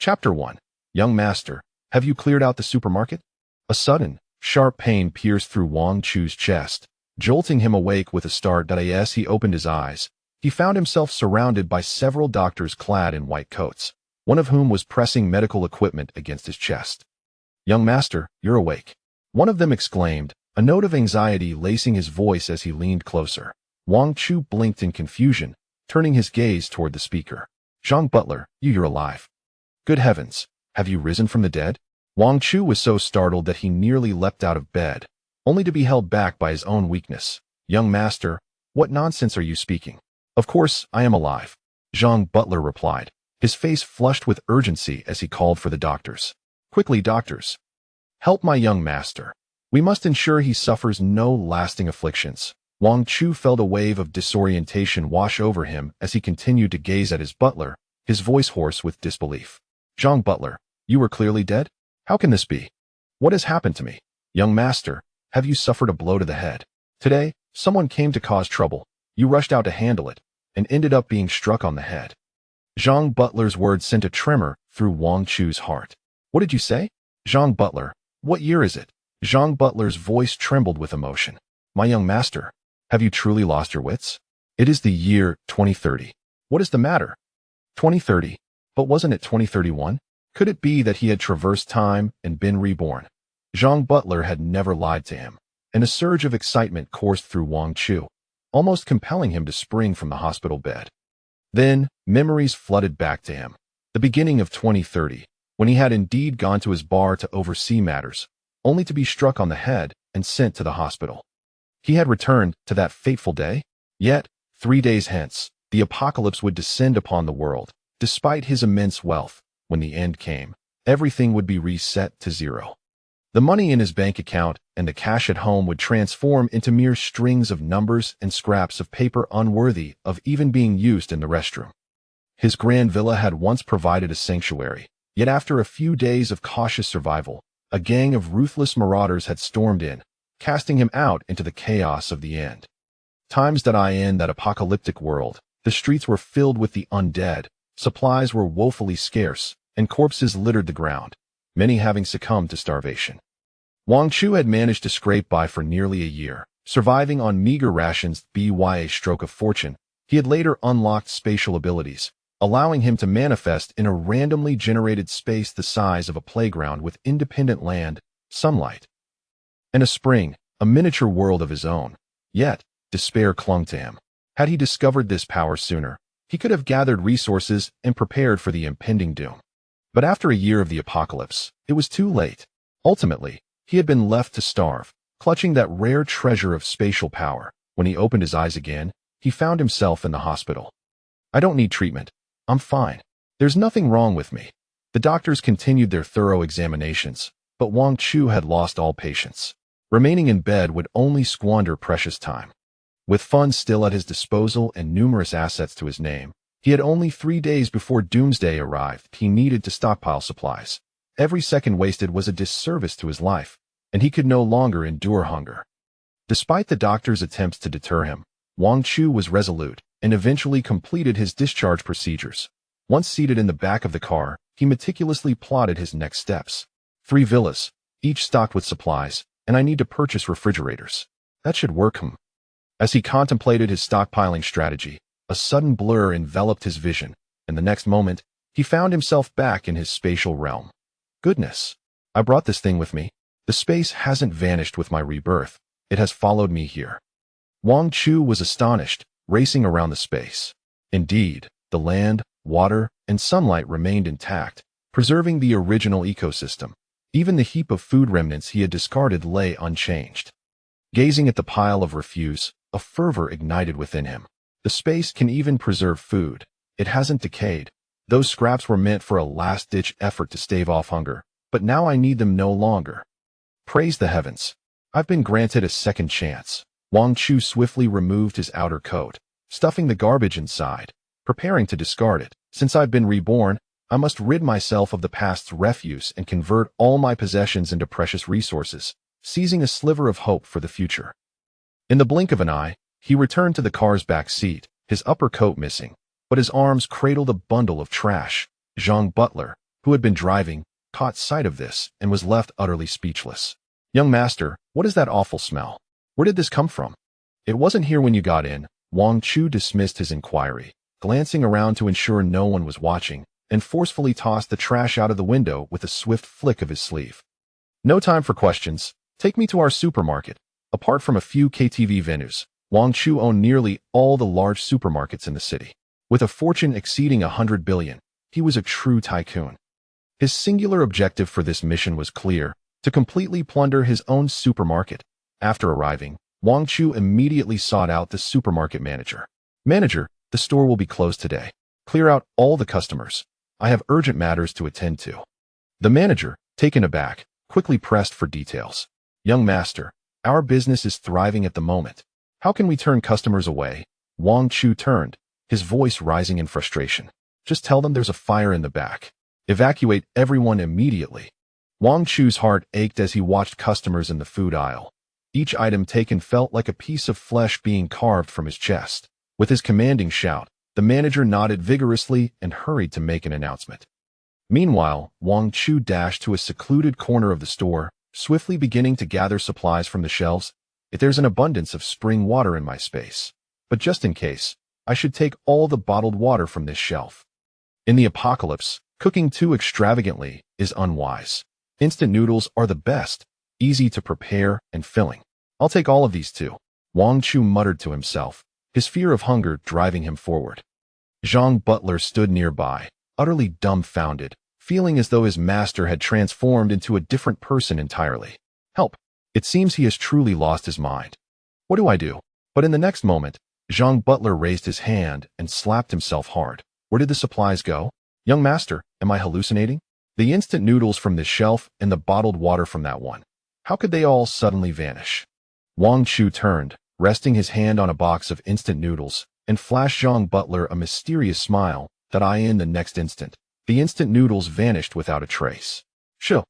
Chapter 1. Young Master, have you cleared out the supermarket? A sudden, sharp pain pierced through Wang Chu's chest, jolting him awake with a start. As he opened his eyes, he found himself surrounded by several doctors clad in white coats, one of whom was pressing medical equipment against his chest. Young Master, you're awake. One of them exclaimed, a note of anxiety lacing his voice as he leaned closer. Wang Chu blinked in confusion, turning his gaze toward the speaker. Zhang Butler, you're alive. Good heavens, have you risen from the dead? Wang Chu was so startled that he nearly leapt out of bed, only to be held back by his own weakness. Young Master, what nonsense are you speaking? Of course, I am alive, Zhang Butler replied, his face flushed with urgency as he called for the doctors. Quickly, doctors. Help my young master. We must ensure he suffers no lasting afflictions. Wang Chu felt a wave of disorientation wash over him as he continued to gaze at his butler, his voice hoarse with disbelief. Zhang Butler, you were clearly dead? How can this be? What has happened to me? Young master, have you suffered a blow to the head? Today, someone came to cause trouble. You rushed out to handle it, and ended up being struck on the head. Zhang Butler's words sent a tremor through Wang Chu's heart. What did you say? Zhang Butler, what year is it? Zhang Butler's voice trembled with emotion. My young master, have you truly lost your wits? It is the year 2030. What is the matter? 2030. But wasn't it 2031? Could it be that he had traversed time and been reborn? Zhang Butler had never lied to him, and a surge of excitement coursed through Wang Chu, almost compelling him to spring from the hospital bed. Then, memories flooded back to him. The beginning of 2030, when he had indeed gone to his bar to oversee matters, only to be struck on the head and sent to the hospital. He had returned to that fateful day, yet, 3 days hence, the apocalypse would descend upon the world. Despite his immense wealth, when the end came, everything would be reset to zero. The money in his bank account and the cash at home would transform into mere strings of numbers and scraps of paper unworthy of even being used in the restroom. His grand villa had once provided a sanctuary, yet after a few days of cautious survival, a gang of ruthless marauders had stormed in, casting him out into the chaos of the end. In that apocalyptic world, the streets were filled with the undead, supplies were woefully scarce, and corpses littered the ground, many having succumbed to starvation. Wang Chu had managed to scrape by for nearly a year, surviving on meager rations. By a stroke of fortune, he had later unlocked spatial abilities, allowing him to manifest in a randomly generated space the size of a playground with independent land, sunlight, and a spring, a miniature world of his own. Yet, despair clung to him. Had he discovered this power sooner, he could have gathered resources and prepared for the impending doom. But after a year of the apocalypse, it was too late. Ultimately, he had been left to starve, clutching that rare treasure of spatial power. When he opened his eyes again, he found himself in the hospital. I don't need treatment. I'm fine. There's nothing wrong with me. The doctors continued their thorough examinations, but Wang Chu had lost all patience. Remaining in bed would only squander precious time. With funds still at his disposal and numerous assets to his name, he had only 3 days before doomsday arrived. He needed to stockpile supplies. Every second wasted was a disservice to his life, and he could no longer endure hunger. Despite the doctor's attempts to deter him, Wang Chu was resolute and eventually completed his discharge procedures. Once seated in the back of the car, he meticulously plotted his next steps. 3 villas, each stocked with supplies, and I need to purchase refrigerators. That should work. As he contemplated his stockpiling strategy, a sudden blur enveloped his vision, and the next moment, he found himself back in his spatial realm. Goodness, I brought this thing with me. The space hasn't vanished with my rebirth. It has followed me here. Wang Chu was astonished, racing around the space. Indeed, the land, water, and sunlight remained intact, preserving the original ecosystem. Even the heap of food remnants he had discarded lay unchanged. Gazing at the pile of refuse, a fervor ignited within him. The space can even preserve food. It hasn't decayed. Those scraps were meant for a last-ditch effort to stave off hunger, but now I need them no longer. Praise the heavens. I've been granted a second chance. Wang Chu swiftly removed his outer coat, stuffing the garbage inside, preparing to discard it. Since I've been reborn, I must rid myself of the past's refuse and convert all my possessions into precious resources, seizing a sliver of hope for the future. In the blink of an eye, he returned to the car's back seat, his upper coat missing, but his arms cradled a bundle of trash. Zhang Butler, who had been driving, caught sight of this and was left utterly speechless. "Young master, what is that awful smell? Where did this come from?" "It wasn't here when you got in." Wang Chu dismissed his inquiry, glancing around to ensure no one was watching, and forcefully tossed the trash out of the window with a swift flick of his sleeve. "No time for questions. Take me to our supermarket." Apart from a few KTV venues, Wang Chu owned nearly all the large supermarkets in the city. With a fortune exceeding 100 billion, he was a true tycoon. His singular objective for this mission was clear: to completely plunder his own supermarket. After arriving, Wang Chu immediately sought out the supermarket manager. "Manager, the store will be closed today. Clear out all the customers. I have urgent matters to attend to." The manager, taken aback, quickly pressed for details. "Young master, our business is thriving at the moment. How can we turn customers away?" Wang Chu turned, his voice rising in frustration. "Just tell them there's a fire in the back. Evacuate everyone immediately." Wang Chu's heart ached as he watched customers in the food aisle. Each item taken felt like a piece of flesh being carved from his chest. With his commanding shout, the manager nodded vigorously and hurried to make an announcement. Meanwhile, Wang Chu dashed to a secluded corner of the store, swiftly beginning to gather supplies from the shelves. "There's an abundance of spring water in my space. But just in case, I should take all the bottled water from this shelf. In the apocalypse, cooking too extravagantly is unwise. Instant noodles are the best, easy to prepare and filling. I'll take all of these too." Wang Chu muttered to himself, his fear of hunger driving him forward. Zhang Butler stood nearby, utterly dumbfounded, feeling as though his master had transformed into a different person entirely. "Help! It seems he has truly lost his mind. What do I do?" But in the next moment, Zhang Butler raised his hand and slapped himself hard. "Where did the supplies go? Young master, am I hallucinating? The instant noodles from this shelf and the bottled water from that one. How could they all suddenly vanish?" Wang Chu turned, resting his hand on a box of instant noodles, and flashed Zhang Butler a mysterious smile that in the next instant, the instant noodles vanished without a trace. "Shoo!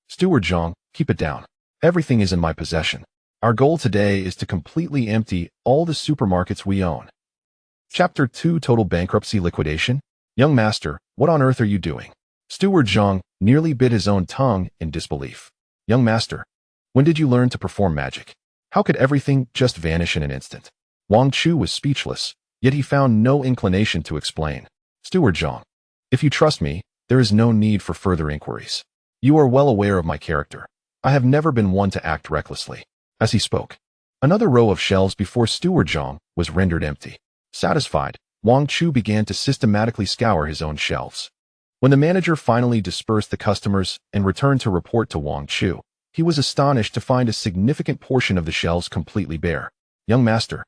Steward Zhang, keep it down. Everything is in my possession. Our goal today is to completely empty all the supermarkets we own." Chapter 2: Total Bankruptcy Liquidation. "Young master, what on earth are you doing?" Steward Zhang nearly bit his own tongue in disbelief. "Young master, when did you learn to perform magic? How could everything just vanish in an instant?" Wang Chu was speechless, yet he found no inclination to explain. "Steward Zhang, if you trust me, there is no need for further inquiries. You are well aware of my character. I have never been one to act recklessly." As he spoke, another row of shelves before Steward Zhang was rendered empty. Satisfied, Wang Chu began to systematically scour his own shelves. When the manager finally dispersed the customers and returned to report to Wang Chu, he was astonished to find a significant portion of the shelves completely bare. "Young master,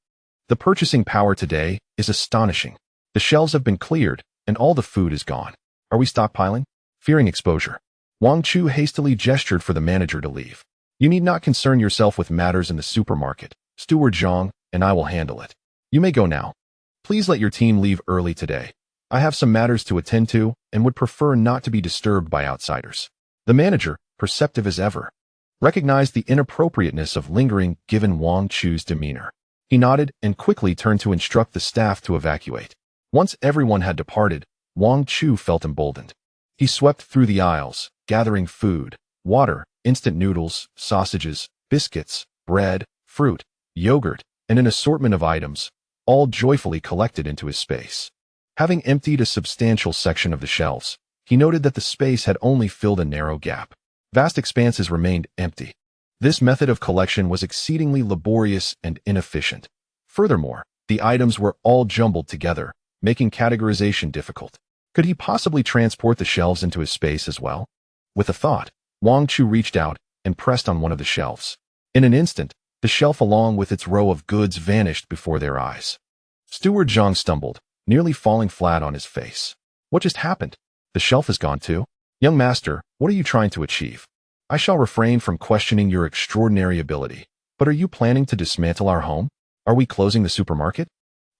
the purchasing power today is astonishing. The shelves have been cleared, and all the food is gone. Are we stockpiling?" Fearing exposure, Wang Chu hastily gestured for the manager to leave. "You need not concern yourself with matters in the supermarket. Steward Zhang and I will handle it. You may go now. Please let your team leave early today. I have some matters to attend to and would prefer not to be disturbed by outsiders." The manager, perceptive as ever, recognized the inappropriateness of lingering given Wang Chu's demeanor. He nodded and quickly turned to instruct the staff to evacuate. Once everyone had departed, Wang Chu felt emboldened. He swept through the aisles, gathering food, water, instant noodles, sausages, biscuits, bread, fruit, yogurt, and an assortment of items, all joyfully collected into his space. Having emptied a substantial section of the shelves, he noted that the space had only filled a narrow gap. Vast expanses remained empty. This method of collection was exceedingly laborious and inefficient. Furthermore, the items were all jumbled together, making categorization difficult. Could he possibly transport the shelves into his space as well? With a thought, Wang Chu reached out and pressed on one of the shelves. In an instant, the shelf along with its row of goods vanished before their eyes. Steward Zhang stumbled, nearly falling flat on his face. "What just happened? The shelf is gone too?" "Young master, what are you trying to achieve? I shall refrain from questioning your extraordinary ability, but are you planning to dismantle our home? Are we closing the supermarket?"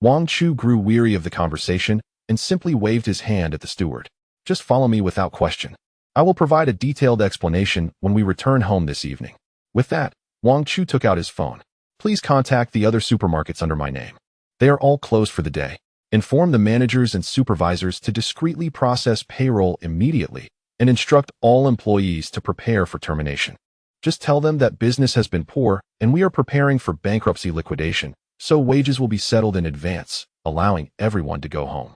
Wang Chu grew weary of the conversation and simply waved his hand at the steward. "Just follow me without question. I will provide a detailed explanation when we return home this evening." With that, Wang Chu took out his phone. "Please contact the other supermarkets under my name. They are all closed for the day. Inform the managers and supervisors to discreetly process payroll immediately and instruct all employees to prepare for termination. Just tell them that business has been poor and we are preparing for bankruptcy liquidation, so wages will be settled in advance, allowing everyone to go home.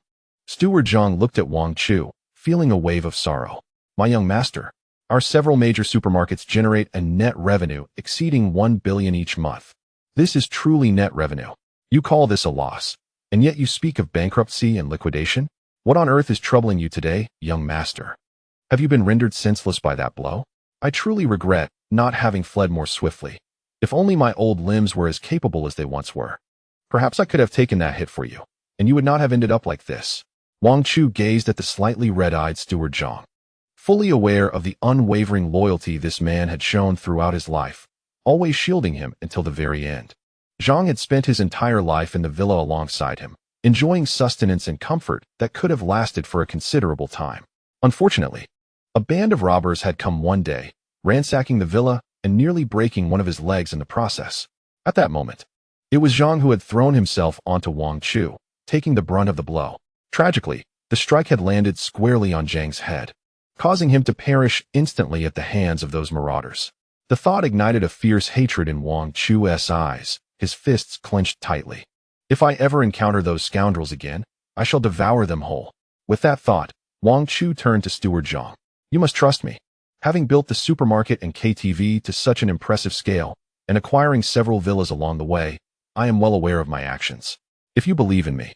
Steward Zhang looked at Wang Chu, feeling a wave of sorrow. My young master, our several major supermarkets generate a net revenue exceeding 1 billion each month. This is truly net revenue. You call this a loss, and yet you speak of bankruptcy and liquidation? What on earth is troubling you today, young master? Have you been rendered senseless by that blow? I truly regret not having fled more swiftly. If only my old limbs were as capable as they once were. Perhaps I could have taken that hit for you, and you would not have ended up like this. Wang Chu gazed at the slightly red-eyed Steward Zhang, fully aware of the unwavering loyalty this man had shown throughout his life, always shielding him until the very end. Zhang had spent his entire life in the villa alongside him, enjoying sustenance and comfort that could have lasted for a considerable time. Unfortunately, a band of robbers had come one day, ransacking the villa and nearly breaking one of his legs in the process. At that moment, it was Zhang who had thrown himself onto Wang Chu, taking the brunt of the blow. Tragically, the strike had landed squarely on Zhang's head, causing him to perish instantly at the hands of those marauders. The thought ignited a fierce hatred in Wang Chu's eyes, his fists clenched tightly. If I ever encounter those scoundrels again, I shall devour them whole. With that thought, Wang Chu turned to Steward Zhang. You must trust me. Having built the supermarket and KTV to such an impressive scale, and acquiring several villas along the way, I am well aware of my actions. If you believe in me,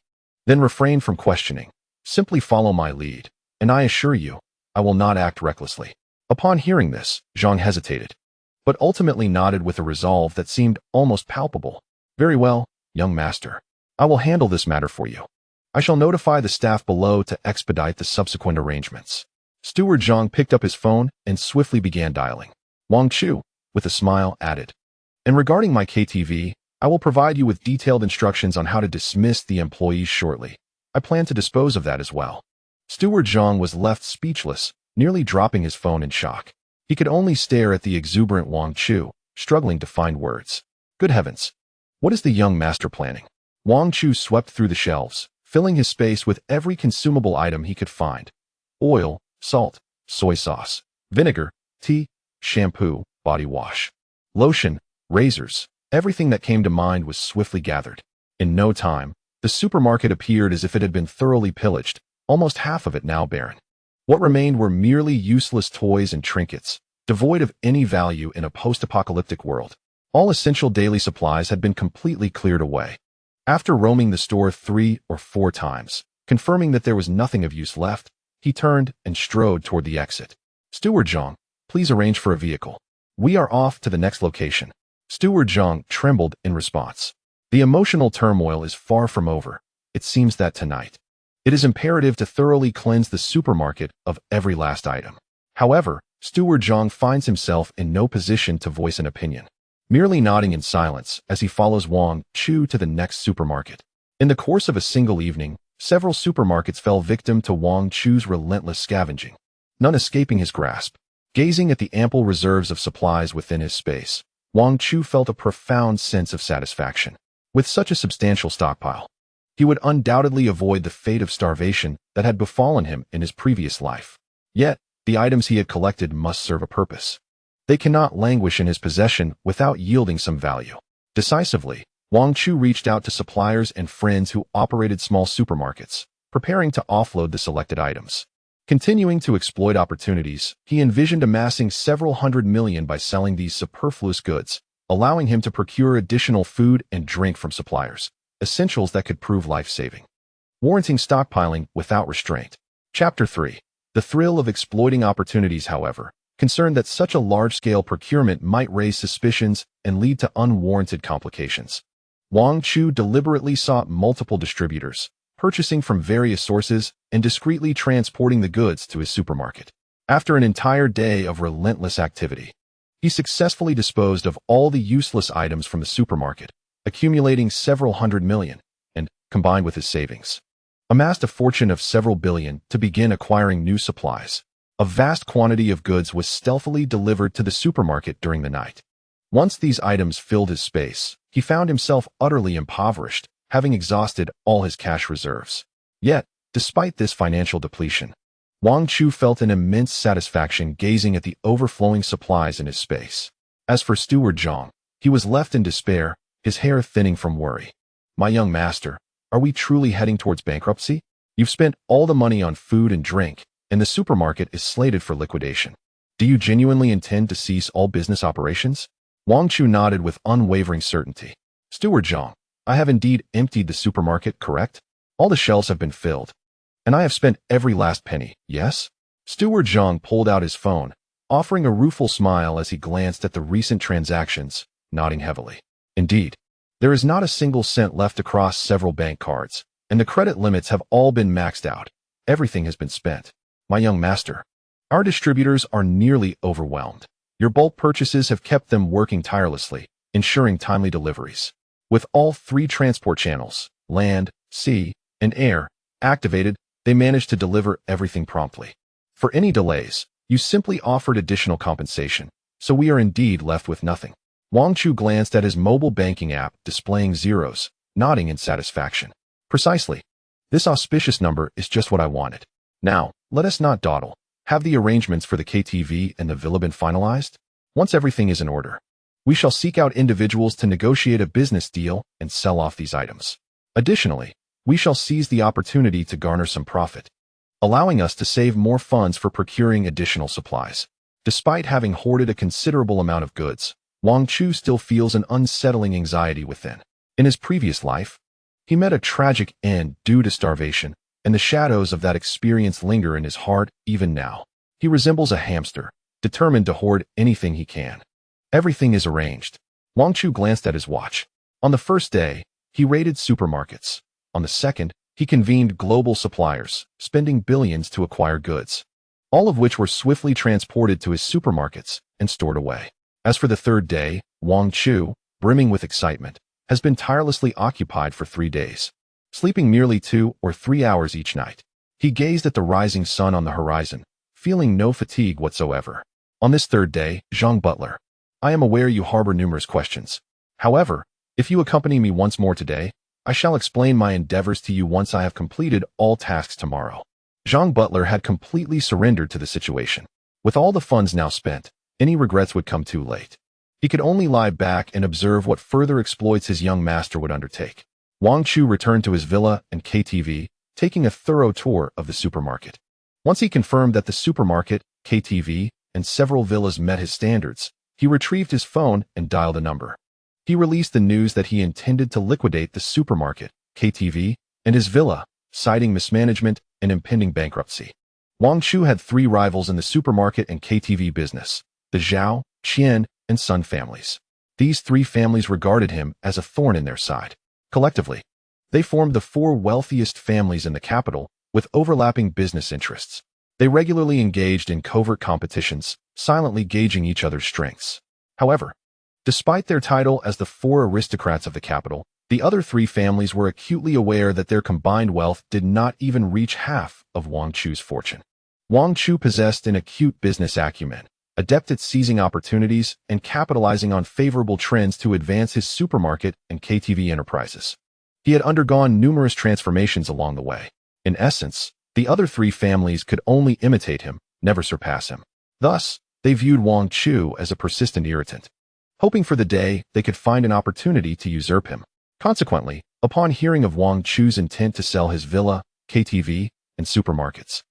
then refrain from questioning. Simply follow my lead, and I assure you, I will not act recklessly. Upon hearing this, Zhang hesitated, but ultimately nodded with a resolve that seemed almost palpable. Very well, young master. I will handle this matter for you. I shall notify the staff below to expedite the subsequent arrangements. Steward Zhang picked up his phone and swiftly began dialing. Wang Chu, with a smile, added, and regarding my KTV, I will provide you with detailed instructions on how to dismiss the employees shortly. I plan to dispose of that as well. Steward Zhang was left speechless, nearly dropping his phone in shock. He could only stare at the exuberant Wang Chu, struggling to find words. Good heavens! What is the young master planning? Wang Chu swept through the shelves, filling his space with every consumable item he could find. Oil, salt, soy sauce, vinegar, tea, shampoo, body wash, lotion, razors, everything that came to mind was swiftly gathered. In no time, the supermarket appeared as if it had been thoroughly pillaged, almost half of it now barren. What remained were merely useless toys and trinkets, devoid of any value in a post-apocalyptic world. All essential daily supplies had been completely cleared away. After roaming the store 3 or 4 times, confirming that there was nothing of use left, he turned and strode toward the exit. Steward Zhang, please arrange for a vehicle. We are off to the next location. Steward Zhang trembled in response. The emotional turmoil is far from over. It seems that tonight, it is imperative to thoroughly cleanse the supermarket of every last item. However, Steward Zhang finds himself in no position to voice an opinion, merely nodding in silence as he follows Wang Chu to the next supermarket. In the course of a single evening, several supermarkets fell victim to Wang Chu's relentless scavenging, none escaping his grasp. Gazing at the ample reserves of supplies within his space, Wang Chu felt a profound sense of satisfaction. With such a substantial stockpile, he would undoubtedly avoid the fate of starvation that had befallen him in his previous life. Yet, the items he had collected must serve a purpose. They cannot languish in his possession without yielding some value. Decisively, Wang Chu reached out to suppliers and friends who operated small supermarkets, preparing to offload the selected items. Continuing to exploit opportunities, he envisioned amassing several hundred million by selling these superfluous goods, allowing him to procure additional food and drink from suppliers, essentials that could prove life-saving, warranting stockpiling without restraint. Chapter 3. The thrill of exploiting opportunities, however, concerned that such a large-scale procurement might raise suspicions and lead to unwarranted complications. Wang Chu deliberately sought multiple distributors, purchasing from various sources and discreetly transporting the goods to his supermarket. After an entire day of relentless activity, he successfully disposed of all the useless items from the supermarket, accumulating several hundred million, and, combined with his savings, amassed a fortune of several billion to begin acquiring new supplies. A vast quantity of goods was stealthily delivered to the supermarket during the night. Once these items filled his space, he found himself utterly impoverished, having exhausted all his cash reserves. Yet, despite this financial depletion, Wang Chu felt an immense satisfaction gazing at the overflowing supplies in his space. As for Steward Zhang, he was left in despair, his hair thinning from worry. My young master, are we truly heading towards bankruptcy? You've spent all the money on food and drink, and the supermarket is slated for liquidation. Do you genuinely intend to cease all business operations? Wang Chu nodded with unwavering certainty. Steward Zhang, I have indeed emptied the supermarket, correct? All the shelves have been filled. And I have spent every last penny, yes? Steward Zhang pulled out his phone, offering a rueful smile as he glanced at the recent transactions, nodding heavily. Indeed, there is not a single cent left across several bank cards, and the credit limits have all been maxed out. Everything has been spent. My young master, our distributors are nearly overwhelmed. Your bulk purchases have kept them working tirelessly, ensuring timely deliveries. With all 3 transport channels, land, sea, and air, activated, they managed to deliver everything promptly. For any delays, you simply offered additional compensation, so we are indeed left with nothing. Wang Chu glanced at his mobile banking app displaying zeros, nodding in satisfaction. Precisely. This auspicious number is just what I wanted. Now, let us not dawdle. Have the arrangements for the KTV and the villa been finalized? Once everything is in order, we shall seek out individuals to negotiate a business deal and sell off these items. Additionally, we shall seize the opportunity to garner some profit, allowing us to save more funds for procuring additional supplies. Despite having hoarded a considerable amount of goods, Wang Chu still feels an unsettling anxiety within. In his previous life, he met a tragic end due to starvation, and the shadows of that experience linger in his heart even now. He resembles a hamster, determined to hoard anything he can. Everything is arranged. Wang Chu glanced at his watch. On the first day, he raided supermarkets. On the second, he convened global suppliers, spending billions to acquire goods, all of which were swiftly transported to his supermarkets and stored away. As for the third day, Wang Chu, brimming with excitement, has been tirelessly occupied for 3 days, sleeping merely 2 or 3 hours each night. He gazed at the rising sun on the horizon, feeling no fatigue whatsoever. On this third day, Zhang Butler, I am aware you harbor numerous questions. However, if you accompany me once more today, I shall explain my endeavors to you once I have completed all tasks tomorrow. Zhang Butler had completely surrendered to the situation. With all the funds now spent, any regrets would come too late. He could only lie back and observe what further exploits his young master would undertake. Wang Chu returned to his villa and KTV, taking a thorough tour of the supermarket. Once he confirmed that the supermarket, KTV, and several villas met his standards, he retrieved his phone and dialed a number. He released the news that he intended to liquidate the supermarket, KTV, and his villa, citing mismanagement and impending bankruptcy. Wang Chu had 3 rivals in the supermarket and KTV business, the Zhao, Qian, and Sun families. These 3 families regarded him as a thorn in their side. Collectively, they formed the 4 wealthiest families in the capital with overlapping business interests. They regularly engaged in covert competitions, silently gauging each other's strengths. However, despite their title as the 4 aristocrats of the capital, the other 3 families were acutely aware that their combined wealth did not even reach half of Wang Chu's fortune. Wang Chu possessed an acute business acumen, adept at seizing opportunities and capitalizing on favorable trends to advance his supermarket and KTV enterprises. He had undergone numerous transformations along the way. In essence, the other 3 families could only imitate him, never surpass him. Thus, they viewed Wang Chu as a persistent irritant, hoping for the day they could find an opportunity to usurp him. Consequently, upon hearing of Wang Chu's intent to sell his villa, KTV, and supermarkets,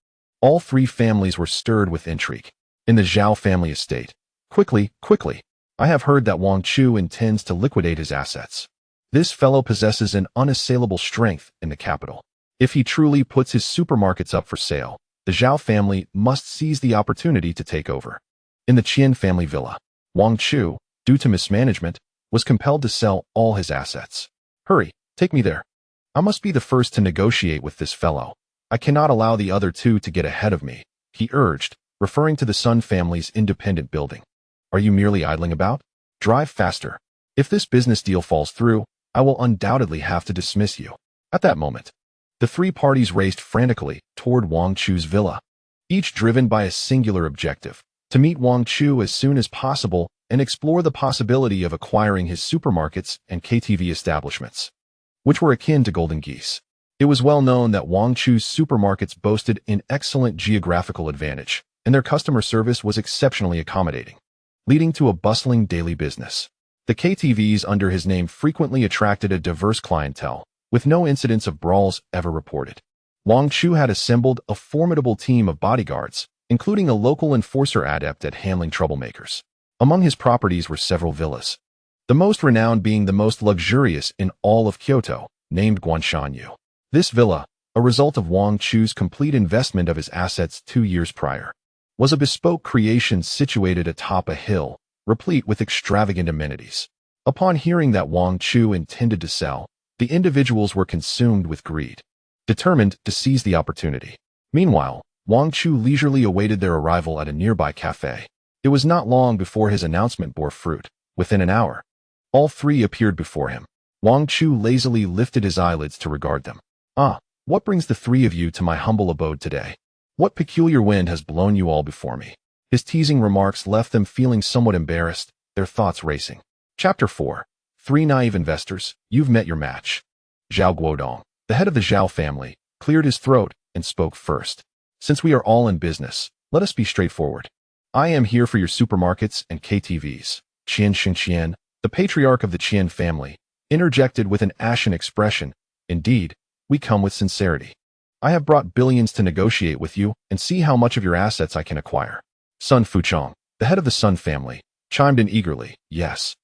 all 3 families were stirred with intrigue. In the Zhao family estate, quickly, I have heard that Wang Chu intends to liquidate his assets. This fellow possesses an unassailable strength in the capital. If he truly puts his supermarkets up for sale, the Zhao family must seize the opportunity to take over. In the Qian family villa, Wang Chu, due to mismanagement, was compelled to sell all his assets. Hurry, take me there. I must be the first to negotiate with this fellow. I cannot allow the other 2 to get ahead of me, he urged, referring to the Sun family's independent building. Are you merely idling about? Drive faster. If this business deal falls through, I will undoubtedly have to dismiss you. At that moment, the 3 parties raced frantically toward Wang Chu's villa, each driven by a singular objective: to meet Wang Chu as soon as possible and explore the possibility of acquiring his supermarkets and KTV establishments, which were akin to golden geese. It was well known that Wang Chu's supermarkets boasted an excellent geographical advantage, and their customer service was exceptionally accommodating, leading to a bustling daily business. The KTVs under his name frequently attracted a diverse clientele, with no incidents of brawls ever reported. Wang Chu had assembled a formidable team of bodyguards, including a local enforcer adept at handling troublemakers. Among his properties were several villas, the most renowned being the most luxurious in all of Kyoto, named Guanshanyu. This villa, a result of Wang Chu's complete investment of his assets 2 years prior, was a bespoke creation situated atop a hill, replete with extravagant amenities. Upon hearing that Wang Chu intended to sell, the individuals were consumed with greed, determined to seize the opportunity. Meanwhile, Wang Chu leisurely awaited their arrival at a nearby cafe. It was not long before his announcement bore fruit. Within an hour, all three appeared before him. Wang Chu lazily lifted his eyelids to regard them. "Ah, what brings the three of you to my humble abode today? What peculiar wind has blown you all before me?" His teasing remarks left them feeling somewhat embarrassed, their thoughts racing. Chapter 4. 3 Naive Investors, You've Met Your Match. Zhao Guodong, the head of the Zhao family, cleared his throat and spoke first. "Since we are all in business, let us be straightforward. I am here for your supermarkets and KTVs." Qian Xingqian, the patriarch of the Qian family, interjected with an ashen expression. "Indeed, we come with sincerity. I have brought billions to negotiate with you and see how much of your assets I can acquire." Sun Fuchong, the head of the Sun family, chimed in eagerly. "Yes.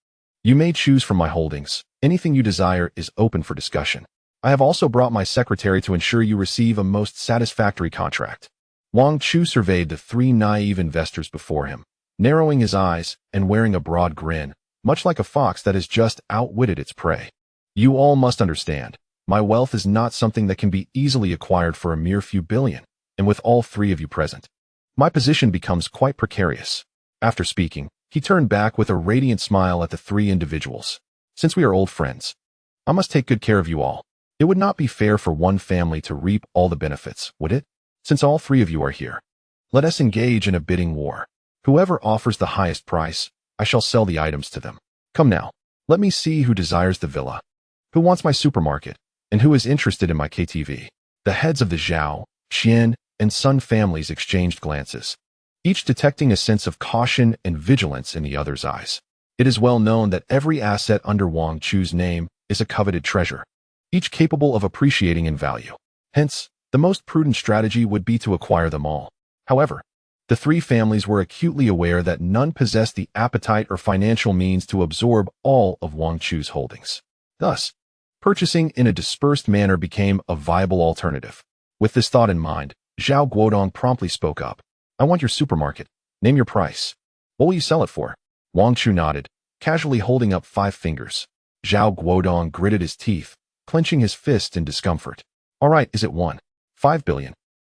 You may choose from my holdings. Anything you desire is open for discussion. I have also brought my secretary to ensure you receive a most satisfactory contract." Wang Chu surveyed the 3 naive investors before him, narrowing his eyes and wearing a broad grin, much like a fox that has just outwitted its prey. "You all must understand, my wealth is not something that can be easily acquired for a mere few billion, and with all three of you present, my position becomes quite precarious." After speaking, he turned back with a radiant smile at the three individuals. "Since we are old friends, I must take good care of you all. It would not be fair for one family to reap all the benefits, would it? Since all three of you are here, let us engage in a bidding war. Whoever offers the highest price, I shall sell the items to them. Come now, let me see who desires the villa, who wants my supermarket, and who is interested in my KTV." The heads of the Zhao, Qian, and Sun families exchanged glances, each detecting a sense of caution and vigilance in the other's eyes. It is well known that every asset under Wang Chu's name is a coveted treasure, each capable of appreciating in value. Hence, the most prudent strategy would be to acquire them all. However, the three families were acutely aware that none possessed the appetite or financial means to absorb all of Wang Chu's holdings. Thus, purchasing in a dispersed manner became a viable alternative. With this thought in mind, Zhao Guodong promptly spoke up. "I want your supermarket. Name your price. What will you sell it for?" Wang Chu nodded, casually holding up 5 fingers. Zhao Guodong gritted his teeth, clenching his fist in discomfort. "All right, is it 1.5 billion?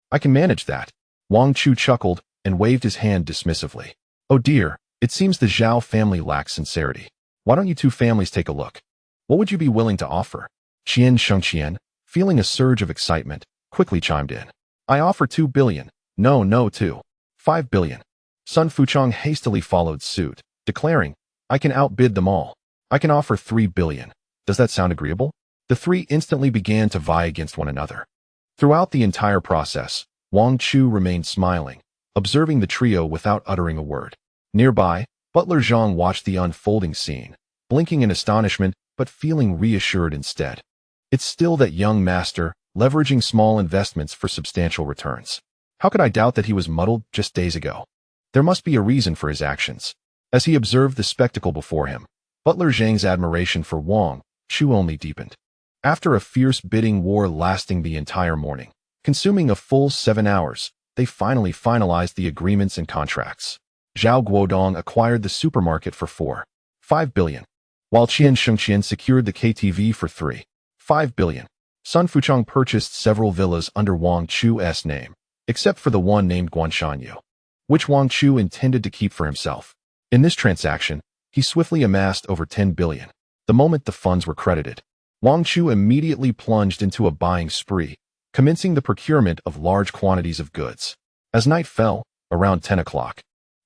I can manage that." Wang Chu chuckled and waved his hand dismissively. "Oh dear, it seems the Zhao family lacks sincerity. Why don't you two families take a look? What would you be willing to offer?" Qian Shengqian, feeling a surge of excitement, quickly chimed in. "I offer 2 billion. No, 2.5 billion. Sun Fuchong hastily followed suit, declaring, "I can outbid them all. I can offer 3 billion. Does that sound agreeable?" The three instantly began to vie against one another. Throughout the entire process, Wang Chu remained smiling, observing the trio without uttering a word. Nearby, Butler Zhang watched the unfolding scene, blinking in astonishment but feeling reassured instead. It's still that young master, leveraging small investments for substantial returns. How could I doubt that he was muddled just days ago? There must be a reason for his actions. As he observed the spectacle before him, Butler Zhang's admiration for Wang Chu only deepened. After a fierce bidding war lasting the entire morning, consuming a full 7 hours, they finally finalized the agreements and contracts. Zhao Guodong acquired the supermarket for 4.5 billion, while Qian Shengqian secured the KTV for 3.5 billion. Sun Fuchong purchased several villas under Wang Chu's name, except for the one named Guanshanyu, which Wang Chu intended to keep for himself. In this transaction, he swiftly amassed over 10 billion. The moment the funds were credited, Wang Chu immediately plunged into a buying spree, commencing the procurement of large quantities of goods. As night fell, around 10 o'clock,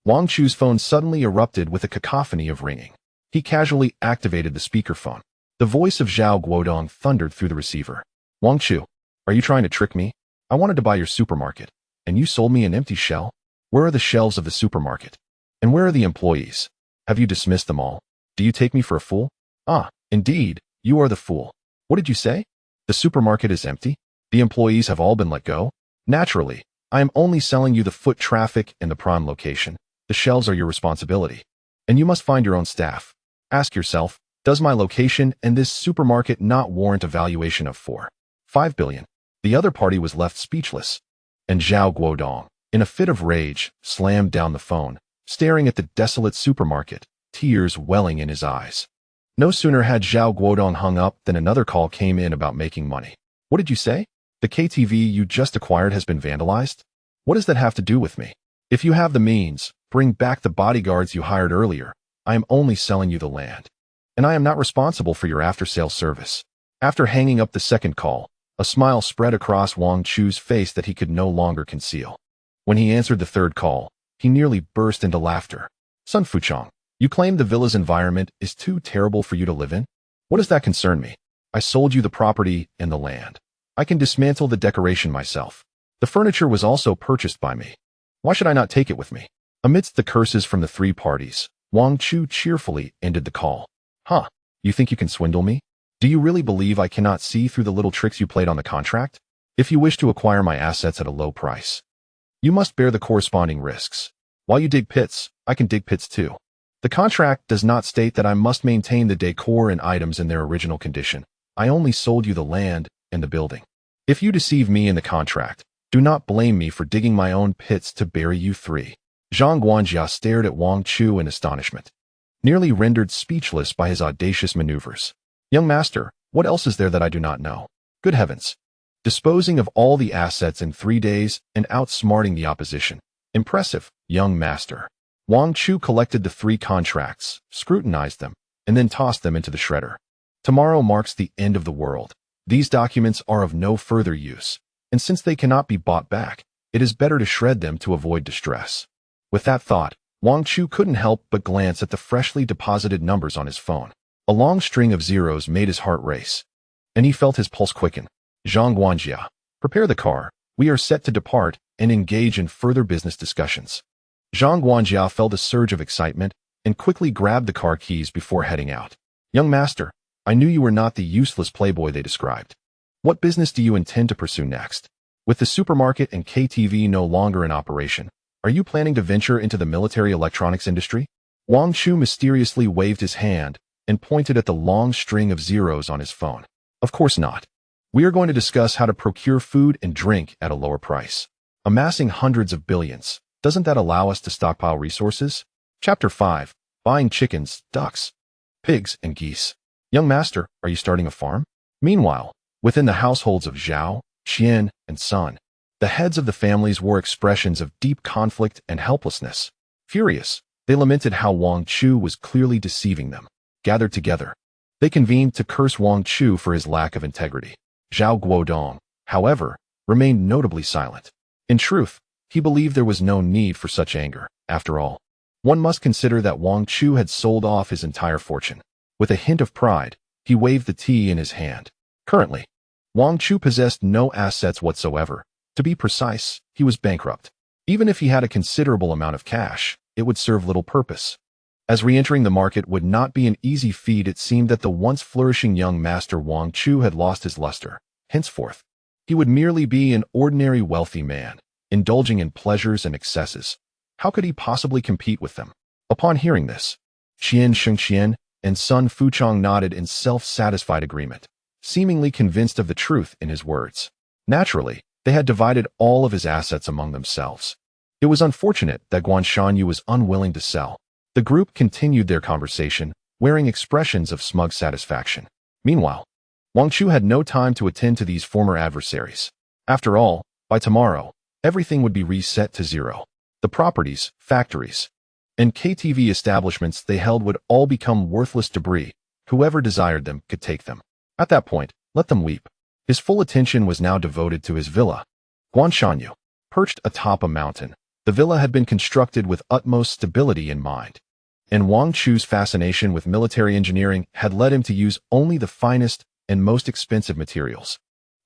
Wang Chu's phone suddenly erupted with a cacophony of ringing. He casually activated the speakerphone. The voice of Zhao Guodong thundered through the receiver. "Wang Chu, Are you trying to trick me? I wanted to buy your supermarket, and you sold me an empty shell? Where are the shelves of the supermarket? And where are the employees? Have you dismissed them all? Do you take me for a fool? Ah, indeed, you are the fool. What did you say? The supermarket is empty? The employees have all been let go? Naturally, I am only selling you the foot traffic and the prime location. The shelves are your responsibility. And you must find your own staff. Ask yourself, does my location and this supermarket not warrant a valuation of 4.5 billion? The other party was left speechless. And Zhao Guodong, in a fit of rage, slammed down the phone, staring at the desolate supermarket, tears welling in his eyes. No sooner had Zhao Guodong hung up than another call came in about making money. What did you say? The KTV you just acquired has been vandalized? What does that have to do with me? If you have the means, bring back the bodyguards you hired earlier. I am only selling you the land. And I am not responsible for your after-sales service. After hanging up the second call, a smile spread across Wang Chu's face that he could no longer conceal. When he answered the third call, he nearly burst into laughter. Sun Fuchong, you claim the villa's environment is too terrible for you to live in? What does that concern me? I sold you the property and the land. I can dismantle the decoration myself. The furniture was also purchased by me. Why should I not take it with me? Amidst the curses from the three parties, Wang Chu cheerfully ended the call. Huh, you think you can swindle me? Do you really believe I cannot see through the little tricks you played on the contract? If you wish to acquire my assets at a low price, you must bear the corresponding risks. While you dig pits, I can dig pits too. The contract does not state that I must maintain the decor and items in their original condition. I only sold you the land and the building. If you deceive me in the contract, do not blame me for digging my own pits to bury you three. Zhang Guanjia stared at Wang Chu in astonishment, nearly rendered speechless by his audacious maneuvers. Young master, what else is there that I do not know? Good heavens. Disposing of all the assets in 3 days and outsmarting the opposition. Impressive, young master. Wang Chu collected the 3 contracts, scrutinized them, and then tossed them into the shredder. Tomorrow marks the end of the world. These documents are of no further use, and since they cannot be bought back, it is better to shred them to avoid distress. With that thought, Wang Chu couldn't help but glance at the freshly deposited numbers on his phone. A long string of zeros made his heart race, and he felt his pulse quicken. Zhang Guanjia, prepare the car. We are set to depart and engage in further business discussions. Zhang Guanjia felt a surge of excitement and quickly grabbed the car keys before heading out. Young master, I knew you were not the useless playboy they described. What business do you intend to pursue next? With the supermarket and KTV no longer in operation, are you planning to venture into the military electronics industry? Wang Chu mysteriously waved his hand and pointed at the long string of zeros on his phone. Of course not. We are going to discuss how to procure food and drink at a lower price. Amassing hundreds of billions, doesn't that allow us to stockpile resources? Chapter 5. Buying chickens, ducks, pigs, and geese. Young master, are you starting a farm? Meanwhile, within the households of Zhao, Qian, and Sun, the heads of the families wore expressions of deep conflict and helplessness. Furious, they lamented how Wang Chu was clearly deceiving them. Gathered together, they convened to curse Wang Chu for his lack of integrity. Zhao Guodong, however, remained notably silent. In truth, he believed there was no need for such anger. After all, one must consider that Wang Chu had sold off his entire fortune. With a hint of pride, he waved the tea in his hand. Currently, Wang Chu possessed no assets whatsoever. To be precise, he was bankrupt. Even if he had a considerable amount of cash, it would serve little purpose. As re-entering the market would not be an easy feat, it seemed that the once flourishing young master Wang Chu had lost his luster. Henceforth, he would merely be an ordinary wealthy man, indulging in pleasures and excesses. How could he possibly compete with them? Upon hearing this, Qian Shengqian and Sun Fuchong nodded in self-satisfied agreement, seemingly convinced of the truth in his words. Naturally, they had divided all of his assets among themselves. It was unfortunate that Guan Shanyu was unwilling to sell. The group continued their conversation, wearing expressions of smug satisfaction. Meanwhile, Wang Chu had no time to attend to these former adversaries. After all, by tomorrow, everything would be reset to zero. The properties, factories, and KTV establishments they held would all become worthless debris. Whoever desired them could take them. At that point, let them weep. His full attention was now devoted to his villa. Guanshanyu, perched atop a mountain, the villa had been constructed with utmost stability in mind. And Wang Chu's fascination with military engineering had led him to use only the finest and most expensive materials.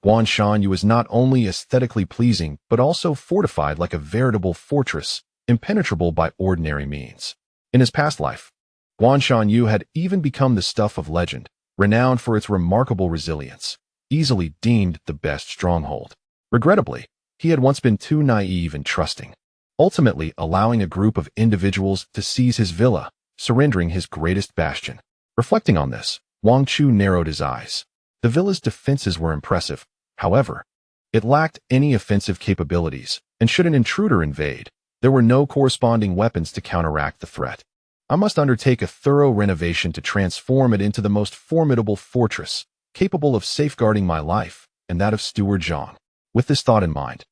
Guanshanyu was not only aesthetically pleasing, but also fortified like a veritable fortress, impenetrable by ordinary means. In his past life, Guanshanyu had even become the stuff of legend, renowned for its remarkable resilience, easily deemed the best stronghold. Regrettably, he had once been too naive and trusting, ultimately allowing a group of individuals to seize his villa, surrendering his greatest bastion. Reflecting on this, Wang Chu narrowed his eyes. The villa's defenses were impressive. However, it lacked any offensive capabilities, and should an intruder invade, there were no corresponding weapons to counteract the threat. I must undertake a thorough renovation to transform it into the most formidable fortress, capable of safeguarding my life and that of Steward Zhang. With this thought in mind,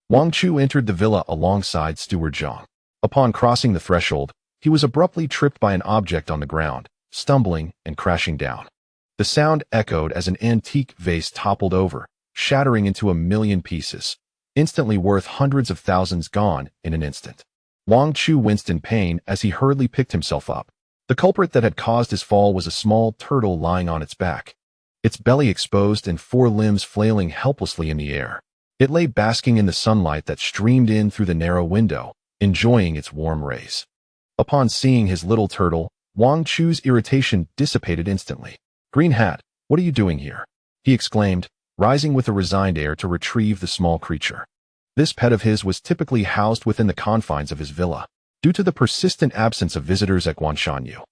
Wang Chu entered the villa alongside Steward Zhang. Upon crossing the threshold, he was abruptly tripped by an object on the ground, stumbling and crashing down. The sound echoed as an antique vase toppled over, shattering into a million pieces, instantly worth hundreds of thousands gone in an instant. Wang Chu winced in pain as he hurriedly picked himself up. The culprit that had caused his fall was a small turtle lying on its back, its belly exposed and four limbs flailing helplessly in the air. It lay basking in the sunlight that streamed in through the narrow window, enjoying its warm rays. Upon seeing his little turtle, Wang Chu's irritation dissipated instantly. "Green Hat, what are you doing here?" he exclaimed, rising with a resigned air to retrieve the small creature. This pet of his was typically housed within the confines of his villa. Due to the persistent absence of visitors at Guanshanyu,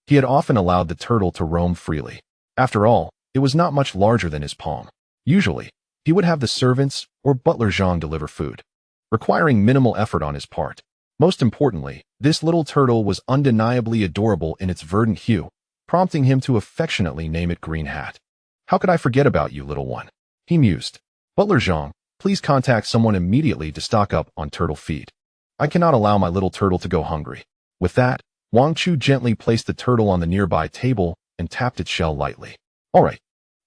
he had often allowed the turtle to roam freely. After all, it was not much larger than his palm. Usually, he would have the servants or butler Zhang deliver food, requiring minimal effort on his part. Most importantly, this little turtle was undeniably adorable in its verdant hue, prompting him to affectionately name it Green Hat. "How could I forget about you, little one?" he mused. "Butler Zhang, please contact someone immediately to stock up on turtle feed. I cannot allow my little turtle to go hungry." With that, Wang Chu gently placed the turtle on the nearby table and tapped its shell lightly. "All right,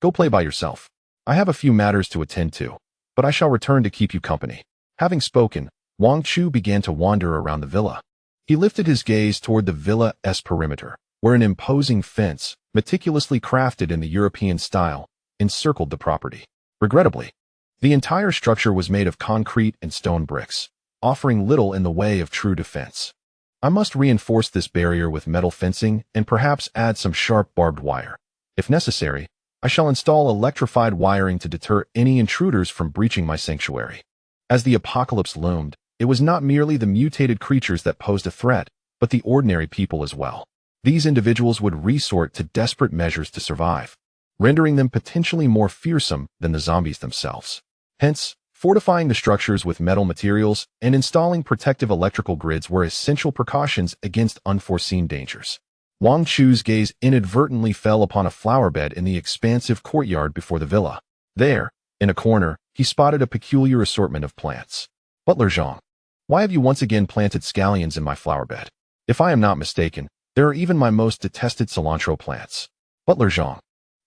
go play by yourself. I have a few matters to attend to, but I shall return to keep you company." Having spoken, Wang Chu began to wander around the villa. He lifted his gaze toward the villa's perimeter, where an imposing fence, meticulously crafted in the European style, encircled the property. Regrettably, the entire structure was made of concrete and stone bricks, offering little in the way of true defense. "I must reinforce this barrier with metal fencing and perhaps add some sharp barbed wire. If necessary, I shall install electrified wiring to deter any intruders from breaching my sanctuary." As the apocalypse loomed, it was not merely the mutated creatures that posed a threat, but the ordinary people as well. These individuals would resort to desperate measures to survive, rendering them potentially more fearsome than the zombies themselves. Hence, fortifying the structures with metal materials and installing protective electrical grids were essential precautions against unforeseen dangers. Wang Chu's gaze inadvertently fell upon a flower bed in the expansive courtyard before the villa. There, in a corner, he spotted a peculiar assortment of plants. "Butler Zhang, why have you once again planted scallions in my flower bed? If I am not mistaken, there are even my most detested cilantro plants." Butler Zhang,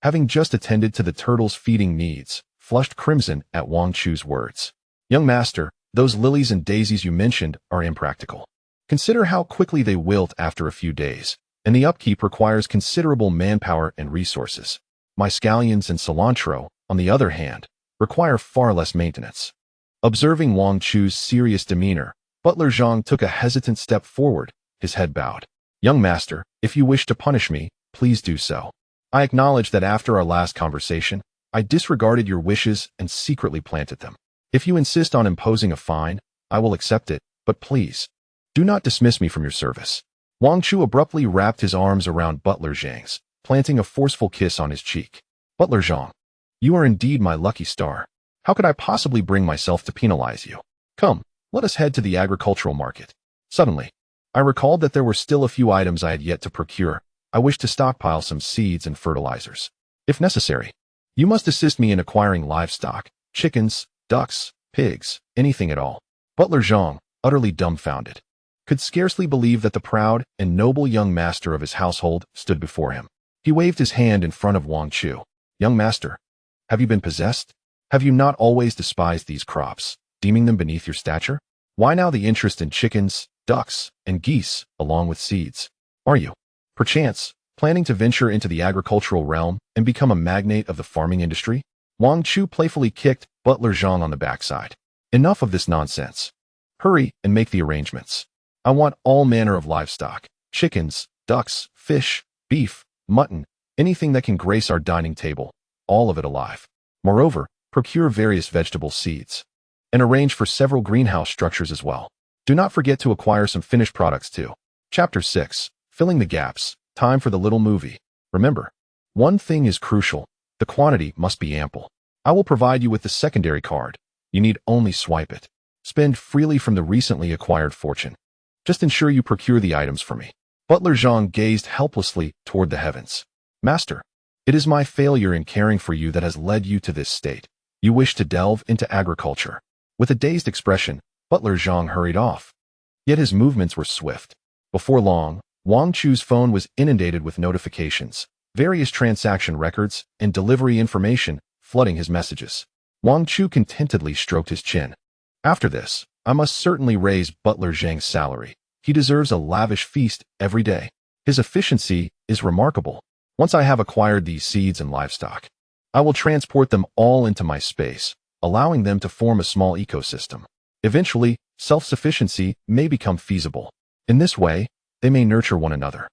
having just attended to the turtle's feeding needs, flushed crimson at Wang Chu's words. "Young master, those lilies and daisies you mentioned are impractical. Consider how quickly they wilt after a few days, and the upkeep requires considerable manpower and resources. My scallions and cilantro, on the other hand, require far less maintenance." Observing Wang Chu's serious demeanor, Butler Zhang took a hesitant step forward, his head bowed. "Young master, if you wish to punish me, please do so. I acknowledge that after our last conversation, I disregarded your wishes and secretly planted them. If you insist on imposing a fine, I will accept it, but please, do not dismiss me from your service." Wang Chu abruptly wrapped his arms around Butler Zhang's, planting a forceful kiss on his cheek. "Butler Zhang, you are indeed my lucky star. How could I possibly bring myself to penalize you? Come, let us head to the agricultural market." Suddenly, I recalled that there were still a few items I had yet to procure. I wish to stockpile some seeds and fertilizers. If necessary, you must assist me in acquiring livestock, chickens, ducks, pigs, anything at all. Butler Zhang, utterly dumbfounded, could scarcely believe that the proud and noble young master of his household stood before him. He waved his hand in front of Wang Chu. "Young master, have you been possessed? Have you not always despised these crops, deeming them beneath your stature? Why now the interest in chickens, ducks, and geese, along with seeds? Are you, perchance, planning to venture into the agricultural realm and become a magnate of the farming industry?" Wang Chu playfully kicked Butler Zhang on the backside. Enough of this nonsense. Hurry and make the arrangements. I want all manner of livestock, chickens, ducks, fish, beef, mutton, anything that can grace our dining table, all of it alive. Moreover, procure various vegetable seeds. And arrange for several greenhouse structures as well. Do not forget to acquire some finished products too. Chapter 6. Filling the gaps. Time for the little movie. Remember, one thing is crucial. The quantity must be ample. I will provide you with the secondary card. You need only swipe it. Spend freely from the recently acquired fortune. Just ensure you procure the items for me. Butler Zhang gazed helplessly toward the heavens. Master, it is my failure in caring for you that has led you to this state. You wish to delve into agriculture. With a dazed expression, Butler Zhang hurried off. Yet his movements were swift. Before long, Wang Chu's phone was inundated with notifications, various transaction records, and delivery information flooding his messages. Wang Chu contentedly stroked his chin. After this, I must certainly raise Butler Zhang's salary. He deserves a lavish feast every day. His efficiency is remarkable. Once I have acquired these seeds and livestock, I will transport them all into my space, allowing them to form a small ecosystem. Eventually, self-sufficiency may become feasible. In this way, they may nurture one another.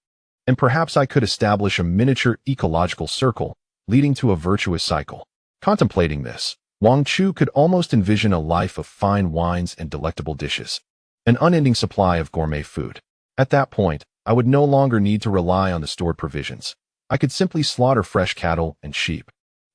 And perhaps I could establish a miniature ecological circle, leading to a virtuous cycle. Contemplating this, Wang Chu could almost envision a life of fine wines and delectable dishes, an unending supply of gourmet food. At that point, I would no longer need to rely on the stored provisions. I could simply slaughter fresh cattle and sheep,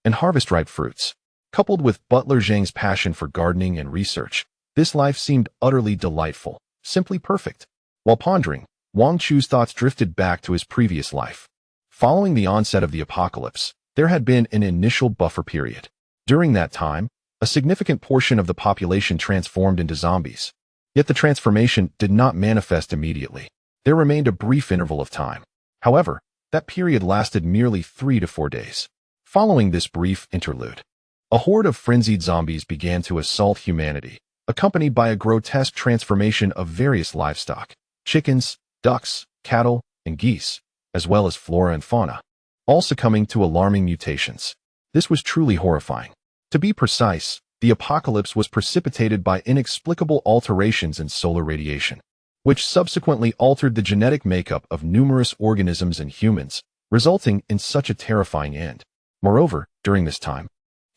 and harvest ripe fruits. Coupled with Butler Zhang's passion for gardening and research, this life seemed utterly delightful, simply perfect. While pondering, Wang Chu's thoughts drifted back to his previous life. Following the onset of the apocalypse, there had been an initial buffer period. During that time, a significant portion of the population transformed into zombies. Yet the transformation did not manifest immediately. There remained a brief interval of time. However, that period lasted merely 3 to 4 days. Following this brief interlude, a horde of frenzied zombies began to assault humanity, accompanied by a grotesque transformation of various livestock, chickens, ducks, cattle, and geese, as well as flora and fauna, all succumbing to alarming mutations. This was truly horrifying. To be precise, the apocalypse was precipitated by inexplicable alterations in solar radiation, which subsequently altered the genetic makeup of numerous organisms and humans, resulting in such a terrifying end. Moreover, during this time,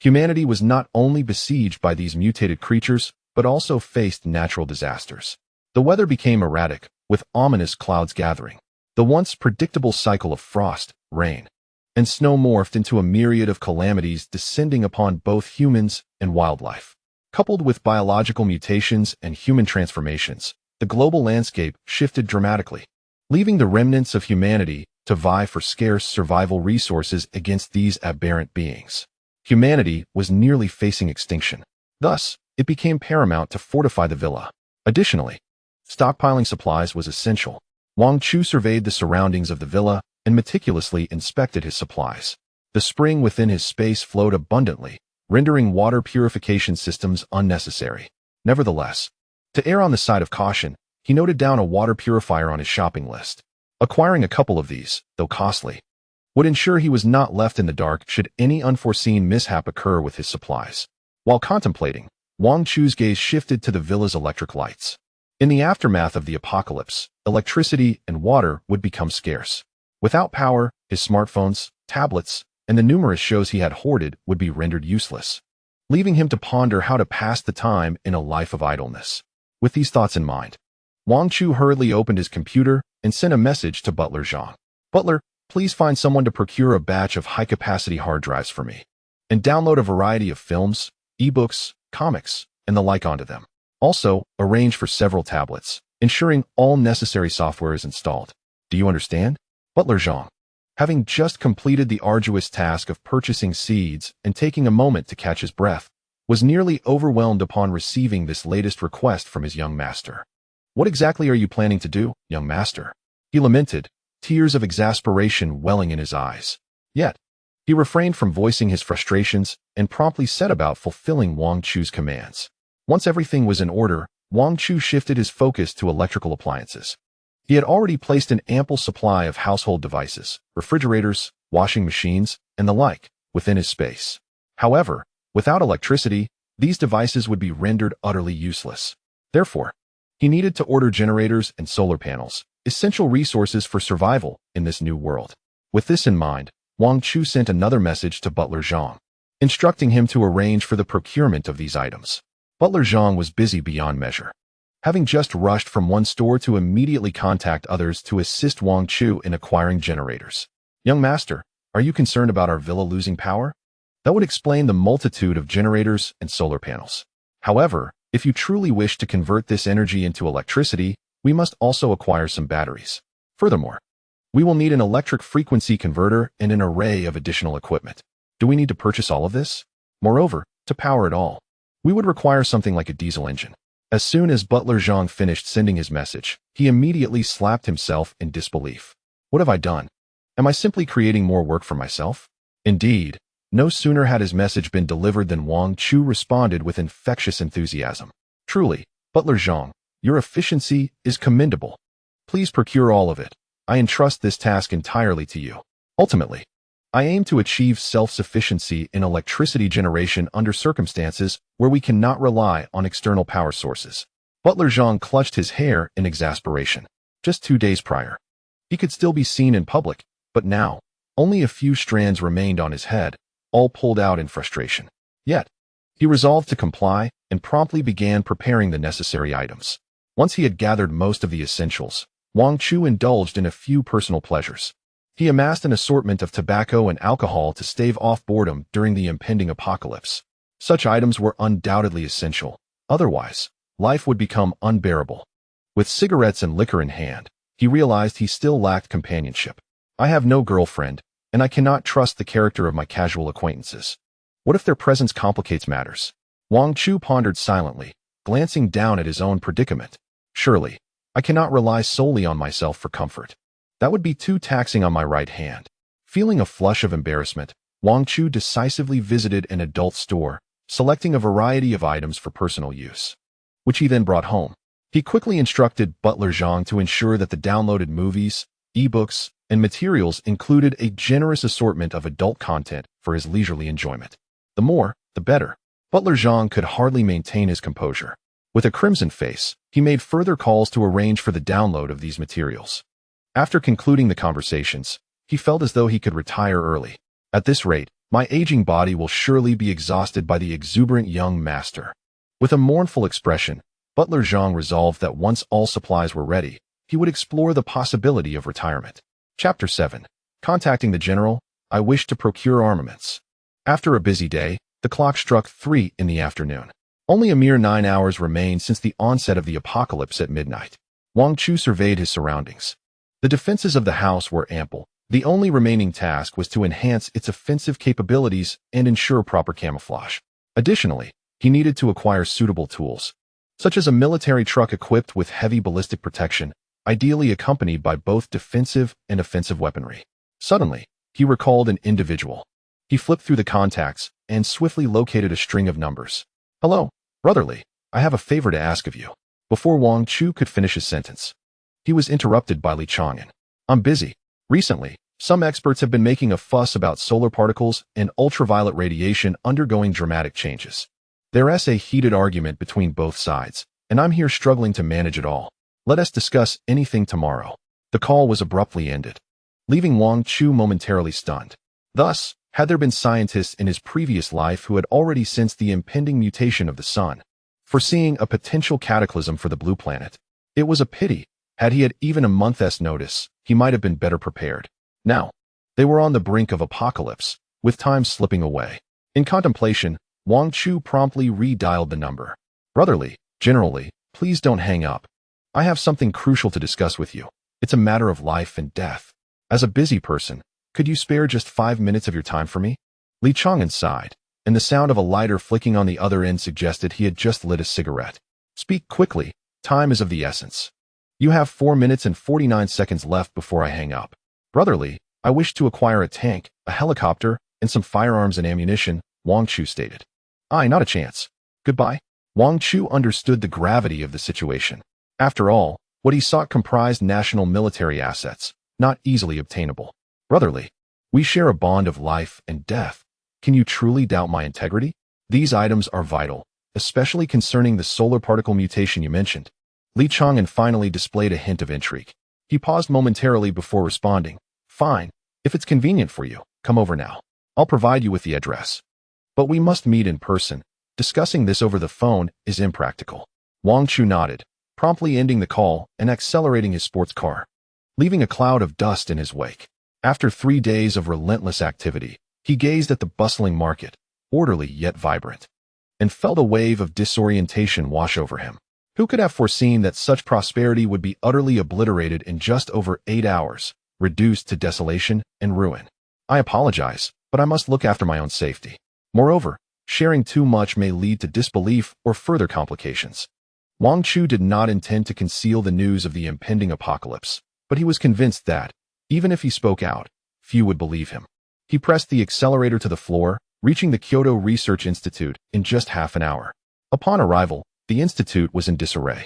humanity was not only besieged by these mutated creatures, but also faced natural disasters. The weather became erratic, with ominous clouds gathering. The once predictable cycle of frost, rain, and snow morphed into a myriad of calamities descending upon both humans and wildlife. Coupled with biological mutations and human transformations, the global landscape shifted dramatically, leaving the remnants of humanity to vie for scarce survival resources against these aberrant beings. Humanity was nearly facing extinction. Thus, it became paramount to fortify the villa. Additionally, stockpiling supplies was essential. Wang Chu surveyed the surroundings of the villa and meticulously inspected his supplies. The spring within his space flowed abundantly, rendering water purification systems unnecessary. Nevertheless, to err on the side of caution, he noted down a water purifier on his shopping list. Acquiring a couple of these, though costly, would ensure he was not left in the dark should any unforeseen mishap occur with his supplies. While contemplating, Wang Chu's gaze shifted to the villa's electric lights. In the aftermath of the apocalypse, electricity and water would become scarce. Without power, his smartphones, tablets, and the numerous shows he had hoarded would be rendered useless, leaving him to ponder how to pass the time in a life of idleness. With these thoughts in mind, Wang Chu hurriedly opened his computer and sent a message to Butler Zhang. Butler, please find someone to procure a batch of high-capacity hard drives for me, and download a variety of films, ebooks, comics, and the like onto them. Also, arrange for several tablets, ensuring all necessary software is installed. Do you understand? Butler Zhang, having just completed the arduous task of purchasing seeds and taking a moment to catch his breath, was nearly overwhelmed upon receiving this latest request from his young master. What exactly are you planning to do, young master? He lamented, tears of exasperation welling in his eyes. Yet, he refrained from voicing his frustrations and promptly set about fulfilling Wang Chu's commands. Once everything was in order, Wang Chu shifted his focus to electrical appliances. He had already placed an ample supply of household devices, refrigerators, washing machines, and the like, within his space. However, without electricity, these devices would be rendered utterly useless. Therefore, he needed to order generators and solar panels, essential resources for survival in this new world. With this in mind, Wang Chu sent another message to Butler Zhang, instructing him to arrange for the procurement of these items. Butler Zhang was busy beyond measure, having just rushed from one store to immediately contact others to assist Wang Chu in acquiring generators. Young master, are you concerned about our villa losing power? That would explain the multitude of generators and solar panels. However, if you truly wish to convert this energy into electricity, we must also acquire some batteries. Furthermore, we will need an electric frequency converter and an array of additional equipment. Do we need to purchase all of this? Moreover, to power it all, we would require something like a diesel engine. As soon as Butler Zhang finished sending his message, he immediately slapped himself in disbelief. What have I done? Am I simply creating more work for myself? Indeed, no sooner had his message been delivered than Wang Chu responded with infectious enthusiasm. Truly, Butler Zhang, your efficiency is commendable. Please procure all of it. I entrust this task entirely to you. Ultimately, I aim to achieve self-sufficiency in electricity generation under circumstances where we cannot rely on external power sources. Butler Zhang clutched his hair in exasperation. Just 2 days prior, he could still be seen in public, but now, only a few strands remained on his head, all pulled out in frustration. Yet, he resolved to comply and promptly began preparing the necessary items. Once he had gathered most of the essentials, Wang Chu indulged in a few personal pleasures. He amassed an assortment of tobacco and alcohol to stave off boredom during the impending apocalypse. Such items were undoubtedly essential. Otherwise, life would become unbearable. With cigarettes and liquor in hand, he realized he still lacked companionship. I have no girlfriend, and I cannot trust the character of my casual acquaintances. What if their presence complicates matters? Wang Chu pondered silently, glancing down at his own predicament. Surely, I cannot rely solely on myself for comfort. That would be too taxing on my right hand. Feeling a flush of embarrassment, Wang Chu decisively visited an adult store, selecting a variety of items for personal use, which he then brought home. He quickly instructed Butler Zhang to ensure that the downloaded movies, ebooks, and materials included a generous assortment of adult content for his leisurely enjoyment. The more, the better. Butler Zhang could hardly maintain his composure. With a crimson face, he made further calls to arrange for the download of these materials. After concluding the conversations, he felt as though he could retire early. At this rate, my aging body will surely be exhausted by the exuberant young master. With a mournful expression, Butler Zhang resolved that once all supplies were ready, he would explore the possibility of retirement. Chapter 7. Contacting the General, I wish to procure armaments. After a busy day, the clock struck 3 in the afternoon. Only a mere 9 hours remained since the onset of the apocalypse at midnight. Wang Chu surveyed his surroundings. The defenses of the house were ample. The only remaining task was to enhance its offensive capabilities and ensure proper camouflage. Additionally, he needed to acquire suitable tools, such as a military truck equipped with heavy ballistic protection, ideally accompanied by both defensive and offensive weaponry. Suddenly, he recalled an individual. He flipped through the contacts and swiftly located a string of numbers. Hello, brotherly, I have a favor to ask of you. Before Wang Chu could finish his sentence, he was interrupted by Li Chang'an. I'm busy. Recently, some experts have been making a fuss about solar particles and ultraviolet radiation undergoing dramatic changes. There's a heated argument between both sides, and I'm here struggling to manage it all. Let us discuss anything tomorrow. The call was abruptly ended, leaving Wang Chu momentarily stunned. Thus, had there been scientists in his previous life who had already sensed the impending mutation of the sun, foreseeing a potential cataclysm for the blue planet, it was a pity. Had he had even a month's notice, he might have been better prepared. Now, they were on the brink of apocalypse, with time slipping away. In contemplation, Wang Chu promptly redialed the number. Brotherly, generally, please don't hang up. I have something crucial to discuss with you. It's a matter of life and death. As a busy person, could you spare just 5 minutes of your time for me? Li Chang'an sighed, and the sound of a lighter flicking on the other end suggested he had just lit a cigarette. Speak quickly, time is of the essence. You have 4 minutes and 49 seconds left before I hang up. Brotherly, I wish to acquire a tank, a helicopter, and some firearms and ammunition, Wang Chu stated. Aye, not a chance. Goodbye. Wang Chu understood the gravity of the situation. After all, what he sought comprised national military assets, not easily obtainable. Brotherly, we share a bond of life and death. Can you truly doubt my integrity? These items are vital, especially concerning the solar particle mutation you mentioned. Li Chang'an finally displayed a hint of intrigue. He paused momentarily before responding. Fine, if it's convenient for you, come over now. I'll provide you with the address. But we must meet in person. Discussing this over the phone is impractical. Wang Chu nodded, promptly ending the call and accelerating his sports car, leaving a cloud of dust in his wake. After 3 days of relentless activity, he gazed at the bustling market, orderly yet vibrant, and felt a wave of disorientation wash over him. Who could have foreseen that such prosperity would be utterly obliterated in just over 8 hours, reduced to desolation and ruin? I apologize, but I must look after my own safety. Moreover, sharing too much may lead to disbelief or further complications. Wang Chu did not intend to conceal the news of the impending apocalypse, but he was convinced that, even if he spoke out, few would believe him. He pressed the accelerator to the floor, reaching the Kyoto Research Institute in just half an hour. Upon arrival, the institute was in disarray.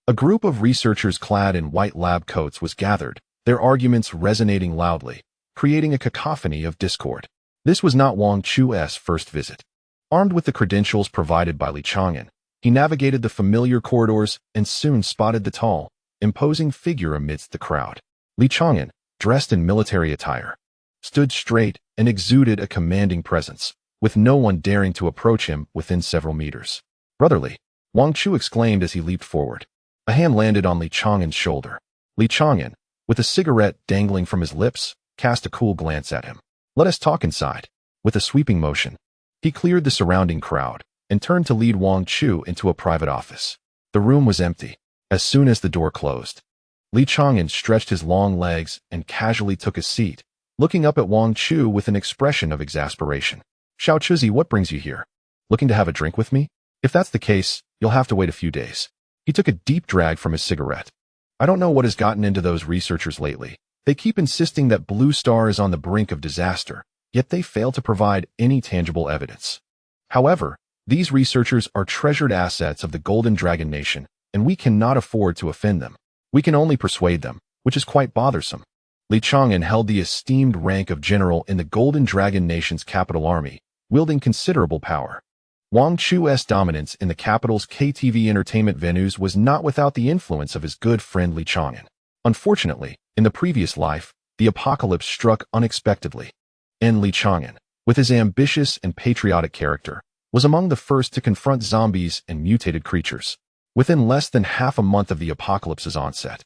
A group of researchers clad in white lab coats was gathered, their arguments resonating loudly, creating a cacophony of discord. This was not Wang Chu's first visit. Armed with the credentials provided by Li Chang'an, he navigated the familiar corridors and soon spotted the tall, imposing figure amidst the crowd. Li Chang'an, dressed in military attire, stood straight and exuded a commanding presence, with no one daring to approach him within several meters. Brotherly, Wang Chu exclaimed as he leaped forward. A hand landed on Li Chang'an's shoulder. Li Chang'an, with a cigarette dangling from his lips, cast a cool glance at him. Let us talk inside. With a sweeping motion, he cleared the surrounding crowd and turned to lead Wang Chu into a private office. The room was empty. As soon as the door closed, Li Chang'an stretched his long legs and casually took a seat, looking up at Wang Chu with an expression of exasperation. Xiao Chuzi, what brings you here? Looking to have a drink with me? If that's the case, you'll have to wait a few days. He took a deep drag from his cigarette. I don't know what has gotten into those researchers lately. They keep insisting that Blue Star is on the brink of disaster, yet they fail to provide any tangible evidence. However, these researchers are treasured assets of the Golden Dragon Nation, and we cannot afford to offend them. We can only persuade them, which is quite bothersome. Li Chang'an held the esteemed rank of general in the Golden Dragon Nation's capital army, wielding considerable power. Wang Chu's dominance in the capital's KTV entertainment venues was not without the influence of his good friend Li Chang'an. Unfortunately, in the previous life, the apocalypse struck unexpectedly, and Li Chang'an, with his ambitious and patriotic character, was among the first to confront zombies and mutated creatures. Within less than half a month of the apocalypse's onset,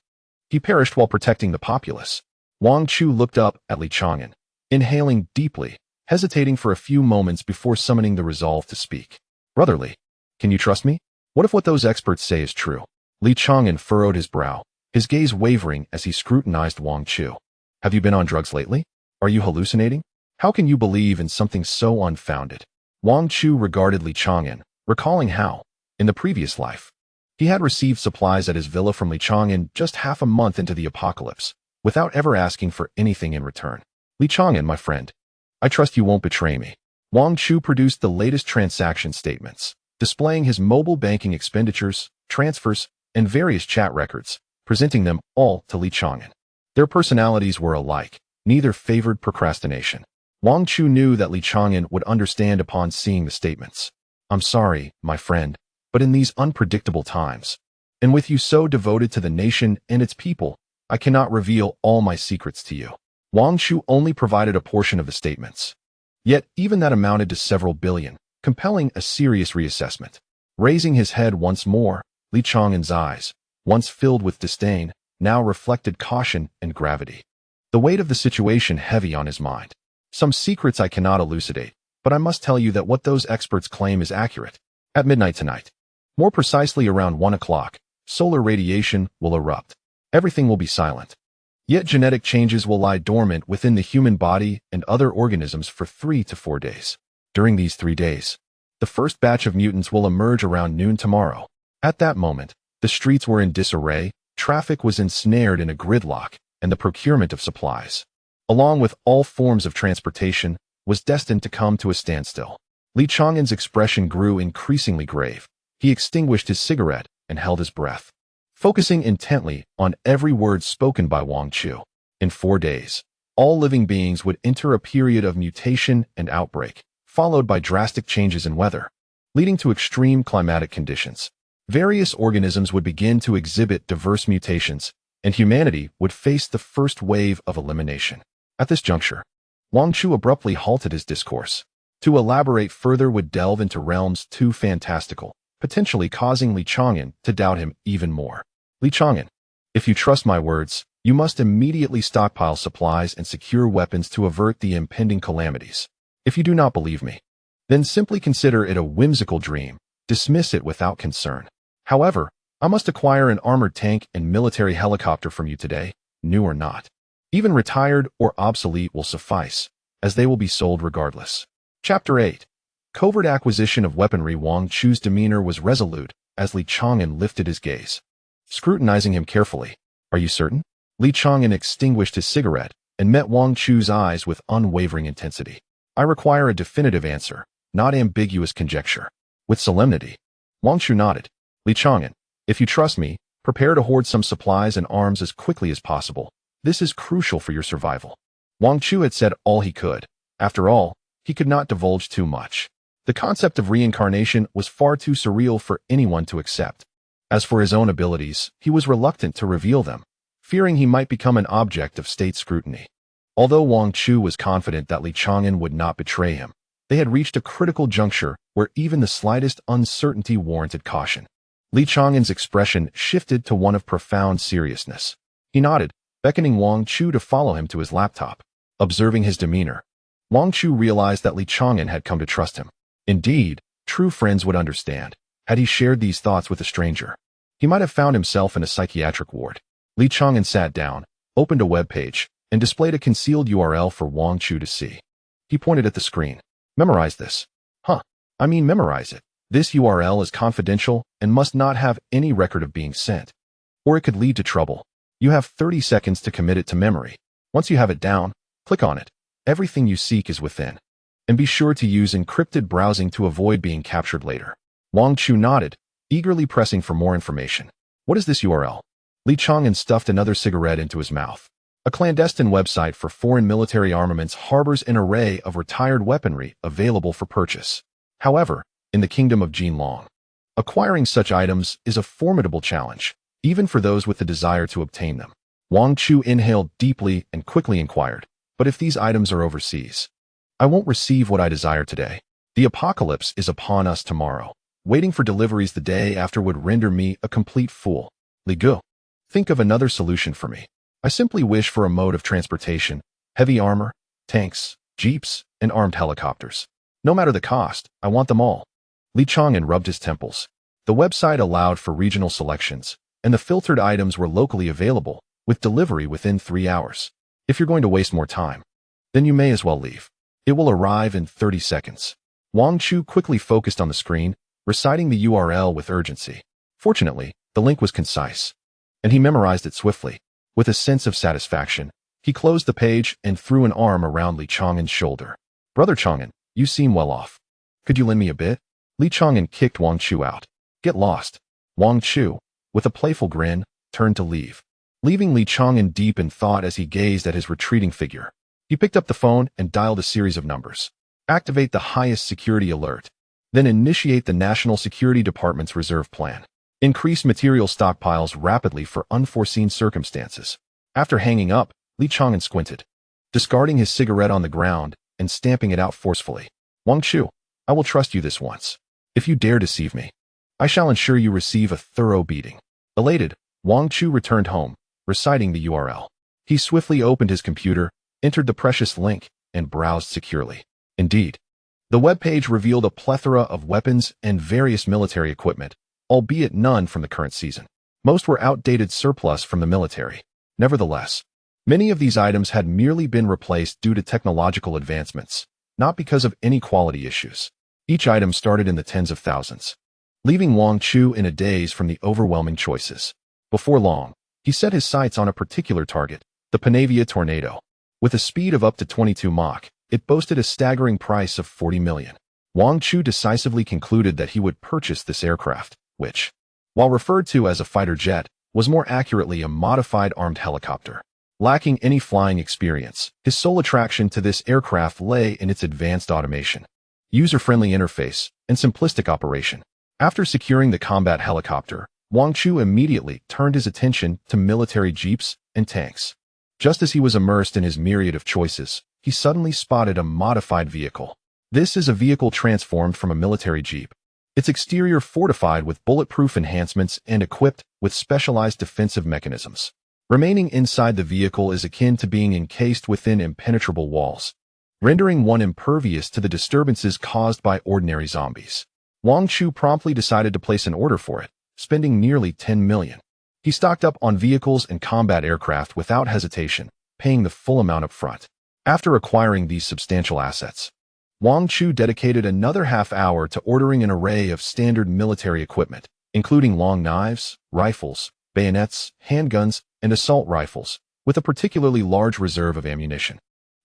he perished while protecting the populace. Wang Chu looked up at Li Chang'an, inhaling deeply, hesitating for a few moments before summoning the resolve to speak. Brotherly, can you trust me? What if what those experts say is true? Li Chang'an furrowed his brow, his gaze wavering as he scrutinized Wang Chu. Have you been on drugs lately? Are you hallucinating? How can you believe in something so unfounded? Wang Chu regarded Li Chang'an, recalling how, in the previous life, he had received supplies at his villa from Li Chang'an just half a month into the apocalypse, without ever asking for anything in return. Li Chang'an, my friend, I trust you won't betray me. Wang Chu produced the latest transaction statements, displaying his mobile banking expenditures, transfers, and various chat records, presenting them all to Li Chang'an. Their personalities were alike, neither favored procrastination. Wang Chu knew that Li Chang'an would understand upon seeing the statements. I'm sorry, my friend, but in these unpredictable times, and with you so devoted to the nation and its people, I cannot reveal all my secrets to you. Wang Chu only provided a portion of the statements. Yet even that amounted to several billion, compelling a serious reassessment. Raising his head once more, Li Chang'an's eyes, once filled with disdain, now reflected caution and gravity. The weight of the situation heavy on his mind. Some secrets I cannot elucidate, but I must tell you that what those experts claim is accurate. At midnight tonight, more precisely around 1 o'clock, solar radiation will erupt. Everything will be silent. Yet genetic changes will lie dormant within the human body and other organisms for 3 to 4 days. During these 3 days, the first batch of mutants will emerge around noon tomorrow. At that moment, the streets were in disarray, traffic was ensnared in a gridlock, and the procurement of supplies, along with all forms of transportation, was destined to come to a standstill. Li Chang'an's expression grew increasingly grave. He extinguished his cigarette and held his breath, focusing intently on every word spoken by Wang Chu. In 4 days, all living beings would enter a period of mutation and outbreak, followed by drastic changes in weather, leading to extreme climatic conditions. Various organisms would begin to exhibit diverse mutations, and humanity would face the first wave of elimination. At this juncture, Wang Chu abruptly halted his discourse. To elaborate further would delve into realms too fantastical, potentially causing Li Chang'an to doubt him even more. Li Chang'an, if you trust my words, you must immediately stockpile supplies and secure weapons to avert the impending calamities. If you do not believe me, then simply consider it a whimsical dream, dismiss it without concern. However, I must acquire an armored tank and military helicopter from you today, new or not. Even retired or obsolete will suffice, as they will be sold regardless. Chapter 8. Covert acquisition of weaponry. Wang Chu's demeanor was resolute as Li Chang'an lifted his gaze, scrutinizing him carefully. Are you certain? Li Chang'an extinguished his cigarette and met Wang Chu's eyes with unwavering intensity. I require a definitive answer, not ambiguous conjecture. With solemnity, Wang Chu nodded. Li Chang'an, if you trust me, prepare to hoard some supplies and arms as quickly as possible. This is crucial for your survival. Wang Chu had said all he could. After all, he could not divulge too much. The concept of reincarnation was far too surreal for anyone to accept. As for his own abilities, he was reluctant to reveal them, fearing he might become an object of state scrutiny. Although Wang Chu was confident that Li Chang'an would not betray him, they had reached a critical juncture where even the slightest uncertainty warranted caution. Li Chang'an's expression shifted to one of profound seriousness. He nodded, beckoning Wang Chu to follow him to his laptop. Observing his demeanor, Wang Chu realized that Li Chang'an had come to trust him. Indeed, true friends would understand. Had he shared these thoughts with a stranger, he might have found himself in a psychiatric ward. Li Chang'an sat down, opened a web page, and displayed a concealed URL for Wang Chu to see. He pointed at the screen. Memorize this. Memorize it. This URL is confidential and must not have any record of being sent, or it could lead to trouble. You have 30 seconds to commit it to memory. Once you have it down, click on it. Everything you seek is within. And be sure to use encrypted browsing to avoid being captured later. Wang Chu nodded, eagerly pressing for more information. What is this URL? Li Chang'an stuffed another cigarette into his mouth. A clandestine website for foreign military armaments harbors an array of retired weaponry available for purchase. However, in the kingdom of Jinlong, acquiring such items is a formidable challenge, even for those with the desire to obtain them. Wang Chu inhaled deeply and quickly inquired, but if these items are overseas, I won't receive what I desire today. The apocalypse is upon us tomorrow. Waiting for deliveries the day after would render me a complete fool. Li Gu, think of another solution for me. I simply wish for a mode of transportation, heavy armor, tanks, jeeps, and armed helicopters. No matter the cost, I want them all. Li Chang'an rubbed his temples. The website allowed for regional selections, and the filtered items were locally available, with delivery within 3 hours. If you're going to waste more time, then you may as well leave. It will arrive in 30 seconds. Wang Chu quickly focused on the screen, reciting the URL with urgency. Fortunately, the link was concise, and he memorized it swiftly. With a sense of satisfaction, he closed the page and threw an arm around Li Chang'an's shoulder. Brother Chang'an, you seem well off. Could you lend me a bit? Li Chang'an kicked Wang Chu out. Get lost. Wang Chu, with a playful grin, turned to leave, leaving Li Chang'an deep in thought as he gazed at his retreating figure. He picked up the phone and dialed a series of numbers. Activate the highest security alert. Then initiate the National Security Department's reserve plan. Increase material stockpiles rapidly for unforeseen circumstances. After hanging up, Li Chang'an squinted, discarding his cigarette on the ground and stamping it out forcefully. Wang Chu, I will trust you this once. If you dare deceive me, I shall ensure you receive a thorough beating. Elated, Wang Chu returned home, reciting the URL. He swiftly opened his computer, entered the precious link, and browsed securely. Indeed, the webpage revealed a plethora of weapons and various military equipment, albeit none from the current season. Most were outdated surplus from the military. Nevertheless, many of these items had merely been replaced due to technological advancements, not because of any quality issues. Each item started in the tens of thousands, leaving Wang Chu in a daze from the overwhelming choices. Before long, he set his sights on a particular target, the Panavia Tornado. With a speed of up to 22 Mach, it boasted a staggering price of 40 million. Wang Chu decisively concluded that he would purchase this aircraft, which, while referred to as a fighter jet, was more accurately a modified armed helicopter. Lacking any flying experience, his sole attraction to this aircraft lay in its advanced automation. user-friendly interface, and simplistic operation. After securing the combat helicopter, Wang Chu immediately turned his attention to military jeeps and tanks. Just as he was immersed in his myriad of choices, he suddenly spotted a modified vehicle. This is a vehicle transformed from a military jeep. Its exterior fortified with bulletproof enhancements and equipped with specialized defensive mechanisms. Remaining inside the vehicle is akin to being encased within impenetrable walls, rendering one impervious to the disturbances caused by ordinary zombies. Wang Chu promptly decided to place an order for it, spending nearly 10 million. He stocked up on vehicles and combat aircraft without hesitation, paying the full amount up front. After acquiring these substantial assets, Wang Chu dedicated another half-hour to ordering an array of standard military equipment, including long knives, rifles, bayonets, handguns, and assault rifles, with a particularly large reserve of ammunition.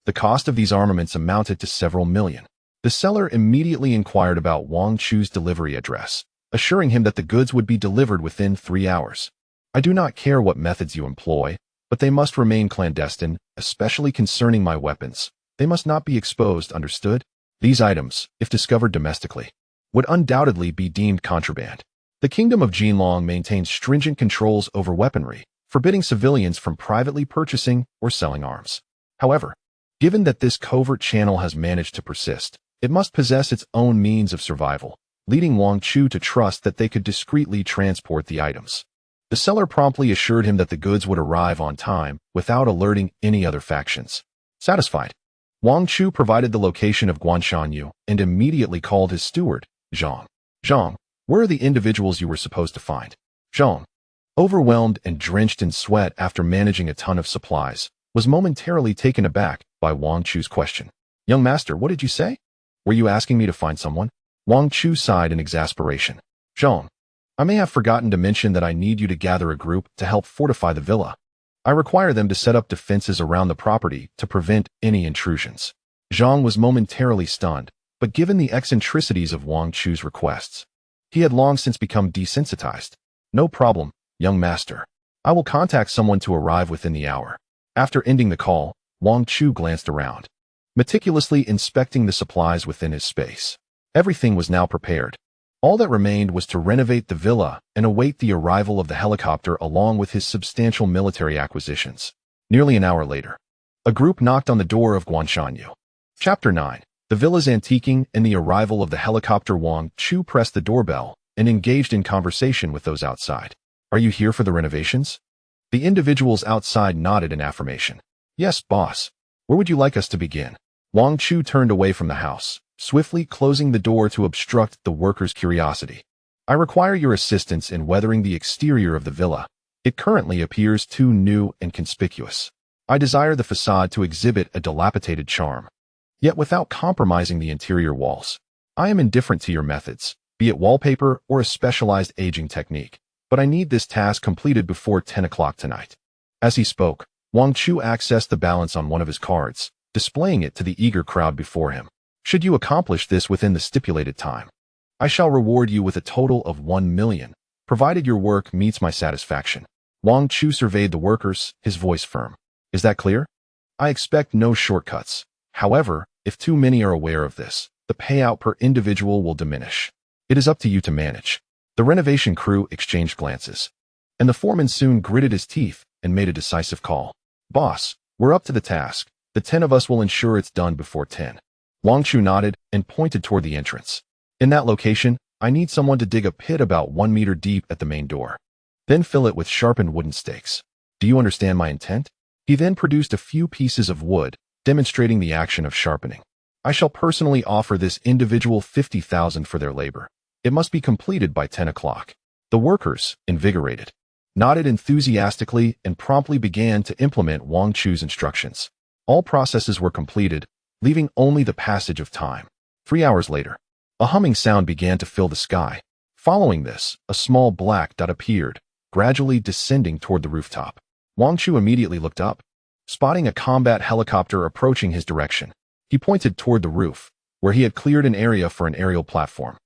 The cost of these armaments amounted to several million. The seller immediately inquired about Wang Chu's delivery address, assuring him that the goods would be delivered within 3 hours. I do not care what methods you employ, but they must remain clandestine, especially concerning my weapons. They must not be exposed, understood? These items, if discovered domestically, would undoubtedly be deemed contraband. The Kingdom of Jinlong maintains stringent controls over weaponry, forbidding civilians from privately purchasing or selling arms. However, given that this covert channel has managed to persist, it must possess its own means of survival, leading Wang Chu to trust that they could discreetly transport the items. The seller promptly assured him that the goods would arrive on time without alerting any other factions. Satisfied, Wang Chu provided the location of Guanshanyu and immediately called his steward, Zhang. Zhang, where are the individuals you were supposed to find? Zhang, overwhelmed and drenched in sweat after managing a ton of supplies, was momentarily taken aback by Wang Chu's question. Young master, what did you say? Were you asking me to find someone? Wang Chu sighed in exasperation. Zhang, I may have forgotten to mention that I need you to gather a group to help fortify the villa. I require them to set up defenses around the property to prevent any intrusions. Zhang was momentarily stunned, but given the eccentricities of Wang Chu's requests, he had long since become desensitized. No problem, young master. I will contact someone to arrive within the hour. After ending the call, Wang Chu glanced around, meticulously inspecting the supplies within his space. Everything was now prepared. All that remained was to renovate the villa and await the arrival of the helicopter along with his substantial military acquisitions. Nearly an hour later, a group knocked on the door of Guanshanyu. Chapter 9. The villa's antiquing and the arrival of the helicopter. Wang Chu pressed the doorbell and engaged in conversation with those outside. Are you here for the renovations? The individuals outside nodded in affirmation. Yes, boss. Where would you like us to begin? Wang Chu turned away from the house, swiftly closing the door to obstruct the workers' curiosity. I require your assistance in weathering the exterior of the villa. It currently appears too new and conspicuous. I desire the facade to exhibit a dilapidated charm, yet without compromising the interior walls. I am indifferent to your methods, be it wallpaper or a specialized aging technique, but I need this task completed before 10 o'clock tonight. As he spoke, Wang Chu accessed the balance on one of his cards, displaying it to the eager crowd before him. Should you accomplish this within the stipulated time, I shall reward you with a total of 1 million, provided your work meets my satisfaction. Wang Chu surveyed the workers, his voice firm. Is that clear? I expect no shortcuts. However, if too many are aware of this, the payout per individual will diminish. It is up to you to manage. The renovation crew exchanged glances, and the foreman soon gritted his teeth and made a decisive call. Boss, we're up to the task. The 10 of us will ensure it's done before 10. Wang Chu nodded and pointed toward the entrance. In that location, I need someone to dig a pit about 1 meter deep at the main door. Then fill it with sharpened wooden stakes. Do you understand my intent? He then produced a few pieces of wood, demonstrating the action of sharpening. I shall personally offer this individual 50,000 for their labor. It must be completed by 10 o'clock. The workers, invigorated, nodded enthusiastically and promptly began to implement Wang Chu's instructions. All processes were completed, leaving only the passage of time. 3 hours later, a humming sound began to fill the sky. Following this, a small black dot appeared, gradually descending toward the rooftop. Wang Chu immediately looked up, spotting a combat helicopter approaching his direction. He pointed toward the roof, where he had cleared an area for an aerial platform.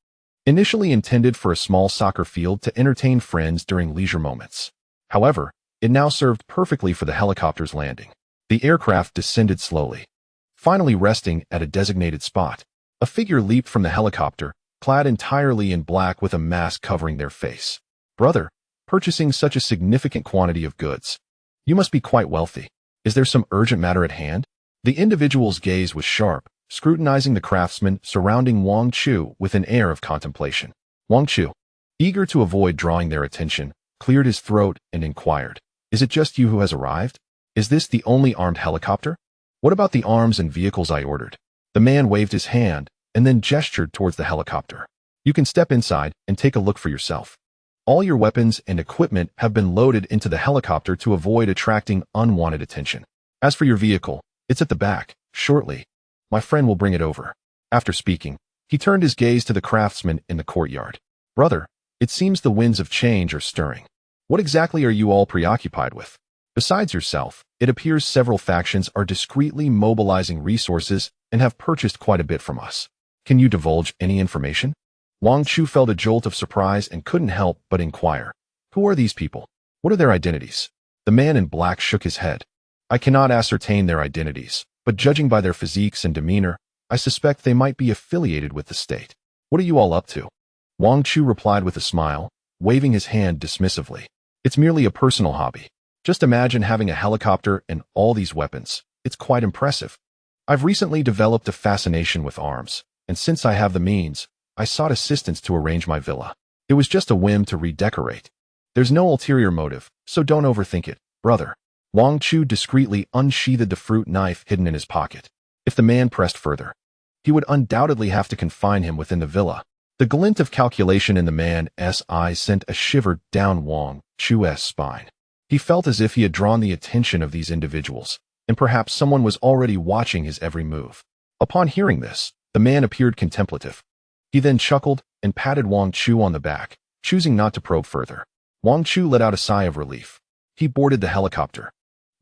Initially intended for a small soccer field to entertain friends during leisure moments. However, it now served perfectly for the helicopter's landing. The aircraft descended slowly, finally resting at a designated spot. A figure leaped from the helicopter, clad entirely in black with a mask covering their face. Brother, purchasing such a significant quantity of goods. You must be quite wealthy. Is there some urgent matter at hand? The individual's gaze was sharp, scrutinizing the craftsman surrounding Wang Chu with an air of contemplation. Wang Chu, eager to avoid drawing their attention, cleared his throat and inquired, "Is it just you who has arrived? Is this the only armed helicopter? What about the arms and vehicles I ordered?" The man waved his hand and then gestured towards the helicopter. "You can step inside and take a look for yourself. All your weapons and equipment have been loaded into the helicopter to avoid attracting unwanted attention. As for your vehicle, it's at the back, shortly. My friend will bring it over." After speaking, he turned his gaze to the craftsman in the courtyard. "Brother, it seems the winds of change are stirring. What exactly are you all preoccupied with? Besides yourself, it appears several factions are discreetly mobilizing resources and have purchased quite a bit from us. Can you divulge any information?" Wang Chu felt a jolt of surprise and couldn't help but inquire, "Who are these people? What are their identities?" The man in black shook his head. "I cannot ascertain their identities, but judging by their physiques and demeanor, I suspect they might be affiliated with the state. What are you all up to?" Wang Chu replied with a smile, waving his hand dismissively. "It's merely a personal hobby. Just imagine having a helicopter and all these weapons. It's quite impressive. I've recently developed a fascination with arms, and since I have the means, I sought assistance to arrange my villa. It was just a whim to redecorate. There's no ulterior motive, so don't overthink it, brother." Wang Chu discreetly unsheathed the fruit knife hidden in his pocket. If the man pressed further, he would undoubtedly have to confine him within the villa. The glint of calculation in the man's eyes sent a shiver down Wang Chu's spine. He felt as if he had drawn the attention of these individuals, and perhaps someone was already watching his every move. Upon hearing this, the man appeared contemplative. He then chuckled and patted Wang Chu on the back, choosing not to probe further. Wang Chu let out a sigh of relief. He boarded the helicopter,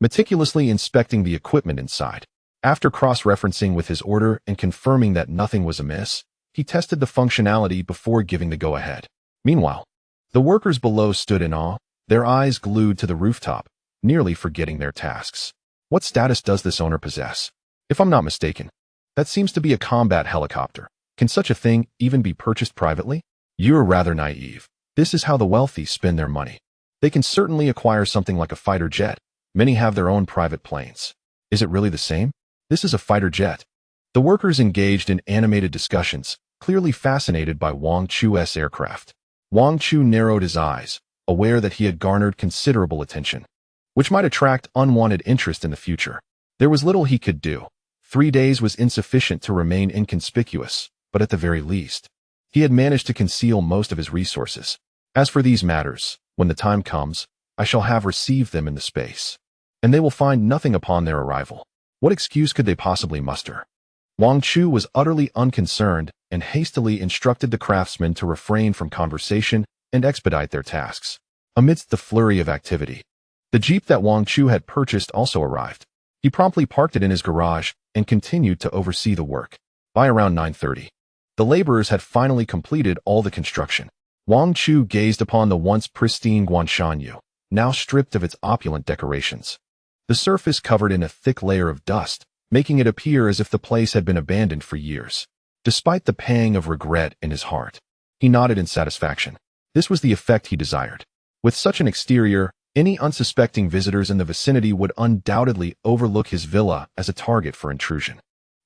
meticulously inspecting the equipment inside. After cross-referencing with his order and confirming that nothing was amiss, he tested the functionality before giving the go-ahead. Meanwhile, the workers below stood in awe, their eyes glued to the rooftop, nearly forgetting their tasks. What status does this owner possess? If I'm not mistaken, that seems to be a combat helicopter. Can such a thing even be purchased privately? You're rather naive. This is how the wealthy spend their money. They can certainly acquire something like a fighter jet. Many have their own private planes. Is it really the same? This is a fighter jet. The workers engaged in animated discussions, clearly fascinated by Wang Chu's aircraft. Wang Chu narrowed his eyes, aware that he had garnered considerable attention, which might attract unwanted interest in the future. There was little he could do. 3 days was insufficient to remain inconspicuous, but at the very least, he had managed to conceal most of his resources. As for these matters, when the time comes, I shall have received them in the space, and they will find nothing upon their arrival. What excuse could they possibly muster? Wang Chu was utterly unconcerned and hastily instructed the craftsmen to refrain from conversation and expedite their tasks. Amidst the flurry of activity, the jeep that Wang Chu had purchased also arrived. He promptly parked it in his garage and continued to oversee the work. By around 9:30, the laborers had finally completed all the construction. Wang Chu gazed upon the once pristine Guanshanyu, now stripped of its opulent decorations. The surface covered in a thick layer of dust, making it appear as if the place had been abandoned for years. Despite the pang of regret in his heart, he nodded in satisfaction. This was the effect he desired. With such an exterior, any unsuspecting visitors in the vicinity would undoubtedly overlook his villa as a target for intrusion.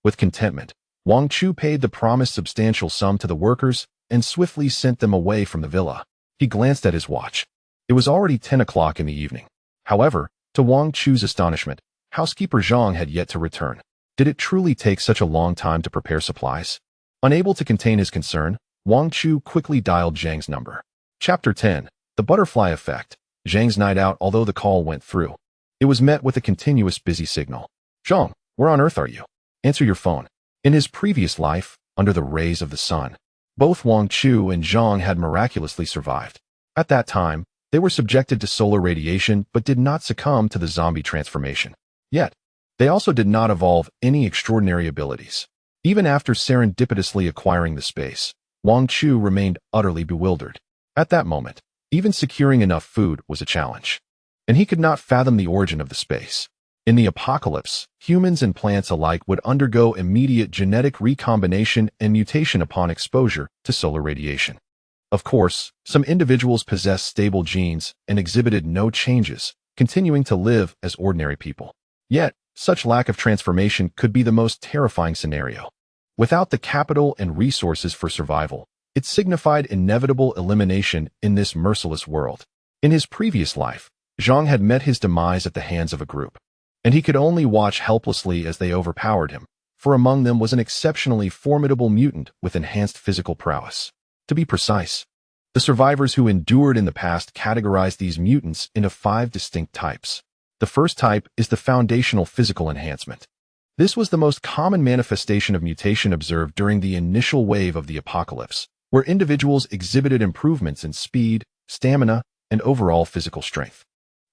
With contentment, Wang Chu paid the promised substantial sum to the workers and swiftly sent them away from the villa. He glanced at his watch. It was already 10 o'clock in the evening. However, to Wang Chu's astonishment, housekeeper Zhang had yet to return. Did it truly take such a long time to prepare supplies? Unable to contain his concern, Wang Chu quickly dialed Zhang's number. Chapter 10. The Butterfly Effect. Zhang's night out. Although the call went through, it was met with a continuous busy signal. "Zhang, where on earth are you? Answer your phone." In his previous life, under the rays of the sun, both Wang Chu and Zhang had miraculously survived. At that time, they were subjected to solar radiation but did not succumb to the zombie transformation. Yet, they also did not evolve any extraordinary abilities. Even after serendipitously acquiring the space, Wang Chu remained utterly bewildered. At that moment, even securing enough food was a challenge, and he could not fathom the origin of the space. In the apocalypse, humans and plants alike would undergo immediate genetic recombination and mutation upon exposure to solar radiation. Of course, some individuals possessed stable genes and exhibited no changes, continuing to live as ordinary people. Yet, such lack of transformation could be the most terrifying scenario. Without the capital and resources for survival, it signified inevitable elimination in this merciless world. In his previous life, Zhang had met his demise at the hands of a group, and he could only watch helplessly as they overpowered him, for among them was an exceptionally formidable mutant with enhanced physical prowess. To be precise, the survivors who endured in the past categorized these mutants into 5 distinct types. The first type is the foundational physical enhancement. This was the most common manifestation of mutation observed during the initial wave of the apocalypse, where individuals exhibited improvements in speed, stamina, and overall physical strength.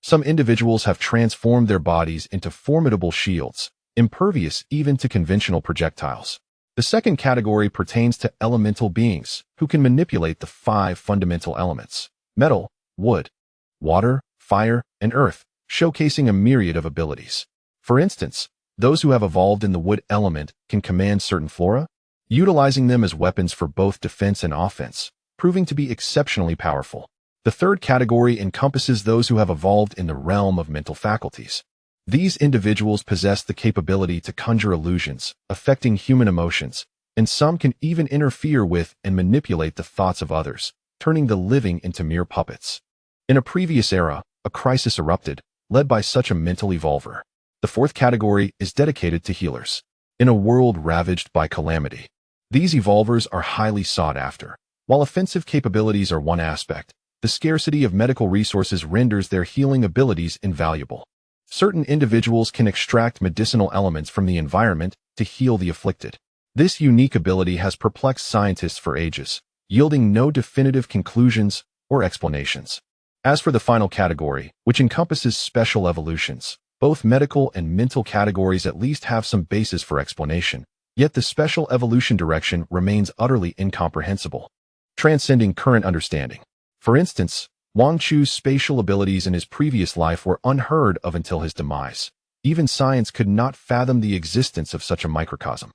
Some individuals have transformed their bodies into formidable shields, impervious even to conventional projectiles. The second category pertains to elemental beings, who can manipulate the 5 fundamental elements: metal, wood, water, fire, and earth, showcasing a myriad of abilities. For instance, those who have evolved in the wood element can command certain flora, utilizing them as weapons for both defense and offense, proving to be exceptionally powerful. The third category encompasses those who have evolved in the realm of mental faculties. These individuals possess the capability to conjure illusions, affecting human emotions, and some can even interfere with and manipulate the thoughts of others, turning the living into mere puppets. In a previous era, a crisis erupted, led by such a mental evolver. The fourth category is dedicated to healers. In a world ravaged by calamity, these evolvers are highly sought after. While offensive capabilities are one aspect, the scarcity of medical resources renders their healing abilities invaluable. Certain individuals can extract medicinal elements from the environment to heal the afflicted. This unique ability has perplexed scientists for ages, yielding no definitive conclusions or explanations. As for the final category, which encompasses special evolutions, both medical and mental categories at least have some basis for explanation, yet the special evolution direction remains utterly incomprehensible, transcending current understanding. For instance, Wang Chu's spatial abilities in his previous life were unheard of until his demise. Even science could not fathom the existence of such a microcosm.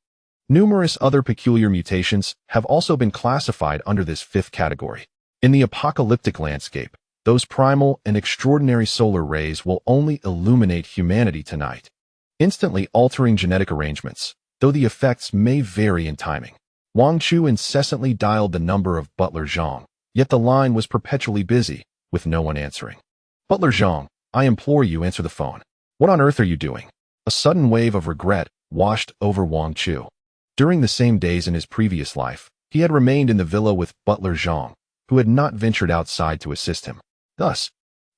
Numerous other peculiar mutations have also been classified under this fifth category. In the apocalyptic landscape, those primal and extraordinary solar rays will only illuminate humanity tonight, instantly altering genetic arrangements, though the effects may vary in timing. Wang Chu incessantly dialed the number of Butler Zhang, yet the line was perpetually busy, with no one answering. "Butler Zhang, I implore you, answer the phone. What on earth are you doing?" A sudden wave of regret washed over Wang Chu. During the same days in his previous life, he had remained in the villa with Butler Zhang, who had not ventured outside to assist him. Thus,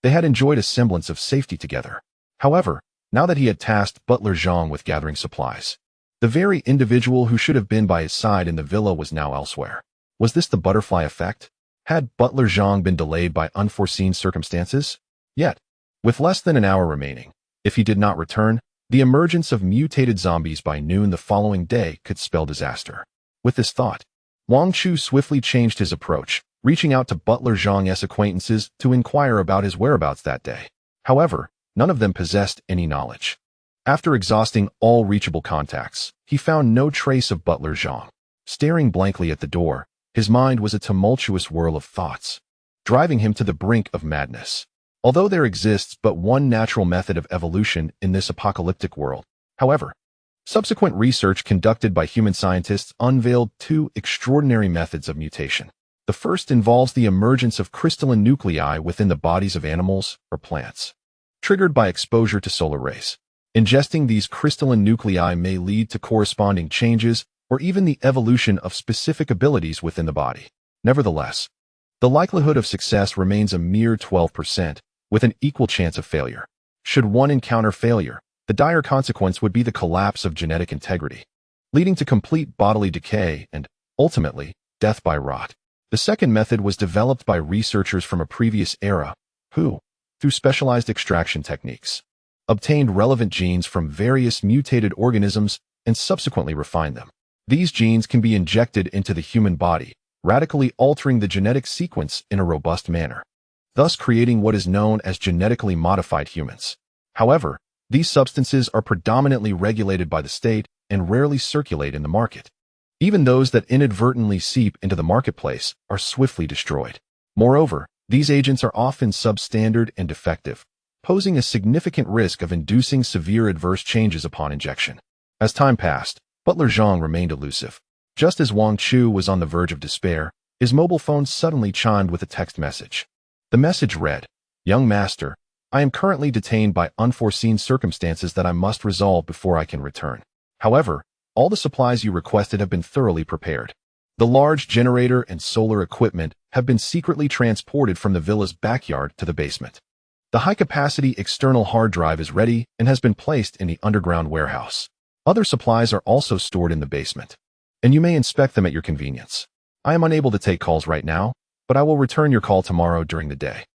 they had enjoyed a semblance of safety together. However, now that he had tasked Butler Zhang with gathering supplies, the very individual who should have been by his side in the villa was now elsewhere. Was this the butterfly effect? Had Butler Zhang been delayed by unforeseen circumstances? Yet, with less than an hour remaining, if he did not return, the emergence of mutated zombies by noon the following day could spell disaster. With this thought, Wang Chu swiftly changed his approach, reaching out to Butler Zhang's acquaintances to inquire about his whereabouts that day. However, none of them possessed any knowledge. After exhausting all reachable contacts, he found no trace of Butler Zhang. Staring blankly at the door, his mind was a tumultuous whirl of thoughts, driving him to the brink of madness. Although there exists but one natural method of evolution in this apocalyptic world, however, subsequent research conducted by human scientists unveiled 2 extraordinary methods of mutation. The first involves the emergence of crystalline nuclei within the bodies of animals or plants, triggered by exposure to solar rays. Ingesting these crystalline nuclei may lead to corresponding changes or even the evolution of specific abilities within the body. Nevertheless, the likelihood of success remains a mere 12%, with an equal chance of failure. Should one encounter failure, the dire consequence would be the collapse of genetic integrity, leading to complete bodily decay and, ultimately, death by rot. The second method was developed by researchers from a previous era who, through specialized extraction techniques, obtained relevant genes from various mutated organisms and subsequently refined them. These genes can be injected into the human body, radically altering the genetic sequence in a robust manner, thus creating what is known as genetically modified humans. However, These substances are predominantly regulated by the state and rarely circulate in the market. Even those that inadvertently seep into the marketplace are swiftly destroyed. Moreover, these agents are often substandard and defective, posing a significant risk of inducing severe adverse changes upon injection. As time passed, Butler Zhang remained elusive. Just as Wang Chu was on the verge of despair, his mobile phone suddenly chimed with a text message. The message read, "Young Master, I am currently detained by unforeseen circumstances that I must resolve before I can return. However, all the supplies you requested have been thoroughly prepared. The large generator and solar equipment have been secretly transported from the villa's backyard to the basement. The high-capacity external hard drive is ready and has been placed in the underground warehouse. Other supplies are also stored in the basement, and you may inspect them at your convenience. I am unable to take calls right now, but I will return your call tomorrow during the day."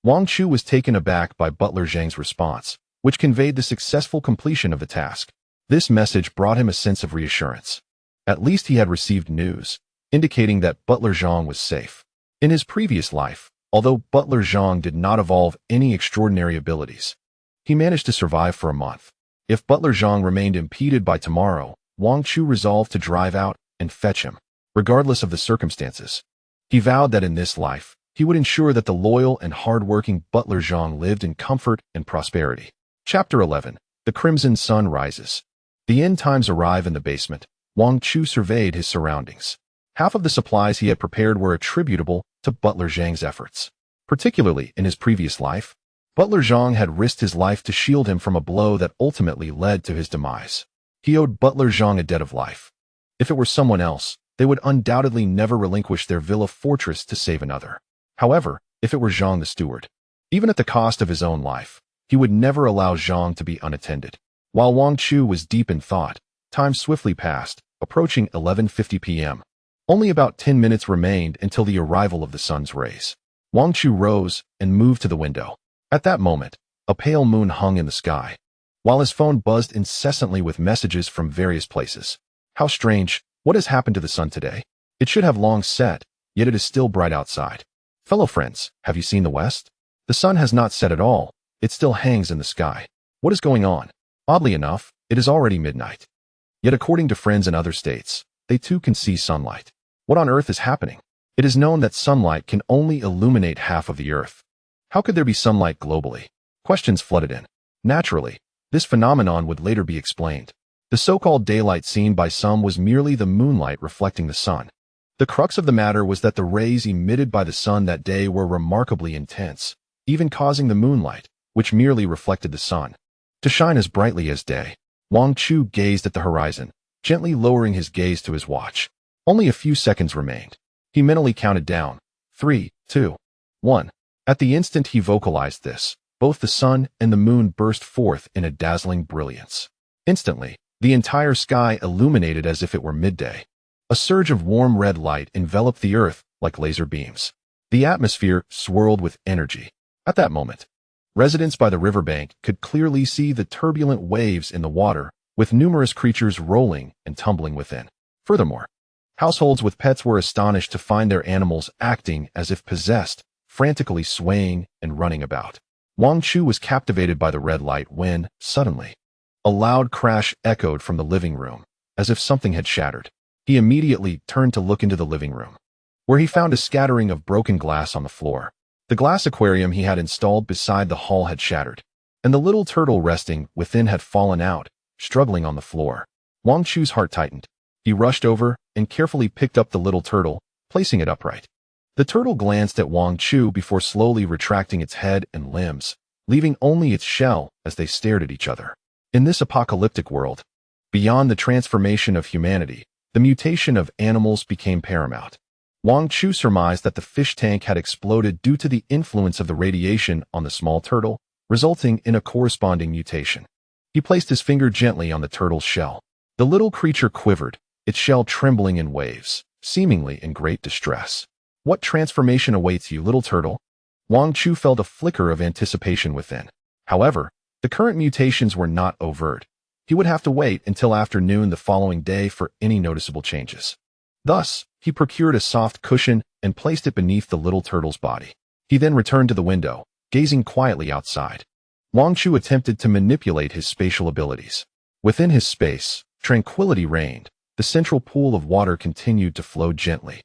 Wang Chu was taken aback by Butler Zhang's response, which conveyed the successful completion of the task. This message brought him a sense of reassurance. At least he had received news, indicating that Butler Zhang was safe. In his previous life, although Butler Zhang did not evolve any extraordinary abilities, he managed to survive for a month. If Butler Zhang remained impeded by tomorrow, Wang Chu resolved to drive out and fetch him, regardless of the circumstances. He vowed that in this life, he would ensure that the loyal and hard-working Butler Zhang lived in comfort and prosperity. Chapter 11. The Crimson Sun Rises. The end times arrive in the basement. Wang Chu surveyed his surroundings. Half of the supplies he had prepared were attributable to Butler Zhang's efforts. Particularly in his previous life, Butler Zhang had risked his life to shield him from a blow that ultimately led to his demise. He owed Butler Zhang a debt of life. If it were someone else, they would undoubtedly never relinquish their villa fortress to save another. However, if it were Zhang the steward, even at the cost of his own life, he would never allow Zhang to be unattended. While Wang Chu was deep in thought, time swiftly passed, approaching 11:50 p.m. Only about 10 minutes remained until the arrival of the sun's rays. Wang Chu rose and moved to the window. At that moment, a pale moon hung in the sky, while his phone buzzed incessantly with messages from various places. How strange! What has happened to the sun today? It should have long set, yet it is still bright outside. Fellow friends, have you seen the west? The sun has not set at all. It still hangs in the sky. What is going on? Oddly enough, it is already midnight. Yet according to friends in other states, they too can see sunlight. What on earth is happening? It is known that sunlight can only illuminate half of the earth. How could there be sunlight globally? Questions flooded in. Naturally, this phenomenon would later be explained. The so-called daylight seen by some was merely the moonlight reflecting the sun. The crux of the matter was that the rays emitted by the sun that day were remarkably intense, even causing the moonlight, which merely reflected the sun, to shine as brightly as day. Wang Chu gazed at the horizon, gently lowering his gaze to his watch. Only a few seconds remained. He mentally counted down. 3, 2, 1. At the instant he vocalized this, both the sun and the moon burst forth in a dazzling brilliance. Instantly, the entire sky illuminated as if it were midday. A surge of warm red light enveloped the earth like laser beams. The atmosphere swirled with energy. At that moment, residents by the riverbank could clearly see the turbulent waves in the water, with numerous creatures rolling and tumbling within. Furthermore, households with pets were astonished to find their animals acting as if possessed, frantically swaying and running about. Wang Chu was captivated by the red light when, suddenly, a loud crash echoed from the living room, as if something had shattered. He immediately turned to look into the living room, where he found a scattering of broken glass on the floor. The glass aquarium he had installed beside the hall had shattered, and the little turtle resting within had fallen out, struggling on the floor. Wang Chu's heart tightened. He rushed over and carefully picked up the little turtle, placing it upright. The turtle glanced at Wang Chu before slowly retracting its head and limbs, leaving only its shell as they stared at each other. In this apocalyptic world, beyond the transformation of humanity, the mutation of animals became paramount. Wang Chu surmised that the fish tank had exploded due to the influence of the radiation on the small turtle, resulting in a corresponding mutation. He placed his finger gently on the turtle's shell. The little creature quivered, its shell trembling in waves, seemingly in great distress. What transformation awaits you, little turtle? Wang Chu felt a flicker of anticipation within. However, the current mutations were not overt. He would have to wait until afternoon the following day for any noticeable changes. Thus, he procured a soft cushion and placed it beneath the little turtle's body. He then returned to the window, gazing quietly outside. Wang Chu attempted to manipulate his spatial abilities. Within his space, tranquility reigned. The central pool of water continued to flow gently,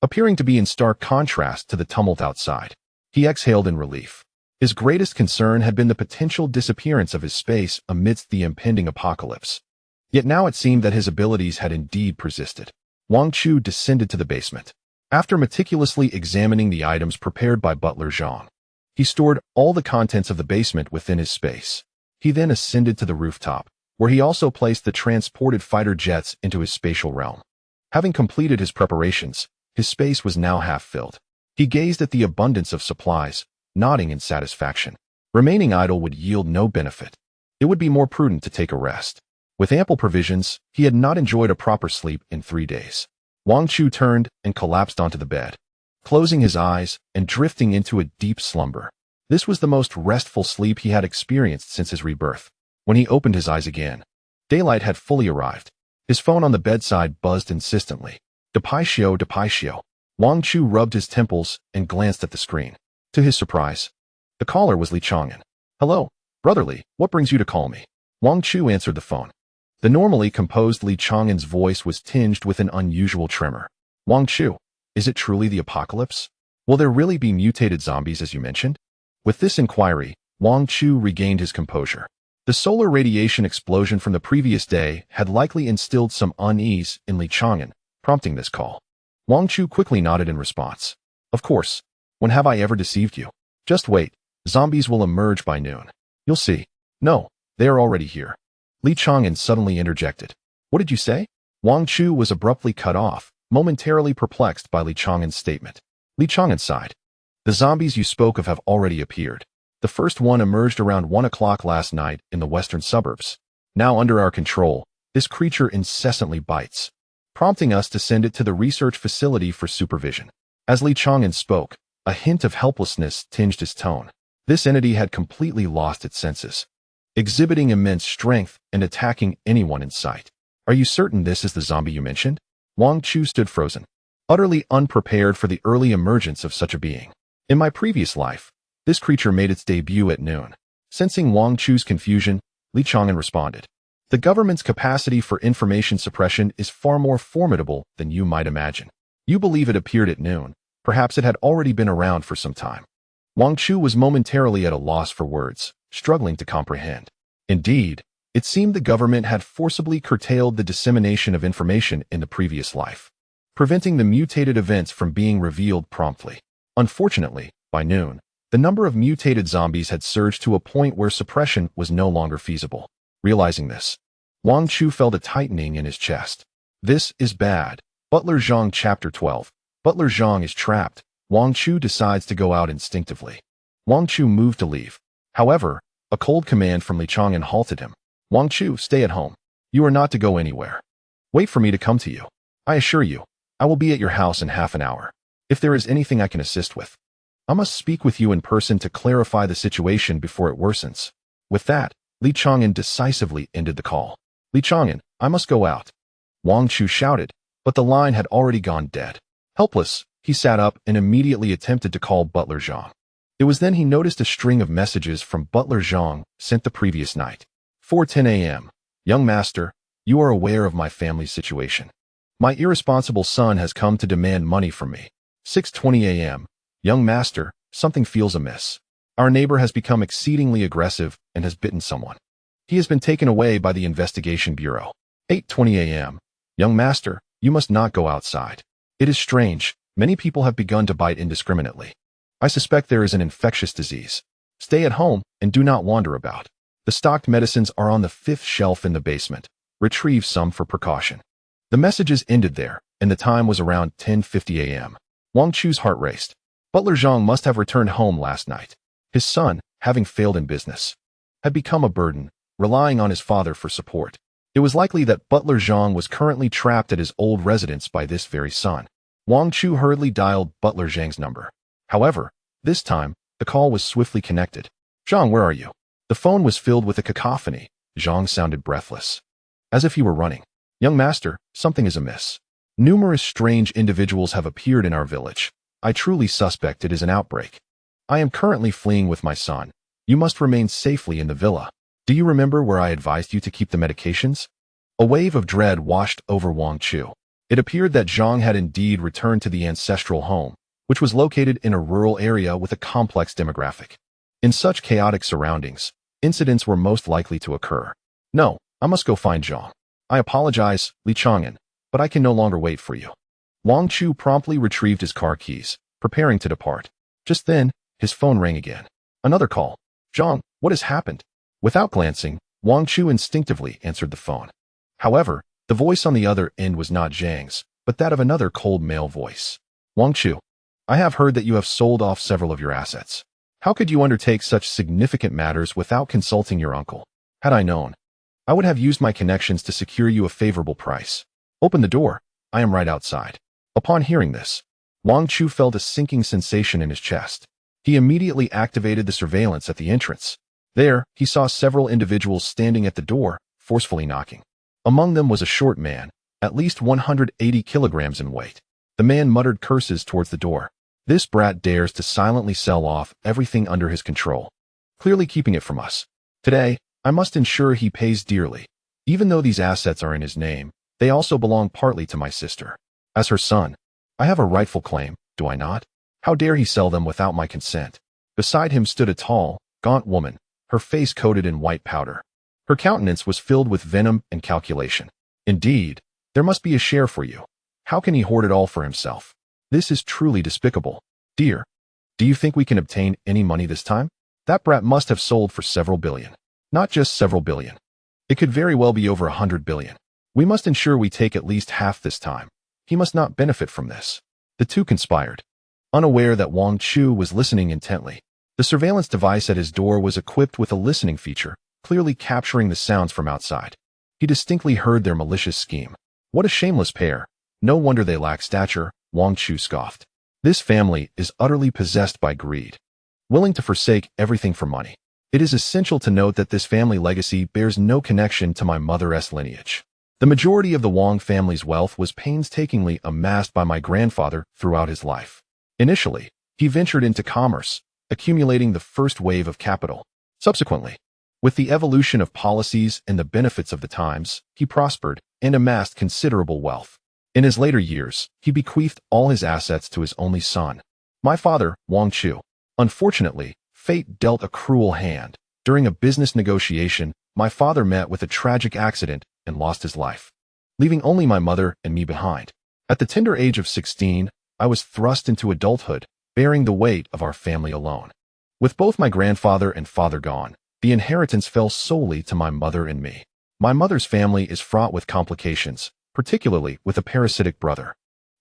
appearing to be in stark contrast to the tumult outside. He exhaled in relief. His greatest concern had been the potential disappearance of his space amidst the impending apocalypse. Yet now it seemed that his abilities had indeed persisted. Wang Chu descended to the basement. After meticulously examining the items prepared by Butler Zhang, he stored all the contents of the basement within his space. He then ascended to the rooftop, where he also placed the transported fighter jets into his spatial realm. Having completed his preparations, his space was now half filled. He gazed at the abundance of supplies, nodding in satisfaction. Remaining idle would yield no benefit. It would be more prudent to take a rest. With ample provisions, he had not enjoyed a proper sleep in 3 days. Wang Chu turned and collapsed onto the bed, closing his eyes and drifting into a deep slumber. This was the most restful sleep he had experienced since his rebirth. When he opened his eyes again, daylight had fully arrived. His phone on the bedside buzzed insistently. Depaixio, Depaixio. Wang Chu rubbed his temples and glanced at the screen. To his surprise, the caller was Li Chang'an. "Hello, brotherly, what brings you to call me?" Wang Chu answered the phone. The normally composed Li Chang'an's voice was tinged with an unusual tremor. "Wang Chu, is it truly the apocalypse? Will there really be mutated zombies as you mentioned?" With this inquiry, Wang Chu regained his composure. The solar radiation explosion from the previous day had likely instilled some unease in Li Chang'an, prompting this call. Wang Chu quickly nodded in response. "Of course. When have I ever deceived you? Just wait. Zombies will emerge by noon. You'll see." "No, they are already here." Li Chang'an suddenly interjected. "What did you say?" Wang Chu was abruptly cut off, momentarily perplexed by Li Chang'an's statement. Li Chang'an sighed. "The zombies you spoke of have already appeared. The first one emerged around 1 o'clock last night in the western suburbs. Now under our control, this creature incessantly bites, prompting us to send it to the research facility for supervision." As Li Chang'an spoke, a hint of helplessness tinged his tone. This entity had completely lost its senses, exhibiting immense strength and attacking anyone in sight. "Are you certain this is the zombie you mentioned?" Wang Chu stood frozen, utterly unprepared for the early emergence of such a being. "In my previous life, this creature made its debut at noon." Sensing Wang Chu's confusion, Li Chang'an responded. "The government's capacity for information suppression is far more formidable than you might imagine. You believe it appeared at noon. Perhaps it had already been around for some time." Wang Chu was momentarily at a loss for words, struggling to comprehend. Indeed, it seemed the government had forcibly curtailed the dissemination of information in the previous life, preventing the mutated events from being revealed promptly. Unfortunately, by noon, the number of mutated zombies had surged to a point where suppression was no longer feasible. Realizing this, Wang Chu felt a tightening in his chest. This is bad. Butler Zhang Chapter 12. Butler Zhang is trapped. Wang Chu decides to go out instinctively. Wang Chu moved to leave. However, a cold command from Li Chang'an halted him. "Wang Chu, stay at home. You are not to go anywhere. Wait for me to come to you. I assure you, I will be at your house in half an hour. If there is anything I can assist with, I must speak with you in person to clarify the situation before it worsens." With that, Li Chang'an decisively ended the call. "Li Chang'an, I must go out." Wang Chu shouted, but the line had already gone dead. Helpless, he sat up and immediately attempted to call Butler Zhang. It was then he noticed a string of messages from Butler Zhang sent the previous night. 4:10 a.m. "Young master, you are aware of my family's situation. My irresponsible son has come to demand money from me." 6:20 a.m. "Young master, something feels amiss. Our neighbor has become exceedingly aggressive and has bitten someone. He has been taken away by the investigation bureau." 8:20 a.m. "Young master, you must not go outside. It is strange, many people have begun to bite indiscriminately. I suspect there is an infectious disease. Stay at home and do not wander about. The stocked medicines are on the 5th shelf in the basement. Retrieve some for precaution." The messages ended there, and the time was around 10:50 a.m. Wang Chu's heart raced. Butler Zhang must have returned home last night. His son, having failed in business, had become a burden, relying on his father for support. It was likely that Butler Zhang was currently trapped at his old residence by this very son. Wang Chu hurriedly dialed Butler Zhang's number. However, this time, the call was swiftly connected. "Zhang, where are you?" The phone was filled with a cacophony. Zhang sounded breathless, as if he were running. "Young master, something is amiss. Numerous strange individuals have appeared in our village. I truly suspect it is an outbreak. I am currently fleeing with my son. You must remain safely in the villa. Do you remember where I advised you to keep the medications? A wave of dread washed over Wang Chu. It appeared that Zhang had indeed returned to the ancestral home, which was located in a rural area with a complex demographic. In such chaotic surroundings, incidents were most likely to occur. No, I must go find Zhang. I apologize, Li Chang'an, but I can no longer wait for you. Wang Chu promptly retrieved his car keys, preparing to depart. Just then, his phone rang again. Another call. Zhang, what has happened? Without glancing, Wang Chu instinctively answered the phone. However, the voice on the other end was not Zhang's, but that of another cold male voice. Wang Chu, I have heard that you have sold off several of your assets. How could you undertake such significant matters without consulting your uncle? Had I known, I would have used my connections to secure you a favorable price. Open the door. I am right outside. Upon hearing this, Wang Chu felt a sinking sensation in his chest. He immediately activated the surveillance at the entrance. There, he saw several individuals standing at the door, forcefully knocking. Among them was a short man, at least 180 kilograms in weight. The man muttered curses towards the door. This brat dares to silently sell off everything under his control, clearly keeping it from us. Today, I must ensure he pays dearly. Even though these assets are in his name, they also belong partly to my sister. As her son, I have a rightful claim, do I not? How dare he sell them without my consent? Beside him stood a tall, gaunt woman, her face coated in white powder. Her countenance was filled with venom and calculation. Indeed, there must be a share for you. How can he hoard it all for himself? This is truly despicable. Dear, do you think we can obtain any money this time? That brat must have sold for several billion. Not just several billion. It could very well be over 100 billion. We must ensure we take at least half this time. He must not benefit from this. The two conspired, unaware that Wang Chu was listening intently. The surveillance device at his door was equipped with a listening feature, clearly capturing the sounds from outside. He distinctly heard their malicious scheme. What a shameless pair. No wonder they lack stature, Wang Chu scoffed. This family is utterly possessed by greed, willing to forsake everything for money. It is essential to note that this family legacy bears no connection to my mother's lineage. The majority of the Wang family's wealth was painstakingly amassed by my grandfather throughout his life. Initially, he ventured into commerce, accumulating the first wave of capital. Subsequently, with the evolution of policies and the benefits of the times, he prospered and amassed considerable wealth. In his later years, he bequeathed all his assets to his only son, my father, Wang Chu. Unfortunately, fate dealt a cruel hand. During a business negotiation, my father met with a tragic accident and lost his life, leaving only my mother and me behind. At the tender age of 16, I was thrust into adulthood, bearing the weight of our family alone. With both my grandfather and father gone, the inheritance fell solely to my mother and me. My mother's family is fraught with complications, particularly with a parasitic brother.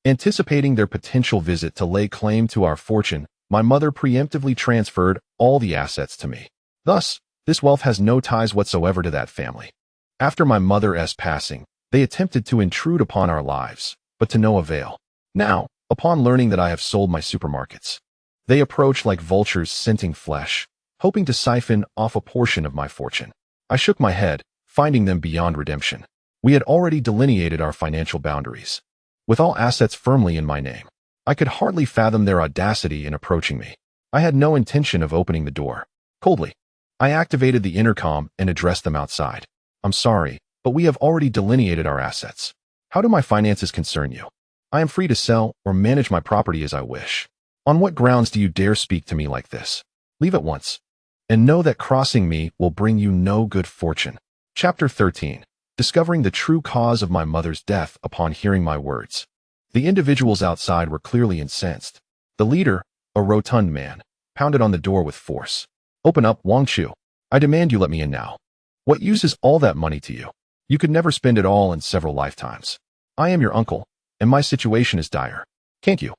Anticipating their potential visit to lay claim to our fortune, my mother preemptively transferred all the assets to me. Thus, this wealth has no ties whatsoever to that family. After my mother's passing, they attempted to intrude upon our lives, but to no avail. Now, upon learning that I have sold my supermarkets, they approach like vultures scenting flesh, hoping to siphon off a portion of my fortune. I shook my head, finding them beyond redemption. We had already delineated our financial boundaries. With all assets firmly in my name, I could hardly fathom their audacity in approaching me. I had no intention of opening the door. Coldly, I activated the intercom and addressed them outside. I'm sorry, but we have already delineated our assets. How do my finances concern you? I am free to sell or manage my property as I wish. On what grounds do you dare speak to me like this? Leave at once, and know that crossing me will bring you no good fortune. Chapter 13. Discovering the true cause of my mother's death upon hearing my words. The individuals outside were clearly incensed. The leader, a rotund man, pounded on the door with force. Open up, Wang Chu. I demand you let me in now. What use is all that money to you? You could never spend it all in several lifetimes. I am your uncle, and my situation is dire. Can't you,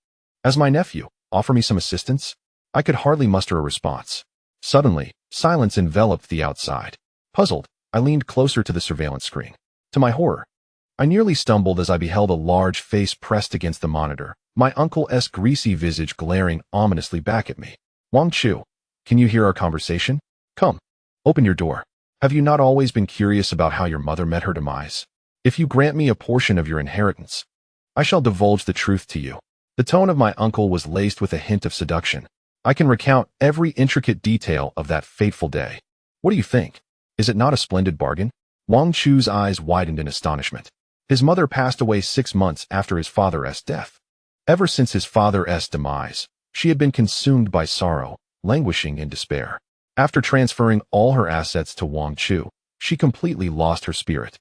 as my nephew, offer me some assistance? I could hardly muster a response. Suddenly, silence enveloped the outside. Puzzled, I leaned closer to the surveillance screen. To my horror, I nearly stumbled as I beheld a large face pressed against the monitor, my uncle's greasy visage glaring ominously back at me. Wang Chu, can you hear our conversation? Come, open your door. Have you not always been curious about how your mother met her demise? If you grant me a portion of your inheritance, I shall divulge the truth to you. The tone of my uncle was laced with a hint of seduction. I can recount every intricate detail of that fateful day. What do you think? Is it not a splendid bargain? Wang Chu's eyes widened in astonishment. His mother passed away 6 months after his father's death. Ever since his father's demise, she had been consumed by sorrow, languishing in despair. After transferring all her assets to Wang Chu, she completely lost her spirit.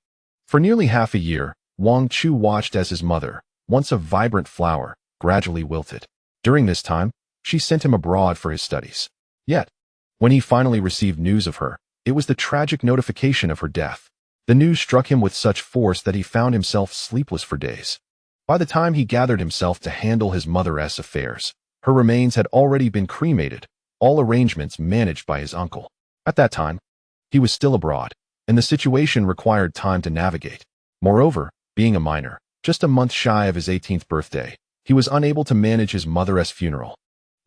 For nearly half a year, Wang Chu watched as his mother, once a vibrant flower, gradually wilted. During this time, she sent him abroad for his studies. Yet, when he finally received news of her, it was the tragic notification of her death. The news struck him with such force that he found himself sleepless for days. By the time he gathered himself to handle his mother's affairs, her remains had already been cremated, all arrangements managed by his uncle. At that time, he was still abroad, and the situation required time to navigate. Moreover, being a minor, just a month shy of his 18th birthday, he was unable to manage his mother's funeral,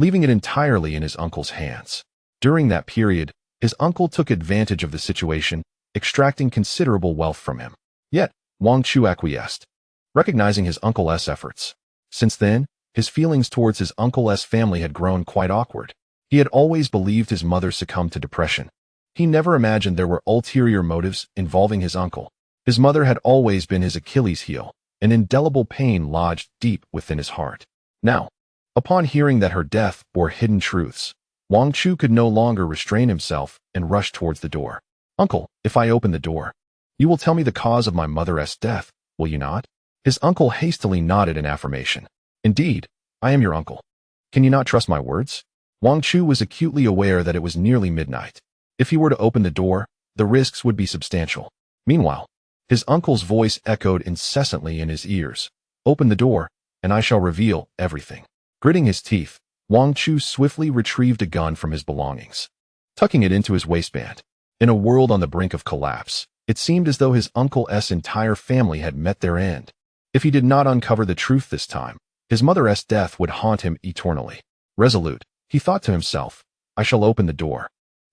leaving it entirely in his uncle's hands. During that period, his uncle took advantage of the situation, extracting considerable wealth from him. Yet, Wang Chu acquiesced, recognizing his uncle's efforts. Since then, his feelings towards his uncle's family had grown quite awkward. He had always believed his mother succumbed to depression. He never imagined there were ulterior motives involving his uncle. His mother had always been his Achilles heel, an indelible pain lodged deep within his heart. Now, upon hearing that her death bore hidden truths, Wang Chu could no longer restrain himself and rushed towards the door. Uncle, if I open the door, you will tell me the cause of my mother's death, will you not? His uncle hastily nodded in affirmation. Indeed, I am your uncle. Can you not trust my words? Wang Chu was acutely aware that it was nearly midnight. If he were to open the door, the risks would be substantial. Meanwhile, his uncle's voice echoed incessantly in his ears. Open the door, and I shall reveal everything. Gritting his teeth, Wang Chu swiftly retrieved a gun from his belongings, tucking it into his waistband. In a world on the brink of collapse, it seemed as though his uncle's entire family had met their end. If he did not uncover the truth this time, his mother's death would haunt him eternally. Resolute, he thought to himself, I shall open the door.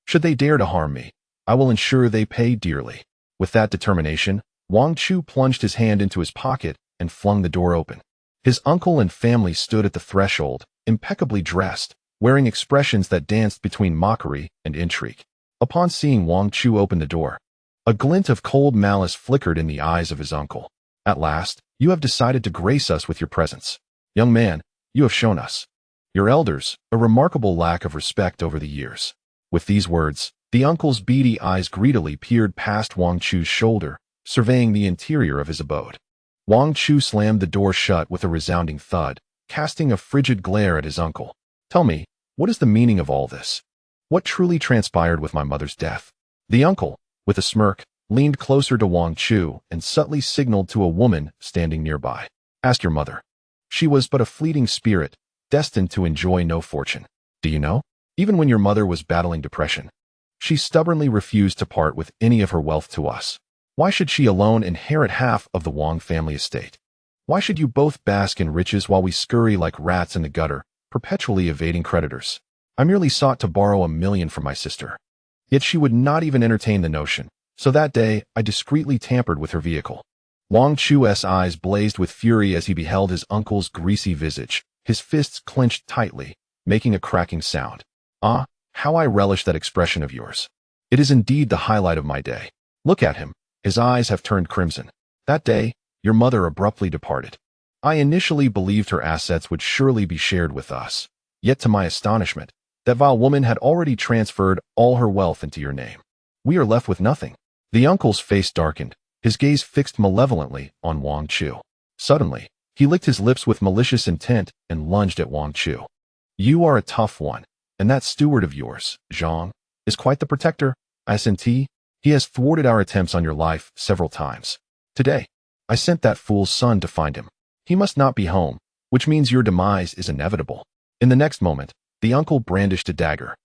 Should they dare to harm me, I will ensure they pay dearly. With that determination, Wang Chu plunged his hand into his pocket and flung the door open. His uncle and family stood at the threshold, impeccably dressed, wearing expressions that danced between mockery and intrigue. Upon seeing Wang Chu open the door, a glint of cold malice flickered in the eyes of his uncle. At last, you have decided to grace us with your presence. Young man, you have shown us, your elders, a remarkable lack of respect over the years. With these words, the uncle's beady eyes greedily peered past Wang Chu's shoulder, surveying the interior of his abode. Wang Chu slammed the door shut with a resounding thud, casting a frigid glare at his uncle. Tell me, what is the meaning of all this? What truly transpired with my mother's death? The uncle, with a smirk, leaned closer to Wang Chu and subtly signaled to a woman standing nearby. Ask your mother. She was but a fleeting spirit, destined to enjoy no fortune. Do you know? Even when your mother was battling depression, she stubbornly refused to part with any of her wealth to us. Why should she alone inherit half of the Wang family estate? Why should you both bask in riches while we scurry like rats in the gutter, perpetually evading creditors? I merely sought to borrow $1 million from my sister. Yet she would not even entertain the notion, so that day I discreetly tampered with her vehicle. Wang Chu's eyes blazed with fury as he beheld his uncle's greasy visage, his fists clenched tightly, making a cracking sound. Ah, how I relish that expression of yours. It is indeed the highlight of my day. Look at him, his eyes have turned crimson. That day, your mother abruptly departed. I initially believed her assets would surely be shared with us, yet to my astonishment, that vile woman had already transferred all her wealth into your name. We are left with nothing. The uncle's face darkened, his gaze fixed malevolently on Wang Chu. Suddenly, he licked his lips with malicious intent and lunged at Wang Chu. You are a tough one, and that steward of yours, Zhang, is quite the protector. I.S.N.T. He has thwarted our attempts on your life several times. Today, I sent that fool's son to find him. He must not be home, which means your demise is inevitable. In the next moment, the uncle brandished a dagger,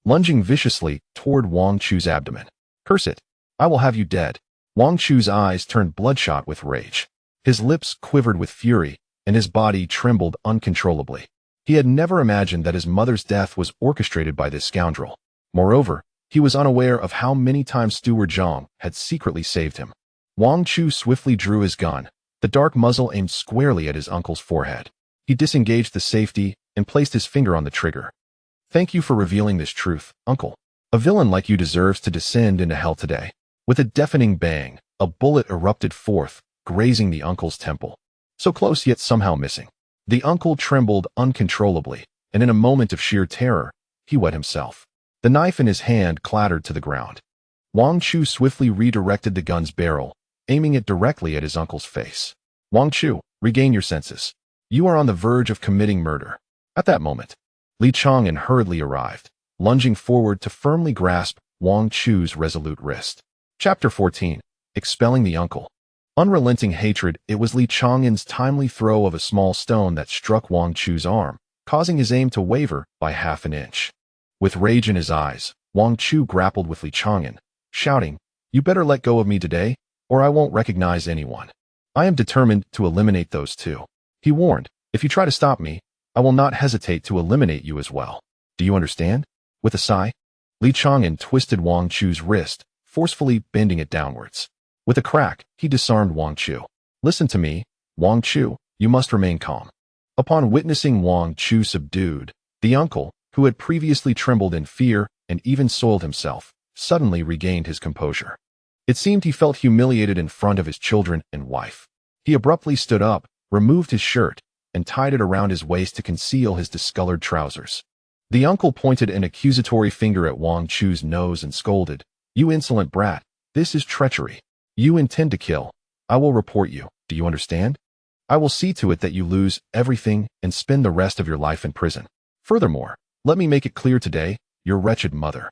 lunging viciously toward Wang Chu's abdomen. Curse it! I will have you dead. Wang Chu's eyes turned bloodshot with rage. His lips quivered with fury, and his body trembled uncontrollably. He had never imagined that his mother's death was orchestrated by this scoundrel. Moreover, he was unaware of how many times Steward Zhang had secretly saved him. Wang Chu swiftly drew his gun, the dark muzzle aimed squarely at his uncle's forehead. He disengaged the safety and placed his finger on the trigger. Thank you for revealing this truth, uncle. A villain like you deserves to descend into hell today. With a deafening bang, a bullet erupted forth, grazing the uncle's temple. So close yet somehow missing. The uncle trembled uncontrollably, and in a moment of sheer terror, he wet himself. The knife in his hand clattered to the ground. Wang Chu swiftly redirected the gun's barrel, aiming it directly at his uncle's face. Wang Chu, regain your senses. You are on the verge of committing murder. At that moment, Li Chang'an hurriedly arrived, lunging forward to firmly grasp Wang Chu's resolute wrist. Chapter 14. Expelling the Uncle. Unrelenting hatred, it was Li Chang'an's timely throw of a small stone that struck Wang Chu's arm, causing his aim to waver by half an inch. With rage in his eyes, Wang Chu grappled with Li Chang'an, shouting, "You better let go of me today, or I won't recognize anyone. I am determined to eliminate those two." He warned, "If you try to stop me, I will not hesitate to eliminate you as well. Do you understand?" With a sigh, Li Chang'an twisted Wang Chu's wrist, forcefully bending it downwards. With a crack, he disarmed Wang Chu. "Listen to me, Wang Chu, you must remain calm." Upon witnessing Wang Chu subdued, the uncle, who had previously trembled in fear and even soiled himself, suddenly regained his composure. It seemed he felt humiliated in front of his children and wife. He abruptly stood up, removed his shirt, and tied it around his waist to conceal his discolored trousers. The uncle pointed an accusatory finger at Wang Chu's nose and scolded, "You insolent brat, this is treachery. You intend to kill. I will report you, do you understand? I will see to it that you lose everything and spend the rest of your life in prison. Furthermore, let me make it clear today, your wretched mother."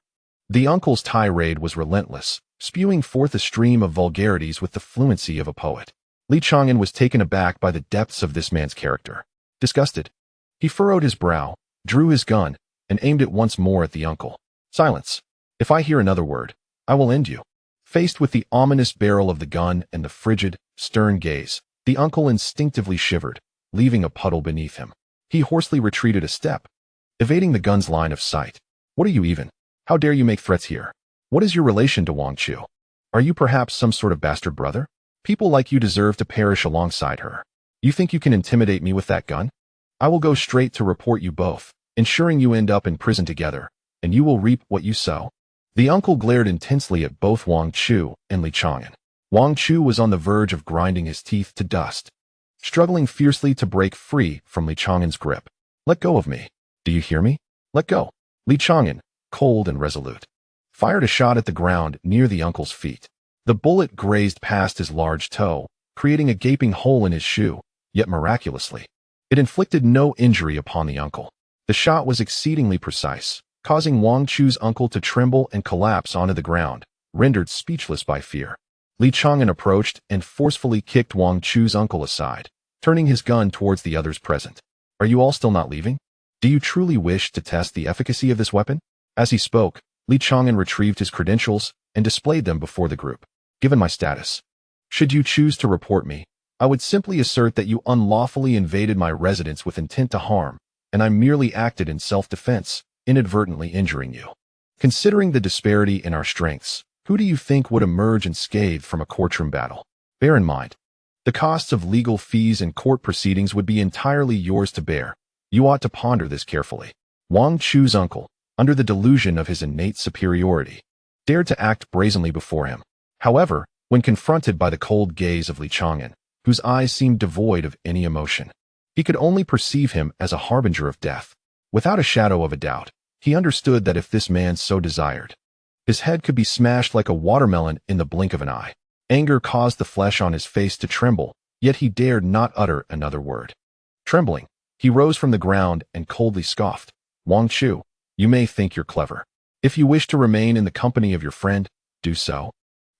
The uncle's tirade was relentless, spewing forth a stream of vulgarities with the fluency of a poet. Li Chang'an was taken aback by the depths of this man's character. Disgusted, he furrowed his brow, drew his gun, and aimed it once more at the uncle. "Silence. If I hear another word, I will end you." Faced with the ominous barrel of the gun and the frigid, stern gaze, the uncle instinctively shivered, leaving a puddle beneath him. He hoarsely retreated a step, evading the gun's line of sight. "What are you even? How dare you make threats here? What is your relation to Wang Chu? Are you perhaps some sort of bastard brother? People like you deserve to perish alongside her. You think you can intimidate me with that gun? I will go straight to report you both, ensuring you end up in prison together, and you will reap what you sow." The uncle glared intensely at both Wang Chu and Li Chang'an. Wang Chu was on the verge of grinding his teeth to dust, struggling fiercely to break free from Li Chang'an's grip. "Let go of me. Do you hear me? Let go." Li Chang'an, cold and resolute, fired a shot at the ground near the uncle's feet. The bullet grazed past his large toe, creating a gaping hole in his shoe, yet miraculously, it inflicted no injury upon the uncle. The shot was exceedingly precise, causing Wang Chu's uncle to tremble and collapse onto the ground, rendered speechless by fear. Li Chang'an approached and forcefully kicked Wang Chu's uncle aside, turning his gun towards the others present. "Are you all still not leaving? Do you truly wish to test the efficacy of this weapon?" As he spoke, Li Chang'an retrieved his credentials and displayed them before the group. "Given my status, should you choose to report me, I would simply assert that you unlawfully invaded my residence with intent to harm, and I merely acted in self-defense, inadvertently injuring you. Considering the disparity in our strengths, who do you think would emerge unscathed from a courtroom battle? Bear in mind, the costs of legal fees and court proceedings would be entirely yours to bear. You ought to ponder this carefully." Wang Chu's uncle, under the delusion of his innate superiority, dared to act brazenly before him. However, when confronted by the cold gaze of Li Chang'an, whose eyes seemed devoid of any emotion, he could only perceive him as a harbinger of death. Without a shadow of a doubt, he understood that if this man so desired, his head could be smashed like a watermelon in the blink of an eye. Anger caused the flesh on his face to tremble, yet he dared not utter another word. Trembling, he rose from the ground and coldly scoffed, "Wang Chu, you may think you're clever. If you wish to remain in the company of your friend, do so.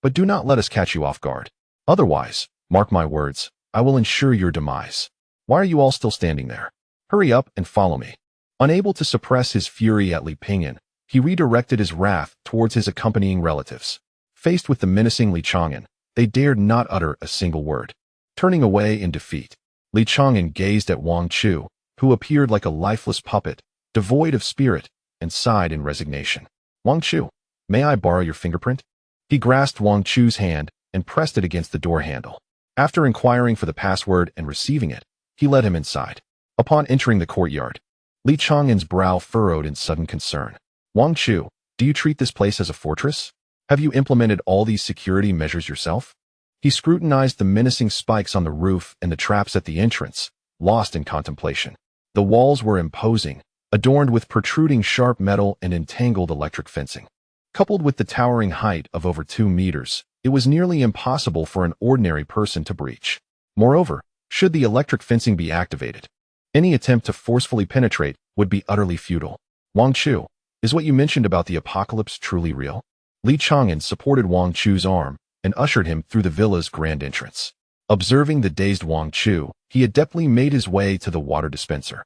But do not let us catch you off guard. Otherwise, mark my words, I will ensure your demise. Why are you all still standing there? Hurry up and follow me." Unable to suppress his fury at Li Pingyan, he redirected his wrath towards his accompanying relatives. Faced with the menacing Li Chang'an, they dared not utter a single word. Turning away in defeat, Li Chang'an gazed at Wang Chu, who appeared like a lifeless puppet, devoid of spirit, and sighed in resignation. "Wang Chu, may I borrow your fingerprint?" He grasped Wang Chu's hand and pressed it against the door handle. After inquiring for the password and receiving it, he led him inside. Upon entering the courtyard, Li Chang'an's brow furrowed in sudden concern. Wang Chu, do you treat this place as a fortress? Have you implemented all these security measures yourself? He scrutinized the menacing spikes on the roof and the traps at the entrance, lost in contemplation. The walls were imposing, adorned with protruding sharp metal and entangled electric fencing. Coupled with the towering height of over 2 meters, it was nearly impossible for an ordinary person to breach. Moreover, should the electric fencing be activated, any attempt to forcefully penetrate would be utterly futile. Wang Chu, is what you mentioned about the apocalypse truly real? Li Chang'an supported Wang Chu's arm and ushered him through the villa's grand entrance. Observing the dazed Wang Chu, he adeptly made his way to the water dispenser,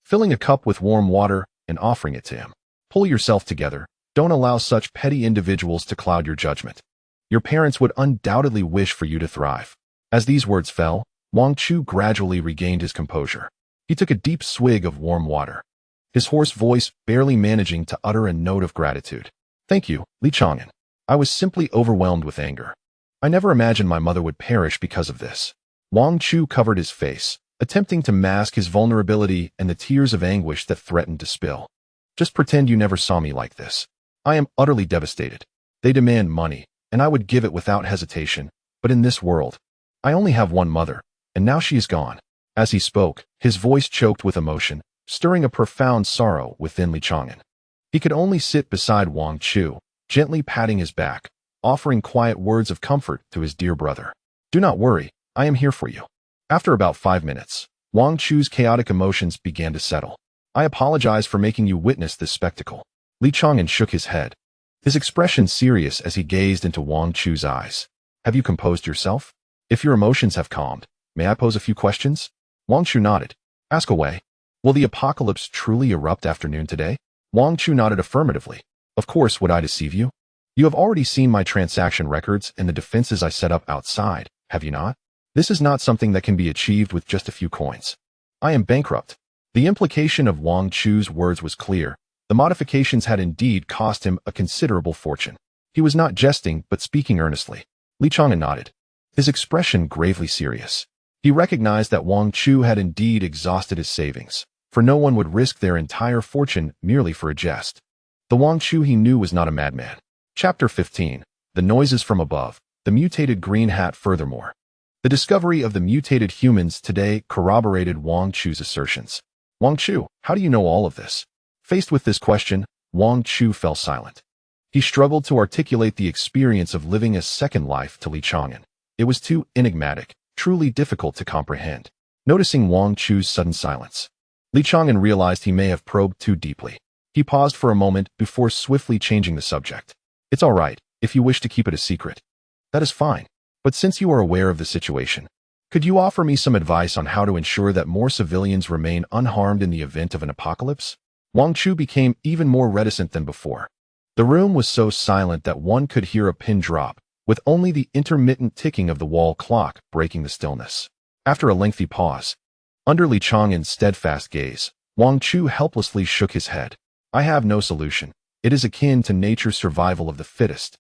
filling a cup with warm water and offering it to him. Pull yourself together. Don't allow such petty individuals to cloud your judgment. Your parents would undoubtedly wish for you to thrive. As these words fell, Wang Chu gradually regained his composure. He took a deep swig of warm water, his hoarse voice barely managing to utter a note of gratitude. Thank you, Li Chang'an. I was simply overwhelmed with anger. I never imagined my mother would perish because of this. Wang Chu covered his face, attempting to mask his vulnerability and the tears of anguish that threatened to spill. Just pretend you never saw me like this. I am utterly devastated. They demand money, and I would give it without hesitation, but in this world, I only have one mother, and now she is gone. As he spoke, his voice choked with emotion, stirring a profound sorrow within Li Chang'an. He could only sit beside Wang Chu, gently patting his back, offering quiet words of comfort to his dear brother. Do not worry, I am here for you. After about 5 minutes, Wang Chu's chaotic emotions began to settle. I apologize for making you witness this spectacle. Li Chang'an shook his head, his expression serious as he gazed into Wang Chu's eyes. Have you composed yourself? If your emotions have calmed, may I pose a few questions? Wang Chu nodded. Ask away. Will the apocalypse truly erupt after noon today? Wang Chu nodded affirmatively. Of course, would I deceive you? You have already seen my transaction records and the defenses I set up outside, have you not? This is not something that can be achieved with just a few coins. I am bankrupt. The implication of Wang Chu's words was clear. The modifications had indeed cost him a considerable fortune. He was not jesting, but speaking earnestly. Li Chang'an nodded, his expression gravely serious. He recognized that Wang Chu had indeed exhausted his savings, for no one would risk their entire fortune merely for a jest. The Wang Chu he knew was not a madman. Chapter 15. The noises from above. The mutated green hat. Furthermore, the discovery of the mutated humans today corroborated Wang Chu's assertions. Wang Chu, how do you know all of this? Faced with this question, Wang Chu fell silent. He struggled to articulate the experience of living a second life to Li Chang'an. It was too enigmatic, truly difficult to comprehend. Noticing Wang Chu's sudden silence, Li Chang'an realized he may have probed too deeply. He paused for a moment before swiftly changing the subject. It's all right, if you wish to keep it a secret. That is fine. But since you are aware of the situation, could you offer me some advice on how to ensure that more civilians remain unharmed in the event of an apocalypse? Wang Chu became even more reticent than before. The room was so silent that one could hear a pin drop, with only the intermittent ticking of the wall clock breaking the stillness. After a lengthy pause, under Li Chang'an's steadfast gaze, Wang Chu helplessly shook his head. I have no solution. It is akin to nature's survival of the fittest.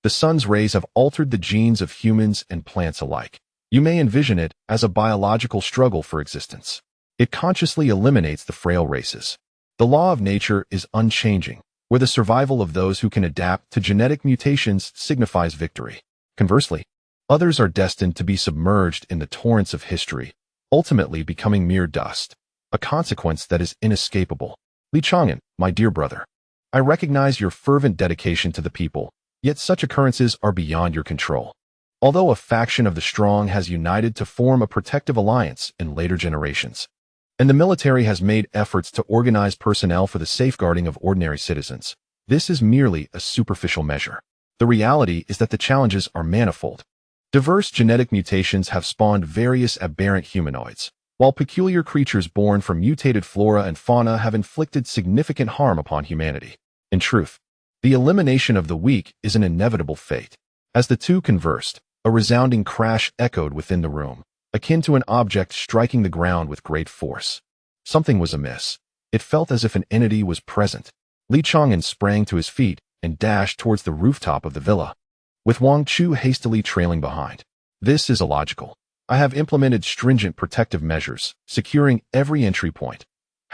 The sun's rays have altered the genes of humans and plants alike. You may envision it as a biological struggle for existence. It consciously eliminates the frail races. The law of nature is unchanging, where the survival of those who can adapt to genetic mutations signifies victory. Conversely, others are destined to be submerged in the torrents of history, ultimately becoming mere dust, a consequence that is inescapable. Li Chang'an, my dear brother, I recognize your fervent dedication to the people, yet such occurrences are beyond your control. Although a faction of the strong has united to form a protective alliance in later generations, and the military has made efforts to organize personnel for the safeguarding of ordinary citizens, this is merely a superficial measure. The reality is that the challenges are manifold. Diverse genetic mutations have spawned various aberrant humanoids, while peculiar creatures born from mutated flora and fauna have inflicted significant harm upon humanity. In truth, the elimination of the weak is an inevitable fate. As the two conversed, a resounding crash echoed within the room, akin to an object striking the ground with great force. Something was amiss. It felt as if an entity was present. Li Chang'an sprang to his feet and dashed towards the rooftop of the villa, with Wang Chu hastily trailing behind. This is illogical. I have implemented stringent protective measures, securing every entry point.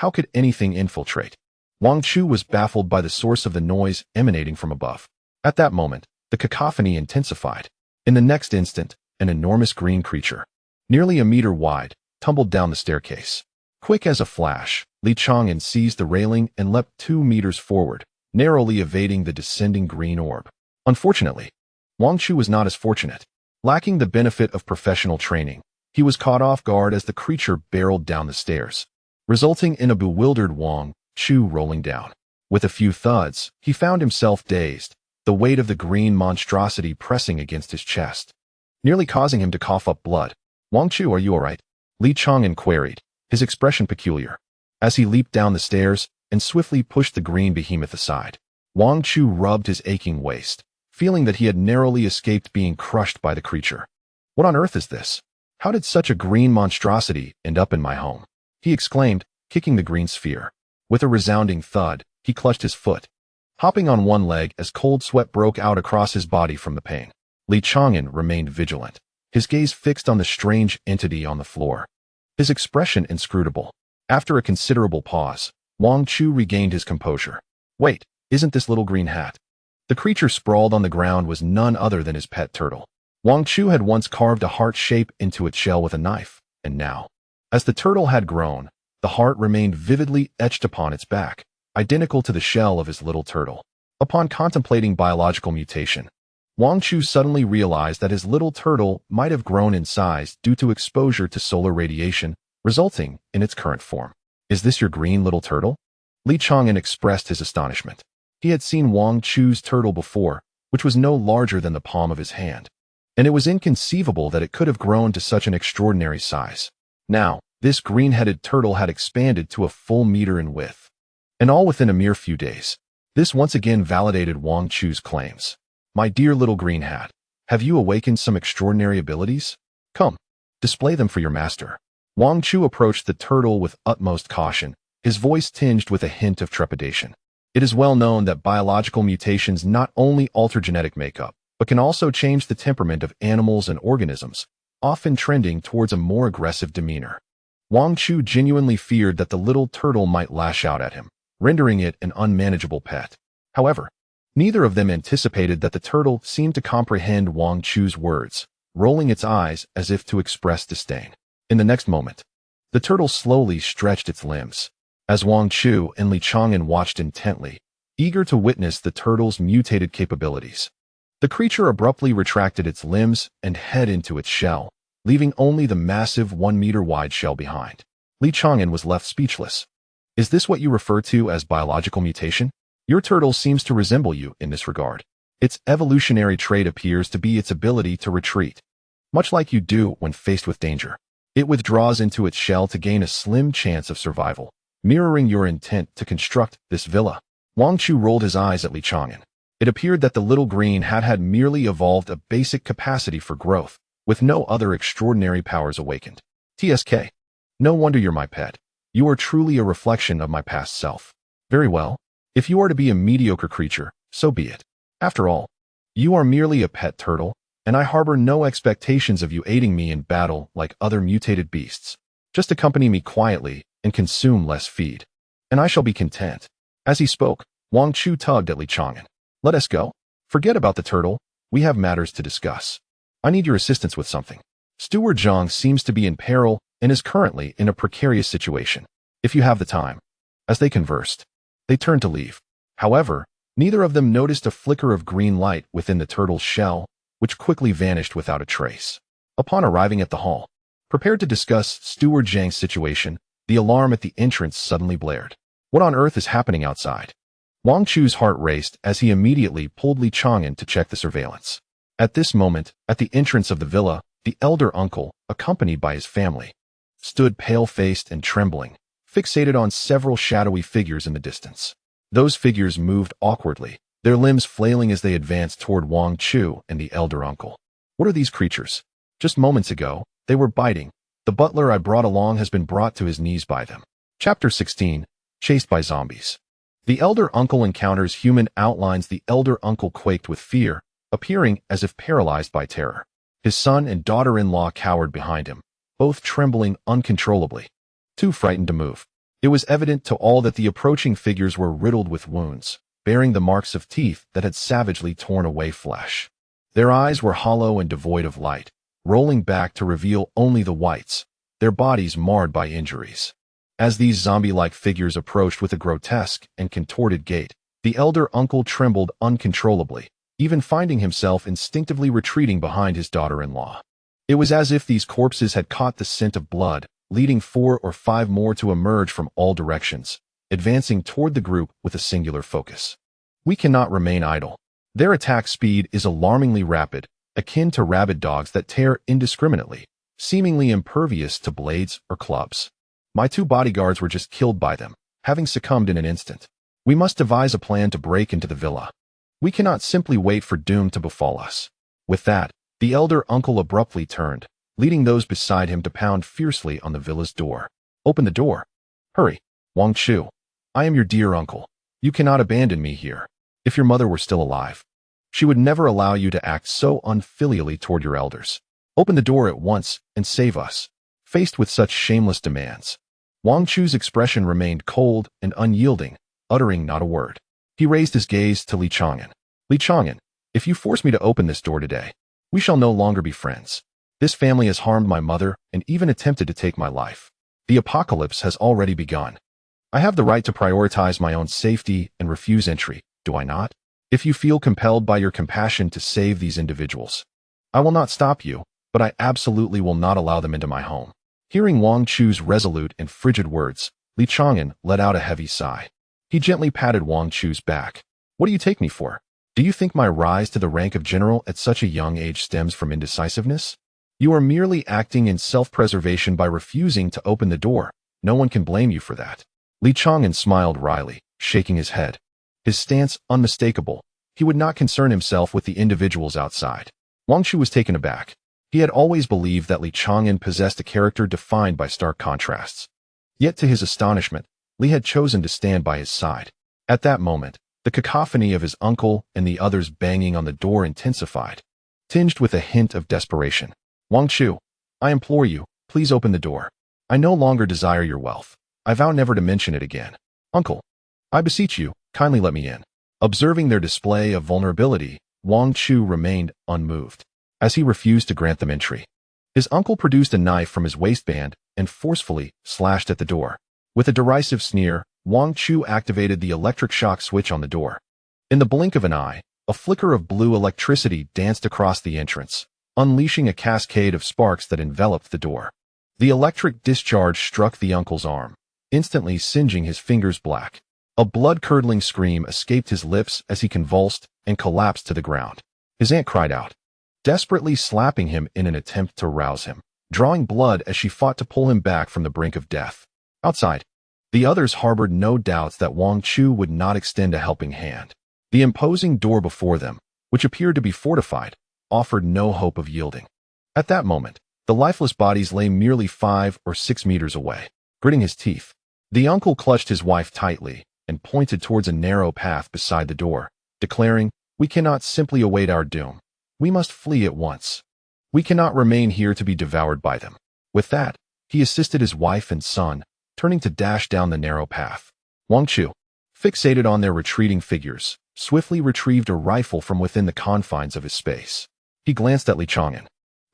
How could anything infiltrate? Wang Chu was baffled by the source of the noise emanating from above. At that moment, the cacophony intensified. In the next instant, an enormous green creature, nearly a meter wide, tumbled down the staircase. Quick as a flash, Li Chang'an seized the railing and leapt 2 meters forward, narrowly evading the descending green orb. Unfortunately, Wang Chu was not as fortunate. Lacking the benefit of professional training, he was caught off guard as the creature barreled down the stairs, resulting in a bewildered Wang Chu rolling down. With a few thuds, he found himself dazed, the weight of the green monstrosity pressing against his chest, nearly causing him to cough up blood. "Wang Chu, are you all right?" Li Chang'an queried, his expression peculiar, as he leaped down the stairs and swiftly pushed the green behemoth aside. Wang Chu rubbed his aching waist, feeling that he had narrowly escaped being crushed by the creature. "What on earth is this? How did such a green monstrosity end up in my home?" he exclaimed, kicking the green sphere. With a resounding thud, he clutched his foot, hopping on one leg as cold sweat broke out across his body from the pain. Li Chang'an remained vigilant, his gaze fixed on the strange entity on the floor, his expression inscrutable. After a considerable pause, Wang Chu regained his composure. "Wait, isn't this little green hat?" The creature sprawled on the ground was none other than his pet turtle. Wang Chu had once carved a heart shape into its shell with a knife, and now, as the turtle had grown, the heart remained vividly etched upon its back, identical to the shell of his little turtle. Upon contemplating biological mutation, Wang Chu suddenly realized that his little turtle might have grown in size due to exposure to solar radiation, resulting in its current form. "Is this your green little turtle?" Li Chang'an expressed his astonishment. He had seen Wang Chu's turtle before, which was no larger than the palm of his hand, and it was inconceivable that it could have grown to such an extraordinary size. Now, this green-headed turtle had expanded to a full meter in width, and all within a mere few days. This once again validated Wang Chu's claims. "My dear little green hat, have you awakened some extraordinary abilities? Come, display them for your master." Wang Chu approached the turtle with utmost caution, his voice tinged with a hint of trepidation. It is well known that biological mutations not only alter genetic makeup, but can also change the temperament of animals and organisms, often trending towards a more aggressive demeanor. Wang Chu genuinely feared that the little turtle might lash out at him, rendering it an unmanageable pet. However, neither of them anticipated that the turtle seemed to comprehend Wang Chu's words, rolling its eyes as if to express disdain. In the next moment, the turtle slowly stretched its limbs, as Wang Chu and Li Chang'an watched intently, eager to witness the turtle's mutated capabilities. The creature abruptly retracted its limbs and head into its shell, leaving only the massive 1-meter-wide shell behind. Li Chang'an was left speechless. "Is this what you refer to as biological mutation? Your turtle seems to resemble you in this regard. Its evolutionary trait appears to be its ability to retreat, much like you do when faced with danger. It withdraws into its shell to gain a slim chance of survival, mirroring your intent to construct this villa." Wang Chu rolled his eyes at Li Chang'an. It appeared that the little green had merely evolved a basic capacity for growth, with no other extraordinary powers awakened. "TSK. No wonder you're my pet. You are truly a reflection of my past self. Very well. If you are to be a mediocre creature, so be it. After all, you are merely a pet turtle, and I harbor no expectations of you aiding me in battle like other mutated beasts. Just accompany me quietly and consume less feed, and I shall be content." As he spoke, Wang Chu tugged at Li Chang'an. "Let us go. Forget about the turtle. We have matters to discuss. I need your assistance with something. Steward Zhang seems to be in peril and is currently in a precarious situation. If you have the time." As they conversed, they turned to leave. However, neither of them noticed a flicker of green light within the turtle's shell, which quickly vanished without a trace. Upon arriving at the hall, prepared to discuss Steward Zhang's situation, the alarm at the entrance suddenly blared. What on earth is happening outside? Wang Chu's heart raced as he immediately pulled Li Chang'an to check the surveillance. At this moment, at the entrance of the villa, the elder uncle, accompanied by his family, stood pale-faced and trembling, fixated on several shadowy figures in the distance. Those figures moved awkwardly, their limbs flailing as they advanced toward Wang Chu and the elder uncle. "What are these creatures? Just moments ago, they were biting. The butler I brought along has been brought to his knees by them." Chapter 16. Chased by Zombies. The elder uncle encounters human outlines. The elder uncle quaked with fear, appearing as if paralyzed by terror. His son and daughter-in-law cowered behind him, both trembling uncontrollably, too frightened to move. It was evident to all that the approaching figures were riddled with wounds, bearing the marks of teeth that had savagely torn away flesh. Their eyes were hollow and devoid of light, rolling back to reveal only the whites, their bodies marred by injuries. As these zombie-like figures approached with a grotesque and contorted gait, the elder uncle trembled uncontrollably, even finding himself instinctively retreating behind his daughter-in-law. It was as if these corpses had caught the scent of blood, leading 4 or 5 more to emerge from all directions, advancing toward the group with a singular focus. We cannot remain idle. Their attack speed is alarmingly rapid, akin to rabid dogs that tear indiscriminately, seemingly impervious to blades or clubs. My 2 bodyguards were just killed by them, having succumbed in an instant. We must devise a plan to break into the villa. We cannot simply wait for doom to befall us. With that, the elder uncle abruptly turned, leading those beside him to pound fiercely on the villa's door. Open the door. Hurry. Wang Chu. I am your dear uncle. You cannot abandon me here. If your mother were still alive, she would never allow you to act so unfilially toward your elders. Open the door at once and save us. Faced with such shameless demands, Wang Chu's expression remained cold and unyielding, uttering not a word. He raised his gaze to Li Chang'an. Li Chang'an, if you force me to open this door today, we shall no longer be friends. This family has harmed my mother and even attempted to take my life. The apocalypse has already begun. I have the right to prioritize my own safety and refuse entry, do I not? If you feel compelled by your compassion to save these individuals, I will not stop you, but I absolutely will not allow them into my home. Hearing Wang Chu's resolute and frigid words, Li Chang'an let out a heavy sigh. He gently patted Wang Chu's back. What do you take me for? Do you think my rise to the rank of general at such a young age stems from indecisiveness? You are merely acting in self-preservation by refusing to open the door. No one can blame you for that. Li Chang'an smiled wryly, shaking his head. His stance unmistakable. He would not concern himself with the individuals outside. Wang Chu was taken aback. He had always believed that Li Chang'an possessed a character defined by stark contrasts. Yet to his astonishment, Li had chosen to stand by his side. At that moment, the cacophony of his uncle and the others banging on the door intensified, tinged with a hint of desperation. Wang Chu, I implore you, please open the door. I no longer desire your wealth. I vow never to mention it again. Uncle, I beseech you, kindly let me in. Observing their display of vulnerability, Wang Chu remained unmoved, as he refused to grant them entry. His uncle produced a knife from his waistband and forcefully slashed at the door. With a derisive sneer, Wang Chu activated the electric shock switch on the door. In the blink of an eye, a flicker of blue electricity danced across the entrance, unleashing a cascade of sparks that enveloped the door. The electric discharge struck the uncle's arm, instantly singeing his fingers black. A blood-curdling scream escaped his lips as he convulsed and collapsed to the ground. His aunt cried out, desperately slapping him in an attempt to rouse him, drawing blood as she fought to pull him back from the brink of death. Outside, the others harbored no doubts that Wang Chu would not extend a helping hand. The imposing door before them, which appeared to be fortified, offered no hope of yielding. At that moment, the lifeless bodies lay merely 5 or 6 meters away. Gritting his teeth, the uncle clutched his wife tightly and pointed towards a narrow path beside the door, declaring, we cannot simply await our doom. We must flee at once. We cannot remain here to be devoured by them. With that, he assisted his wife and son, turning to dash down the narrow path. Wang Chu, fixated on their retreating figures, swiftly retrieved a rifle from within the confines of his space. He glanced at Li Chang'an,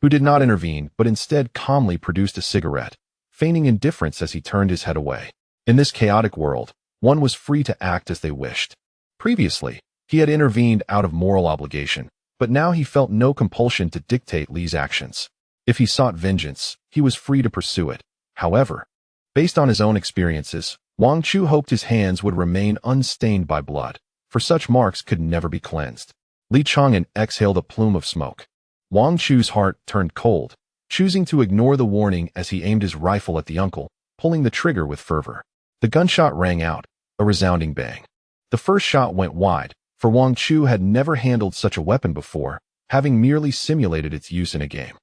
who did not intervene but instead calmly produced a cigarette, feigning indifference as he turned his head away. In this chaotic world, one was free to act as they wished. Previously, he had intervened out of moral obligation, but now he felt no compulsion to dictate Li's actions. If he sought vengeance, he was free to pursue it. However, based on his own experiences, Wang Chu hoped his hands would remain unstained by blood, for such marks could never be cleansed. Li Chang'an exhaled a plume of smoke. Wang Chu's heart turned cold, choosing to ignore the warning as he aimed his rifle at the uncle, pulling the trigger with fervor. The gunshot rang out, a resounding bang. The first shot went wide, for Wang Chu had never handled such a weapon before, having merely simulated its use in a game.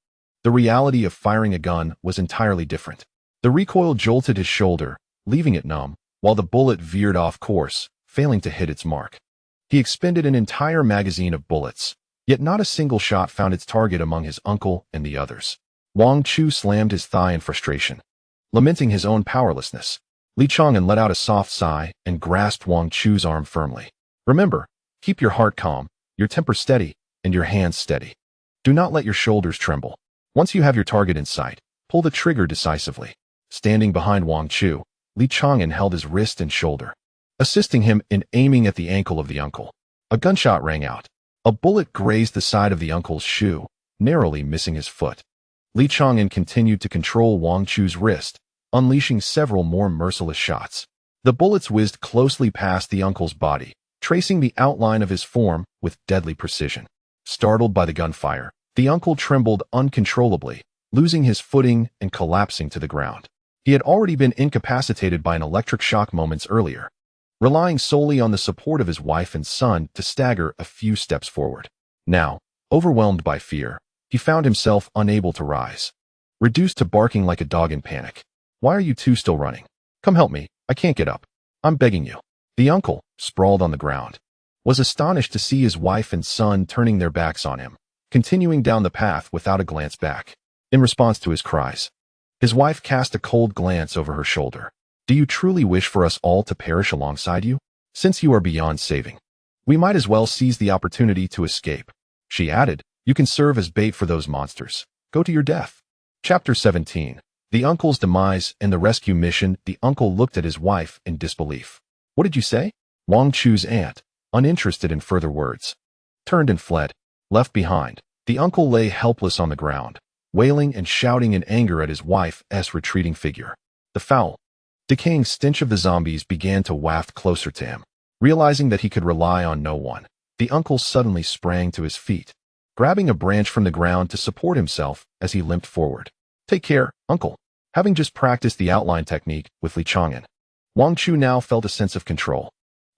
The reality of firing a gun was entirely different. The recoil jolted his shoulder, leaving it numb, while the bullet veered off course, failing to hit its mark. He expended an entire magazine of bullets, yet not a single shot found its target among his uncle and the others. Wang Chu slammed his thigh in frustration, lamenting his own powerlessness. Li Chang'an let out a soft sigh and grasped Wang Chu's arm firmly. Remember, keep your heart calm, your temper steady, and your hands steady. Do not let your shoulders tremble. Once you have your target in sight, pull the trigger decisively. Standing behind Wang Chu, Li Chang'an held his wrist and shoulder, assisting him in aiming at the ankle of the uncle. A gunshot rang out. A bullet grazed the side of the uncle's shoe, narrowly missing his foot. Li Chang'an continued to control Wang Chu's wrist, unleashing several more merciless shots. The bullets whizzed closely past the uncle's body, tracing the outline of his form with deadly precision. Startled by the gunfire, the uncle trembled uncontrollably, losing his footing and collapsing to the ground. He had already been incapacitated by an electric shock moments earlier, relying solely on the support of his wife and son to stagger a few steps forward. Now, overwhelmed by fear, he found himself unable to rise, reduced to barking like a dog in panic. Why are you two still running? Come help me, I can't get up. I'm begging you. The uncle, sprawled on the ground, was astonished to see his wife and son turning their backs on him, continuing down the path without a glance back. In response to his cries, his wife cast a cold glance over her shoulder. Do you truly wish for us all to perish alongside you? Since you are beyond saving, we might as well seize the opportunity to escape. She added, you can serve as bait for those monsters. Go to your death. Chapter 17. The uncle's demise and the rescue mission. The uncle looked at his wife in disbelief. What did you say? Wang Chu's aunt, uninterested in further words, turned and fled. Left behind, the uncle lay helpless on the ground, wailing and shouting in anger at his wife's retreating figure. The foul, decaying stench of the zombies began to waft closer to him. Realizing that he could rely on no one, the uncle suddenly sprang to his feet, grabbing a branch from the ground to support himself as he limped forward. Take care, uncle. Having just practiced the outline technique with Li Chang'an, Wang Chu now felt a sense of control.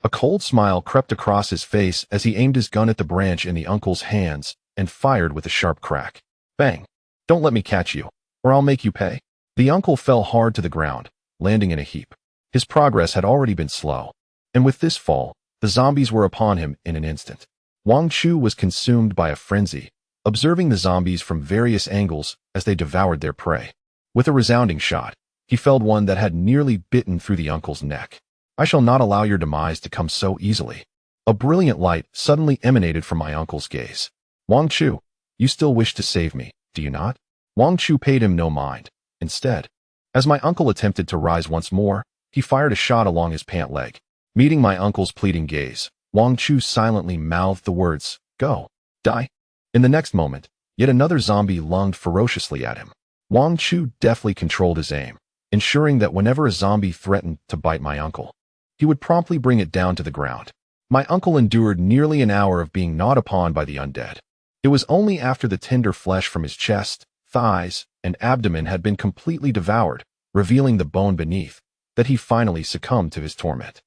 A cold smile crept across his face as he aimed his gun at the branch in the uncle's hands and fired with a sharp crack. Bang! Don't let me catch you, or I'll make you pay. The uncle fell hard to the ground, landing in a heap. His progress had already been slow, and with this fall, the zombies were upon him in an instant. Wang Chu was consumed by a frenzy, observing the zombies from various angles as they devoured their prey. With a resounding shot, he felled one that had nearly bitten through the uncle's neck. I shall not allow your demise to come so easily. A brilliant light suddenly emanated from my uncle's gaze. Wang Chu, you still wish to save me, do you not? Wang Chu paid him no mind. Instead, as my uncle attempted to rise once more, he fired a shot along his pant leg. Meeting my uncle's pleading gaze, Wang Chu silently mouthed the words, "Go. Die." In the next moment, yet another zombie lunged ferociously at him. Wang Chu deftly controlled his aim, ensuring that whenever a zombie threatened to bite my uncle, he would promptly bring it down to the ground. My uncle endured nearly an hour of being gnawed upon by the undead. It was only after the tender flesh from his chest, thighs, and abdomen had been completely devoured, revealing the bone beneath, that he finally succumbed to his torment.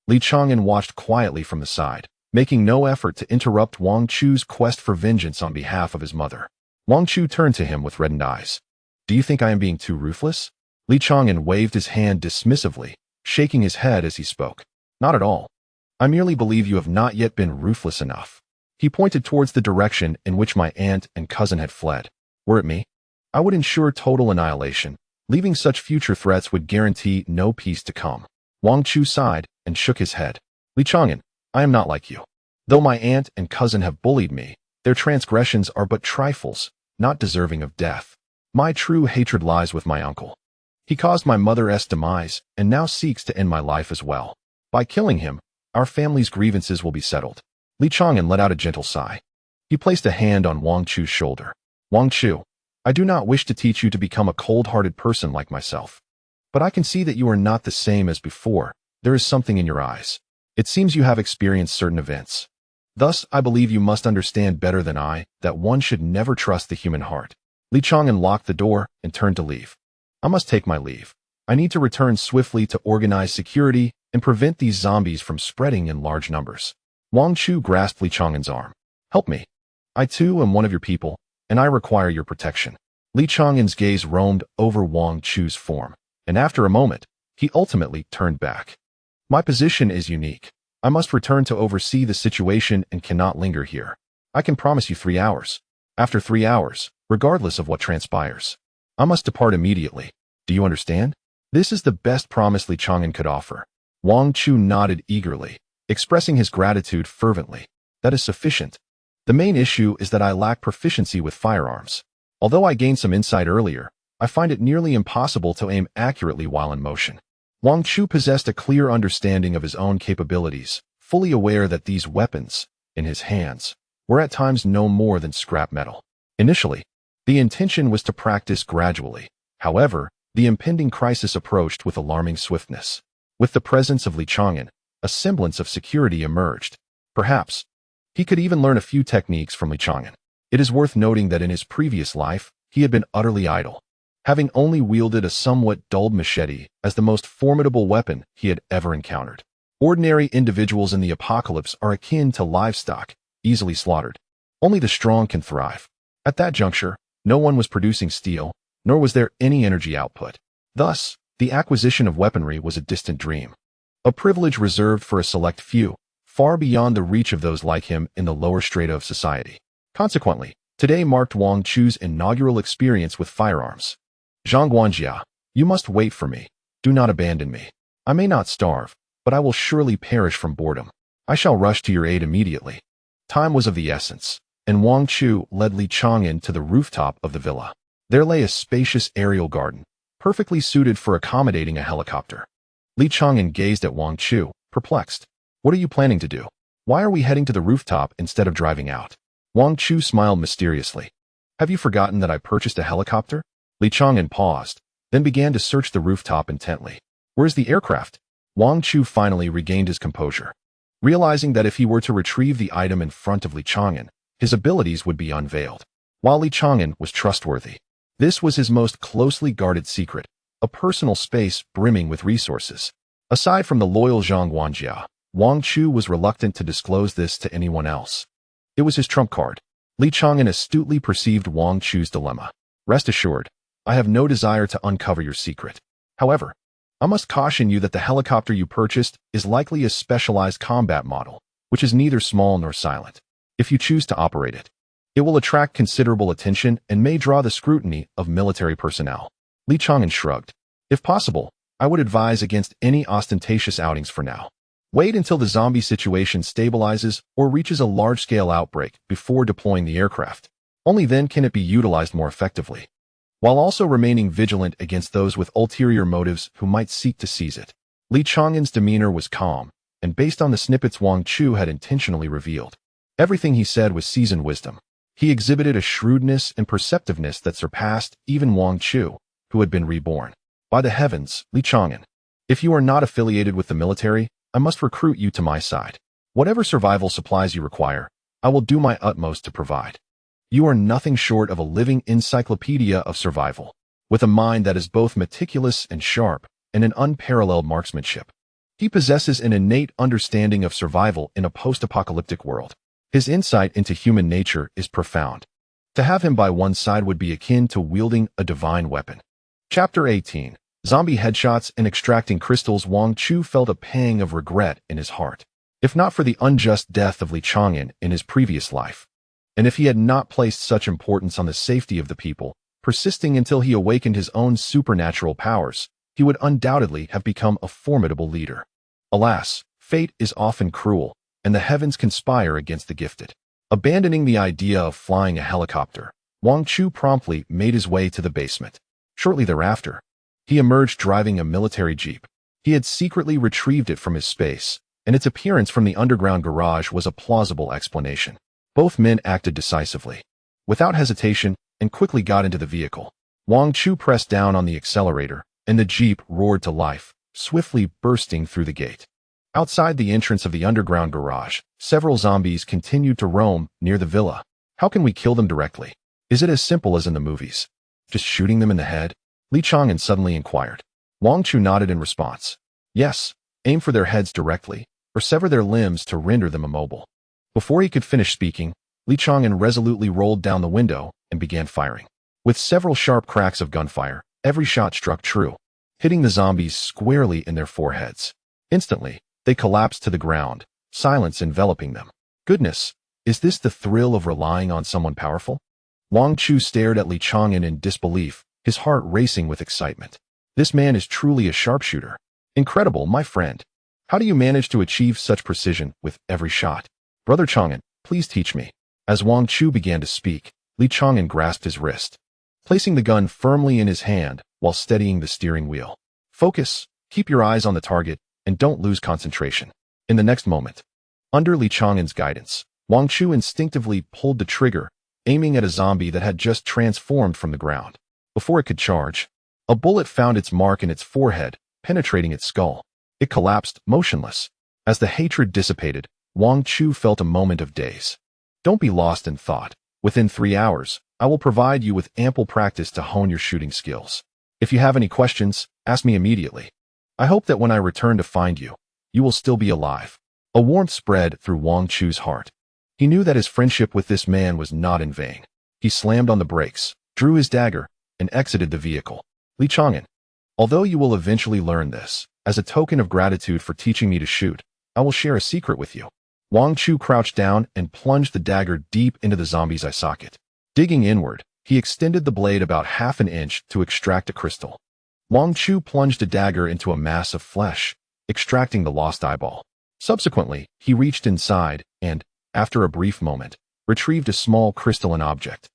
Li Chang'an watched quietly from the side, making no effort to interrupt Wang Chu's quest for vengeance on behalf of his mother. Wang Chu turned to him with reddened eyes. Do you think I am being too ruthless? Li Chang'an waved his hand dismissively, shaking his head as he spoke. Not at all. I merely believe you have not yet been ruthless enough. He pointed towards the direction in which my aunt and cousin had fled. Were it me, I would ensure total annihilation. Leaving such future threats would guarantee no peace to come. Wang Chu sighed and shook his head. Li Chang'an, I am not like you. Though my aunt and cousin have bullied me, their transgressions are but trifles, not deserving of death. My true hatred lies with my uncle. He caused my mother's demise and now seeks to end my life as well. By killing him, our family's grievances will be settled. Li Chang'an let out a gentle sigh. He placed a hand on Wang Chu's shoulder. Wang Chu, I do not wish to teach you to become a cold-hearted person like myself. But I can see that you are not the same as before. There is something in your eyes. It seems you have experienced certain events. Thus, I believe you must understand better than I that one should never trust the human heart. Li Chang'an locked the door and turned to leave. I must take my leave. I need to return swiftly to organize security and prevent these zombies from spreading in large numbers. Wang Chu grasped Li Chang'an's arm. Help me. I too am one of your people, and I require your protection. Li Chang'an's gaze roamed over Wang Chu's form, and after a moment, he ultimately turned back. My position is unique. I must return to oversee the situation and cannot linger here. I can promise you 3 hours. After 3 hours, regardless of what transpires, I must depart immediately. Do you understand? This is the best promise Li Chang'an could offer. Wang Chu nodded eagerly, expressing his gratitude fervently. That is sufficient. The main issue is that I lack proficiency with firearms. Although I gained some insight earlier, I find it nearly impossible to aim accurately while in motion. Wang Chu possessed a clear understanding of his own capabilities, fully aware that these weapons, in his hands, were at times no more than scrap metal. Initially, the intention was to practice gradually. However, the impending crisis approached with alarming swiftness. With the presence of Li Chang'an, a semblance of security emerged. Perhaps, he could even learn a few techniques from Li Chang'an. It is worth noting that in his previous life, he had been utterly idle, having only wielded a somewhat dulled machete as the most formidable weapon he had ever encountered. Ordinary individuals in the apocalypse are akin to livestock, easily slaughtered. Only the strong can thrive. At that juncture, no one was producing steel, nor was there any energy output. Thus, the acquisition of weaponry was a distant dream, a privilege reserved for a select few, far beyond the reach of those like him in the lower strata of society. Consequently, today marked Wang Chu's inaugural experience with firearms. Zhang Guanjia, you must wait for me. Do not abandon me. I may not starve, but I will surely perish from boredom. I shall rush to your aid immediately. Time was of the essence, and Wang Chu led Li Chang'an to the rooftop of the villa. There lay a spacious aerial garden, perfectly suited for accommodating a helicopter. Li Chang'an gazed at Wang Chu, perplexed. What are you planning to do? Why are we heading to the rooftop instead of driving out? Wang Chu smiled mysteriously. Have you forgotten that I purchased a helicopter? Li Chang'an paused, then began to search the rooftop intently. Where's the aircraft? Wang Chu finally regained his composure, realizing that if he were to retrieve the item in front of Li Chang'an, his abilities would be unveiled. While Li Chang'an was trustworthy, this was his most closely guarded secret, a personal space brimming with resources. Aside from the loyal Zhang Guanjia, Wang Chu was reluctant to disclose this to anyone else. It was his trump card. Li Chang'an astutely perceived Wang Chu's dilemma. Rest assured, I have no desire to uncover your secret. However, I must caution you that the helicopter you purchased is likely a specialized combat model, which is neither small nor silent. If you choose to operate it, it will attract considerable attention and may draw the scrutiny of military personnel. Li Chang'an shrugged. If possible, I would advise against any ostentatious outings for now. Wait until the zombie situation stabilizes or reaches a large-scale outbreak before deploying the aircraft. Only then can it be utilized more effectively, while also remaining vigilant against those with ulterior motives who might seek to seize it. Li Chang'an's demeanor was calm, and based on the snippets Wang Chu had intentionally revealed, everything he said was seasoned wisdom. He exhibited a shrewdness and perceptiveness that surpassed even Wang Chu, who had been reborn. By the heavens, Li Chang'an, if you are not affiliated with the military, I must recruit you to my side. Whatever survival supplies you require, I will do my utmost to provide. You are nothing short of a living encyclopedia of survival, with a mind that is both meticulous and sharp, and an unparalleled marksmanship. He possesses an innate understanding of survival in a post-apocalyptic world. His insight into human nature is profound. To have him by one's side would be akin to wielding a divine weapon. Chapter 18. Zombie headshots and extracting crystals. Wang Chu felt a pang of regret in his heart. If not for the unjust death of Li Chang'an in his previous life, and if he had not placed such importance on the safety of the people, persisting until he awakened his own supernatural powers, he would undoubtedly have become a formidable leader. Alas, fate is often cruel, and the heavens conspire against the gifted. Abandoning the idea of flying a helicopter, Wang Chu promptly made his way to the basement. Shortly thereafter, he emerged driving a military jeep. He had secretly retrieved it from his space, and its appearance from the underground garage was a plausible explanation. Both men acted decisively, without hesitation, and quickly got into the vehicle. Wang Chu pressed down on the accelerator, and the jeep roared to life, swiftly bursting through the gate. Outside the entrance of the underground garage, several zombies continued to roam near the villa. How can we kill them directly? Is it as simple as in the movies? Just shooting them in the head? Li Chang'an suddenly inquired. Wang Chu nodded in response. Yes, aim for their heads directly, or sever their limbs to render them immobile. Before he could finish speaking, Li Chang'an resolutely rolled down the window and began firing. With several sharp cracks of gunfire, every shot struck true, hitting the zombies squarely in their foreheads. Instantly, they collapsed to the ground, silence enveloping them. Goodness, is this the thrill of relying on someone powerful? Wang Chu stared at Li Chang'an in disbelief, his heart racing with excitement. This man is truly a sharpshooter. Incredible, my friend. How do you manage to achieve such precision with every shot? Brother Chang'an, please teach me. As Wang Chu began to speak, Li Chang'an grasped his wrist, placing the gun firmly in his hand while steadying the steering wheel. Focus, keep your eyes on the target, and don't lose concentration. In the next moment, under Li Chang'an's guidance, Wang Chu instinctively pulled the trigger, aiming at a zombie that had just transformed from the ground. Before it could charge, a bullet found its mark in its forehead, penetrating its skull. It collapsed, motionless. As the hatred dissipated, Wang Chu felt a moment of daze. Don't be lost in thought. Within 3 hours, I will provide you with ample practice to hone your shooting skills. If you have any questions, ask me immediately. I hope that when I return to find you, you will still be alive. A warmth spread through Wang Chu's heart. He knew that his friendship with this man was not in vain. He slammed on the brakes, drew his dagger, and exited the vehicle. Li Chang'an, although you will eventually learn this, as a token of gratitude for teaching me to shoot, I will share a secret with you. Wang Chu crouched down and plunged the dagger deep into the zombie's eye socket. Digging inward, he extended the blade about half an inch to extract a crystal. Wang Chu plunged a dagger into a mass of flesh, extracting the lost eyeball. Subsequently, he reached inside and, after a brief moment, retrieved a small crystalline object.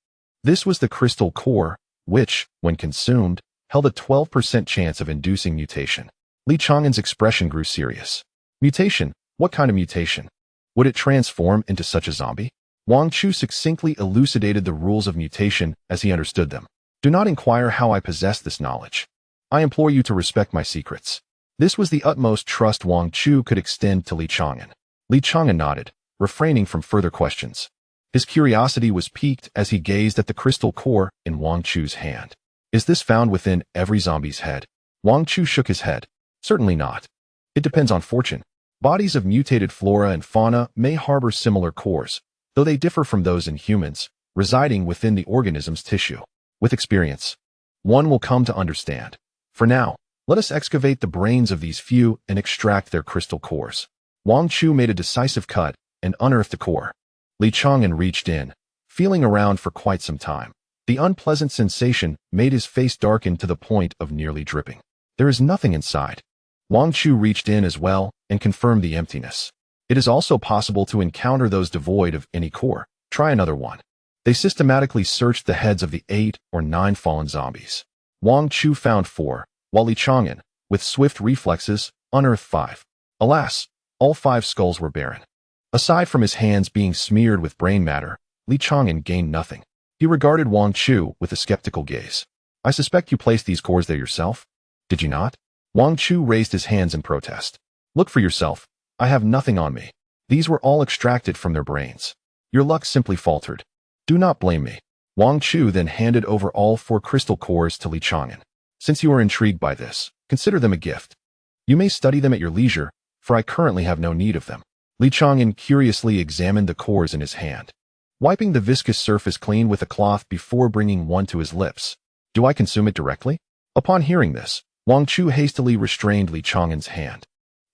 This was the crystal core, which, when consumed, held a 12% chance of inducing mutation. Li Chang'an's expression grew serious. Mutation? What kind of mutation? Would it transform into such a zombie? Wang Chu succinctly elucidated the rules of mutation as he understood them. Do not inquire how I possess this knowledge. I implore you to respect my secrets. This was the utmost trust Wang Chu could extend to Li Chang'an. Li Chang'an nodded, refraining from further questions. His curiosity was piqued as he gazed at the crystal core in Wang Chu's hand. Is this found within every zombie's head? Wang Chu shook his head. Certainly not. It depends on fortune. Bodies of mutated flora and fauna may harbor similar cores, though they differ from those in humans, residing within the organism's tissue. With experience, one will come to understand. For now, let us excavate the brains of these few and extract their crystal cores. Wang Chu made a decisive cut and unearthed the core. Li Chang'an reached in, feeling around for quite some time. The unpleasant sensation made his face darken to the point of nearly dripping. There is nothing inside. Wang Chu reached in as well and confirmed the emptiness. It is also possible to encounter those devoid of any core. Try another one. They systematically searched the heads of the 8 or 9 fallen zombies. Wang Chu found 4, while Li Chang'an, with swift reflexes, unearthed 5. Alas, all 5 skulls were barren. Aside from his hands being smeared with brain matter, Li Chang'an gained nothing. He regarded Wang Chu with a skeptical gaze. I suspect you placed these cores there yourself? Did you not? Wang Chu raised his hands in protest. Look for yourself. I have nothing on me. These were all extracted from their brains. Your luck simply faltered. Do not blame me. Wang Chu then handed over all 4 crystal cores to Li Chang'an. Since you are intrigued by this, consider them a gift. You may study them at your leisure, for I currently have no need of them. Li Chang'an curiously examined the cores in his hand, wiping the viscous surface clean with a cloth before bringing one to his lips. Do I consume it directly? Upon hearing this, Wang Chu hastily restrained Li Chang'an's hand.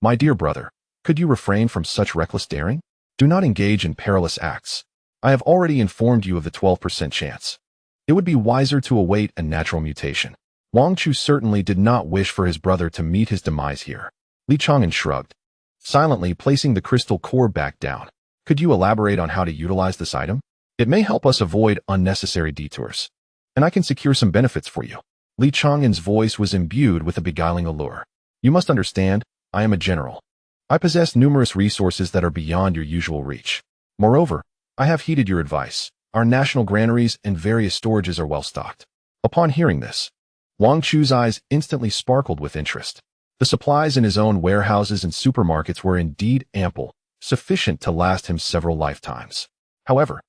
My dear brother, could you refrain from such reckless daring? Do not engage in perilous acts. I have already informed you of the 12% chance. It would be wiser to await a natural mutation. Wang Chu certainly did not wish for his brother to meet his demise here. Li Chang'an shrugged, silently placing the crystal core back down. Could you elaborate on how to utilize this item? It may help us avoid unnecessary detours, and I can secure some benefits for you. Li Chang'an's voice was imbued with a beguiling allure. You must understand, I am a general. I possess numerous resources that are beyond your usual reach. Moreover, I have heeded your advice. Our national granaries and various storages are well stocked. Upon hearing this, Wang Chu's eyes instantly sparkled with interest. The supplies in his own warehouses and supermarkets were indeed ample, sufficient to last him several lifetimes. However,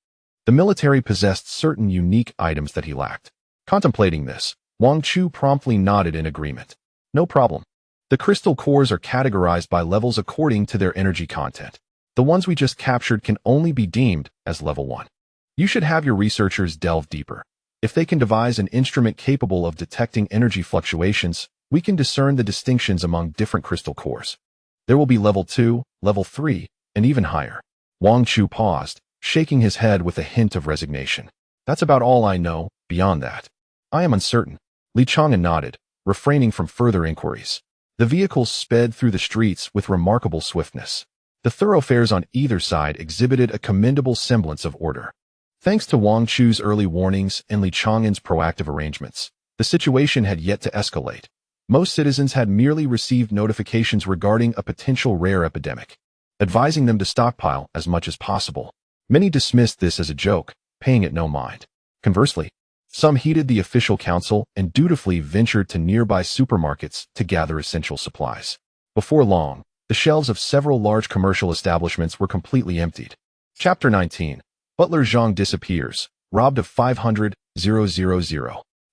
the military possessed certain unique items that he lacked. Contemplating this, Wang Chu promptly nodded in agreement. No problem. The crystal cores are categorized by levels according to their energy content. The ones we just captured can only be deemed as level 1. You should have your researchers delve deeper. If they can devise an instrument capable of detecting energy fluctuations, we can discern the distinctions among different crystal cores. There will be level 2, level 3, and even higher. Wang Chu paused, shaking his head with a hint of resignation. That's about all I know. Beyond that, I am uncertain. Li Chang'an nodded, refraining from further inquiries. The vehicles sped through the streets with remarkable swiftness. The thoroughfares on either side exhibited a commendable semblance of order. Thanks to Wang Chu's early warnings and Li Chang'an's proactive arrangements, the situation had yet to escalate. Most citizens had merely received notifications regarding a potential rare epidemic, advising them to stockpile as much as possible. Many dismissed this as a joke, paying it no mind. Conversely, some heeded the official counsel and dutifully ventured to nearby supermarkets to gather essential supplies. Before long, the shelves of several large commercial establishments were completely emptied. Chapter 19. Butler Zhang disappears, robbed of 500,000.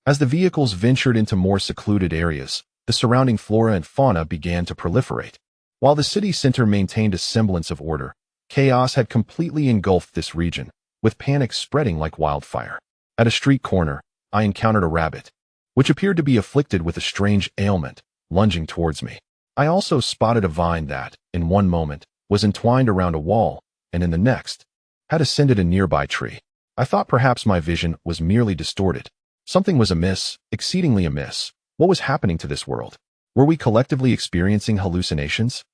As the vehicles ventured into more secluded areas, the surrounding flora and fauna began to proliferate. While the city center maintained a semblance of order, chaos had completely engulfed this region, with panic spreading like wildfire. At a street corner, I encountered a rabbit, which appeared to be afflicted with a strange ailment, lunging towards me. I also spotted a vine that, in one moment, was entwined around a wall, and in the next, had ascended a nearby tree. I thought perhaps my vision was merely distorted. Something was amiss, exceedingly amiss. What was happening to this world? Were we collectively experiencing hallucinations?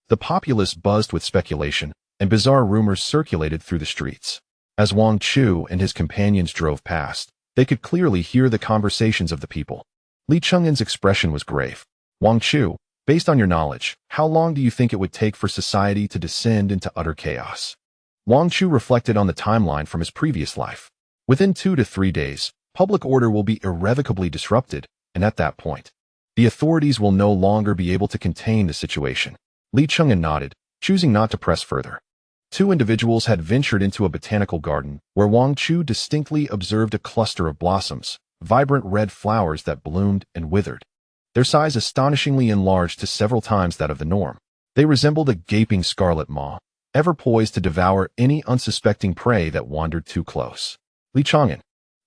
The populace buzzed with speculation, and bizarre rumors circulated through the streets. As Wang Chu and his companions drove past, they could clearly hear the conversations of the people. Li Chang'an's expression was grave. Wang Chu, based on your knowledge, how long do you think it would take for society to descend into utter chaos? Wang Chu reflected on the timeline from his previous life. Within 2 to 3 days, public order will be irrevocably disrupted, and at that point, the authorities will no longer be able to contain the situation. Li Chang'an nodded, choosing not to press further. 2 individuals had ventured into a botanical garden, where Wang Chu distinctly observed a cluster of blossoms, vibrant red flowers that bloomed and withered. Their size astonishingly enlarged to several times that of the norm. They resembled a gaping scarlet maw, ever poised to devour any unsuspecting prey that wandered too close. Li Chang'an,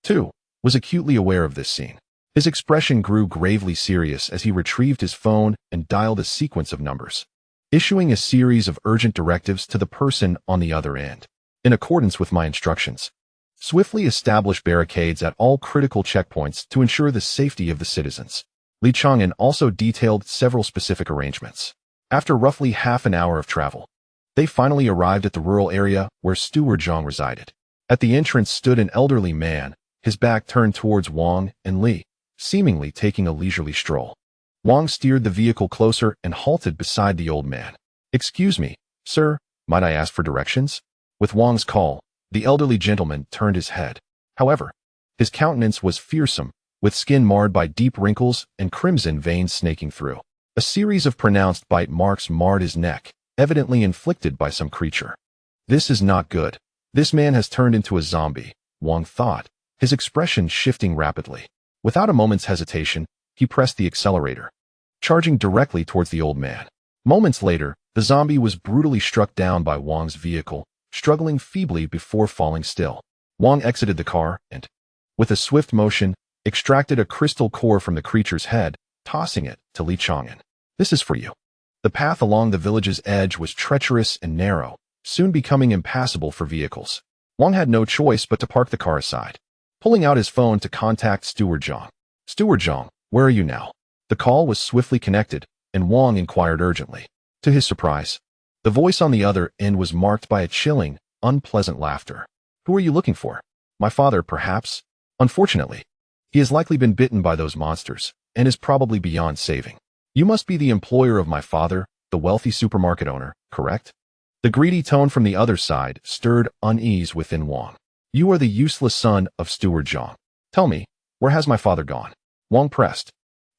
too, was acutely aware of this scene. His expression grew gravely serious as he retrieved his phone and dialed a sequence of numbers, issuing a series of urgent directives to the person on the other end. In accordance with my instructions, swiftly establish barricades at all critical checkpoints to ensure the safety of the citizens. Li Chang'an also detailed several specific arrangements. After roughly half an hour of travel, they finally arrived at the rural area where Steward Zhang resided. At the entrance stood an elderly man, his back turned towards Wang and Li, seemingly taking a leisurely stroll. Wang steered the vehicle closer and halted beside the old man. "Excuse me, sir, might I ask for directions?" With Wang's call, the elderly gentleman turned his head. However, his countenance was fearsome, with skin marred by deep wrinkles and crimson veins snaking through. A series of pronounced bite marks marred his neck, evidently inflicted by some creature. "This is not good. This man has turned into a zombie," Wang thought, his expression shifting rapidly. Without a moment's hesitation, he pressed the accelerator, charging directly towards the old man. Moments later, the zombie was brutally struck down by Wang's vehicle, struggling feebly before falling still. Wang exited the car and, with a swift motion, extracted a crystal core from the creature's head, tossing it to Li Chang'an. "This is for you." The path along the village's edge was treacherous and narrow, soon becoming impassable for vehicles. Wang had no choice but to park the car aside, pulling out his phone to contact Steward Zhang. "Steward Zhang, where are you now?" The call was swiftly connected, and Wang inquired urgently. To his surprise, the voice on the other end was marked by a chilling, unpleasant laughter. "Who are you looking for?" "My father, perhaps. Unfortunately, he has likely been bitten by those monsters, and is probably beyond saving." "You must be the employer of my father, the wealthy supermarket owner, correct?" The greedy tone from the other side stirred unease within Wang. "You are the useless son of Steward Zhang. Tell me, where has my father gone?" Wang pressed.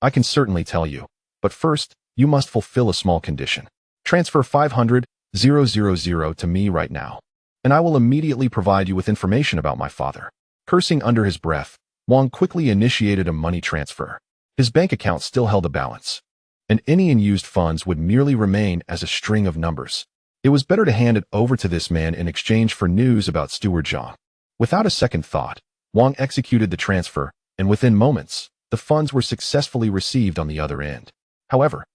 "I can certainly tell you, but first, you must fulfill a small condition. Transfer 500,000 to me right now, and I will immediately provide you with information about my father." Cursing under his breath, Wang quickly initiated a money transfer. His bank account still held a balance, and any unused funds would merely remain as a string of numbers. It was better to hand it over to this man in exchange for news about Steward Zhang. Without a second thought, Wang executed the transfer, and within moments, the funds were successfully received on the other end. However,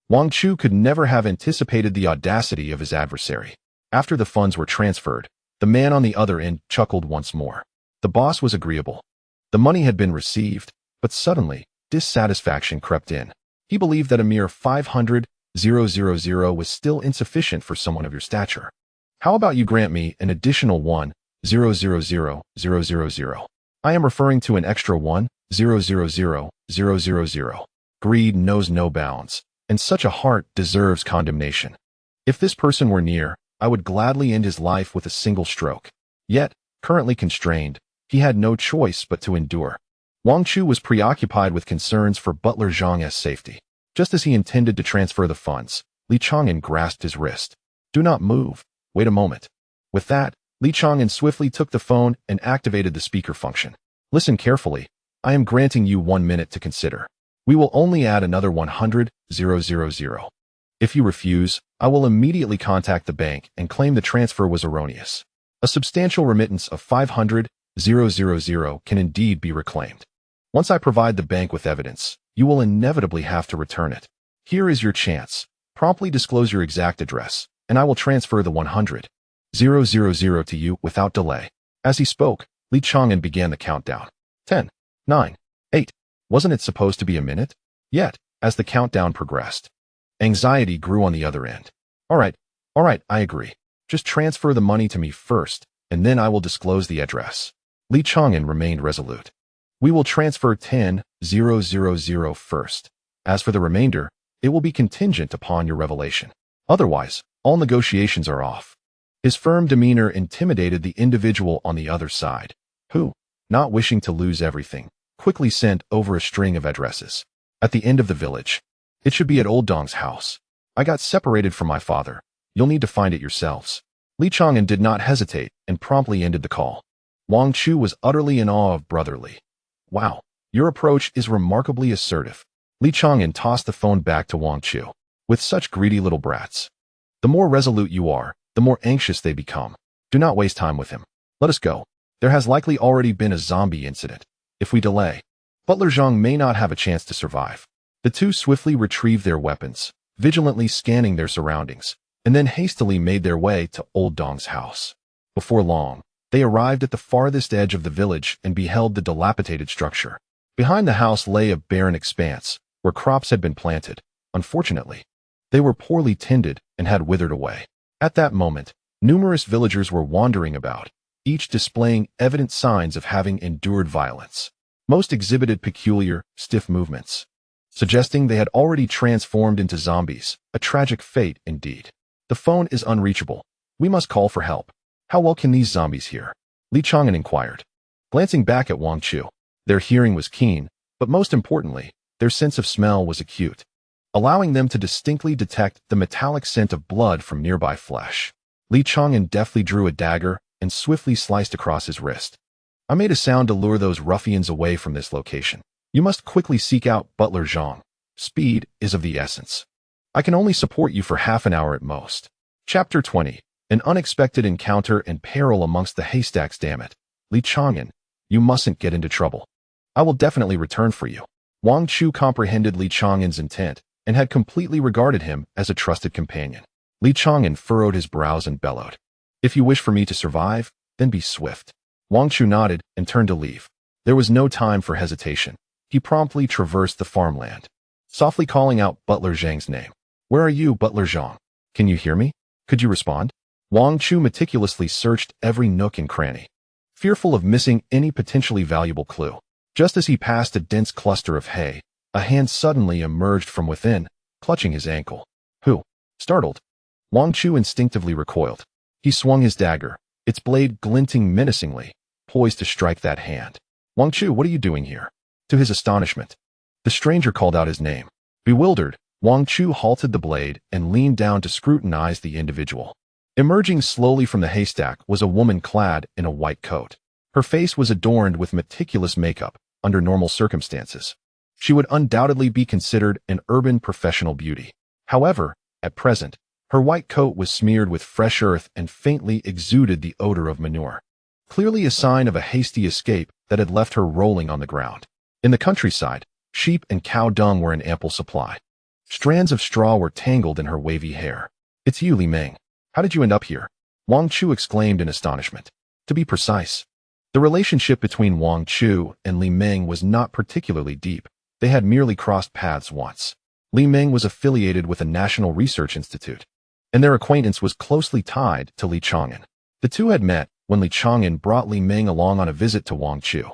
Wang Chu could never have anticipated the audacity of his adversary. After the funds were transferred, the man on the other end chuckled once more. The boss was agreeable. The money had been received, but suddenly, dissatisfaction crept in. He believed that a mere 500,000 was still insufficient for someone of your stature. How about you grant me an additional 1,000,000. I am referring to an extra 1,000,000. Greed knows no bounds, and such a heart deserves condemnation. If this person were near, I would gladly end his life with a single stroke. Yet, currently constrained, he had no choice but to endure. Wang Chu was preoccupied with concerns for Butler Zhang's safety. Just as he intended to transfer the funds, Li Chang'an grasped his wrist. Do not move. Wait a moment. With that, Li Chang'an swiftly took the phone and activated the speaker function. Listen carefully. I am granting you 1 minute to consider. We will only add another 100,000. If you refuse, I will immediately contact the bank and claim the transfer was erroneous. A substantial remittance of 500,000 can indeed be reclaimed. Once I provide the bank with evidence, you will inevitably have to return it. Here is your chance. Promptly disclose your exact address, and I will transfer the 100,000 to you without delay. As he spoke, Li Chang'an began the countdown. 10, 9, 8. Wasn't it supposed to be a minute? Yet, as the countdown progressed, anxiety grew on the other end. All right, I agree. Just transfer the money to me first, and then I will disclose the address. Li Chang'an remained resolute. We will transfer 10,000 first. As for the remainder, it will be contingent upon your revelation. Otherwise, all negotiations are off. His firm demeanor intimidated the individual on the other side, who, not wishing to lose everything, quickly sent over a string of addresses. At the end of the village. It should be at Old Dong's house. I got separated from my father. You'll need to find it yourselves. Li Chang'an did not hesitate and promptly ended the call. Wang Chu was utterly in awe of brotherly. Wow, your approach is remarkably assertive. Li Chang'an tossed the phone back to Wang Chu. With such greedy little brats. The more resolute you are, the more anxious they become. Do not waste time with him. Let us go. There has likely already been a zombie incident. If we delay, Butler Zhang may not have a chance to survive. The two swiftly retrieved their weapons, vigilantly scanning their surroundings, and then hastily made their way to Old Dong's house. Before long, they arrived at the farthest edge of the village and beheld the dilapidated structure. Behind the house lay a barren expanse, where crops had been planted. Unfortunately, they were poorly tended and had withered away. At that moment, numerous villagers were wandering about, each displaying evident signs of having endured violence. Most exhibited peculiar, stiff movements, suggesting they had already transformed into zombies, a tragic fate indeed. The phone is unreachable. We must call for help. How well can these zombies hear? Li Chang'an inquired. Glancing back at Wang Chu, their hearing was keen, but most importantly, their sense of smell was acute, allowing them to distinctly detect the metallic scent of blood from nearby flesh. Li Chang'an deftly drew a dagger and swiftly sliced across his wrist. I made a sound to lure those ruffians away from this location. You must quickly seek out Butler Zhang. Speed is of the essence. I can only support you for half an hour at most. Chapter 20. An unexpected encounter and peril amongst the haystacks. Damn it. Li Chang'an, you mustn't get into trouble. I will definitely return for you. Wang Chu comprehended Li Chang'an's intent and had completely regarded him as a trusted companion. Li Chang'an furrowed his brows and bellowed. If you wish for me to survive, then be swift. Wang Chu nodded and turned to leave. There was no time for hesitation. He promptly traversed the farmland, softly calling out Butler Zhang's name. Where are you, Butler Zhang? Can you hear me? Could you respond? Wang Chu meticulously searched every nook and cranny, fearful of missing any potentially valuable clue. Just as he passed a dense cluster of hay, a hand suddenly emerged from within, clutching his ankle. Who? Startled, Wang Chu instinctively recoiled. He swung his dagger, its blade glinting menacingly, poised to strike that hand. Wang Chu, what are you doing here? To his astonishment, the stranger called out his name. Bewildered, Wang Chu halted the blade and leaned down to scrutinize the individual. Emerging slowly from the haystack was a woman clad in a white coat. Her face was adorned with meticulous makeup. Under normal circumstances, she would undoubtedly be considered an urban professional beauty. However, at present, her white coat was smeared with fresh earth and faintly exuded the odor of manure, clearly a sign of a hasty escape that had left her rolling on the ground. In the countryside, sheep and cow dung were in ample supply. Strands of straw were tangled in her wavy hair. It's you, Li Meng. How did you end up here? Wang Chu exclaimed in astonishment. To be precise, the relationship between Wang Chu and Li Meng was not particularly deep. They had merely crossed paths once. Li Meng was affiliated with a national research institute, and their acquaintance was closely tied to Li Chang'an. The two had met when Li Chang'an brought Li Meng along on a visit to Wang Chu.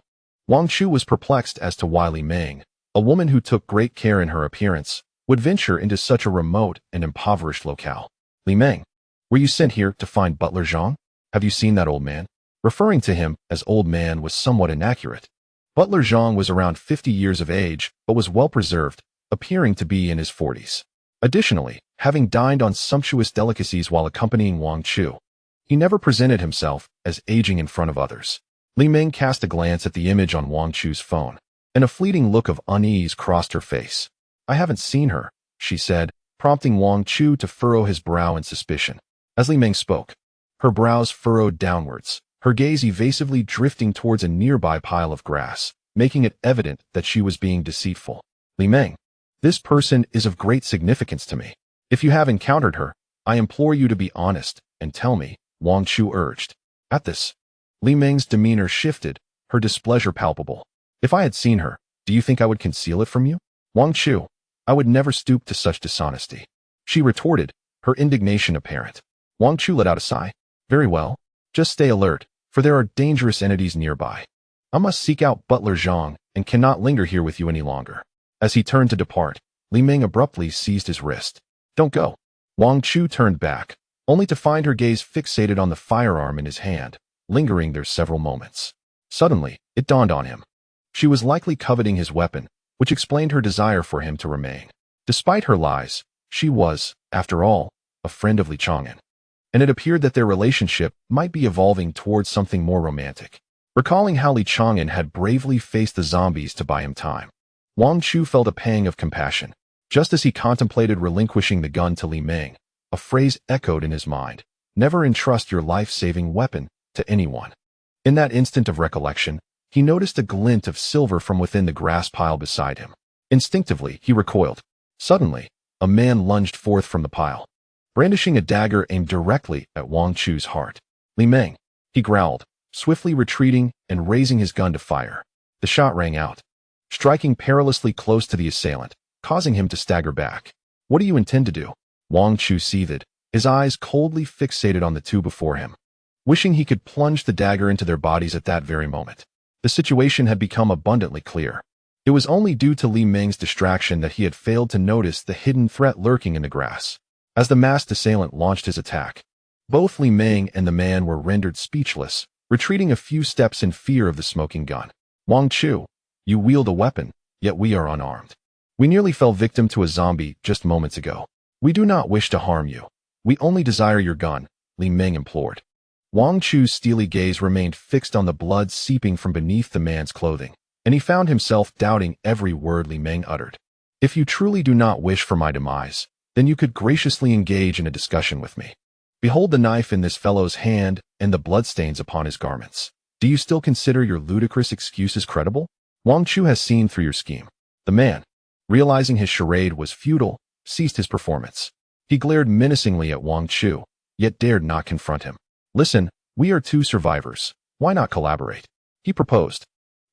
Wang Chu was perplexed as to why Li Meng, a woman who took great care in her appearance, would venture into such a remote and impoverished locale. Li Meng, were you sent here to find Butler Zhang? Have you seen that old man? Referring to him as old man was somewhat inaccurate. Butler Zhang was around 50 years of age, but was well preserved, appearing to be in his 40s. Additionally, having dined on sumptuous delicacies while accompanying Wang Chu, he never presented himself as aging in front of others. Li Meng cast a glance at the image on Wang Chu's phone, and a fleeting look of unease crossed her face. I haven't seen her, she said, prompting Wang Chu to furrow his brow in suspicion. As Li Meng spoke, her brows furrowed downwards, her gaze evasively drifting towards a nearby pile of grass, making it evident that she was being deceitful. Li Meng, this person is of great significance to me. If you have encountered her, I implore you to be honest and tell me, Wang Chu urged. At this, Li Meng's demeanor shifted, her displeasure palpable. If I had seen her, do you think I would conceal it from you? Wang Chu, I would never stoop to such dishonesty, she retorted, her indignation apparent. Wang Chu let out a sigh. Very well, just stay alert, for there are dangerous entities nearby. I must seek out Butler Zhang and cannot linger here with you any longer. As he turned to depart, Li Meng abruptly seized his wrist. Don't go. Wang Chu turned back, only to find her gaze fixated on the firearm in his hand, lingering there several moments. Suddenly, it dawned on him. She was likely coveting his weapon, which explained her desire for him to remain. Despite her lies, she was, after all, a friend of Li Chang'an, and it appeared that their relationship might be evolving towards something more romantic. Recalling how Li Chang'an had bravely faced the zombies to buy him time, Wang Chu felt a pang of compassion. Just as he contemplated relinquishing the gun to Li Meng, a phrase echoed in his mind, never entrust your life-saving weapon to anyone. In that instant of recollection, he noticed a glint of silver from within the grass pile beside him. Instinctively, he recoiled. Suddenly, a man lunged forth from the pile, brandishing a dagger aimed directly at Wang Chu's heart. Li Meng, he growled, swiftly retreating and raising his gun to fire. The shot rang out, striking perilously close to the assailant, causing him to stagger back. What do you intend to do? Wang Chu seethed, his eyes coldly fixated on the two before him, wishing he could plunge the dagger into their bodies at that very moment. The situation had become abundantly clear. It was only due to Li Meng's distraction that he had failed to notice the hidden threat lurking in the grass. As the masked assailant launched his attack, both Li Meng and the man were rendered speechless, retreating a few steps in fear of the smoking gun. Wang Chu, you wield a weapon, yet we are unarmed. We nearly fell victim to a zombie just moments ago. We do not wish to harm you. We only desire your gun, Li Meng implored. Wang Chu's steely gaze remained fixed on the blood seeping from beneath the man's clothing, and he found himself doubting every word Li Meng uttered. If you truly do not wish for my demise, then you could graciously engage in a discussion with me. Behold the knife in this fellow's hand and the bloodstains upon his garments. Do you still consider your ludicrous excuses credible? Wang Chu has seen through your scheme. The man, realizing his charade was futile, ceased his performance. He glared menacingly at Wang Chu, yet dared not confront him. Listen, we are two survivors. Why not collaborate? He proposed.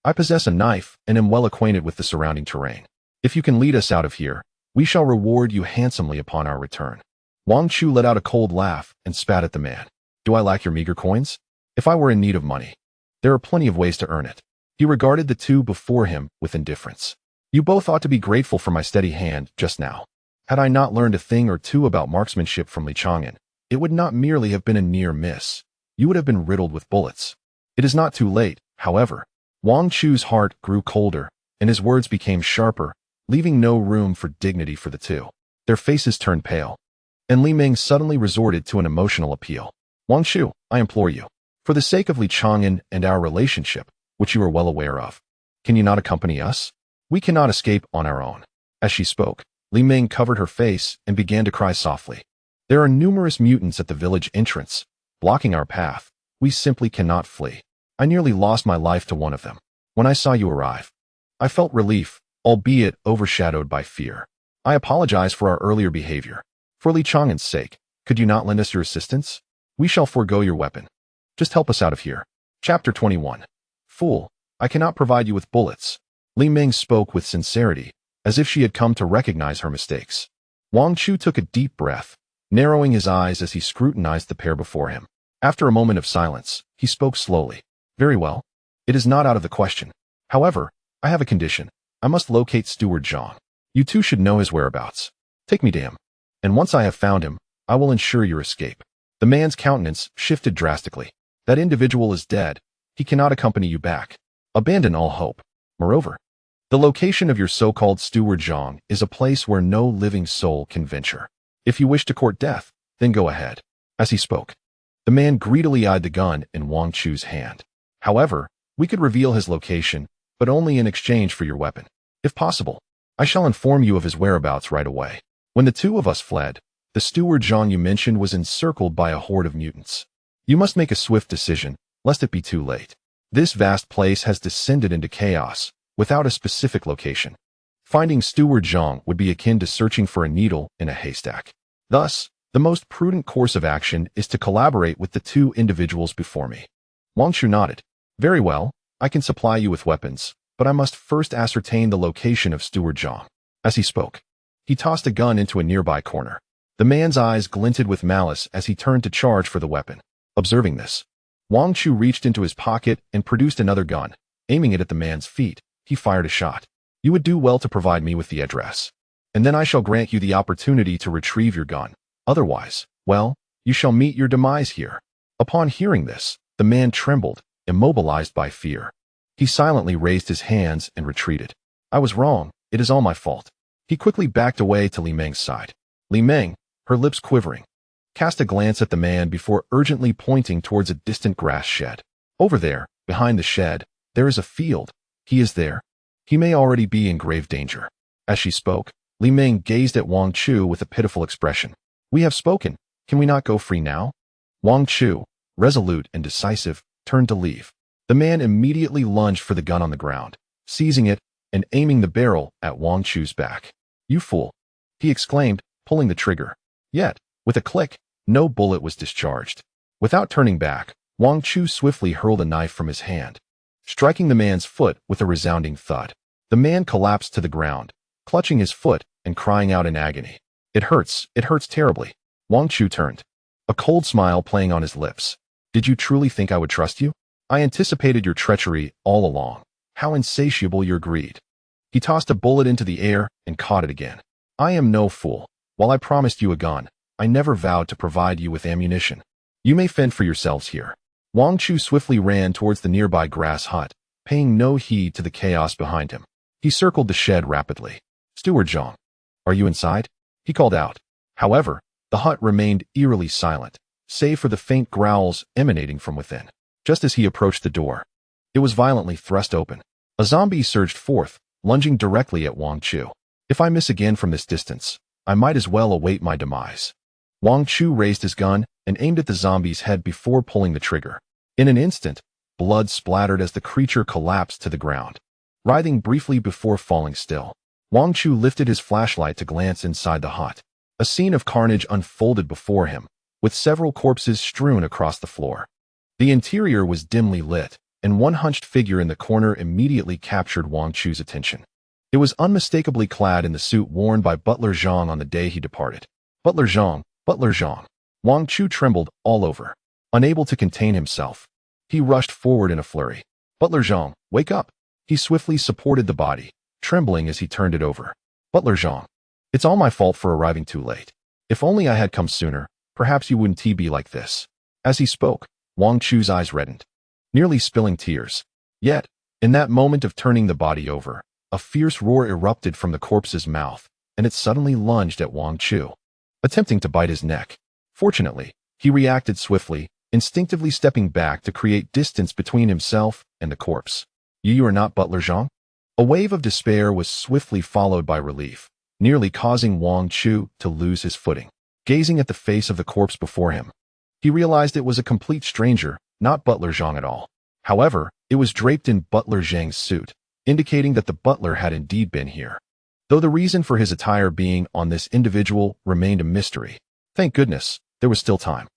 I possess a knife and am well acquainted with the surrounding terrain. If you can lead us out of here, we shall reward you handsomely upon our return. Wang Chu let out a cold laugh and spat at the man. Do I lack your meager coins? If I were in need of money, there are plenty of ways to earn it. He regarded the two before him with indifference. You both ought to be grateful for my steady hand just now. Had I not learned a thing or two about marksmanship from Li Chang'an, it would not merely have been a near miss. You would have been riddled with bullets. It is not too late, however. Wang Chu's heart grew colder, and his words became sharper, leaving no room for dignity for the two. Their faces turned pale, and Li Meng suddenly resorted to an emotional appeal. Wang Chu, I implore you, for the sake of Li Chang'an and our relationship, which you are well aware of, can you not accompany us? We cannot escape on our own. As she spoke, Li Meng covered her face and began to cry softly. There are numerous mutants at the village entrance, blocking our path. We simply cannot flee. I nearly lost my life to one of them. When I saw you arrive, I felt relief, albeit overshadowed by fear. I apologize for our earlier behavior. For Li Chang'an's sake, could you not lend us your assistance? We shall forego your weapon. Just help us out of here. Chapter 21. Fool, I cannot provide you with bullets. Li Ming spoke with sincerity, as if she had come to recognize her mistakes. Wang Chu took a deep breath, narrowing his eyes as he scrutinized the pair before him. After a moment of silence, he spoke slowly. Very well. It is not out of the question. However, I have a condition. I must locate Steward Zhang. You two should know his whereabouts. Take me to him. And once I have found him, I will ensure your escape. The man's countenance shifted drastically. That individual is dead. He cannot accompany you back. Abandon all hope. Moreover, the location of your so-called Steward Zhang is a place where no living soul can venture. If you wish to court death, then go ahead. As he spoke, the man greedily eyed the gun in Wang Chu's hand. However, we could reveal his location, but only in exchange for your weapon. If possible, I shall inform you of his whereabouts right away. When the two of us fled, the Steward Zhang you mentioned was encircled by a horde of mutants. You must make a swift decision, lest it be too late. This vast place has descended into chaos, without a specific location. Finding Steward Zhang would be akin to searching for a needle in a haystack. Thus, the most prudent course of action is to collaborate with the two individuals before me. Wang Chu nodded. Very well, I can supply you with weapons, but I must first ascertain the location of Steward Zhang. As he spoke, he tossed a gun into a nearby corner. The man's eyes glinted with malice as he turned to charge for the weapon. Observing this, Wang Chu reached into his pocket and produced another gun. Aiming it at the man's feet, he fired a shot. You would do well to provide me with the address, and then I shall grant you the opportunity to retrieve your gun. Otherwise, well, you shall meet your demise here. Upon hearing this, the man trembled, immobilized by fear. He silently raised his hands and retreated. I was wrong. It is all my fault. He quickly backed away to Li Meng's side. Li Meng, her lips quivering, cast a glance at the man before urgently pointing towards a distant grass shed. Over there, behind the shed, there is a field. He is there. He may already be in grave danger. As she spoke, Li Meng gazed at Wang Chu with a pitiful expression. We have spoken. Can we not go free now? Wang Chu, resolute and decisive, turned to leave. The man immediately lunged for the gun on the ground, seizing it and aiming the barrel at Wang Chu's back. You fool! He exclaimed, pulling the trigger. Yet, with a click, no bullet was discharged. Without turning back, Wang Chu swiftly hurled a knife from his hand, striking the man's foot with a resounding thud. The man collapsed to the ground, clutching his foot and crying out in agony. It hurts terribly. Wang Chu turned, a cold smile playing on his lips. Did you truly think I would trust you? I anticipated your treachery all along. How insatiable your greed. He tossed a bullet into the air and caught it again. I am no fool. While I promised you a gun, I never vowed to provide you with ammunition. You may fend for yourselves here. Wang Chu swiftly ran towards the nearby grass hut, paying no heed to the chaos behind him. He circled the shed rapidly. Steward Zhang, are you inside? He called out. However, the hut remained eerily silent, save for the faint growls emanating from within. Just as he approached the door, it was violently thrust open. A zombie surged forth, lunging directly at Wang Chu. If I miss again from this distance, I might as well await my demise. Wang Chu raised his gun and aimed at the zombie's head before pulling the trigger. In an instant, blood splattered as the creature collapsed to the ground, writhing briefly before falling still. Wang Chu lifted his flashlight to glance inside the hut. A scene of carnage unfolded before him, with several corpses strewn across the floor. The interior was dimly lit, and one hunched figure in the corner immediately captured Wang Chu's attention. It was unmistakably clad in the suit worn by Butler Zhang on the day he departed. Butler Zhang, Butler Zhang. Wang Chu trembled all over. Unable to contain himself, he rushed forward in a flurry. Butler Zhang, wake up! He swiftly supported the body, trembling as he turned it over. Butler Zhang, it's all my fault for arriving too late. If only I had come sooner, perhaps you wouldn't be like this. As he spoke, Wang Chu's eyes reddened, nearly spilling tears. Yet, in that moment of turning the body over, a fierce roar erupted from the corpse's mouth, and it suddenly lunged at Wang Chu, attempting to bite his neck. Fortunately, he reacted swiftly, instinctively stepping back to create distance between himself and the corpse. You are not Butler Zhang? A wave of despair was swiftly followed by relief, nearly causing Wang Chu to lose his footing. Gazing at the face of the corpse before him, he realized it was a complete stranger, not Butler Zhang at all. However, it was draped in Butler Zhang's suit, indicating that the butler had indeed been here, though the reason for his attire being on this individual remained a mystery. Thank goodness, there was still time.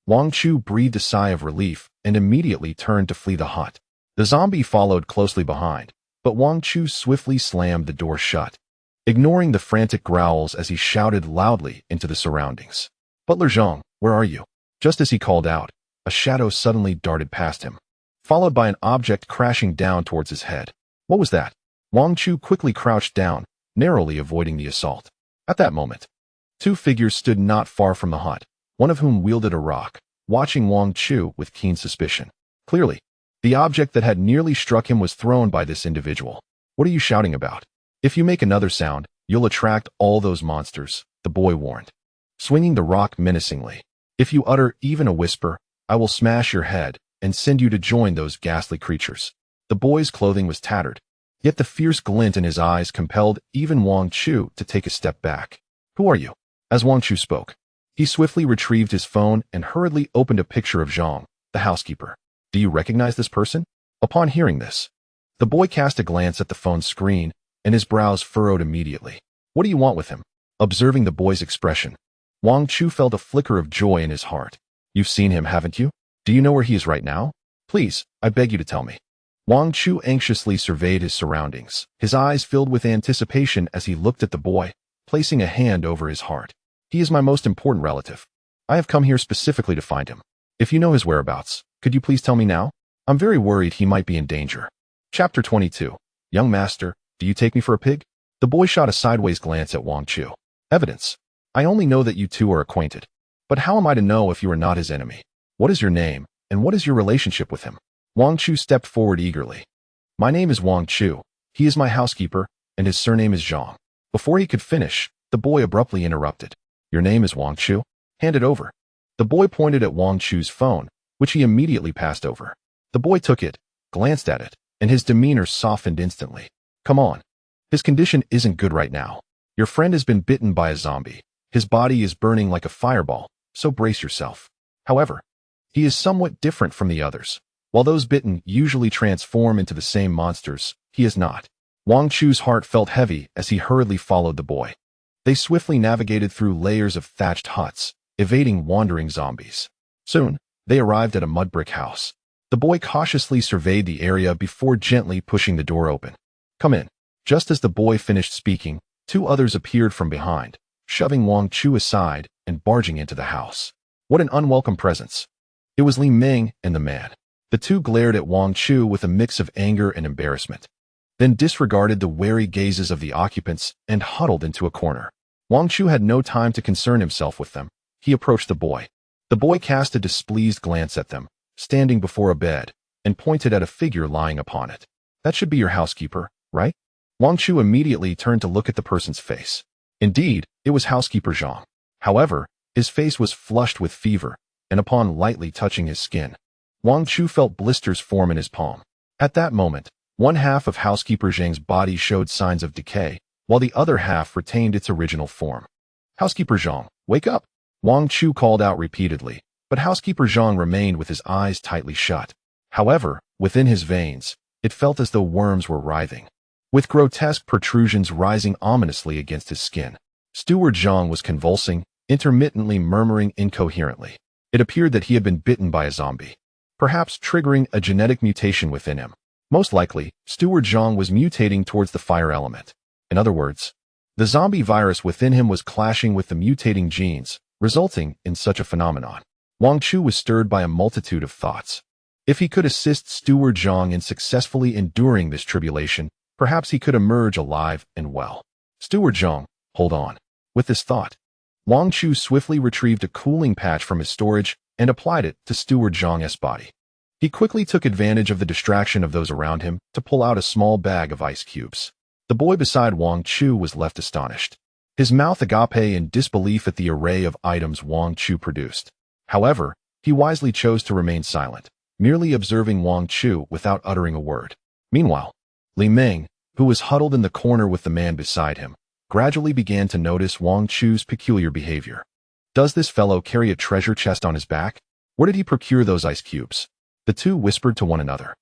Wang Chu breathed a sigh of relief and immediately turned to flee the hut. The zombie followed closely behind, but Wang Chu swiftly slammed the door shut, ignoring the frantic growls as he shouted loudly into the surroundings. "Butler Zhang, where are you?" Just as he called out, a shadow suddenly darted past him, followed by an object crashing down towards his head. What was that? Wang Chu quickly crouched down, narrowly avoiding the assault. At that moment, two figures stood not far from the hut, one of whom wielded a rock, watching Wang Chu with keen suspicion. Clearly, the object that had nearly struck him was thrown by this individual. "What are you shouting about? If you make another sound, you'll attract all those monsters," the boy warned, swinging the rock menacingly. "If you utter even a whisper, I will smash your head and send you to join those ghastly creatures." The boy's clothing was tattered, yet the fierce glint in his eyes compelled even Wang Chu to take a step back. "Who are you?" As Wang Chu spoke, he swiftly retrieved his phone and hurriedly opened a picture of Zhang, the housekeeper. "Do you recognize this person?" Upon hearing this, the boy cast a glance at the phone screen, and his brows furrowed immediately. "What do you want with him?" Observing the boy's expression, Wang Chu felt a flicker of joy in his heart. "You've seen him, haven't you? Do you know where he is right now? Please, I beg you to tell me." Wang Chu anxiously surveyed his surroundings, his eyes filled with anticipation as he looked at the boy, placing a hand over his heart. "He is my most important relative. I have come here specifically to find him. If you know his whereabouts, could you please tell me now? I'm very worried he might be in danger." Chapter 22. "Young master, do you take me for a pig?" The boy shot a sideways glance at Wang Chu. "Evidence. I only know that you two are acquainted. But how am I to know if you are not his enemy? What is your name, and what is your relationship with him?" Wang Chu stepped forward eagerly. "My name is Wang Chu. He is my housekeeper, and his surname is Zhang." Before he could finish, the boy abruptly interrupted. "Your name is Wang Chu? Hand it over." The boy pointed at Wang Chu's phone, which he immediately passed over. The boy took it, glanced at it, and his demeanor softened instantly. "Come on. His condition isn't good right now. Your friend has been bitten by a zombie. His body is burning like a fireball, so brace yourself. However, he is somewhat different from the others. While those bitten usually transform into the same monsters, he is not." Wang Chu's heart felt heavy as he hurriedly followed the boy. They swiftly navigated through layers of thatched huts, evading wandering zombies. Soon, they arrived at a mud brick house. The boy cautiously surveyed the area before gently pushing the door open. "Come in." Just as the boy finished speaking, two others appeared from behind, shoving Wang Chu aside and barging into the house. What an unwelcome presence. It was Li Ming and the man. The two glared at Wang Chu with a mix of anger and embarrassment, then disregarded the wary gazes of the occupants and huddled into a corner. Wang Chu had no time to concern himself with them. He approached the boy. The boy cast a displeased glance at them, standing before a bed, and pointed at a figure lying upon it. "That should be your housekeeper, right?" Wang Chu immediately turned to look at the person's face. Indeed, it was housekeeper Zhang. However, his face was flushed with fever, and upon lightly touching his skin, Wang Chu felt blisters form in his palm. At that moment, one half of housekeeper Zhang's body showed signs of decay, while the other half retained its original form. "Housekeeper Zhang, wake up!" Wang Chu called out repeatedly, but housekeeper Zhang remained with his eyes tightly shut. However, within his veins, it felt as though worms were writhing, with grotesque protrusions rising ominously against his skin. Steward Zhang was convulsing, intermittently murmuring incoherently. It appeared that he had been bitten by a zombie, perhaps triggering a genetic mutation within him. Most likely, Steward Zhang was mutating towards the fire element. In other words, the zombie virus within him was clashing with the mutating genes, resulting in such a phenomenon. Wang Chu was stirred by a multitude of thoughts. If he could assist Steward Zhang in successfully enduring this tribulation, perhaps he could emerge alive and well. "Steward Zhang, hold on." With this thought, Wang Chu swiftly retrieved a cooling patch from his storage and applied it to Steward Zhang's body. He quickly took advantage of the distraction of those around him to pull out a small bag of ice cubes. The boy beside Wang Chu was left astonished, his mouth agape in disbelief at the array of items Wang Chu produced. However, he wisely chose to remain silent, merely observing Wang Chu without uttering a word. Meanwhile, Li Ming, who was huddled in the corner with the man beside him, gradually began to notice Wang Chu's peculiar behavior. Does this fellow carry a treasure chest on his back? Where did he procure those ice cubes? The two whispered to one another,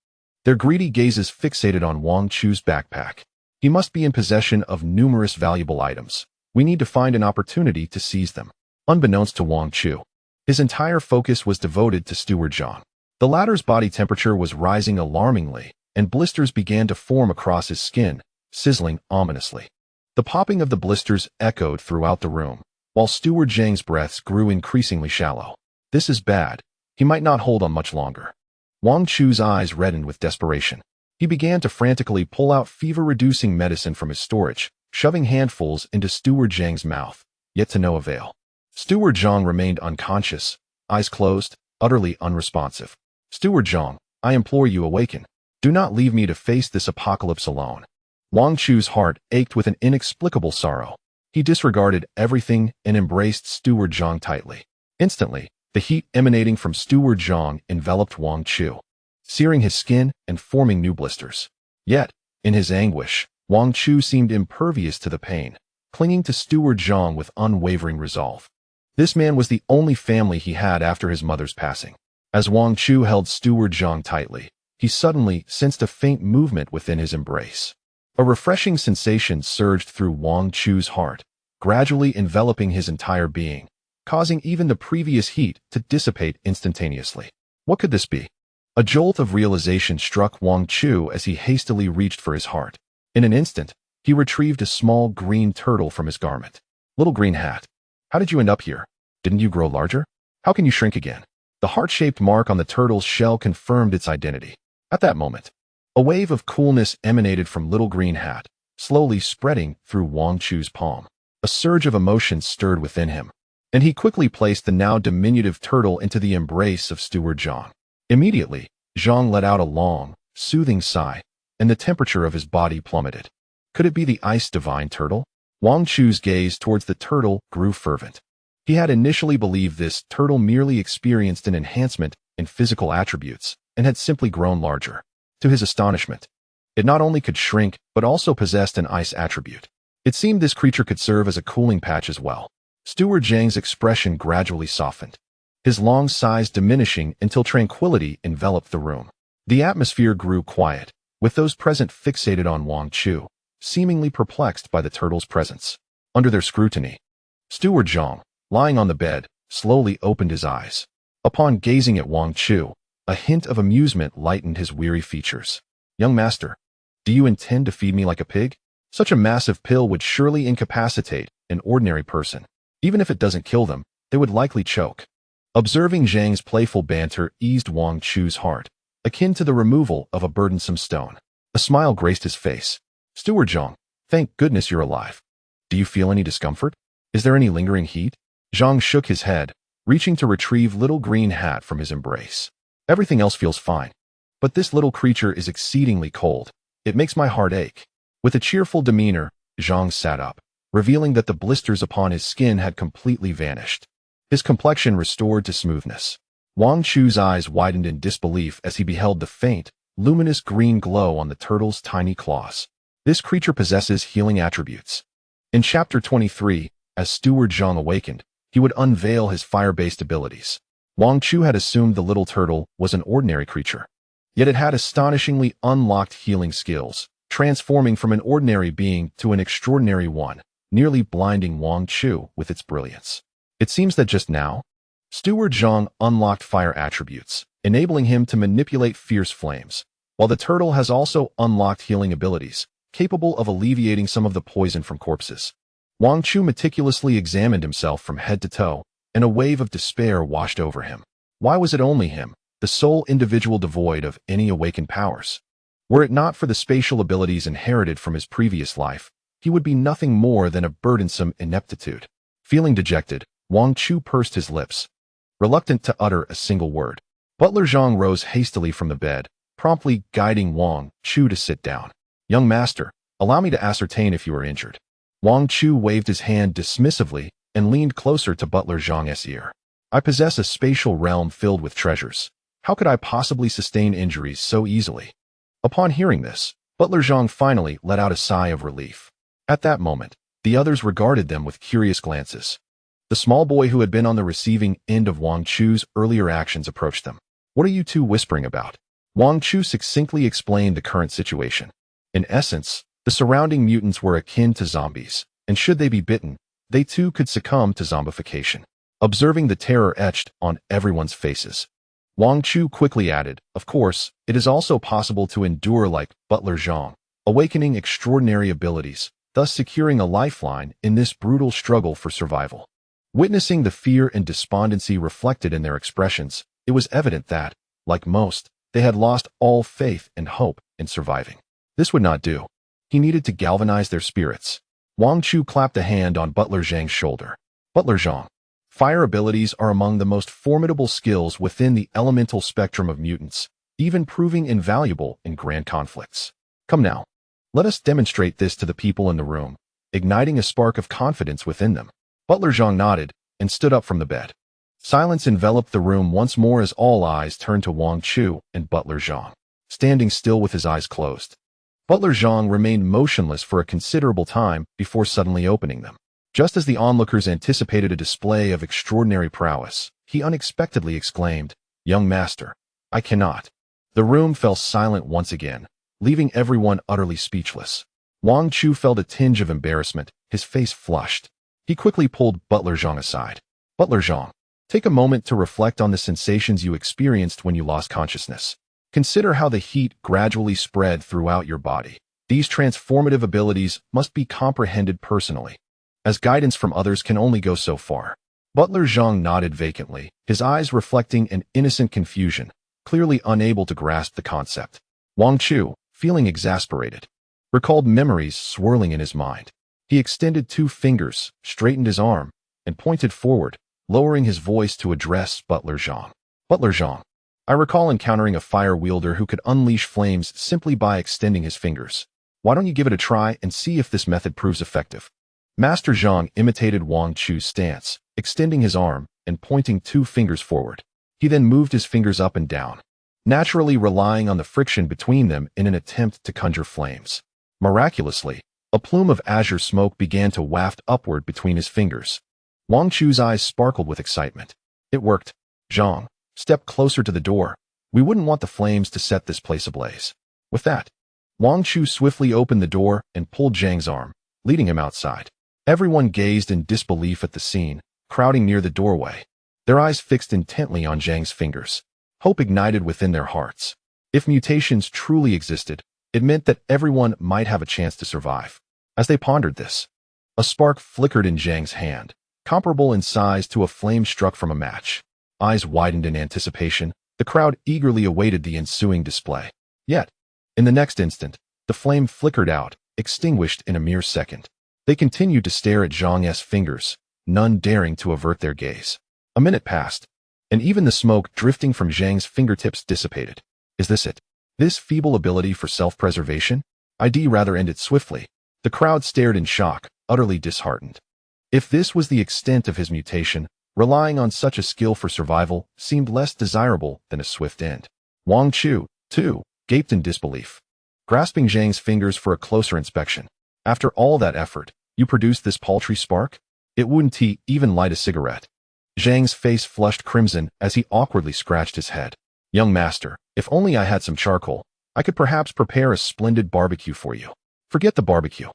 their greedy gazes fixated on Wang Chu's backpack. He must be in possession of numerous valuable items. We need to find an opportunity to seize them. Unbeknownst to Wang Chu, his entire focus was devoted to Steward Zhang. The latter's body temperature was rising alarmingly, and blisters began to form across his skin, sizzling ominously. The popping of the blisters echoed throughout the room, while Steward Zhang's breaths grew increasingly shallow. This is bad. He might not hold on much longer. Wang Chu's eyes reddened with desperation. He began to frantically pull out fever-reducing medicine from his storage, shoving handfuls into Steward Zhang's mouth, yet to no avail. Steward Zhang remained unconscious, eyes closed, utterly unresponsive. Steward Zhang, I implore you, awaken. Do not leave me to face this apocalypse alone. Wang Chu's heart ached with an inexplicable sorrow. He disregarded everything and embraced Steward Zhang tightly. Instantly, the heat emanating from Steward Zhang enveloped Wang Chu, searing his skin and forming new blisters. Yet, in his anguish, Wang Chu seemed impervious to the pain, clinging to Steward Zhang with unwavering resolve. This man was the only family he had after his mother's passing. As Wang Chu held Steward Zhang tightly, he suddenly sensed a faint movement within his embrace. A refreshing sensation surged through Wang Chu's heart, gradually enveloping his entire being, causing even the previous heat to dissipate instantaneously. What could this be? A jolt of realization struck Wang Chu as he hastily reached for his heart. In an instant, he retrieved a small green turtle from his garment. Little green hat. How did you end up here? Didn't you grow larger? How can you shrink again? The heart-shaped mark on the turtle's shell confirmed its identity. At that moment, a wave of coolness emanated from Little Green Hat, slowly spreading through Wang Chu's palm. A surge of emotion stirred within him, and he quickly placed the now diminutive turtle into the embrace of Steward Zhang. Immediately, Zhang let out a long, soothing sigh, and the temperature of his body plummeted. Could it be the ice divine turtle? Wang Chu's gaze towards the turtle grew fervent. He had initially believed this turtle merely experienced an enhancement in physical attributes and had simply grown larger. To his astonishment, it not only could shrink, but also possessed an ice attribute. It seemed this creature could serve as a cooling patch as well. Steward Zhang's expression gradually softened, his long sighs diminishing until tranquility enveloped the room. The atmosphere grew quiet, with those present fixated on Wang Chu, seemingly perplexed by the turtle's presence. Under their scrutiny, Steward Zhang, lying on the bed, slowly opened his eyes. Upon gazing at Wang Chu, a hint of amusement lightened his weary features. Young master, do you intend to feed me like a pig? Such a massive pill would surely incapacitate an ordinary person. Even if it doesn't kill them, they would likely choke. Observing Zhang's playful banter eased Wang Chu's heart, akin to the removal of a burdensome stone. A smile graced his face. Steward Zhang, thank goodness you're alive. Do you feel any discomfort? Is there any lingering heat? Zhang shook his head, reaching to retrieve Little Green Hat from his embrace. Everything else feels fine, but this little creature is exceedingly cold. It makes my heart ache. With a cheerful demeanor, Zhang sat up, revealing that the blisters upon his skin had completely vanished. His complexion restored to smoothness. Wang Chu's eyes widened in disbelief as he beheld the faint, luminous green glow on the turtle's tiny claws. This creature possesses healing attributes. In Chapter 23, as Steward Zhang awakened, he would unveil his fire-based abilities. Wang Chu had assumed the little turtle was an ordinary creature, yet it had astonishingly unlocked healing skills, transforming from an ordinary being to an extraordinary one, nearly blinding Wang Chu with its brilliance. It seems that just now, Steward Zhang unlocked fire attributes, enabling him to manipulate fierce flames, while the turtle has also unlocked healing abilities, capable of alleviating some of the poison from corpses. Wang Chu meticulously examined himself from head to toe, and a wave of despair washed over him. Why was it only him, the sole individual devoid of any awakened powers? Were it not for the spatial abilities inherited from his previous life, he would be nothing more than a burdensome ineptitude. Feeling dejected, Wang Chu pursed his lips, reluctant to utter a single word. Butler Zhang rose hastily from the bed, promptly guiding Wang Chu to sit down. Young master, allow me to ascertain if you are injured. Wang Chu waved his hand dismissively and leaned closer to Butler Zhang's ear. I possess a spatial realm filled with treasures. How could I possibly sustain injuries so easily? Upon hearing this, Butler Zhang finally let out a sigh of relief. At that moment, the others regarded them with curious glances. The small boy who had been on the receiving end of Wang Chu's earlier actions approached them. What are you two whispering about? Wang Chu succinctly explained the current situation. In essence, the surrounding mutants were akin to zombies, and should they be bitten, they too could succumb to zombification. Observing the terror etched on everyone's faces, Wang Chu quickly added, of course, it is also possible to endure like Butler Zhang, awakening extraordinary abilities, thus securing a lifeline in this brutal struggle for survival. Witnessing the fear and despondency reflected in their expressions, it was evident that, like most, they had lost all faith and hope in surviving. This would not do. He needed to galvanize their spirits. Wang Chu clapped a hand on Butler Zhang's shoulder. Butler Zhang, fire abilities are among the most formidable skills within the elemental spectrum of mutants, even proving invaluable in grand conflicts. Come now. Let us demonstrate this to the people in the room, igniting a spark of confidence within them. Butler Zhang nodded and stood up from the bed. Silence enveloped the room once more as all eyes turned to Wang Chu and Butler Zhang, standing still with his eyes closed. Butler Zhang remained motionless for a considerable time before suddenly opening them. Just as the onlookers anticipated a display of extraordinary prowess, he unexpectedly exclaimed, "Young master, I cannot." The room fell silent once again, leaving everyone utterly speechless. Wang Chu felt a tinge of embarrassment, his face flushed. He quickly pulled Butler Zhang aside. Butler Zhang, take a moment to reflect on the sensations you experienced when you lost consciousness. Consider how the heat gradually spread throughout your body. These transformative abilities must be comprehended personally, as guidance from others can only go so far. Butler Zhang nodded vacantly, his eyes reflecting an innocent confusion, clearly unable to grasp the concept. Wang Chu, feeling exasperated, recalled memories swirling in his mind. He extended 2 fingers, straightened his arm, and pointed forward, lowering his voice to address Butler Zhang. Butler Zhang, I recall encountering a fire wielder who could unleash flames simply by extending his fingers. Why don't you give it a try and see if this method proves effective? Master Zhang imitated Wang Chu's stance, extending his arm and pointing 2 fingers forward. He then moved his fingers up and down, naturally relying on the friction between them in an attempt to conjure flames. Miraculously, a plume of azure smoke began to waft upward between his fingers. Wang Chu's eyes sparkled with excitement. It worked. Zhang, step closer to the door. We wouldn't want the flames to set this place ablaze. With that, Wang Chu swiftly opened the door and pulled Zhang's arm, leading him outside. Everyone gazed in disbelief at the scene, crowding near the doorway, their eyes fixed intently on Zhang's fingers. Hope ignited within their hearts. If mutations truly existed, it meant that everyone might have a chance to survive. As they pondered this, a spark flickered in Zhang's hand, comparable in size to a flame struck from a match. Eyes widened in anticipation, the crowd eagerly awaited the ensuing display. Yet, in the next instant, the flame flickered out, extinguished in a mere second. They continued to stare at Zhang's fingers, none daring to avert their gaze. A minute passed, and even the smoke drifting from Zhang's fingertips dissipated. Is this it? This feeble ability for self-preservation? ID rather ended swiftly. The crowd stared in shock, utterly disheartened. If this was the extent of his mutation, relying on such a skill for survival seemed less desirable than a swift end. Wang Chu, too, gaped in disbelief, grasping Zhang's fingers for a closer inspection. After all that effort, you produced this paltry spark? It wouldn't even light a cigarette. Zhang's face flushed crimson as he awkwardly scratched his head. Young master, if only I had some charcoal, I could perhaps prepare a splendid barbecue for you. Forget the barbecue.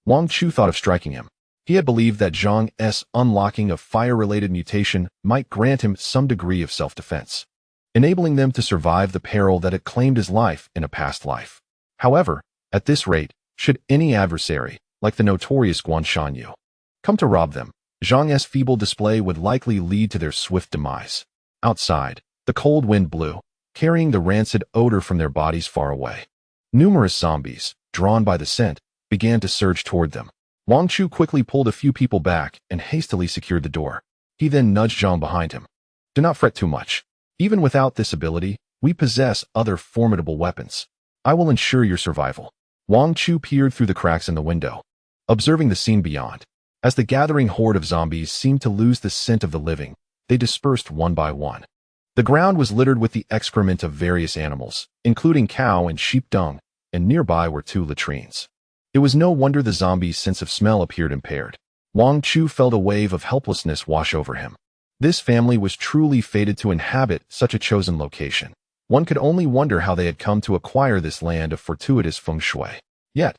Wang Chu thought of striking him. He had believed that Zhang's unlocking of fire-related mutation might grant him some degree of self-defense, enabling them to survive the peril that had claimed his life in a past life. However, at this rate, should any adversary, like the notorious Guanshan Yu, come to rob them, Zhang's feeble display would likely lead to their swift demise. Outside, the cold wind blew, carrying the rancid odor from their bodies far away. Numerous zombies, drawn by the scent, began to surge toward them. Wang Chu quickly pulled a few people back and hastily secured the door. He then nudged Zhang behind him. Do not fret too much. Even without this ability, we possess other formidable weapons. I will ensure your survival. Wang Chu peered through the cracks in the window, observing the scene beyond. As the gathering horde of zombies seemed to lose the scent of the living, they dispersed one by one. The ground was littered with the excrement of various animals, including cow and sheep dung, and nearby were 2 latrines. It was no wonder the zombies' sense of smell appeared impaired. Wang Chu felt a wave of helplessness wash over him. This family was truly fated to inhabit such a chosen location. One could only wonder how they had come to acquire this land of fortuitous feng shui. Yet,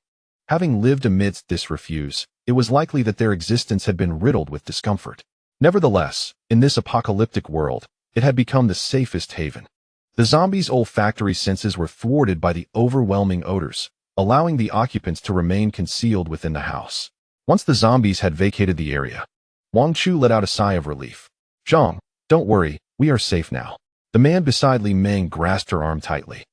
having lived amidst this refuse, it was likely that their existence had been riddled with discomfort. Nevertheless, in this apocalyptic world, it had become the safest haven. The zombies' olfactory senses were thwarted by the overwhelming odors, allowing the occupants to remain concealed within the house. Once the zombies had vacated the area, Wang Chu let out a sigh of relief. "Zhang, don't worry, we are safe now." The man beside Li Meng grasped her arm tightly.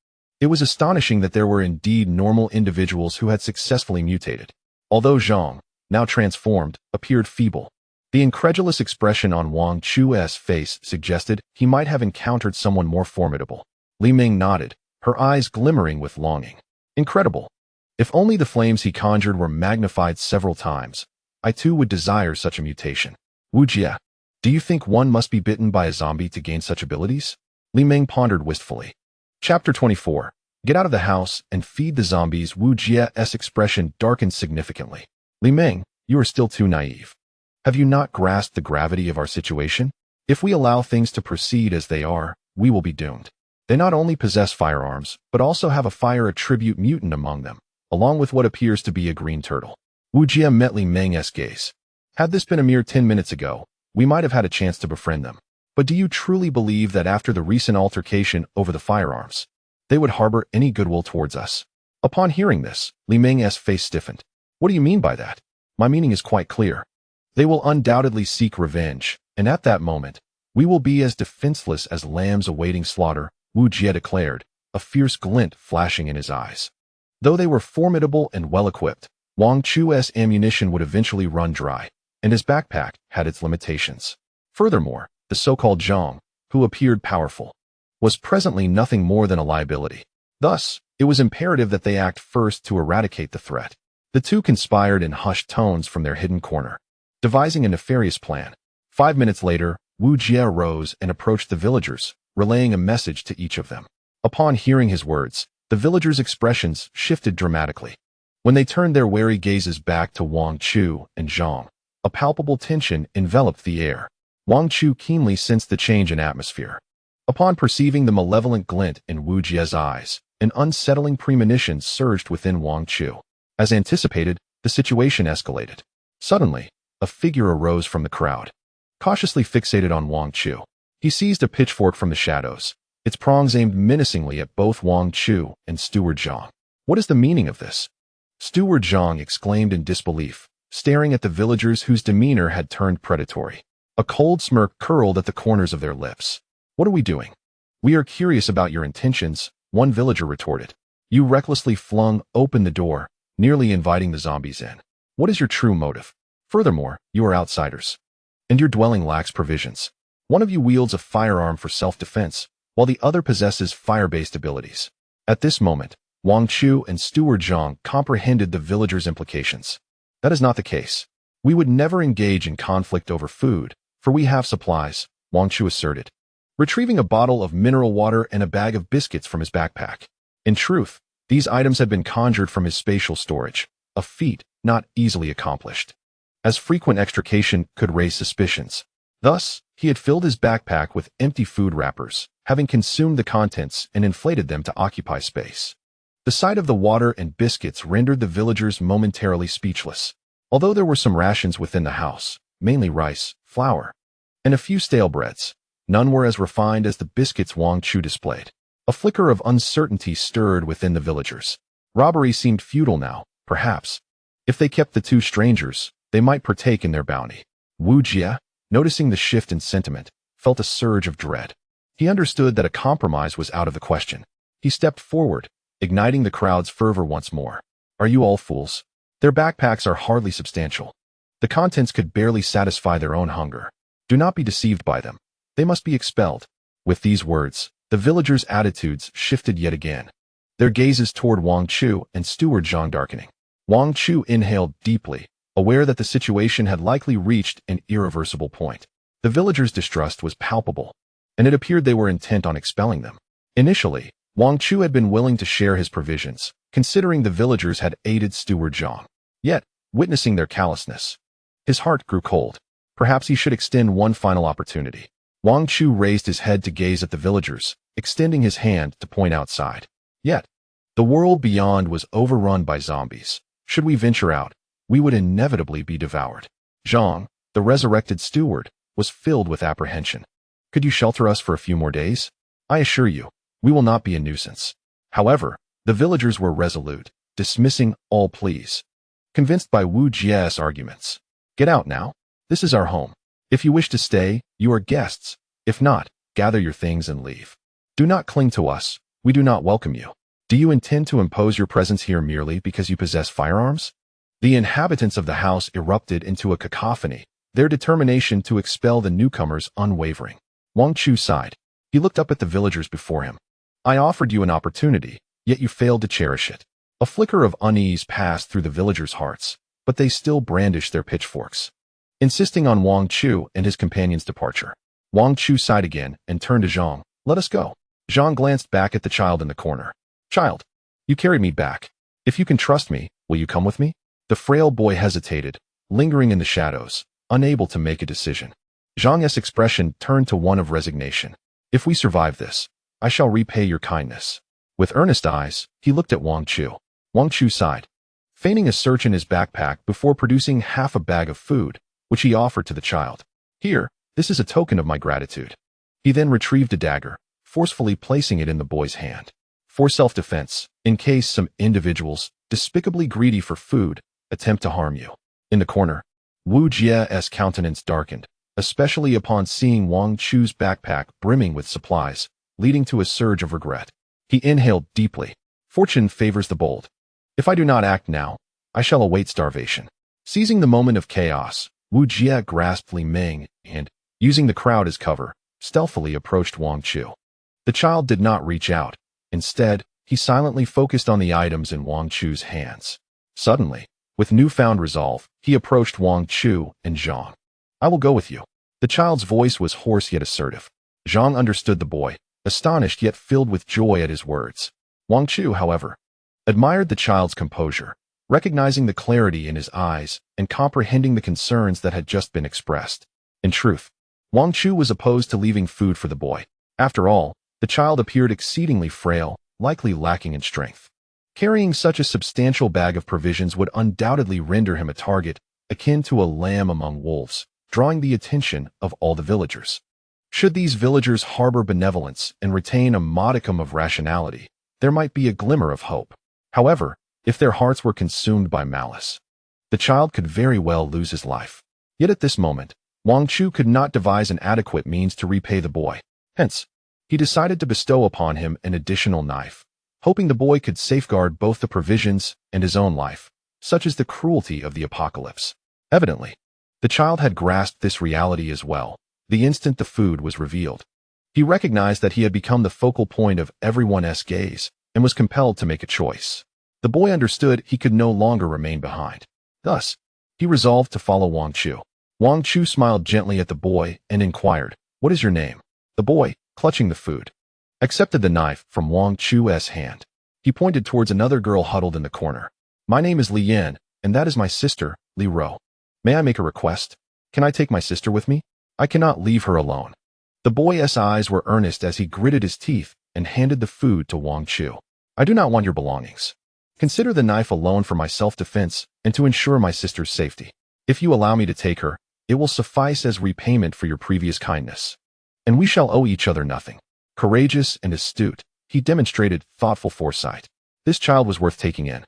It was astonishing that there were indeed normal individuals who had successfully mutated. Although Zhang, now transformed, appeared feeble, the incredulous expression on Wang Chu's face suggested he might have encountered someone more formidable. Li Meng nodded, her eyes glimmering with longing. "Incredible. If only the flames he conjured were magnified several times, I too would desire such a mutation." "Wu Jie, do you think one must be bitten by a zombie to gain such abilities?" Li Meng pondered wistfully. Chapter 24. Get out of the house and feed the zombies. Wu Jie's expression darkened significantly. "Li Meng, you are still too naive. Have you not grasped the gravity of our situation? If we allow things to proceed as they are, we will be doomed. They not only possess firearms, but also have a fire attribute mutant among them, along with what appears to be a green turtle." Wu Jie met Li Meng's gaze. "Had this been a mere 10 minutes ago, we might have had a chance to befriend them. But do you truly believe that after the recent altercation over the firearms, they would harbor any goodwill towards us?" Upon hearing this, Li Meng's face stiffened. "What do you mean by that?" "My meaning is quite clear. They will undoubtedly seek revenge, and at that moment, we will be as defenseless as lambs awaiting slaughter," Wu Jie declared, a fierce glint flashing in his eyes. Though they were formidable and well-equipped, Wang Chu's ammunition would eventually run dry, and his backpack had its limitations. Furthermore, the so-called Zhang, who appeared powerful, was presently nothing more than a liability. Thus, it was imperative that they act first to eradicate the threat. The two conspired in hushed tones from their hidden corner, devising a nefarious plan. 5 minutes later, Wu Jie rose and approached the villagers, relaying a message to each of them. Upon hearing his words, the villagers' expressions shifted dramatically. When they turned their wary gazes back to Wang Chu and Zhang, a palpable tension enveloped the air. Wang Chu keenly sensed the change in atmosphere. Upon perceiving the malevolent glint in Wu Jie's eyes, an unsettling premonition surged within Wang Chu. As anticipated, the situation escalated. Suddenly, a figure arose from the crowd. Cautiously fixated on Wang Chu, he seized a pitchfork from the shadows, its prongs aimed menacingly at both Wang Chu and Steward Zhang. "What is the meaning of this?" Steward Zhang exclaimed in disbelief, staring at the villagers whose demeanor had turned predatory. A cold smirk curled at the corners of their lips. "What are we doing?" "We are curious about your intentions," one villager retorted. "You recklessly flung open the door, nearly inviting the zombies in. What is your true motive? Furthermore, you are outsiders, and your dwelling lacks provisions. One of you wields a firearm for self-defense, while the other possesses fire-based abilities." At this moment, Wang Chu and Steward Zhang comprehended the villagers' implications. "That is not the case. We would never engage in conflict over food, for we have supplies," Wang Chu asserted, retrieving a bottle of mineral water and a bag of biscuits from his backpack. In truth, these items had been conjured from his spatial storage, a feat not easily accomplished, as frequent extrication could raise suspicions. Thus, he had filled his backpack with empty food wrappers, having consumed the contents and inflated them to occupy space. The sight of the water and biscuits rendered the villagers momentarily speechless. Although there were some rations within the house, mainly rice, flour, and a few stale breads, none were as refined as the biscuits Wang Chu displayed. A flicker of uncertainty stirred within the villagers. Robbery seemed futile now, perhaps. If they kept the two strangers, they might partake in their bounty. Wu Jie, noticing the shift in sentiment, felt a surge of dread. He understood that a compromise was out of the question. He stepped forward, igniting the crowd's fervor once more. "Are you all fools? Their backpacks are hardly substantial. The contents could barely satisfy their own hunger. Do not be deceived by them. They must be expelled." With these words, the villagers' attitudes shifted yet again, their gazes toward Wang Chu and Steward Zhang darkening. Wang Chu inhaled deeply, aware that the situation had likely reached an irreversible point. The villagers' distrust was palpable, and it appeared they were intent on expelling them. Initially, Wang Chu had been willing to share his provisions, considering the villagers had aided Steward Zhang. Yet, witnessing their callousness, his heart grew cold. Perhaps he should extend one final opportunity. Wang Chu raised his head to gaze at the villagers, extending his hand to point outside. Yet, the world beyond was overrun by zombies. Should we venture out, we would inevitably be devoured. Zhang, the resurrected steward, was filled with apprehension. "Could you shelter us for a few more days? I assure you, We will not be a nuisance. However, the villagers were resolute, dismissing all pleas. Convinced by Wu Jie's arguments. Get out now. This is our home. If you wish to stay, you are guests. If not, gather your things and leave. Do not cling to us. We do not welcome you. Do you intend to impose your presence here merely because you possess firearms? The inhabitants of the house erupted into a cacophony, their determination to expel the newcomers unwavering. Wang Chu sighed. He looked up at the villagers before him. I offered you an opportunity, yet you failed to cherish it. A flicker of unease passed through the villagers' hearts, but they still brandished their pitchforks, insisting on Wang Chu and his companion's departure. Wang Chu sighed again and turned to Zhang. Let us go. Zhang glanced back at the child in the corner. Child, you carried me back. If you can trust me, will you come with me? The frail boy hesitated, lingering in the shadows, unable to make a decision. Zhang's expression turned to one of resignation. If we survive this, I shall repay your kindness. With earnest eyes, he looked at Wang Chu. Wang Chu sighed, feigning a search in his backpack before producing half a bag of food, which he offered to the child. Here, this is a token of my gratitude. He then retrieved a dagger, forcefully placing it in the boy's hand. For self-defense, in case some individuals, despicably greedy for food, attempt to harm you. In the corner, Wu Jie's countenance darkened, especially upon seeing Wang Chu's backpack brimming with supplies, leading to a surge of regret. He inhaled deeply. Fortune favors the bold. If I do not act now, I shall await starvation. Seizing the moment of chaos, Wu Jie grasped Li Ming and, using the crowd as cover, stealthily approached Wang Chu. The child did not reach out. Instead, he silently focused on the items in Wang Chu's hands. Suddenly, with newfound resolve, he approached Wang Chu and Zhang. I will go with you. The child's voice was hoarse yet assertive. Zhang understood the boy, astonished yet filled with joy at his words. Wang Chu, however, admired the child's composure, recognizing the clarity in his eyes and comprehending the concerns that had just been expressed. In truth, Wang Chu was opposed to leaving food for the boy. After all, the child appeared exceedingly frail, likely lacking in strength. Carrying such a substantial bag of provisions would undoubtedly render him a target, akin to a lamb among wolves, drawing the attention of all the villagers. Should these villagers harbor benevolence and retain a modicum of rationality, there might be a glimmer of hope. However, if their hearts were consumed by malice, the child could very well lose his life. Yet at this moment, Wang Chu could not devise an adequate means to repay the boy. Hence, he decided to bestow upon him an additional knife, hoping the boy could safeguard both the provisions and his own life, such is the cruelty of the apocalypse. Evidently, the child had grasped this reality as well, the instant the food was revealed. He recognized that he had become the focal point of everyone's gaze and was compelled to make a choice. The boy understood he could no longer remain behind. Thus, he resolved to follow Wang Chu. Wang Chu smiled gently at the boy and inquired, "What is your name?" The boy, clutching the food, accepted the knife from Wang Chu's hand. He pointed towards another girl huddled in the corner. "My name is Li Yan, and that is my sister, Li Ro. May I make a request? Can I take my sister with me? I cannot leave her alone." The boy's eyes were earnest as he gritted his teeth and handed the food to Wang Chu. "I do not want your belongings. Consider the knife alone for my self-defense and to ensure my sister's safety. If you allow me to take her, it will suffice as repayment for your previous kindness. And we shall owe each other nothing." Courageous and astute, he demonstrated thoughtful foresight. This child was worth taking in.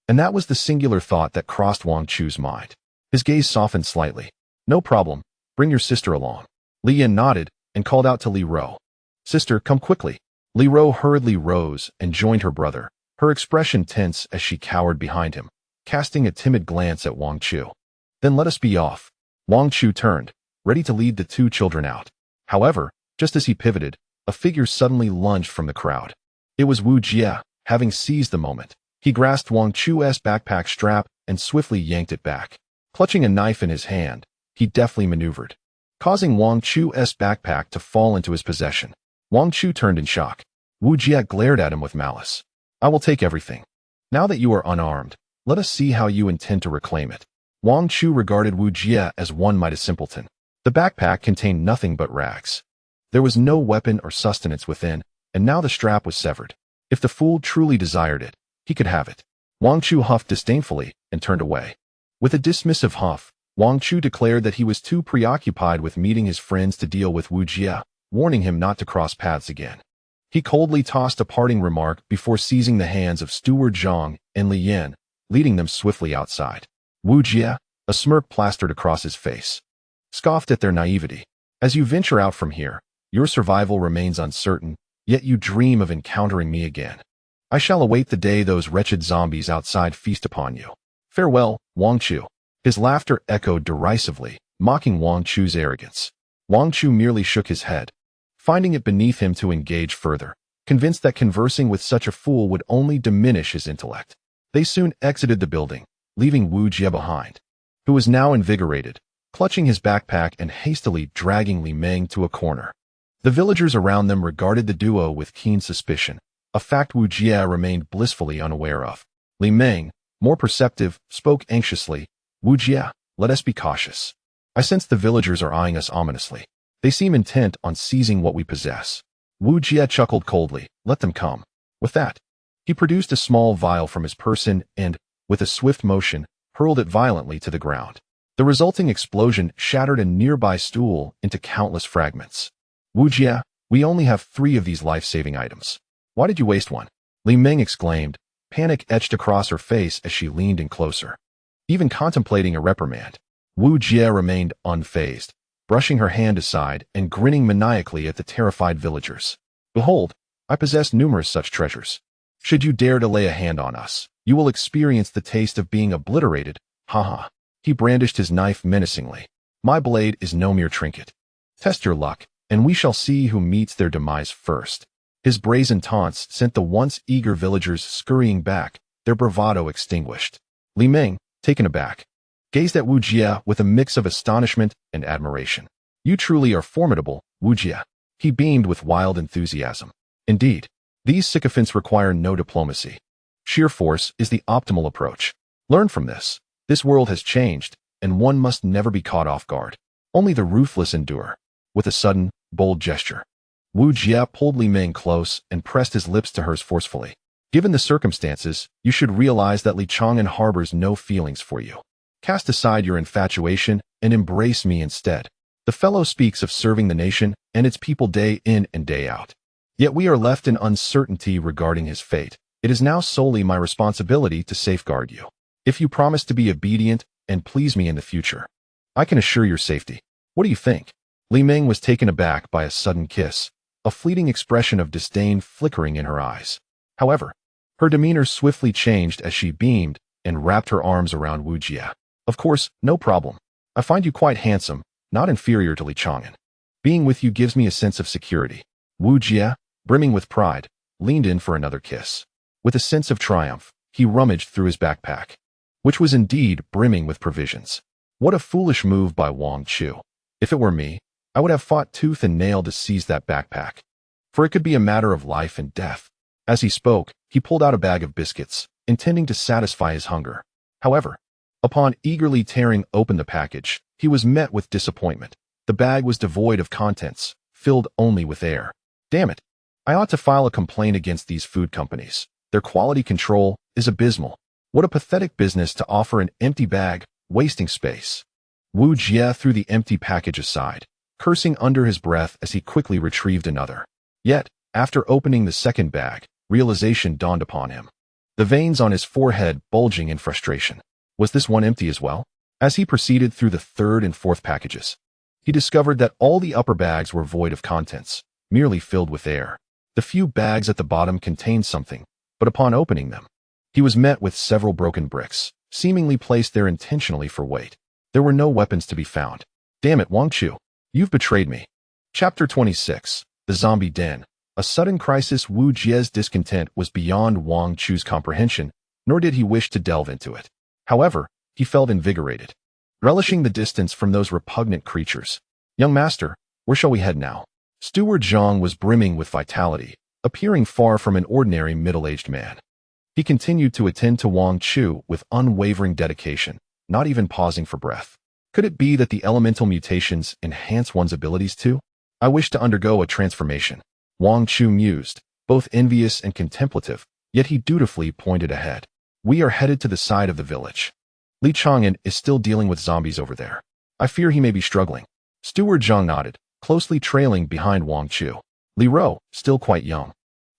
And that was the singular thought that crossed Wang Chu's mind. His gaze softened slightly. "No problem. Bring your sister along." Li Yan nodded and called out to Li Ro. "Sister, come quickly." Li Ro hurriedly rose and joined her brother, her expression tense as she cowered behind him, casting a timid glance at Wang Chu. "Then let us be off." Wang Chu turned, ready to lead the two children out. However, just as he pivoted, a figure suddenly lunged from the crowd. It was Wu Jie. Having seized the moment, he grasped Wang Chu's backpack strap and swiftly yanked it back. Clutching a knife in his hand, he deftly maneuvered, causing Wang Chu's backpack to fall into his possession. Wang Chu turned in shock. Wu Jie glared at him with malice. "I will take everything. Now that you are unarmed, let us see how you intend to reclaim it." Wang Chu regarded Wu Jie as one might a simpleton. The backpack contained nothing but rags. There was no weapon or sustenance within, and now the strap was severed. If the fool truly desired it, he could have it. Wang Chu huffed disdainfully and turned away. With a dismissive huff, Wang Chu declared that he was too preoccupied with meeting his friends to deal with Wu Jie, warning him not to cross paths again. He coldly tossed a parting remark before seizing the hands of Steward Zhang and Li Yan, leading them swiftly outside. Wu Jie, a smirk plastered across his face, scoffed at their naivety. As you venture out from here, your survival remains uncertain, yet you dream of encountering me again. I shall await the day those wretched zombies outside feast upon you. Farewell, Wang Chu. His laughter echoed derisively, mocking Wang Chu's arrogance. Wang Chu merely shook his head, finding it beneath him to engage further, convinced that conversing with such a fool would only diminish his intellect. They soon exited the building, leaving Wu Jie behind, who was now invigorated, clutching his backpack and hastily dragging Li Meng to a corner. The villagers around them regarded the duo with keen suspicion, a fact Wu Jie remained blissfully unaware of. Li Meng, more perceptive, spoke anxiously. Wu Jie, let us be cautious. I sense the villagers are eyeing us ominously. They seem intent on seizing what we possess. Wu Jie chuckled coldly. Let them come. With that, he produced a small vial from his person and, with a swift motion, hurled it violently to the ground. The resulting explosion shattered a nearby stool into countless fragments. Wu Jie, we only have 3 of these life-saving items. Why did you waste one? Li Meng exclaimed, panic etched across her face as she leaned in closer. Even contemplating a reprimand, Wu Jie remained unfazed, brushing her hand aside and grinning maniacally at the terrified villagers. Behold, I possess numerous such treasures. Should you dare to lay a hand on us, you will experience the taste of being obliterated. Haha. He brandished his knife menacingly. My blade is no mere trinket. Test your luck, and we shall see who meets their demise first. His brazen taunts sent the once eager villagers scurrying back, their bravado extinguished. Li Meng, taken aback, gazed at Wu Jie with a mix of astonishment and admiration. You truly are formidable, Wu Jie. He beamed with wild enthusiasm. Indeed, these sycophants require no diplomacy. Sheer force is the optimal approach. Learn from this. This world has changed, and one must never be caught off guard. Only the ruthless endure. With a sudden, bold gesture, Wu Jie pulled Li Meng close and pressed his lips to hers forcefully. Given the circumstances, you should realize that Li Chang'an harbors no feelings for you. Cast aside your infatuation and embrace me instead. The fellow speaks of serving the nation and its people day in and day out. Yet we are left in uncertainty regarding his fate. It is now solely my responsibility to safeguard you. If you promise to be obedient and please me in the future, I can assure your safety. What do you think? Li Meng was taken aback by a sudden kiss, a fleeting expression of disdain flickering in her eyes. However, her demeanor swiftly changed as she beamed and wrapped her arms around Wu Jie. Of course, no problem. I find you quite handsome, not inferior to Li Chang'an. Being with you gives me a sense of security. Wu Jie, brimming with pride, leaned in for another kiss. With a sense of triumph, he rummaged through his backpack, which was indeed brimming with provisions. What a foolish move by Wang Chu. If it were me, I would have fought tooth and nail to seize that backpack, for it could be a matter of life and death. As he spoke, he pulled out a bag of biscuits, intending to satisfy his hunger. However, upon eagerly tearing open the package, he was met with disappointment. The bag was devoid of contents, filled only with air. Damn it! I ought to file a complaint against these food companies. Their quality control is abysmal. What a pathetic business to offer an empty bag, wasting space. Wu Jie threw the empty package aside, cursing under his breath as he quickly retrieved another. Yet, after opening the second bag, realization dawned upon him. The veins on his forehead bulging in frustration. Was this one empty as well? As he proceeded through the third and fourth packages, he discovered that all the upper bags were void of contents, merely filled with air. The few bags at the bottom contained something, but upon opening them, he was met with several broken bricks, seemingly placed there intentionally for weight. There were no weapons to be found. Damn it, Wang Chu. You've betrayed me. Chapter 26. The Zombie Den. A sudden crisis. Wu Jie's discontent was beyond Wang Chu's comprehension, nor did he wish to delve into it. However, he felt invigorated, relishing the distance from those repugnant creatures. Young master, where shall we head now? Steward Zhang was brimming with vitality, appearing far from an ordinary middle-aged man. He continued to attend to Wang Chu with unwavering dedication, not even pausing for breath. Could it be that the elemental mutations enhance one's abilities too? I wish to undergo a transformation. Wang Chu mused, both envious and contemplative, yet he dutifully pointed ahead. We are headed to the side of the village. Li Chang'an is still dealing with zombies over there. I fear he may be struggling. Steward Zhang nodded, closely trailing behind Wang Chu. Li Ro, still quite young,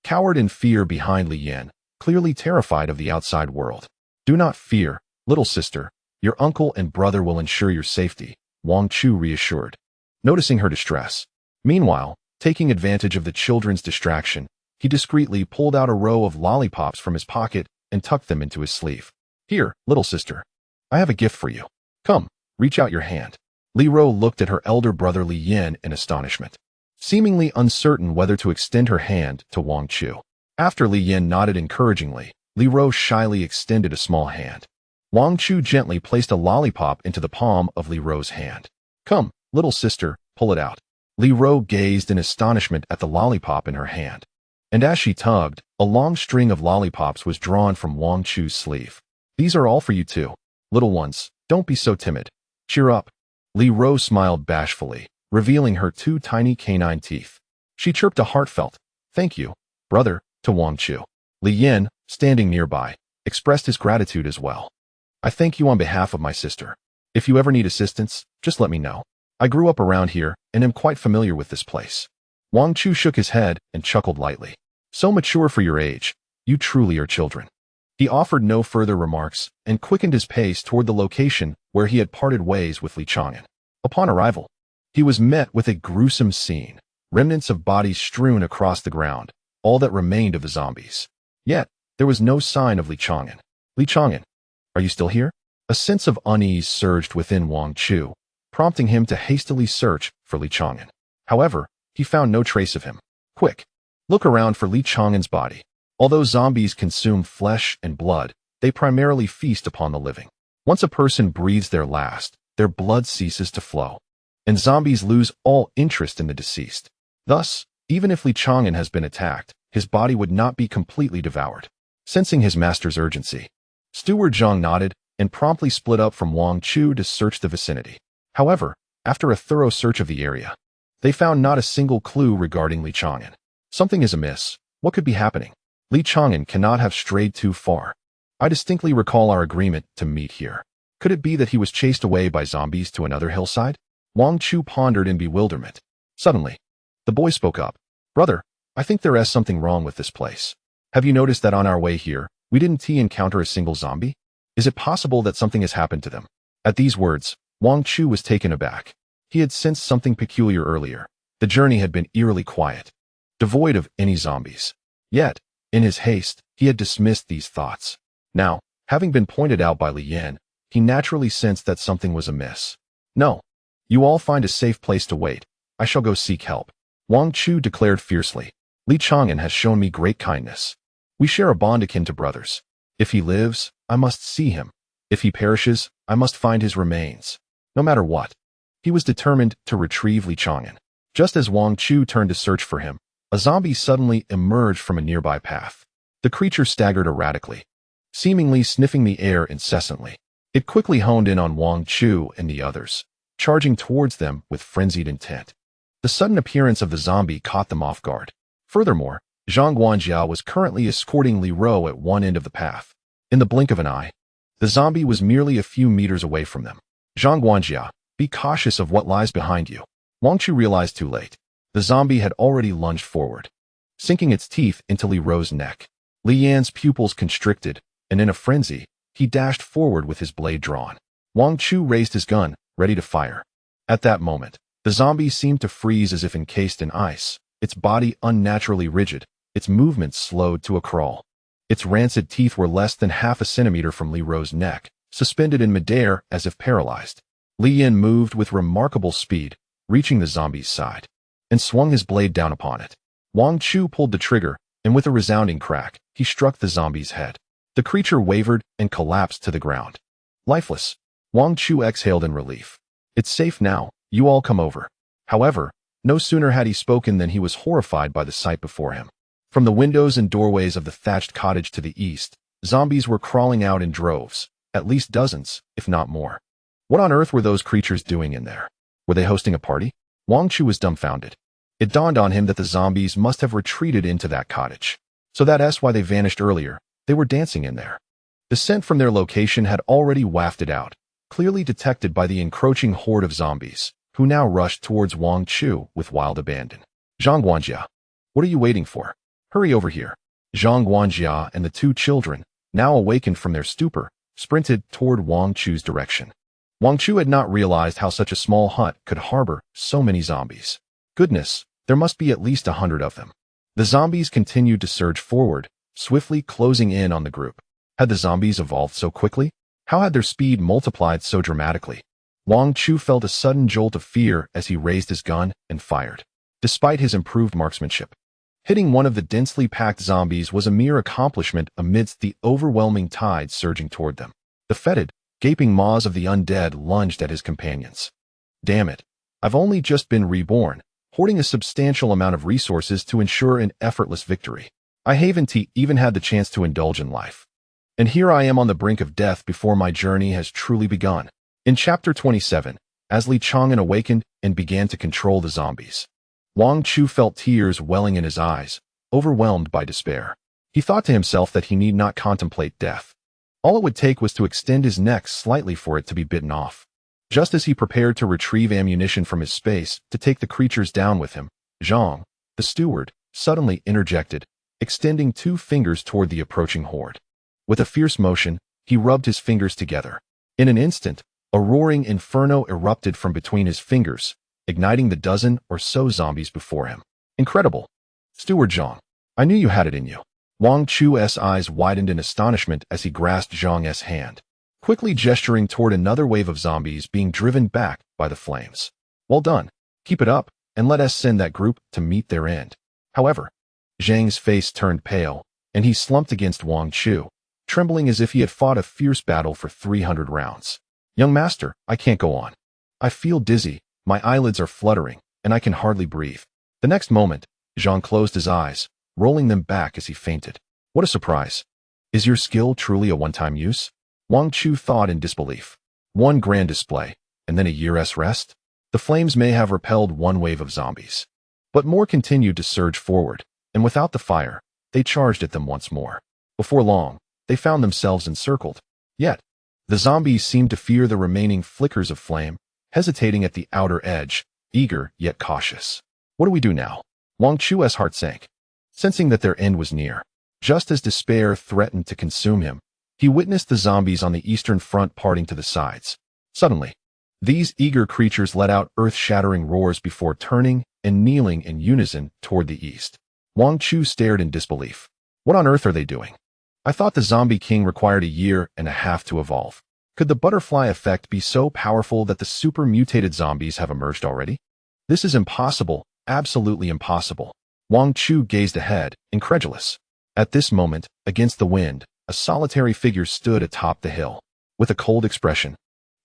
cowered in fear behind Li Yan, clearly terrified of the outside world. Do not fear, little sister. Your uncle and brother will ensure your safety, Wang Chu reassured, noticing her distress. Meanwhile, taking advantage of the children's distraction, he discreetly pulled out a row of lollipops from his pocket and tucked them into his sleeve. Here, little sister. I have a gift for you. Come, reach out your hand. Li Ro looked at her elder brother Li Yan in astonishment, seemingly uncertain whether to extend her hand to Wang Chu. After Li Yan nodded encouragingly, Li Ro shyly extended a small hand. Wang Chu gently placed a lollipop into the palm of Li Ro's hand. Come, little sister, pull it out. Li Ro gazed in astonishment at the lollipop in her hand, and as she tugged, a long string of lollipops was drawn from Wang Chu's sleeve. These are all for you too. Little ones, don't be so timid. Cheer up. Li Ro smiled bashfully, revealing her two tiny canine teeth. She chirped a heartfelt, thank you, brother, to Wang Chu. Li Yan, standing nearby, expressed his gratitude as well. I thank you on behalf of my sister. If you ever need assistance, just let me know. I grew up around here and am quite familiar with this place. Wang Chu shook his head and chuckled lightly. So mature for your age, you truly are children. He offered no further remarks and quickened his pace toward the location where he had parted ways with Li Chang'an. Upon arrival, he was met with a gruesome scene, remnants of bodies strewn across the ground, all that remained of the zombies. Yet, there was no sign of Li Chang'an. Li Chang'an, are you still here? A sense of unease surged within Wang Chu, prompting him to hastily search for Li Chang'an. However, he found no trace of him. Quick, look around for Li Chang'an's body. Although zombies consume flesh and blood, they primarily feast upon the living. Once a person breathes their last, their blood ceases to flow, and zombies lose all interest in the deceased. Thus, even if Li Chang'an has been attacked, his body would not be completely devoured. Sensing his master's urgency, Steward Zhang nodded and promptly split up from Wang Chu to search the vicinity. However, after a thorough search of the area, they found not a single clue regarding Li Chang'an. Something is amiss. What could be happening? Li Chang'an cannot have strayed too far. I distinctly recall our agreement to meet here. Could it be that he was chased away by zombies to another hillside? Wang Chu pondered in bewilderment. Suddenly, the boy spoke up. Brother, I think there is something wrong with this place. Have you noticed that on our way here, we didn't encounter a single zombie? Is it possible that something has happened to them? At these words, Wang Chu was taken aback. He had sensed something peculiar earlier. The journey had been eerily quiet, devoid of any zombies. Yet, in his haste, he had dismissed these thoughts. Now, having been pointed out by Li Yan, he naturally sensed that something was amiss. No. You all find a safe place to wait. I shall go seek help. Wang Chu declared fiercely. Li Chang'an has shown me great kindness. We share a bond akin to brothers. If he lives, I must see him. If he perishes, I must find his remains. No matter what. He was determined to retrieve Li Chang'an. Just as Wang Chu turned to search for him, a zombie suddenly emerged from a nearby path. The creature staggered erratically, seemingly sniffing the air incessantly. It quickly honed in on Wang Chu and the others, charging towards them with frenzied intent. The sudden appearance of the zombie caught them off guard. Furthermore, Zhang Guanjia was currently escorting Li Ro at one end of the path. In the blink of an eye, the zombie was merely a few meters away from them. Zhang Guanjia, be cautious of what lies behind you. Wang Chu realized too late. The zombie had already lunged forward, sinking its teeth into Li Ro's neck. Li Yan's pupils constricted, and in a frenzy, he dashed forward with his blade drawn. Wang Chu raised his gun, ready to fire. At that moment, the zombie seemed to freeze as if encased in ice, its body unnaturally rigid, its movements slowed to a crawl. Its rancid teeth were less than half a centimeter from Li Ro's neck, suspended in midair as if paralyzed. Li Yan moved with remarkable speed, reaching the zombie's side, and swung his blade down upon it. Wang Chu pulled the trigger, and with a resounding crack, he struck the zombie's head. The creature wavered and collapsed to the ground. Lifeless, Wang Chu exhaled in relief. It's safe now, you all come over. However, no sooner had he spoken than he was horrified by the sight before him. From the windows and doorways of the thatched cottage to the east, zombies were crawling out in droves, at least dozens, if not more. What on earth were those creatures doing in there? Were they hosting a party? Wang Chu was dumbfounded. It dawned on him that the zombies must have retreated into that cottage. So that's why they vanished earlier. They were dancing in there. The scent from their location had already wafted out, clearly detected by the encroaching horde of zombies, who now rushed towards Wang Chu with wild abandon. Zhang Guanjia, what are you waiting for? Hurry over here. Zhang Guanjia and the two children, now awakened from their stupor, sprinted toward Wang Chu's direction. Wang Chu had not realized how such a small hut could harbor so many zombies. Goodness, there must be at least 100 of them. The zombies continued to surge forward, swiftly closing in on the group. Had the zombies evolved so quickly? How had their speed multiplied so dramatically? Wang Chu felt a sudden jolt of fear as he raised his gun and fired. Despite his improved marksmanship, hitting one of the densely packed zombies was a mere accomplishment amidst the overwhelming tide surging toward them. The fetid, gaping maws of the undead lunged at his companions. Damn it, I've only just been reborn, hoarding a substantial amount of resources to ensure an effortless victory. I haven't even had the chance to indulge in life. And here I am on the brink of death before my journey has truly begun. In Chapter 27, as Li Chang'an awakened and began to control the zombies, Wang Chu felt tears welling in his eyes, overwhelmed by despair. He thought to himself that he need not contemplate death. All it would take was to extend his neck slightly for it to be bitten off. Just as he prepared to retrieve ammunition from his space to take the creatures down with him, Zhang, the steward, suddenly interjected, extending 2 fingers toward the approaching horde. With a fierce motion, he rubbed his fingers together. In an instant, a roaring inferno erupted from between his fingers, igniting the dozen or so zombies before him. Incredible. Steward Zhang, I knew you had it in you. Wang Chu's eyes widened in astonishment as he grasped Zhang's hand, quickly gesturing toward another wave of zombies being driven back by the flames. Well done. Keep it up, and let us send that group to meet their end. However, Zhang's face turned pale, and he slumped against Wang Chu, trembling as if he had fought a fierce battle for 300 rounds. Young master, I can't go on. I feel dizzy, my eyelids are fluttering, and I can hardly breathe. The next moment, Zhang closed his eyes, rolling them back as he fainted. What a surprise. Is your skill truly a one-time use? Wang Chu thought in disbelief. One grand display, and then a year's rest? The flames may have repelled one wave of zombies, but more continued to surge forward, and without the fire, they charged at them once more. Before long, they found themselves encircled. Yet, the zombies seemed to fear the remaining flickers of flame, hesitating at the outer edge, eager yet cautious. What do we do now? Wang Chu's heart sank, sensing that their end was near. Just as despair threatened to consume him, he witnessed the zombies on the eastern front parting to the sides. Suddenly, these eager creatures let out earth-shattering roars before turning and kneeling in unison toward the east. Wang Chu stared in disbelief. What on earth are they doing? I thought the Zombie King required 1.5 years to evolve. Could the butterfly effect be so powerful that the super-mutated zombies have emerged already? This is impossible, absolutely impossible. Wang Chu gazed ahead, incredulous. At this moment, against the wind, a solitary figure stood atop the hill. With a cold expression,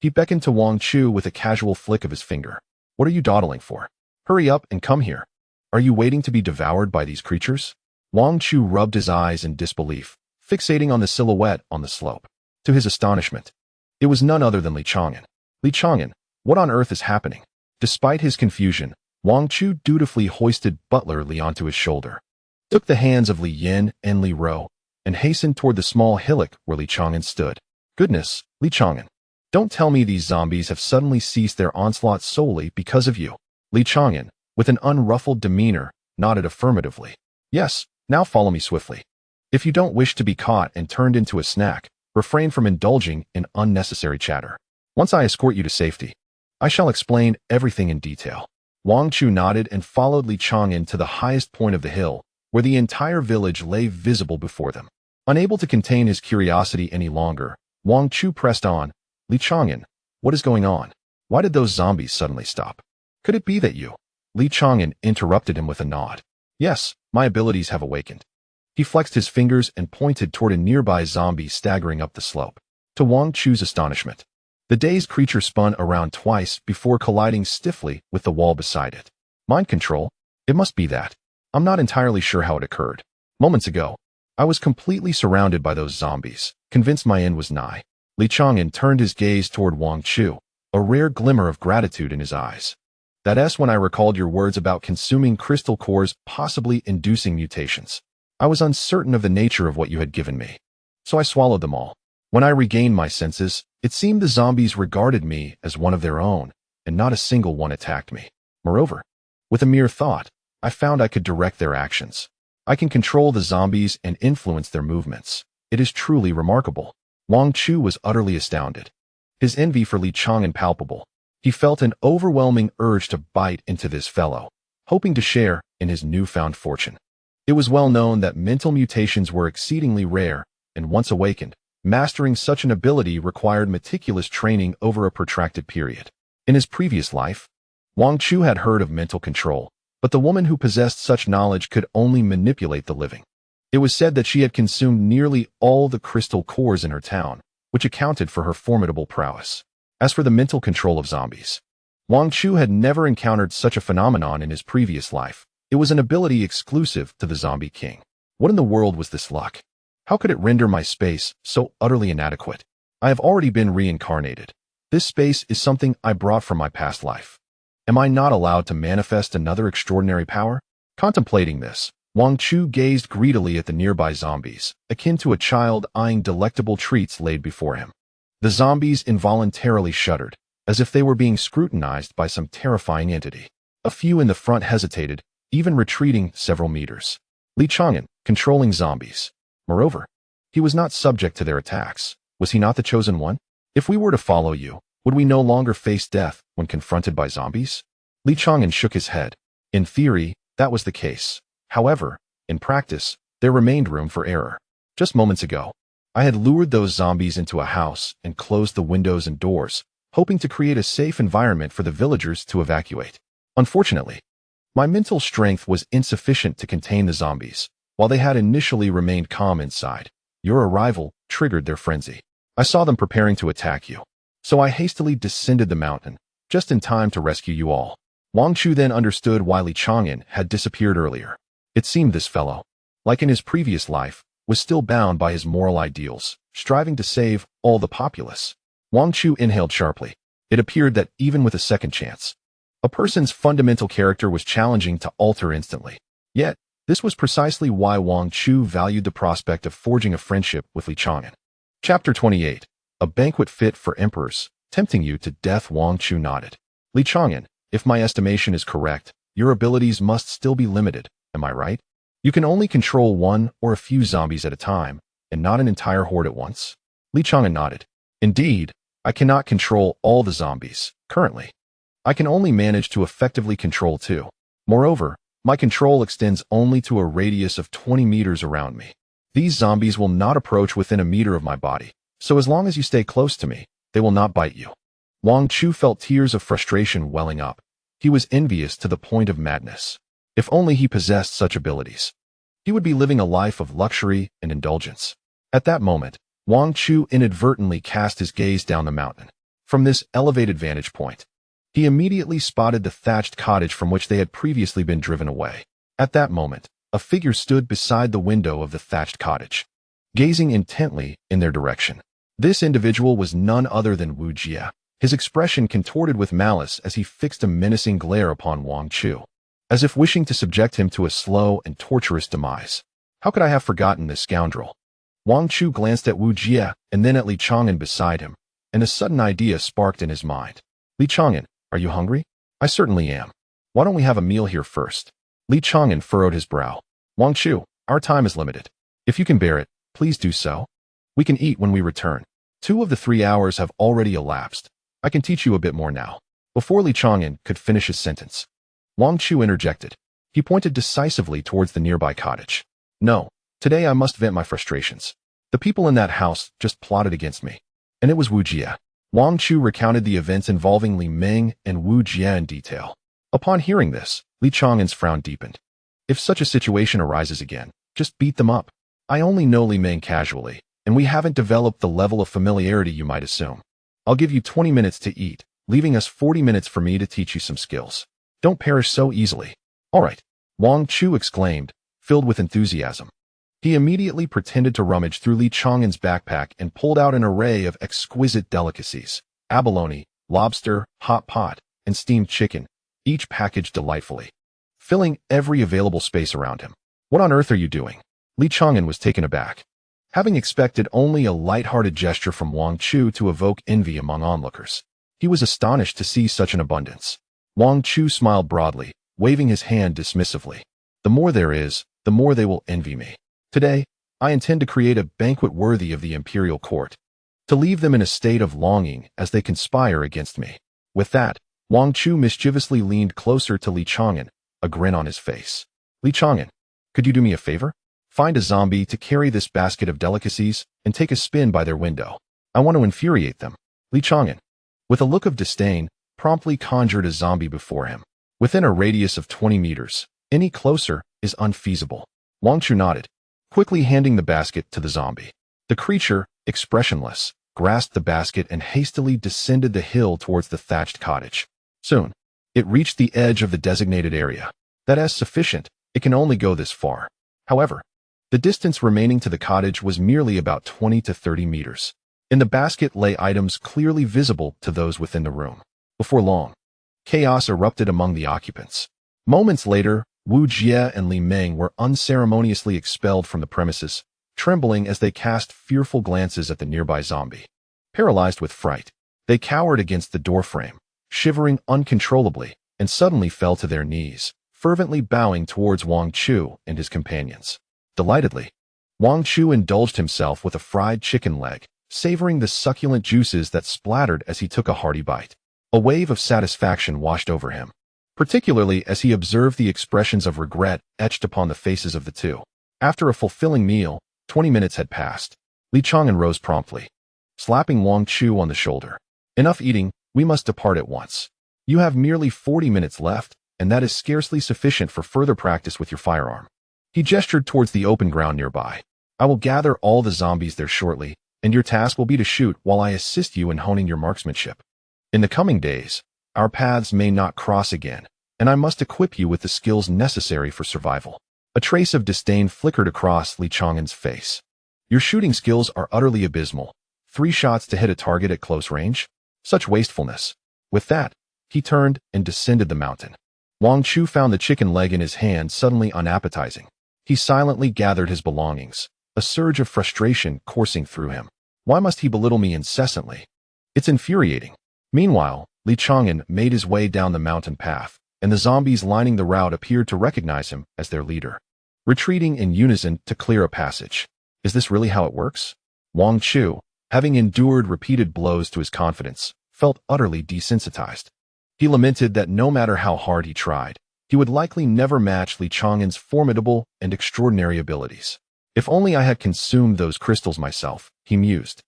he beckoned to Wang Chu with a casual flick of his finger. What are you dawdling for? Hurry up and come here. Are you waiting to be devoured by these creatures? Wang Chu rubbed his eyes in disbelief, fixating on the silhouette on the slope. To his astonishment, it was none other than Li Chang'an. Li Chang'an, what on earth is happening? Despite his confusion, Wang Chu dutifully hoisted butler Li onto his shoulder, took the hands of Li Yin and Li Ro, and hastened toward the small hillock where Li Chang'an stood. Goodness, Li Chang'an, don't tell me these zombies have suddenly ceased their onslaught solely because of you. Li Chang'an, with an unruffled demeanor, nodded affirmatively. Yes, now follow me swiftly. If you don't wish to be caught and turned into a snack, refrain from indulging in unnecessary chatter. Once I escort you to safety, I shall explain everything in detail. Wang Chu nodded and followed Li Chang'an to the highest point of the hill, where the entire village lay visible before them. Unable to contain his curiosity any longer, Wang Chu pressed on. Li Chang'an, what is going on? Why did those zombies suddenly stop? Could it be that you? Li Chang'an interrupted him with a nod. Yes, my abilities have awakened. He flexed his fingers and pointed toward a nearby zombie staggering up the slope. To Wang Chu's astonishment, the dazed creature spun around twice before colliding stiffly with the wall beside it. Mind control? It must be that. I'm not entirely sure how it occurred. Moments ago, I was completely surrounded by those zombies, convinced my end was nigh. Li Chang'an turned his gaze toward Wang Chu, a rare glimmer of gratitude in his eyes. That's when I recalled your words about consuming crystal cores possibly inducing mutations. I was uncertain of the nature of what you had given me, so I swallowed them all. When I regained my senses, it seemed the zombies regarded me as one of their own, and not a single one attacked me. Moreover, with a mere thought, I found I could direct their actions. I can control the zombies and influence their movements. It is truly remarkable. Wang Chu was utterly astounded. His envy for Li Chang'an palpable. He felt an overwhelming urge to bite into this fellow, hoping to share in his newfound fortune. It was well known that mental mutations were exceedingly rare, and once awakened, mastering such an ability required meticulous training over a protracted period. In his previous life, Wang Chu had heard of mental control, but the woman who possessed such knowledge could only manipulate the living. It was said that she had consumed nearly all the crystal cores in her town, which accounted for her formidable prowess. As for the mental control of zombies, Wang Chu had never encountered such a phenomenon in his previous life. It was an ability exclusive to the Zombie King. What in the world was this luck? How could it render my space so utterly inadequate? I have already been reincarnated. This space is something I brought from my past life. Am I not allowed to manifest another extraordinary power? Contemplating this, Wang Chu gazed greedily at the nearby zombies, akin to a child eyeing delectable treats laid before him. The zombies involuntarily shuddered, as if they were being scrutinized by some terrifying entity. A few in the front hesitated, even retreating several meters. Li Chang'an, controlling zombies. Moreover, he was not subject to their attacks. Was he not the chosen one? If we were to follow you, would we no longer face death when confronted by zombies? Li Chang'an shook his head. In theory, that was the case. However, in practice, there remained room for error. Just moments ago, I had lured those zombies into a house and closed the windows and doors, hoping to create a safe environment for the villagers to evacuate. Unfortunately, my mental strength was insufficient to contain the zombies, while they had initially remained calm inside. Your arrival triggered their frenzy. I saw them preparing to attack you, so I hastily descended the mountain, just in time to rescue you all. Wang Chu then understood why Li Chang'an had disappeared earlier. It seemed this fellow, like in his previous life, was still bound by his moral ideals, striving to save all the populace. Wang Chu inhaled sharply. It appeared that even with a second chance, a person's fundamental character was challenging to alter instantly. Yet, this was precisely why Wang Chu valued the prospect of forging a friendship with Li Chang'an. Chapter 28. A banquet fit for emperors, tempting you to death. Wang Chu nodded. Li Chang'an, if my estimation is correct, your abilities must still be limited, am I right? You can only control one or a few zombies at a time, and not an entire horde at once. Li Chang'an nodded. Indeed, I cannot control all the zombies, currently. I can only manage to effectively control two. Moreover, my control extends only to a radius of 20 meters around me. These zombies will not approach within a meter of my body, so as long as you stay close to me, they will not bite you. Wang Chu felt tears of frustration welling up. He was envious to the point of madness. If only he possessed such abilities, he would be living a life of luxury and indulgence. At that moment, Wang Chu inadvertently cast his gaze down the mountain. From this elevated vantage point, he immediately spotted the thatched cottage from which they had previously been driven away. At that moment, a figure stood beside the window of the thatched cottage, gazing intently in their direction. This individual was none other than Wu Jie, his expression contorted with malice as he fixed a menacing glare upon Wang Chu, as if wishing to subject him to a slow and torturous demise. How could I have forgotten this scoundrel? Wang Chu glanced at Wu Jie and then at Li Chang'an beside him, and a sudden idea sparked in his mind. Li Chang'an, are you hungry? I certainly am. Why don't we have a meal here first? Li Chang'an furrowed his brow. Wang Chu, our time is limited. If you can bear it, please do so. We can eat when we return. 2 of the 3 hours have already elapsed. I can teach you a bit more now. Before Li Chang'an could finish his sentence, Wang Chu interjected. He pointed decisively towards the nearby cottage. No, today I must vent my frustrations. The people in that house just plotted against me. And it was Wu Jie. Wang Chu recounted the events involving Li Meng and Wu Jie in detail. Upon hearing this, Li Chang'an's frown deepened. If such a situation arises again, just beat them up. I only know Li Meng casually, and we haven't developed the level of familiarity you might assume. I'll give you 20 minutes to eat, leaving us 40 minutes for me to teach you some skills. Don't perish so easily. All right, Wang Chu exclaimed, filled with enthusiasm. He immediately pretended to rummage through Li Chang'an's backpack and pulled out an array of exquisite delicacies: abalone, lobster, hot pot, and steamed chicken, each packaged delightfully, filling every available space around him. What on earth are you doing? Li Chang'an was taken aback, having expected only a light-hearted gesture from Wang Chu to evoke envy among onlookers. He was astonished to see such an abundance. Wang Chu smiled broadly, waving his hand dismissively. The more there is, the more they will envy me. Today, I intend to create a banquet worthy of the imperial court, to leave them in a state of longing as they conspire against me. With that, Wang Chu mischievously leaned closer to Li Chang'an, a grin on his face. Li Chang'an, could you do me a favor? Find a zombie to carry this basket of delicacies and take a spin by their window. I want to infuriate them. Li Chang'an, with a look of disdain, promptly conjured a zombie before him. Within a radius of 20 meters, any closer is unfeasible. Wang Chu nodded, quickly handing the basket to the zombie. The creature, expressionless, grasped the basket and hastily descended the hill towards the thatched cottage. Soon, it reached the edge of the designated area. That is sufficient. It can only go this far. However, the distance remaining to the cottage was merely about 20 to 30 meters. In the basket lay items clearly visible to those within the room. Before long, chaos erupted among the occupants. Moments later, Wu Jie and Li Meng were unceremoniously expelled from the premises, trembling as they cast fearful glances at the nearby zombie. Paralyzed with fright, they cowered against the doorframe, shivering uncontrollably, and suddenly fell to their knees, fervently bowing towards Wang Chu and his companions. Delightedly, Wang Chu indulged himself with a fried chicken leg, savoring the succulent juices that splattered as he took a hearty bite. A wave of satisfaction washed over him, particularly as he observed the expressions of regret etched upon the faces of the two. After a fulfilling meal, 20 minutes had passed. Li Chang'an rose promptly, slapping Wang Chu on the shoulder. Enough eating, we must depart at once. You have merely 40 minutes left, and that is scarcely sufficient for further practice with your firearm. He gestured towards the open ground nearby. I will gather all the zombies there shortly, and your task will be to shoot while I assist you in honing your marksmanship. In the coming days, our paths may not cross again, and I must equip you with the skills necessary for survival. A trace of disdain flickered across Li Chang'an's face. Your shooting skills are utterly abysmal. 3 shots to hit a target at close range? Such wastefulness. With that, he turned and descended the mountain. Wang Chu found the chicken leg in his hand suddenly unappetizing. He silently gathered his belongings, a surge of frustration coursing through him. Why must he belittle me incessantly? It's infuriating. Meanwhile, Li Chang'an made his way down the mountain path, and the zombies lining the route appeared to recognize him as their leader, retreating in unison to clear a passage. Is this really how it works? Wang Chu, having endured repeated blows to his confidence, felt utterly desensitized. He lamented that no matter how hard he tried, he would likely never match Li Chang'an's formidable and extraordinary abilities. If only I had consumed those crystals myself, he mused.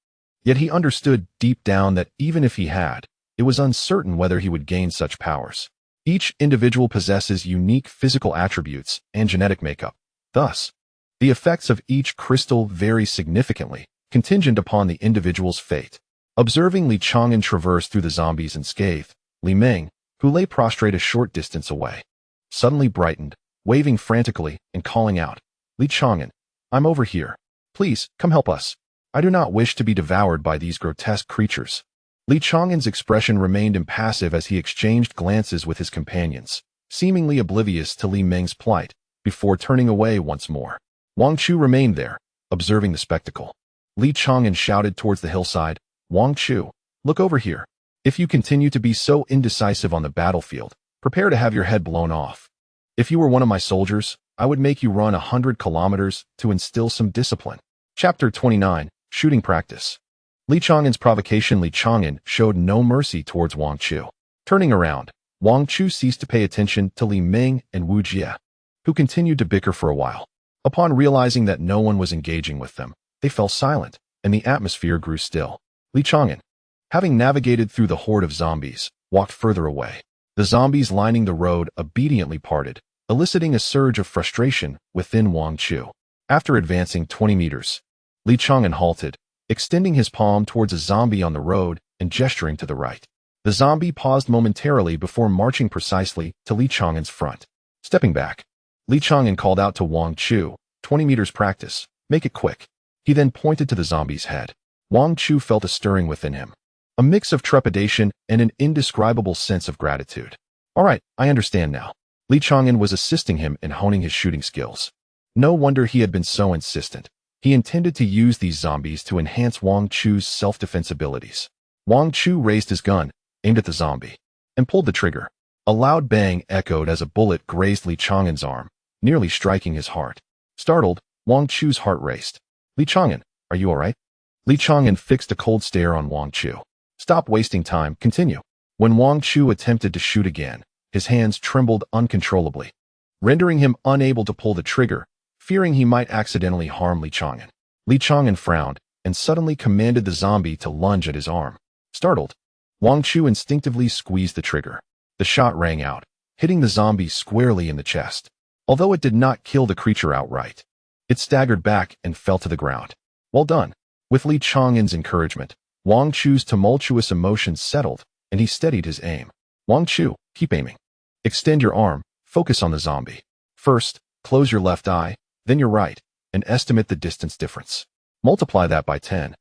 Yet he understood deep down that even if he had, it was uncertain whether he would gain such powers. Each individual possesses unique physical attributes and genetic makeup. Thus, the effects of each crystal vary significantly, contingent upon the individual's fate. Observing Li Chang'an traverse through the zombies unscathed, Li Meng, who lay prostrate a short distance away, suddenly brightened, waving frantically and calling out, Li Chang'an, I'm over here. Please, come help us. I do not wish to be devoured by these grotesque creatures. Li Chang'an's expression remained impassive as he exchanged glances with his companions, seemingly oblivious to Li Meng's plight, before turning away once more. Wang Chu remained there, observing the spectacle. Li Chang'an shouted towards the hillside, Wang Chu, look over here. If you continue to be so indecisive on the battlefield, prepare to have your head blown off. If you were one of my soldiers, I would make you run 100 kilometers to instill some discipline. Chapter 29, Shooting Practice. Li Chang'an's provocation. Li Chang'an showed no mercy towards Wang Chu. Turning around, Wang Chu ceased to pay attention to Li Meng and Wu Jie, who continued to bicker for a while. Upon realizing that no one was engaging with them, they fell silent, and the atmosphere grew still. Li Chang'an, having navigated through the horde of zombies, walked further away. The zombies lining the road obediently parted, eliciting a surge of frustration within Wang Chu. After advancing 20 meters, Li Chang'an halted, extending his palm towards a zombie on the road and gesturing to the right. The zombie paused momentarily before marching precisely to Li Chang'an's front. Stepping back, Li Chang'an called out to Wang Chu, 20 meters practice, make it quick. He then pointed to the zombie's head. Wang Chu felt a stirring within him, a mix of trepidation and an indescribable sense of gratitude. All right, I understand now. Li Chang'an was assisting him in honing his shooting skills. No wonder he had been so insistent. He intended to use these zombies to enhance Wang Chu's self-defense abilities. Wang Chu raised his gun, aimed at the zombie, and pulled the trigger. A loud bang echoed as a bullet grazed Li Chang'an's arm, nearly striking his heart. Startled, Wang Chu's heart raced. Li Chang'an, are you alright? Li Chang'an fixed a cold stare on Wang Chu. Stop wasting time, continue. When Wang Chu attempted to shoot again, his hands trembled uncontrollably, rendering him unable to pull the trigger, fearing he might accidentally harm Li Chang'an. Li Chang'an frowned and suddenly commanded the zombie to lunge at his arm. Startled, Wang Chu instinctively squeezed the trigger. The shot rang out, hitting the zombie squarely in the chest. Although it did not kill the creature outright, it staggered back and fell to the ground. Well done. With Li Chang'an's encouragement, Wang Chu's tumultuous emotions settled, and he steadied his aim. Wang Chu, keep aiming. Extend your arm, focus on the zombie. First, close your left eye, then your right, and estimate the distance difference. Multiply that by 10,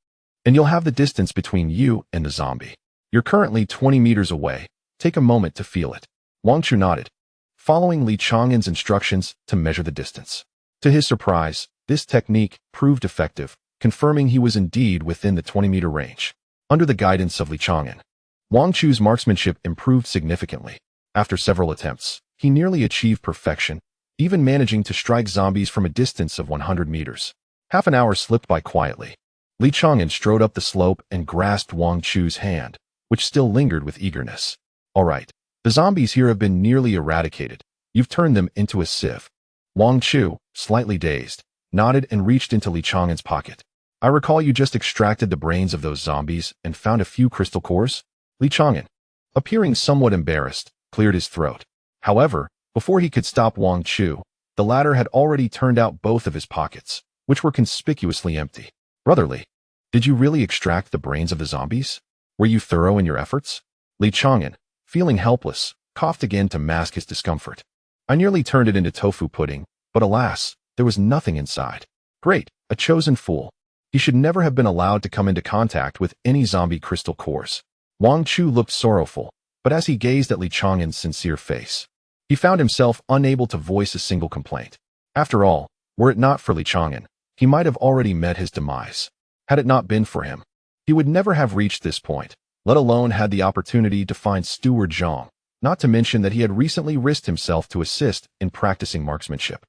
and you'll have the distance between you and the zombie. You're currently 20 meters away. Take a moment to feel it. Wang Chu nodded, following Li Chang'an's instructions to measure the distance. To his surprise, this technique proved effective, confirming he was indeed within the 20-meter range. Under the guidance of Li Chang'an, Wang Chu's marksmanship improved significantly. After several attempts, he nearly achieved perfection, even managing to strike zombies from a distance of 100 meters. Half an hour slipped by quietly. Li Chang'an strode up the slope and grasped Wang Chu's hand, which still lingered with eagerness. All right, the zombies here have been nearly eradicated. You've turned them into a sieve. Wang Chu, slightly dazed, nodded and reached into Li Chang'an's pocket. I recall you just extracted the brains of those zombies and found a few crystal cores? Li Chang'an, appearing somewhat embarrassed, cleared his throat. However, before he could stop Wang Chu, the latter had already turned out both of his pockets, which were conspicuously empty. Brotherly, did you really extract the brains of the zombies? Were you thorough in your efforts? Li Chang'an, feeling helpless, coughed again to mask his discomfort. I nearly turned it into tofu pudding, but alas, there was nothing inside. Great, a chosen fool. He should never have been allowed to come into contact with any zombie crystal cores. Wang Chu looked sorrowful, but as he gazed at Li Chang'an's sincere face, he found himself unable to voice a single complaint. After all, were it not for Li Chang'an, he might have already met his demise. Had it not been for him, he would never have reached this point, let alone had the opportunity to find Steward Zhang, not to mention that he had recently risked himself to assist in practicing marksmanship.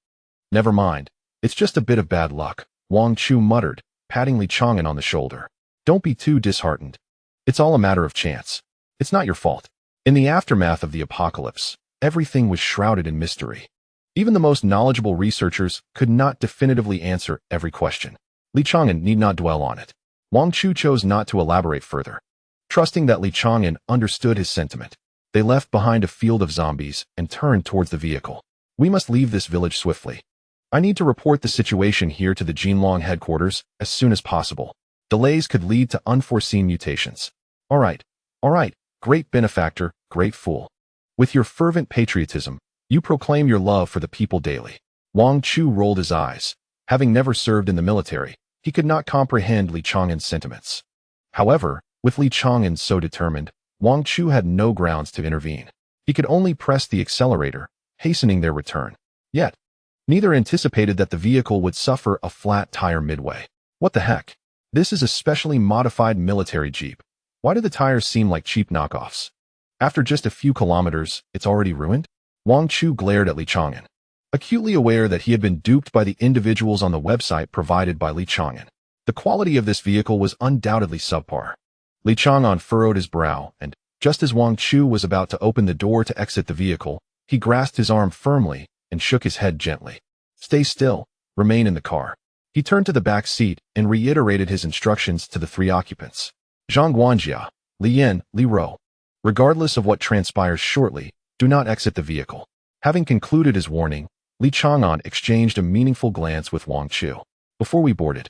Never mind, it's just a bit of bad luck, Wang Chu muttered, patting Li Chang'an on the shoulder. Don't be too disheartened. It's all a matter of chance. It's not your fault. In the aftermath of the apocalypse, everything was shrouded in mystery. Even the most knowledgeable researchers could not definitively answer every question. Li Chang'an need not dwell on it. Wang Chu chose not to elaborate further. Trusting that Li Chang'an understood his sentiment, they left behind a field of zombies and turned towards the vehicle. We must leave this village swiftly. I need to report the situation here to the Jinlong headquarters as soon as possible. Delays could lead to unforeseen mutations. All right, great benefactor, great fool. With your fervent patriotism, you proclaim your love for the people daily. Wang Chu rolled his eyes. Having never served in the military, he could not comprehend Li Chang'an's sentiments. However, with Li Chang'an so determined, Wang Chu had no grounds to intervene. He could only press the accelerator, hastening their return. Yet, neither anticipated that the vehicle would suffer a flat tire midway. What the heck? This is a specially modified military jeep. Why do the tires seem like cheap knockoffs? After just a few kilometers, it's already ruined? Wang Chu glared at Li Chang'an, acutely aware that he had been duped by the individuals on the website provided by Li Chang'an. The quality of this vehicle was undoubtedly subpar. Li Chang'an furrowed his brow, and, just as Wang Chu was about to open the door to exit the vehicle, he grasped his arm firmly and shook his head gently. Stay still, remain in the car. He turned to the back seat and reiterated his instructions to the three occupants. Zhang Guanjia, Li Yin, Li Rou. Regardless of what transpires shortly, do not exit the vehicle. Having concluded his warning, Li Chang'an exchanged a meaningful glance with Wang Chu. Before we boarded,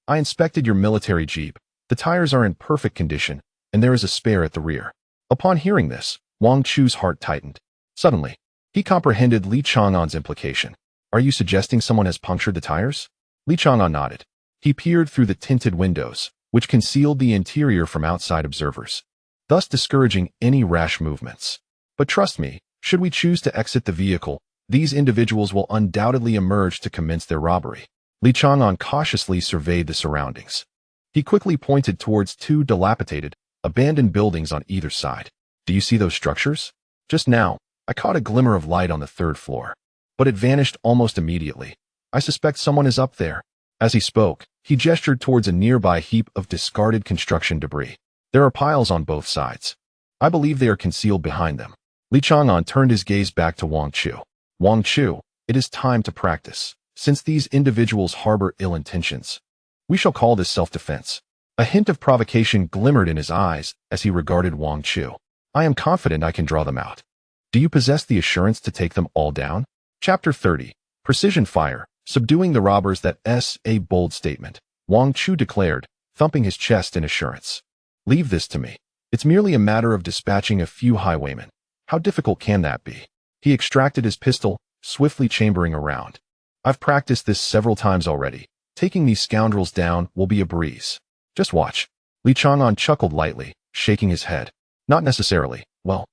I inspected your military jeep. The tires are in perfect condition, and there is a spare at the rear. Upon hearing this, Wang Chu's heart tightened. Suddenly, he comprehended Li Chang'an's implication. Are you suggesting someone has punctured the tires? Li Chang'an nodded. He peered through the tinted windows, which concealed the interior from outside observers, thus discouraging any rash movements. But trust me, should we choose to exit the vehicle, these individuals will undoubtedly emerge to commence their robbery. Li Chang'an cautiously surveyed the surroundings. He quickly pointed towards two dilapidated, abandoned buildings on either side. Do you see those structures? Just now, I caught a glimmer of light on the third floor. but it vanished almost immediately. I suspect someone is up there. As he spoke, he gestured towards a nearby heap of discarded construction debris. There are piles on both sides. I believe they are concealed behind them. Li Chang'an turned his gaze back to Wang Chu. Wang Chu, it is time to practice. Since these individuals harbor ill intentions, we shall call this self-defense. A hint of provocation glimmered in his eyes as he regarded Wang Chu. I am confident I can draw them out. Do you possess the assurance to take them all down? Chapter 30. Precision Fire. Subduing the robbers. That's a bold statement, Wang Chu declared, thumping his chest in assurance. Leave this to me. It's merely a matter of dispatching a few highwaymen. How difficult can that be? He extracted his pistol, swiftly chambering around. I've practiced this several times already. Taking these scoundrels down will be a breeze. Just watch. Li Chang'an chuckled lightly, shaking his head. Not necessarily. Well,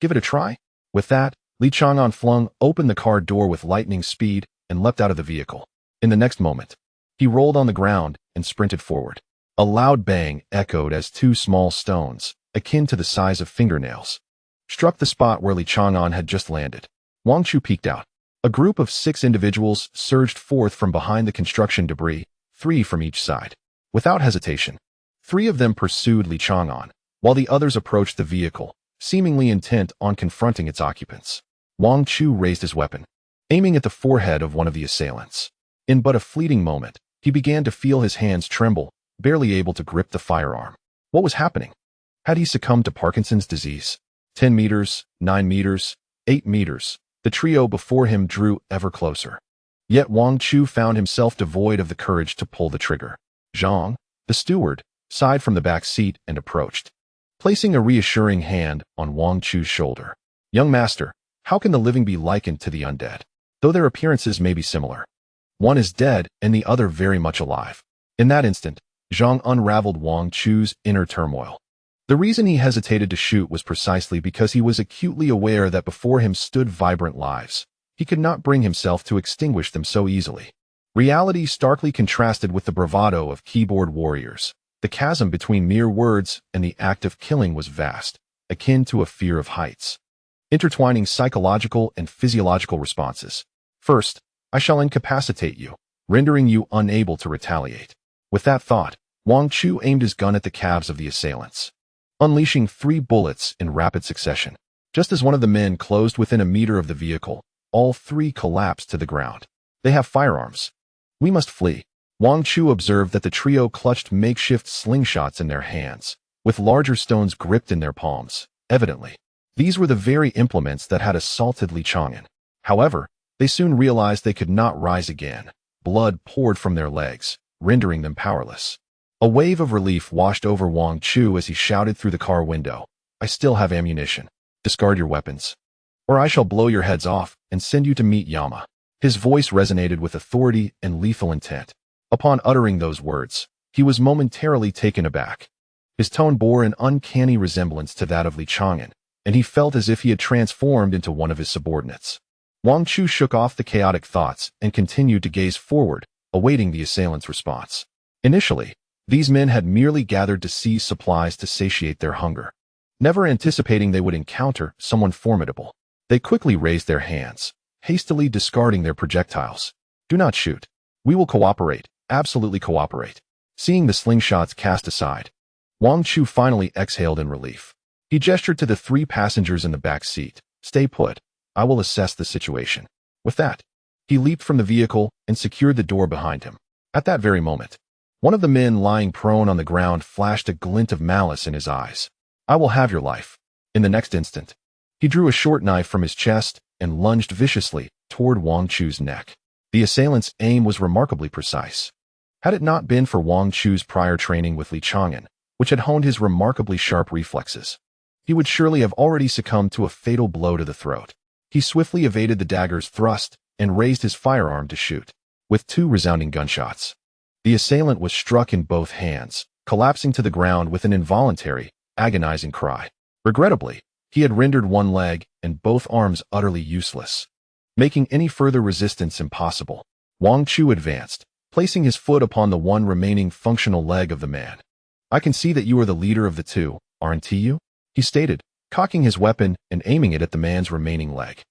give it a try. With that, Li Chang'an flung open the car door with lightning speed and leapt out of the vehicle. In the next moment, he rolled on the ground and sprinted forward. A loud bang echoed as two small stones, akin to the size of fingernails, struck the spot where Li Chang'an had just landed. Wang Chu peeked out. A group of 6 individuals surged forth from behind the construction debris, 3 from each side. Without hesitation, 3 of them pursued Li Chang'an, while the others approached the vehicle, seemingly intent on confronting its occupants. Wang Chu raised his weapon, aiming at the forehead of one of the assailants. In but a fleeting moment, he began to feel his hands tremble, barely able to grip the firearm. What was happening? Had he succumbed to Parkinson's disease? 10 meters, 9 meters, 8 meters. The trio before him drew ever closer. Yet Wang Chu found himself devoid of the courage to pull the trigger. Zhang, the steward, sighed from the back seat and approached, placing a reassuring hand on Wang Chu's shoulder. Young master, how can the living be likened to the undead? Though their appearances may be similar. One is dead and the other very much alive. In that instant, Zhang unraveled Wang Chu's inner turmoil. The reason he hesitated to shoot was precisely because he was acutely aware that before him stood vibrant lives. He could not bring himself to extinguish them so easily. Reality starkly contrasted with the bravado of keyboard warriors. The chasm between mere words and the act of killing was vast, akin to a fear of heights, intertwining psychological and physiological responses. First, I shall incapacitate you, rendering you unable to retaliate. With that thought, Wang Chu aimed his gun at the calves of the assailants, unleashing 3 bullets in rapid succession. Just as one of the men closed within a meter of the vehicle, all 3 collapsed to the ground. They have firearms. We must flee. Wang Chu observed that the trio clutched makeshift slingshots in their hands, with larger stones gripped in their palms. Evidently, these were the very implements that had assaulted Li Chang'an. However, they soon realized they could not rise again. Blood poured from their legs, rendering them powerless. A wave of relief washed over Wang Chu as he shouted through the car window. I still have ammunition. Discard your weapons, or I shall blow your heads off and send you to meet Yama. His voice resonated with authority and lethal intent. Upon uttering those words, he was momentarily taken aback. His tone bore an uncanny resemblance to that of Li Chang'an, and he felt as if he had transformed into one of his subordinates. Wang Chu shook off the chaotic thoughts and continued to gaze forward, awaiting the assailant's response. Initially, these men had merely gathered to seize supplies to satiate their hunger, never anticipating they would encounter someone formidable. They quickly raised their hands, hastily discarding their projectiles. Do not shoot. We will cooperate, absolutely cooperate. Seeing the slingshots cast aside, Wang Chu finally exhaled in relief. He gestured to the 3 passengers in the back seat. Stay put. I will assess the situation. With that, he leaped from the vehicle and secured the door behind him. At that very moment, one of the men lying prone on the ground flashed a glint of malice in his eyes. I will have your life. In the next instant, he drew a short knife from his chest and lunged viciously toward Wang Chu's neck. The assailant's aim was remarkably precise. Had it not been for Wang Chu's prior training with Li Chang'an, which had honed his remarkably sharp reflexes, he would surely have already succumbed to a fatal blow to the throat. He swiftly evaded the dagger's thrust and raised his firearm to shoot. With 2 resounding gunshots, the assailant was struck in both hands, collapsing to the ground with an involuntary, agonizing cry. Regrettably, he had rendered one leg and both arms utterly useless, making any further resistance impossible. Wang Chu advanced, placing his foot upon the one remaining functional leg of the man. I can see that you are the leader of the 2, aren't you? He stated, cocking his weapon and aiming it at the man's remaining leg.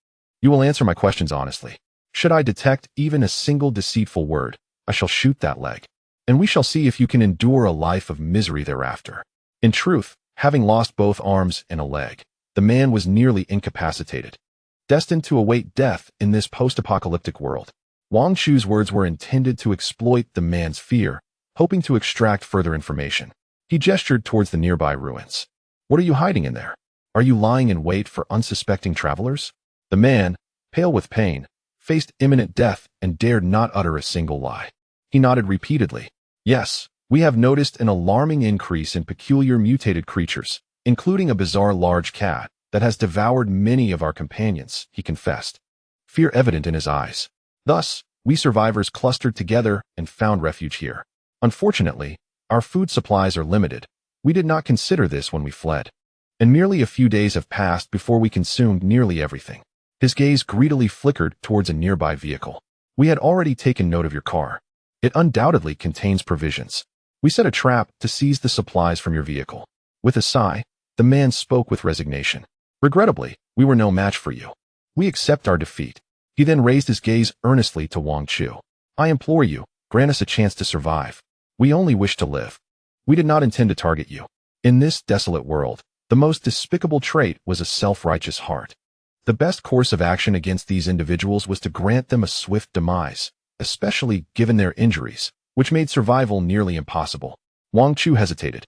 You will answer my questions honestly. Should I detect even a single deceitful word, I shall shoot that leg. And we shall see if you can endure a life of misery thereafter. In truth, having lost both arms and a leg, the man was nearly incapacitated, destined to await death in this post-apocalyptic world. Wang Chu's words were intended to exploit the man's fear, hoping to extract further information. He gestured towards the nearby ruins. What are you hiding in there? Are you lying in wait for unsuspecting travelers? The man, pale with pain, faced imminent death and dared not utter a single lie. He nodded repeatedly. Yes, we have noticed an alarming increase in peculiar mutated creatures, including a bizarre large cat that has devoured many of our companions, he confessed, fear evident in his eyes. Thus, we survivors clustered together and found refuge here. Unfortunately, our food supplies are limited. We did not consider this when we fled. And merely a few days have passed before we consumed nearly everything. His gaze greedily flickered towards a nearby vehicle. We had already taken note of your car. It undoubtedly contains provisions. We set a trap to seize the supplies from your vehicle. With a sigh, the man spoke with resignation. Regrettably, we were no match for you. We accept our defeat. He then raised his gaze earnestly to Wang Chu. I implore you, grant us a chance to survive. We only wish to live. We did not intend to target you. In this desolate world, the most despicable trait was a self-righteous heart. The best course of action against these individuals was to grant them a swift demise, especially given their injuries, which made survival nearly impossible. Wang Chu hesitated,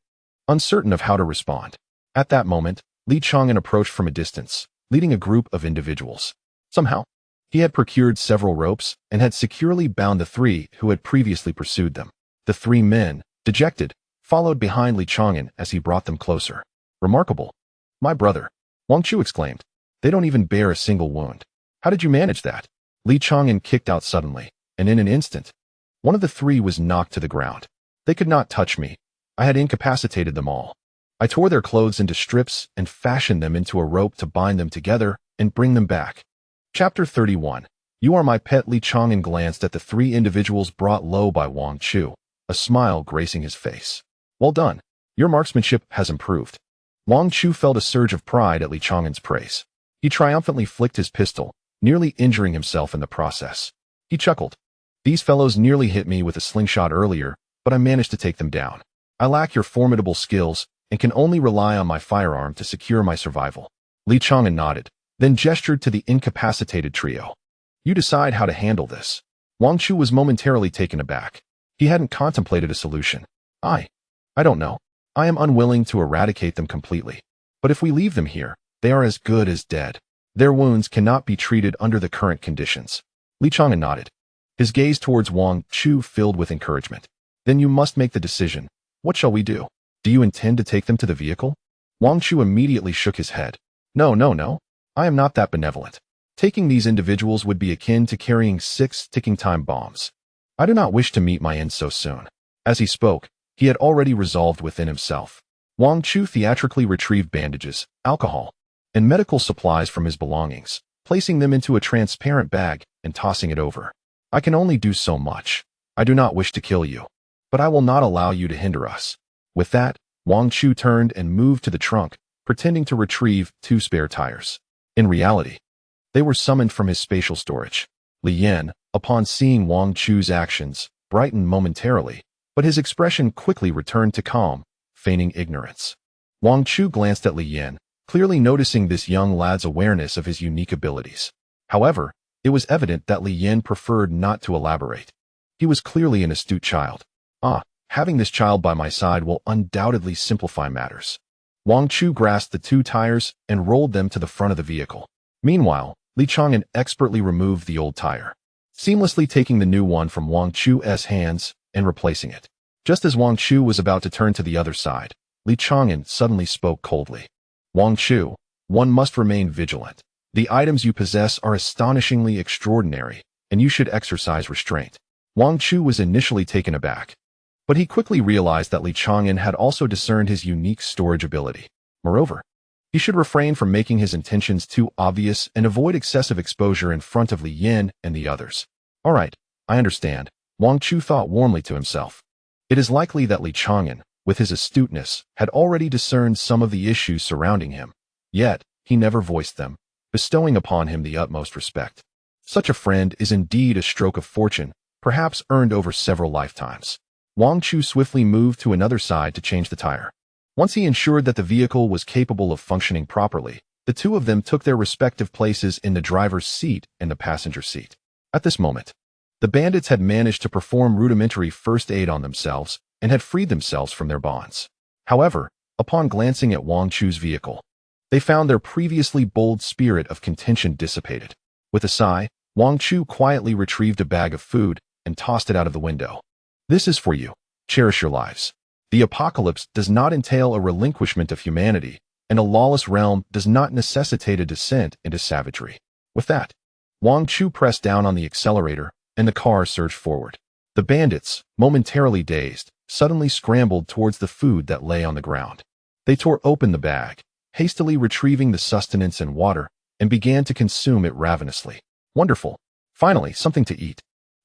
uncertain of how to respond. At that moment, Li Chang'an approached from a distance, leading a group of individuals. Somehow, he had procured several ropes and had securely bound the three who had previously pursued them. The three men, dejected, followed behind Li Chang'an as he brought them closer. Remarkable. My brother, Wang Chu exclaimed. They don't even bear a single wound. How did you manage that? Li Chang'an kicked out suddenly, and in an instant, one of the three was knocked to the ground. They could not touch me. I had incapacitated them all. I tore their clothes into strips and fashioned them into a rope to bind them together and bring them back. Chapter 31. You are my pet. Li Chang'an glanced at the three individuals brought low by Wang Chu, a smile gracing his face. Well done. Your marksmanship has improved. Wang Chu felt a surge of pride at Li Chang'an's praise. He triumphantly flicked his pistol, nearly injuring himself in the process. He chuckled. These fellows nearly hit me with a slingshot earlier, but I managed to take them down. I lack your formidable skills and can only rely on my firearm to secure my survival. Li Chang'an nodded, then gestured to the incapacitated trio. You decide how to handle this. Wang Chu was momentarily taken aback. He hadn't contemplated a solution. I don't know. I am unwilling to eradicate them completely. But if we leave them here, they are as good as dead. Their wounds cannot be treated under the current conditions. Li Chang'an nodded, his gaze towards Wang Chu filled with encouragement. Then you must make the decision. What shall we do? Do you intend to take them to the vehicle? Wang Chu immediately shook his head. No. I am not that benevolent. Taking these individuals would be akin to carrying 6 ticking time bombs. I do not wish to meet my end so soon. As he spoke, he had already resolved within himself. Wang Chu theatrically retrieved bandages, alcohol, and medical supplies from his belongings, placing them into a transparent bag and tossing it over. I can only do so much. I do not wish to kill you, but I will not allow you to hinder us. With that, Wang Chu turned and moved to the trunk, pretending to retrieve 2 spare tires. In reality, they were summoned from his spatial storage. Li Yan, upon seeing Wang Chu's actions, brightened momentarily, but his expression quickly returned to calm, feigning ignorance. Wang Chu glanced at Li Yan, clearly noticing this young lad's awareness of his unique abilities. However, it was evident that Li Yan preferred not to elaborate. He was clearly an astute child. Having this child by my side will undoubtedly simplify matters. Wang Chu grasped the 2 tires and rolled them to the front of the vehicle. Meanwhile, Li Chang'an expertly removed the old tire, seamlessly taking the new one from Wang Chu's hands and replacing it. Just as Wang Chu was about to turn to the other side, Li Chang'an suddenly spoke coldly. Wang Chu, one must remain vigilant. The items you possess are astonishingly extraordinary, and you should exercise restraint. Wang Chu was initially taken aback, but he quickly realized that Li Chang'an had also discerned his unique storage ability. Moreover, he should refrain from making his intentions too obvious and avoid excessive exposure in front of Li Yan and the others. All right, I understand, Wang Chu thought warmly to himself. It is likely that Li Chang'an, with his astuteness, had already discerned some of the issues surrounding him. Yet, he never voiced them, bestowing upon him the utmost respect. Such a friend is indeed a stroke of fortune, perhaps earned over several lifetimes. Wang Chu swiftly moved to another side to change the tire. Once he ensured that the vehicle was capable of functioning properly, the two of them took their respective places in the driver's seat and the passenger seat. At this moment, the bandits had managed to perform rudimentary first aid on themselves and had freed themselves from their bonds. However, upon glancing at Wang Chu's vehicle, they found their previously bold spirit of contention dissipated. With a sigh, Wang Chu quietly retrieved a bag of food and tossed it out of the window. This is for you. Cherish your lives. The apocalypse does not entail a relinquishment of humanity, and a lawless realm does not necessitate a descent into savagery. With that, Wang Chu pressed down on the accelerator, and the car surged forward. The bandits, momentarily dazed, suddenly scrambled towards the food that lay on the ground. They tore open the bag, hastily retrieving the sustenance and water, and began to consume it ravenously. Wonderful. Finally, something to eat.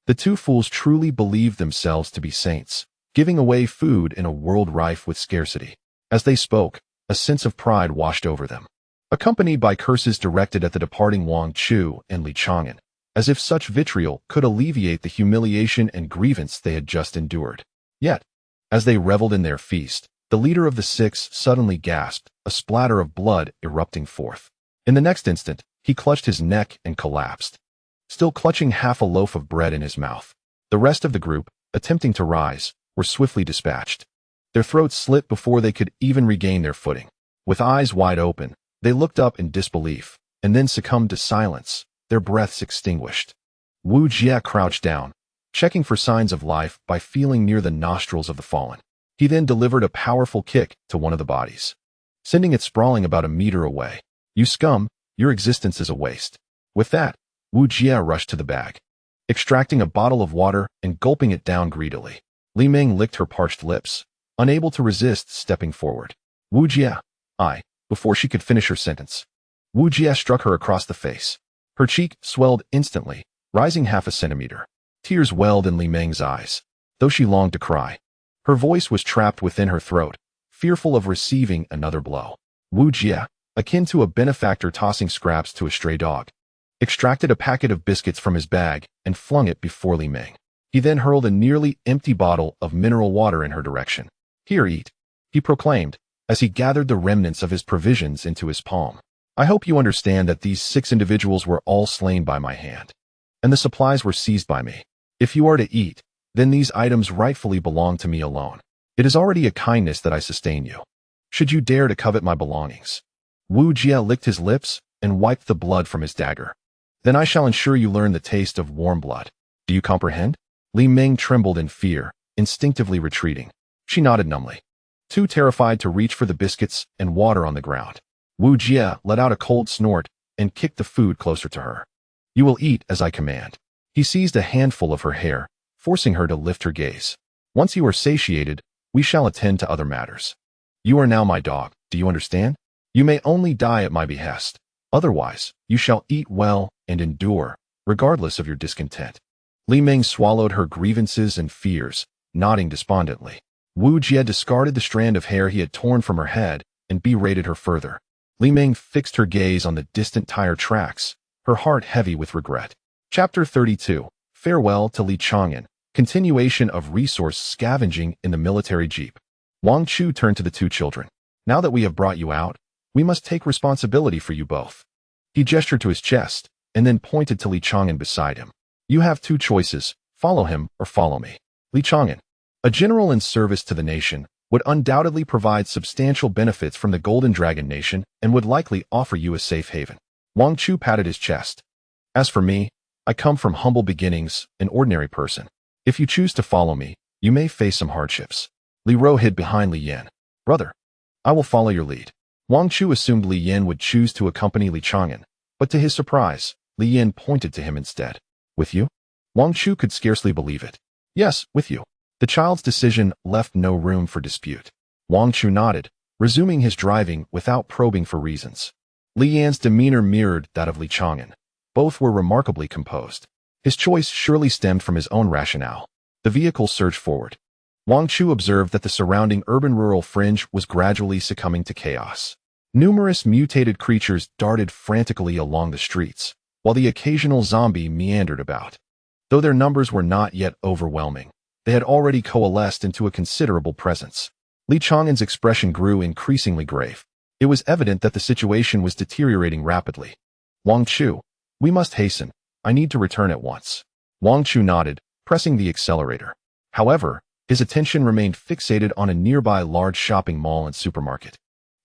The two fools truly believed themselves to be saints, giving away food in a world rife with scarcity. As they spoke, a sense of pride washed over them, accompanied by curses directed at the departing Wang Chu and Li Chang'an, as if such vitriol could alleviate the humiliation and grievance they had just endured. Yet, as they reveled in their feast, the leader of the six suddenly gasped, a splatter of blood erupting forth. In the next instant, he clutched his neck and collapsed, still clutching half a loaf of bread in his mouth. The rest of the group, attempting to rise, were swiftly dispatched. Their throats slit before they could even regain their footing. With eyes wide open, they looked up in disbelief, and then succumbed to silence, their breaths extinguished. Wu Jia crouched down, checking for signs of life by feeling near the nostrils of the fallen. He then delivered a powerful kick to one of the bodies, sending it sprawling about a meter away. You scum, your existence is a waste. With that, Wu Jia rushed to the bag, extracting a bottle of water and gulping it down greedily. Li Ming licked her parched lips, unable to resist stepping forward. Wu Jia, before she could finish her sentence. Wu Jia struck her across the face. Her cheek swelled instantly, rising half a centimeter. Tears welled in Li Ming's eyes, though she longed to cry. Her voice was trapped within her throat, fearful of receiving another blow. Wu Jia, akin to a benefactor tossing scraps to a stray dog, extracted a packet of biscuits from his bag and flung it before Li Ming. He then hurled a nearly empty bottle of mineral water in her direction. Here, eat, he proclaimed, as he gathered the remnants of his provisions into his palm. I hope you understand that these 6 individuals were all slain by my hand, and the supplies were seized by me. If you are to eat, then these items rightfully belong to me alone. It is already a kindness that I sustain you, should you dare to covet my belongings. Wu Jia licked his lips and wiped the blood from his dagger. Then I shall ensure you learn the taste of warm blood. Do you comprehend? Li Ming trembled in fear, instinctively retreating. She nodded numbly, too terrified to reach for the biscuits and water on the ground. Wu Jia let out a cold snort and kicked the food closer to her. You will eat as I command. He seized a handful of her hair, forcing her to lift her gaze. Once you are satiated, we shall attend to other matters. You are now my dog, do you understand? You may only die at my behest. Otherwise, you shall eat well and endure, regardless of your discontent. Li Ming swallowed her grievances and fears, nodding despondently. Wu Jia discarded the strand of hair he had torn from her head and berated her further. Li Ming fixed her gaze on the distant tire tracks, her heart heavy with regret. Chapter 32. Farewell to Li Chang'an. Continuation of resource scavenging in the military jeep. Wang Chu turned to the 2 children. Now that we have brought you out, we must take responsibility for you both. He gestured to his chest, and then pointed to Li Chang'an beside him. You have 2 choices, follow him or follow me. Li Chang'an, a general in service to the nation, would undoubtedly provide substantial benefits from the Golden Dragon Nation and would likely offer you a safe haven. Wang Chu patted his chest. As for me, I come from humble beginnings, an ordinary person. If you choose to follow me, you may face some hardships. Li Ro hid behind Li Yan. Brother, I will follow your lead. Wang Chu assumed Li Yan would choose to accompany Li Chang'an, but to his surprise, Li Yan pointed to him instead. With you? Wang Chu could scarcely believe it. Yes, with you. The child's decision left no room for dispute. Wang Chu nodded, resuming his driving without probing for reasons. Li Yan's demeanor mirrored that of Li Chang'an. Both were remarkably composed. His choice surely stemmed from his own rationale. The vehicle surged forward. Wang Chu observed that the surrounding urban-rural fringe was gradually succumbing to chaos. Numerous mutated creatures darted frantically along the streets, while the occasional zombie meandered about. Though their numbers were not yet overwhelming, they had already coalesced into a considerable presence. Li Chang'an's expression grew increasingly grave. It was evident that the situation was deteriorating rapidly. Wang Chu, we must hasten. I need to return at once. Wang Chu nodded, pressing the accelerator. However, his attention remained fixated on a nearby large shopping mall and supermarket,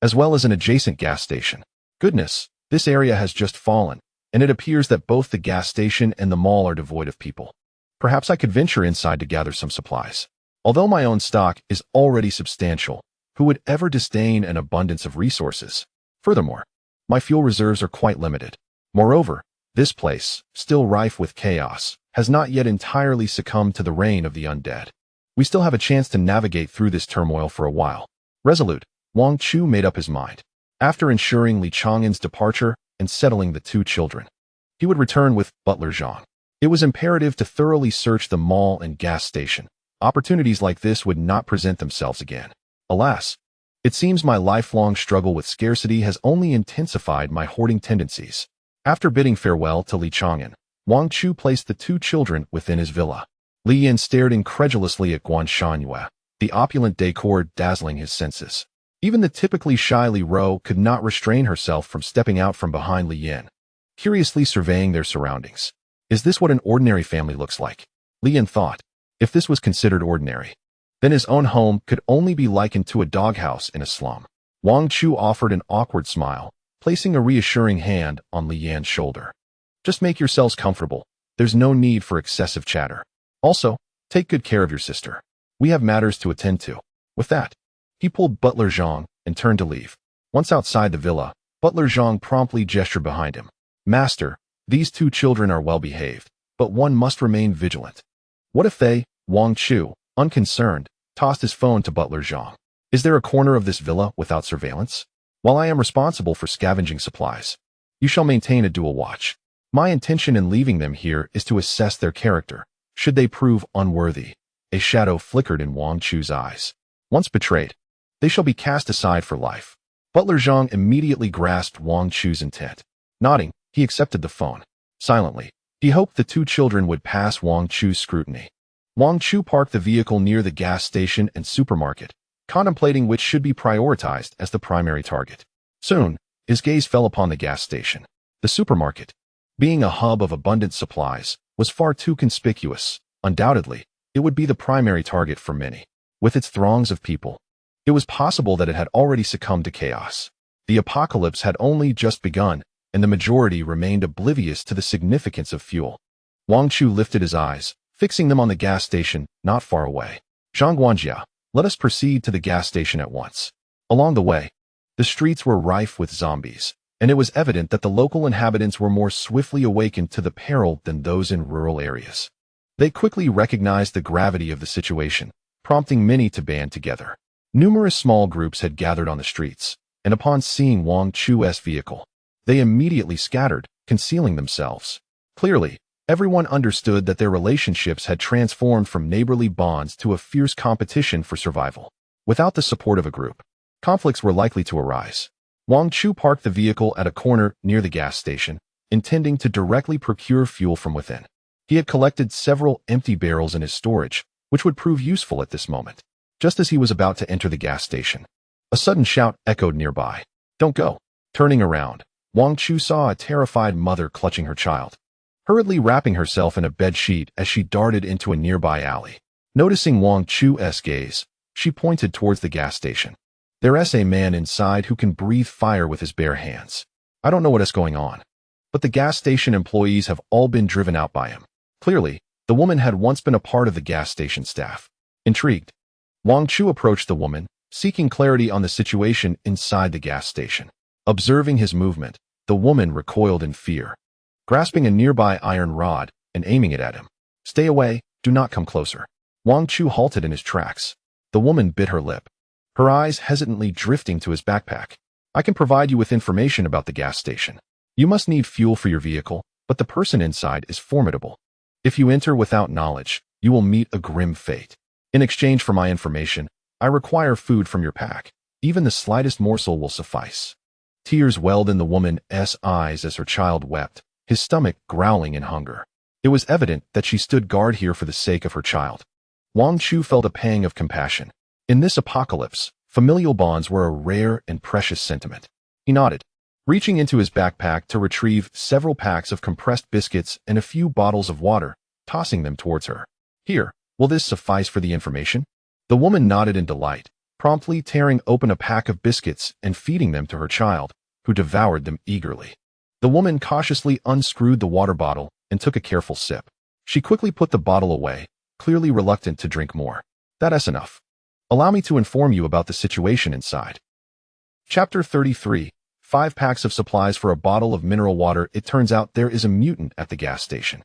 as well as an adjacent gas station. Goodness, this area has just fallen, and it appears that both the gas station and the mall are devoid of people. Perhaps I could venture inside to gather some supplies. Although my own stock is already substantial, who would ever disdain an abundance of resources? Furthermore, my fuel reserves are quite limited. Moreover, this place, still rife with chaos, has not yet entirely succumbed to the reign of the undead. We still have a chance to navigate through this turmoil for a while. Resolute, Wang Chu made up his mind. After ensuring Li Chang'an's departure and settling the two children, he would return with Butler Zhang. It was imperative to thoroughly search the mall and gas station. Opportunities like this would not present themselves again. Alas, it seems my lifelong struggle with scarcity has only intensified my hoarding tendencies. After bidding farewell to Li Chang'an, Wang Chu placed the two children within his villa. Li Yan stared incredulously at Guan Shanyue, the opulent decor dazzling his senses. Even the typically shy Li Ro could not restrain herself from stepping out from behind Li Yan, curiously surveying their surroundings. Is this what an ordinary family looks like? Li Yan thought. If this was considered ordinary, then his own home could only be likened to a doghouse in a slum. Wang Chu offered an awkward smile, placing a reassuring hand on Li Yan's shoulder. Just make yourselves comfortable. There's no need for excessive chatter. Also, take good care of your sister. We have matters to attend to. With that, he pulled Butler Zhang and turned to leave. Once outside the villa, Butler Zhang promptly gestured behind him. Master, these two children are well behaved, but one must remain vigilant. What if they? Wang Chu, unconcerned, tossed his phone to Butler Zhang. Is there a corner of this villa without surveillance? While I am responsible for scavenging supplies, you shall maintain a dual watch. My intention in leaving them here is to assess their character. Should they prove unworthy, a shadow flickered in Wang Chu's eyes. Once betrayed, they shall be cast aside for life. Butler Zhang immediately grasped Wang Chu's intent. Nodding, he accepted the phone. Silently, he hoped the two children would pass Wang Chu's scrutiny. Wang Chu parked the vehicle near the gas station and supermarket, contemplating which should be prioritized as the primary target. Soon, his gaze fell upon the gas station. The supermarket, being a hub of abundant supplies, was far too conspicuous. Undoubtedly, it would be the primary target for many. With its throngs of people, it was possible that it had already succumbed to chaos. The apocalypse had only just begun, and the majority remained oblivious to the significance of fuel. Wang Chu lifted his eyes, fixing them on the gas station not far away. Zhang Guanjia, let us proceed to the gas station at once. Along the way, the streets were rife with zombies, and it was evident that the local inhabitants were more swiftly awakened to the peril than those in rural areas. They quickly recognized the gravity of the situation, prompting many to band together. Numerous small groups had gathered on the streets, and upon seeing Wang Chu's vehicle, they immediately scattered, concealing themselves. Clearly, everyone understood that their relationships had transformed from neighborly bonds to a fierce competition for survival. Without the support of a group, conflicts were likely to arise. Wang Chu parked the vehicle at a corner near the gas station, intending to directly procure fuel from within. He had collected several empty barrels in his storage, which would prove useful at this moment. Just as he was about to enter the gas station, a sudden shout echoed nearby. Don't go. Turning around, Wang Chu saw a terrified mother clutching her child, hurriedly wrapping herself in a bedsheet as she darted into a nearby alley. Noticing Wang Chu's gaze, she pointed towards the gas station. There's a man inside who can breathe fire with his bare hands. I don't know what is going on, but the gas station employees have all been driven out by him. Clearly, the woman had once been a part of the gas station staff. Intrigued, Wang Chu approached the woman, seeking clarity on the situation inside the gas station. Observing his movement, the woman recoiled in fear, grasping a nearby iron rod and aiming it at him. Stay away, do not come closer. Wang Chu halted in his tracks. The woman bit her lip, her eyes hesitantly drifting to his backpack. I can provide you with information about the gas station. You must need fuel for your vehicle, but the person inside is formidable. If you enter without knowledge, you will meet a grim fate. In exchange for my information, I require food from your pack. Even the slightest morsel will suffice. Tears welled in the woman's eyes as her child wept, his stomach growling in hunger. It was evident that she stood guard here for the sake of her child. Wang Chu felt a pang of compassion. In this apocalypse, familial bonds were a rare and precious sentiment. He nodded, reaching into his backpack to retrieve several packs of compressed biscuits and a few bottles of water, tossing them towards her. Here, will this suffice for the information? The woman nodded in delight, promptly tearing open a pack of biscuits and feeding them to her child, who devoured them eagerly. The woman cautiously unscrewed the water bottle and took a careful sip. She quickly put the bottle away, clearly reluctant to drink more. That's enough. Allow me to inform you about the situation inside. Chapter 33. 5 packs of supplies for a bottle of mineral water. It turns out there is a mutant at the gas station.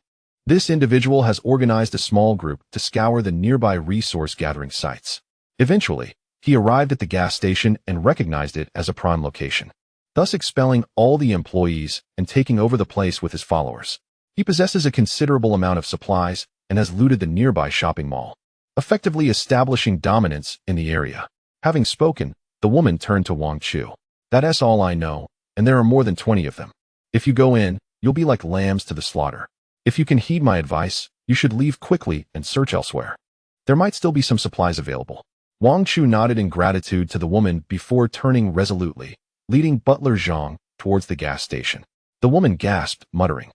This individual has organized a small group to scour the nearby resource-gathering sites. Eventually, he arrived at the gas station and recognized it as a prime location, thus expelling all the employees and taking over the place with his followers. He possesses a considerable amount of supplies and has looted the nearby shopping mall, effectively establishing dominance in the area. Having spoken, the woman turned to Wang Chu. That's all I know, and there are more than 20 of them. If you go in, you'll be like lambs to the slaughter. If you can heed my advice, you should leave quickly and search elsewhere. There might still be some supplies available. Wang Chu nodded in gratitude to the woman before turning resolutely, leading Butler Zhang towards the gas station. The woman gasped, muttering,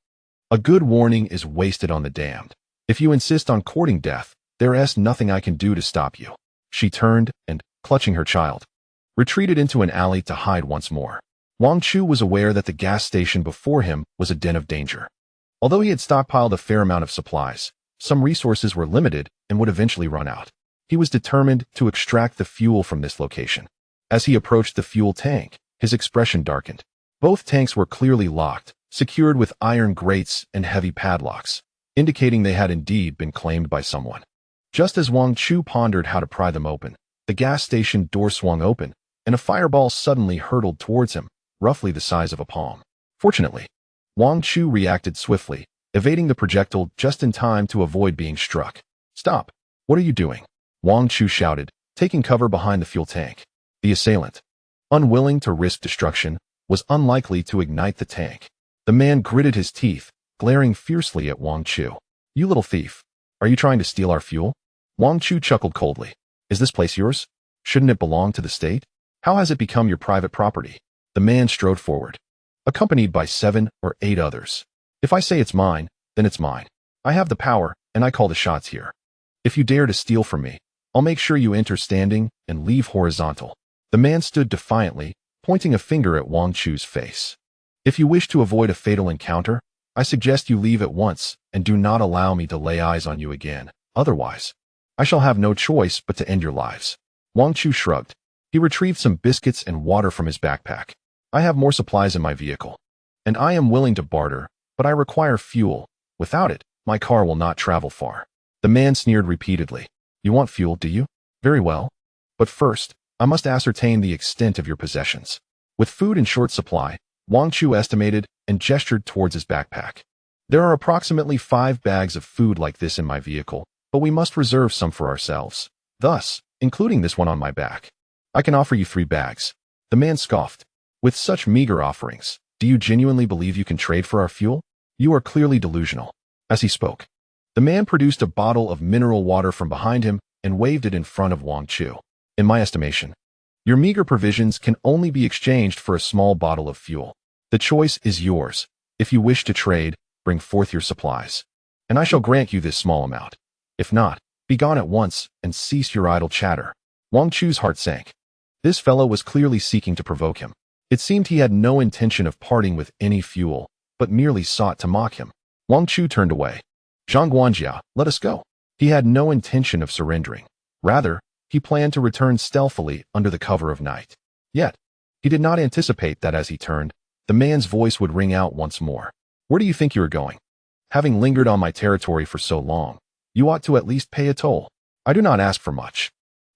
"A good warning is wasted on the damned. If you insist on courting death, there's nothing I can do to stop you." She turned and, clutching her child, retreated into an alley to hide once more. Wang Chu was aware that the gas station before him was a den of danger. Although he had stockpiled a fair amount of supplies, some resources were limited and would eventually run out. He was determined to extract the fuel from this location. As he approached the fuel tank, his expression darkened. Both tanks were clearly locked, secured with iron grates and heavy padlocks, indicating they had indeed been claimed by someone. Just as Wang Chu pondered how to pry them open, the gas station door swung open, and a fireball suddenly hurtled towards him, roughly the size of a palm. Fortunately, Wang Chu reacted swiftly, evading the projectile just in time to avoid being struck. "Stop! What are you doing?" Wang Chu shouted, taking cover behind the fuel tank. The assailant, unwilling to risk destruction, was unlikely to ignite the tank. The man gritted his teeth, glaring fiercely at Wang Chu. "You little thief! Are you trying to steal our fuel?" Wang Chu chuckled coldly. "Is this place yours? Shouldn't it belong to the state? How has it become your private property?" The man strode forward, accompanied by 7 or 8 others. "If I say it's mine, then it's mine. I have the power, and I call the shots here. If you dare to steal from me, I'll make sure you enter standing and leave horizontal." The man stood defiantly, pointing a finger at Wang Chu's face. "If you wish to avoid a fatal encounter, I suggest you leave at once and do not allow me to lay eyes on you again. Otherwise, I shall have no choice but to end your lives." Wang Chu shrugged. He retrieved some biscuits and water from his backpack. "I have more supplies in my vehicle, and I am willing to barter, but I require fuel. Without it, my car will not travel far." The man sneered repeatedly. "You want fuel, do you? Very well. But first, I must ascertain the extent of your possessions." With food in short supply, Wang Chu estimated and gestured towards his backpack. "There are approximately 5 bags of food like this in my vehicle, but we must reserve some for ourselves, thus, including this one on my back. I can offer you 3 bags. The man scoffed. "With such meager offerings, do you genuinely believe you can trade for our fuel? You are clearly delusional." As he spoke, the man produced a bottle of mineral water from behind him and waved it in front of Wang Chu. "In my estimation, your meager provisions can only be exchanged for a small bottle of fuel. The choice is yours. If you wish to trade, bring forth your supplies, and I shall grant you this small amount. If not, be gone at once and cease your idle chatter." Wang Chu's heart sank. This fellow was clearly seeking to provoke him. It seemed he had no intention of parting with any fuel, but merely sought to mock him. Wang Chu turned away. "Zhang Guanjia, let us go." He had no intention of surrendering. Rather, he planned to return stealthily under the cover of night. Yet, he did not anticipate that as he turned, the man's voice would ring out once more. "Where do you think you are going? Having lingered on my territory for so long, you ought to at least pay a toll. I do not ask for much.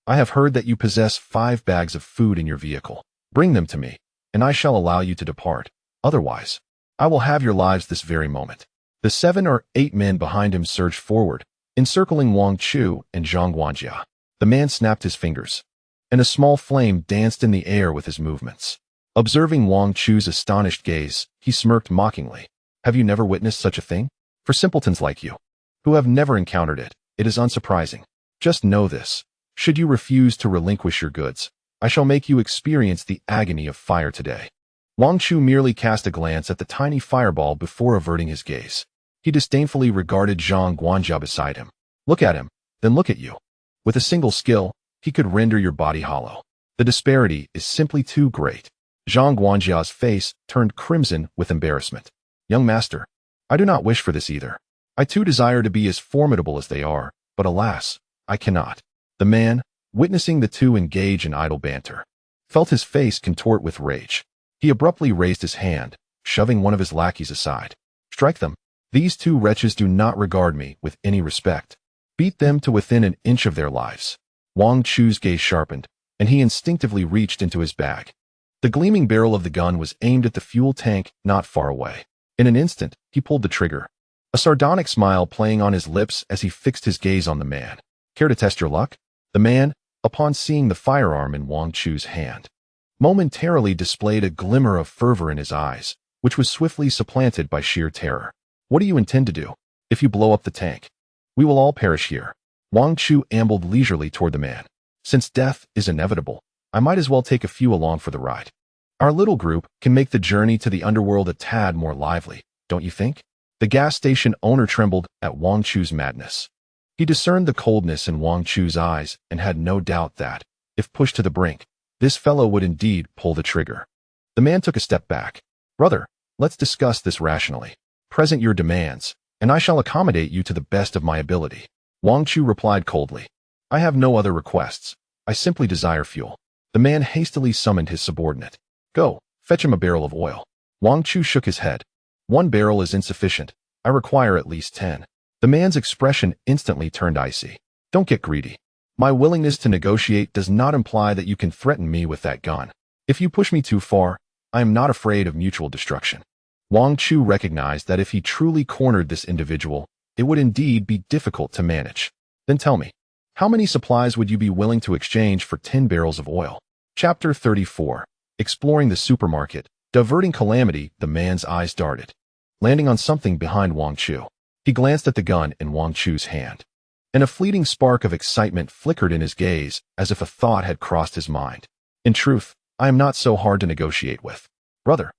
I have heard that you possess 5 bags of food in your vehicle. Bring them to me, and I shall allow you to depart. Otherwise, I will have your lives this very moment." The 7 or 8 men behind him surged forward, encircling Wang Chu and Zhang Guanjia. The man snapped his fingers, and a small flame danced in the air with his movements. Observing Wang Chu's astonished gaze, he smirked mockingly. Have you never witnessed such a thing? For simpletons like you, who have never encountered it, it is unsurprising. Just know this. Should you refuse to relinquish your goods, I shall make you experience the agony of fire today. Wang Chu merely cast a glance at the tiny fireball before averting his gaze. He disdainfully regarded Zhang Guanjia beside him. Look at him, then look at you. With a single skill, he could render your body hollow. The disparity is simply too great. Zhang Guanjia's face turned crimson with embarrassment. Young master, I do not wish for this either. I too desire to be as formidable as they are, but alas, I cannot. The man, witnessing the two engage in idle banter, felt his face contort with rage. He abruptly raised his hand, shoving one of his lackeys aside. Strike them. These two wretches do not regard me with any respect. Beat them to within an inch of their lives. Wang Chu's gaze sharpened, and he instinctively reached into his bag. The gleaming barrel of the gun was aimed at the fuel tank not far away. In an instant, he pulled the trigger, a sardonic smile playing on his lips as he fixed his gaze on the man. Care to test your luck? The man, upon seeing the firearm in Wang Chu's hand, momentarily displayed a glimmer of fervor in his eyes, which was swiftly supplanted by sheer terror. What do you intend to do? If you blow up the tank, we will all perish here. Wang Chu ambled leisurely toward the man. Since death is inevitable, I might as well take a few along for the ride. Our little group can make the journey to the underworld a tad more lively, don't you think? The gas station owner trembled at Wang Chu's madness. He discerned the coldness in Wang Chu's eyes and had no doubt that, if pushed to the brink, this fellow would indeed pull the trigger. The man took a step back. Brother, let's discuss this rationally. Present your demands, and I shall accommodate you to the best of my ability. Wang Chu replied coldly. I have no other requests. I simply desire fuel. The man hastily summoned his subordinate. Go, fetch him a barrel of oil. Wang Chu shook his head. 1 barrel is insufficient. I require at least 10. The man's expression instantly turned icy. Don't get greedy. My willingness to negotiate does not imply that you can threaten me with that gun. If you push me too far, I am not afraid of mutual destruction. Wang Chu recognized that if he truly cornered this individual, it would indeed be difficult to manage. Then tell me, how many supplies would you be willing to exchange for 10 barrels of oil? Chapter 34. Exploring the supermarket. Diverting calamity, the man's eyes darted, landing on something behind Wang Chu. He glanced at the gun in Wang Chu's hand, and a fleeting spark of excitement flickered in his gaze as if a thought had crossed his mind. In truth, I am not so hard to negotiate with. Brother,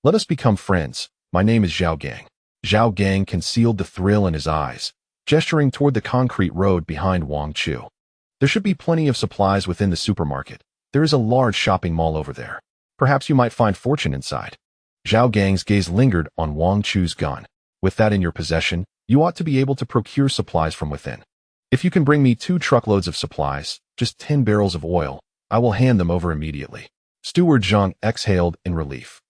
let us become friends. My name is Zhao Gang. Zhao Gang concealed the thrill in his eyes, gesturing toward the concrete road behind Wang Chu. There should be plenty of supplies within the supermarket. There is a large shopping mall over there. Perhaps you might find fortune inside. Zhao Gang's gaze lingered on Wang Chu's gun. With that in your possession, you ought to be able to procure supplies from within. If you can bring me 2 truckloads of supplies, just 10 barrels of oil, I will hand them over immediately. Steward Zhang exhaled in relief.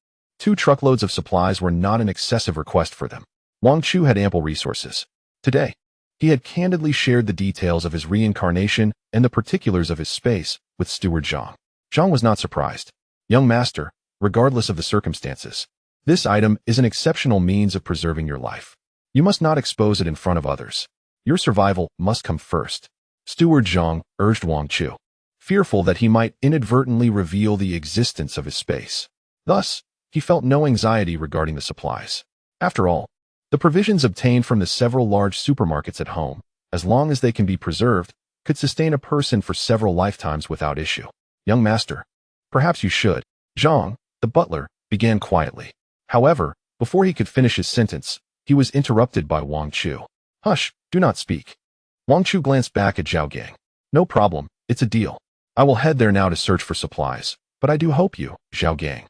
2 truckloads of supplies were not an excessive request for them. Wang Chu had ample resources. Today, he had candidly shared the details of his reincarnation and the particulars of his space with Steward Zhang. Zhang was not surprised. Young master, regardless of the circumstances, this item is an exceptional means of preserving your life. You must not expose it in front of others. Your survival must come first. Steward Zhang urged Wang Chu, fearful that he might inadvertently reveal the existence of his space. Thus, he felt no anxiety regarding the supplies. After all, the provisions obtained from the several large supermarkets at home, as long as they can be preserved, could sustain a person for several lifetimes without issue. Young master, perhaps you should. Zhang, the butler, began quietly. However, before he could finish his sentence, he was interrupted by Wang Chu. Hush, do not speak. Wang Chu glanced back at Zhao Gang. No problem, it's a deal. I will head there now to search for supplies, but I do hope you, Zhao Gang,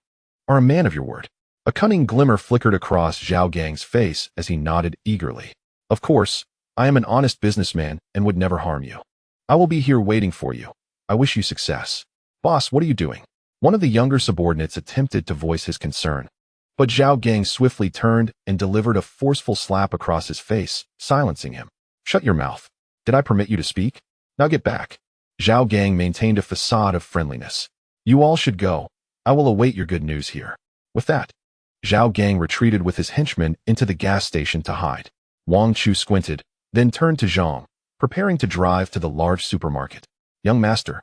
are a man of your word. A cunning glimmer flickered across Zhao Gang's face as he nodded eagerly. Of course, I am an honest businessman and would never harm you. I will be here waiting for you. I wish you success. Boss, what are you doing? One of the younger subordinates attempted to voice his concern, but Zhao Gang swiftly turned and delivered a forceful slap across his face, silencing him. Shut your mouth. Did I permit you to speak? Now get back. Zhao Gang maintained a facade of friendliness. You all should go. I will await your good news here. With that, Zhao Gang retreated with his henchmen into the gas station to hide. Wang Chu squinted, then turned to Zhang, preparing to drive to the large supermarket. Young master,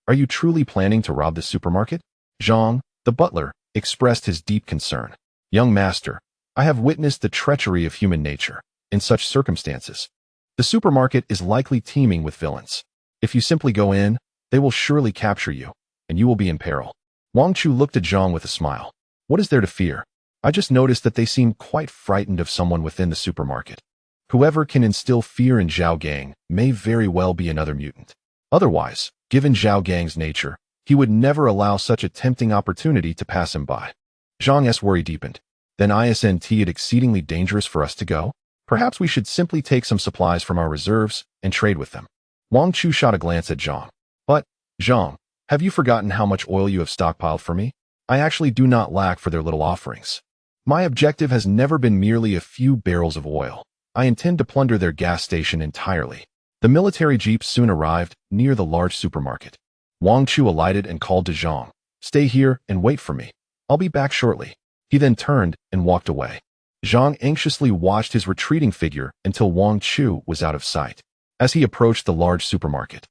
are you truly planning to rob the supermarket? Zhang, the butler, expressed his deep concern. Young master, I have witnessed the treachery of human nature. In such circumstances, the supermarket is likely teeming with villains. If you simply go in, they will surely capture you, and you will be in peril. Wang Chu looked at Zhang with a smile. What is there to fear? I just noticed that they seem quite frightened of someone within the supermarket. Whoever can instill fear in Zhao Gang may very well be another mutant. Otherwise, given Zhao Gang's nature, he would never allow such a tempting opportunity to pass him by. Zhang's worry deepened. Then isn't it exceedingly dangerous for us to go? Perhaps we should simply take some supplies from our reserves and trade with them. Wang Chu shot a glance at Zhang. But, Zhang, have you forgotten how much oil you have stockpiled for me? I actually do not lack for their little offerings. My objective has never been merely a few barrels of oil. I intend to plunder their gas station entirely. The military jeep soon arrived near the large supermarket. Wang Chu alighted and called to Zhang. Stay here and wait for me. I'll be back shortly. He then turned and walked away. Zhang anxiously watched his retreating figure until Wang Chu was out of sight. As he approached the large supermarket,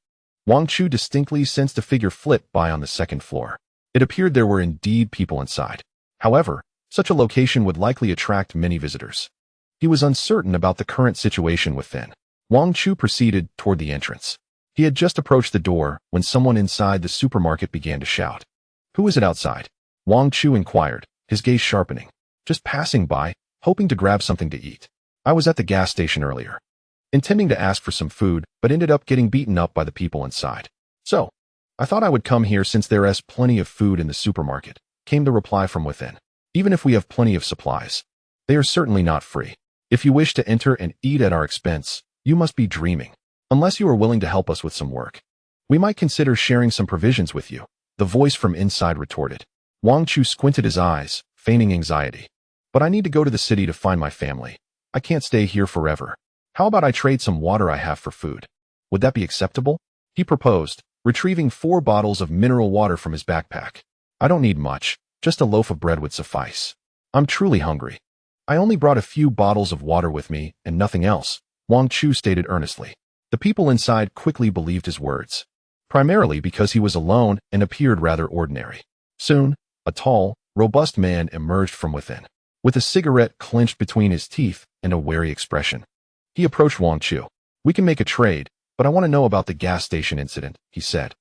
Wang Chu distinctly sensed a figure flit by on the second floor. It appeared there were indeed people inside. However, such a location would likely attract many visitors. He was uncertain about the current situation within. Wang Chu proceeded toward the entrance. He had just approached the door when someone inside the supermarket began to shout. Who is it outside? Wang Chu inquired, his gaze sharpening. Just passing by, hoping to grab something to eat. I was at the gas station earlier, intending to ask for some food, but ended up getting beaten up by the people inside. So, I thought I would come here since there is plenty of food in the supermarket, came the reply from within. Even if we have plenty of supplies, they are certainly not free. If you wish to enter and eat at our expense, you must be dreaming. Unless you are willing to help us with some work, we might consider sharing some provisions with you, the voice from inside retorted. Wang Chu squinted his eyes, feigning anxiety. But I need to go to the city to find my family. I can't stay here forever. How about I trade some water I have for food? Would that be acceptable? He proposed, retrieving 4 bottles of mineral water from his backpack. I don't need much, just a loaf of bread would suffice. I'm truly hungry. I only brought a few bottles of water with me and nothing else, Wang Chu stated earnestly. The people inside quickly believed his words, primarily because he was alone and appeared rather ordinary. Soon, a tall, robust man emerged from within, with a cigarette clenched between his teeth and a wary expression. He approached Wang Chu. We can make a trade, but I want to know about the gas station incident, he said.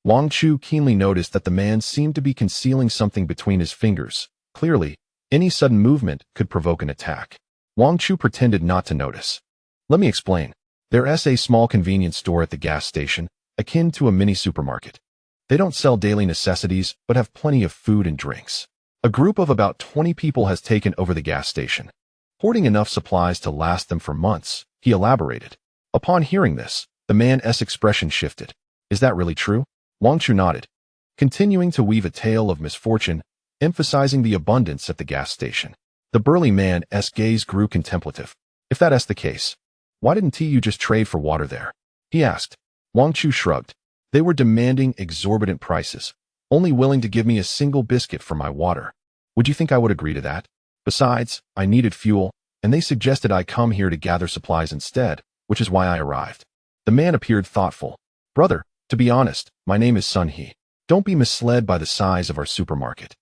Wang Chu keenly noticed that the man seemed to be concealing something between his fingers. Clearly, any sudden movement could provoke an attack. Wang Chu pretended not to notice. Let me explain. There is a small convenience store at the gas station, akin to a mini supermarket. They don't sell daily necessities, but have plenty of food and drinks. A group of about 20 people has taken over the gas station, hoarding enough supplies to last them for months, he elaborated. Upon hearing this, the man's expression shifted. Is that really true? Wang Chu nodded, continuing to weave a tale of misfortune, emphasizing the abundance at the gas station. The burly man's gaze grew contemplative. If that is the case, why didn't you just trade for water there? He asked. Wang Chu shrugged. They were demanding exorbitant prices, only willing to give me a single biscuit for my water. Would you think I would agree to that? Besides, I needed fuel, and they suggested I come here to gather supplies instead, which is why I arrived. The man appeared thoughtful. Brother, to be honest, my name is Sun He. Don't be misled by the size of our supermarket.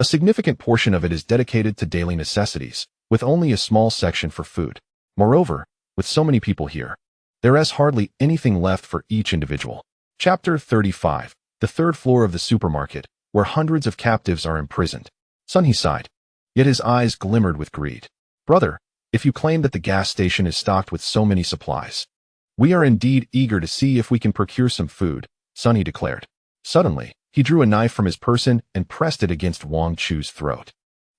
A significant portion of it is dedicated to daily necessities, with only a small section for food. Moreover, with so many people here, there is hardly anything left for each individual. Chapter 35. The third floor of the supermarket, where hundreds of captives are imprisoned. Sun He sighed, yet his eyes glimmered with greed. Brother, if you claim that the gas station is stocked with so many supplies, we are indeed eager to see if we can procure some food, Sun He declared. Suddenly, he drew a knife from his person and pressed it against Wang Chu's throat.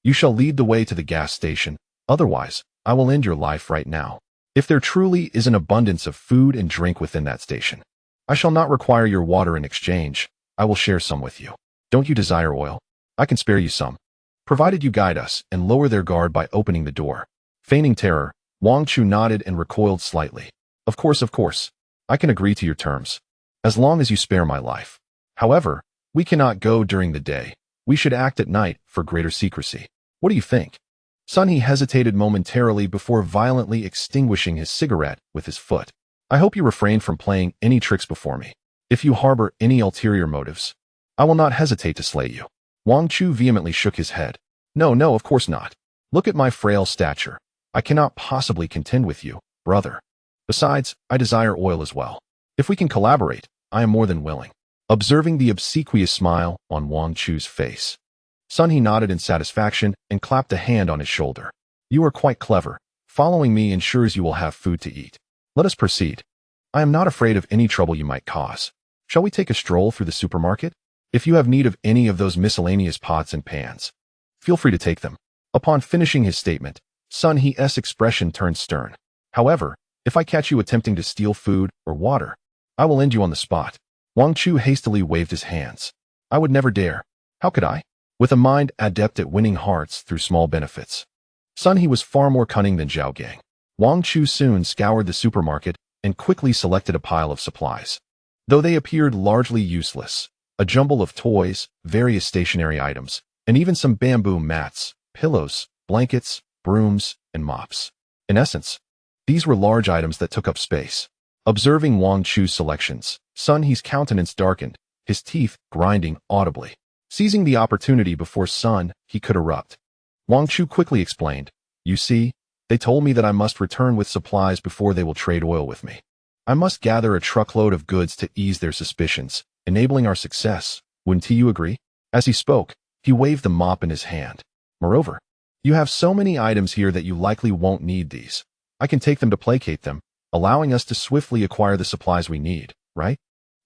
You shall lead the way to the gas station, otherwise, I will end your life right now. If there truly is an abundance of food and drink within that station, I shall not require your water in exchange. I will share some with you. Don't you desire oil? I can spare you some, provided you guide us and lower their guard by opening the door. Feigning terror, Wang Chu nodded and recoiled slightly. Of course. I can agree to your terms, as long as you spare my life. However, we cannot go during the day. We should act at night for greater secrecy. What do you think? Sun He hesitated momentarily before violently extinguishing his cigarette with his foot. I hope you refrain from playing any tricks before me. If you harbor any ulterior motives, I will not hesitate to slay you. Wang Chu vehemently shook his head. No, of course not. Look at my frail stature. I cannot possibly contend with you, brother. Besides, I desire oil as well. If we can collaborate, I am more than willing. Observing the obsequious smile on Wang Chu's face, Sun he nodded in satisfaction and clapped a hand on his shoulder. You are quite clever. Following me ensures you will have food to eat. Let us proceed. I am not afraid of any trouble you might cause. Shall we take a stroll through the supermarket? If you have need of any of those miscellaneous pots and pans, feel free to take them. Upon finishing his statement, Sun He's expression turned stern. However, if I catch you attempting to steal food or water, I will end you on the spot. Wang Chu hastily waved his hands. I would never dare. How could I? With a mind adept at winning hearts through small benefits. Sun He was far more cunning than Zhao Gang. Wang Chu soon scoured the supermarket and quickly selected a pile of supplies. Though they appeared largely useless, a jumble of toys, various stationery items, and even some bamboo mats, pillows, blankets, brooms, and mops. In essence, these were large items that took up space. Observing Wang Chu's selections, Sun He's countenance darkened, his teeth grinding audibly. Seizing the opportunity before Sun He could erupt, Wang Chu quickly explained, You see, they told me that I must return with supplies before they will trade oil with me. I must gather a truckload of goods to ease their suspicions, enabling our success. Wouldn't you agree? As he spoke, he waved the mop in his hand. Moreover, you have so many items here that you likely won't need these. I can take them to placate them, allowing us to swiftly acquire the supplies we need, right?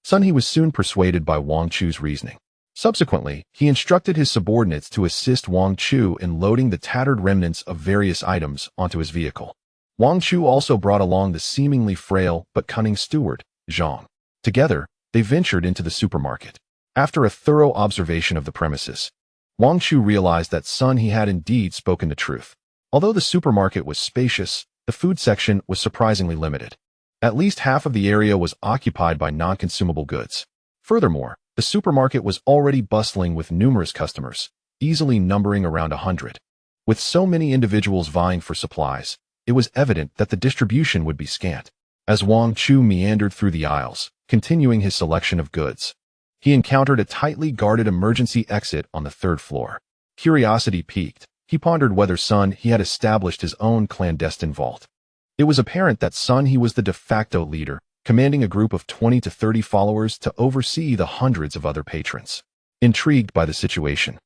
Sun He was soon persuaded by Wang Chu's reasoning. Subsequently, he instructed his subordinates to assist Wang Chu in loading the tattered remnants of various items onto his vehicle. Wang Chu also brought along the seemingly frail but cunning steward, Zhang. Together, they ventured into the supermarket. After a thorough observation of the premises, Wang Chu realized that Sun He had indeed spoken the truth. Although the supermarket was spacious, the food section was surprisingly limited. At least half of the area was occupied by non-consumable goods. Furthermore, the supermarket was already bustling with numerous customers, easily numbering around 100. With so many individuals vying for supplies, it was evident that the distribution would be scant. As Wang Chu meandered through the aisles, continuing his selection of goods, he encountered a tightly guarded emergency exit on the 3rd floor. Curiosity piqued. He pondered whether Sun He had established his own clandestine vault. It was apparent that Sun He was the de facto leader, commanding a group of 20 to 30 followers to oversee the hundreds of other patrons. Intrigued by the situation,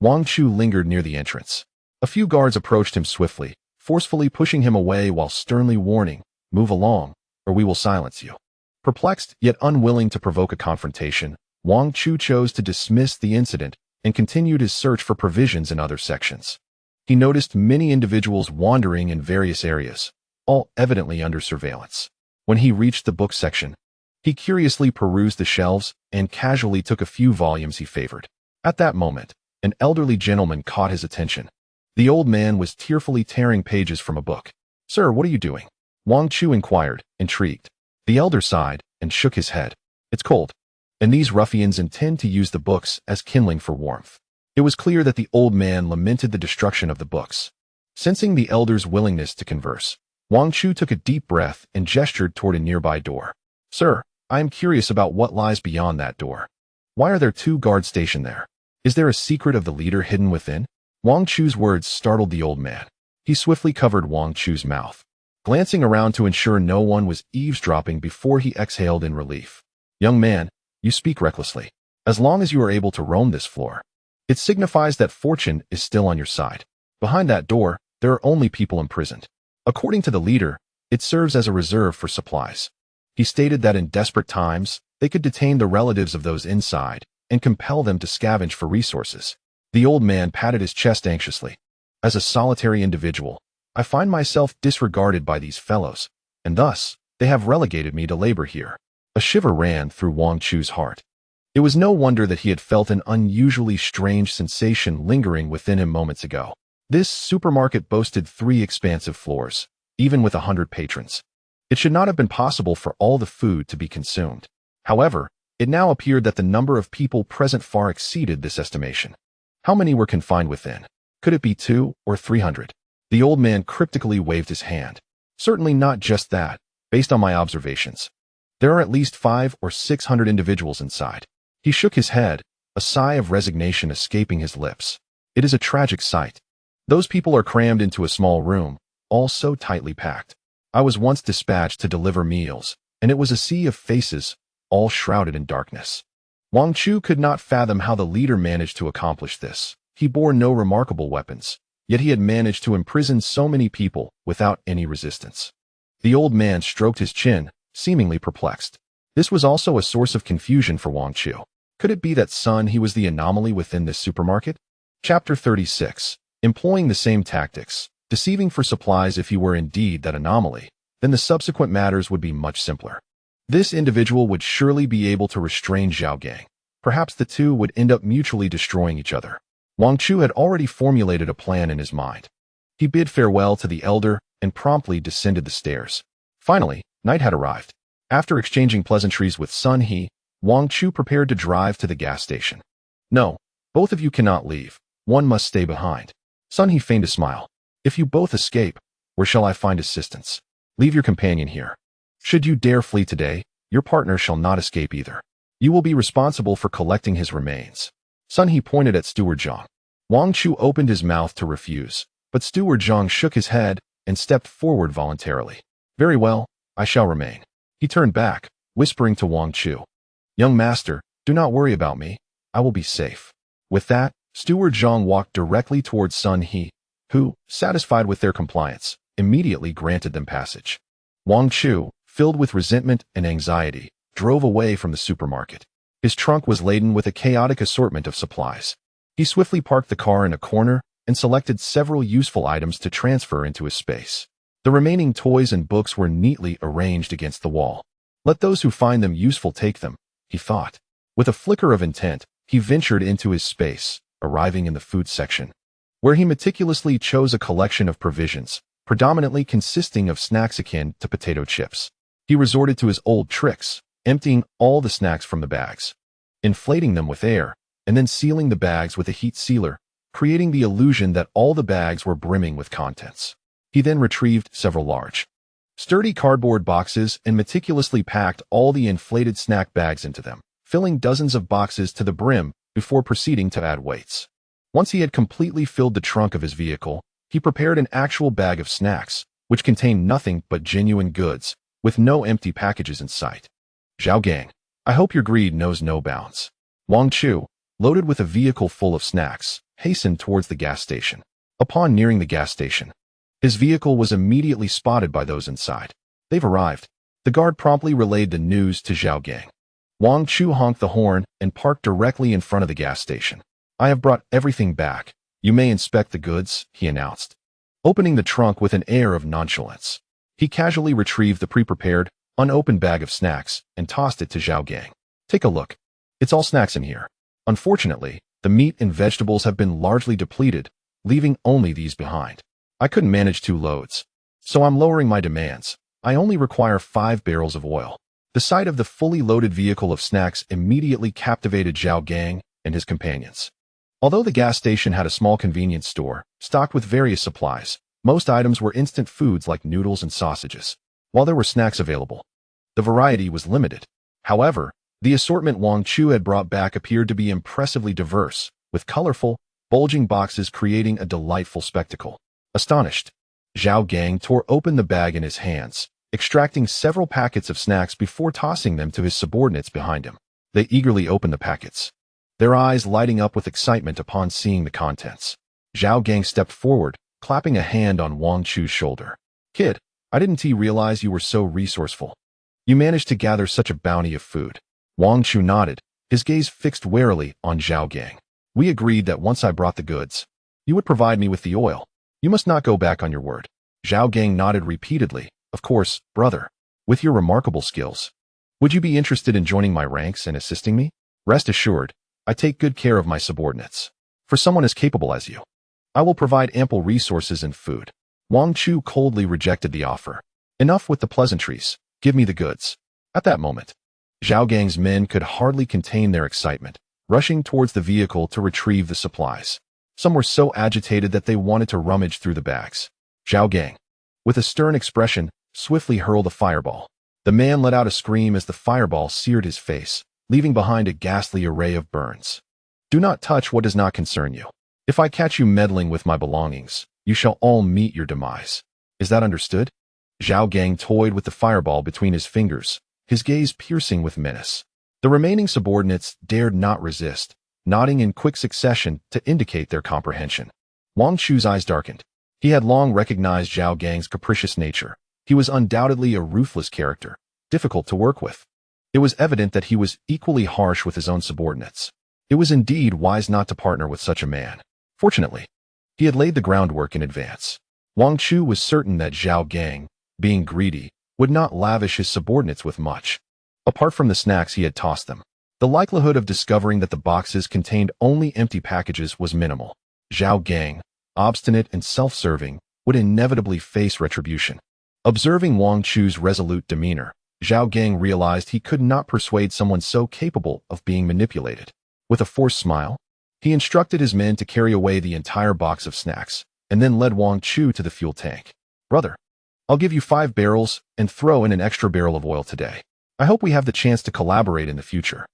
Wang Chu lingered near the entrance. A few guards approached him swiftly, forcefully pushing him away while sternly warning, Move along, or we will silence you. Perplexed, yet unwilling to provoke a confrontation, Wang Chu chose to dismiss the incident and continued his search for provisions in other sections. He noticed many individuals wandering in various areas, all evidently under surveillance. When he reached the book section, he curiously perused the shelves and casually took a few volumes he favored. At that moment, an elderly gentleman caught his attention. The old man was tearfully tearing pages from a book. Sir, what are you doing? Wang Chu inquired, intrigued. The elder sighed and shook his head. It's cold, and these ruffians intend to use the books as kindling for warmth. It was clear that the old man lamented the destruction of the books. Sensing the elder's willingness to converse, Wang Chu took a deep breath and gestured toward a nearby door. Sir, I am curious about what lies beyond that door. Why are there 2 guards stationed there? Is there a secret of the leader hidden within? Wang Chu's words startled the old man. He swiftly covered Wang Chu's mouth, glancing around to ensure no one was eavesdropping before he exhaled in relief. Young man, you speak recklessly. As long as you are able to roam this floor, it signifies that fortune is still on your side. Behind that door, there are only people imprisoned. According to the leader, it serves as a reserve for supplies. He stated that in desperate times, they could detain the relatives of those inside and compel them to scavenge for resources. The old man patted his chest anxiously. As a solitary individual, I find myself disregarded by these fellows, and thus, they have relegated me to labor here. A shiver ran through Wang Chu's heart. It was no wonder that he had felt an unusually strange sensation lingering within him moments ago. This supermarket boasted 3 expansive floors, even with 100 patrons. It should not have been possible for all the food to be consumed. However, it now appeared that the number of people present far exceeded this estimation. How many were confined within? Could it be 2 or 300? The old man cryptically waved his hand. Certainly not just that, based on my observations. There are at least 500 or 600 individuals inside. He shook his head, a sigh of resignation escaping his lips. It is a tragic sight. Those people are crammed into a small room, all so tightly packed. I was once dispatched to deliver meals, and it was a sea of faces, all shrouded in darkness. Wang Chu could not fathom how the leader managed to accomplish this. He bore no remarkable weapons, yet he had managed to imprison so many people without any resistance. The old man stroked his chin, seemingly perplexed. This was also a source of confusion for Wang Chu. Could it be that he was the anomaly within this supermarket? Chapter 36. Employing the same tactics, deceiving for supplies. If he were indeed that anomaly, then the subsequent matters would be much simpler. This individual would surely be able to restrain Zhao Gang. Perhaps the two would end up mutually destroying each other. Wang Chu had already formulated a plan in his mind. He bid farewell to the elder and promptly descended the stairs. Finally, night had arrived. After exchanging pleasantries with Sun He, Wang Chu prepared to drive to the gas station. No, both of you cannot leave. One must stay behind. Sun He feigned a smile. If you both escape, where shall I find assistance? Leave your companion here. Should you dare flee today, your partner shall not escape either. You will be responsible for collecting his remains. Sun He pointed at Steward Zhang. Wang Chu opened his mouth to refuse, but Steward Zhang shook his head and stepped forward voluntarily. Very well, I shall remain. He turned back, whispering to Wang Chu. Young master, do not worry about me. I will be safe. With that, Steward Zhang walked directly towards Sun He, who, satisfied with their compliance, immediately granted them passage. Wang Chu, filled with resentment and anxiety, drove away from the supermarket. His trunk was laden with a chaotic assortment of supplies. He swiftly parked the car in a corner and selected several useful items to transfer into his space. The remaining toys and books were neatly arranged against the wall. Let those who find them useful take them, he thought. With a flicker of intent, he ventured into his space, arriving in the food section, where he meticulously chose a collection of provisions, predominantly consisting of snacks akin to potato chips. He resorted to his old tricks, emptying all the snacks from the bags, inflating them with air, and then sealing the bags with a heat sealer, creating the illusion that all the bags were brimming with contents. He then retrieved several large, sturdy cardboard boxes and meticulously packed all the inflated snack bags into them, filling dozens of boxes to the brim before proceeding to add weights. Once he had completely filled the trunk of his vehicle, he prepared an actual bag of snacks, which contained nothing but genuine goods, with no empty packages in sight. Zhao Gang, I hope your greed knows no bounds. Wang Chu, loaded with a vehicle full of snacks, hastened towards the gas station. Upon nearing the gas station, his vehicle was immediately spotted by those inside. They've arrived. The guard promptly relayed the news to Zhao Gang. Wang Chu honked the horn and parked directly in front of the gas station. I have brought everything back. You may inspect the goods, he announced. Opening the trunk with an air of nonchalance, he casually retrieved the pre-prepared, unopened bag of snacks and tossed it to Zhao Gang. Take a look. It's all snacks in here. Unfortunately, the meat and vegetables have been largely depleted, leaving only these behind. I couldn't manage 2 loads, so I'm lowering my demands. I only require 5 barrels of oil. The sight of the fully loaded vehicle of snacks immediately captivated Zhao Gang and his companions. Although the gas station had a small convenience store, stocked with various supplies, most items were instant foods like noodles and sausages. While there were snacks available, the variety was limited. However, the assortment Wang Chu had brought back appeared to be impressively diverse, with colorful, bulging boxes creating a delightful spectacle. Astonished, Zhao Gang tore open the bag in his hands, extracting several packets of snacks before tossing them to his subordinates behind him. They eagerly opened the packets, their eyes lighting up with excitement upon seeing the contents. Zhao Gang stepped forward, clapping a hand on Wang Chu's shoulder. Kid, I didn't realize you were so resourceful. You managed to gather such a bounty of food. Wang Chu nodded, his gaze fixed warily on Zhao Gang. We agreed that once I brought the goods, you would provide me with the oil. You must not go back on your word. Zhao Gang nodded repeatedly. Of course, brother. With your remarkable skills, would you be interested in joining my ranks and assisting me? Rest assured, I take good care of my subordinates. For someone as capable as you, I will provide ample resources and food. Wang Chu coldly rejected the offer. Enough with the pleasantries. Give me the goods. At that moment, Zhao Gang's men could hardly contain their excitement, rushing towards the vehicle to retrieve the supplies. Some were so agitated that they wanted to rummage through the bags. Zhao Gang, with a stern expression, swiftly hurled a fireball. The man let out a scream as the fireball seared his face, leaving behind a ghastly array of burns. Do not touch what does not concern you. If I catch you meddling with my belongings, you shall all meet your demise. Is that understood? Zhao Gang toyed with the fireball between his fingers, his gaze piercing with menace. The remaining subordinates dared not resist, nodding in quick succession to indicate their comprehension. Wang Chu's eyes darkened. He had long recognized Zhao Gang's capricious nature. He was undoubtedly a ruthless character, difficult to work with. It was evident that he was equally harsh with his own subordinates. It was indeed wise not to partner with such a man. Fortunately, he had laid the groundwork in advance. Wang Chu was certain that Zhao Gang, being greedy, would not lavish his subordinates with much. Apart from the snacks he had tossed them, the likelihood of discovering that the boxes contained only empty packages was minimal. Zhao Gang, obstinate and self-serving, would inevitably face retribution. Observing Wang Chu's resolute demeanor, Zhao Gang realized he could not persuade someone so capable of being manipulated. With a forced smile, he instructed his men to carry away the entire box of snacks, and then led Wang Chu to the fuel tank. "Brother, I'll give you 5 barrels and throw in an extra barrel of oil today. I hope we have the chance to collaborate in the future."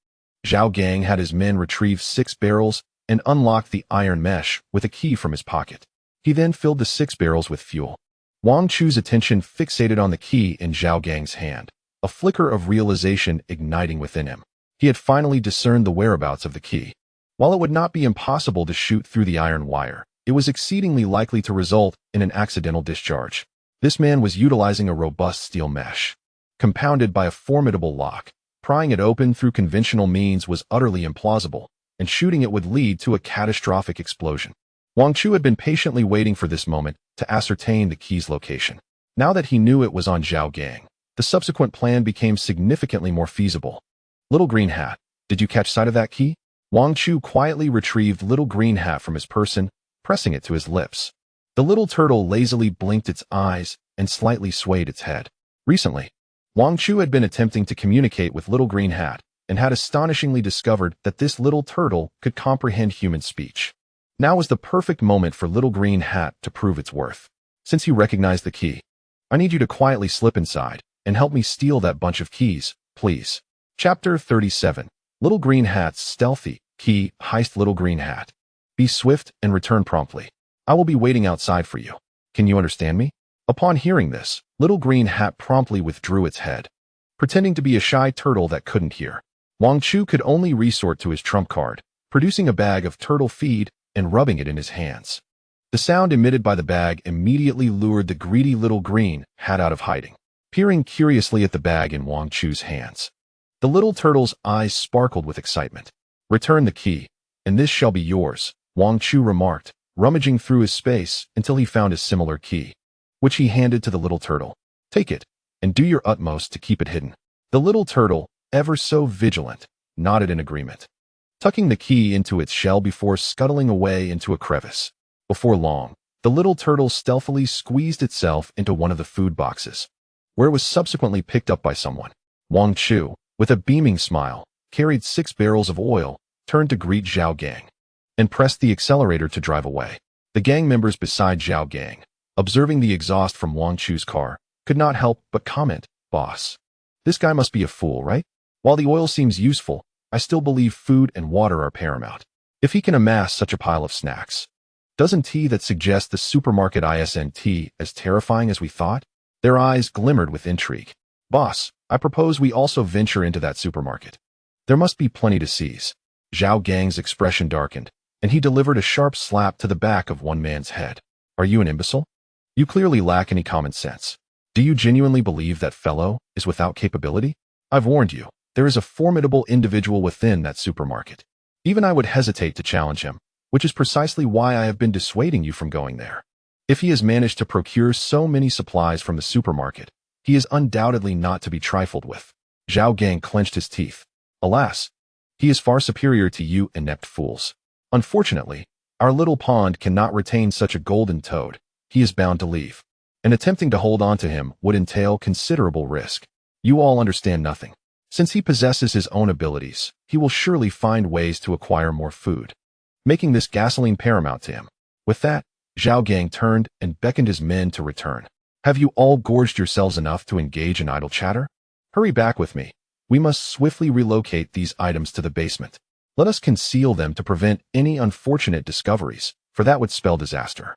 Zhao Gang had his men retrieve 6 barrels and unlocked the iron mesh with a key from his pocket. He then filled the 6 barrels with fuel. Wang Chu's attention fixated on the key in Zhao Gang's hand, a flicker of realization igniting within him. He had finally discerned the whereabouts of the key. While it would not be impossible to shoot through the iron wire, it was exceedingly likely to result in an accidental discharge. This man was utilizing a robust steel mesh, compounded by a formidable lock. Prying it open through conventional means was utterly implausible, and shooting it would lead to a catastrophic explosion. Wang Chu had been patiently waiting for this moment to ascertain the key's location. Now that he knew it was on Zhao Gang, the subsequent plan became significantly more feasible. "Little Green Hat, did you catch sight of that key?" Wang Chu quietly retrieved Little Green Hat from his person, pressing it to his lips. The little turtle lazily blinked its eyes and slightly swayed its head. Recently, Wang Chu had been attempting to communicate with Little Green Hat and had astonishingly discovered that this little turtle could comprehend human speech. Now was the perfect moment for Little Green Hat to prove its worth. Since he recognized the key, "I need you to quietly slip inside and help me steal that bunch of keys, please." Chapter 37. Little Green Hat's stealthy key heist. Little Green Hat, be swift and return promptly. I will be waiting outside for you. Can you understand me? Upon hearing this, Little Green Hat promptly withdrew its head, pretending to be a shy turtle that couldn't hear. Wang Chu could only resort to his trump card, producing a bag of turtle feed and rubbing it in his hands. The sound emitted by the bag immediately lured the greedy Little Green Hat out of hiding. Peering curiously at the bag in Wang Chu's hands, the little turtle's eyes sparkled with excitement. "Return the key, and this shall be yours," Wang Chu remarked, rummaging through his space until he found a similar key, which he handed to the little turtle. "Take it, and do your utmost to keep it hidden." The little turtle, ever so vigilant, nodded in agreement, tucking the key into its shell before scuttling away into a crevice. Before long, the little turtle stealthily squeezed itself into one of the food boxes, where it was subsequently picked up by someone. Wang Chu, with a beaming smile, carried 6 barrels of oil, turned to greet Zhao Gang, and pressed the accelerator to drive away. The gang members beside Zhao Gang, observing the exhaust from Wang Chu's car, could not help but comment, "Boss, this guy must be a fool, right? While the oil seems useful, I still believe food and water are paramount. If he can amass such a pile of snacks, doesn't he that suggest the supermarket isn't as terrifying as we thought?" Their eyes glimmered with intrigue. "Boss, I propose we also venture into that supermarket. There must be plenty to seize." Zhao Gang's expression darkened, and he delivered a sharp slap to the back of one man's head. "Are you an imbecile? You clearly lack any common sense. Do you genuinely believe that fellow is without capability? I've warned you, there is a formidable individual within that supermarket. Even I would hesitate to challenge him, which is precisely why I have been dissuading you from going there. If he has managed to procure so many supplies from the supermarket, he is undoubtedly not to be trifled with." Zhao Gang clenched his teeth. "Alas, he is far superior to you inept fools. Unfortunately, our little pond cannot retain such a golden toad. He is bound to leave, and attempting to hold on to him would entail considerable risk. You all understand nothing. Since he possesses his own abilities, he will surely find ways to acquire more food, making this gasoline paramount to him." With that, Zhao Gang turned and beckoned his men to return. "Have you all gorged yourselves enough to engage in idle chatter? Hurry back with me. We must swiftly relocate these items to the basement. Let us conceal them to prevent any unfortunate discoveries. for that would spell disaster.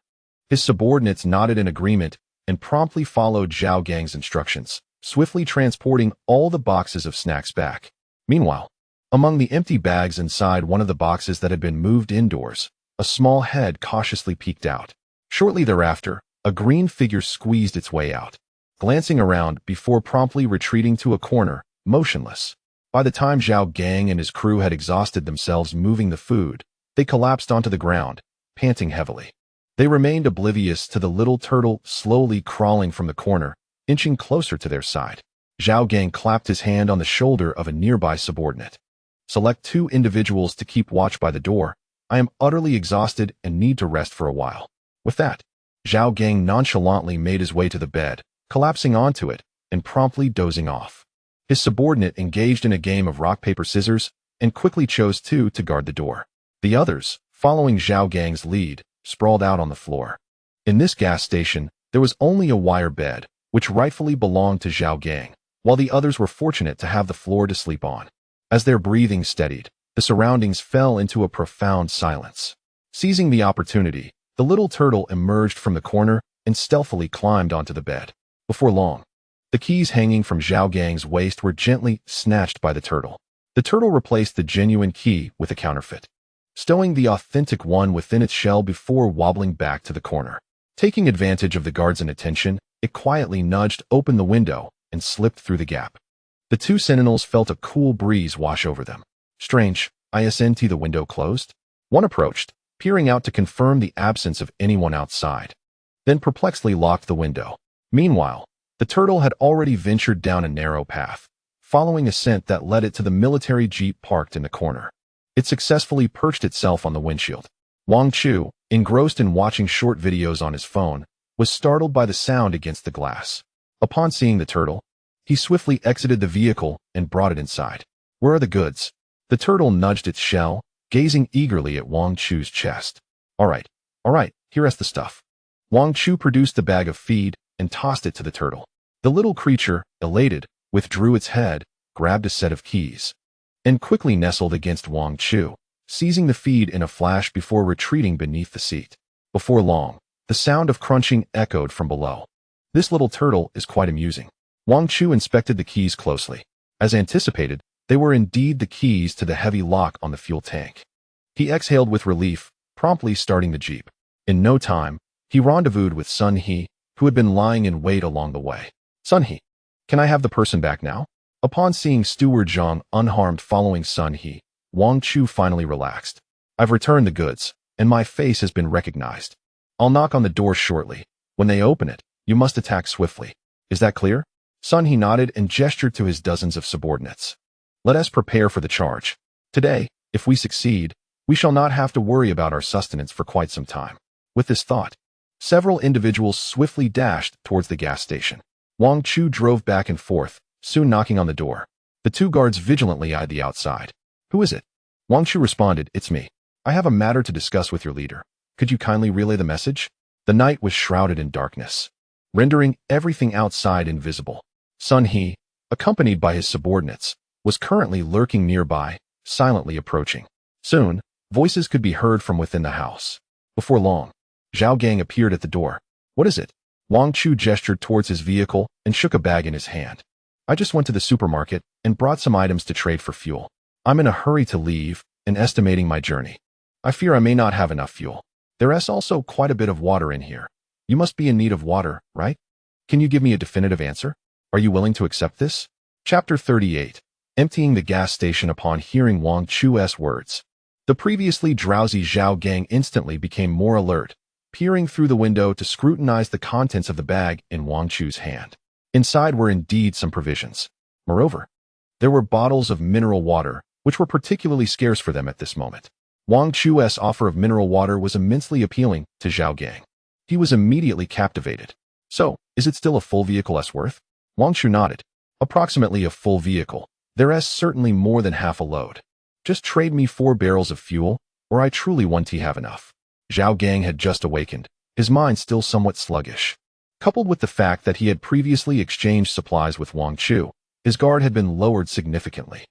His subordinates nodded in agreement and promptly followed Zhao Gang's instructions, swiftly transporting all the boxes of snacks back. Meanwhile, among the empty bags inside one of the boxes that had been moved indoors, a small head cautiously peeked out. Shortly thereafter, a green figure squeezed its way out, glancing around before promptly retreating to a corner, motionless. By the time Zhao Gang and his crew had exhausted themselves moving the food, they collapsed onto the ground, panting heavily. They remained oblivious to the little turtle slowly crawling from the corner, inching closer to their side. Zhao Gang clapped his hand on the shoulder of a nearby subordinate. Select 2 individuals to keep watch by the door. I am utterly exhausted and need to rest for a while. With that, Zhao Gang nonchalantly made his way to the bed, collapsing onto it and promptly dozing off. His subordinate engaged in a game of rock, paper, scissors and quickly chose 2 to guard the door. The others, following Zhao Gang's lead, sprawled out on the floor. In this gas station, there was only a wire bed, which rightfully belonged to Zhao Gang, while the others were fortunate to have the floor to sleep on. As their breathing steadied, the surroundings fell into a profound silence. Seizing the opportunity, the little turtle emerged from the corner and stealthily climbed onto the bed. Before long, the keys hanging from Zhao Gang's waist were gently snatched by the turtle. The turtle replaced the genuine key with a counterfeit, stowing the authentic one within its shell before wobbling back to the corner. Taking advantage of the guard's inattention, it quietly nudged open the window and slipped through the gap. The 2 sentinels felt a cool breeze wash over them. Strange, isn't the window closed? One approached, peering out to confirm the absence of anyone outside, then perplexedly locked the window. Meanwhile, the turtle had already ventured down a narrow path, following a scent that led it to the military jeep parked in the corner. It successfully perched itself on the windshield. Wang Chu, engrossed in watching short videos on his phone, was startled by the sound against the glass. Upon seeing the turtle, he swiftly exited the vehicle and brought it inside. Where are the goods? The turtle nudged its shell, gazing eagerly at Wang Chu's chest. All right, here's the stuff. Wang Chu produced the bag of feed and tossed it to the turtle. The little creature, elated, withdrew its head, grabbed a set of keys, and quickly nestled against Wang Chu, seizing the feed in a flash before retreating beneath the seat. Before long, the sound of crunching echoed from below. This little turtle is quite amusing. Wang Chu inspected the keys closely. As anticipated, they were indeed the keys to the heavy lock on the fuel tank. He exhaled with relief, promptly starting the jeep. In no time, he rendezvoused with Sun He, who had been lying in wait along the way. Sun He, can I have the person back now? Upon seeing Steward Zhang unharmed following Sun He, Wang Chu finally relaxed. I've returned the goods, and my face has been recognized. I'll knock on the door shortly. When they open it, you must attack swiftly. Is that clear? Sun He nodded and gestured to his dozens of subordinates. Let us prepare for the charge. Today, if we succeed, we shall not have to worry about our sustenance for quite some time. With this thought, several individuals swiftly dashed towards the gas station. Wang Chu drove back and forth, soon knocking on the door. The 2 guards vigilantly eyed the outside. Who is it? Wang Chu responded, It's me. I have a matter to discuss with your leader. Could you kindly relay the message? The night was shrouded in darkness, rendering everything outside invisible. Sun He, accompanied by his subordinates, was currently lurking nearby, silently approaching. Soon, voices could be heard from within the house. Before long, Zhao Gang appeared at the door. What is it? Wang Chu gestured towards his vehicle and shook a bag in his hand. I just went to the supermarket and brought some items to trade for fuel. I'm in a hurry to leave and estimating my journey. I fear I may not have enough fuel. There is also quite a bit of water in here. You must be in need of water, right? Can you give me a definitive answer? Are you willing to accept this? Chapter 38. Emptying the gas station upon hearing Wang Chu's words. The previously drowsy Zhao Gang instantly became more alert, peering through the window to scrutinize the contents of the bag in Wang Chu's hand. Inside were indeed some provisions. Moreover, there were bottles of mineral water, which were particularly scarce for them at this moment. Wang Chu's offer of mineral water was immensely appealing to Zhao Gang. He was immediately captivated. So, is it still a full vehicle's worth? Wang Chu nodded. Approximately a full vehicle. There is certainly more than half a load. Just trade me 4 barrels of fuel, or I truly won't have enough. Zhao Gang had just awakened, his mind still somewhat sluggish. Coupled with the fact that he had previously exchanged supplies with Wang Chu, his guard had been lowered significantly.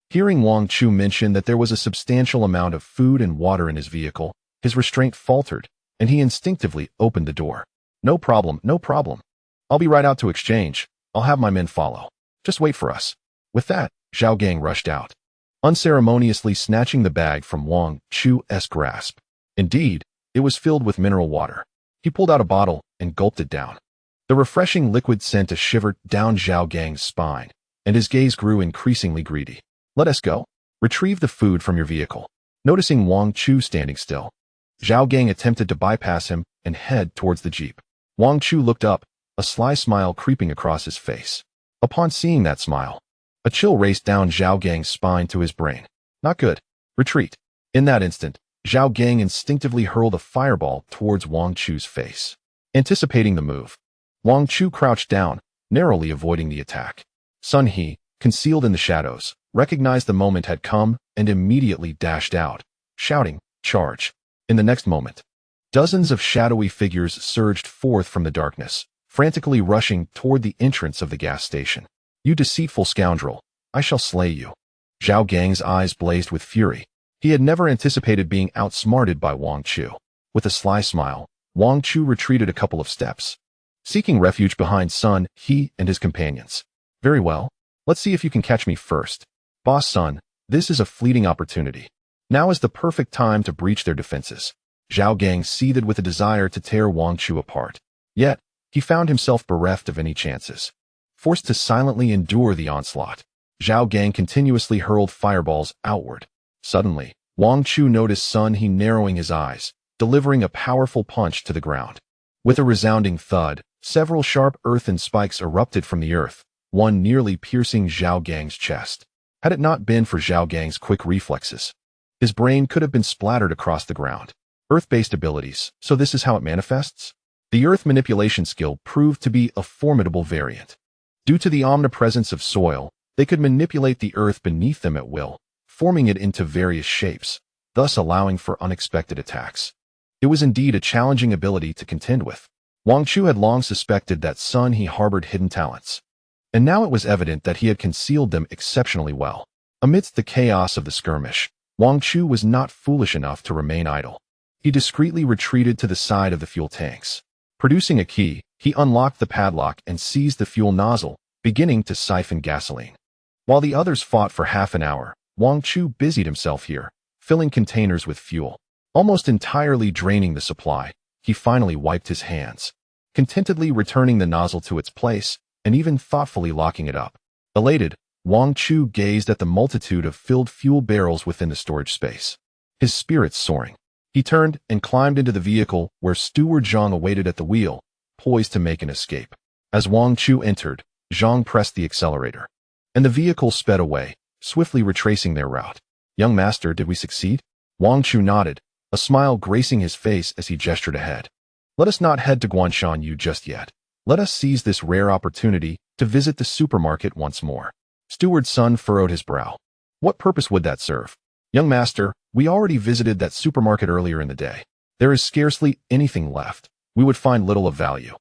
Hearing Wang Chu mention that there was a substantial amount of food and water in his vehicle, His restraint faltered, and he instinctively opened the door. No problem, no problem. I'll be right out to exchange. I'll have my men follow. Just wait for us. With that, Zhao Gang rushed out, unceremoniously snatching the bag from Wang Chu's grasp. Indeed, it was filled with mineral water. He pulled out a bottle and gulped it down. The refreshing liquid sent a shiver down Zhao Gang's spine, and his gaze grew increasingly greedy. Let us go. Retrieve the food from your vehicle. Noticing Wang Chu standing still, Zhao Gang attempted to bypass him and head towards the jeep. Wang Chu looked up, a sly smile creeping across his face. Upon seeing that smile, a chill raced down Zhao Gang's spine to his brain. Not good. Retreat. In that instant, Zhao Gang instinctively hurled a fireball towards Wang Chu's face. Anticipating the move, Wang Chu crouched down, narrowly avoiding the attack. Sun He, concealed in the shadows, recognized the moment had come and immediately dashed out, shouting, "Charge!" In the next moment, dozens of shadowy figures surged forth from the darkness, frantically rushing toward the entrance of the gas station. You deceitful scoundrel, I shall slay you. Zhao Gang's eyes blazed with fury. He had never anticipated being outsmarted by Wang Chu. With a sly smile, Wang Chu retreated a couple of steps, seeking refuge behind Sun He and his companions. Very well, let's see if you can catch me first. Boss Sun, this is a fleeting opportunity. Now is the perfect time to breach their defenses. Zhao Gang seethed with a desire to tear Wang Chu apart. Yet, he found himself bereft of any chances. Forced to silently endure the onslaught, Zhao Gang continuously hurled fireballs outward. Suddenly, Wang Chu noticed Sun He narrowing his eyes, delivering a powerful punch to the ground. With a resounding thud, several sharp earthen spikes erupted from the earth, one nearly piercing Zhao Gang's chest. Had it not been for Zhao Gang's quick reflexes, his brain could have been splattered across the ground. Earth-based abilities, so this is how it manifests? The earth manipulation skill proved to be a formidable variant. Due to the omnipresence of soil, they could manipulate the earth beneath them at will, forming it into various shapes, thus allowing for unexpected attacks. It was indeed a challenging ability to contend with. Wang Chu had long suspected that Sun He harbored hidden talents, and now it was evident that he had concealed them exceptionally well. Amidst the chaos of the skirmish, Wang Chu was not foolish enough to remain idle. He discreetly retreated to the side of the fuel tanks. Producing a key, he unlocked the padlock and seized the fuel nozzle, beginning to siphon gasoline. While the others fought for half an hour, Wang Chu busied himself here, filling containers with fuel. Almost entirely draining the supply, he finally wiped his hands, contentedly returning the nozzle to its place and even thoughtfully locking it up. Elated, Wang Chu gazed at the multitude of filled fuel barrels within the storage space, his spirits soaring. He turned and climbed into the vehicle where Steward Zhang awaited at the wheel, poised to make an escape. As Wang Chu entered, Zhang pressed the accelerator, and the vehicle sped away, swiftly retracing their route. Young master, did we succeed? Wang Chu nodded, a smile gracing his face as he gestured ahead. Let us not head to Guanshan Yu just yet. Let us seize this rare opportunity to visit the supermarket once more. Steward Sun furrowed his brow. What purpose would that serve? Young master, we already visited that supermarket earlier in the day. There is scarcely anything left. We would find little of value.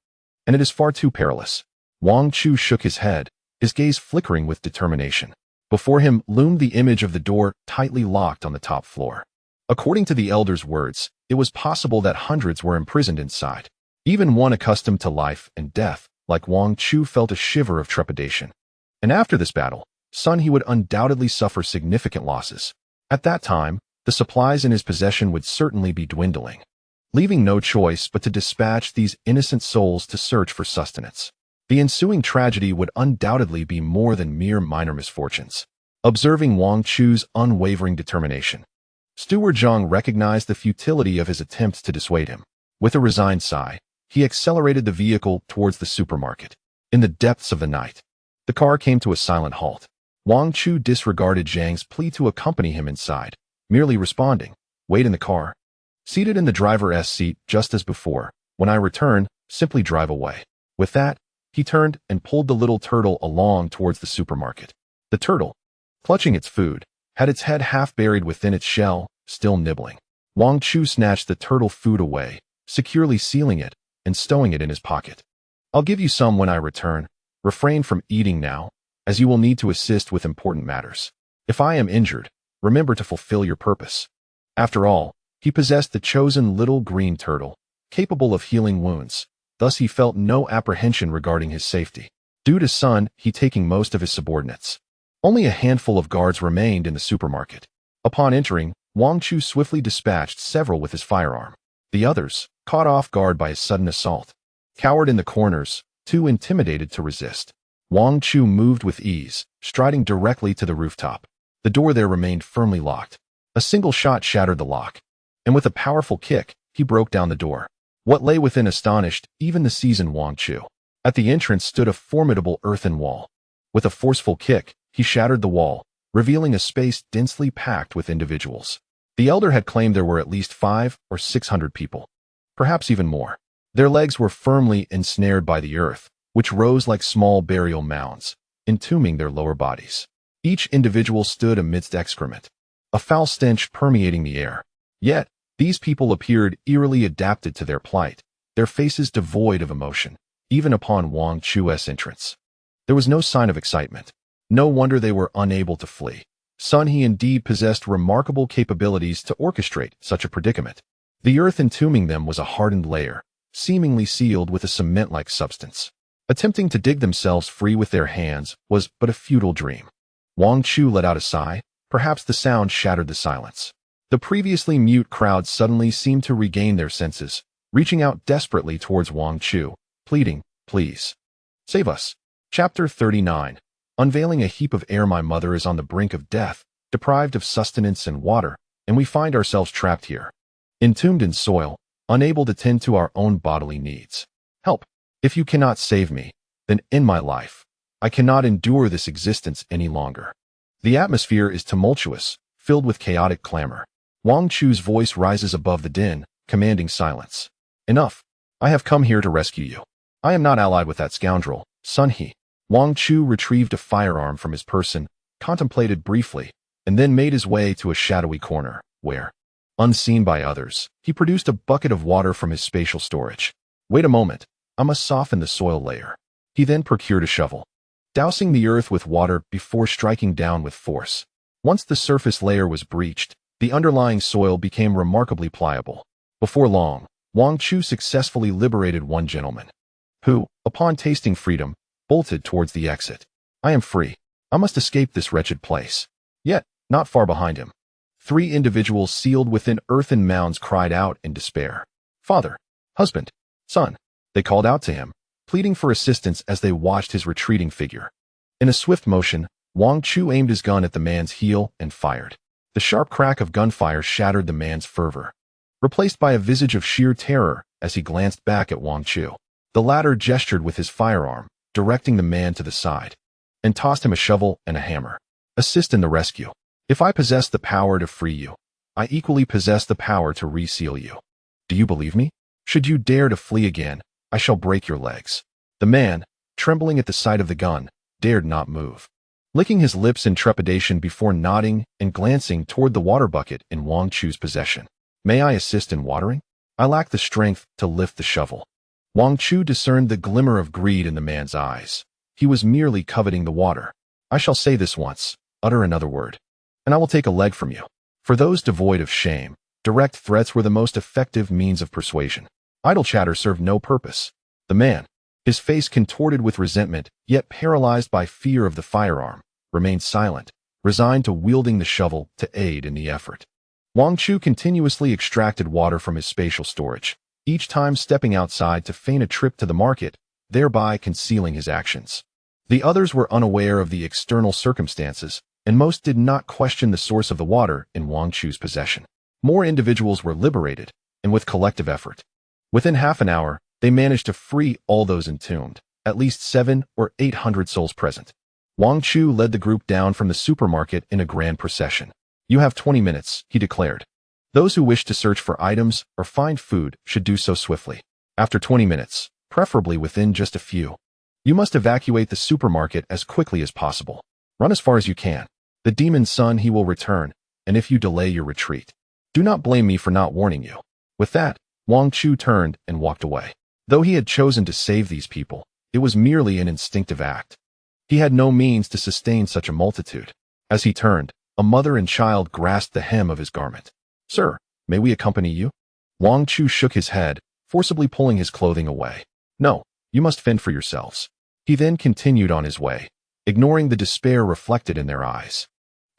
And it is far too perilous. Wang Chu shook his head, his gaze flickering with determination. Before him loomed the image of the door tightly locked on the top floor. According to the elder's words, it was possible that hundreds were imprisoned inside. Even one accustomed to life and death, like Wang Chu, felt a shiver of trepidation. And after this battle, Sun He would undoubtedly suffer significant losses. At that time, the supplies in his possession would certainly be dwindling, leaving no choice but to dispatch these innocent souls to search for sustenance. The ensuing tragedy would undoubtedly be more than mere minor misfortunes. Observing Wang Chu's unwavering determination, Steward Zhang recognized the futility of his attempts to dissuade him. With a resigned sigh, he accelerated the vehicle towards the supermarket. In the depths of the night, the car came to a silent halt. Wang Chu disregarded Zhang's plea to accompany him inside, merely responding, "Wait in the car." Seated in the driver's seat just as before, when I return, simply drive away. With that, he turned and pulled the little turtle along towards the supermarket. The turtle, clutching its food, had its head half buried within its shell, still nibbling. Wang Chu snatched the turtle food away, securely sealing it and stowing it in his pocket. "I'll give you some when I return. Refrain from eating now, as you will need to assist with important matters. If I am injured, remember to fulfill your purpose." After all, He possessed the chosen little green turtle, capable of healing wounds. Thus he felt no apprehension regarding his safety. Due to Sun He taking most of his subordinates, only a handful of guards remained in the supermarket. Upon entering, Wang Chu swiftly dispatched several with his firearm. The others, caught off guard by his sudden assault, cowered in the corners, too intimidated to resist. Wang Chu moved with ease, striding directly to the rooftop. The door there remained firmly locked. A single shot shattered the lock, and with a powerful kick, he broke down the door. What lay within astonished even the seasoned Wang Chu. At the entrance stood a formidable earthen wall. With a forceful kick, he shattered the wall, revealing a space densely packed with individuals. The elder had claimed there were at least 500 or 600 people, perhaps even more. Their legs were firmly ensnared by the earth, which rose like small burial mounds, entombing their lower bodies. Each individual stood amidst excrement, a foul stench permeating the air. Yet, these people appeared eerily adapted to their plight, their faces devoid of emotion, even upon Wang Chu's entrance. There was no sign of excitement. No wonder they were unable to flee. Sun He indeed possessed remarkable capabilities to orchestrate such a predicament. The earth entombing them was a hardened layer, seemingly sealed with a cement-like substance. Attempting to dig themselves free with their hands was but a futile dream. Wang Chu let out a sigh. Perhaps the sound shattered the silence. The previously mute crowd suddenly seemed to regain their senses, reaching out desperately towards Wang Chu, pleading, "Please, save us." Chapter 39. Unveiling a heap of air. My mother is on the brink of death, deprived of sustenance and water, and we find ourselves trapped here, entombed in soil, unable to tend to our own bodily needs. Help! If you cannot save me, then end my life. I cannot endure this existence any longer. The atmosphere is tumultuous, filled with chaotic clamor. Wang Chu's voice rises above the din, commanding silence. Enough! I have come here to rescue you. I am not allied with that scoundrel, Sun He. Wang Chu retrieved a firearm from his person, contemplated briefly, and then made his way to a shadowy corner, where, unseen by others, he produced a bucket of water from his spatial storage. Wait a moment, I must soften the soil layer. He then procured a shovel, dousing the earth with water before striking down with force. Once the surface layer was breached, the underlying soil became remarkably pliable. Before long, Wang Chu successfully liberated one gentleman, who, upon tasting freedom, bolted towards the exit. I am free. I must escape this wretched place. Yet, not far behind him, 3 individuals sealed within earthen mounds cried out in despair. Father, husband, son. They called out to him, pleading for assistance as they watched his retreating figure. In a swift motion, Wang Chu aimed his gun at the man's heel and fired. The sharp crack of gunfire shattered the man's fervor, replaced by a visage of sheer terror as he glanced back at Wang Chu. The latter gestured with his firearm, directing the man to the side, and tossed him a shovel and a hammer. Assist in the rescue. If I possess the power to free you, I equally possess the power to reseal you. Do you believe me? Should you dare to flee again, I shall break your legs. The man, trembling at the sight of the gun, dared not move, licking his lips in trepidation before nodding and glancing toward the water bucket in Wang Chu's possession. May I assist in watering? I lack the strength to lift the shovel. Wang Chu discerned the glimmer of greed in the man's eyes. He was merely coveting the water. I shall say this once, utter another word, and I will take a leg from you. For those devoid of shame, direct threats were the most effective means of persuasion. Idle chatter served no purpose. The man, his face contorted with resentment, yet paralyzed by fear of the firearm, remained silent, resigned to wielding the shovel to aid in the effort. Wang Chu continuously extracted water from his spatial storage, each time stepping outside to feign a trip to the market, thereby concealing his actions. The others were unaware of the external circumstances, and most did not question the source of the water in Wang Chu's possession. More individuals were liberated, and with collective effort, within half an hour, they managed to free all those entombed, at least 700 or 800 souls present. Wang Chu led the group down from the supermarket in a grand procession. You have 20 minutes, he declared. Those who wish to search for items or find food should do so swiftly. After 20 minutes, preferably within just a few, you must evacuate the supermarket as quickly as possible. Run as far as you can. The demon Sun He will return, and if you delay your retreat, do not blame me for not warning you. With that, Wang Chu turned and walked away. Though he had chosen to save these people, it was merely an instinctive act. He had no means to sustain such a multitude. As he turned, a mother and child grasped the hem of his garment. Sir, May we accompany you? Wang Chu shook his head, forcibly pulling his clothing away. No, you must fend for yourselves. He then continued on his way, ignoring the despair reflected in their eyes.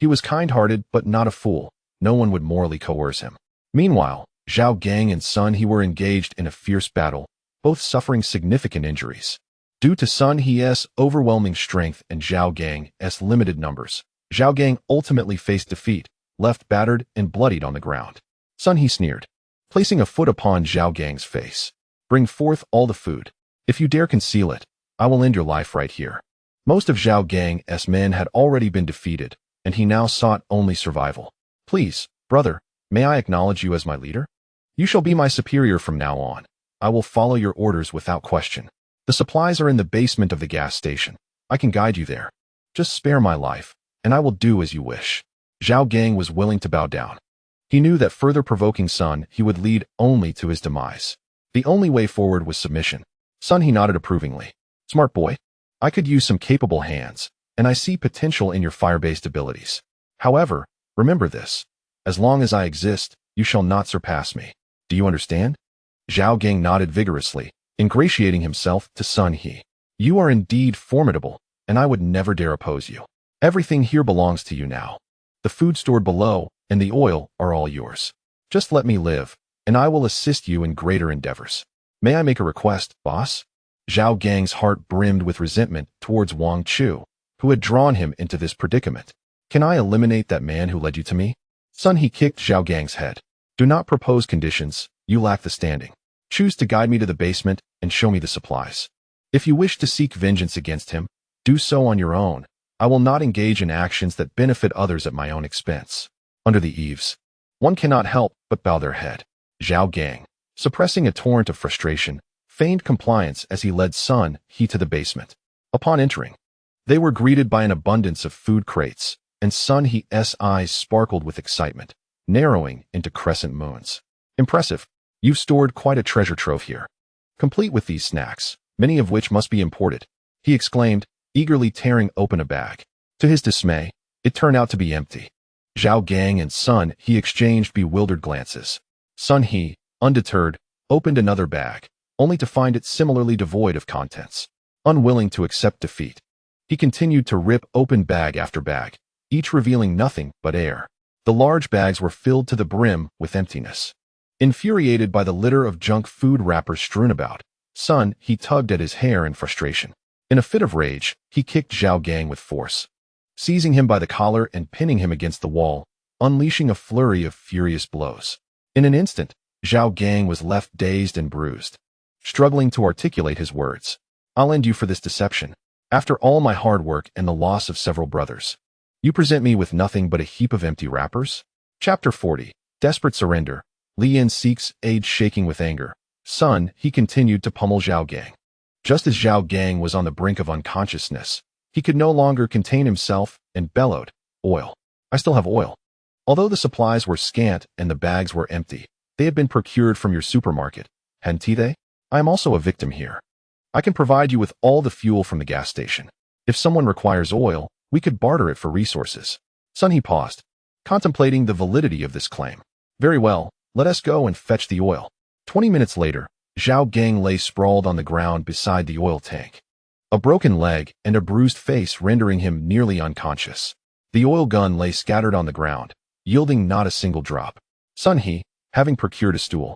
He was kind-hearted but not a fool. No one would morally coerce him. Meanwhile, Zhao Gang and Sun He were engaged in a fierce battle, both suffering significant injuries. Due to Sun He's overwhelming strength and Zhao Gang's limited numbers, Zhao Gang ultimately faced defeat, left battered and bloodied on the ground. Sun He sneered, placing a foot upon Zhao Gang's face. Bring forth all the food. If you dare conceal it, I will end your life right here. Most of Zhao Gang's men had already been defeated, and he now sought only survival. Please, brother, may I acknowledge you as my leader? You shall be my superior from now on. I will follow your orders without question. The supplies are in the basement of the gas station. I can guide you there. Just spare my life, and I will do as you wish. Zhao Gang was willing to bow down. He knew that further provoking Sun He would lead only to his demise. The only way forward was submission. Sun He nodded approvingly. Smart boy. I could use some capable hands, and I see potential in your fire-based abilities. However, remember this. As long as I exist, you shall not surpass me. Do you understand? Zhao Gang nodded vigorously, ingratiating himself to Sun He. You are indeed formidable, and I would never dare oppose you. Everything here belongs to you now. The food stored below and the oil are all yours. Just let me live, and I will assist you in greater endeavors. May I make a request, boss? Zhao Gang's heart brimmed with resentment towards Wang Chu, who had drawn him into this predicament. Can I eliminate that man who led you to me? Sun He kicked Zhao Gang's head. Do not propose conditions, you lack the standing. Choose to guide me to the basement and show me the supplies. If you wish to seek vengeance against him, do so on your own. I will not engage in actions that benefit others at my own expense. Under the eaves, one cannot help but bow their head. Zhao Gang, suppressing a torrent of frustration, feigned compliance as he led Sun He to the basement. Upon entering, they were greeted by an abundance of food crates, and Sun He's eyes sparkled with excitement, narrowing into crescent moons. Impressive. You've stored quite a treasure trove here. Complete with these snacks, many of which must be imported, he exclaimed, eagerly tearing open a bag. To his dismay, it turned out to be empty. Zhao Gang and Sun He exchanged bewildered glances. Sun He, undeterred, opened another bag, only to find it similarly devoid of contents. Unwilling to accept defeat, he continued to rip open bag after bag, each revealing nothing but air. The large bags were filled to the brim with emptiness. Infuriated by the litter of junk food wrappers strewn about, Sun He tugged at his hair in frustration. In a fit of rage, he kicked Zhao Gang with force, seizing him by the collar and pinning him against the wall, unleashing a flurry of furious blows. In an instant, Zhao Gang was left dazed and bruised, struggling to articulate his words. I'll end you for this deception. After all my hard work and the loss of several brothers, you present me with nothing but a heap of empty wrappers? Chapter 40. Desperate surrender. Li Yin seeks aid. Shaking with anger, Sun He continued to pummel Zhao Gang. Just as Zhao Gang was on the brink of unconsciousness, he could no longer contain himself and bellowed, Oil. I still have oil. Although the supplies were scant and the bags were empty, they had been procured from your supermarket, hadn't they? I am also a victim here. I can provide you with all the fuel from the gas station. If someone requires oil, we could barter it for resources. Sun He paused, contemplating the validity of this claim. Very well, let us go and fetch the oil. 20 minutes later, Zhao Gang lay sprawled on the ground beside the oil tank, a broken leg and a bruised face rendering him nearly unconscious. The oil gun lay scattered on the ground, yielding not a single drop. Sun He, having procured a stool,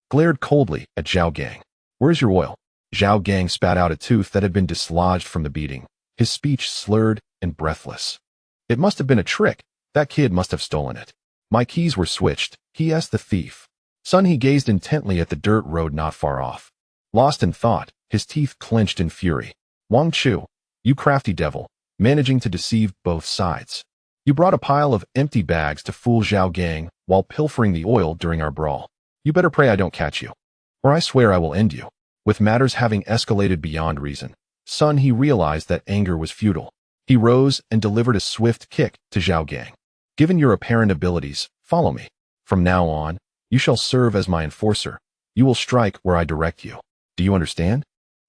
glared coldly at Zhao Gang. Where's your oil? Zhao Gang spat out a tooth that had been dislodged from the beating, his speech slurred and breathless. It must have been a trick. That kid must have stolen it. My keys were switched, he asked the thief. Sun He gazed intently at the dirt road not far off. Lost in thought, his teeth clenched in fury. Wang Chu, you crafty devil, managing to deceive both sides. You brought a pile of empty bags to fool Zhao Gang while pilfering the oil during our brawl. You better pray I don't catch you, or I swear I will end you. With matters having escalated beyond reason, Sun He realized that anger was futile. He rose and delivered a swift kick to Zhao Gang. Given your apparent abilities, follow me. From now on, you shall serve as my enforcer. You will strike where I direct you. Do you understand?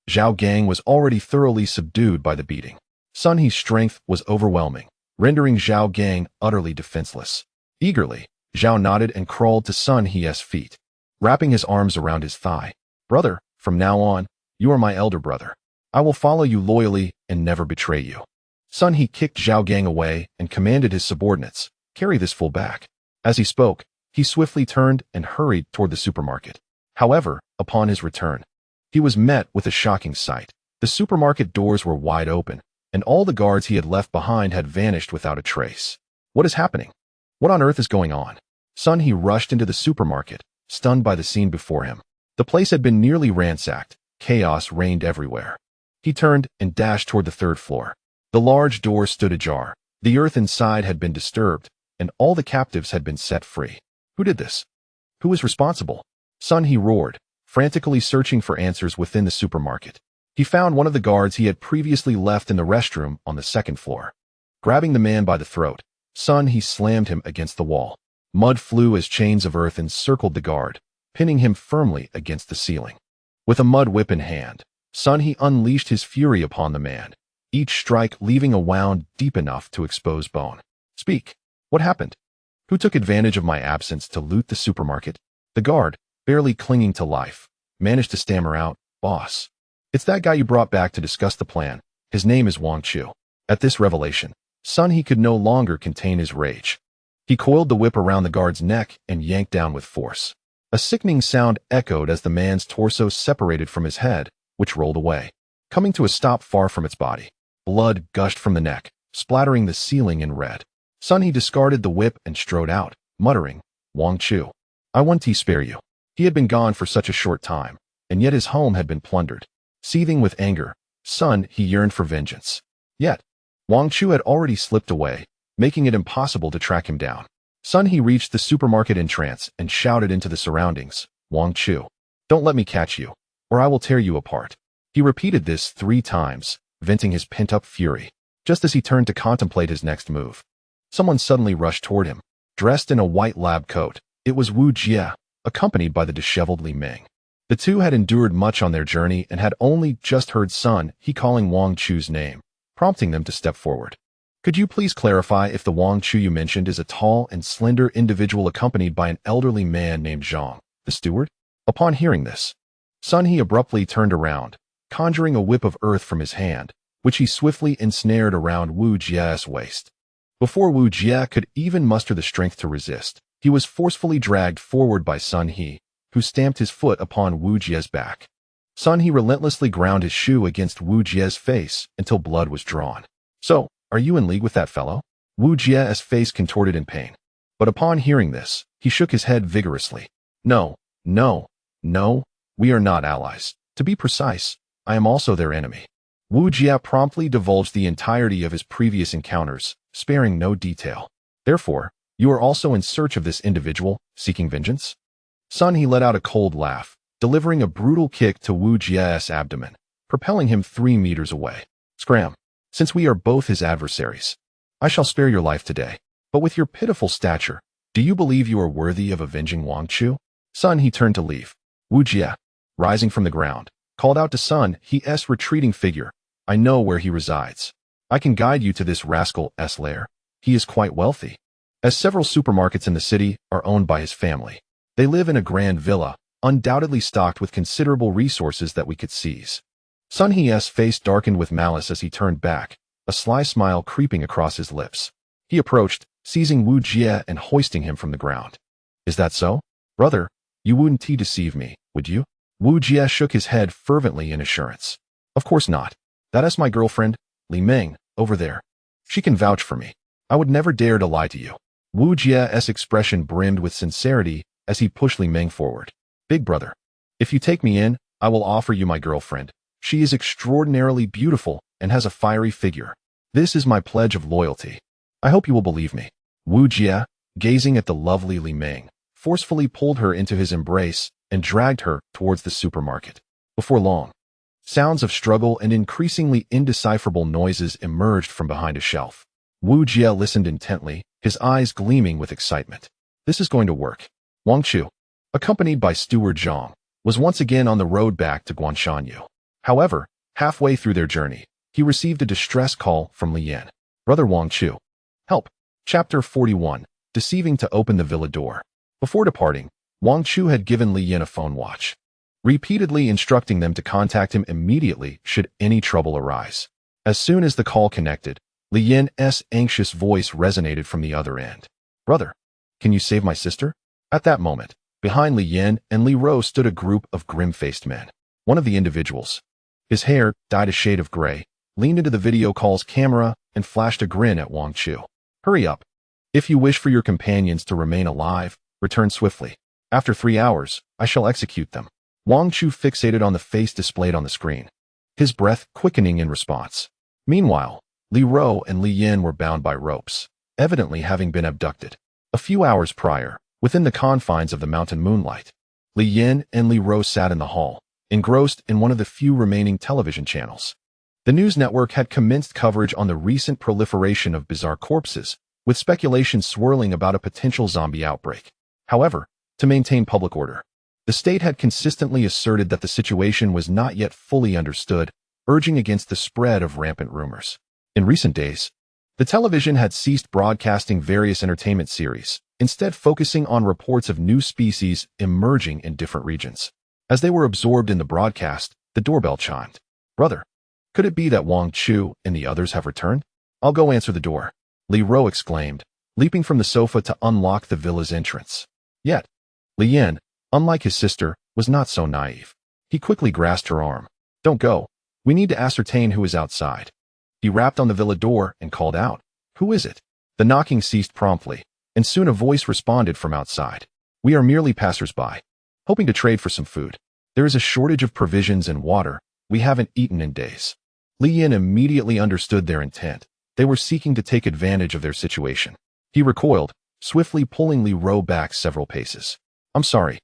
Zhao Gang was already thoroughly subdued by the beating. Sun He's strength was overwhelming, rendering Zhao Gang utterly defenseless. Eagerly, Zhao nodded and crawled to Sun He's feet, wrapping his arms around his thigh. Brother, from now on, you are my elder brother. I will follow you loyally and never betray you. Sun He kicked Zhao Gang away and commanded his subordinates, carry this fool back. As he spoke, he swiftly turned and hurried toward the supermarket. However, upon his return, he was met with a shocking sight. The supermarket doors were wide open, and all the guards he had left behind had vanished without a trace. What is happening? What on earth is going on? Sun He rushed into the supermarket, stunned by the scene before him. The place had been nearly ransacked. Chaos reigned everywhere. He turned and dashed toward the third floor. The large door stood ajar. The earth inside had been disturbed, and all the captives had been set free. Who did this? Who was responsible? Sun He roared, frantically searching for answers within the supermarket. He found one of the guards he had previously left in the restroom on the second floor. Grabbing the man by the throat, Sun He slammed him against the wall. Mud flew as chains of earth encircled the guard, pinning him firmly against the ceiling. With a mud whip in hand, Sun He unleashed his fury upon the man, each strike leaving a wound deep enough to expose bone. Speak. What happened? Who took advantage of my absence to loot the supermarket? The guard, barely clinging to life, managed to stammer out, Boss. It's that guy you brought back to discuss the plan. His name is Wang Chu. At this revelation, Sun He could no longer contain his rage. He coiled the whip around the guard's neck and yanked down with force. A sickening sound echoed as the man's torso separated from his head, which rolled away, coming to a stop far from its body. Blood gushed from the neck, splattering the ceiling in red. Sun He discarded the whip and strode out, muttering, Wang Chu, I want to spare you. He had been gone for such a short time, and yet his home had been plundered. Seething with anger, Sun He yearned for vengeance. Yet, Wang Chu had already slipped away, making it impossible to track him down. Sun He reached the supermarket in trance and shouted into the surroundings, Wang Chu, don't let me catch you, or I will tear you apart. He repeated this 3 times, venting his pent-up fury. Just as he turned to contemplate his next move, someone suddenly rushed toward him, dressed in a white lab coat. It was Wu Jie, accompanied by the disheveled Li Ming. The two had endured much on their journey and had only just heard Sun He calling Wang Chu's name, prompting them to step forward. Could you please clarify if the Wang Chu you mentioned is a tall and slender individual accompanied by an elderly man named Zhang, the steward? Upon hearing this, Sun He abruptly turned around, conjuring a whip of earth from his hand, which he swiftly ensnared around Wu Jie's waist. Before Wu Jie could even muster the strength to resist, he was forcefully dragged forward by Sun He, who stamped his foot upon Wu Jie's back. Sun He relentlessly ground his shoe against Wu Jie's face until blood was drawn. So, are you in league with that fellow? Wu Jie's face contorted in pain. But upon hearing this, he shook his head vigorously. No, no, no, we are not allies. To be precise, I am also their enemy. Wu Jie promptly divulged the entirety of his previous encounters, sparing no detail. Therefore, you are also in search of this individual, seeking vengeance? Sun He let out a cold laugh, delivering a brutal kick to Wu Jie's abdomen, propelling him 3 meters away. Scram. Since we are both his adversaries, I shall spare your life today. But with your pitiful stature, do you believe you are worthy of avenging Wang Chu? Sun He turned to leave. Wu Jie, rising from the ground, called out to Sun He's retreating figure, I know where he resides. I can guide you to this rascal's lair. He is quite wealthy, as several supermarkets in the city are owned by his family. They live in a grand villa, undoubtedly stocked with considerable resources that we could seize. Sun He's face darkened with malice as he turned back, a sly smile creeping across his lips. He approached, seizing Wu Jie and hoisting him from the ground. Is that so? Brother, you wouldn't deceive me, would you? Wu Jie shook his head fervently in assurance. Of course not. That is my girlfriend, Li Ming, over there. She can vouch for me. I would never dare to lie to you. Wu Jie's expression brimmed with sincerity as he pushed Li Ming forward. Big brother, if you take me in, I will offer you my girlfriend. She is extraordinarily beautiful and has a fiery figure. This is my pledge of loyalty. I hope you will believe me. Wu Jie, gazing at the lovely Li Ming, forcefully pulled her into his embrace and dragged her towards the supermarket. Before long, sounds of struggle and increasingly indecipherable noises emerged from behind a shelf. Wu Jie listened intently, his eyes gleaming with excitement. This is going to work. Wang Chu, accompanied by Steward Zhang, was once again on the road back to Guanshanyu. However, halfway through their journey, he received a distress call from Li Yan. Brother Wang Chu. Help. Chapter 41. deceiving to open the villa door. Before departing, Wang Chu had given Li Yin a phone watch, repeatedly instructing them to contact him immediately should any trouble arise. As soon as the call connected, Li Yin's anxious voice resonated from the other end. "Brother, can you save my sister?" At that moment, behind Li Yin and Li Ro stood a group of grim-faced men. One of the individuals, his hair dyed a shade of gray, leaned into the video call's camera and flashed a grin at Wang Chu. "Hurry up. If you wish for your companions to remain alive, return swiftly. After 3 hours, I shall execute them." Wang Chu fixated on the face displayed on the screen, his breath quickening in response. Meanwhile, Li Ro and Li Yin were bound by ropes, evidently having been abducted. A few hours prior, within the confines of the mountain moonlight, Li Yin and Li Ro sat in the hall, engrossed in one of the few remaining television channels. The news network had commenced coverage on the recent proliferation of bizarre corpses, with speculation swirling about a potential zombie outbreak. However, to maintain public order, the state had consistently asserted that the situation was not yet fully understood, urging against the spread of rampant rumors. In recent days, the television had ceased broadcasting various entertainment series, instead focusing on reports of new species emerging in different regions. As they were absorbed in the broadcast, the doorbell chimed. "Brother, could it be that Wang Chu and the others have returned?" "I'll go answer the door," Li Ro exclaimed, leaping from the sofa to unlock the villa's entrance. Yet, Li Yin, unlike his sister, was not so naive. He quickly grasped her arm. "Don't go. We need to ascertain who is outside." He rapped on the villa door and called out, "Who is it?" The knocking ceased promptly, and soon a voice responded from outside. "We are merely passers-by, hoping to trade for some food. There is a shortage of provisions and water. We haven't eaten in days." Li Yin immediately understood their intent. They were seeking to take advantage of their situation. He recoiled, swiftly pulling Li Ro back several paces. "I'm sorry,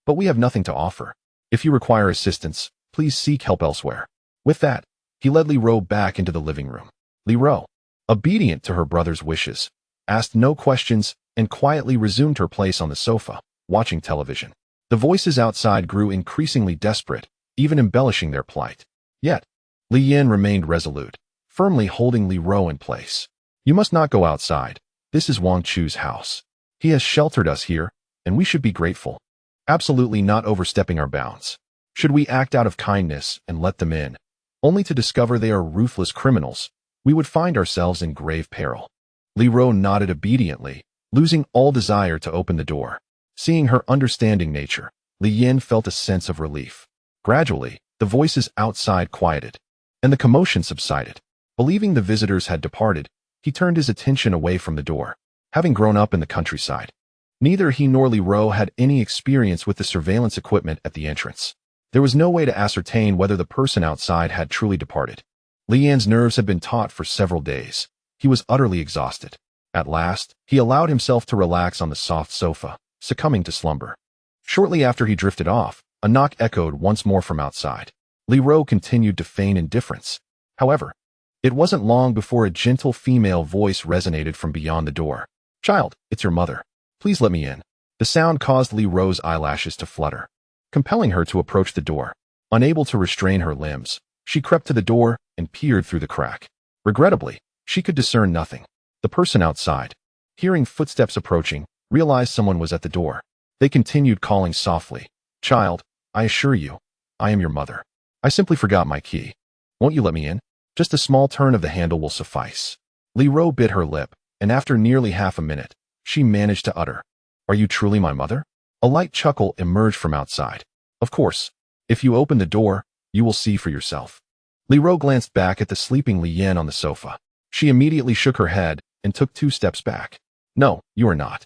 but we have nothing to offer. If you require assistance, please seek help elsewhere." With that, he led Li Ro back into the living room. Li Ro, obedient to her brother's wishes, asked no questions and quietly resumed her place on the sofa, watching television. The voices outside grew increasingly desperate, even embellishing their plight. Yet, Li Yin remained resolute, firmly holding Li Ro in place. "You must not go outside. This is Wang Chu's house. He has sheltered us here, and we should be grateful. Absolutely not overstepping our bounds. Should we act out of kindness and let them in, only to discover they are ruthless criminals, we would find ourselves in grave peril." Li Ro nodded obediently, losing all desire to open the door. Seeing her understanding nature, Li Yin felt a sense of relief. Gradually, the voices outside quieted, and the commotion subsided. Believing the visitors had departed, he turned his attention away from the door. Having grown up in the countryside, neither he nor Li Ro had any experience with the surveillance equipment at the entrance. There was no way to ascertain whether the person outside had truly departed. Li Yin's nerves had been taut for several days. He was utterly exhausted. At last, he allowed himself to relax on the soft sofa, succumbing to slumber. Shortly after he drifted off, a knock echoed once more from outside. Li Ro continued to feign indifference. However, it wasn't long before a gentle female voice resonated from beyond the door. "Child, it's your mother. Please let me in." The sound caused Li Ro's eyelashes to flutter, compelling her to approach the door. Unable to restrain her limbs, she crept to the door and peered through the crack. Regrettably, she could discern nothing. The person outside, hearing footsteps approaching, realized someone was at the door. They continued calling softly, "Child, I assure you, I am your mother. I simply forgot my key. Won't you let me in? Just a small turn of the handle will suffice." Li Ro bit her lip, and after nearly half a minute, she managed to utter, "Are you truly my mother?" A light chuckle emerged from outside. "Of course. If you open the door, you will see for yourself." Li Ro glanced back at the sleeping Li Yin on the sofa. She immediately shook her head and took 2 steps back. "No, you are not."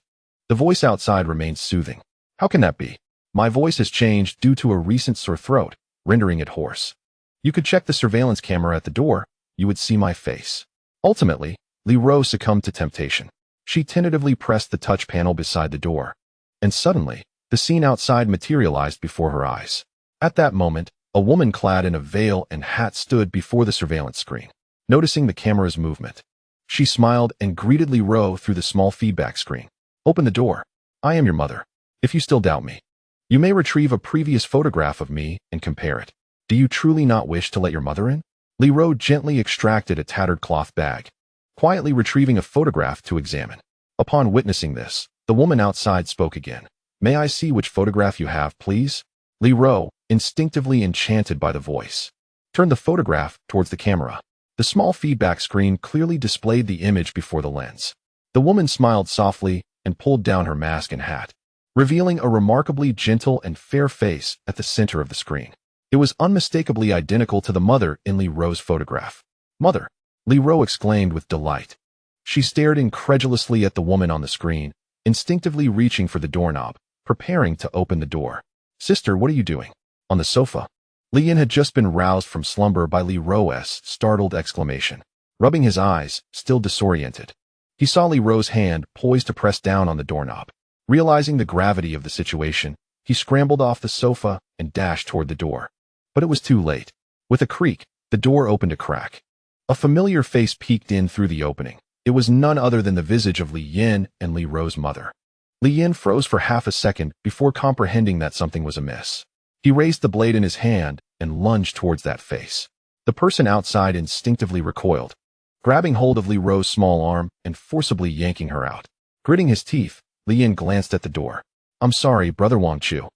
The voice outside remained soothing. "How can that be? My voice has changed due to a recent sore throat, rendering it hoarse. You could check the surveillance camera at the door. You would see my face." Ultimately, Li Ro succumbed to temptation. She tentatively pressed the touch panel beside the door, and suddenly, the scene outside materialized before her eyes. At that moment, a woman clad in a veil and hat stood before the surveillance screen. Noticing the camera's movement, she smiled and greeted Li Ro through the small feedback screen. "Open the door. I am your mother. If you still doubt me, you may retrieve a previous photograph of me and compare it. Do you truly not wish to let your mother in?" Li Ro gently extracted a tattered cloth bag, quietly retrieving a photograph to examine. Upon witnessing this, the woman outside spoke again. May I see which photograph you have, please? Li Ro, instinctively enchanted by the voice, turned the photograph towards the camera. The small feedback screen clearly displayed the image before the lens. The woman smiled softly and pulled down her mask and hat, revealing a remarkably gentle and fair face at the center of the screen. It was unmistakably identical to the mother in Li Ro's photograph. Mother! Li Ro exclaimed with delight. She stared incredulously at the woman on the screen, instinctively reaching for the doorknob, preparing to open the door. Sister, what are you doing? On the sofa. Li Yin had just been roused from slumber by Li Ro's startled exclamation. Rubbing his eyes, still disoriented, he saw Li Ro's hand poised to press down on the doorknob. Realizing the gravity of the situation, he scrambled off the sofa and dashed toward the door. But it was too late. With a creak, the door opened a crack. A familiar face peeked in through the opening. It was none other than the visage of Li Yin and Li Ro's mother. Li Yin froze for half a second before comprehending that something was amiss. He raised the blade in his hand and lunged towards that face. The person outside instinctively recoiled, grabbing hold of Li Ro's small arm and forcibly yanking her out. Gritting his teeth, Li Yin glanced at the door. I'm sorry, Brother Wang Chu.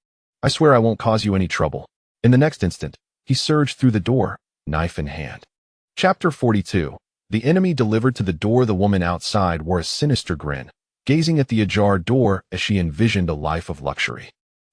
I swear I won't cause you any trouble. In the next instant, he surged through the door, knife in hand. Chapter 42. The enemy delivered to the door. The woman outside wore a sinister grin, gazing at the ajar door as she envisioned a life of luxury.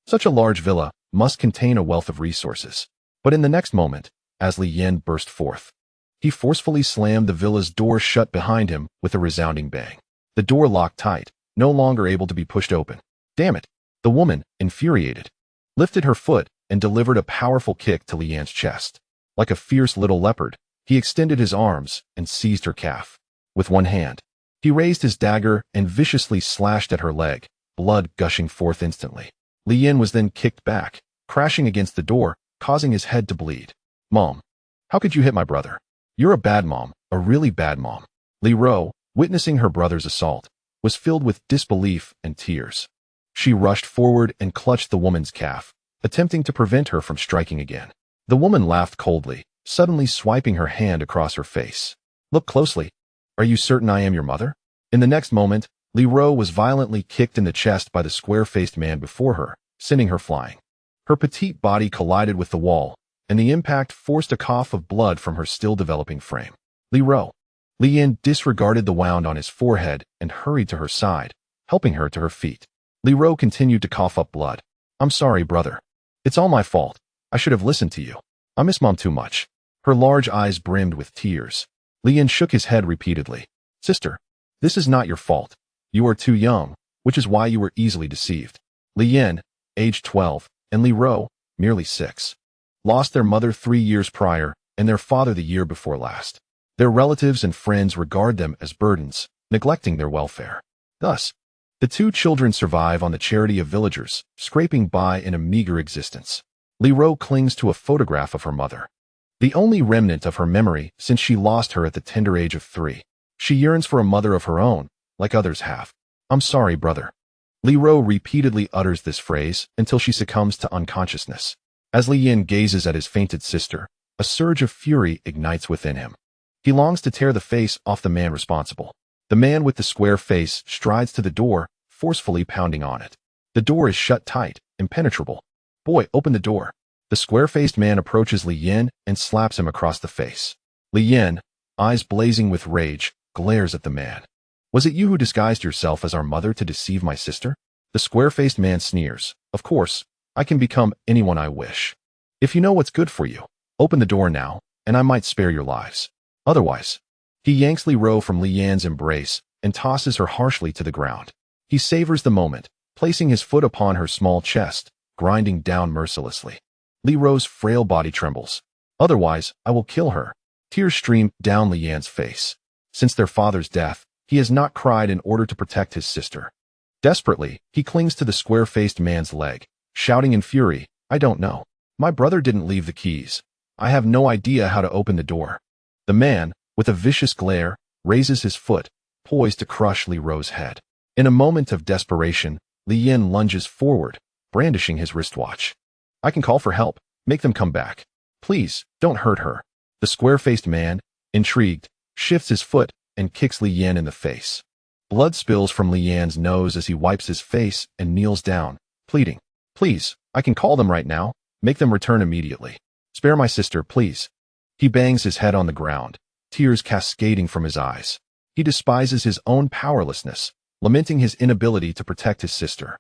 Such a large villa must contain a wealth of resources. But in the next moment, as Li Yin burst forth, he forcefully slammed the villa's door shut behind him with a resounding bang. The door locked tight, no longer able to be pushed open. Damn it! The woman, infuriated, lifted her foot and delivered a powerful kick to Li Yin's chest. Like a fierce little leopard, he extended his arms and seized her calf. With one hand, he raised his dagger and viciously slashed at her leg, blood gushing forth instantly. Li Yin was then kicked back, crashing against the door, causing his head to bleed. Mom, how could you hit my brother? You're a bad mom, a really bad mom. Li Ro, witnessing her brother's assault, was filled with disbelief and tears. She rushed forward and clutched the woman's calf, attempting to prevent her from striking again. The woman laughed coldly, suddenly swiping her hand across her face. Look closely. Are you certain I am your mother? In the next moment, Li Ro was violently kicked in the chest by the square-faced man before her, sending her flying. Her petite body collided with the wall, and the impact forced a cough of blood from her still-developing frame. Li Yin disregarded the wound on his forehead and hurried to her side, helping her to her feet. Li Ro continued to cough up blood. I'm sorry, brother. It's all my fault. I should have listened to you. I miss Mom too much. Her large eyes brimmed with tears. Li Yin shook his head repeatedly. Sister, this is not your fault. You are too young, which is why you were easily deceived. Li Yin, aged 12, and Li Ro, merely 6, lost their mother 3 years prior and their father the year before last. Their relatives and friends regard them as burdens, neglecting their welfare. Thus, the 2 children survive on the charity of villagers, scraping by in a meager existence. Li Ro clings to a photograph of her mother, the only remnant of her memory since she lost her at the tender age of 3. She yearns for a mother of her own, like others have. I'm sorry, brother. Li Ro repeatedly utters this phrase until she succumbs to unconsciousness. As Li Yin gazes at his fainted sister, a surge of fury ignites within him. He longs to tear the face off the man responsible. The man with the square face strides to the door, forcefully pounding on it. The door is shut tight, impenetrable. Boy, open the door. The square-faced man approaches Li Yin and slaps him across the face. Li Yin, eyes blazing with rage, glares at the man. Was it you who disguised yourself as our mother to deceive my sister? The square-faced man sneers. Of course, I can become anyone I wish. If you know what's good for you, open the door now, and I might spare your lives. Otherwise, he yanks Li Ro from Li Yin's embrace and tosses her harshly to the ground. He savors the moment, placing his foot upon her small chest, grinding down mercilessly. Li Ro's frail body trembles. Otherwise, I will kill her. Tears stream down Li Yan's face. Since their father's death, he has not cried in order to protect his sister. Desperately, he clings to the square-faced man's leg, shouting in fury, I don't know. My brother didn't leave the keys. I have no idea how to open the door. The man, with a vicious glare, raises his foot, poised to crush Li Ro's head. In a moment of desperation, Li Yin lunges forward, brandishing his wristwatch. I can call for help. Make them come back. Please, don't hurt her. The square-faced man, intrigued, shifts his foot and kicks Li Yin in the face. Blood spills from Li Yan's nose as he wipes his face and kneels down, pleading. Please, I can call them right now. Make them return immediately. Spare my sister, please. He bangs his head on the ground, tears cascading from his eyes. He despises his own powerlessness, lamenting his inability to protect his sister.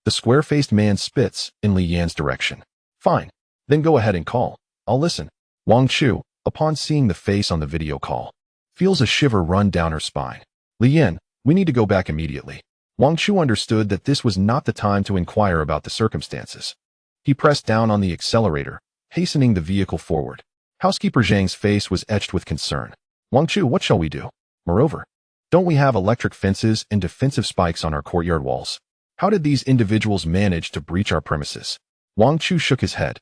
The square-faced man spits in Li Yan's direction. Fine. Then go ahead and call. I'll listen. Wang Chu, upon seeing the face on the video call, feels a shiver run down her spine. Li Yan, we need to go back immediately. Wang Chu understood that this was not the time to inquire about the circumstances. He pressed down on the accelerator, hastening the vehicle forward. Housekeeper Zhang's face was etched with concern. Wang Chu, what shall we do? Moreover, don't we have electric fences and defensive spikes on our courtyard walls? How did these individuals manage to breach our premises? Wang Chu shook his head.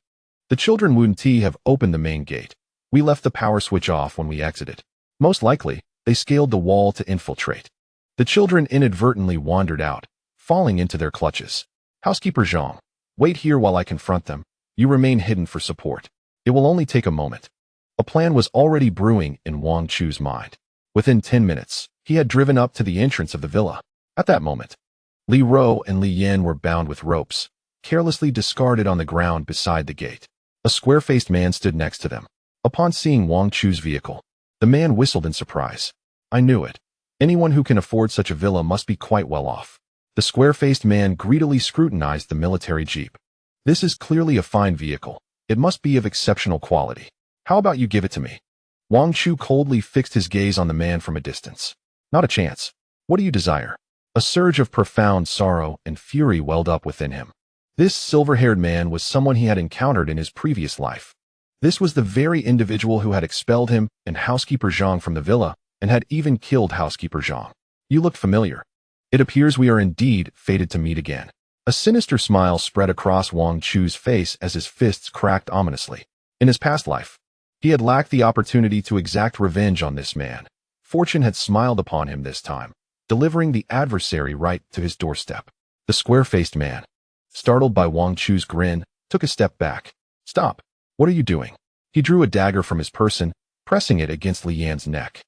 The children Wu Ti have opened the main gate. We left the power switch off when we exited. Most likely, they scaled the wall to infiltrate. The children inadvertently wandered out, falling into their clutches. Housekeeper Zhang, wait here while I confront them. You remain hidden for support. It will only take a moment. A plan was already brewing in Wang Chu's mind. Within 10 minutes, he had driven up to the entrance of the villa. At that moment, Li Ro and Li Yan were bound with ropes, carelessly discarded on the ground beside the gate. A square-faced man stood next to them. Upon seeing Wang Chu's vehicle, the man whistled in surprise. I knew it. Anyone who can afford such a villa must be quite well off. The square-faced man greedily scrutinized the military jeep. This is clearly a fine vehicle. It must be of exceptional quality. How about you give it to me? Wang Chu coldly fixed his gaze on the man from a distance. Not a chance. What do you desire? A surge of profound sorrow and fury welled up within him. This silver-haired man was someone he had encountered in his previous life. This was the very individual who had expelled him and Housekeeper Zhang from the villa and had even killed Housekeeper Zhang. You look familiar. It appears we are indeed fated to meet again. A sinister smile spread across Wang Chu's face as his fists cracked ominously. In his past life, he had lacked the opportunity to exact revenge on this man. Fortune had smiled upon him this time, delivering the adversary right to his doorstep. The square-faced man, startled by Wang Chu's grin, took a step back. Stop. What are you doing? He drew a dagger from his person, pressing it against Li Yan's neck.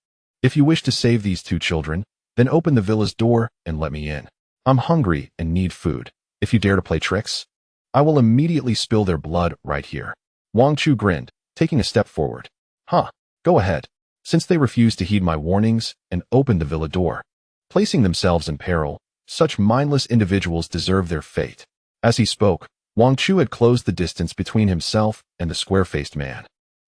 If you wish to save these two children, then open the villa's door and let me in. I'm hungry and need food. If you dare to play tricks, I will immediately spill their blood right here. Wang Chu grinned, taking a step forward. Huh, go ahead. Since they refused to heed my warnings and opened the villa door, placing themselves in peril, such mindless individuals deserve their fate. As he spoke, Wang Chu had closed the distance between himself and the square-faced man,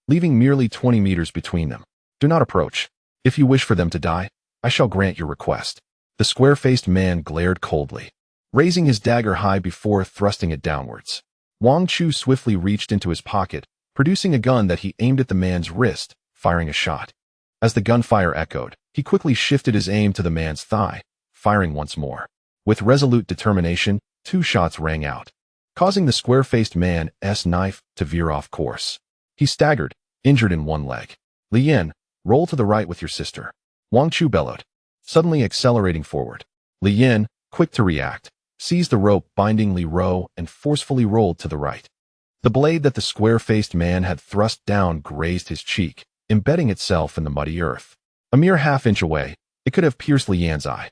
leaving merely 20 meters between them. Do not approach. If you wish for them to die, I shall grant your request. The square-faced man glared coldly, raising his dagger high before thrusting it downwards. Wang Chu swiftly reached into his pocket, producing a gun that he aimed at the man's wrist, firing a shot. As the gunfire echoed, he quickly shifted his aim to the man's thigh, firing once more. With resolute determination, 2 shots rang out, causing the square-faced man's knife to veer off course. He staggered, injured in one leg. Li Yan, roll to the right with your sister. Wang Chu bellowed, suddenly accelerating forward. Li Yan, quick to react, seized the rope binding Li Ro and forcefully rolled to the right. The blade that the square-faced man had thrust down grazed his cheek, embedding itself in the muddy earth. A mere half-inch away, it could have pierced Li Yan's eye.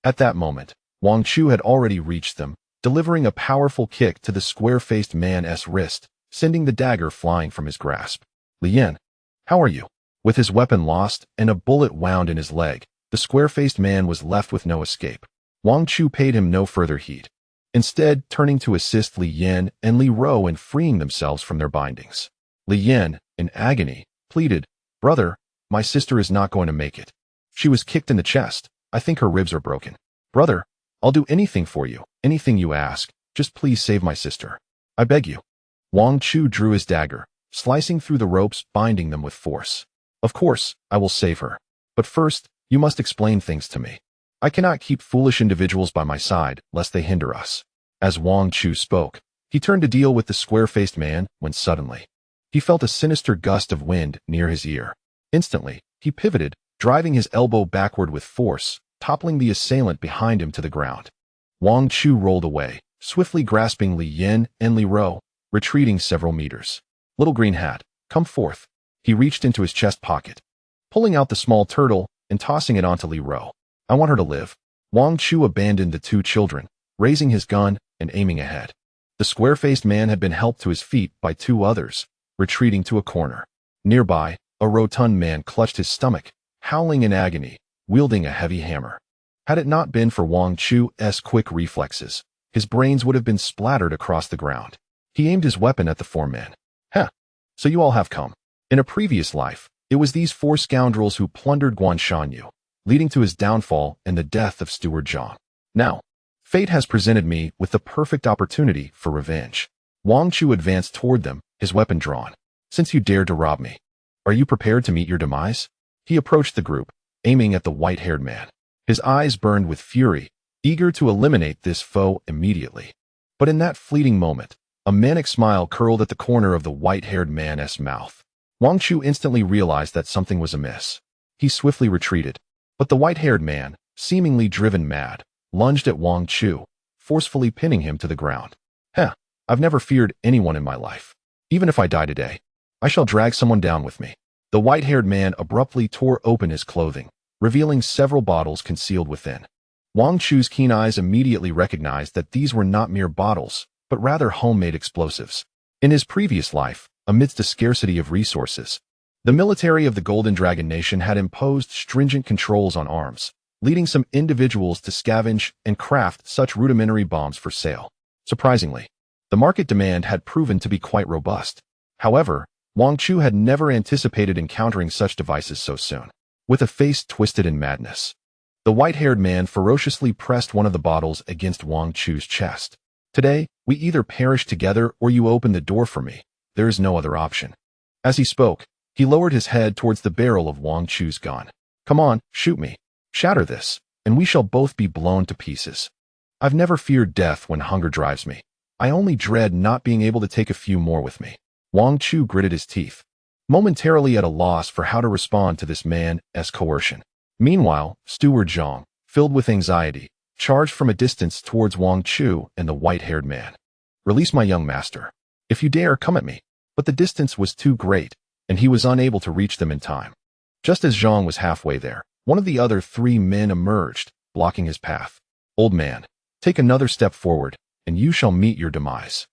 At that moment, Wang Chu had already reached them, delivering a powerful kick to the square-faced man's wrist, sending the dagger flying from his grasp. Li Yan, how are you? With his weapon lost and a bullet wound in his leg, the square-faced man was left with no escape. Wang Chu paid him no further heed, instead turning to assist Li Yan and Li Ro in freeing themselves from their bindings. Li Yan, in agony, pleaded, Brother, my sister is not going to make it. She was kicked in the chest. I think her ribs are broken. Brother, I'll do anything for you, anything you ask. Just please save my sister. I beg you. Wang Chu drew his dagger, slicing through the ropes binding them with force. Of course, I will save her. But first, you must explain things to me. I cannot keep foolish individuals by my side, lest they hinder us. As Wang Chu spoke, he turned to deal with the square-faced man when suddenly, he felt a sinister gust of wind near his ear. Instantly, he pivoted, driving his elbow backward with force, toppling the assailant behind him to the ground. Wang Chu rolled away, swiftly grasping Li Yan and Li Ro, retreating several meters. Little green hat, come forth. He reached into his chest pocket, pulling out the small turtle and tossing it onto Li Ro. I want her to live. Wang Chu abandoned the two children, raising his gun and aiming ahead. The square-faced man had been helped to his feet by two others, retreating to a corner. Nearby, a rotund man clutched his stomach, howling in agony, wielding a heavy hammer. Had it not been for Wang Chu's quick reflexes, his brains would have been splattered across the ground. He aimed his weapon at the four men. Heh, so you all have come. In a previous life, it was these four scoundrels who plundered Guanshanyu, leading to his downfall and the death of Steward Zhang. Now, fate has presented me with the perfect opportunity for revenge. Wang Chu advanced toward them, his weapon drawn. Since you dared to rob me, are you prepared to meet your demise? He approached the group, aiming at the white-haired man. His eyes burned with fury, eager to eliminate this foe immediately. But in that fleeting moment, a manic smile curled at the corner of the white-haired man's mouth. Wang Chu instantly realized that something was amiss. He swiftly retreated, but the white-haired man, seemingly driven mad, lunged at Wang Chu, forcefully pinning him to the ground. Heh, I've never feared anyone in my life. Even if I die today, I shall drag someone down with me. The white-haired man abruptly tore open his clothing, revealing several bottles concealed within. Wang Chu's keen eyes immediately recognized that these were not mere bottles, but rather homemade explosives. In his previous life, amidst a scarcity of resources, the military of the Golden Dragon Nation had imposed stringent controls on arms, leading some individuals to scavenge and craft such rudimentary bombs for sale. Surprisingly, the market demand had proven to be quite robust. However, Wang Chu had never anticipated encountering such devices so soon. With a face twisted in madness, the white-haired man ferociously pressed one of the bottles against Wang Chu's chest. Today, we either perish together or you open the door for me. There is no other option. As he spoke, he lowered his head towards the barrel of Wang Chu's gun. Come on, shoot me. Shatter this, and we shall both be blown to pieces. I've never feared death when hunger drives me. I only dread not being able to take a few more with me. Wang Chu gritted his teeth, momentarily at a loss for how to respond to this man's coercion. Meanwhile, Steward Zhang, filled with anxiety, charged from a distance towards Wang Chu and the white-haired man. Release my young master. If you dare, come at me. But the distance was too great, and he was unable to reach them in time. Just as Zhang was halfway there, one of the other three men emerged, blocking his path. Old man, take another step forward, and you shall meet your demise.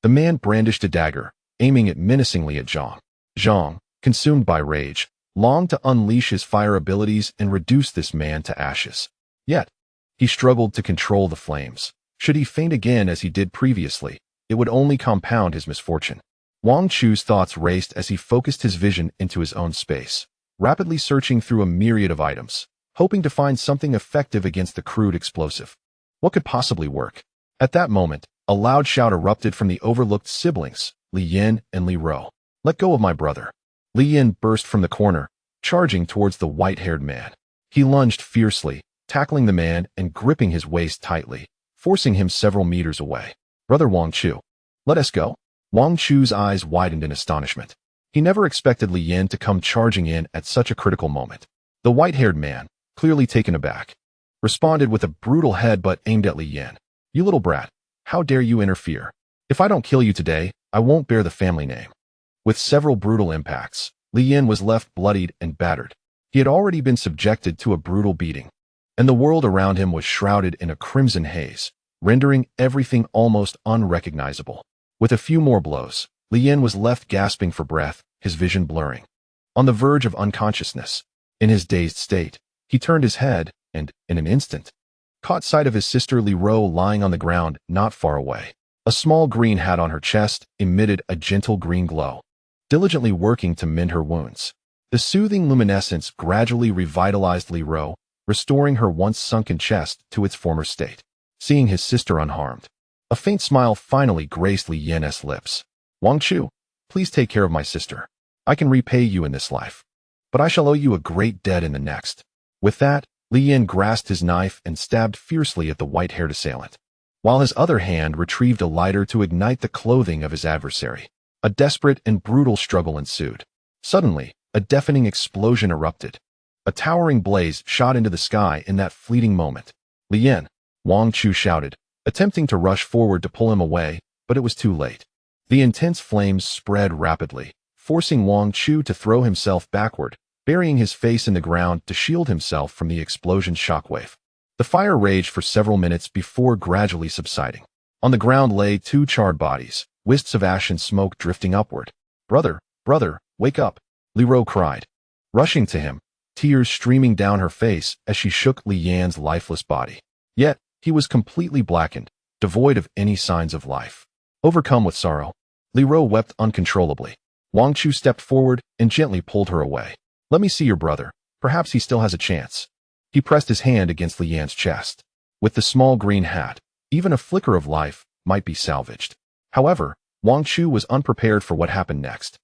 The man brandished a dagger, aiming it menacingly at Zhang. Zhang, consumed by rage, longed to unleash his fire abilities and reduce this man to ashes. Yet, he struggled to control the flames. Should he faint again as he did previously, it would only compound his misfortune. Wang Chu's thoughts raced as he focused his vision into his own space, rapidly searching through a myriad of items, hoping to find something effective against the crude explosive. What could possibly work? At that moment, a loud shout erupted from the overlooked siblings, Li Yin and Li Ro. Let go of my brother. Li Yin burst from the corner, charging towards the white-haired man. He lunged fiercely, tackling the man and gripping his waist tightly, forcing him several meters away. Brother Wang Chu, let us go. Wang Chu's eyes widened in astonishment. He never expected Li Yin to come charging in at such a critical moment. The white-haired man, clearly taken aback, responded with a brutal headbutt aimed at Li Yin. You little brat, how dare you interfere? If I don't kill you today, I won't bear the family name. With several brutal impacts, Li Yin was left bloodied and battered. He had already been subjected to a brutal beating, and the world around him was shrouded in a crimson haze, rendering everything almost unrecognizable. With a few more blows, Li Yin was left gasping for breath, his vision blurring. On the verge of unconsciousness, in his dazed state, he turned his head and, in an instant, caught sight of his sister Li Ro lying on the ground not far away. A small green hat on her chest emitted a gentle green glow, diligently working to mend her wounds. The soothing luminescence gradually revitalized Li Ro, restoring her once sunken chest to its former state. Seeing his sister unharmed, a faint smile finally graced Li Yin's lips. Wang Chu, please take care of my sister. I can repay you in this life, but I shall owe you a great debt in the next. With that, Li Yin grasped his knife and stabbed fiercely at the white-haired assailant, while his other hand retrieved a lighter to ignite the clothing of his adversary. A desperate and brutal struggle ensued. Suddenly, a deafening explosion erupted. A towering blaze shot into the sky in that fleeting moment. Li Yin, Wang Chu shouted, attempting to rush forward to pull him away, but it was too late. The intense flames spread rapidly, forcing Wang Chu to throw himself backward, burying his face in the ground to shield himself from the explosion's shockwave. The fire raged for several minutes before gradually subsiding. On the ground lay 2 charred bodies, wisps of ash and smoke drifting upward. Brother, brother, wake up, Leroy cried. Rushing to him, tears streaming down her face as she shook Li Yan's lifeless body. Yet, he was completely blackened, devoid of any signs of life. Overcome with sorrow, Leroy wept uncontrollably. Wang Chu stepped forward and gently pulled her away. Let me see your brother. Perhaps he still has a chance. He pressed his hand against Li Yan's chest. With the small green hat, even a flicker of life might be salvaged. However, Wang Chu was unprepared for what happened next.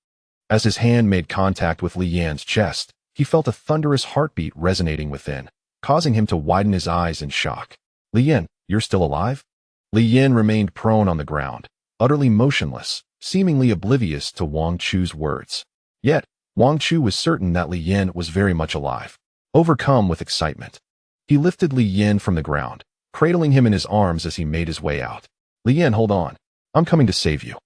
As his hand made contact with Li Yan's chest, he felt a thunderous heartbeat resonating within, causing him to widen his eyes in shock. Li Yan, you're still alive? Li Yan remained prone on the ground, utterly motionless, seemingly oblivious to Wang Chu's words. Yet, Wang Chu was certain that Li Yan was very much alive. Overcome with excitement, he lifted Li Yan from the ground, cradling him in his arms as he made his way out. Li Yan, hold on. I'm coming to save you.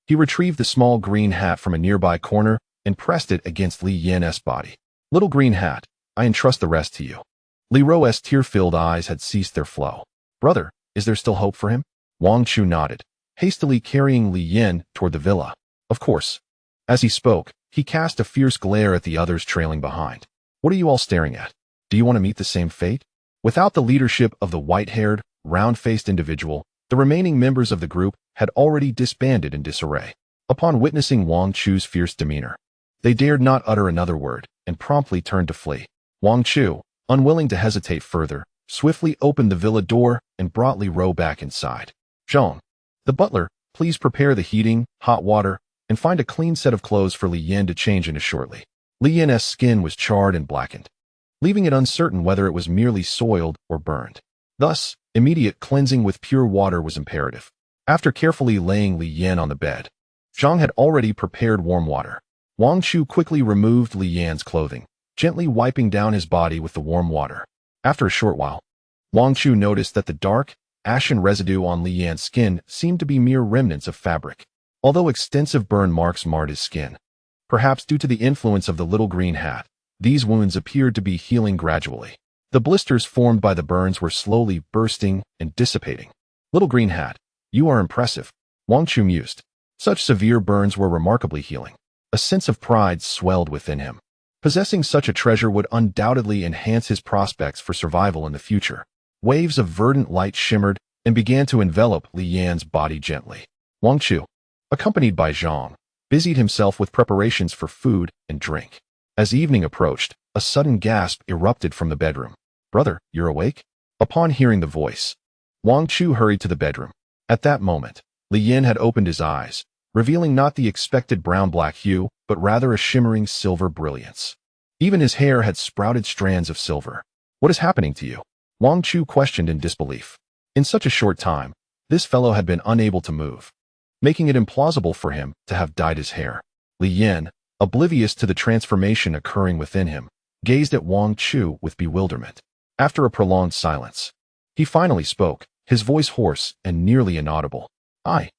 He retrieved the small green hat from a nearby corner and pressed it against Li Yan's body. Little green hat, I entrust the rest to you. Leroy's tear-filled eyes had ceased their flow. Brother, is there still hope for him? Wang Chu nodded, hastily carrying Li Yan toward the villa. Of course. As he spoke, he cast a fierce glare at the others trailing behind. What are you all staring at? Do you want to meet the same fate? Without the leadership of the white-haired, round-faced individual, the remaining members of the group had already disbanded in disarray. Upon witnessing Wang Chu's fierce demeanor, they dared not utter another word and promptly turned to flee. Wang Chu, unwilling to hesitate further, swiftly opened the villa door and brought Leroy back inside. Zhang, the butler, please prepare the heating, hot water, and find a clean set of clothes for Li Yan to change into shortly. Li Yan's skin was charred and blackened, leaving it uncertain whether it was merely soiled or burned. Thus, immediate cleansing with pure water was imperative. After carefully laying Li Yan on the bed, Zhang had already prepared warm water. Wang Chu quickly removed Li Yan's clothing, gently wiping down his body with the warm water. After a short while, Wang Chu noticed that the dark, ashen residue on Li Yan's skin seemed to be mere remnants of fabric, although extensive burn marks marred his skin. Perhaps due to the influence of the little green hat, these wounds appeared to be healing gradually. The blisters formed by the burns were slowly bursting and dissipating. Little green hat, you are impressive, Wang Chu mused. Such severe burns were remarkably healing. A sense of pride swelled within him. Possessing such a treasure would undoubtedly enhance his prospects for survival in the future. Waves of verdant light shimmered and began to envelop Li Yan's body gently. Wang Chu, accompanied by Zhang, busied himself with preparations for food and drink. As evening approached, a sudden gasp erupted from the bedroom. Brother, you're awake? Upon hearing the voice, Wang Chu hurried to the bedroom. At that moment, Li Yan had opened his eyes, revealing not the expected brown-black hue, but rather a shimmering silver brilliance. Even his hair had sprouted strands of silver. What is happening to you? Wang Chu questioned in disbelief. In such a short time, this fellow had been unable to move, making it implausible for him to have dyed his hair. Li Yan, oblivious to the transformation occurring within him, gazed at Wang Chu with bewilderment. After a prolonged silence, he finally spoke, his voice hoarse and nearly inaudible. I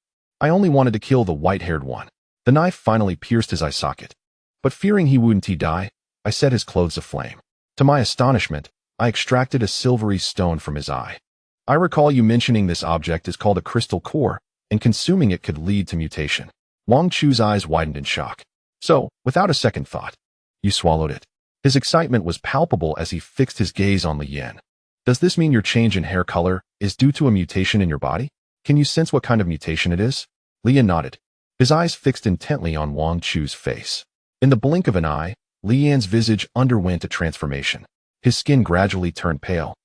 only wanted to kill the white-haired one. The knife finally pierced his eye socket. But fearing he wouldn't die, I set his clothes aflame. To my astonishment, I extracted a silvery stone from his eye. I recall you mentioning this object is called a crystal core, and consuming it could lead to mutation. Wang Chu's eyes widened in shock. So, without a second thought, you swallowed it. His excitement was palpable as he fixed his gaze on Li Yan. Does this mean your change in hair color is due to a mutation in your body? Can you sense what kind of mutation it is? Li Yan nodded, his eyes fixed intently on Wang Chu's face. In the blink of an eye, Li Yan's visage underwent a transformation. His skin gradually turned pale,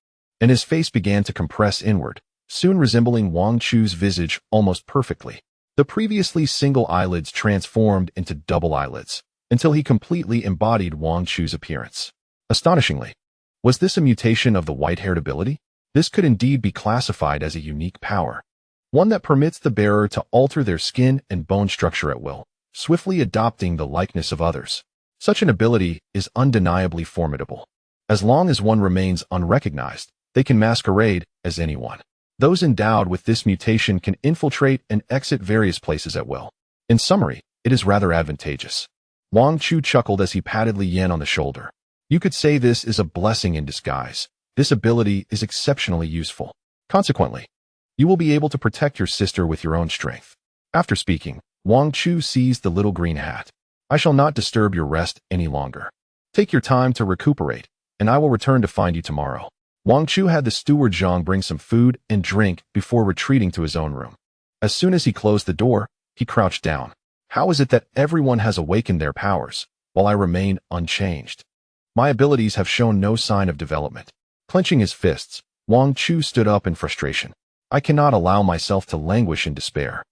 and his face began to compress inward, soon resembling Wang Chu's visage almost perfectly. The previously single eyelids transformed into double eyelids, until he completely embodied Wang Chu's appearance. Astonishingly, was this a mutation of the white-haired ability? This could indeed be classified as a unique power, one that permits the bearer to alter their skin and bone structure at will, swiftly adopting the likeness of others. Such an ability is undeniably formidable. As long as one remains unrecognized, they can masquerade as anyone. Those endowed with this mutation can infiltrate and exit various places at will. In summary, it is rather advantageous. Wang Chu chuckled as he patted Li Yan on the shoulder. You could say this is a blessing in disguise. This ability is exceptionally useful. Consequently, you will be able to protect your sister with your own strength. After speaking, Wang Chu seized the little green hat. I shall not disturb your rest any longer. Take your time to recuperate, and I will return to find you tomorrow. Wang Chu had the steward Zhang bring some food and drink before retreating to his own room. As soon as he closed the door, he crouched down. How is it that everyone has awakened their powers, while I remain unchanged? My abilities have shown no sign of development. Clenching his fists, Wang Chu stood up in frustration. I cannot allow myself to languish in despair.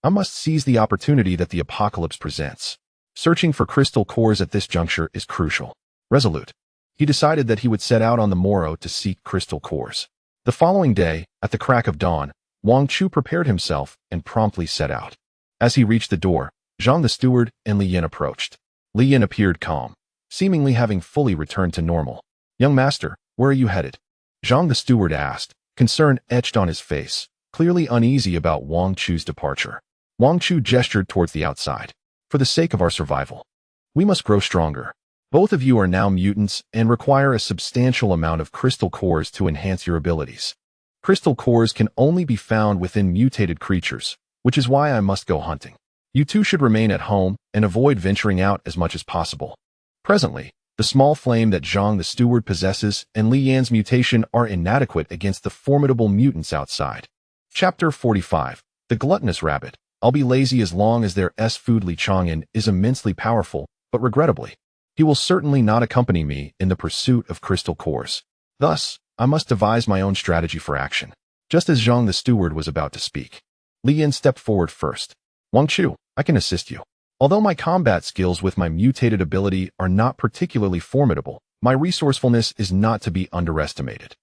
I must seize the opportunity that the apocalypse presents. Searching for crystal cores at this juncture is crucial. Resolute, he decided that he would set out on the morrow to seek crystal cores. The following day, at the crack of dawn, Wang Chu prepared himself and promptly set out. As he reached the door, Zhang the steward and Li Yin approached. Li Yin appeared calm, seemingly having fully returned to normal. Young master, where are you headed? Zhang the steward asked, concern etched on his face, clearly uneasy about Wang Chu's departure. Wang Chu gestured towards the outside. For the sake of our survival, we must grow stronger. Both of you are now mutants and require a substantial amount of crystal cores to enhance your abilities. Crystal cores can only be found within mutated creatures, which is why I must go hunting. You two should remain at home and avoid venturing out as much as possible. Presently, the small flame that Zhang the steward possesses and Li Yan's mutation are inadequate against the formidable mutants outside. Chapter 45. The Gluttonous Rabbit. I'll be lazy as long as their food. Li Chang'an is immensely powerful, but regrettably, he will certainly not accompany me in the pursuit of crystal cores. Thus, I must devise my own strategy for action. Just as Zhang the steward was about to speak, Li Yin stepped forward first. Wang Chu, I can assist you. Although my combat skills with my mutated ability are not particularly formidable, my resourcefulness is not to be underestimated.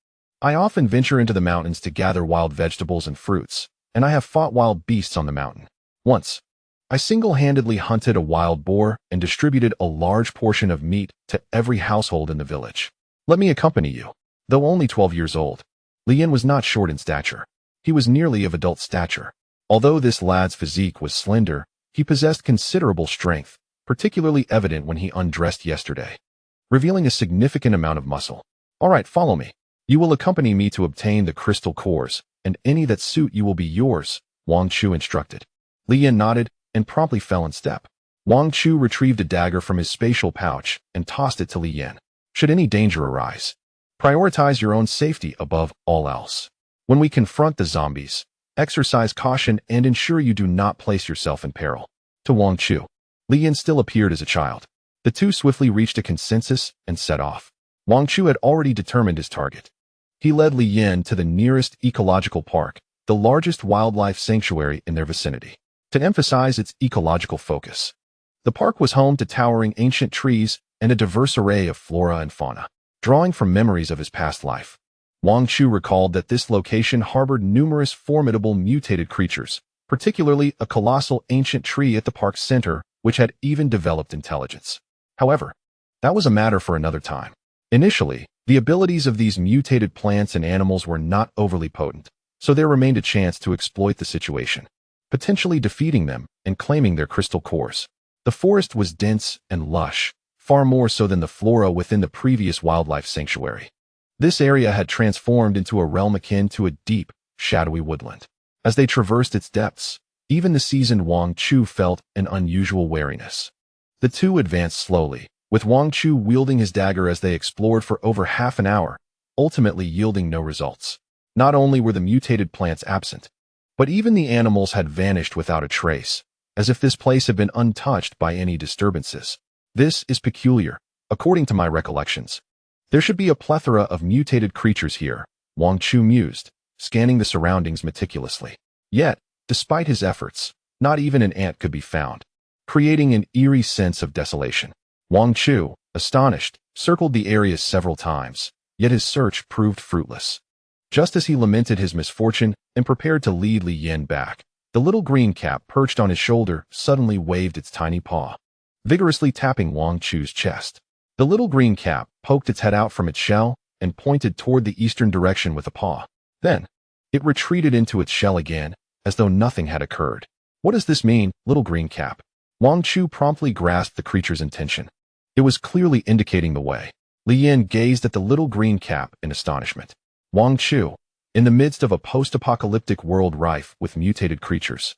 I often venture into the mountains to gather wild vegetables and fruits, and I have fought wild beasts on the mountain. Once, I single-handedly hunted a wild boar and distributed a large portion of meat to every household in the village. Let me accompany you. Though only 12 years old, Li Yin was not short in stature. He was nearly of adult stature. Although this lad's physique was slender, he possessed considerable strength, particularly evident when he undressed yesterday, revealing a significant amount of muscle. All right, follow me. You will accompany me to obtain the crystal cores, and any that suit you will be yours, Wang Chu instructed. Li Yin nodded and promptly fell in step. Wang Chu retrieved a dagger from his spatial pouch and tossed it to Li Yin. Should any danger arise, prioritize your own safety above all else. When we confront the zombies, exercise caution and ensure you do not place yourself in peril. To Wang Chu, Li Yin still appeared as a child. The two swiftly reached a consensus and set off. Wang Chu had already determined his target. He led Li Yin to the nearest ecological park, the largest wildlife sanctuary in their vicinity, to emphasize its ecological focus. The park was home to towering ancient trees and a diverse array of flora and fauna. Drawing from memories of his past life, Wang Chu recalled that this location harbored numerous formidable mutated creatures, particularly a colossal ancient tree at the park's center, which had even developed intelligence. However, that was a matter for another time. Initially, the abilities of these mutated plants and animals were not overly potent, so there remained a chance to exploit the situation, potentially defeating them and claiming their crystal cores. The forest was dense and lush, far more so than the flora within the previous wildlife sanctuary. This area had transformed into a realm akin to a deep, shadowy woodland. As they traversed its depths, even the seasoned Wang Chu felt an unusual wariness. The two advanced slowly, with Wang Chu wielding his dagger as they explored for over half an hour, ultimately yielding no results. Not only were the mutated plants absent, but even the animals had vanished without a trace, as if this place had been untouched by any disturbances. This is peculiar, according to my recollections. There should be a plethora of mutated creatures here, Wang Chu mused, scanning the surroundings meticulously. Yet, despite his efforts, not even an ant could be found, creating an eerie sense of desolation. Wang Chu, astonished, circled the area several times, yet his search proved fruitless. Just as he lamented his misfortune and prepared to lead Li Yin back, the little green cap perched on his shoulder suddenly waved its tiny paw, vigorously tapping Wang Chu's chest. The little green cap poked its head out from its shell and pointed toward the eastern direction with a paw. Then, it retreated into its shell again, as though nothing had occurred. What does this mean, little green cap? Wang Chu promptly grasped the creature's intention. It was clearly indicating the way. Li Yin gazed at the little green cap in astonishment. Wang Chu, in the midst of a post-apocalyptic world rife with mutated creatures,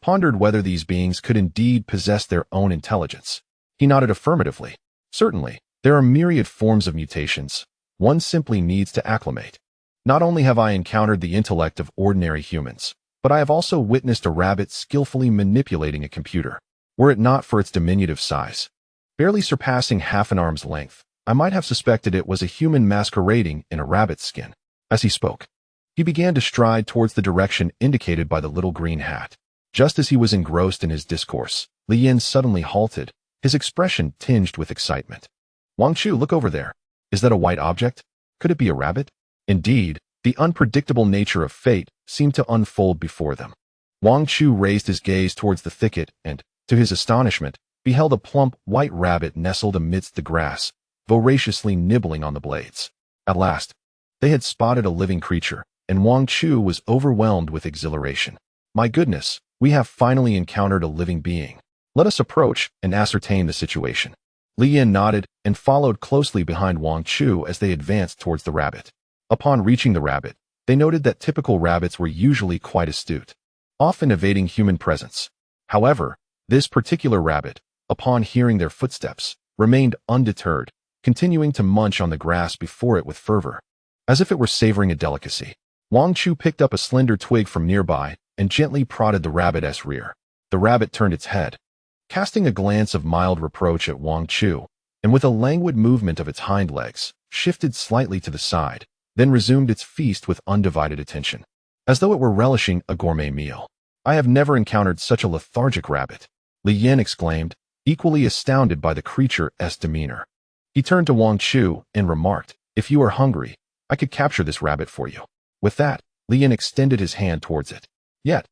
pondered whether these beings could indeed possess their own intelligence. He nodded affirmatively. Certainly, there are myriad forms of mutations. One simply needs to acclimate. Not only have I encountered the intellect of ordinary humans, but I have also witnessed a rabbit skillfully manipulating a computer. Were it not for its diminutive size, barely surpassing half an arm's length, I might have suspected it was a human masquerading in a rabbit's skin. As he spoke, he began to stride towards the direction indicated by the little green hat. Just as he was engrossed in his discourse, Li Yin suddenly halted, his expression tinged with excitement. Wang Chu, look over there. Is that a white object? Could it be a rabbit? Indeed, the unpredictable nature of fate seemed to unfold before them. Wang Chu raised his gaze towards the thicket and, to his astonishment, beheld a plump white rabbit nestled amidst the grass, voraciously nibbling on the blades. At last, they had spotted a living creature, and Wang Chu was overwhelmed with exhilaration. My goodness, we have finally encountered a living being. Let us approach and ascertain the situation. Li Yin nodded and followed closely behind Wang Chu as they advanced towards the rabbit. Upon reaching the rabbit, they noted that typical rabbits were usually quite astute, often evading human presence. However, this particular rabbit, upon hearing their footsteps, remained undeterred, continuing to munch on the grass before it with fervor, as if it were savoring a delicacy. Wang Chu picked up a slender twig from nearby and gently prodded the rabbit's rear. The rabbit turned its head, casting a glance of mild reproach at Wang Chu, and with a languid movement of its hind legs, shifted slightly to the side, then resumed its feast with undivided attention, as though it were relishing a gourmet meal. I have never encountered such a lethargic rabbit, Li Yin exclaimed, equally astounded by the creature's demeanor. He turned to Wang Chu and remarked, if you are hungry, I could capture this rabbit for you. With that, Li Yin extended his hand towards it. Yet,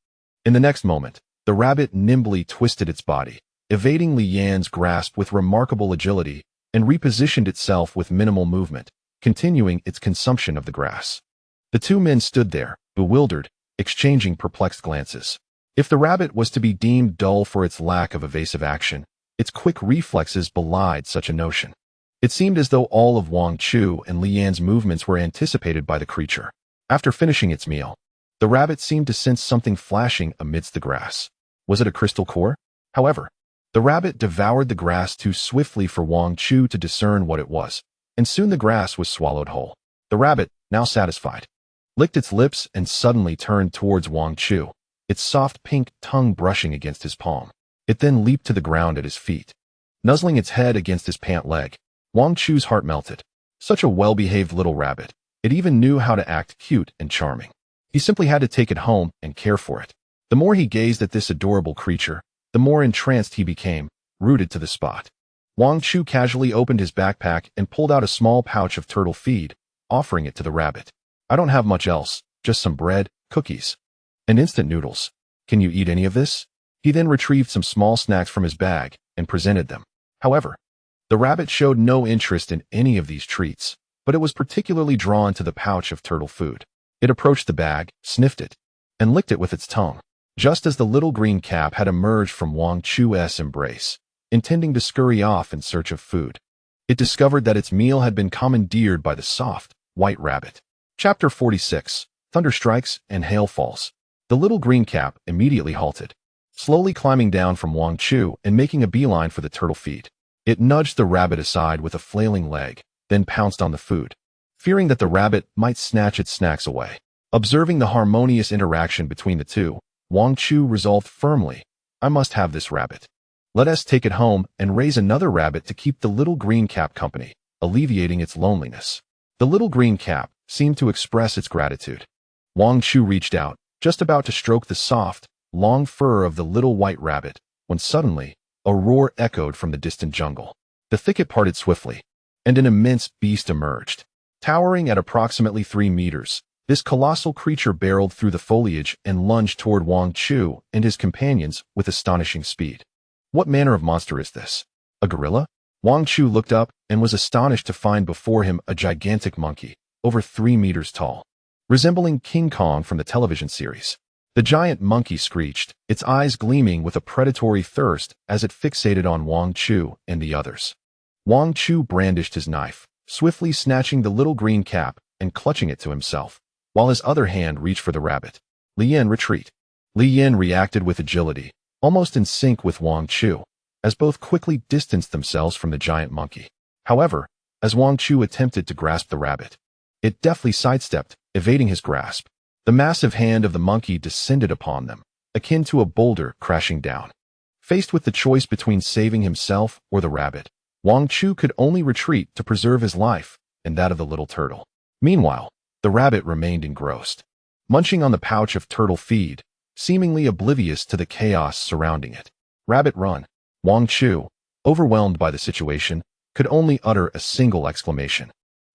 in the next moment, the rabbit nimbly twisted its body, evading Li Yin's grasp with remarkable agility, and repositioned itself with minimal movement, continuing its consumption of the grass. The two men stood there, bewildered, exchanging perplexed glances. If the rabbit was to be deemed dull for its lack of evasive action, its quick reflexes belied such a notion. It seemed as though all of Wang Chu and Li Yan's movements were anticipated by the creature. After finishing its meal, the rabbit seemed to sense something flashing amidst the grass. Was it a crystal core? However, the rabbit devoured the grass too swiftly for Wang Chu to discern what it was, and soon the grass was swallowed whole. The rabbit, now satisfied, licked its lips and suddenly turned towards Wang Chu, its soft pink tongue brushing against his palm. It then leaped to the ground at his feet. Nuzzling its head against his pant leg, Wang Chu's heart melted. Such a well-behaved little rabbit, it even knew how to act cute and charming. He simply had to take it home and care for it. The more he gazed at this adorable creature, the more entranced he became, rooted to the spot. Wang Chu casually opened his backpack and pulled out a small pouch of turtle feed, offering it to the rabbit. I don't have much else, just some bread, cookies, and instant noodles. Can you eat any of this? He then retrieved some small snacks from his bag and presented them. However, the rabbit showed no interest in any of these treats, but it was particularly drawn to the pouch of turtle food. It approached the bag, sniffed it, and licked it with its tongue, just as the little green cap had emerged from Wang Chu's embrace, intending to scurry off in search of food. It discovered that its meal had been commandeered by the soft, white rabbit. Chapter 46, Thunder Strikes and Hail Falls. The little green cap immediately halted, slowly climbing down from Wang Chu and making a beeline for the turtle feed. It nudged the rabbit aside with a flailing leg, then pounced on the food, fearing that the rabbit might snatch its snacks away. Observing the harmonious interaction between the two, Wang Chu resolved firmly, I must have this rabbit. Let us take it home and raise another rabbit to keep the little green cap company, alleviating its loneliness. The little green cap seemed to express its gratitude. Wang Chu reached out, just about to stroke the soft, long fur of the little white rabbit, when suddenly, a roar echoed from the distant jungle. The thicket parted swiftly, and an immense beast emerged. Towering at approximately 3 meters, this colossal creature barreled through the foliage and lunged toward Wang Chu and his companions with astonishing speed. What manner of monster is this? A gorilla? Wang Chu looked up and was astonished to find before him a gigantic monkey, over 3 meters tall, resembling King Kong from the television series. The giant monkey screeched, its eyes gleaming with a predatory thirst as it fixated on Wang Chu and the others. Wang Chu brandished his knife, swiftly snatching the little green cap and clutching it to himself, while his other hand reached for the rabbit. Li Yin, retreat. Li Yin reacted with agility, almost in sync with Wang Chu, as both quickly distanced themselves from the giant monkey. However, as Wang Chu attempted to grasp the rabbit, it deftly sidestepped, evading his grasp. The massive hand of the monkey descended upon them, akin to a boulder crashing down. Faced with the choice between saving himself or the rabbit, Wang Chu could only retreat to preserve his life and that of the little turtle. Meanwhile, the rabbit remained engrossed, munching on the pouch of turtle feed, seemingly oblivious to the chaos surrounding it. Rabbit, run! Wang Chu, overwhelmed by the situation, could only utter a single exclamation.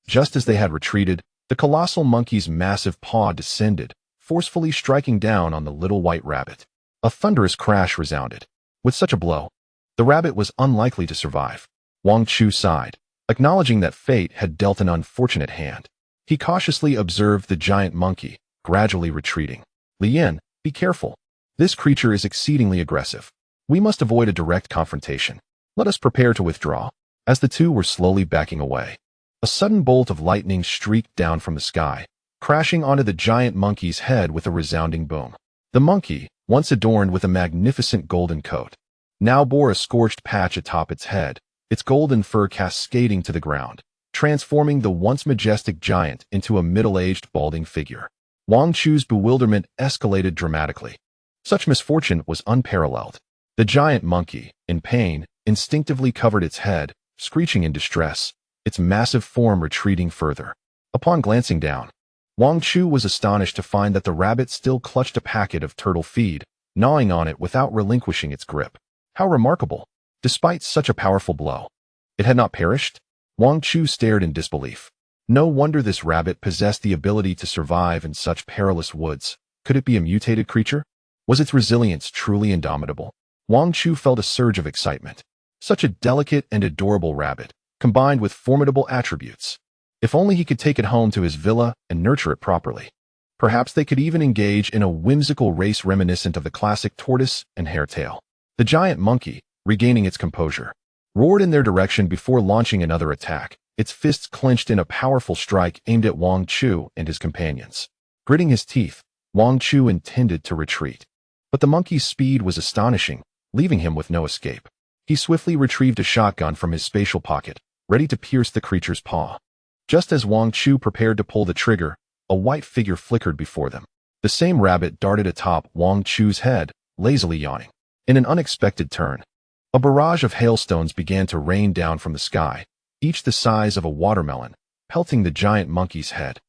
Just as they had retreated, the colossal monkey's massive paw descended, forcefully striking down on the little white rabbit. A thunderous crash resounded. With such a blow, the rabbit was unlikely to survive. Wang Chu sighed, acknowledging that fate had dealt an unfortunate hand. He cautiously observed the giant monkey, gradually retreating. Li Yin, be careful. This creature is exceedingly aggressive. We must avoid a direct confrontation. Let us prepare to withdraw. As the two were slowly backing away, a sudden bolt of lightning streaked down from the sky, crashing onto the giant monkey's head with a resounding boom. The monkey, once adorned with a magnificent golden coat, now bore a scorched patch atop its head, its golden fur cascading to the ground, transforming the once majestic giant into a middle-aged, balding figure. Wang Chu's bewilderment escalated dramatically. Such misfortune was unparalleled. The giant monkey, in pain, instinctively covered its head, screeching in distress, its massive form retreating further. Upon glancing down, Wang Chu was astonished to find that the rabbit still clutched a packet of turtle feed, gnawing on it without relinquishing its grip. How remarkable! Despite such a powerful blow, it had not perished? Wang Chu stared in disbelief. No wonder this rabbit possessed the ability to survive in such perilous woods. Could it be a mutated creature? Was its resilience truly indomitable? Wang Chu felt a surge of excitement. Such a delicate and adorable rabbit, combined with formidable attributes. If only he could take it home to his villa and nurture it properly. Perhaps they could even engage in a whimsical race reminiscent of the classic tortoise and hare tale. The giant monkey, regaining its composure, roared in their direction before launching another attack, its fists clenched in a powerful strike aimed at Wang Chu and his companions. Gritting his teeth, Wang Chu intended to retreat. But the monkey's speed was astonishing, leaving him with no escape. He swiftly retrieved a shotgun from his spatial pocket, ready to pierce the creature's paw. Just as Wang Chu prepared to pull the trigger, a white figure flickered before them. The same rabbit darted atop Wang Chu's head, lazily yawning. In an unexpected turn, a barrage of hailstones began to rain down from the sky, each the size of a watermelon, pelting the giant monkey's head.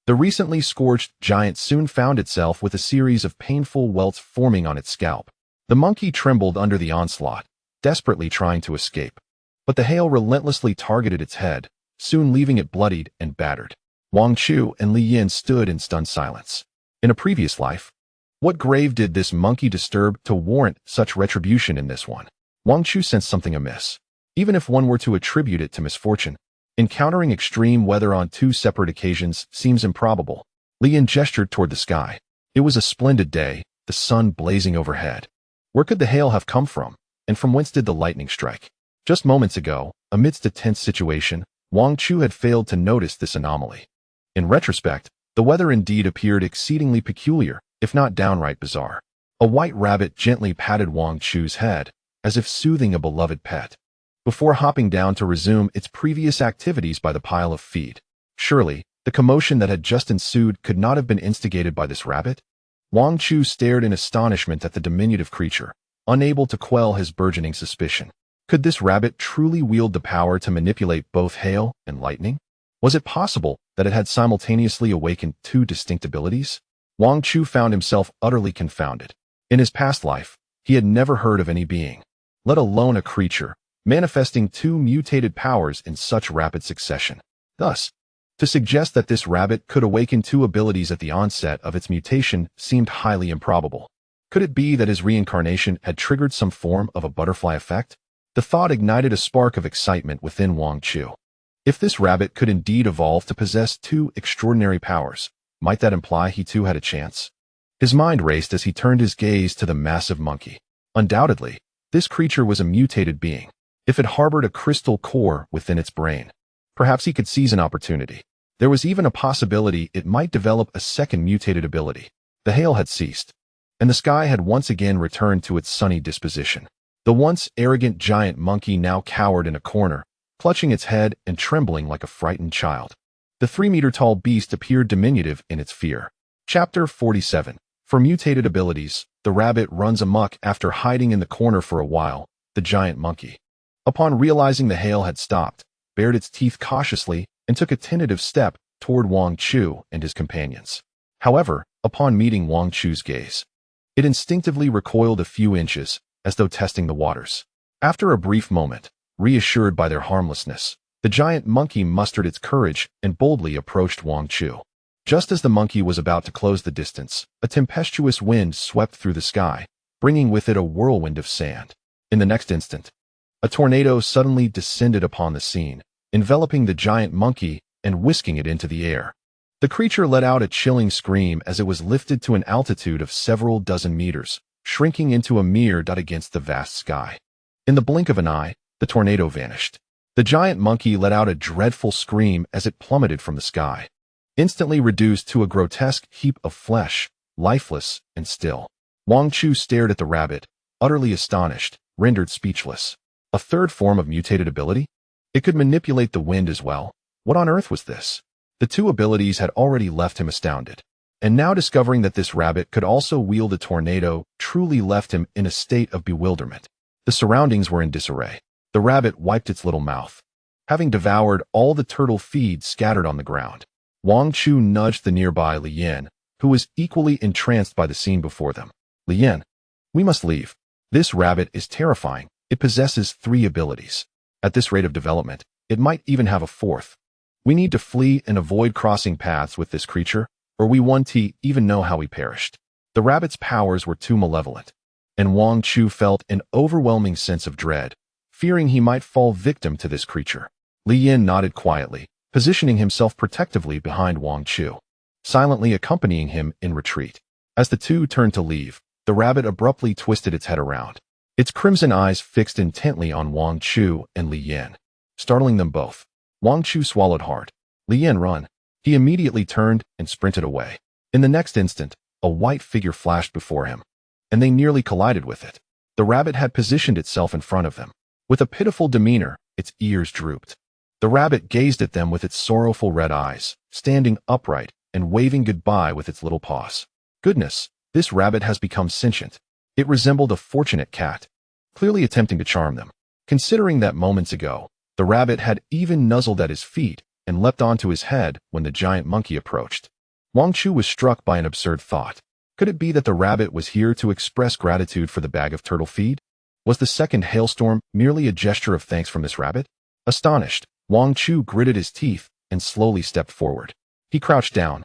The recently scorched giant soon found itself with a series of painful welts forming on its scalp. The monkey trembled under the onslaught, desperately trying to escape. But the hail relentlessly targeted its head, soon leaving it bloodied and battered. Wang Chu and Li Yin stood in stunned silence. In a previous life, what grave did this monkey disturb to warrant such retribution in this one? Wang Chu sensed something amiss. Even if one were to attribute it to misfortune, encountering extreme weather on two separate occasions seems improbable. Li Yin gestured toward the sky. It was a splendid day, the sun blazing overhead. Where could the hail have come from, and from whence did the lightning strike? Just moments ago, amidst a tense situation, Wang Chu had failed to notice this anomaly. In retrospect, the weather indeed appeared exceedingly peculiar, if not downright bizarre. A white rabbit gently patted Wang Chu's head, as if soothing a beloved pet, before hopping down to resume its previous activities by the pile of feed. Surely, the commotion that had just ensued could not have been instigated by this rabbit? Wang Chu stared in astonishment at the diminutive creature, unable to quell his burgeoning suspicion. Could this rabbit truly wield the power to manipulate both hail and lightning? Was it possible that it had simultaneously awakened two distinct abilities? Wang Chu found himself utterly confounded. In his past life, he had never heard of any being, let alone a creature, manifesting two mutated powers in such rapid succession. Thus, to suggest that this rabbit could awaken two abilities at the onset of its mutation seemed highly improbable. Could it be that his reincarnation had triggered some form of a butterfly effect? The thought ignited a spark of excitement within Wang Chu. If this rabbit could indeed evolve to possess two extraordinary powers, might that imply he too had a chance? His mind raced as he turned his gaze to the massive monkey. Undoubtedly, this creature was a mutated being, if it harbored a crystal core within its brain. Perhaps he could seize an opportunity. There was even a possibility it might develop a second mutated ability. The hail had ceased, and the sky had once again returned to its sunny disposition. The once arrogant giant monkey now cowered in a corner, clutching its head and trembling like a frightened child. The 3-meter-tall beast appeared diminutive in its fear. Chapter 47. For mutated abilities, the rabbit runs amok after hiding in the corner for a while. The giant monkey, upon realizing the hail had stopped, bared its teeth cautiously and took a tentative step toward Wang Chu and his companions. However, upon meeting Wang Chu's gaze, it instinctively recoiled a few inches, as though testing the waters. After a brief moment, reassured by their harmlessness, the giant monkey mustered its courage and boldly approached Wang Chu. Just as the monkey was about to close the distance, a tempestuous wind swept through the sky, bringing with it a whirlwind of sand. In the next instant, a tornado suddenly descended upon the scene, enveloping the giant monkey and whisking it into the air. The creature let out a chilling scream as it was lifted to an altitude of several dozen meters, shrinking into a mere dot against the vast sky. In the blink of an eye, the tornado vanished. The giant monkey let out a dreadful scream as it plummeted from the sky, instantly reduced to a grotesque heap of flesh, lifeless and still. Wang Chu stared at the rabbit, utterly astonished, rendered speechless. A third form of mutated ability? It could manipulate the wind as well. What on earth was this? The two abilities had already left him astounded, and now discovering that this rabbit could also wield a tornado truly left him in a state of bewilderment. The surroundings were in disarray. The rabbit wiped its little mouth, having devoured all the turtle feed scattered on the ground. Wang Chu nudged the nearby Lian, who was equally entranced by the scene before them. Lian, we must leave. This rabbit is terrifying. It possesses 3 abilities. At this rate of development, it might even have a 4th. We need to flee and avoid crossing paths with this creature, or we won't even know how we perished. The rabbit's powers were too malevolent, and Wang Chu felt an overwhelming sense of dread, fearing he might fall victim to this creature. Li Yin nodded quietly, positioning himself protectively behind Wang Chu, silently accompanying him in retreat. As the two turned to leave, the rabbit abruptly twisted its head around, its crimson eyes fixed intently on Wang Chu and Li Yin, startling them both. Wang Chu swallowed hard. Li Yin, run. He immediately turned and sprinted away. In the next instant, a white figure flashed before him, and they nearly collided with it. The rabbit had positioned itself in front of them. With a pitiful demeanor, its ears drooped. The rabbit gazed at them with its sorrowful red eyes, standing upright and waving goodbye with its little paws. Goodness, this rabbit has become sentient. It resembled a fortunate cat, clearly attempting to charm them. Considering that moments ago, the rabbit had even nuzzled at his feet and leapt onto his head when the giant monkey approached. Wang Chu was struck by an absurd thought. Could it be that the rabbit was here to express gratitude for the bag of turtle feed? Was the second hailstorm merely a gesture of thanks from this rabbit? Astonished, Wang Chu gritted his teeth and slowly stepped forward. He crouched down,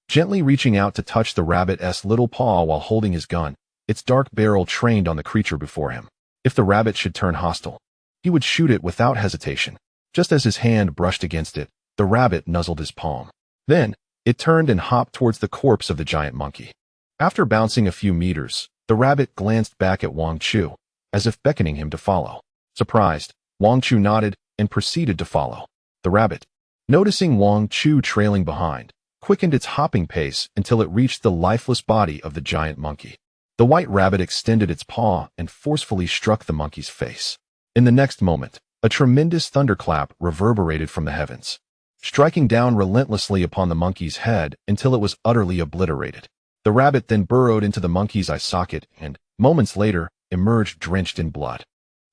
gently reaching out to touch the rabbit's little paw while holding his gun, its dark barrel trained on the creature before him. If the rabbit should turn hostile, he would shoot it without hesitation. Just as his hand brushed against it, the rabbit nuzzled his palm. Then, it turned and hopped towards the corpse of the giant monkey. After bouncing a few meters, the rabbit glanced back at Wang Chu, as if beckoning him to follow. Surprised, Wang Chu nodded and proceeded to follow. The rabbit, noticing Wang Chu trailing behind, quickened its hopping pace until it reached the lifeless body of the giant monkey. The white rabbit extended its paw and forcefully struck the monkey's face. In the next moment, a tremendous thunderclap reverberated from the heavens, striking down relentlessly upon the monkey's head until it was utterly obliterated. The rabbit then burrowed into the monkey's eye socket and, moments later, emerged drenched in blood.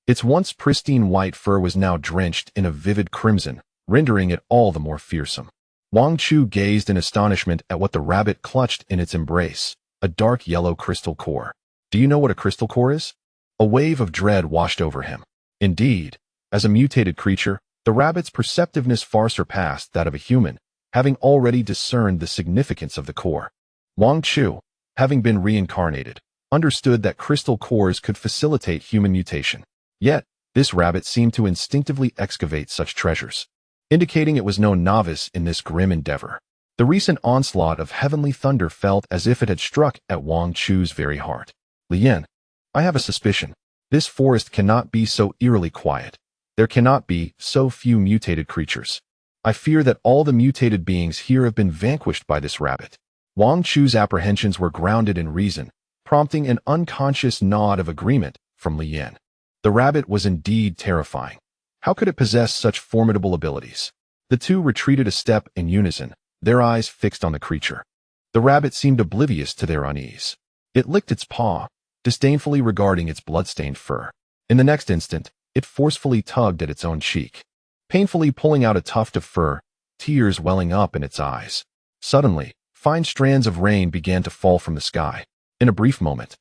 Its once pristine white fur was now drenched in a vivid crimson, rendering it all the more fearsome. Wang Chu gazed in astonishment at what the rabbit clutched in its embrace, a dark yellow crystal core. Do you know what a crystal core is? A wave of dread washed over him. Indeed, as a mutated creature, the rabbit's perceptiveness far surpassed that of a human, having already discerned the significance of the core. Wang Chu, having been reincarnated, understood that crystal cores could facilitate human mutation. Yet, this rabbit seemed to instinctively excavate such treasures, indicating it was no novice in this grim endeavor. The recent onslaught of heavenly thunder felt as if it had struck at Wang Chu's very heart. Li Yin, I have a suspicion. This forest cannot be so eerily quiet. There cannot be so few mutated creatures. I fear that all the mutated beings here have been vanquished by this rabbit. Wang Chu's apprehensions were grounded in reason, prompting an unconscious nod of agreement from Li Yan. The rabbit was indeed terrifying. How could it possess such formidable abilities? The two retreated a step in unison, their eyes fixed on the creature. The rabbit seemed oblivious to their unease. It licked its paw, disdainfully regarding its blood-stained fur. In the next instant, it forcefully tugged at its own cheek, painfully pulling out a tuft of fur, tears welling up in its eyes. Suddenly, fine strands of rain began to fall from the sky. In a brief moment,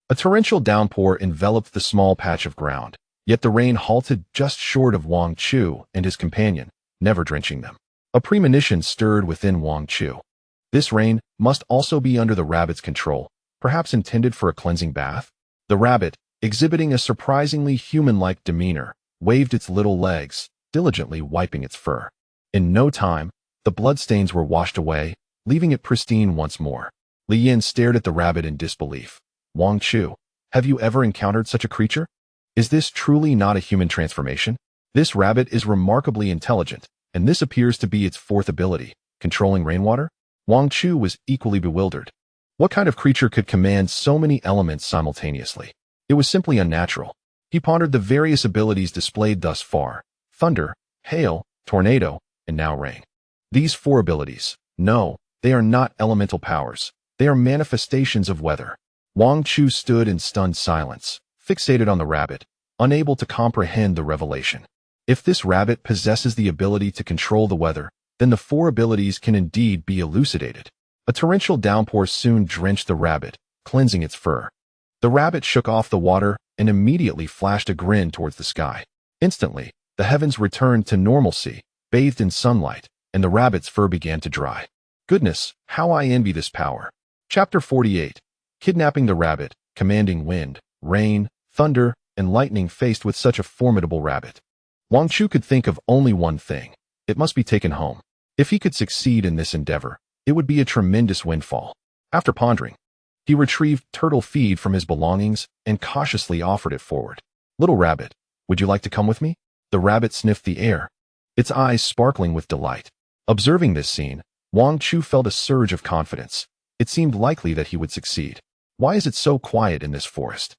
a torrential downpour enveloped the small patch of ground, yet the rain halted just short of Wang Chu and his companion, never drenching them. A premonition stirred within Wang Chu. This rain must also be under the rabbit's control, perhaps intended for a cleansing bath. The rabbit, exhibiting a surprisingly human-like demeanor, waved its little legs, diligently wiping its fur. In no time, the bloodstains were washed away, leaving it pristine once more. Li Yan stared at the rabbit in disbelief. Wang Chu, have you ever encountered such a creature? Is this truly not a human transformation? This rabbit is remarkably intelligent, and this appears to be its fourth ability, controlling rainwater? Wang Chu was equally bewildered. What kind of creature could command so many elements simultaneously? It was simply unnatural. He pondered the various abilities displayed thus far: thunder, hail, tornado, and now rain. These four abilities, no, they are not elemental powers. They are manifestations of weather. Wang Chu stood in stunned silence, fixated on the rabbit, unable to comprehend the revelation. If this rabbit possesses the ability to control the weather, then the four abilities can indeed be elucidated. A torrential downpour soon drenched the rabbit, cleansing its fur. The rabbit shook off the water and immediately flashed a grin towards the sky. Instantly, the heavens returned to normalcy, bathed in sunlight, and the rabbit's fur began to dry. Goodness, how I envy this power. Chapter 48. Kidnapping the rabbit, commanding wind, rain, thunder, and lightning faced with such a formidable rabbit. Wang Chu could think of only one thing. It must be taken home. If he could succeed in this endeavor, it would be a tremendous windfall. After pondering, he retrieved turtle feed from his belongings and cautiously offered it forward. Little rabbit, would you like to come with me? The rabbit sniffed the air, its eyes sparkling with delight. Observing this scene, Wang Chu felt a surge of confidence. It seemed likely that he would succeed. Why is it so quiet in this forest?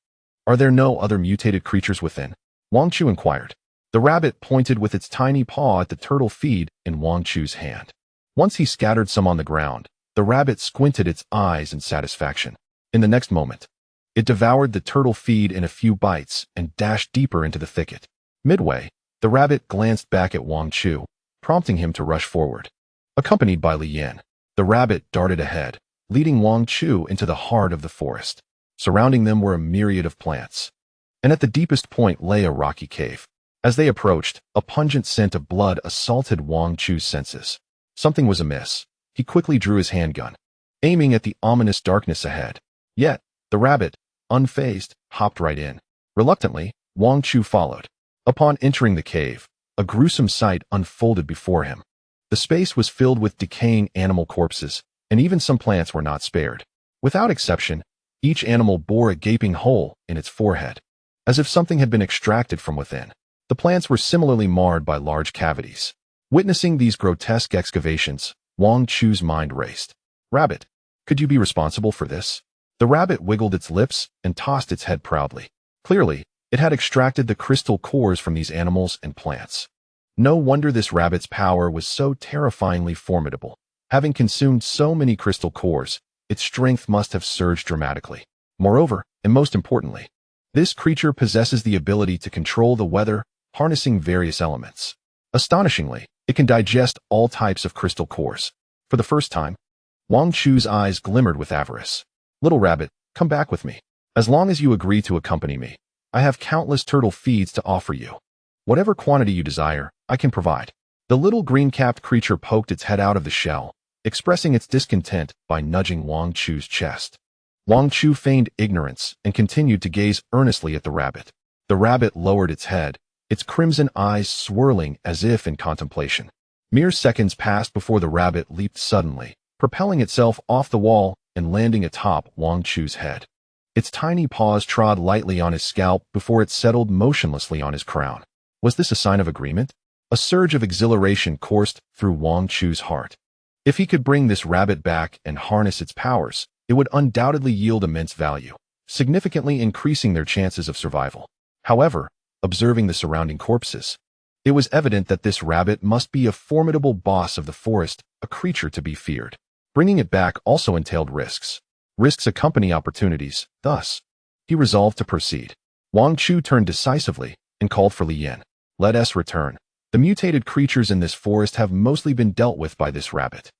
Are there no other mutated creatures within? Wang Chu inquired. The rabbit pointed with its tiny paw at the turtle feed in Wang Chu's hand. Once he scattered some on the ground, the rabbit squinted its eyes in satisfaction. In the next moment, it devoured the turtle feed in a few bites and dashed deeper into the thicket. Midway, the rabbit glanced back at Wang Chu, prompting him to rush forward. Accompanied by Li Yan, the rabbit darted ahead, leading Wang Chu into the heart of the forest. Surrounding them were a myriad of plants, and at the deepest point lay a rocky cave. As they approached, a pungent scent of blood assaulted Wang Chu's senses. Something was amiss. He quickly drew his handgun, aiming at the ominous darkness ahead. Yet, the rabbit, unfazed, hopped right in. Reluctantly, Wang Chu followed. Upon entering the cave, a gruesome sight unfolded before him. The space was filled with decaying animal corpses, and even some plants were not spared. Without exception, each animal bore a gaping hole in its forehead, as if something had been extracted from within. The plants were similarly marred by large cavities. Witnessing these grotesque excavations, Wang Chu's mind raced. Rabbit, could you be responsible for this? The rabbit wiggled its lips and tossed its head proudly. Clearly, it had extracted the crystal cores from these animals and plants. No wonder this rabbit's power was so terrifyingly formidable. Having consumed so many crystal cores, its strength must have surged dramatically. Moreover, and most importantly, this creature possesses the ability to control the weather, harnessing various elements. Astonishingly, it can digest all types of crystal cores. For the first time, Wang Chu's eyes glimmered with avarice. Little rabbit, come back with me. As long as you agree to accompany me, I have countless turtle feeds to offer you. Whatever quantity you desire, I can provide. The little green-capped creature poked its head out of the shell, expressing its discontent by nudging Wang Chu's chest. Wang Chu feigned ignorance and continued to gaze earnestly at the rabbit. The rabbit lowered its head, its crimson eyes swirling as if in contemplation. Mere seconds passed before the rabbit leaped suddenly, propelling itself off the wall and landing atop Wang Chu's head. Its tiny paws trod lightly on his scalp before it settled motionlessly on his crown. Was this a sign of agreement? A surge of exhilaration coursed through Wang Chu's heart. If he could bring this rabbit back and harness its powers, it would undoubtedly yield immense value, significantly increasing their chances of survival. However, observing the surrounding corpses, it was evident that this rabbit must be a formidable boss of the forest, a creature to be feared. Bringing it back also entailed risks. Risks accompany opportunities, thus, he resolved to proceed. Wang Chu turned decisively and called for Li Yan. Let us return. The mutated creatures in this forest have mostly been dealt with by this rabbit.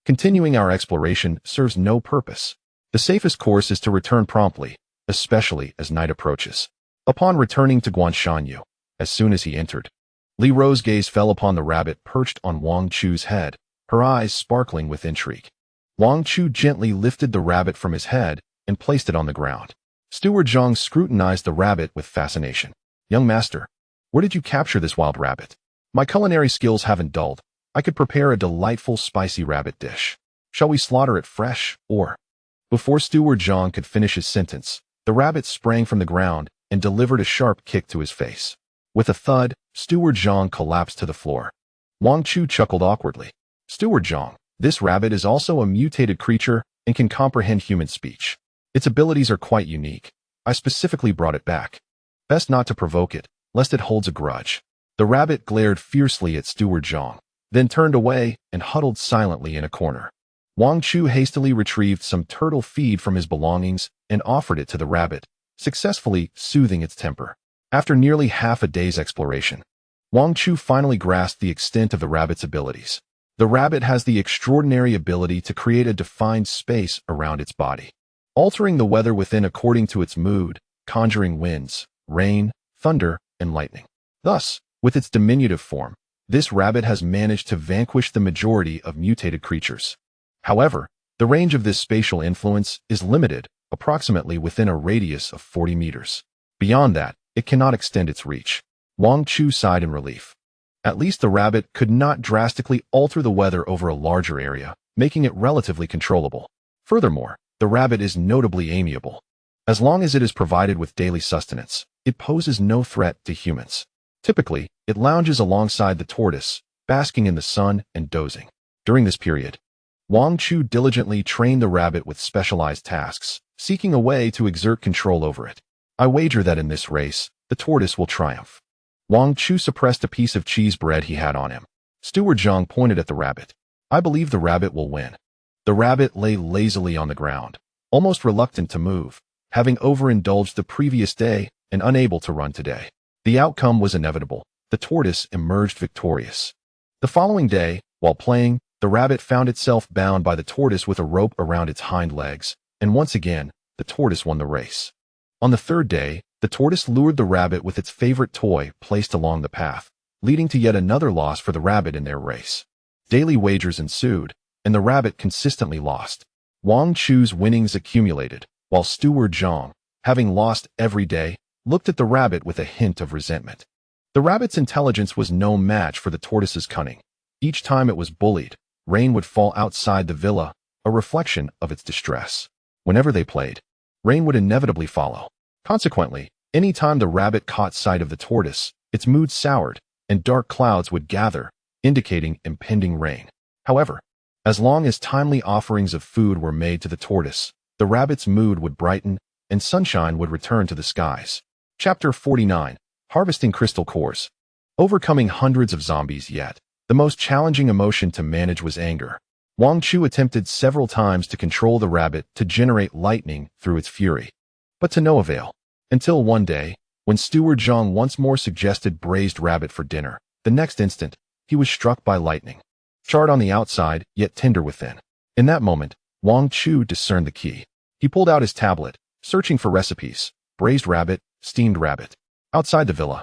Continuing our exploration serves no purpose. The safest course is to return promptly, especially as night approaches. Upon returning to Guanshanyu, as soon as he entered, Li Ro's gaze fell upon the rabbit perched on Wang Chu's head, her eyes sparkling with intrigue. Wang Chu gently lifted the rabbit from his head and placed it on the ground. Steward Zhang scrutinized the rabbit with fascination. Young master, where did you capture this wild rabbit? My culinary skills haven't dulled. I could prepare a delightful spicy rabbit dish. Shall we slaughter it fresh, or? Before Steward Zhang could finish his sentence, the rabbit sprang from the ground and delivered a sharp kick to his face. With a thud, Steward Zhang collapsed to the floor. Wang Chu chuckled awkwardly. Steward Zhang, this rabbit is also a mutated creature and can comprehend human speech. Its abilities are quite unique. I specifically brought it back. Best not to provoke it, lest it holds a grudge. The rabbit glared fiercely at Steward Zhang, then turned away and huddled silently in a corner. Wang Chu hastily retrieved some turtle feed from his belongings and offered it to the rabbit, successfully soothing its temper. After nearly half a day's exploration, Wang Chu finally grasped the extent of the rabbit's abilities. The rabbit has the extraordinary ability to create a defined space around its body, altering the weather within according to its mood, conjuring winds, rain, thunder, and lightning. Thus, with its diminutive form, this rabbit has managed to vanquish the majority of mutated creatures. However, the range of this spatial influence is limited, approximately within a radius of 40 meters. Beyond that, it cannot extend its reach. Wang Chu sighed in relief. At least the rabbit could not drastically alter the weather over a larger area, making it relatively controllable. Furthermore, the rabbit is notably amiable. As long as it is provided with daily sustenance, it poses no threat to humans. Typically, it lounges alongside the tortoise, basking in the sun and dozing. During this period, Wang Chu diligently trained the rabbit with specialized tasks, seeking a way to exert control over it. I wager that in this race, the tortoise will triumph. Wang Chu suppressed a piece of cheese bread he had on him. Steward Zhang pointed at the rabbit. I believe the rabbit will win. The rabbit lay lazily on the ground, almost reluctant to move, having overindulged the previous day and unable to run today. The outcome was inevitable. The tortoise emerged victorious. The following day, while playing, the rabbit found itself bound by the tortoise with a rope around its hind legs, and once again, the tortoise won the race. On the third day, the tortoise lured the rabbit with its favorite toy placed along the path, leading to yet another loss for the rabbit in their race. Daily wagers ensued, and the rabbit consistently lost. Wang Chu's winnings accumulated, while Steward Zhang, having lost every day, looked at the rabbit with a hint of resentment. The rabbit's intelligence was no match for the tortoise's cunning. Each time it was bullied, rain would fall outside the villa, a reflection of its distress. Whenever they played, rain would inevitably follow. Consequently, any time the rabbit caught sight of the tortoise, its mood soured, and dark clouds would gather, indicating impending rain. However, as long as timely offerings of food were made to the tortoise, the rabbit's mood would brighten, and sunshine would return to the skies. Chapter 49. Harvesting Crystal Cores. Overcoming hundreds of zombies yet, the most challenging emotion to manage was anger. Wang Chu attempted several times to control the rabbit to generate lightning through its fury, but to no avail. Until one day, when Steward Zhang once more suggested braised rabbit for dinner, the next instant, he was struck by lightning. Charred on the outside, yet tender within. In that moment, Wang Chu discerned the key. He pulled out his tablet, searching for recipes. Braised rabbit, steamed rabbit. Outside the villa,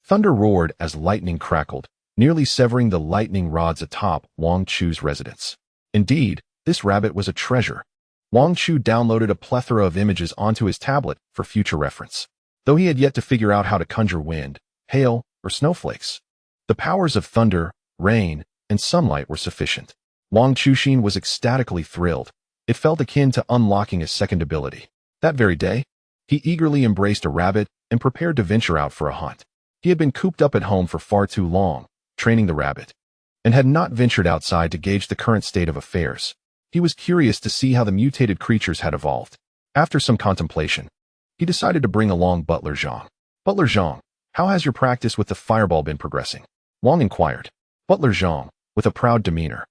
thunder roared as lightning crackled, nearly severing the lightning rods atop Wang Chu's residence. Indeed, this rabbit was a treasure. Wang Chu downloaded a plethora of images onto his tablet for future reference. Though he had yet to figure out how to conjure wind, hail, or snowflakes, the powers of thunder, rain, and sunlight were sufficient. Wang Chuxin was ecstatically thrilled. It felt akin to unlocking a second ability. That very day, he eagerly embraced a rabbit and prepared to venture out for a hunt. He had been cooped up at home for far too long, training the rabbit, and had not ventured outside to gauge the current state of affairs. He was curious to see how the mutated creatures had evolved. After some contemplation, he decided to bring along Butler Zhang. Butler Zhang, how has your practice with the fireball been progressing? Wang inquired. Butler Zhang, with a proud demeanor,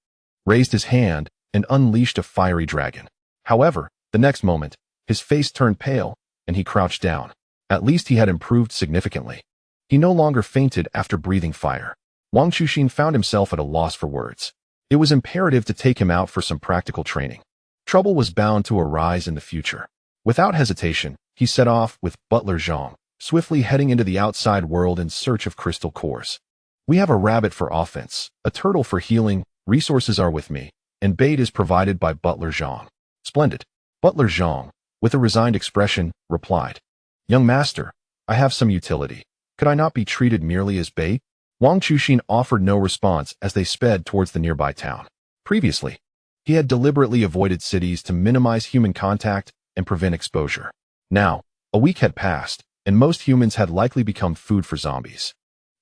raised his hand and unleashed a fiery dragon. However, the next moment, his face turned pale, and he crouched down. At least he had improved significantly. He no longer fainted after breathing fire. Wang Chu found himself at a loss for words. It was imperative to take him out for some practical training. Trouble was bound to arise in the future. Without hesitation, he set off with Butler Zhang, swiftly heading into the outside world in search of crystal cores. We have a rabbit for offense, a turtle for healing, resources are with me, and bait is provided by Butler Zhang. Splendid. Butler Zhang, with a resigned expression, replied, Young master, I have some utility. Could I not be treated merely as bait? Wang Chu offered no response as they sped towards the nearby town. Previously, he had deliberately avoided cities to minimize human contact and prevent exposure. Now, a week had passed, and most humans had likely become food for zombies.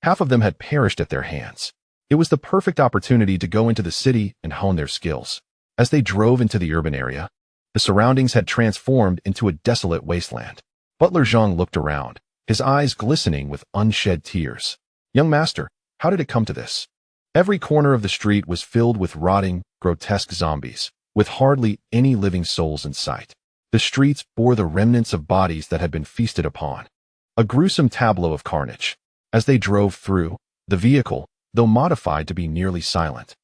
Half of them had perished at their hands. It was the perfect opportunity to go into the city and hone their skills. As they drove into the urban area, the surroundings had transformed into a desolate wasteland. Butler Zhang looked around, his eyes glistening with unshed tears. Young master, how did it come to this? Every corner of the street was filled with rotting, grotesque zombies, with hardly any living souls in sight. The streets bore the remnants of bodies that had been feasted upon. A gruesome tableau of carnage. As they drove through, the vehicle, though modified to be nearly silent,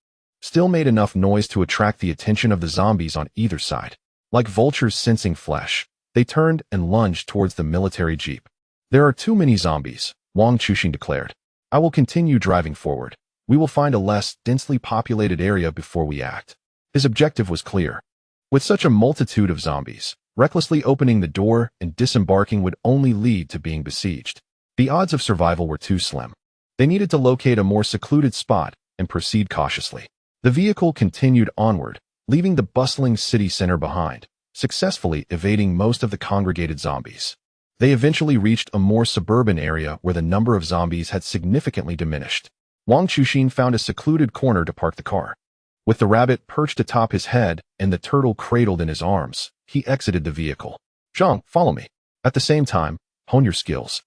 still made enough noise to attract the attention of the zombies on either side. Like vultures sensing flesh, they turned and lunged towards the military jeep. There are too many zombies, Wang Chu declared. I will continue driving forward. We will find a less densely populated area before we act. His objective was clear. With such a multitude of zombies, recklessly opening the door and disembarking would only lead to being besieged. The odds of survival were too slim. They needed to locate a more secluded spot and proceed cautiously. The vehicle continued onward, leaving the bustling city center behind, successfully evading most of the congregated zombies. They eventually reached a more suburban area where the number of zombies had significantly diminished. Wang Chu found a secluded corner to park the car. With the rabbit perched atop his head and the turtle cradled in his arms, he exited the vehicle. Zhang, follow me. At the same time, hone your skills.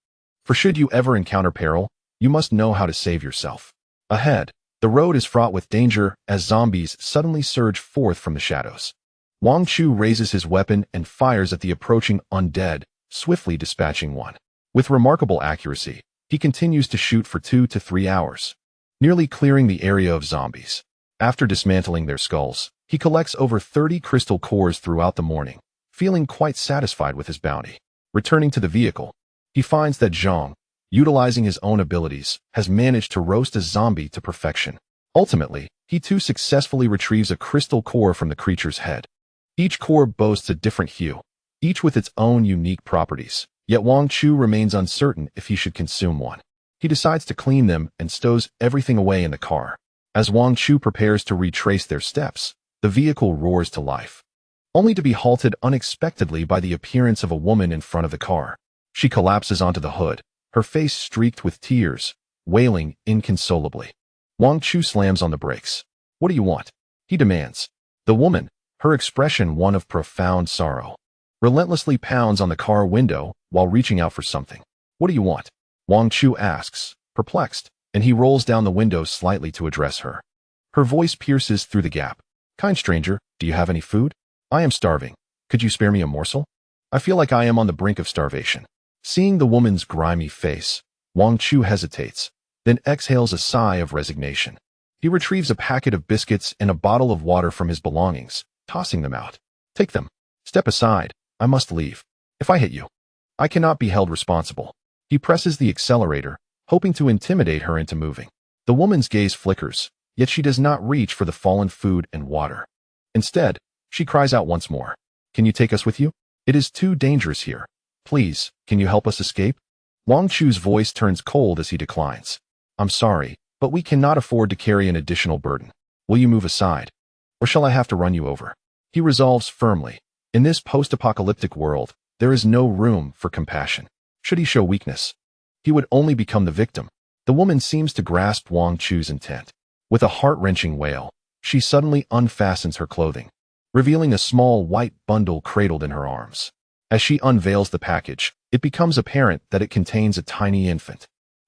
For should you ever encounter peril, you must know how to save yourself. Ahead, the road is fraught with danger as zombies suddenly surge forth from the shadows. Wang Chu raises his weapon and fires at the approaching undead, swiftly dispatching one. With remarkable accuracy, he continues to shoot for 2 to 3 hours, nearly clearing the area of zombies. After dismantling their skulls, he collects over 30 crystal cores throughout the morning, feeling quite satisfied with his bounty. Returning to the vehicle, he finds that Zhang, utilizing his own abilities, has managed to roast a zombie to perfection. Ultimately, he too successfully retrieves a crystal core from the creature's head. Each core boasts a different hue, each with its own unique properties, yet Wang Chu remains uncertain if he should consume one. He decides to clean them and stows everything away in the car. As Wang Chu prepares to retrace their steps, the vehicle roars to life, only to be halted unexpectedly by the appearance of a woman in front of the car. She collapses onto the hood, her face streaked with tears, wailing inconsolably. Wang Chu slams on the brakes. What do you want? He demands. The woman, her expression one of profound sorrow, relentlessly pounds on the car window while reaching out for something. What do you want? Wang Chu asks, perplexed, and he rolls down the window slightly to address her. Her voice pierces through the gap. Kind stranger, do you have any food? I am starving. Could you spare me a morsel? I feel like I am on the brink of starvation. Seeing the woman's grimy face, Wang Chu hesitates, then exhales a sigh of resignation. He retrieves a packet of biscuits and a bottle of water from his belongings, tossing them out. Take them. Step aside. I must leave. If I hit you, I cannot be held responsible. He presses the accelerator, hoping to intimidate her into moving. The woman's gaze flickers, yet she does not reach for the fallen food and water. Instead, she cries out once more. Can you take us with you? It is too dangerous here. Please, can you help us escape? Wang Chu's voice turns cold as he declines. I'm sorry, but we cannot afford to carry an additional burden. Will you move aside? Or shall I have to run you over? He resolves firmly. In this post-apocalyptic world, there is no room for compassion. Should he show weakness, he would only become the victim. The woman seems to grasp Wang Chu's intent. With a heart-wrenching wail, she suddenly unfastens her clothing, revealing a small white bundle cradled in her arms. As she unveils the package, it becomes apparent that it contains a tiny infant.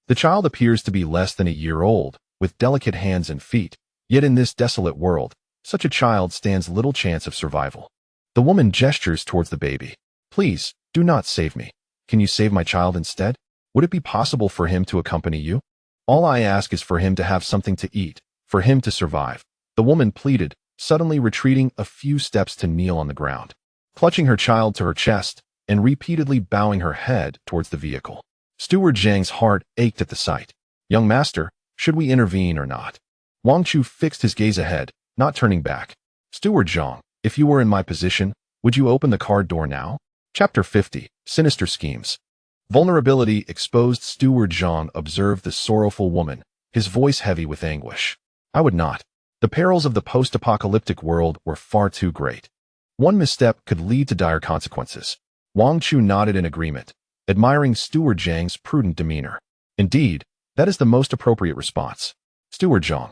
The child appears to be less than a year old, with delicate hands and feet, yet in this desolate world, such a child stands little chance of survival. The woman gestures towards the baby. Please, do not save me. Can you save my child instead? Would it be possible for him to accompany you? All I ask is for him to have something to eat, for him to survive. The woman pleaded, suddenly retreating a few steps to kneel on the ground, clutching her child to her chest and repeatedly bowing her head towards the vehicle. Steward Zhang's heart ached at the sight. Young master, should we intervene or not? Wang Chu fixed his gaze ahead, not turning back. Steward Zhang, if you were in my position, would you open the car door now? Chapter 50, Sinister Schemes. Vulnerability exposed. Steward Zhang observed the sorrowful woman, his voice heavy with anguish. I would not. The perils of the post-apocalyptic world were far too great. One misstep could lead to dire consequences. Wang Chu nodded in agreement, admiring Steward Zhang's prudent demeanor. Indeed, that is the most appropriate response. Steward Zhang,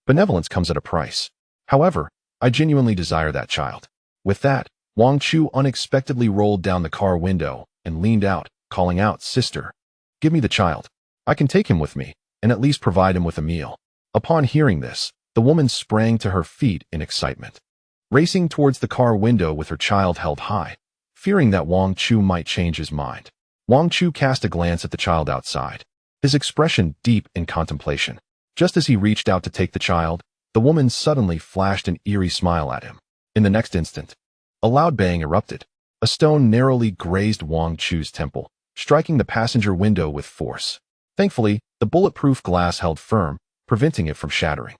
benevolence comes at a price. However, I genuinely desire that child. With that, Wang Chu unexpectedly rolled down the car window and leaned out, calling out, Sister, give me the child. I can take him with me, and at least provide him with a meal. Upon hearing this, the woman sprang to her feet in excitement, racing towards the car window with her child held high, fearing that Wang Chu might change his mind. Wang Chu cast a glance at the child outside, his expression deep in contemplation. Just as he reached out to take the child, the woman suddenly flashed an eerie smile at him. In the next instant, a loud bang erupted. A stone narrowly grazed Wang Chu's temple, striking the passenger window with force. Thankfully, the bulletproof glass held firm, preventing it from shattering.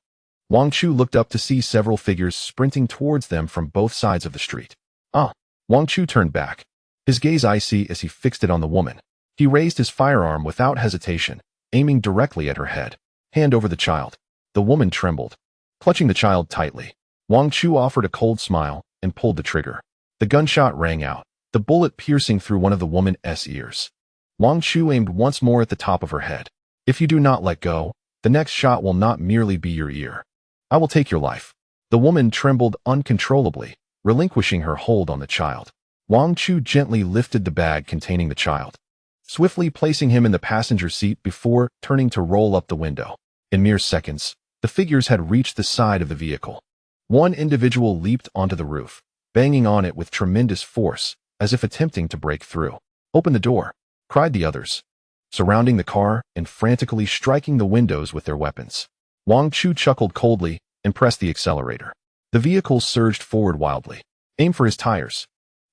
Wang Chu looked up to see several figures sprinting towards them from both sides of the street. Wang Chu turned back, his gaze icy as he fixed it on the woman. He raised his firearm without hesitation, aiming directly at her head. Hand over the child. The woman trembled, clutching the child tightly. Wang Chu offered a cold smile and pulled the trigger. The gunshot rang out, the bullet piercing through one of the woman's ears. Wang Chu aimed once more at the top of her head. If you do not let go, the next shot will not merely be your ear. I will take your life. The woman trembled uncontrollably, relinquishing her hold on the child. Wang Chu gently lifted the bag containing the child, swiftly placing him in the passenger seat before turning to roll up the window. In mere seconds, the figures had reached the side of the vehicle. One individual leaped onto the roof, banging on it with tremendous force, as if attempting to break through. Open the door, cried the others, surrounding the car and frantically striking the windows with their weapons. Wang Chu chuckled coldly and pressed the accelerator. The vehicle surged forward wildly. Aim for his tires.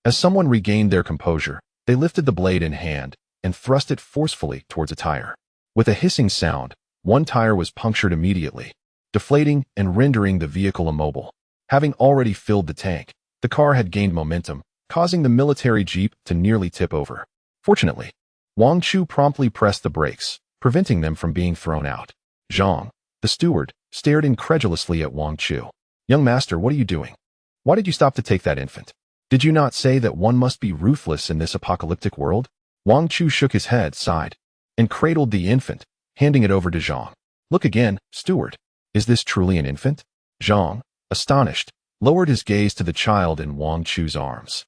As someone regained their composure, they lifted the blade in hand and thrust it forcefully towards a tire. With a hissing sound, one tire was punctured immediately, deflating and rendering the vehicle immobile. Having already filled the tank, the car had gained momentum, causing the military jeep to nearly tip over. Fortunately, Wang Chu promptly pressed the brakes, preventing them from being thrown out. Zhang, the steward, stared incredulously at Wang Chu. Young master, what are you doing? Why did you stop to take that infant? Did you not say that one must be ruthless in this apocalyptic world? Wang Chu shook his head, sighed, and cradled the infant, handing it over to Zhang. Look again, steward. Is this truly an infant? Zhang, astonished, lowered his gaze to the child in Wang Chu's arms.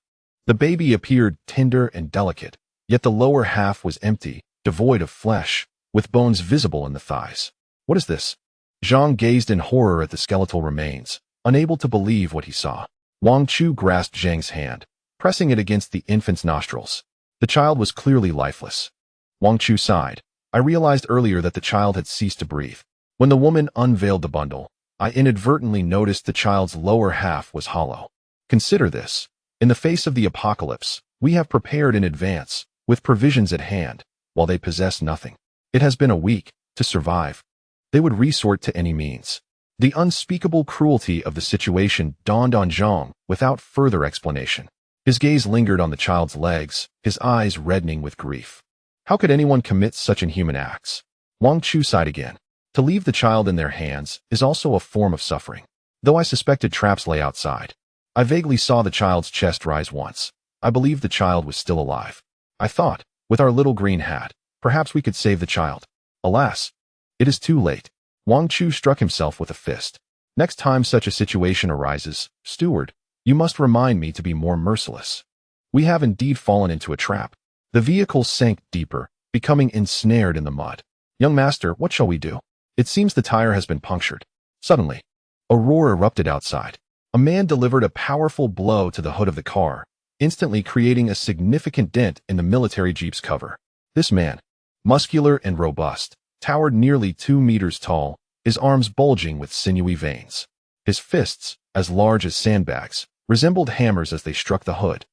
The baby appeared tender and delicate, yet the lower half was empty, devoid of flesh, with bones visible in the thighs. What is this? Zhang gazed in horror at the skeletal remains, unable to believe what he saw. Wang Chu grasped Zhang's hand, pressing it against the infant's nostrils. The child was clearly lifeless. Wang Chu sighed. I realized earlier that the child had ceased to breathe. When the woman unveiled the bundle, I inadvertently noticed the child's lower half was hollow. Consider this. In the face of the apocalypse, we have prepared in advance, with provisions at hand, while they possess nothing. It has been a week. To survive, they would resort to any means. The unspeakable cruelty of the situation dawned on Zhang without further explanation. His gaze lingered on the child's legs, his eyes reddening with grief. How could anyone commit such inhuman acts? Wang Chu sighed again. To leave the child in their hands is also a form of suffering. Though I suspected traps lay outside, I vaguely saw the child's chest rise once. I believed the child was still alive. I thought, with our little green hat, perhaps we could save the child. Alas, It is too late. Wang Chu struck himself with a fist. Next time such a situation arises, steward, you must remind me to be more merciless. We have indeed fallen into a trap. The vehicle sank deeper, becoming ensnared in the mud. Young master, what shall we do? It seems the tire has been punctured. Suddenly, a roar erupted outside. A man delivered a powerful blow to the hood of the car, instantly creating a significant dent in the military jeep's cover. This man, muscular and robust, towered nearly 2 meters tall, his arms bulging with sinewy veins. His fists, as large as sandbags, resembled hammers as they struck the hood,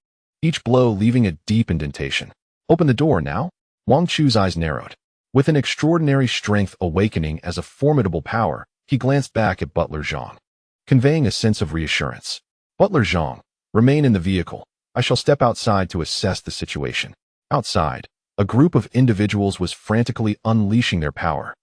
each blow leaving a deep indentation. Open the door now? Wang Chu's eyes narrowed. With an extraordinary strength awakening as a formidable power, he glanced back at Butler Zhang, conveying a sense of reassurance. Butler Zhang, remain in the vehicle. I shall step outside to assess the situation. Outside, a group of individuals was frantically unleashing their power,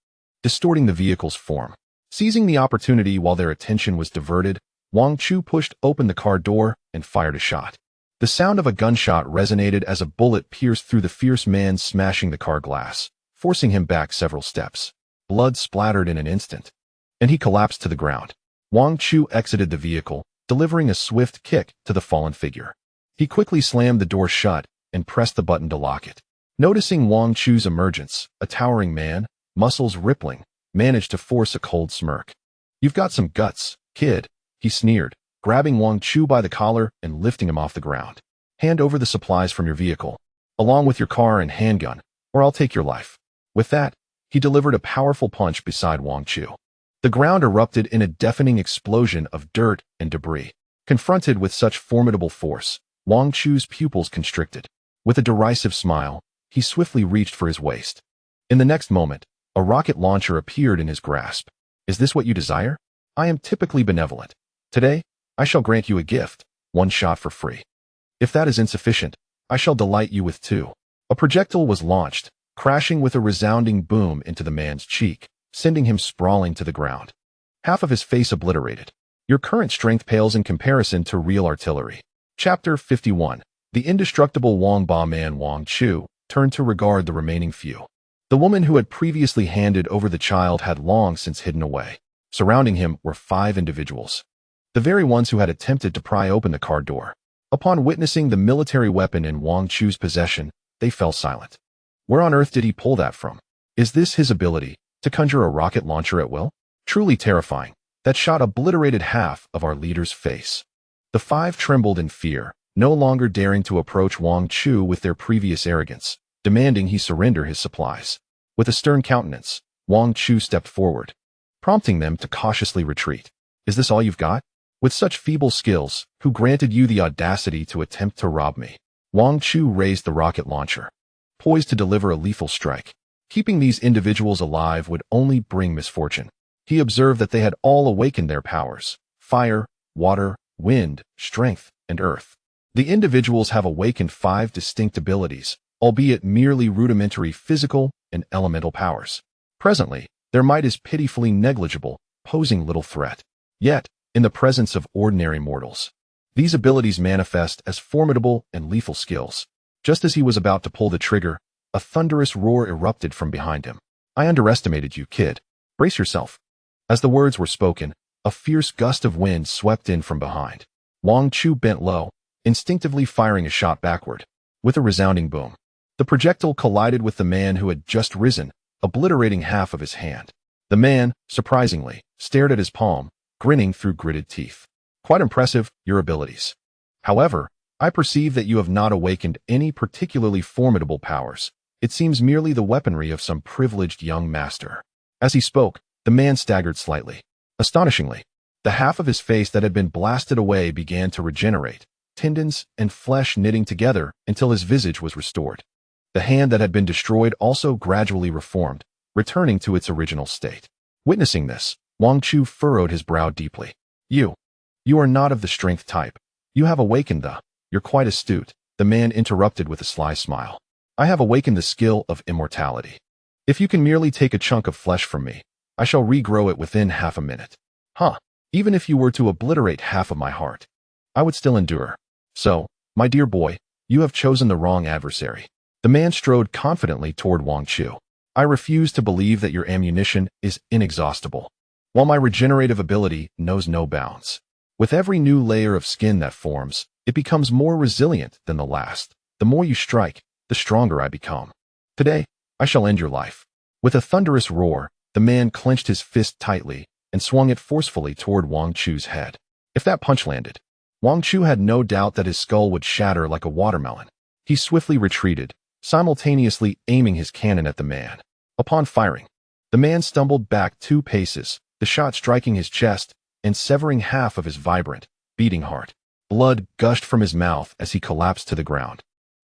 distorting the vehicle's form. Seizing the opportunity while their attention was diverted, Wang Chu pushed open the car door and fired a shot. The sound of a gunshot resonated as a bullet pierced through the fierce man, smashing the car glass, forcing him back several steps. Blood splattered in an instant, and he collapsed to the ground. Wang Chu exited the vehicle, delivering a swift kick to the fallen figure. He quickly slammed the door shut and pressed the button to lock it. Noticing Wang Chu's emergence, a towering man, muscles rippling, managed to force a cold smirk. You've got some guts, kid, he sneered, grabbing Wang Chu by the collar and lifting him off the ground. Hand over the supplies from your vehicle, along with your car and handgun, or I'll take your life. With that, he delivered a powerful punch beside Wang Chu. The ground erupted in a deafening explosion of dirt and debris. Confronted with such formidable force, Wang Chu's pupils constricted. With a derisive smile, he swiftly reached for his waist. In the next moment, a rocket launcher appeared in his grasp. Is this what you desire? I am typically benevolent. Today, I shall grant you a gift, 1 shot for free. If that is insufficient, I shall delight you with 2. A projectile was launched, crashing with a resounding boom into the man's cheek, sending him sprawling to the ground. Half of his face obliterated. Your current strength pales in comparison to real artillery. Chapter 51. The indestructible Wangba man Wang Chu turned to regard the remaining few. The woman who had previously handed over the child had long since hidden away. Surrounding him were 5 individuals, the very ones who had attempted to pry open the car door. Upon witnessing the military weapon in Wang Chu's possession, they fell silent. Where on earth did he pull that from? Is this his ability, to conjure a rocket launcher at will? Truly terrifying. That shot obliterated half of our leader's face. The 5 trembled in fear, no longer daring to approach Wang Chu with their previous arrogance, demanding he surrender his supplies. With a stern countenance, Wang Chu stepped forward, prompting them to cautiously retreat. Is this all you've got? With such feeble skills, who granted you the audacity to attempt to rob me? Wang Chu raised the rocket launcher, poised to deliver a lethal strike. Keeping these individuals alive would only bring misfortune. He observed that they had all awakened their powers: fire, water, wind, strength, and earth. The individuals have awakened 5 distinct abilities, albeit merely rudimentary physical and elemental powers. Presently, their might is pitifully negligible, posing little threat. Yet, in the presence of ordinary mortals, these abilities manifest as formidable and lethal skills. Just as he was about to pull the trigger, a thunderous roar erupted from behind him. I underestimated you, kid. Brace yourself. As the words were spoken, a fierce gust of wind swept in from behind. Wang Chu bent low, instinctively firing a shot backward. With a resounding boom, the projectile collided with the man who had just risen, obliterating half of his hand. The man, surprisingly, stared at his palm, grinning through gritted teeth. Quite impressive, your abilities. However, I perceive that you have not awakened any particularly formidable powers. It seems merely the weaponry of some privileged young master. As he spoke, the man staggered slightly. Astonishingly, the half of his face that had been blasted away began to regenerate, tendons and flesh knitting together until his visage was restored. The hand that had been destroyed also gradually reformed, returning to its original state. Witnessing this, Wang Chu furrowed his brow deeply. You are not of the strength type. You have awakened the... You're quite astute, the man interrupted with a sly smile. I have awakened the skill of immortality. If you can merely take a chunk of flesh from me, I shall regrow it within half a minute. Even if you were to obliterate half of my heart, I would still endure. So, my dear boy, you have chosen the wrong adversary. The man strode confidently toward Wang Chu. I refuse to believe that your ammunition is inexhaustible, while my regenerative ability knows no bounds. With every new layer of skin that forms, it becomes more resilient than the last. The more you strike, the stronger I become. Today, I shall end your life. With a thunderous roar, the man clenched his fist tightly and swung it forcefully toward Wang Chu's head. If that punch landed, Wang Chu had no doubt that his skull would shatter like a watermelon. He swiftly retreated, simultaneously aiming his cannon at the man. Upon firing, the man stumbled back 2 paces, the shot striking his chest and severing half of his vibrant, beating heart. Blood gushed from his mouth as he collapsed to the ground,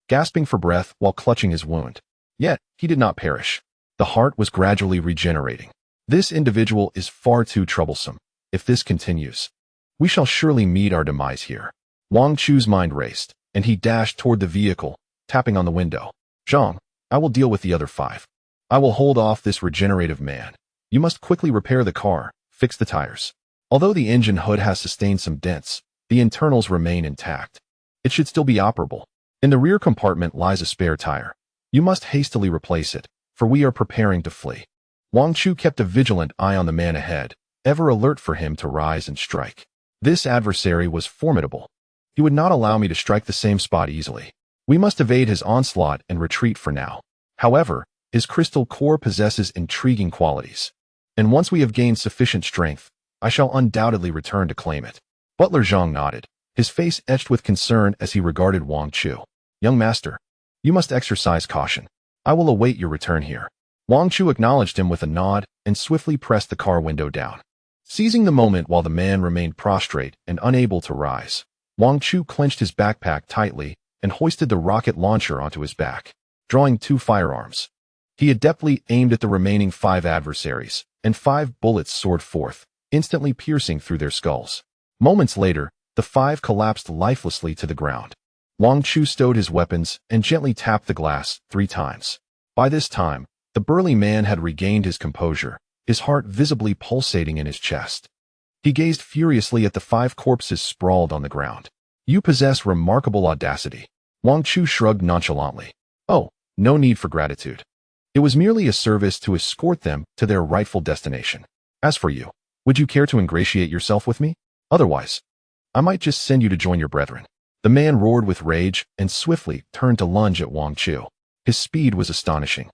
gasping for breath while clutching his wound. Yet, he did not perish. The heart was gradually regenerating. This individual is far too troublesome. If this continues, we shall surely meet our demise here. Wang Chu's mind raced, and he dashed toward the vehicle, tapping on the window. Zhang, I will deal with the other 5. I will hold off this regenerative man. You must quickly repair the car, fix the tires. Although the engine hood has sustained some dents, the internals remain intact. It should still be operable. In the rear compartment lies a spare tire. You must hastily replace it, for we are preparing to flee. Wang Chu kept a vigilant eye on the man ahead, ever alert for him to rise and strike. This adversary was formidable. He would not allow me to strike the same spot easily. We must evade his onslaught and retreat for now. However, his crystal core possesses intriguing qualities, and once we have gained sufficient strength, I shall undoubtedly return to claim it. Butler Zhang nodded, his face etched with concern as he regarded Wang Chu. Young master, you must exercise caution. I will await your return here. Wang Chu acknowledged him with a nod and swiftly pressed the car window down. Seizing the moment while the man remained prostrate and unable to rise, Wang Chu clenched his backpack tightly and hoisted the rocket launcher onto his back. Drawing 2 firearms, he adeptly aimed at the remaining 5 adversaries, and 5 bullets soared forth, instantly piercing through their skulls. Moments later, the 5 collapsed lifelessly to the ground. Wang Chu stowed his weapons and gently tapped the glass 3 times. By this time, the burly man had regained his composure, his heart visibly pulsating in his chest. He gazed furiously at the 5 corpses sprawled on the ground. You possess remarkable audacity. Wang Chu shrugged nonchalantly. Oh, no need for gratitude. It was merely a service to escort them to their rightful destination. As for you, would you care to ingratiate yourself with me? Otherwise, I might just send you to join your brethren. The man roared with rage and swiftly turned to lunge at Wang Chu. His speed was astonishing.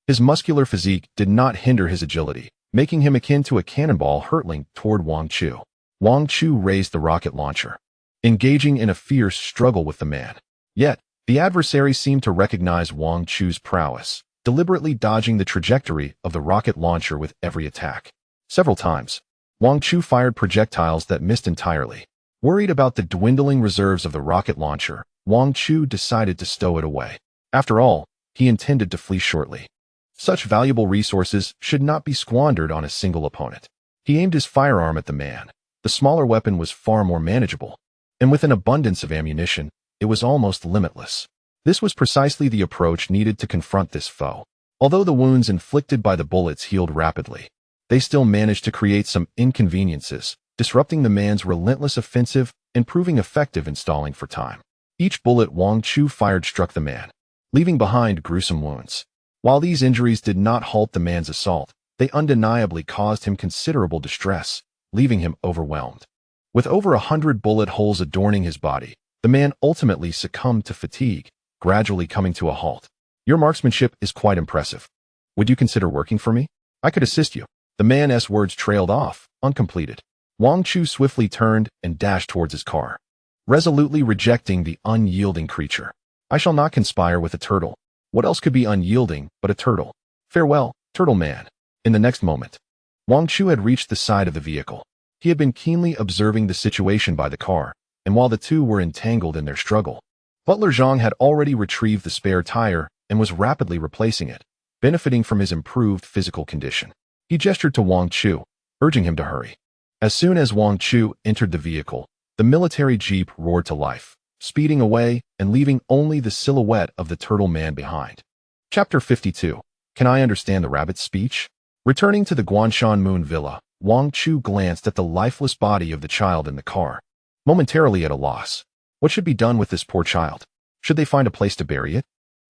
His muscular physique did not hinder his agility, making him akin to a cannonball hurtling toward Wang Chu. Wang Chu raised the rocket launcher, engaging in a fierce struggle with the man. Yet, the adversary seemed to recognize Wang Chu's prowess, deliberately dodging the trajectory of the rocket launcher with every attack. Several times, Wang Chu fired projectiles that missed entirely. Worried about the dwindling reserves of the rocket launcher, Wang Chu decided to stow it away. After all, he intended to flee shortly. Such valuable resources should not be squandered on a single opponent. He aimed his firearm at the man. The smaller weapon was far more manageable, and with an abundance of ammunition, it was almost limitless. This was precisely the approach needed to confront this foe. Although the wounds inflicted by the bullets healed rapidly, they still managed to create some inconveniences, disrupting the man's relentless offensive and proving effective in stalling for time. Each bullet Wang Chu fired struck the man, leaving behind gruesome wounds. While these injuries did not halt the man's assault, they undeniably caused him considerable distress, leaving him overwhelmed. With over 100 bullet holes adorning his body, the man ultimately succumbed to fatigue, gradually coming to a halt. Your marksmanship is quite impressive. Would you consider working for me? I could assist you. The man's words trailed off, uncompleted. Wang Chu swiftly turned and dashed towards his car, resolutely rejecting the unyielding creature. I shall not conspire with a turtle. What else could be unyielding but a turtle? Farewell, turtle man. In the next moment, Wang Chu had reached the side of the vehicle. He had been keenly observing the situation by the car, and while the two were entangled in their struggle, Butler Zhang had already retrieved the spare tire and was rapidly replacing it, benefiting from his improved physical condition. He gestured to Wang Chu, urging him to hurry. As soon as Wang Chu entered the vehicle, the military jeep roared to life, speeding away and leaving only the silhouette of the turtle man behind. Chapter 52. Can I understand the rabbit's speech? Returning to the Guanshan Moon Villa, Wang Chu glanced at the lifeless body of the child in the car, momentarily at a loss. What should be done with this poor child? Should they find a place to bury it?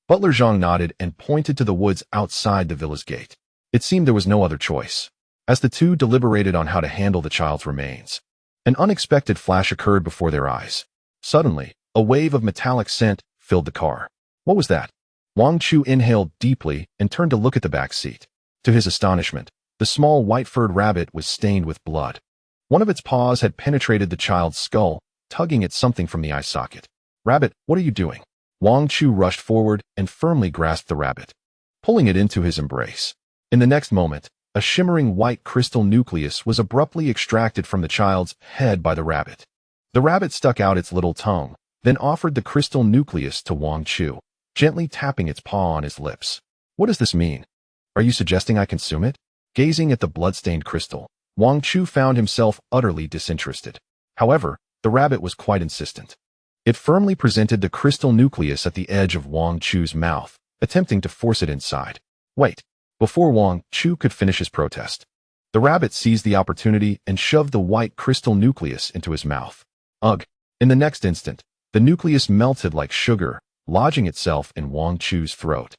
Butler Zhang nodded and pointed to the woods outside the villa's gate. It seemed there was no other choice. As the two deliberated on how to handle the child's remains, an unexpected flash occurred before their eyes. Suddenly, a wave of metallic scent filled the car. What was that? Wang Chu inhaled deeply and turned to look at the back seat. To his astonishment, the small white-furred rabbit was stained with blood. One of its paws had penetrated the child's skull, tugging at something from the eye socket. "Rabbit, what are you doing?" Wang Chu rushed forward and firmly grasped the rabbit, pulling it into his embrace. In the next moment, a shimmering white crystal nucleus was abruptly extracted from the child's head by the rabbit. The rabbit stuck out its little tongue, then offered the crystal nucleus to Wang Chu, gently tapping its paw on his lips. "What does this mean? Are you suggesting I consume it?" Gazing at the blood-stained crystal, Wang Chu found himself utterly disinterested. However, the rabbit was quite insistent. It firmly presented the crystal nucleus at the edge of Wang Chu's mouth, attempting to force it inside. "Wait." Before Wang Chu could finish his protest, the rabbit seized the opportunity and shoved the white crystal nucleus into his mouth. Ugh! In the next instant, the nucleus melted like sugar, lodging itself in Wang Chu's throat.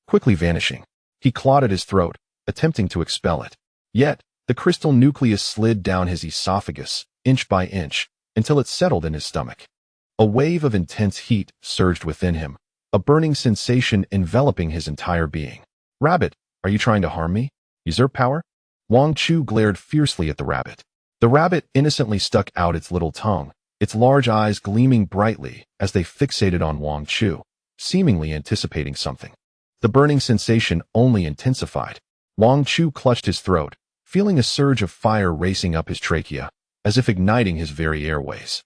Quickly vanishing, he clawed at his throat, attempting to expel it. Yet, the crystal nucleus slid down his esophagus, inch by inch, until it settled in his stomach. A wave of intense heat surged within him, a burning sensation enveloping his entire being. "Rabbit, are you trying to harm me? Usurp power?" Wang Chu glared fiercely at the rabbit. The rabbit innocently stuck out its little tongue, its large eyes gleaming brightly as they fixated on Wang Chu, seemingly anticipating something. The burning sensation only intensified. Wang Chu clutched his throat, feeling a surge of fire racing up his trachea, as if igniting his very airways.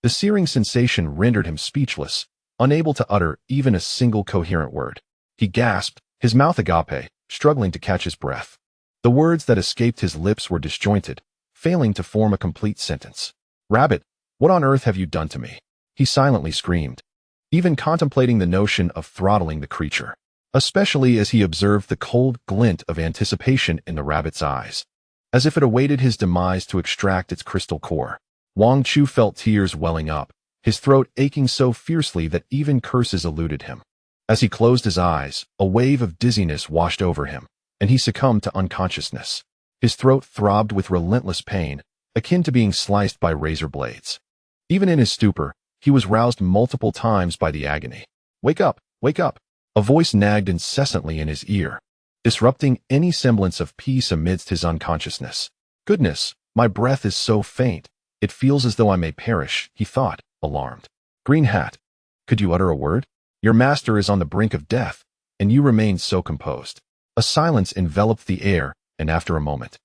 The searing sensation rendered him speechless, unable to utter even a single coherent word. He gasped, his mouth agape, struggling to catch his breath. The words that escaped his lips were disjointed, failing to form a complete sentence. "Rabbit, what on earth have you done to me?" he silently screamed, even contemplating the notion of throttling the creature, especially as he observed the cold glint of anticipation in the rabbit's eyes, as if it awaited his demise to extract its crystal core. Wang Chu felt tears welling up, his throat aching so fiercely that even curses eluded him. As he closed his eyes, a wave of dizziness washed over him, and he succumbed to unconsciousness. His throat throbbed with relentless pain, akin to being sliced by razor blades. Even in his stupor, he was roused multiple times by the agony. "Wake up! Wake up!" A voice nagged incessantly in his ear, disrupting any semblance of peace amidst his unconsciousness. "Goodness, my breath is so faint. It feels as though I may perish," he thought, alarmed. "Green Hat, could you utter a word? Your master is on the brink of death, and you remain so composed." A silence enveloped the air, and after a moment,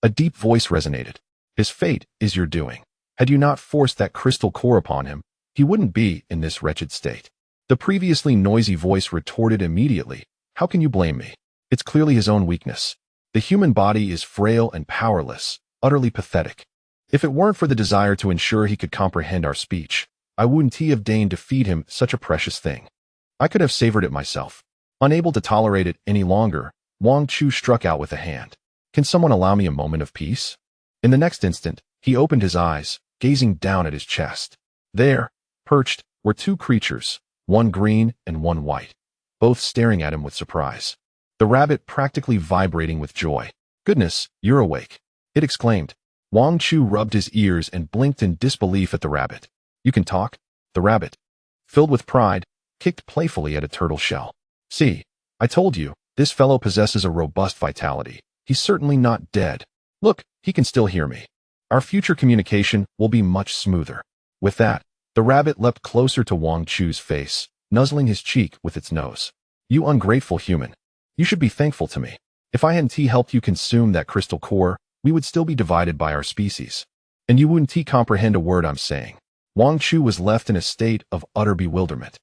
a deep voice resonated. "His fate is your doing. Had you not forced that crystal core upon him, he wouldn't be in this wretched state." The previously noisy voice retorted immediately, "How can you blame me? It's clearly his own weakness. The human body is frail and powerless, utterly pathetic. If it weren't for the desire to ensure he could comprehend our speech, I wouldn't have deigned to feed him such a precious thing. I could have savored it myself." Unable to tolerate it any longer, Wang Chu struck out with a hand. "Can someone allow me a moment of peace?" In the next instant, he opened his eyes, gazing down at his chest. There, perched, were two creatures, one green and one white, both staring at him with surprise. The rabbit practically vibrating with joy. "Goodness, you're awake," it exclaimed. Wang Chu rubbed his ears and blinked in disbelief at the rabbit. "You can talk?" The rabbit, filled with pride, kicked playfully at a turtle shell. "See, I told you, this fellow possesses a robust vitality. He's certainly not dead. Look, he can still hear me. Our future communication will be much smoother." With that, the rabbit leapt closer to Wang Chu's face, nuzzling his cheek with its nose. "You ungrateful human. You should be thankful to me. If I hadn't helped you consume that crystal core, we would still be divided by our species. And you wouldn't comprehend a word I'm saying." Wang Chu was left in a state of utter bewilderment.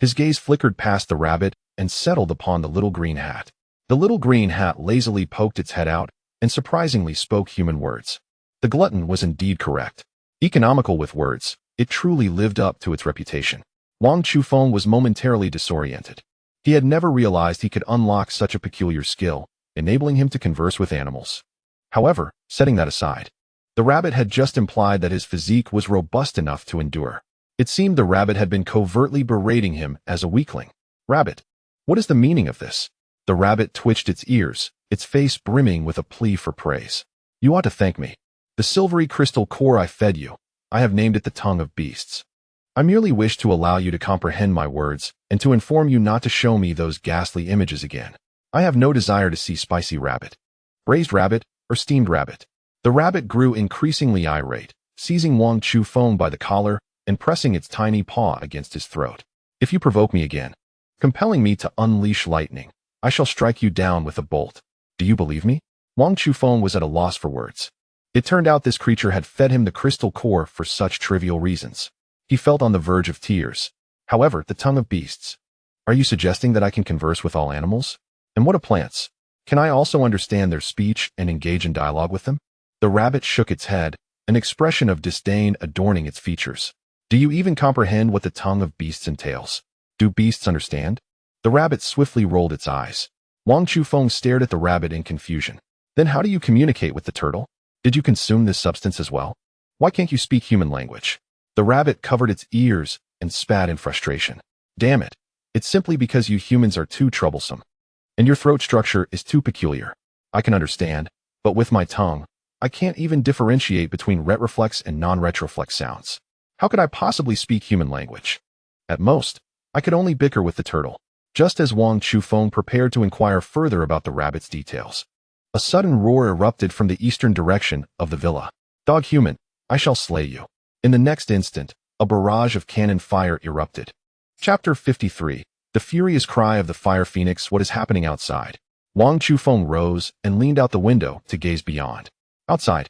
His gaze flickered past the rabbit and settled upon the little green hat. The little green hat lazily poked its head out and surprisingly spoke human words. The glutton was indeed correct. Economical with words, it truly lived up to its reputation. Wang Chufeng was momentarily disoriented. He had never realized he could unlock such a peculiar skill, enabling him to converse with animals. However, setting that aside, the rabbit had just implied that his physique was robust enough to endure. It seemed the rabbit had been covertly berating him as a weakling. "Rabbit, What is the meaning of this? The rabbit twitched its ears, its face brimming with a plea for praise. You ought to thank me. The silvery crystal core I fed you, I have named it the tongue of beasts. I merely wish to allow you to comprehend my words and to inform you not to show me those ghastly images again. I have no desire to see spicy rabbit, braised rabbit, or steamed rabbit. The rabbit grew increasingly irate, seizing Wang Chu Feng by the collar and pressing its tiny paw against his throat. If you provoke me again, compelling me to unleash lightning, I shall strike you down with a bolt. Do you believe me? Wang Chu Feng was at a loss for words. It turned out this creature had fed him the crystal core for such trivial reasons. He felt on the verge of tears. However, the tongue of beasts. Are you suggesting that I can converse with all animals? And what of plants? Can I also understand their speech and engage in dialogue with them? The rabbit shook its head, an expression of disdain adorning its features. Do you even comprehend what the tongue of beasts entails? Do beasts understand? The rabbit swiftly rolled its eyes. Wang Chu Feng stared at the rabbit in confusion. Then how do you communicate with the turtle? Did you consume this substance as well? Why can't you speak human language? The rabbit covered its ears and spat in frustration. Damn it. It's simply because you humans are too troublesome. And your throat structure is too peculiar. I can understand, but with my tongue, I can't even differentiate between retroflex and non-retroflex sounds. How could I possibly speak human language? At most, I could only bicker with the turtle. Just as Wang Chu Feng prepared to inquire further about the rabbit's details, a sudden roar erupted from the eastern direction of the villa. Dog human, I shall slay you. In the next instant, a barrage of cannon fire erupted. Chapter 53. The furious cry of the fire phoenix. What is happening outside? Wang Chu Feng rose and leaned out the window to gaze beyond. Outside,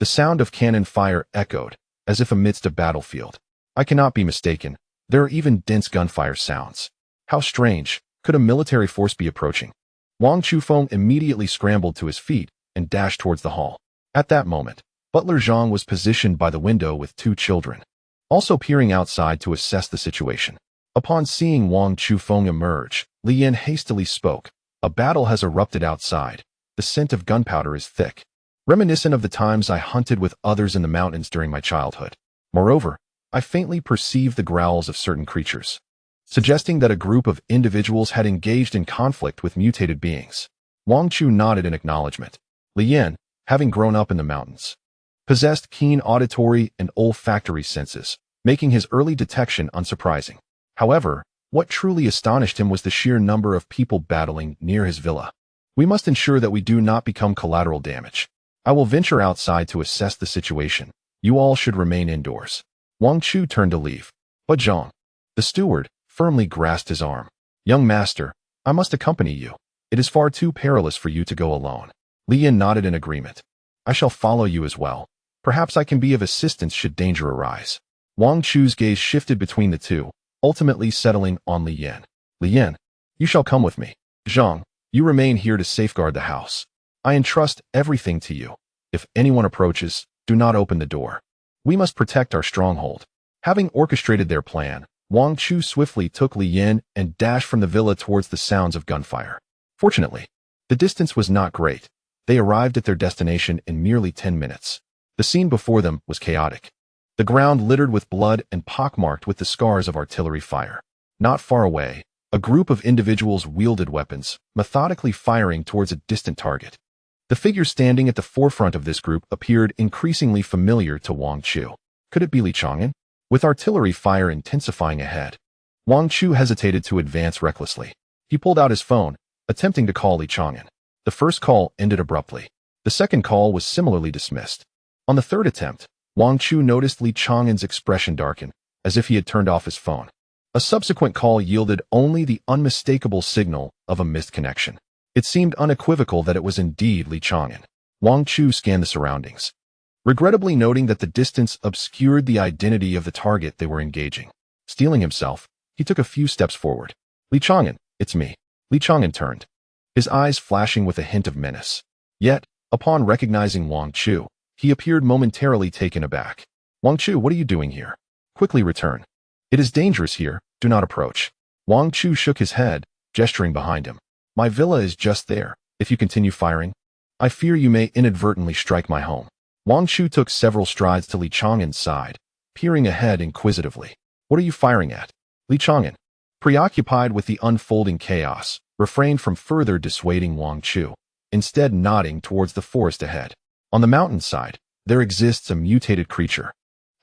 the sound of cannon fire echoed, as if amidst a battlefield. I cannot be mistaken. There are even dense gunfire sounds. How strange. Could a military force be approaching? Wang Chu Feng immediately scrambled to his feet and dashed towards the hall. At that moment, Butler Zhang was positioned by the window with 2 children, also peering outside to assess the situation. Upon seeing Wang Chu Feng emerge, Li Yan hastily spoke. A battle has erupted outside. The scent of gunpowder is thick, reminiscent of the times I hunted with others in the mountains during my childhood. Moreover, I faintly perceive the growls of certain creatures, suggesting that a group of individuals had engaged in conflict with mutated beings. Wang Chu nodded in acknowledgement. Li Yan, having grown up in the mountains, possessed keen auditory and olfactory senses, making his early detection unsurprising. However, what truly astonished him was the sheer number of people battling near his villa. We must ensure that we do not become collateral damage. I will venture outside to assess the situation. You all should remain indoors. Wang Chu turned to leave, but Zhang, the steward, firmly grasped his arm. Young master, I must accompany you. It is far too perilous for you to go alone. Li Yan nodded in agreement. I shall follow you as well. Perhaps I can be of assistance should danger arise. Wang Chu's gaze shifted between the two, ultimately settling on Li Yan. Li Yan, you shall come with me. Zhang, you remain here to safeguard the house. I entrust everything to you. If anyone approaches, do not open the door. We must protect our stronghold. Having orchestrated their plan, Wang Chu swiftly took Li Yan and dashed from the villa towards the sounds of gunfire. Fortunately, the distance was not great. They arrived at their destination in merely 10 minutes. The scene before them was chaotic. The ground littered with blood and pockmarked with the scars of artillery fire. Not far away, a group of individuals wielded weapons, methodically firing towards a distant target. The figure standing at the forefront of this group appeared increasingly familiar to Wang Chu. Could it be Li Chang'an? With artillery fire intensifying ahead, Wang Chu hesitated to advance recklessly. He pulled out his phone, attempting to call Li Chang'an. The first call ended abruptly. The second call was similarly dismissed. On the third attempt, Wang Chu noticed Li Chang'an's expression darken, as if he had turned off his phone. A subsequent call yielded only the unmistakable signal of a missed connection. It seemed unequivocal that it was indeed Li Chang'an. Wang Chu scanned the surroundings, regrettably noting that the distance obscured the identity of the target they were engaging. Steeling himself, he took a few steps forward. Li Chang'an, it's me. Li Chang'an turned, his eyes flashing with a hint of menace. Yet, upon recognizing Wang Chu, he appeared momentarily taken aback. Wang Chu, what are you doing here? Quickly return. It is dangerous here, do not approach. Wang Chu shook his head, gesturing behind him. My villa is just there. If you continue firing, I fear you may inadvertently strike my home. Wang Chu took several strides to Li Chang'an's side, peering ahead inquisitively. What are you firing at? Li Chang'an, Preoccupied with the unfolding chaos, refrained from further dissuading Wang Chu, instead nodding towards the forest ahead. On the mountainside, there exists a mutated creature,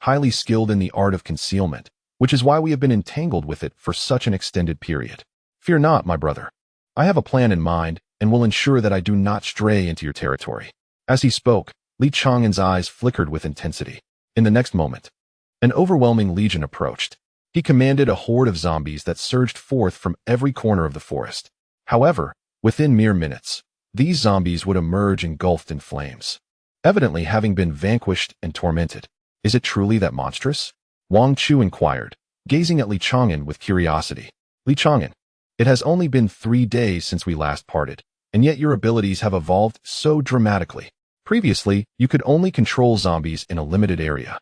highly skilled in the art of concealment, which is why we have been entangled with it for such an extended period. Fear not, my brother. I have a plan in mind and will ensure that I do not stray into your territory. As he spoke, Li Chang'an's eyes flickered with intensity. In the next moment, an overwhelming legion approached. He commanded a horde of zombies that surged forth from every corner of the forest. However, within mere minutes, these zombies would emerge engulfed in flames, evidently having been vanquished and tormented. Is it truly that monstrous? Wang Chu inquired, gazing at Li Chang'an with curiosity. Li Chang'an, it has only been 3 days since we last parted, and yet your abilities have evolved so dramatically. Previously, you could only control zombies in a limited area,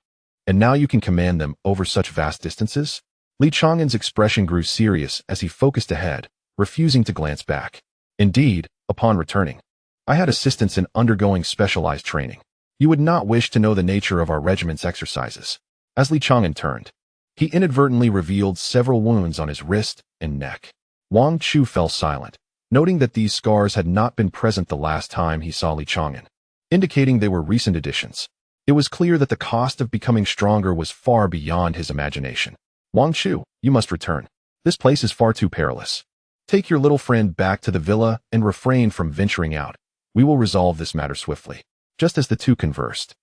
and now you can command them over such vast distances? Li Chang'an's expression grew serious as he focused ahead, refusing to glance back. Indeed, upon returning, I had assistance in undergoing specialized training. You would not wish to know the nature of our regiment's exercises. As Li Chang'an turned, he inadvertently revealed several wounds on his wrist and neck. Wang Chu fell silent, noting that these scars had not been present the last time he saw Li Chang'an, indicating they were recent additions. It was clear that the cost of becoming stronger was far beyond his imagination. Wang Chu, you must return. This place is far too perilous. Take your little friend back to the villa and refrain from venturing out. We will resolve this matter swiftly. Just as the two conversed,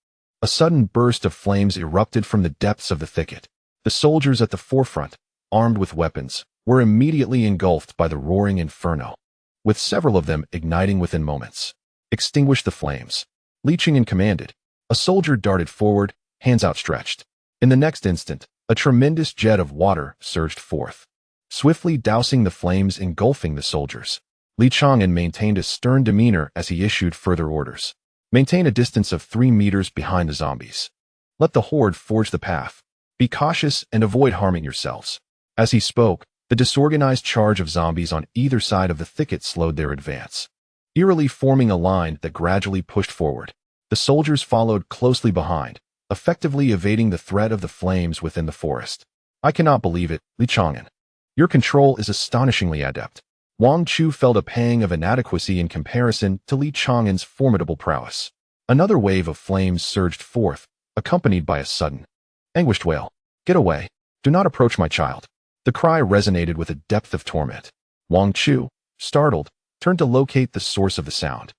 a sudden burst of flames erupted from the depths of the thicket. The soldiers at the forefront, armed with weapons, were immediately engulfed by the roaring inferno, with several of them igniting within moments. Extinguish the flames. Li Chang'an commanded. A soldier darted forward, hands outstretched. In the next instant, a tremendous jet of water surged forth, swiftly dousing the flames engulfing the soldiers. Li Chang'an maintained a stern demeanor as he issued further orders. Maintain a distance of 3 meters behind the zombies. Let the horde forge the path. Be cautious and avoid harming yourselves. As he spoke, the disorganized charge of zombies on either side of the thicket slowed their advance, eerily forming a line that gradually pushed forward. The soldiers followed closely behind, effectively evading the threat of the flames within the forest. I cannot believe it, Li Chang'an. Your control is astonishingly adept. Wang Chu felt a pang of inadequacy in comparison to Li Chang'an's formidable prowess. Another wave of flames surged forth, accompanied by a sudden, anguished wail. Get away. Do not approach my child. The cry resonated with a depth of torment. Wang Chu, startled, turned to locate the source of the sound.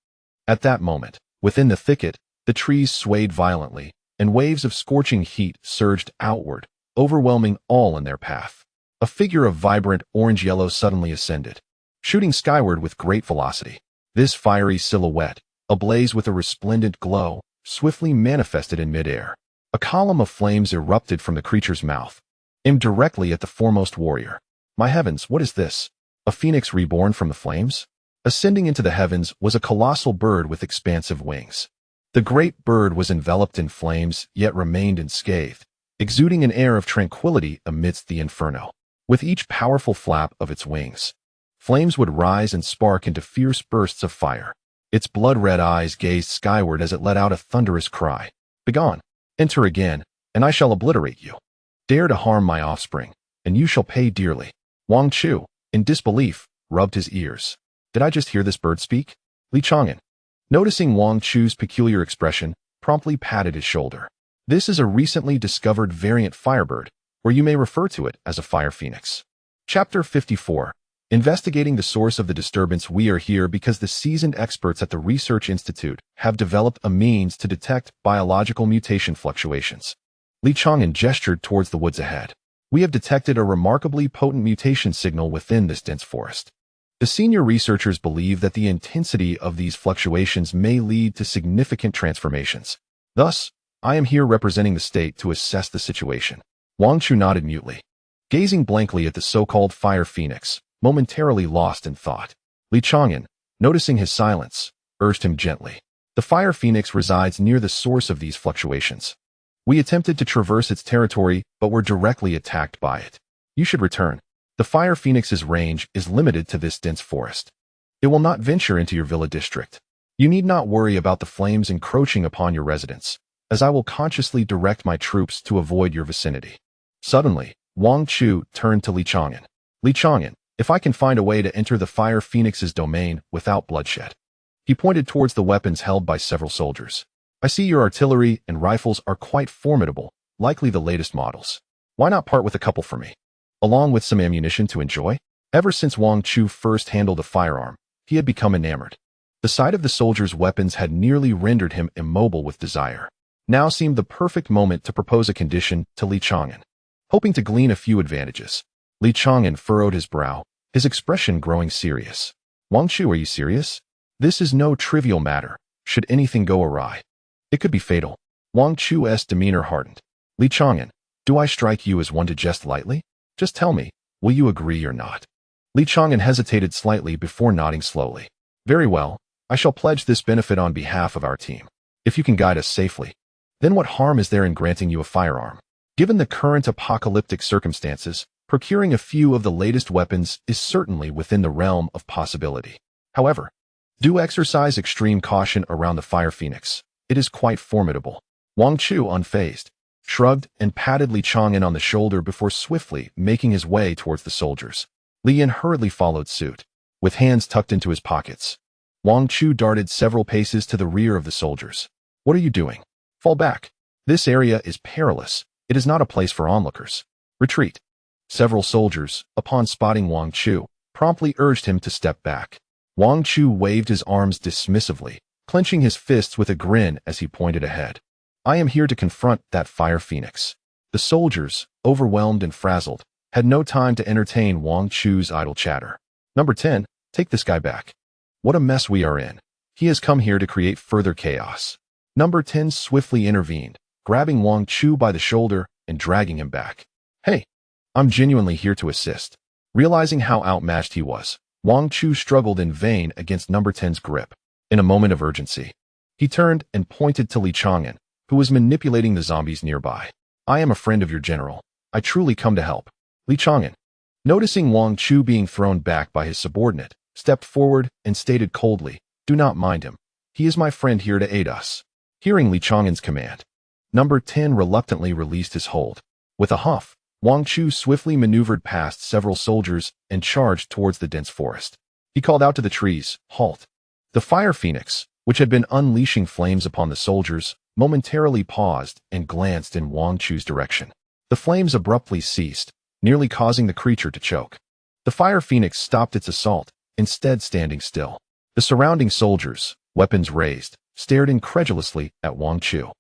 At that moment, within the thicket, the trees swayed violently, and waves of scorching heat surged outward, overwhelming all in their path. A figure of vibrant orange-yellow suddenly ascended, shooting skyward with great velocity. This fiery silhouette, ablaze with a resplendent glow, swiftly manifested in midair. A column of flames erupted from the creature's mouth, aimed directly at the foremost warrior. My heavens, what is this? A phoenix reborn from the flames? Ascending into the heavens was a colossal bird with expansive wings. The great bird was enveloped in flames, yet remained unscathed, exuding an air of tranquility amidst the inferno. With each powerful flap of its wings, flames would rise and spark into fierce bursts of fire. Its blood-red eyes gazed skyward as it let out a thunderous cry. Begone! Enter again, and I shall obliterate you. Dare to harm my offspring, and you shall pay dearly. Wang Chu, in disbelief, rubbed his ears. Did I just hear this bird speak? Li Chang'an, noticing Wang Chu's peculiar expression, promptly patted his shoulder. This is a recently discovered variant firebird, or you may refer to it as a fire phoenix. Chapter 54. Investigating the source of the disturbance. We are here because the seasoned experts at the Research Institute have developed a means to detect biological mutation fluctuations. Li Chang'an gestured towards the woods ahead. We have detected a remarkably potent mutation signal within this dense forest. The senior researchers believe that the intensity of these fluctuations may lead to significant transformations. Thus, I am here representing the state to assess the situation. Wang Chu nodded mutely, gazing blankly at the so-called fire phoenix, momentarily lost in thought. Li Chang'an, noticing his silence, urged him gently. The fire phoenix resides near the source of these fluctuations. We attempted to traverse its territory, but were directly attacked by it. You should return. The fire phoenix's range is limited to this dense forest. It will not venture into your villa district. You need not worry about the flames encroaching upon your residence, as I will consciously direct my troops to avoid your vicinity. Suddenly, Wang Chu turned to Li Chang'an. Li Chang'an, if I can find a way to enter the Fire Phoenix's domain without bloodshed. He pointed towards the weapons held by several soldiers. I see your artillery and rifles are quite formidable, likely the latest models. Why not part with a couple for me? Along with some ammunition to enjoy? Ever since Wang Chu first handled a firearm, he had become enamored. The sight of the soldiers' weapons had nearly rendered him immobile with desire. Now seemed the perfect moment to propose a condition to Li Chang'an. Hoping to glean a few advantages, Li Chang'an furrowed his brow, his expression growing serious. Wang Chu, are you serious? This is no trivial matter. Should anything go awry, it could be fatal. Wang Chu's demeanor hardened. Li Chang'an, do I strike you as one to jest lightly? Just tell me, will you agree or not? Li Chang'an hesitated slightly before nodding slowly. Very well, I shall pledge this benefit on behalf of our team. If you can guide us safely, then what harm is there in granting you a firearm? Given the current apocalyptic circumstances, procuring a few of the latest weapons is certainly within the realm of possibility. However, do exercise extreme caution around the Fire Phoenix. It is quite formidable. Wang Chu, unfazed, shrugged and patted Li Chang'an on the shoulder before swiftly making his way towards the soldiers. Li Yan hurriedly followed suit. With hands tucked into his pockets, Wang Chu darted several paces to the rear of the soldiers. What are you doing? Fall back. This area is perilous. It is not a place for onlookers. Retreat. Several soldiers, upon spotting Wang Chu, promptly urged him to step back. Wang Chu waved his arms dismissively, clenching his fists with a grin as he pointed ahead. I am here to confront that Fire Phoenix. The soldiers, overwhelmed and frazzled, had no time to entertain Wang Chu's idle chatter. Number 10, take this guy back. What a mess we are in. He has come here to create further chaos. Number 10 swiftly intervened, grabbing Wang Chu by the shoulder and dragging him back. Hey, I'm genuinely here to assist. Realizing how outmatched he was, Wang Chu struggled in vain against Number 10's grip. In a moment of urgency, he turned and pointed to Li Chang'an, who was manipulating the zombies nearby. I am a friend of your general. I truly come to help. Li Chang'an, noticing Wang Chu being thrown back by his subordinate, stepped forward and stated coldly, do not mind him. He is my friend here to aid us. Hearing Li Chang'an's command, Number 10 reluctantly released his hold. With a huff, Wang Chu swiftly maneuvered past several soldiers and charged towards the dense forest. He called out to the trees, halt. The Fire Phoenix, which had been unleashing flames upon the soldiers, momentarily paused and glanced in Wang Chu's direction. The flames abruptly ceased, nearly causing the creature to choke. The Fire Phoenix stopped its assault, instead standing still. The surrounding soldiers, weapons raised, stared incredulously at Wang Chu.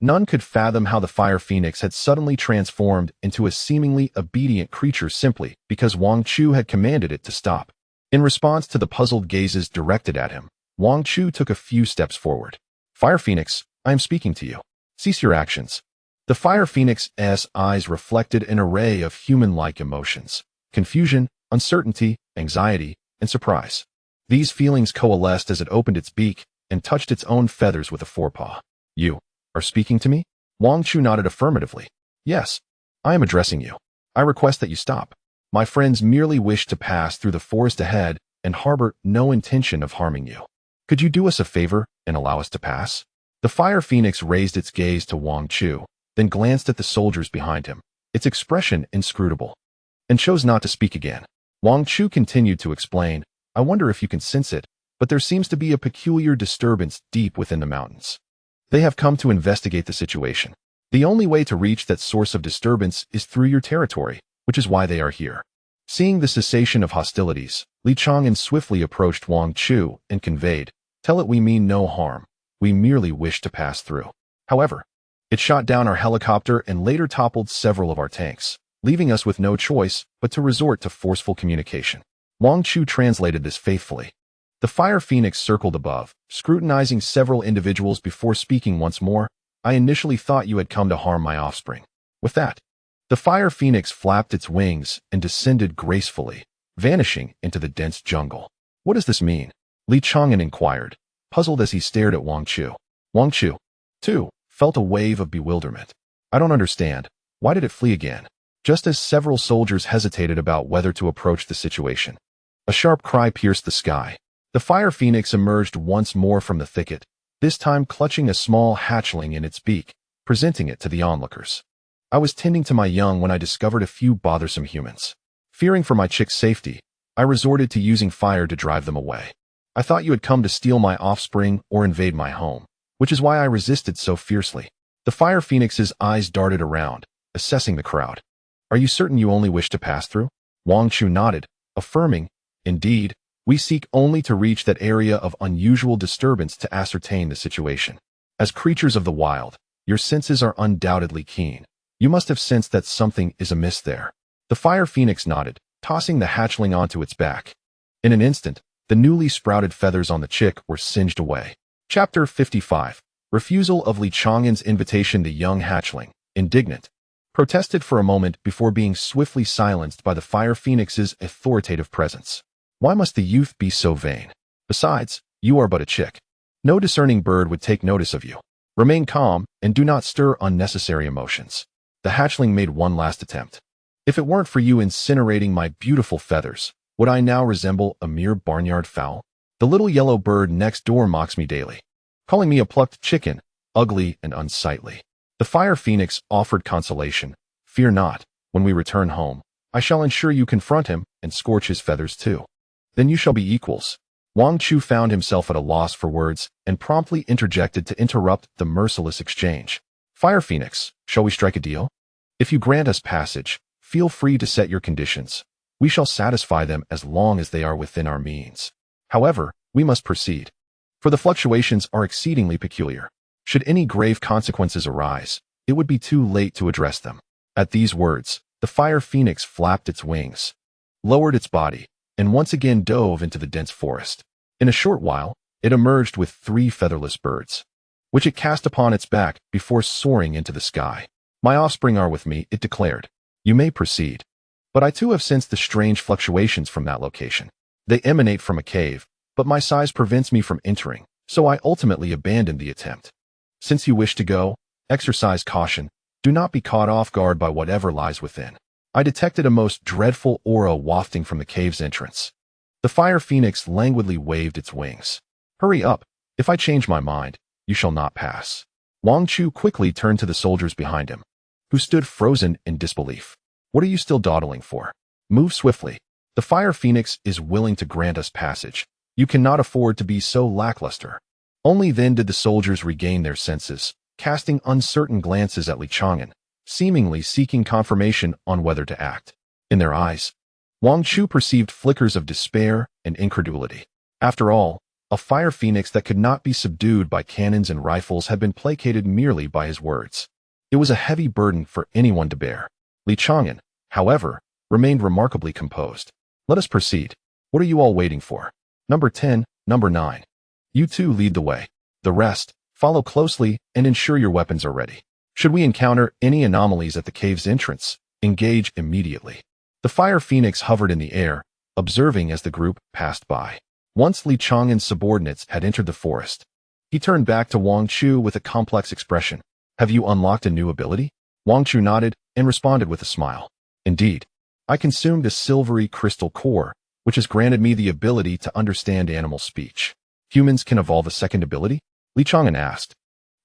None could fathom how the Fire Phoenix had suddenly transformed into a seemingly obedient creature simply because Wang Chu had commanded it to stop. In response to the puzzled gazes directed at him, Wang Chu took a few steps forward. Fire Phoenix, I am speaking to you. Cease your actions. The Fire Phoenix's eyes reflected an array of human-like emotions: confusion, uncertainty, anxiety, and surprise. These feelings coalesced as it opened its beak and touched its own feathers with a forepaw. You are speaking to me? Wang Chu nodded affirmatively. Yes, I am addressing you. I request that you stop. My friends merely wish to pass through the forest ahead and harbor no intention of harming you. Could you do us a favor and allow us to pass? The Fire Phoenix raised its gaze to Wang Chu, then glanced at the soldiers behind him, its expression inscrutable, and chose not to speak again. Wang Chu continued to explain, I wonder if you can sense it, but there seems to be a peculiar disturbance deep within the mountains. They have come to investigate the situation. The only way to reach that source of disturbance is through your territory, which is why they are here. Seeing the cessation of hostilities, Li Chang'an swiftly approached Wang Chu and conveyed, tell it we mean no harm. We merely wish to pass through. However, it shot down our helicopter and later toppled several of our tanks, leaving us with no choice but to resort to forceful communication. Wang Chu translated this faithfully. The Fire Phoenix circled above, scrutinizing several individuals before speaking once more. I initially thought you had come to harm my offspring. With that, the Fire Phoenix flapped its wings and descended gracefully, vanishing into the dense jungle. What does this mean? Li Chang'an inquired, puzzled as he stared at Wang Chu. Wang Chu, too, felt a wave of bewilderment. I don't understand. Why did it flee again? Just as several soldiers hesitated about whether to approach the situation, a sharp cry pierced the sky. The Fire Phoenix emerged once more from the thicket, this time clutching a small hatchling in its beak, presenting it to the onlookers. I was tending to my young when I discovered a few bothersome humans. Fearing for my chick's safety, I resorted to using fire to drive them away. I thought you had come to steal my offspring or invade my home, which is why I resisted so fiercely. The fire phoenix's eyes darted around, assessing the crowd. Are you certain you only wish to pass through? Wang Chu nodded, affirming, indeed, we seek only to reach that area of unusual disturbance to ascertain the situation. As creatures of the wild, your senses are undoubtedly keen. You must have sensed that something is amiss there. The fire phoenix nodded, tossing the hatchling onto its back. In an instant, the newly sprouted feathers on the chick were singed away. Chapter 55. Refusal of Li Chang'an's invitation. The young hatchling, indignant, protested for a moment before being swiftly silenced by the fire phoenix's authoritative presence. Why must the youth be so vain? Besides, you are but a chick. No discerning bird would take notice of you. Remain calm and do not stir unnecessary emotions. The hatchling made one last attempt. If it weren't for you incinerating my beautiful feathers, would I now resemble a mere barnyard fowl? The little yellow bird next door mocks me daily, calling me a plucked chicken, ugly and unsightly. The fire phoenix offered consolation. Fear not, when we return home, I shall ensure you confront him and scorch his feathers too. Then you shall be equals. Wang Chu found himself at a loss for words and promptly interjected to interrupt the merciless exchange. Fire Phoenix, shall we strike a deal? If you grant us passage, feel free to set your conditions. We shall satisfy them as long as they are within our means. However, we must proceed, for the fluctuations are exceedingly peculiar. Should any grave consequences arise, it would be too late to address them. At these words, the fire phoenix flapped its wings, lowered its body, and once again dove into the dense forest. In a short while, it emerged with 3 featherless birds, which it cast upon its back before soaring into the sky. My offspring are with me, it declared. You may proceed. But I too have sensed the strange fluctuations from that location. They emanate from a cave, but my size prevents me from entering, so I ultimately abandoned the attempt. Since you wish to go, exercise caution. Do not be caught off guard by whatever lies within. I detected a most dreadful aura wafting from the cave's entrance. The fire phoenix languidly waved its wings. Hurry up. If I change my mind, you shall not pass. Wang Chu quickly turned to the soldiers behind him, who stood frozen in disbelief. What are you still dawdling for? Move swiftly. The fire phoenix is willing to grant us passage. You cannot afford to be so lackluster. Only then did the soldiers regain their senses, casting uncertain glances at Li Chang'an, seemingly seeking confirmation on whether to act. In their eyes, Wang Chu perceived flickers of despair and incredulity. After all, a fire phoenix that could not be subdued by cannons and rifles had been placated merely by his words. It was a heavy burden for anyone to bear. Li Chang'an, however, remained remarkably composed. Let us proceed. What are you all waiting for? Number 10, number 9. You two lead the way. The rest, follow closely and ensure your weapons are ready. Should we encounter any anomalies at the cave's entrance, engage immediately. The fire phoenix hovered in the air, observing as the group passed by. Once Li Chang'an's subordinates had entered the forest, he turned back to Wang Chu with a complex expression. Have you unlocked a new ability? Wang Chu nodded and responded with a smile. Indeed, I consumed a silvery crystal core, which has granted me the ability to understand animal speech. Humans can evolve a second ability? Li Chang'an asked,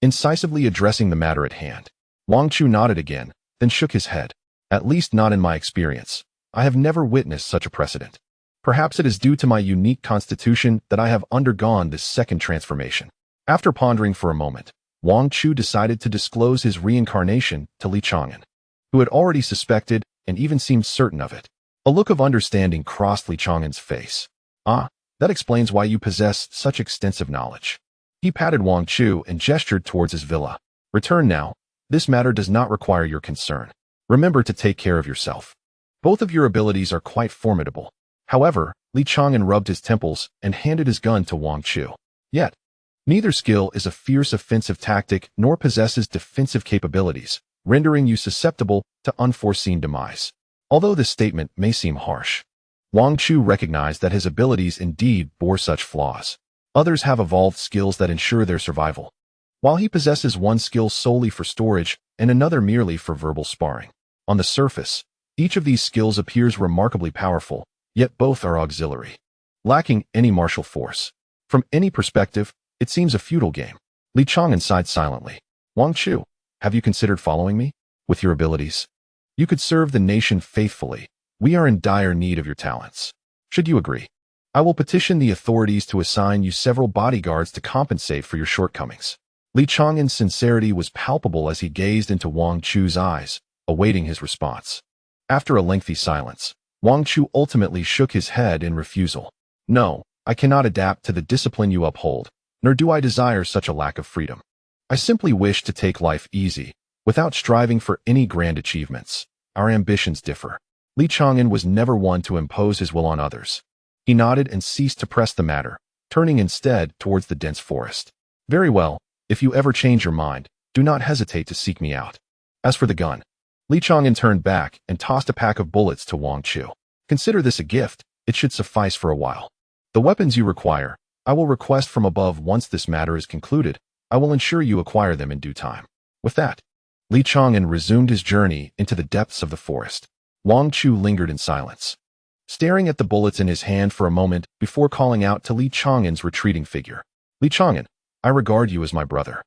incisively addressing the matter at hand. Wang Chu nodded again, then shook his head. At least not in my experience. I have never witnessed such a precedent. Perhaps it is due to my unique constitution that I have undergone this second transformation. After pondering for a moment, Wang Chu decided to disclose his reincarnation to Li Chang'an, who had already suspected and even seemed certain of it. A look of understanding crossed Li Chang'an's face. Ah, that explains why you possess such extensive knowledge. He patted Wang Chu and gestured towards his villa. Return now. This matter does not require your concern. Remember to take care of yourself. Both of your abilities are quite formidable. However, Li Chang'an rubbed his temples and handed his gun to Wang Chu. Yet, neither skill is a fierce offensive tactic nor possesses defensive capabilities, rendering you susceptible to unforeseen demise. Although this statement may seem harsh, Wang Chu recognized that his abilities indeed bore such flaws. Others have evolved skills that ensure their survival, while he possesses one skill solely for storage and another merely for verbal sparring. On the surface, each of these skills appears remarkably powerful, yet both are auxiliary, lacking any martial force. From any perspective, it seems a futile game. Li Chang'an sighed silently. Wang Chu, have you considered following me? With your abilities, you could serve the nation faithfully, We are in dire need of your talents. Should you agree, I will petition the authorities to assign you several bodyguards to compensate for your shortcomings. Li Chang'an's sincerity was palpable as he gazed into Wang Chu's eyes, awaiting his response. After a lengthy silence, Wang Chu ultimately shook his head in refusal. No, I cannot adapt to the discipline you uphold, nor do I desire such a lack of freedom. I simply wish to take life easy, without striving for any grand achievements. Our ambitions differ. Li Chang'an was never one to impose his will on others. He nodded and ceased to press the matter, turning instead towards the dense forest. Very well, if you ever change your mind, do not hesitate to seek me out. As for the gun, Li Chang'an turned back and tossed a pack of bullets to Wang Chu. Consider this a gift, it should suffice for a while. The weapons you require, I will request from above. Once this matter is concluded, I will ensure you acquire them in due time. With that, Li Chang'an resumed his journey into the depths of the forest. Wang Chu lingered in silence, staring at the bullets in his hand for a moment before calling out to Li Chang'an's retreating figure. Li Chang'an, I regard you as my brother.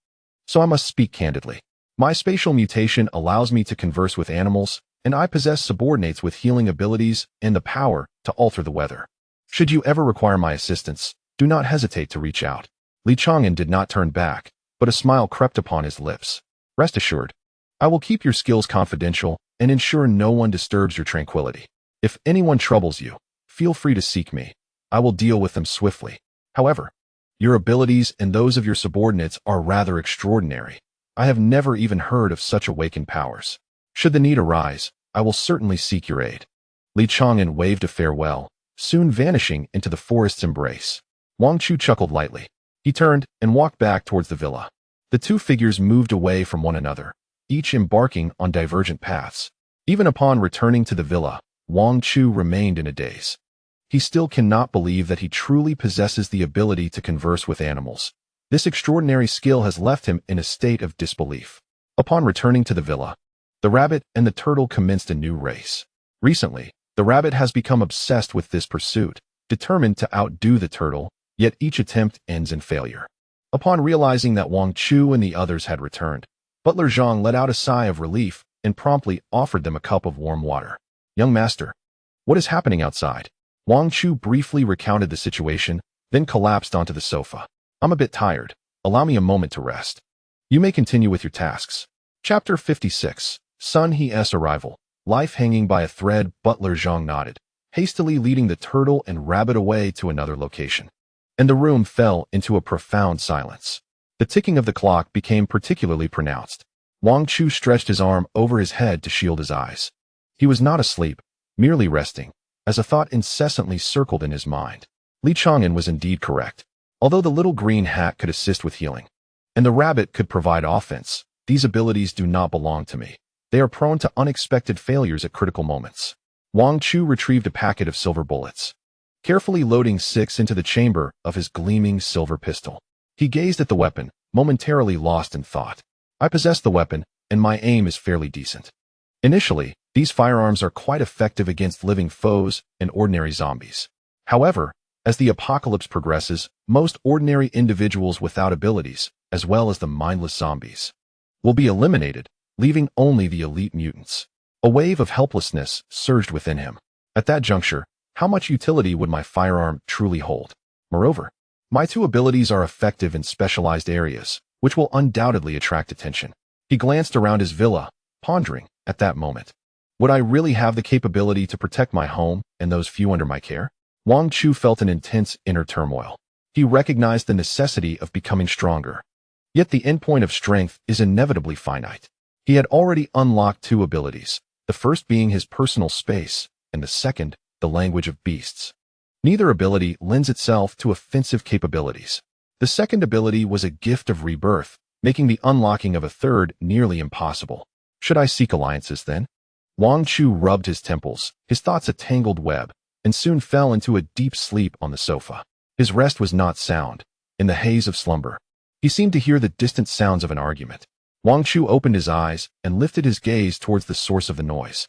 So I must speak candidly. My spatial mutation allows me to converse with animals, and I possess subordinates with healing abilities and the power to alter the weather. Should you ever require my assistance, do not hesitate to reach out. Li Chang'an did not turn back, but a smile crept upon his lips. Rest assured, I will keep your skills confidential and ensure no one disturbs your tranquility. If anyone troubles you, feel free to seek me. I will deal with them swiftly. However, your abilities and those of your subordinates are rather extraordinary. I have never even heard of such awakened powers. Should the need arise, I will certainly seek your aid. Li Chang'an waved a farewell, soon vanishing into the forest's embrace. Wang Chu chuckled lightly. He turned and walked back towards the villa. The two figures moved away from one another, each embarking on divergent paths. Even upon returning to the villa, Wang Chu remained in a daze. He still cannot believe that he truly possesses the ability to converse with animals. This extraordinary skill has left him in a state of disbelief. Upon returning to the villa, the rabbit and the turtle commenced a new race. Recently, the rabbit has become obsessed with this pursuit, determined to outdo the turtle, yet each attempt ends in failure. Upon realizing that Wang Chu and the others had returned, Butler Zhang let out a sigh of relief and promptly offered them a cup of warm water. Young master, what is happening outside? Wang Chu briefly recounted the situation, then collapsed onto the sofa. I'm a bit tired. Allow me a moment to rest. You may continue with your tasks. Chapter 56. Sun He's Arrival. Life hanging by a thread. Butler Zhang nodded, hastily leading the turtle and rabbit away to another location. And the room fell into a profound silence. The ticking of the clock became particularly pronounced. Wang Chu stretched his arm over his head to shield his eyes. He was not asleep, merely resting, as a thought incessantly circled in his mind. Li Chang'an was indeed correct. Although the little green hat could assist with healing, and the rabbit could provide offense, these abilities do not belong to me. They are prone to unexpected failures at critical moments. Wang Chu retrieved a packet of silver bullets, carefully loading 6 into the chamber of his gleaming silver pistol. He gazed at the weapon, momentarily lost in thought. I possess the weapon, and my aim is fairly decent. Initially, these firearms are quite effective against living foes and ordinary zombies. However, as the apocalypse progresses, most ordinary individuals without abilities, as well as the mindless zombies, will be eliminated, leaving only the elite mutants. A wave of helplessness surged within him. At that juncture, how much utility would my firearm truly hold? Moreover, my 2 abilities are effective in specialized areas, which will undoubtedly attract attention. He glanced around his villa, pondering, at that moment, would I really have the capability to protect my home and those few under my care? Wang Chu felt an intense inner turmoil. He recognized the necessity of becoming stronger. Yet the endpoint of strength is inevitably finite. He had already unlocked 2 abilities, the first being his personal space, and the second, the language of beasts. Neither ability lends itself to offensive capabilities. The second ability was a gift of rebirth, making the unlocking of a third nearly impossible. Should I seek alliances then? Wang Chu rubbed his temples, his thoughts a tangled web, and soon fell into a deep sleep on the sofa. His rest was not sound. In the haze of slumber, he seemed to hear the distant sounds of an argument. Wang Chu opened his eyes and lifted his gaze towards the source of the noise.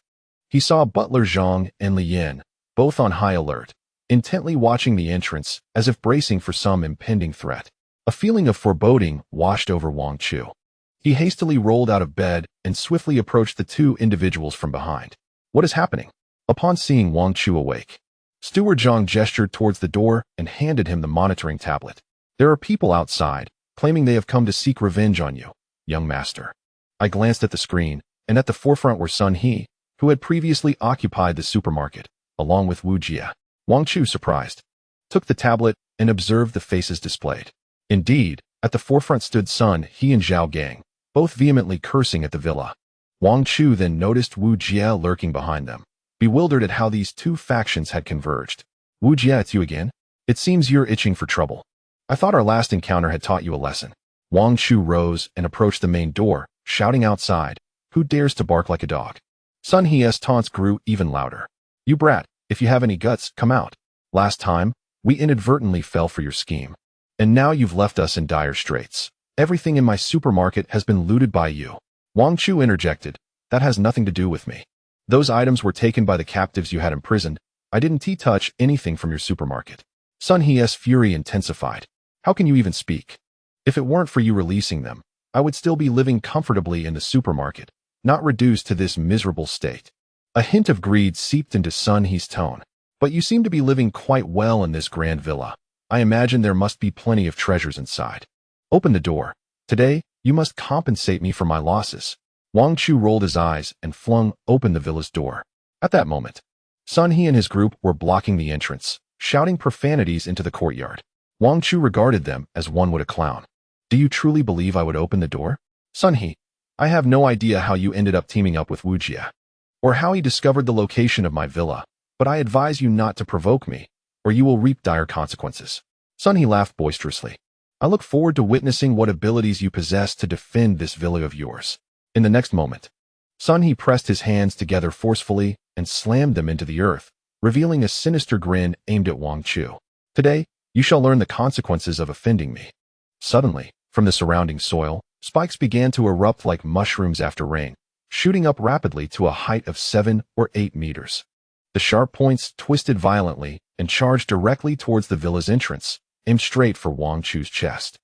He saw Butler Zhang and Li Yin, both on high alert, intently watching the entrance as if bracing for some impending threat. A feeling of foreboding washed over Wang Chu. He hastily rolled out of bed and swiftly approached the 2 individuals from behind. What is happening? Upon seeing Wang Chu awake, Steward Zhang gestured towards the door and handed him the monitoring tablet. There are people outside, claiming they have come to seek revenge on you, young master. I glanced at the screen, and at the forefront were Sun He, who had previously occupied the supermarket, along with Wu Jia. Wang Chu, surprised, took the tablet and observed the faces displayed. Indeed, at the forefront stood Sun He and Zhao Gang, both vehemently cursing at the villa. Wang Chu then noticed Wu Jia lurking behind them, bewildered at how these two factions had converged. Wu Jia, it's you again? It seems you're itching for trouble. I thought our last encounter had taught you a lesson. Wang Chu rose and approached the main door, shouting outside, "Who dares to bark like a dog?" Sun He's taunts grew even louder. "You brat, if you have any guts, come out. Last time, we inadvertently fell for your scheme. And now you've left us in dire straits. Everything in my supermarket has been looted by you." Wang Chu interjected, "That has nothing to do with me. Those items were taken by the captives you had imprisoned. I didn't touch anything from your supermarket." Sun He's fury intensified. "How can you even speak? If it weren't for you releasing them, I would still be living comfortably in the supermarket, not reduced to this miserable state." A hint of greed seeped into Sun He's tone. "But you seem to be living quite well in this grand villa. I imagine there must be plenty of treasures inside. Open the door. Today, you must compensate me for my losses." Wang Chu rolled his eyes and flung open the villa's door. At that moment, Sun He and his group were blocking the entrance, shouting profanities into the courtyard. Wang Chu regarded them as one would a clown. "Do you truly believe I would open the door? Sun He, I have no idea how you ended up teaming up with Wu Jia, or how he discovered the location of my villa, but I advise you not to provoke me, or you will reap dire consequences." Sun He laughed boisterously. "I look forward to witnessing what abilities you possess to defend this villa of yours." In the next moment, Sun He pressed his hands together forcefully and slammed them into the earth, revealing a sinister grin aimed at Wang Chu. "Today, you shall learn the consequences of offending me." Suddenly, from the surrounding soil, spikes began to erupt like mushrooms after rain, shooting up rapidly to a height of 7 or 8 meters. The sharp points twisted violently and charged directly towards the villa's entrance, aimed straight for Wang Chu's chest.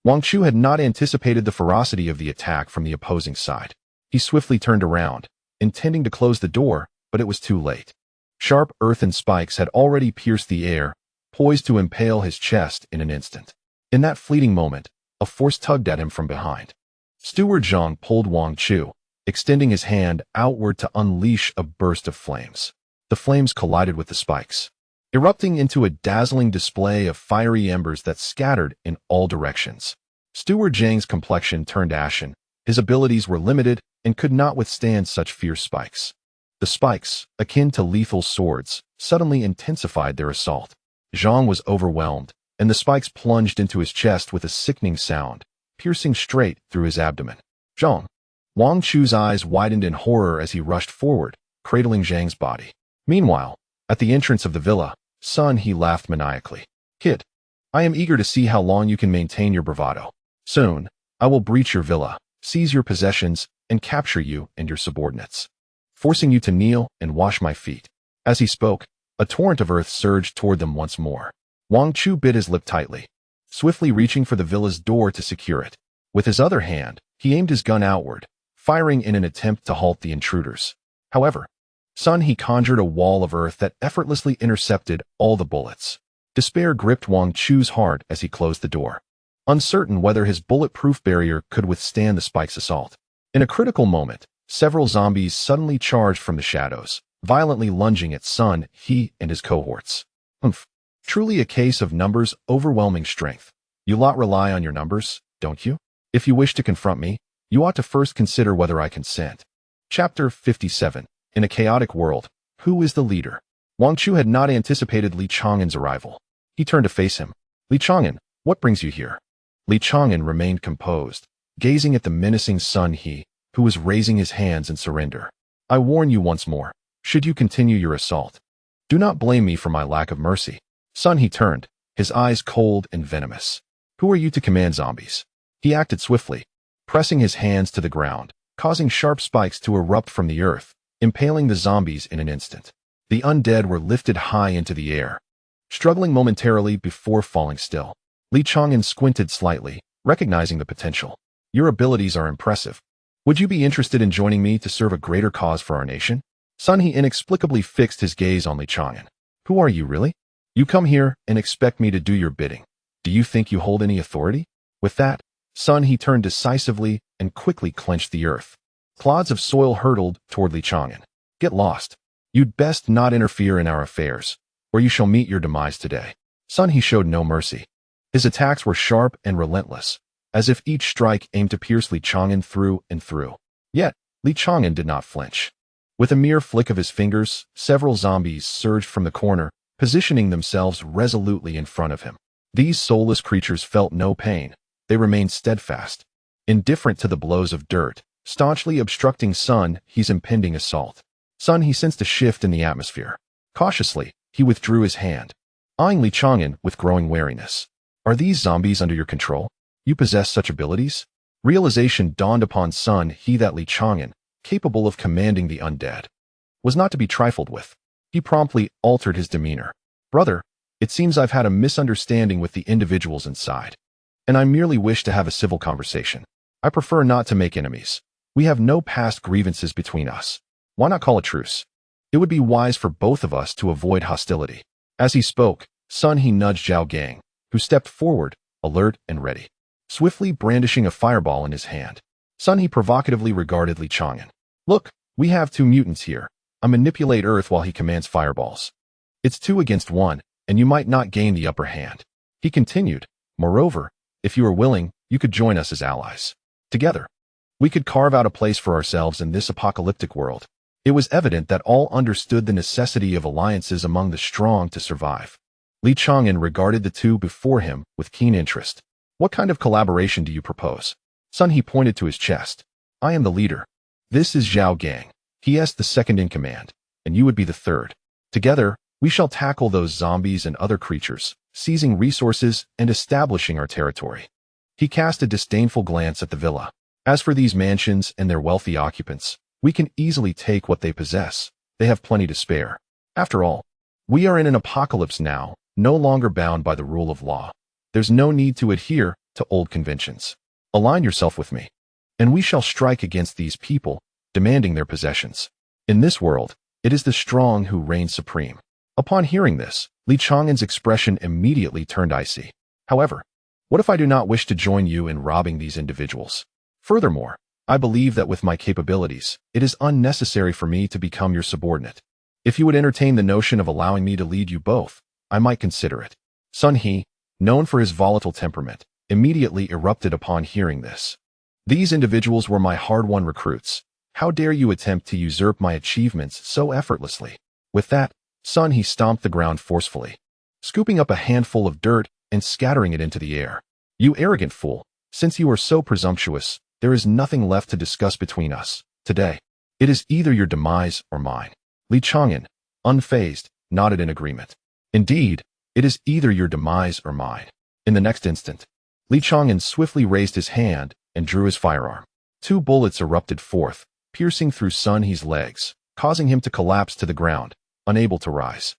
Wang Chu had not anticipated the ferocity of the attack from the opposing side. He swiftly turned around, intending to close the door, but it was too late. Sharp earthen spikes had already pierced the air, poised to impale his chest in an instant. In that fleeting moment, a force tugged at him from behind. Steward Zhang pulled Wang Chu, extending his hand outward to unleash a burst of flames. The flames collided with the spikes, erupting into a dazzling display of fiery embers that scattered in all directions. Steward Zhang's complexion turned ashen. His abilities were limited and could not withstand such fierce spikes. The spikes, akin to lethal swords, suddenly intensified their assault. Zhang was overwhelmed, and the spikes plunged into his chest with a sickening sound, piercing straight through his abdomen. "Zhang!" Wang Chu's eyes widened in horror as he rushed forward, cradling Zhang's body. Meanwhile, at the entrance of the villa, Sun He laughed maniacally. "Kid, I am eager to see how long you can maintain your bravado. Soon, I will breach your villa, seize your possessions, and capture you and your subordinates, forcing you to kneel and wash my feet." As he spoke, a torrent of earth surged toward them once more. Wang Chu bit his lip tightly, swiftly reaching for the villa's door to secure it. With his other hand, he aimed his gun outward, firing in an attempt to halt the intruders. However, Sun He conjured a wall of earth that effortlessly intercepted all the bullets. Despair gripped Wang Chu's heart as he closed the door, uncertain whether his bulletproof barrier could withstand the spike's assault. In a critical moment, several zombies suddenly charged from the shadows, violently lunging at Sun He and his cohorts. Truly a case of numbers overwhelming strength. You lot rely on your numbers, don't you? If you wish to confront me, you ought to first consider whether I consent. Chapter 57. In a chaotic world, who is the leader? Wang Chu had not anticipated Li Chang'an's arrival. He turned to face him. "Li Chang'an, what brings you here?" Li Chang'an remained composed, gazing at the menacing Sun He, who was raising his hands in surrender. "I warn you once more, should you continue your assault, do not blame me for my lack of mercy." Sun He turned, his eyes cold and venomous. "Who are you to command zombies?" He acted swiftly, pressing his hands to the ground, causing sharp spikes to erupt from the earth, impaling the zombies in an instant. The undead were lifted high into the air, struggling momentarily before falling still. Li Chang'an squinted slightly, recognizing the potential. "Your abilities are impressive. Would you be interested in joining me to serve a greater cause for our nation?" Sun He inexplicably fixed his gaze on Li Chang'an. Who are you, really? You come here and expect me to do your bidding. Do you think you hold any authority? With that, Sun He turned decisively and quickly clenched the earth. Clods of soil hurtled toward Li Chang'an. Get lost. You'd best not interfere in our affairs, or you shall meet your demise today. Sun He showed no mercy. His attacks were sharp and relentless, as if each strike aimed to pierce Li Chang'an through and through. Yet, Li Chang'an did not flinch. With a mere flick of his fingers, several zombies surged from the corner, positioning themselves resolutely in front of him. These soulless creatures felt no pain. They remained steadfast, indifferent to the blows of dirt, staunchly obstructing Sun He's impending assault. Sun He sensed a shift in the atmosphere. Cautiously, he withdrew his hand, eyeing Li Chang'an with growing wariness. Are these zombies under your control? You possess such abilities? Realization dawned upon Sun He that Li Chang'an, capable of commanding the undead, was not to be trifled with. He promptly altered his demeanor. Brother, it seems I've had a misunderstanding with the individuals inside, and I merely wish to have a civil conversation. I prefer not to make enemies. We have no past grievances between us. Why not call a truce? It would be wise for both of us to avoid hostility. As he spoke, Sun He nudged Zhao Gang, who stepped forward, alert and ready, swiftly brandishing a fireball in his hand. Sun He provocatively regarded Li Chang'an. Look, we have two mutants here. I manipulate Earth while he commands fireballs. It's 2 against 1, and you might not gain the upper hand. He continued, moreover, if you are willing, you could join us as allies. Together, we could carve out a place for ourselves in this apocalyptic world. It was evident that all understood the necessity of alliances among the strong to survive. Li Chang'an regarded the two before him with keen interest. What kind of collaboration do you propose? Sun He pointed to his chest. I am the leader. This is Zhao Gang. He is the second in command, and you would be the third. Together, we shall tackle those zombies and other creatures, seizing resources and establishing our territory. He cast a disdainful glance at the villa. As for these mansions and their wealthy occupants, we can easily take what they possess. They have plenty to spare. After all, we are in an apocalypse now, no longer bound by the rule of law. There's no need to adhere to old conventions. Align yourself with me, and we shall strike against these people, demanding their possessions. In this world, it is the strong who reign supreme. Upon hearing this, Li Chang'an's expression immediately turned icy. However, what if I do not wish to join you in robbing these individuals? Furthermore, I believe that with my capabilities, it is unnecessary for me to become your subordinate. If you would entertain the notion of allowing me to lead you both, I might consider it. Sun He, known for his volatile temperament, immediately erupted upon hearing this. These individuals were my hard-won recruits. How dare you attempt to usurp my achievements so effortlessly? With that, Sun He stomped the ground forcefully, scooping up a handful of dirt and scattering it into the air. You arrogant fool, since you are so presumptuous, there is nothing left to discuss between us. Today, it is either your demise or mine. Li Chang'an, unfazed, nodded in agreement. Indeed, it is either your demise or mine. In the next instant, Li Chang'an swiftly raised his hand and drew his firearm. 2 bullets erupted forth, piercing through Sun He's legs, causing him to collapse to the ground, unable to rise.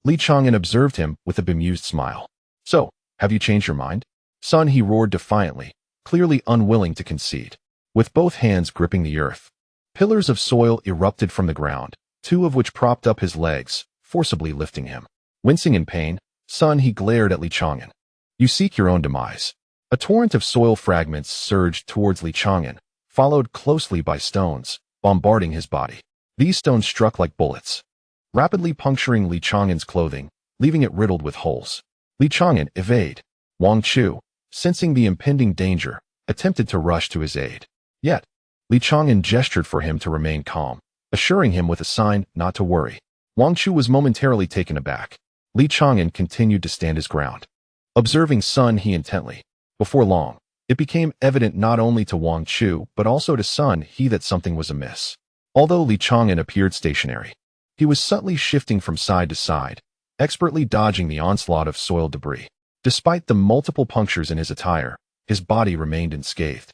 Li Chang'an observed him with a bemused smile. So, have you changed your mind? Sun He roared defiantly, clearly unwilling to concede. With both hands gripping the earth, pillars of soil erupted from the ground, 2 of which propped up his legs, forcibly lifting him. Wincing in pain, Sun He glared at Li Chang'an. You seek your own demise. A torrent of soil fragments surged towards Li Chang'an, followed closely by stones, bombarding his body. These stones struck like bullets, rapidly puncturing Li Chang'an's clothing, leaving it riddled with holes. Li Chang'an evaded. Wang Chu, sensing the impending danger, attempted to rush to his aid. Yet, Li Chang'an gestured for him to remain calm, assuring him with a sign not to worry. Wang Chu was momentarily taken aback. Li Chang'an continued to stand his ground, observing Sun He intently. Before long, it became evident not only to Wang Chu but also to Sun He that something was amiss. Although Li Chang'an appeared stationary, he was subtly shifting from side to side, expertly dodging the onslaught of soil debris. Despite the multiple punctures in his attire, his body remained unscathed.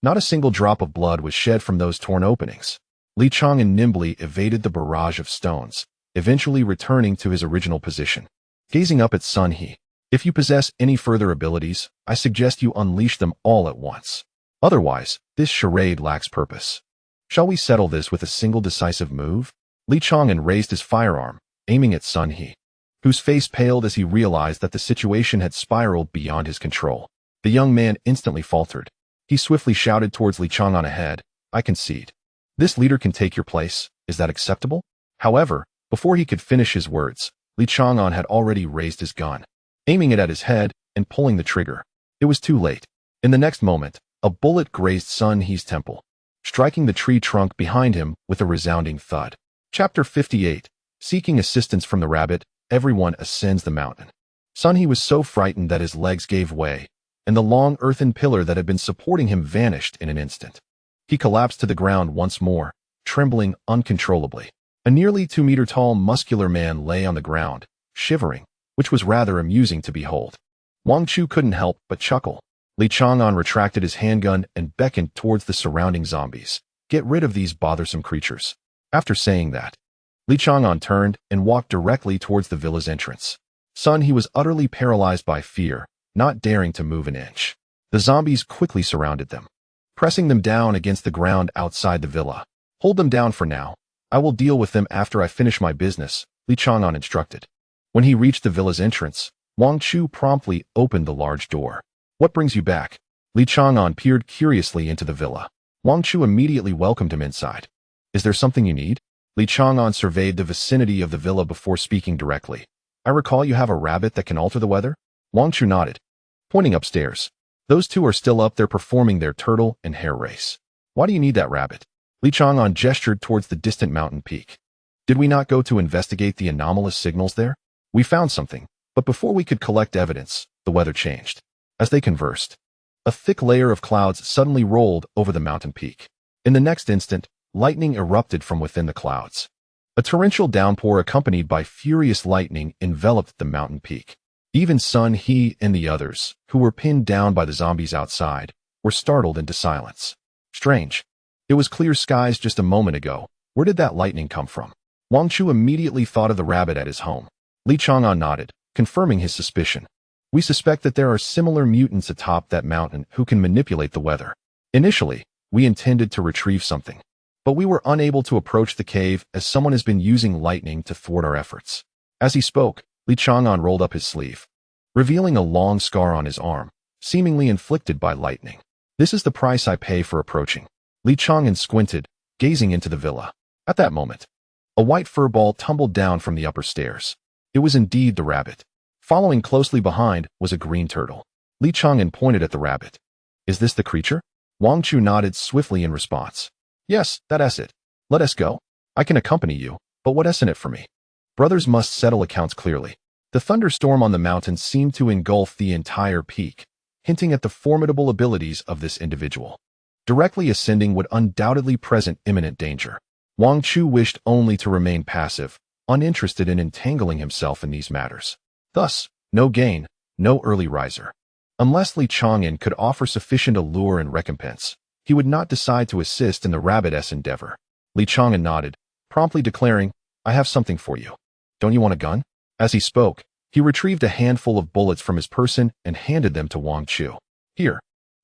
Not a single drop of blood was shed from those torn openings. Li Chang'an nimbly evaded the barrage of stones, eventually returning to his original position. Gazing up at Sun He, if you possess any further abilities, I suggest you unleash them all at once. Otherwise, this charade lacks purpose. Shall we settle this with a single decisive move? Li Chang'an raised his firearm, aiming at Sun He, whose face paled as he realized that the situation had spiraled beyond his control. The young man instantly faltered. He swiftly shouted towards Li Chang'an ahead, "I concede. This leader can take your place. Is that acceptable?" However, before he could finish his words, Li Chang'an had already raised his gun, aiming it at his head and pulling the trigger. It was too late. In the next moment, a bullet grazed Sun He's temple, striking the tree trunk behind him with a resounding thud. Chapter 58. Seeking assistance from the rabbit, everyone ascends the mountain. Sun He was so frightened that his legs gave way, and the long earthen pillar that had been supporting him vanished in an instant. He collapsed to the ground once more, trembling uncontrollably. A nearly 2-meter-tall muscular man lay on the ground, shivering, which was rather amusing to behold. Wang Chu couldn't help but chuckle. Li Chang'an retracted his handgun and beckoned towards the surrounding zombies. "Get rid of these bothersome creatures." After saying that, Li Chang'an turned and walked directly towards the villa's entrance. Sun He was utterly paralyzed by fear, not daring to move an inch. The zombies quickly surrounded them, pressing them down against the ground outside the villa. "Hold them down for now. I will deal with them after I finish my business," Li Chang'an instructed. When he reached the villa's entrance, Wang Chu promptly opened the large door. "What brings you back?" Li Chang'an peered curiously into the villa. Wang Chu immediately welcomed him inside. "Is there something you need?" Li Chang'an surveyed the vicinity of the villa before speaking directly. "I recall you have a rabbit that can alter the weather?" Wang Chu nodded, pointing upstairs. "Those two are still up there performing their turtle and hare race." "Why do you need that rabbit?" Li Chang'an gestured towards the distant mountain peak. "Did we not go to investigate the anomalous signals there? We found something, but before we could collect evidence, the weather changed." As they conversed, a thick layer of clouds suddenly rolled over the mountain peak. In the next instant, lightning erupted from within the clouds. A torrential downpour accompanied by furious lightning enveloped the mountain peak. Even Sun He and the others, who were pinned down by the zombies outside, were startled into silence. Strange. It was clear skies just a moment ago. Where did that lightning come from? Wang Chu immediately thought of the rabbit at his home. Li Chang'an nodded, confirming his suspicion. "We suspect that there are similar mutants atop that mountain who can manipulate the weather. Initially, we intended to retrieve something, but we were unable to approach the cave as someone has been using lightning to thwart our efforts." As he spoke, Li Chang'an rolled up his sleeve, revealing a long scar on his arm, seemingly inflicted by lightning. "This is the price I pay for approaching." Li Chang'an squinted, gazing into the villa. At that moment, a white fur ball tumbled down from the upper stairs. It was indeed the rabbit. Following closely behind was a green turtle. Li Chang'an pointed at the rabbit. "Is this the creature?" Wang Chu nodded swiftly in response. "Yes, that's it. Let us go. I can accompany you, but what's in it for me?" Brothers must settle accounts clearly. The thunderstorm on the mountain seemed to engulf the entire peak, hinting at the formidable abilities of this individual. Directly ascending would undoubtedly present imminent danger. Wang Chu wished only to remain passive, uninterested in entangling himself in these matters. Thus, no gain, no early riser. Unless Li Chang'an could offer sufficient allure and recompense, he would not decide to assist in the rabbit's endeavor. Li Chang'an nodded, promptly declaring, "I have something for you. Don't you want a gun?" As he spoke, he retrieved a handful of bullets from his person and handed them to Wang Chu. "Here,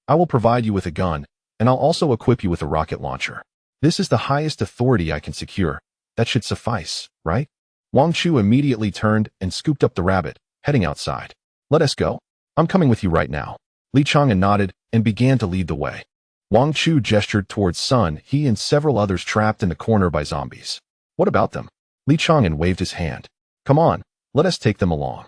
I will provide you with a gun, and I'll also equip you with a rocket launcher. This is the highest authority I can secure. That should suffice, right?" Wang Chu immediately turned and scooped up the rabbit, heading outside. "Let us go. I'm coming with you right now." Li Chang'an nodded and began to lead the way. Wang Chu gestured towards Sun He and several others trapped in the corner by zombies. "What about them?" Li Chang'an waved his hand. "Come on, let us take them along."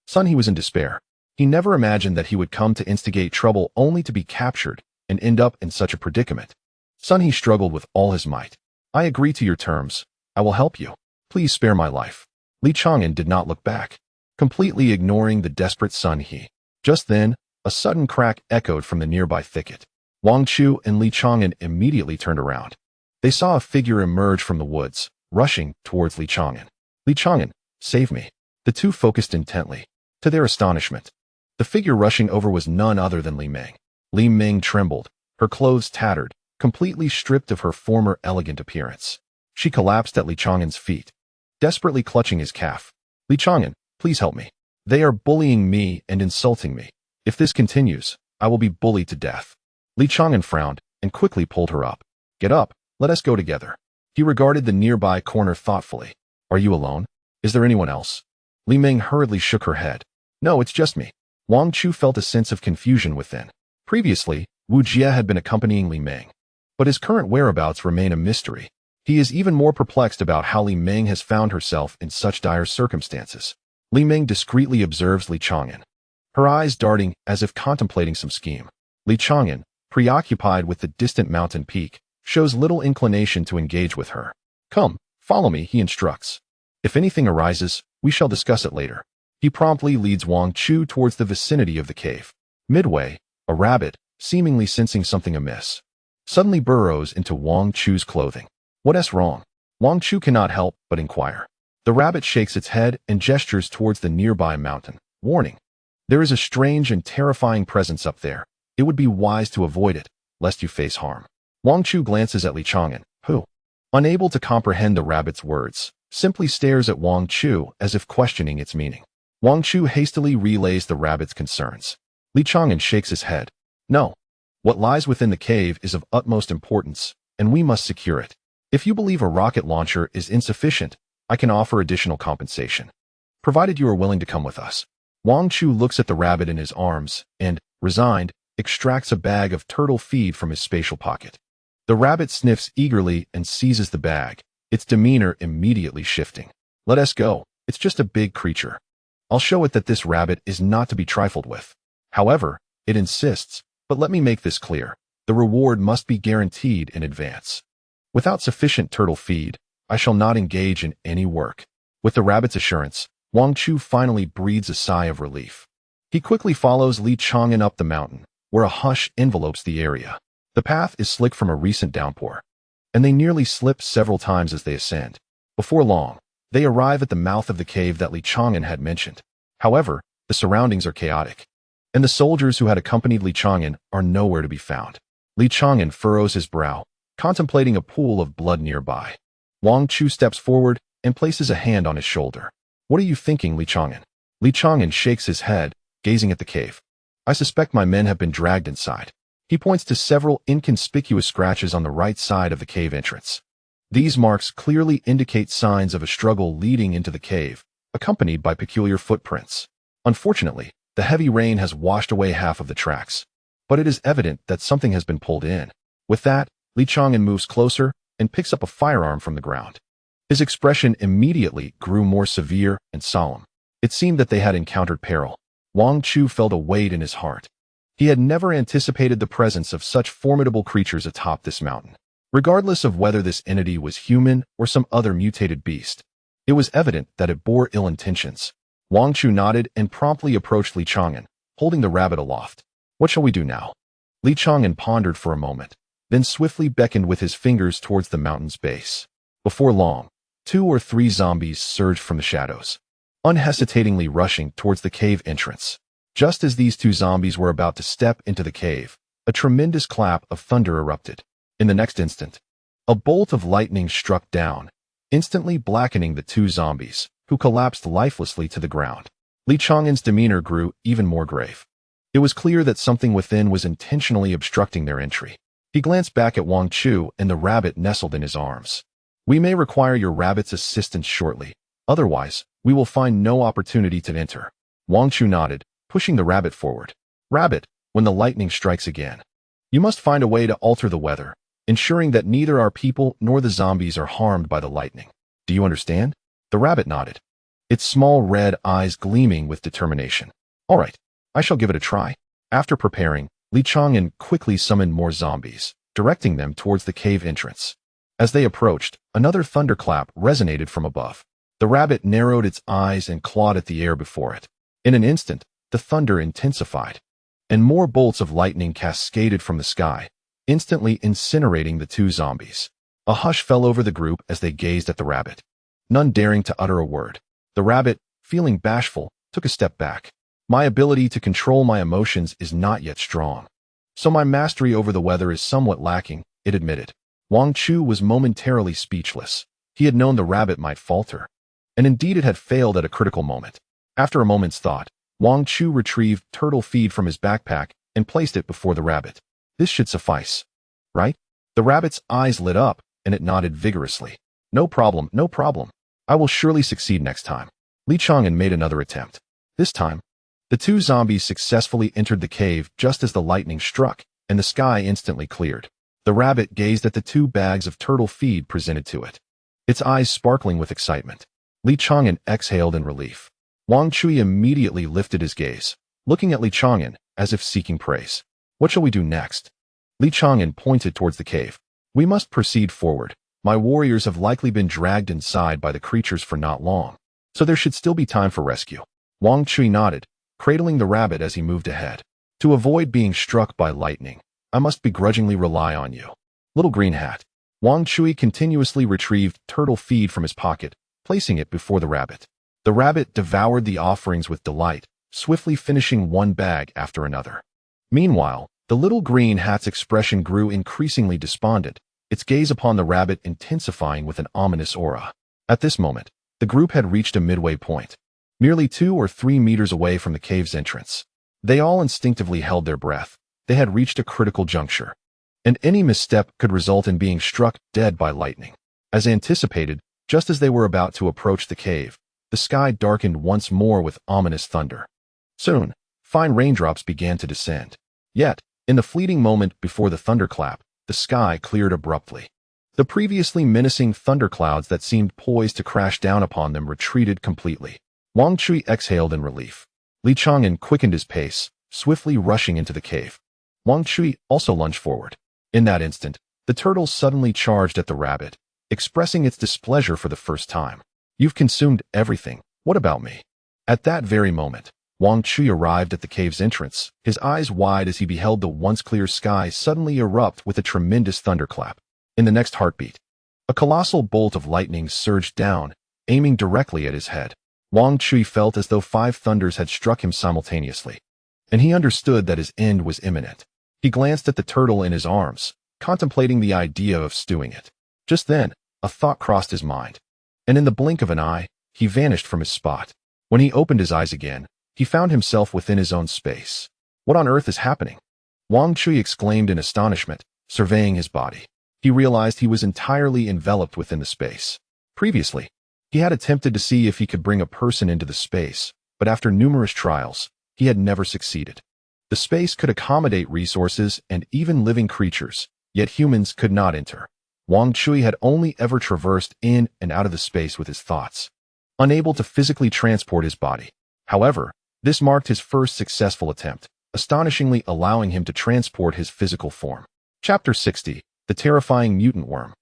Sun He was in despair. He never imagined that he would come to instigate trouble only to be captured and end up in such a predicament. Sun He struggled with all his might. "I agree to your terms. I will help you. Please spare my life." Li Chang'an did not look back, completely ignoring the desperate Sun He. Just then, a sudden crack echoed from the nearby thicket. Wang Chu and Li Chang'an immediately turned around. They saw a figure emerge from the woods, rushing towards Li Chang'an. "Li Chang'an, save me." The two focused intently. To their astonishment, the figure rushing over was none other than Li Ming. Li Ming trembled, her clothes tattered, completely stripped of her former elegant appearance. She collapsed at Li Chang'an's feet, desperately clutching his calf. "Li Chang'an, please help me. They are bullying me and insulting me. If this continues, I will be bullied to death." Li Chang'an frowned and quickly pulled her up. "Get up, let us go together." He regarded the nearby corner thoughtfully. Are you alone? Is there anyone else? Li Ming hurriedly shook her head. No, it's just me. Wang Chu felt a sense of confusion within. Previously, Wu Jie had been accompanying Li Ming, but his current whereabouts remain a mystery. He is even more perplexed about how Li Ming has found herself in such dire circumstances. Li Ming discreetly observes Li Chang'an, her eyes darting as if contemplating some scheme. Li Chang'an, preoccupied with the distant mountain peak, shows little inclination to engage with her. Come, follow me, he instructs. If anything arises, we shall discuss it later. He promptly leads Wang Chu towards the vicinity of the cave. Midway, a rabbit, seemingly sensing something amiss, suddenly burrows into Wang Chu's clothing. What's wrong? Wang Chu cannot help but inquire. The rabbit shakes its head and gestures towards the nearby mountain. Warning. There is a strange and terrifying presence up there. It would be wise to avoid it, lest you face harm. Wang Chu glances at Li Chang'an, who, unable to comprehend the rabbit's words, simply stares at Wang Chu as if questioning its meaning. Wang Chu hastily relays the rabbit's concerns. Li Chang'an shakes his head. No. What lies within the cave is of utmost importance, and we must secure it. If you believe a rocket launcher is insufficient, I can offer additional compensation, provided you are willing to come with us. Wang Chu looks at the rabbit in his arms and, resigned, extracts a bag of turtle feed from his spatial pocket. The rabbit sniffs eagerly and seizes the bag, its demeanor immediately shifting. Let us go. It's just a big creature. I'll show it that this rabbit is not to be trifled with. However, it insists, but let me make this clear. The reward must be guaranteed in advance. Without sufficient turtle feed, I shall not engage in any work. With the rabbit's assurance, Wang Chu finally breathes a sigh of relief. He quickly follows Li Chang'an up the mountain, where a hush envelopes the area. The path is slick from a recent downpour, and they nearly slip several times as they ascend. Before long, they arrive at the mouth of the cave that Li Chang'an had mentioned. However, the surroundings are chaotic, and the soldiers who had accompanied Li Chang'an are nowhere to be found. Li Chang'an furrows his brow, contemplating a pool of blood nearby. Wang Chu steps forward and places a hand on his shoulder. What are you thinking, Li Chang'an? Li Chang'an shakes his head, gazing at the cave. I suspect my men have been dragged inside. He points to several inconspicuous scratches on the right side of the cave entrance. These marks clearly indicate signs of a struggle leading into the cave, accompanied by peculiar footprints. Unfortunately, the heavy rain has washed away half of the tracks, but it is evident that something has been pulled in. With that, Li Chang'an moves closer and picks up a firearm from the ground. His expression immediately grew more severe and solemn. It seemed that they had encountered peril. Wang Chu felt a weight in his heart. He had never anticipated the presence of such formidable creatures atop this mountain. Regardless of whether this entity was human or some other mutated beast, it was evident that it bore ill intentions. Wang Chu nodded and promptly approached Li Chang'an, holding the rabbit aloft. What shall we do now? Li Chang'an pondered for a moment, then swiftly beckoned with his fingers towards the mountain's base. Before long, 2 or 3 zombies surged from the shadows, unhesitatingly rushing towards the cave entrance. Just as these 2 zombies were about to step into the cave, a tremendous clap of thunder erupted. In the next instant, a bolt of lightning struck down, instantly blackening the 2 zombies, who collapsed lifelessly to the ground. Li Chang'an's demeanor grew even more grave. It was clear that something within was intentionally obstructing their entry. He glanced back at Wang Chu and the rabbit nestled in his arms. We may require your rabbit's assistance shortly. Otherwise, we will find no opportunity to enter. Wang Chu nodded, pushing the rabbit forward. Rabbit, when the lightning strikes again, you must find a way to alter the weather, ensuring that neither our people nor the zombies are harmed by the lightning. Do you understand? The rabbit nodded, its small red eyes gleaming with determination. All right, I shall give it a try. After preparing, Li Chang'an quickly summoned more zombies, directing them towards the cave entrance. As they approached, another thunderclap resonated from above. The rabbit narrowed its eyes and clawed at the air before it. In an instant, the thunder intensified, and more bolts of lightning cascaded from the sky, instantly incinerating the 2 zombies. A hush fell over the group as they gazed at the rabbit, none daring to utter a word. The rabbit, feeling bashful, took a step back. My ability to control my emotions is not yet strong, so my mastery over the weather is somewhat lacking, it admitted. Wang Chu was momentarily speechless. He had known the rabbit might falter, and indeed it had failed at a critical moment. After a moment's thought, Wang Chu retrieved turtle feed from his backpack and placed it before the rabbit. This should suffice, right? The rabbit's eyes lit up, and it nodded vigorously. No problem, no problem. I will surely succeed next time. Li Chang'an made another attempt. This time, the two zombies successfully entered the cave just as the lightning struck, and the sky instantly cleared. The rabbit gazed at the 2 bags of turtle feed presented to it, its eyes sparkling with excitement. Li Chang'an exhaled in relief. Wang Chu immediately lifted his gaze, looking at Li Chang'an as if seeking praise. What shall we do next? Li Chang'an pointed towards the cave. We must proceed forward. My warriors have likely been dragged inside by the creatures for not long, so there should still be time for rescue. Wang Chu nodded, cradling the rabbit as he moved ahead. To avoid being struck by lightning, I must begrudgingly rely on you. Little Green Hat. Wang Chu continuously retrieved turtle feed from his pocket, placing it before the rabbit. The rabbit devoured the offerings with delight, swiftly finishing one bag after another. Meanwhile, the little green hat's expression grew increasingly despondent, its gaze upon the rabbit intensifying with an ominous aura. At this moment, the group had reached a midway point, nearly 2 or 3 meters away from the cave's entrance. They all instinctively held their breath. They had reached a critical juncture, and any misstep could result in being struck dead by lightning. As anticipated, just as they were about to approach the cave, the sky darkened once more with ominous thunder. Soon, fine raindrops began to descend. Yet, in the fleeting moment before the thunderclap, the sky cleared abruptly. The previously menacing thunderclouds that seemed poised to crash down upon them retreated completely. Wang Chu exhaled in relief. Li Chang'an quickened his pace, swiftly rushing into the cave. Wang Chu also lunged forward. In that instant, the turtle suddenly charged at the rabbit, expressing its displeasure for the first time. You've consumed everything. What about me? At that very moment, Wang Chu arrived at the cave's entrance, his eyes wide as he beheld the once clear sky suddenly erupt with a tremendous thunderclap. In the next heartbeat, a colossal bolt of lightning surged down, aiming directly at his head. Wang Chu felt as though 5 thunders had struck him simultaneously, and he understood that his end was imminent. He glanced at the turtle in his arms, contemplating the idea of stewing it. Just then, a thought crossed his mind, and in the blink of an eye, he vanished from his spot. When he opened his eyes again, he found himself within his own space. What on earth is happening? Wang Chu exclaimed in astonishment, surveying his body. He realized he was entirely enveloped within the space. Previously, he had attempted to see if he could bring a person into the space, but after numerous trials, he had never succeeded. The space could accommodate resources and even living creatures, yet humans could not enter. Wang Chu had only ever traversed in and out of the space with his thoughts, unable to physically transport his body. However, this marked his first successful attempt, astonishingly allowing him to transport his physical form. Chapter 60. The Terrifying Mutant Worm.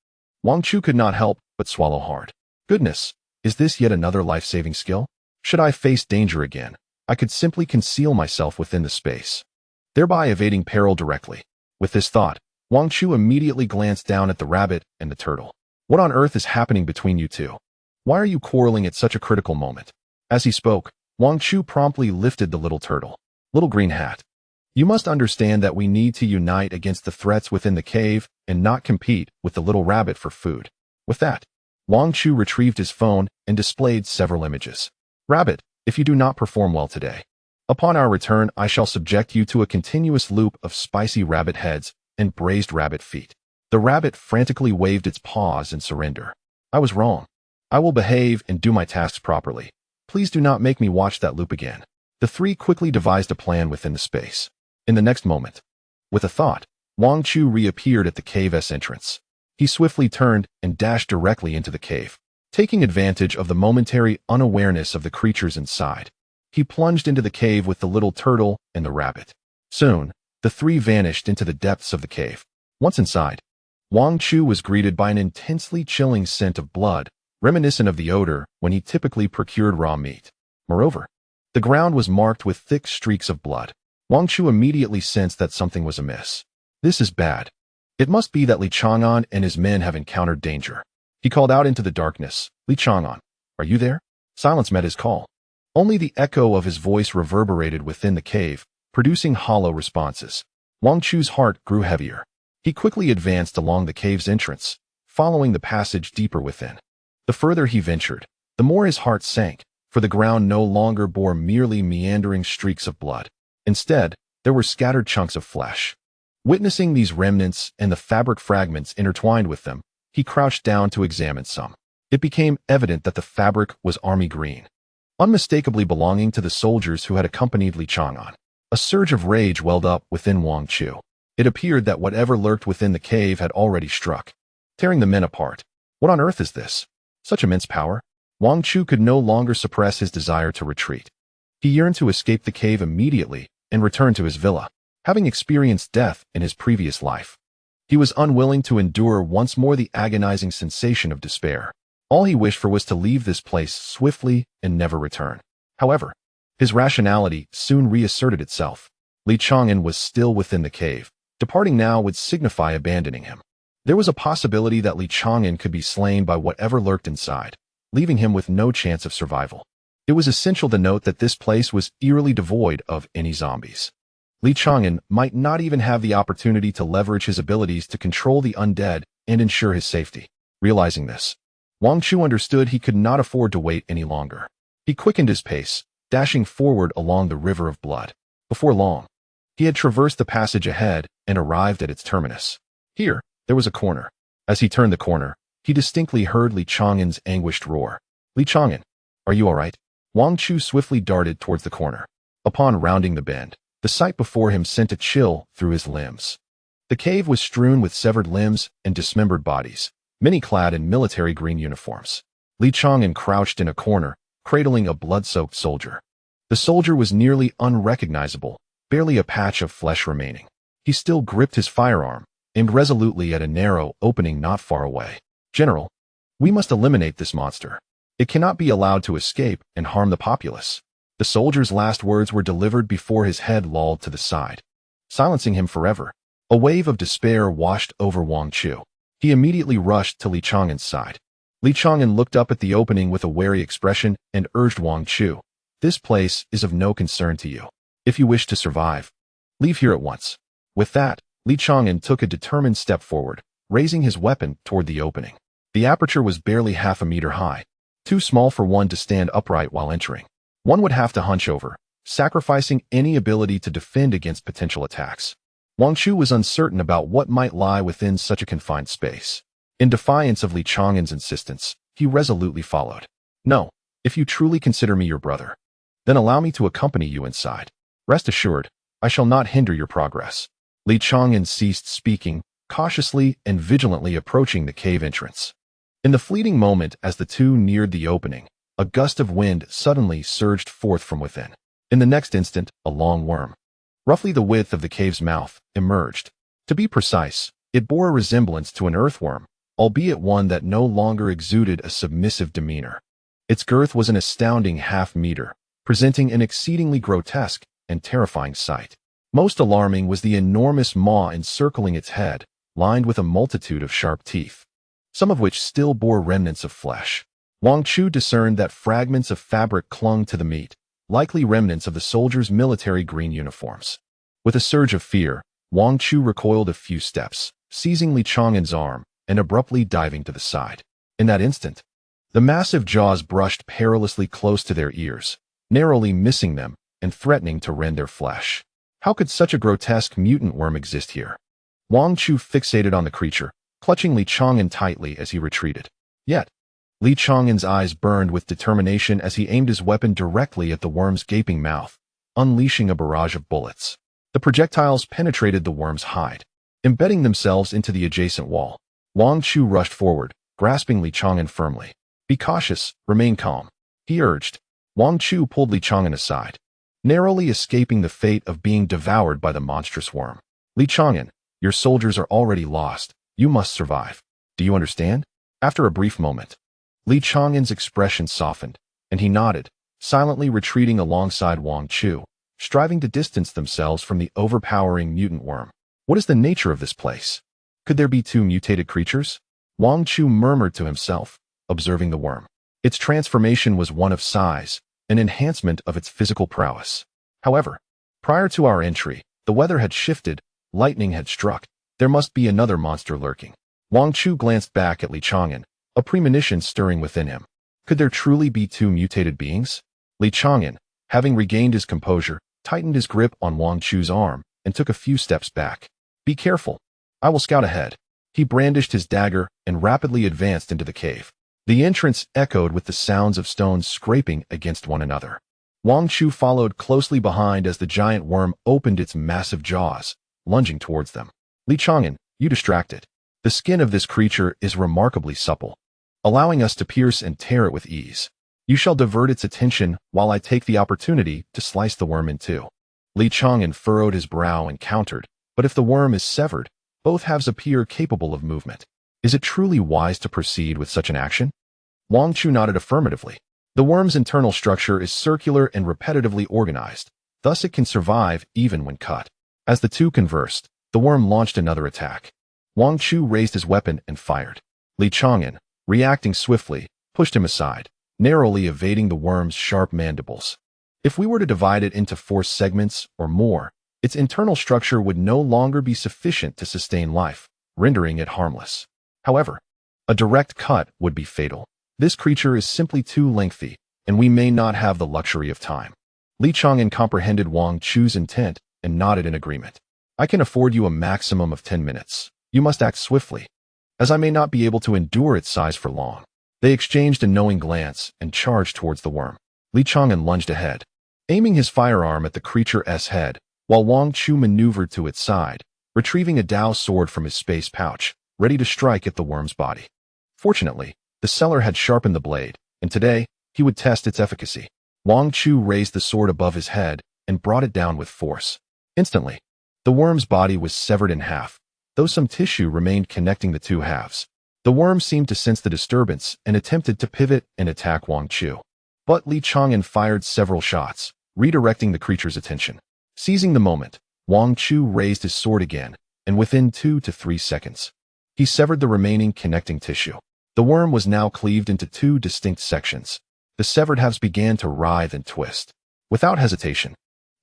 Wang Chu could not help but swallow hard. Goodness, is this yet another life-saving skill? Should I face danger again, I could simply conceal myself within the space, thereby evading peril directly. With this thought, Wang Chu immediately glanced down at the rabbit and the turtle. What on earth is happening between you two? Why are you quarreling at such a critical moment? As he spoke, Wang Chu promptly lifted the little turtle. Little Green Hat, you must understand that we need to unite against the threats within the cave and not compete with the little rabbit for food. With that, Wang Chu retrieved his phone and displayed several images. Rabbit, if you do not perform well today, upon our return I shall subject you to a continuous loop of spicy rabbit heads and braised rabbit feet. The rabbit frantically waved its paws in surrender. I was wrong. I will behave and do my tasks properly. Please do not make me watch that loop again. The 3 quickly devised a plan within the space. In the next moment, with a thought, Wang Chu reappeared at the cave's entrance. He swiftly turned and dashed directly into the cave. Taking advantage of the momentary unawareness of the creatures inside, he plunged into the cave with the little turtle and the rabbit. Soon, the 3 vanished into the depths of the cave. Once inside, Wang Chu was greeted by an intensely chilling scent of blood, reminiscent of the odor when he typically procured raw meat. Moreover, the ground was marked with thick streaks of blood. Wang Chu immediately sensed that something was amiss. This is bad. It must be that Li Chang'an and his men have encountered danger. He called out into the darkness, Li Chang'an, are you there? Silence met his call. Only the echo of his voice reverberated within the cave, producing hollow responses. Wang Chu's heart grew heavier. He quickly advanced along the cave's entrance, following the passage deeper within. The further he ventured, the more his heart sank, for the ground no longer bore merely meandering streaks of blood. Instead, there were scattered chunks of flesh. Witnessing these remnants and the fabric fragments intertwined with them, He crouched down to examine some. It became evident that the fabric was army green, unmistakably belonging to the soldiers who had accompanied Li Chang'an. A surge of rage welled up within Wang Chu. It appeared that whatever lurked within the cave had already struck, tearing the men apart. What on earth is this? Such immense power? Wang Chu could no longer suppress his desire to retreat. He yearned to escape the cave immediately and return to his villa, having experienced death in his previous life. He was unwilling to endure once more the agonizing sensation of despair. All he wished for was to leave this place swiftly and never return. However, his rationality soon reasserted itself. Li Chang'an was still within the cave. Departing now would signify abandoning him. There was a possibility that Li Chang'an could be slain by whatever lurked inside, leaving him with no chance of survival. It was essential to note that this place was eerily devoid of any zombies. Li Chang'an might not even have the opportunity to leverage his abilities to control the undead and ensure his safety. Realizing this, Wang Chu understood he could not afford to wait any longer. He quickened his pace, dashing forward along the river of blood. Before long, he had traversed the passage ahead and arrived at its terminus. Here, there was a corner. As he turned the corner, he distinctly heard Li Chang'an's anguished roar. Li Chang'an, are you all right? Wang Chu swiftly darted towards the corner. Upon rounding the bend, the sight before him sent a chill through his limbs. The cave was strewn with severed limbs and dismembered bodies, many clad in military green uniforms. Li Chang'an crouched in a corner, cradling a blood-soaked soldier. The soldier was nearly unrecognizable, barely a patch of flesh remaining. He still gripped his firearm, aimed resolutely at a narrow opening not far away. General, we must eliminate this monster. It cannot be allowed to escape and harm the populace. The soldier's last words were delivered before his head lolled to the side, silencing him forever. A wave of despair washed over Wang Chu. He immediately rushed to Li Chang'an's side. Li Chang'an looked up at the opening with a wary expression and urged Wang Chu, "This place is of no concern to you. If you wish to survive, leave here at once." With that, Li Chang'an took a determined step forward, raising his weapon toward the opening. The aperture was barely half a meter high, too small for one to stand upright while entering. One would have to hunch over, sacrificing any ability to defend against potential attacks. Wang Chu was uncertain about what might lie within such a confined space. In defiance of Li Chang'an's insistence, he resolutely followed. "No, if you truly consider me your brother, then allow me to accompany you inside. Rest assured, I shall not hinder your progress." Li Chang'an ceased speaking, cautiously and vigilantly approaching the cave entrance. In the fleeting moment as the two neared the opening, a gust of wind suddenly surged forth from within. In the next instant, a long worm, roughly the width of the cave's mouth, emerged. To be precise, it bore a resemblance to an earthworm, albeit one that no longer exuded a submissive demeanor. Its girth was an astounding half-meter, presenting an exceedingly grotesque and terrifying sight. Most alarming was the enormous maw encircling its head, lined with a multitude of sharp teeth, some of which still bore remnants of flesh. Wang Chu discerned that fragments of fabric clung to the meat, likely remnants of the soldiers' military green uniforms. With a surge of fear, Wang Chu recoiled a few steps, seizing Li Chang'an's arm and abruptly diving to the side. In that instant, the massive jaws brushed perilously close to their ears, narrowly missing them and threatening to rend their flesh. How could such a grotesque mutant worm exist here? Wang Chu fixated on the creature, clutching Li Chang'an tightly as he retreated. Yet, Li Chang'an's eyes burned with determination as he aimed his weapon directly at the worm's gaping mouth, unleashing a barrage of bullets. The projectiles penetrated the worm's hide, embedding themselves into the adjacent wall. Wang Chu rushed forward, grasping Li Chang'an firmly. "Be cautious, remain calm," he urged. Wang Chu pulled Li Chang'an aside, narrowly escaping the fate of being devoured by the monstrous worm. "Li Chang'an, your soldiers are already lost. You must survive. Do you understand?" After a brief moment, Li Chang'an's expression softened, and he nodded, silently retreating alongside Wang Chu, striving to distance themselves from the overpowering mutant worm. What is the nature of this place? Could there be two mutated creatures? Wang Chu murmured to himself, observing the worm. Its transformation was one of size, an enhancement of its physical prowess. However, prior to our entry, the weather had shifted, lightning had struck. There must be another monster lurking. Wang Chu glanced back at Li Chang'an, a premonition stirring within him. Could there truly be two mutated beings? Li Chang'an, having regained his composure, tightened his grip on Wang Chu's arm and took a few steps back. "Be careful. I will scout ahead." He brandished his dagger and rapidly advanced into the cave. The entrance echoed with the sounds of stones scraping against one another. Wang Chu followed closely behind as the giant worm opened its massive jaws, lunging towards them. Li Chang'an, you distracted. The skin of this creature is remarkably supple, allowing us to pierce and tear it with ease. You shall divert its attention while I take the opportunity to slice the worm in two. Li Chang'an furrowed his brow and countered, but if the worm is severed, both halves appear capable of movement. Is it truly wise to proceed with such an action? Wang Chu nodded affirmatively. The worm's internal structure is circular and repetitively organized, thus it can survive even when cut. As the two conversed, the worm launched another attack. Wang Chu raised his weapon and fired. Li Chang'an, reacting swiftly, pushed him aside, narrowly evading the worm's sharp mandibles. If we were to divide it into 4 segments or more, its internal structure would no longer be sufficient to sustain life, rendering it harmless. However, a direct cut would be fatal. This creature is simply too lengthy, and we may not have the luxury of time. Li Chang'an comprehended Wang Chu's intent and nodded in agreement. I can afford you a maximum of 10 minutes. You must act swiftly, as I may not be able to endure its size for long. They exchanged a knowing glance and charged towards the worm. Li Chang'an lunged ahead, aiming his firearm at the creature's head, while Wang Chu maneuvered to its side, retrieving a Dao sword from his space pouch, ready to strike at the worm's body. Fortunately, the seller had sharpened the blade, and today, he would test its efficacy. Wang Chu raised the sword above his head and brought it down with force. Instantly, the worm's body was severed in half, though some tissue remained connecting the two halves. The worm seemed to sense the disturbance and attempted to pivot and attack Wang Chu. But Li Chang'an fired several shots, redirecting the creature's attention. Seizing the moment, Wang Chu raised his sword again, and within 2 to 3 seconds, he severed the remaining connecting tissue. The worm was now cleaved into 2 distinct sections. The severed halves began to writhe and twist. Without hesitation,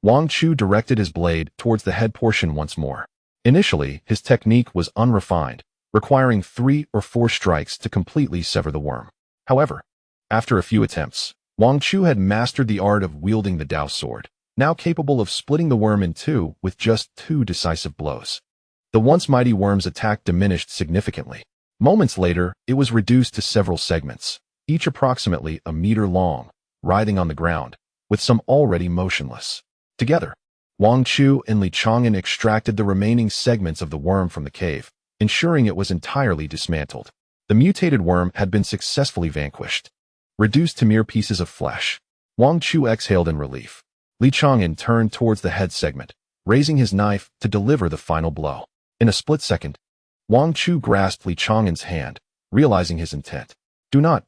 Wang Chu directed his blade towards the head portion once more. Initially, his technique was unrefined, requiring 3 or 4 strikes to completely sever the worm. However, after a few attempts, Wang Chu had mastered the art of wielding the Dao sword, now capable of splitting the worm in 2 with just 2 decisive blows. The once mighty worm's attack diminished significantly. Moments later, it was reduced to several segments, each approximately a meter long, writhing on the ground, with some already motionless. Together, Wang Chu and Li Chang'an extracted the remaining segments of the worm from the cave, ensuring it was entirely dismantled. The mutated worm had been successfully vanquished. Reduced to mere pieces of flesh, Wang Chu exhaled in relief. Li Chang'an turned towards the head segment, raising his knife to deliver the final blow. In a split second, Wang Chu grasped Li Chang'an's hand, realizing his intent. Do not.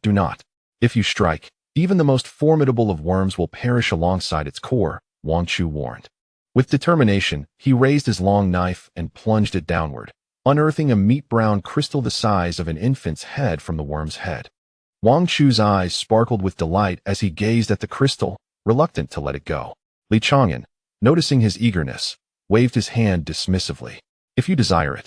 If you strike, even the most formidable of worms will perish alongside its core, Wang Chu warned. With determination, he raised his long knife and plunged it downward, unearthing a meat-brown crystal the size of an infant's head from the worm's head. Wang Chu's eyes sparkled with delight as he gazed at the crystal, reluctant to let it go. Li Chang'an, noticing his eagerness, waved his hand dismissively. If you desire it,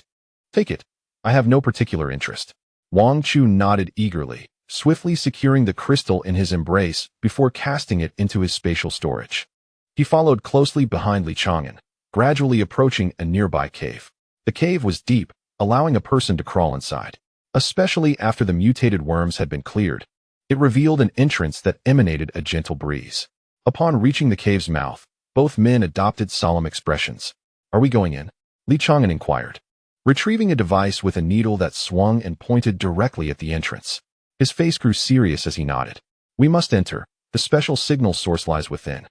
take it. I have no particular interest. Wang Chu nodded eagerly, swiftly securing the crystal in his embrace before casting it into his spatial storage. He followed closely behind Li Chang'an, gradually approaching a nearby cave. The cave was deep, allowing a person to crawl inside. Especially after the mutated worms had been cleared, it revealed an entrance that emanated a gentle breeze. Upon reaching the cave's mouth, both men adopted solemn expressions. Are we going in? Li Chang'an inquired, retrieving a device with a needle that swung and pointed directly at the entrance. His face grew serious as he nodded. We must enter. The special signal source lies within.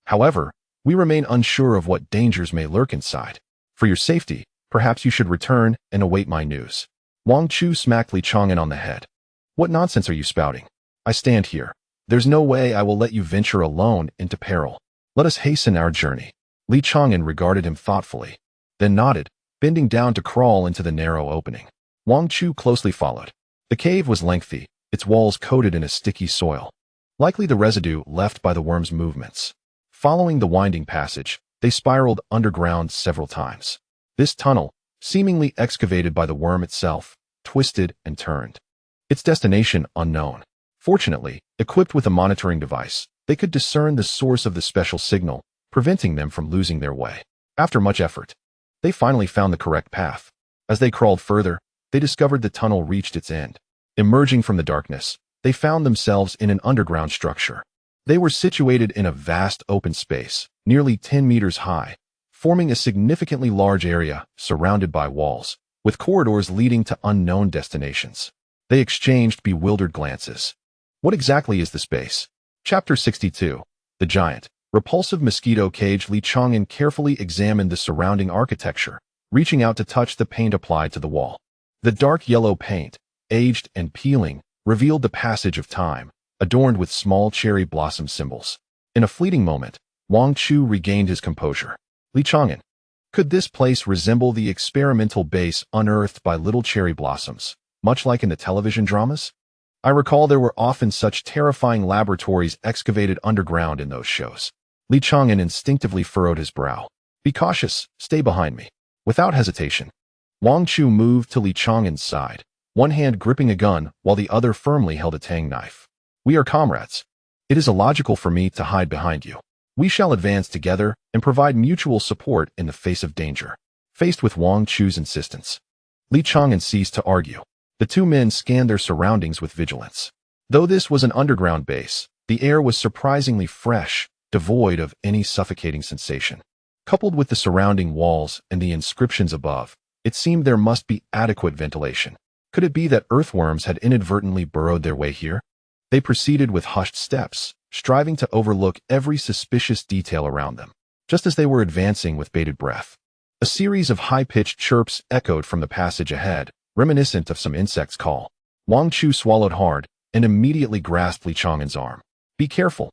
However, we remain unsure of what dangers may lurk inside. For your safety, perhaps you should return and await my news. Wang Chu smacked Li Chang'an on the head. What nonsense are you spouting? I stand here. There's no way I will let you venture alone into peril. Let us hasten our journey. Li Chang'an regarded him thoughtfully, then nodded, bending down to crawl into the narrow opening. Wang Chu closely followed. The cave was lengthy, its walls coated in a sticky soil, likely the residue left by the worm's movements. Following the winding passage, they spiraled underground several times. This tunnel, seemingly excavated by the worm itself, twisted and turned. Its destination unknown. Fortunately, equipped with a monitoring device, they could discern the source of the special signal, preventing them from losing their way. After much effort, they finally found the correct path. As they crawled further, they discovered the tunnel reached its end. Emerging from the darkness, they found themselves in an underground structure. They were situated in a vast open space, nearly 10 meters high, forming a significantly large area surrounded by walls, with corridors leading to unknown destinations. They exchanged bewildered glances. What exactly is the space? Chapter 62. The Giant. Repulsive mosquito cage. Li Chang'an carefully examined the surrounding architecture, reaching out to touch the paint applied to the wall. The dark yellow paint, aged and peeling, revealed the passage of time, adorned with small cherry blossom symbols. In a fleeting moment, Wang Chu regained his composure. Li Chang'an, could this place resemble the experimental base unearthed by little cherry blossoms, much like in the television dramas? I recall there were often such terrifying laboratories excavated underground in those shows. Li Chang'an instinctively furrowed his brow. Be cautious, stay behind me. Without hesitation, Wang Chu moved to Li Chang'an's side, one hand gripping a gun while the other firmly held a tang knife. We are comrades. It is illogical for me to hide behind you. We shall advance together and provide mutual support in the face of danger. Faced with Wang Chu's insistence, Li Chang'an ceased to argue. The two men scanned their surroundings with vigilance. Though this was an underground base, the air was surprisingly fresh, devoid of any suffocating sensation. Coupled with the surrounding walls and the inscriptions above, it seemed there must be adequate ventilation. Could it be that earthworms had inadvertently burrowed their way here? They proceeded with hushed steps, striving to overlook every suspicious detail around them. Just as they were advancing with bated breath, a series of high-pitched chirps echoed from the passage ahead, reminiscent of some insect's call. Wang Chu swallowed hard and immediately grasped Li Chang'an's arm. Be careful.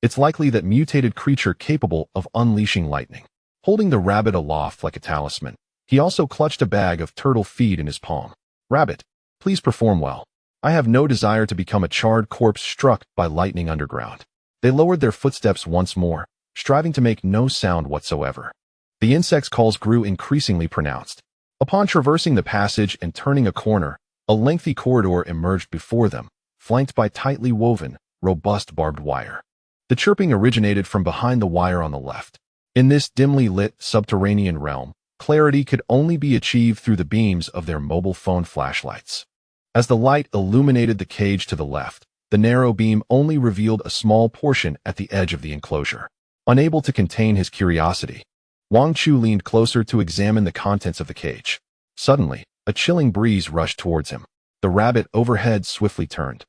It's likely that mutated creature capable of unleashing lightning. Holding the rabbit aloft like a talisman, he also clutched a bag of turtle feed in his palm. Rabbit, please perform well. I have no desire to become a charred corpse struck by lightning underground. They lowered their footsteps once more, striving to make no sound whatsoever. The insect's calls grew increasingly pronounced. Upon traversing the passage and turning a corner, a lengthy corridor emerged before them, flanked by tightly woven, robust barbed wire. The chirping originated from behind the wire on the left. In this dimly lit subterranean realm, clarity could only be achieved through the beams of their mobile phone flashlights. As the light illuminated the cage to the left, the narrow beam only revealed a small portion at the edge of the enclosure. Unable to contain his curiosity, Wang Chu leaned closer to examine the contents of the cage. Suddenly, a chilling breeze rushed towards him. The rabbit overhead swiftly turned,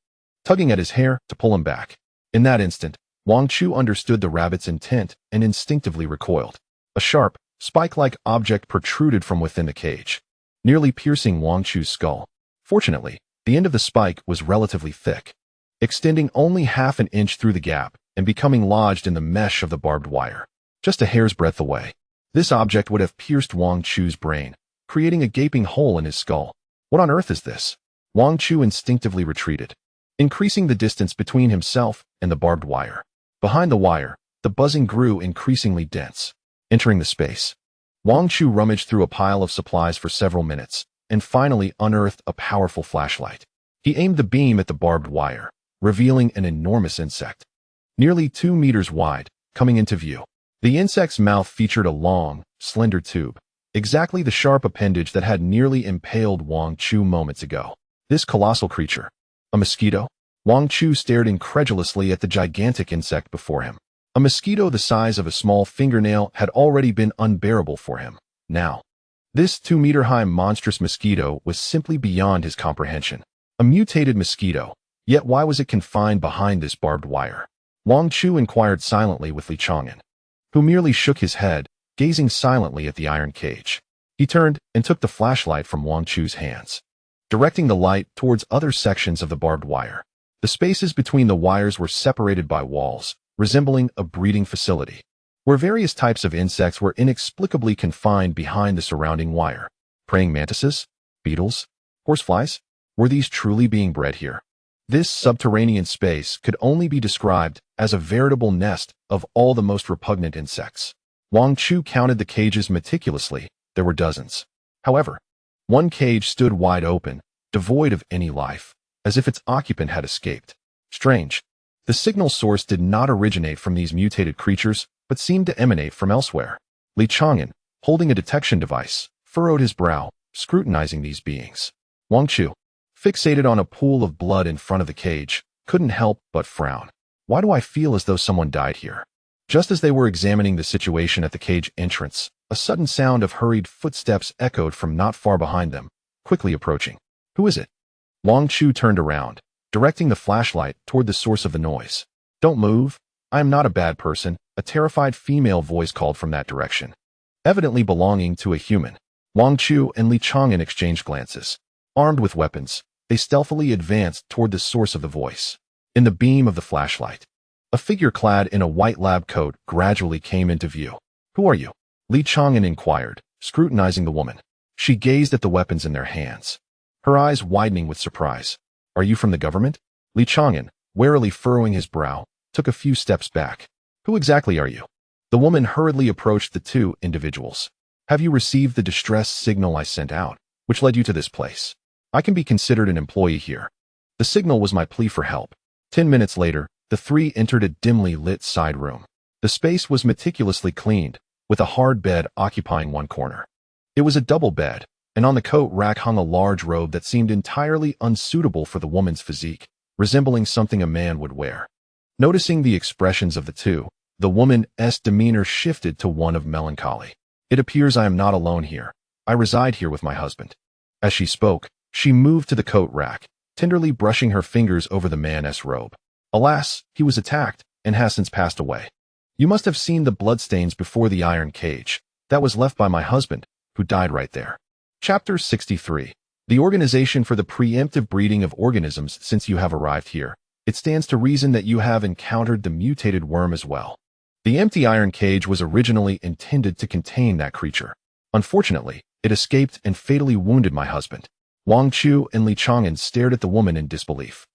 tugging at his hair to pull him back. In that instant, Wang Chu understood the rabbit's intent and instinctively recoiled. A sharp, spike-like object protruded from within the cage, nearly piercing Wang Chu's skull. Fortunately, the end of the spike was relatively thick, extending only half an inch through the gap and becoming lodged in the mesh of the barbed wire. Just a hair's breadth away, this object would have pierced Wang Chu's brain, creating a gaping hole in his skull. What on earth is this? Wang Chu instinctively retreated, increasing the distance between himself and the barbed wire. Behind the wire, the buzzing grew increasingly dense. Entering the space, Wang Chu rummaged through a pile of supplies for several minutes, and finally unearthed a powerful flashlight. He aimed the beam at the barbed wire, revealing an enormous insect, nearly 2 meters wide, coming into view. The insect's mouth featured a long, slender tube, exactly the sharp appendage that had nearly impaled Wang Chu moments ago. This colossal creature, a mosquito? Wang Chu stared incredulously at the gigantic insect before him. A mosquito the size of a small fingernail had already been unbearable for him. Now, this 2-meter-high monstrous mosquito was simply beyond his comprehension. A mutated mosquito, yet why was it confined behind this barbed wire? Wang Chu inquired silently with Li Chang'an, who merely shook his head, gazing silently at the iron cage. He turned and took the flashlight from Wang Chu's hands, directing the light towards other sections of the barbed wire. The spaces between the wires were separated by walls, resembling a breeding facility, where various types of insects were inexplicably confined behind the surrounding wire. Praying mantises? Beetles? Horseflies? Were these truly being bred here? This subterranean space could only be described as a veritable nest of all the most repugnant insects. Wang Chu counted the cages meticulously. There were dozens. However, one cage stood wide open, devoid of any life, as if its occupant had escaped. Strange. The signal source did not originate from these mutated creatures, but seemed to emanate from elsewhere. Li Chang'an, holding a detection device, furrowed his brow, scrutinizing these beings. Wang Chu, fixated on a pool of blood in front of the cage, couldn't help but frown. Why do I feel as though someone died here? Just as they were examining the situation at the cage entrance, a sudden sound of hurried footsteps echoed from not far behind them, quickly approaching. Who is it? Wang Chu turned around, directing the flashlight toward the source of the noise. Don't move. I am not a bad person, a terrified female voice called from that direction. Evidently belonging to a human. Wang Chu and Li Chang'an exchanged glances. Armed with weapons, they stealthily advanced toward the source of the voice. In the beam of the flashlight, a figure clad in a white lab coat gradually came into view. Who are you? Li Chang'an inquired, scrutinizing the woman. She gazed at the weapons in their hands, her eyes widening with surprise. Are you from the government? Li Chang'an, warily furrowing his brow, took a few steps back. Who exactly are you? The woman hurriedly approached the two individuals. Have you received the distress signal I sent out, which led you to this place? I can be considered an employee here. The signal was my plea for help. 10 minutes later, the three entered a dimly lit side room. The space was meticulously cleaned, with a hard bed occupying one corner. It was a double bed, and on the coat rack hung a large robe that seemed entirely unsuitable for the woman's physique, resembling something a man would wear. Noticing the expressions of the two, the woman's demeanor shifted to one of melancholy. It appears I am not alone here. I reside here with my husband. As she spoke, she moved to the coat rack, tenderly brushing her fingers over the man's robe. Alas, he was attacked and has since passed away. You must have seen the bloodstains before the iron cage. That was left by my husband, who died right there. Chapter 63. The Organization for the Preemptive Breeding of Organisms. Since you have arrived here, it stands to reason that you have encountered the mutated worm as well. The empty iron cage was originally intended to contain that creature. Unfortunately, it escaped and fatally wounded my husband. Wang Chu and Li Chang'an stared at the woman in disbelief.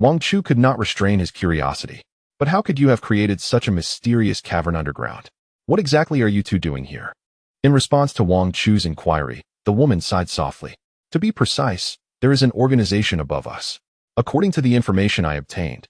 Wang Chu could not restrain his curiosity. But how could you have created such a mysterious cavern underground? What exactly are you two doing here? In response to Wang Chu's inquiry, the woman sighed softly. To be precise, there is an organization above us. According to the information I obtained,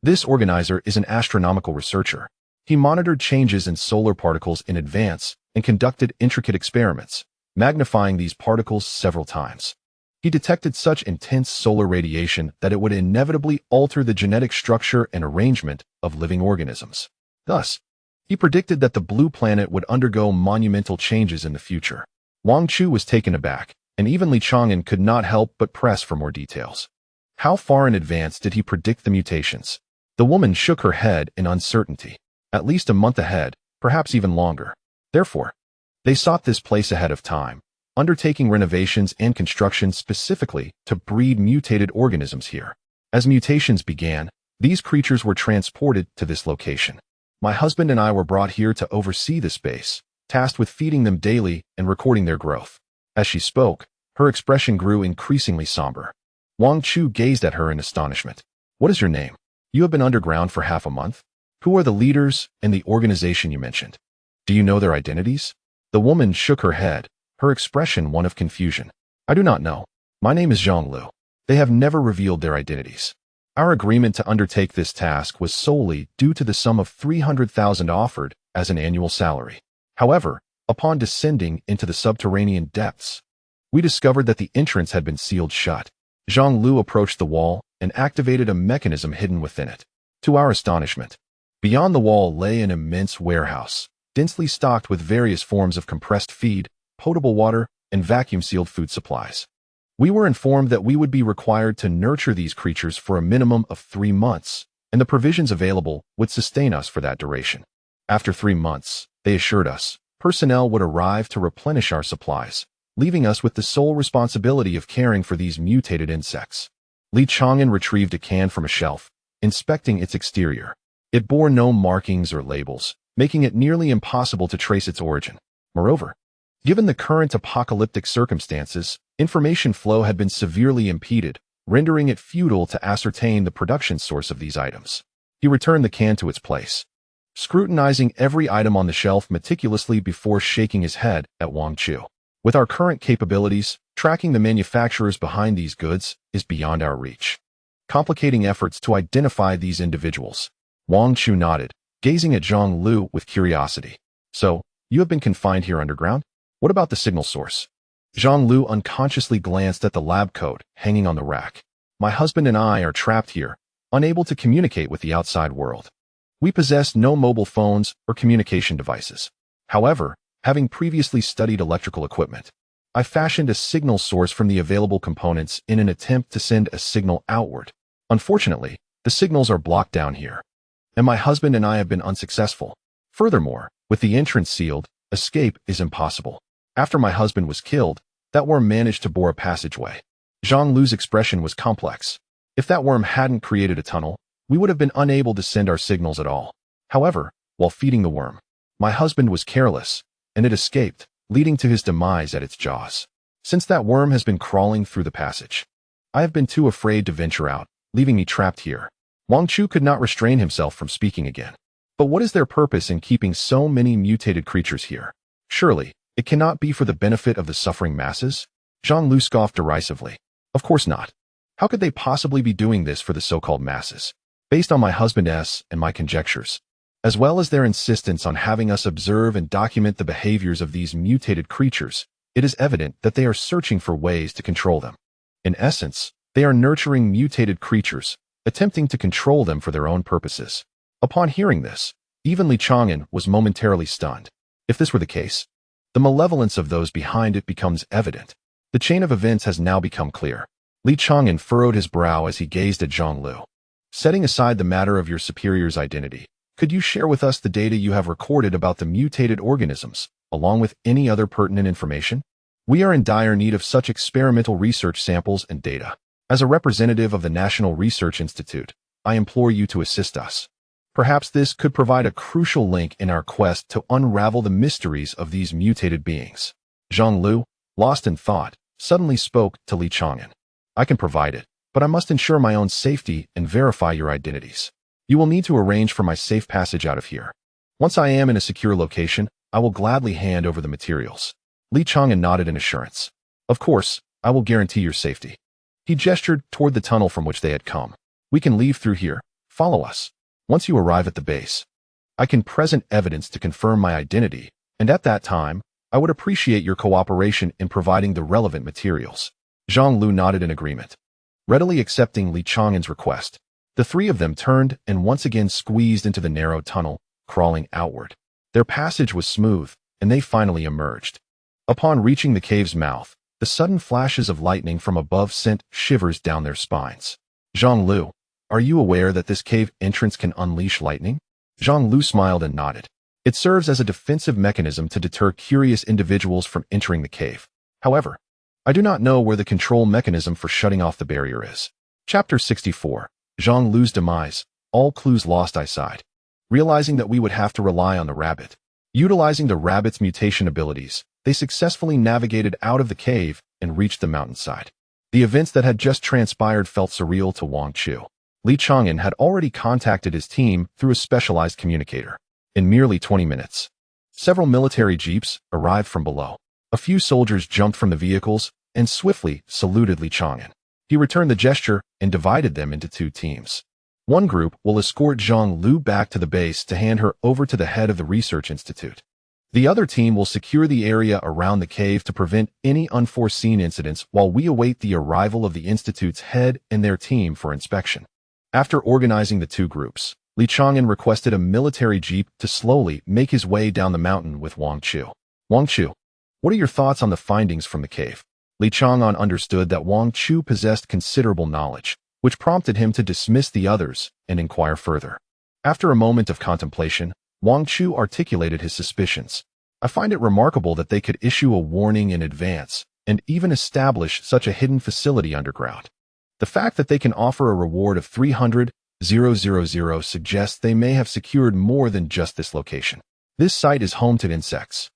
this organizer is an astronomical researcher. He monitored changes in solar particles in advance and conducted intricate experiments, magnifying these particles several times. He detected such intense solar radiation that it would inevitably alter the genetic structure and arrangement of living organisms. Thus, he predicted that the blue planet would undergo monumental changes in the future. Wang Chu was taken aback, and even Li Chang'an could not help but press for more details. How far in advance did he predict the mutations? The woman shook her head in uncertainty. At least a month ahead, perhaps even longer. Therefore, they sought this place ahead of time, undertaking renovations and construction specifically to breed mutated organisms here. As mutations began, these creatures were transported to this location. My husband and I were brought here to oversee the space, tasked with feeding them daily and recording their growth. As she spoke, her expression grew increasingly somber. Wang Chu gazed at her in astonishment. What is your name? You have been underground for half a month? Who are the leaders and the organization you mentioned? Do you know their identities? The woman shook her head, her expression one of confusion. I do not know. My name is Zhang Lu. They have never revealed their identities. Our agreement to undertake this task was solely due to the sum of 300,000 offered as an annual salary. However, upon descending into the subterranean depths, we discovered that the entrance had been sealed shut. Zhang Lu approached the wall and activated a mechanism hidden within it. To our astonishment, beyond the wall lay an immense warehouse, densely stocked with various forms of compressed feed, potable water, and vacuum-sealed food supplies. We were informed that we would be required to nurture these creatures for a minimum of 3 months, and the provisions available would sustain us for that duration. After 3 months, they assured us, personnel would arrive to replenish our supplies, leaving us with the sole responsibility of caring for these mutated insects. Li Chang'an retrieved a can from a shelf, inspecting its exterior. It bore no markings or labels, making it nearly impossible to trace its origin. Moreover, given the current apocalyptic circumstances, information flow had been severely impeded, rendering it futile to ascertain the production source of these items. He returned the can to its place, scrutinizing every item on the shelf meticulously before shaking his head at Wang Chu. With our current capabilities, tracking the manufacturers behind these goods is beyond our reach, complicating efforts to identify these individuals. Wang Chu nodded, gazing at Zhang Lu with curiosity. So, you have been confined here underground? What about the signal source? Zhang Lu unconsciously glanced at the lab coat hanging on the rack. My husband and I are trapped here, unable to communicate with the outside world. We possess no mobile phones or communication devices. However, having previously studied electrical equipment, I fashioned a signal source from the available components in an attempt to send a signal outward. Unfortunately, the signals are blocked down here, and my husband and I have been unsuccessful. Furthermore, with the entrance sealed, escape is impossible. After my husband was killed, that worm managed to bore a passageway. Zhang Lu's expression was complex. If that worm hadn't created a tunnel, we would have been unable to send our signals at all. However, while feeding the worm, my husband was careless, and it escaped, leading to his demise at its jaws. Since that worm has been crawling through the passage, I have been too afraid to venture out, leaving me trapped here. Wang Chu could not restrain himself from speaking again. But what is their purpose in keeping so many mutated creatures here? Surely, it cannot be for the benefit of the suffering masses? Zhang Lu scoffed derisively. Of course not. How could they possibly be doing this for the so-called masses? Based on my husband's and my conjectures, as well as their insistence on having us observe and document the behaviors of these mutated creatures, it is evident that they are searching for ways to control them. In essence, they are nurturing mutated creatures, attempting to control them for their own purposes. Upon hearing this, even Li Chang'an was momentarily stunned. If this were the case, the malevolence of those behind it becomes evident. The chain of events has now become clear. Li Chang'an furrowed his brow as he gazed at Zhang Lu. Setting aside the matter of your superior's identity, could you share with us the data you have recorded about the mutated organisms, along with any other pertinent information? We are in dire need of such experimental research samples and data. As a representative of the National Research Institute, I implore you to assist us. Perhaps this could provide a crucial link in our quest to unravel the mysteries of these mutated beings. Zhang Lu, lost in thought, suddenly spoke to Li Chang'an. I can provide it, but I must ensure my own safety and verify your identities. You will need to arrange for my safe passage out of here. Once I am in a secure location, I will gladly hand over the materials. Li Chang'an nodded in assurance. Of course, I will guarantee your safety. He gestured toward the tunnel from which they had come. We can leave through here. Follow us. Once you arrive at the base, I can present evidence to confirm my identity, and at that time, I would appreciate your cooperation in providing the relevant materials. Zhang Lu nodded in agreement. Readily accepting Li Chang'an's request, the three of them turned and once again squeezed into the narrow tunnel, crawling outward. Their passage was smooth, and they finally emerged. Upon reaching the cave's mouth, the sudden flashes of lightning from above sent shivers down their spines. Zhang Lu, are you aware that this cave entrance can unleash lightning? Zhang Lu smiled and nodded. It serves as a defensive mechanism to deter curious individuals from entering the cave. However, I do not know where the control mechanism for shutting off the barrier is. Chapter 64. Zhang Lu's demise. All clues lost, I sighed. Realizing that we would have to rely on the rabbit. Utilizing the rabbit's mutation abilities, they successfully navigated out of the cave and reached the mountainside. The events that had just transpired felt surreal to Wang Chu. Li Chang'an had already contacted his team through a specialized communicator. In merely 20 minutes, several military jeeps arrived from below. A few soldiers jumped from the vehicles and swiftly saluted Li Chang'an. He returned the gesture and divided them into two teams. One group will escort Zhang Lu back to the base to hand her over to the head of the research institute. The other team will secure the area around the cave to prevent any unforeseen incidents while we await the arrival of the institute's head and their team for inspection. After organizing the two groups, Li Chang'an requested a military jeep to slowly make his way down the mountain with Wang Chu. Wang Chu, what are your thoughts on the findings from the cave? Li Chang'an understood that Wang Chu possessed considerable knowledge, which prompted him to dismiss the others and inquire further. After a moment of contemplation, Wang Chu articulated his suspicions. I find it remarkable that they could issue a warning in advance and even establish such a hidden facility underground. The fact that they can offer a reward of 300,000 suggests they may have secured more than just this location. This site is home to insects.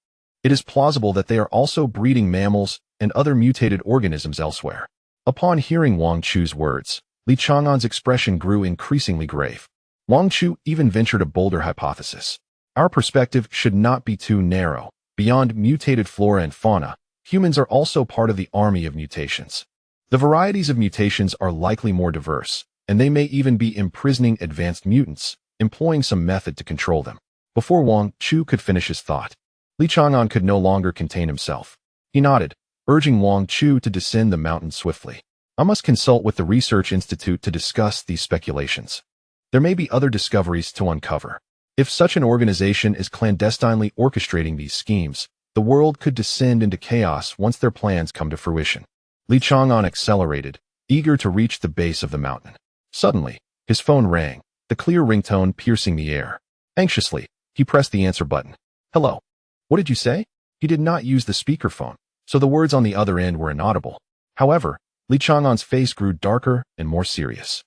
It is plausible that they are also breeding mammals and other mutated organisms elsewhere. Upon hearing Wang Chu's words, Li Chang'an's expression grew increasingly grave. Wang Chu even ventured a bolder hypothesis. Our perspective should not be too narrow. Beyond mutated flora and fauna, humans are also part of the army of mutations. The varieties of mutations are likely more diverse, and they may even be imprisoning advanced mutants, employing some method to control them. Before Wang Chu could finish his thought, Li Chang'an could no longer contain himself. He nodded. urging Wang Chu to descend the mountain swiftly. I must consult with the Research Institute to discuss these speculations. There may be other discoveries to uncover. If such an organization is clandestinely orchestrating these schemes, the world could descend into chaos once their plans come to fruition. Li Chang'an accelerated, eager to reach the base of the mountain. Suddenly, his phone rang, the clear ringtone piercing the air. Anxiously, he pressed the answer button. Hello. What did you say? He did not use the speakerphone, so the words on the other end were inaudible. However, Li Chang'an's face grew darker and more serious.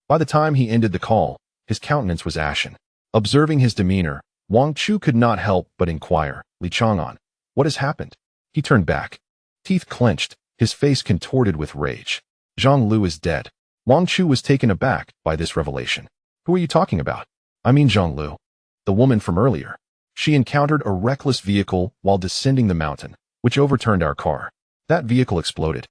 By the time he ended the call, his countenance was ashen. Observing his demeanor, Wang Chu could not help but inquire, Li Chang'an, what has happened? He turned back. Teeth clenched, his face contorted with rage. Zhang Lu is dead. Wang Chu was taken aback by this revelation. Who are you talking about? I mean Zhang Lu. The woman from earlier. She encountered a reckless vehicle while descending the mountain, which overturned our car. That vehicle exploded.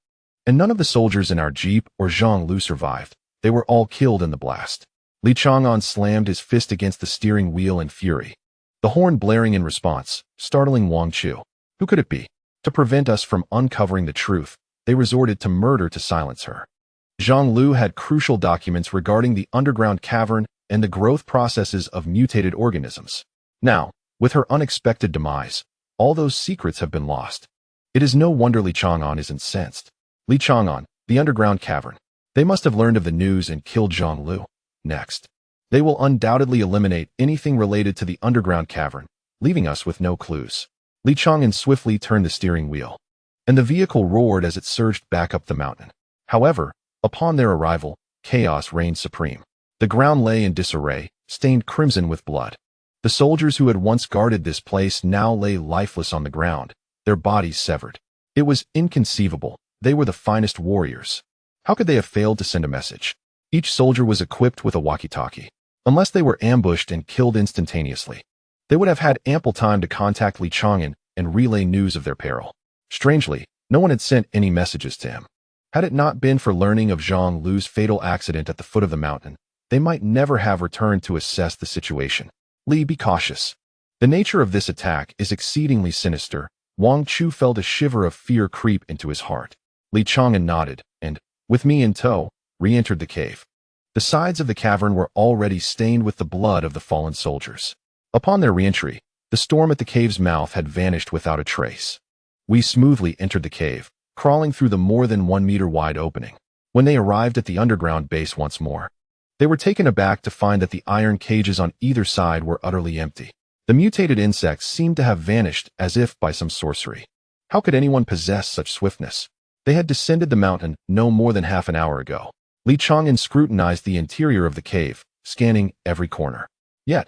And none of the soldiers in our jeep or Zhang Lu survived. They were all killed in the blast. Li Chang'an slammed his fist against the steering wheel in fury, the horn blaring in response, startling Wang Chu. Who could it be? To prevent us from uncovering the truth, they resorted to murder to silence her. Zhang Lu had crucial documents regarding the underground cavern and the growth processes of mutated organisms. Now, with her unexpected demise, all those secrets have been lost. It is no wonder Li Chang'an is incensed. Li Chang'an, the underground cavern. They must have learned of the news and killed Zhang Lu. Next, they will undoubtedly eliminate anything related to the underground cavern, leaving us with no clues. Li Chang'an swiftly turned the steering wheel, and the vehicle roared as it surged back up the mountain. However, upon their arrival, chaos reigned supreme. The ground lay in disarray, stained crimson with blood. The soldiers who had once guarded this place now lay lifeless on the ground, their bodies severed. It was inconceivable. They were the finest warriors. How could they have failed to send a message? Each soldier was equipped with a walkie-talkie. Unless they were ambushed and killed instantaneously, they would have had ample time to contact Li Chang'an and relay news of their peril. Strangely, no one had sent any messages to him. Had it not been for learning of Zhang Lu's fatal accident at the foot of the mountain, they might never have returned to assess the situation. Li, be cautious. The nature of this attack is exceedingly sinister. Wang Chu felt a shiver of fear creep into his heart. Li Chang'an nodded, and, with me in tow, re-entered the cave. The sides of the cavern were already stained with the blood of the fallen soldiers. Upon their re-entry, the storm at the cave's mouth had vanished without a trace. We smoothly entered the cave, crawling through the more than 1 meter wide opening. When they arrived at the underground base once more, they were taken aback to find that the iron cages on either side were utterly empty. The mutated insects seemed to have vanished as if by some sorcery. How could anyone possess such swiftness? They had descended the mountain no more than half an hour ago. Li Chang'an scrutinized the interior of the cave, scanning every corner. Yet,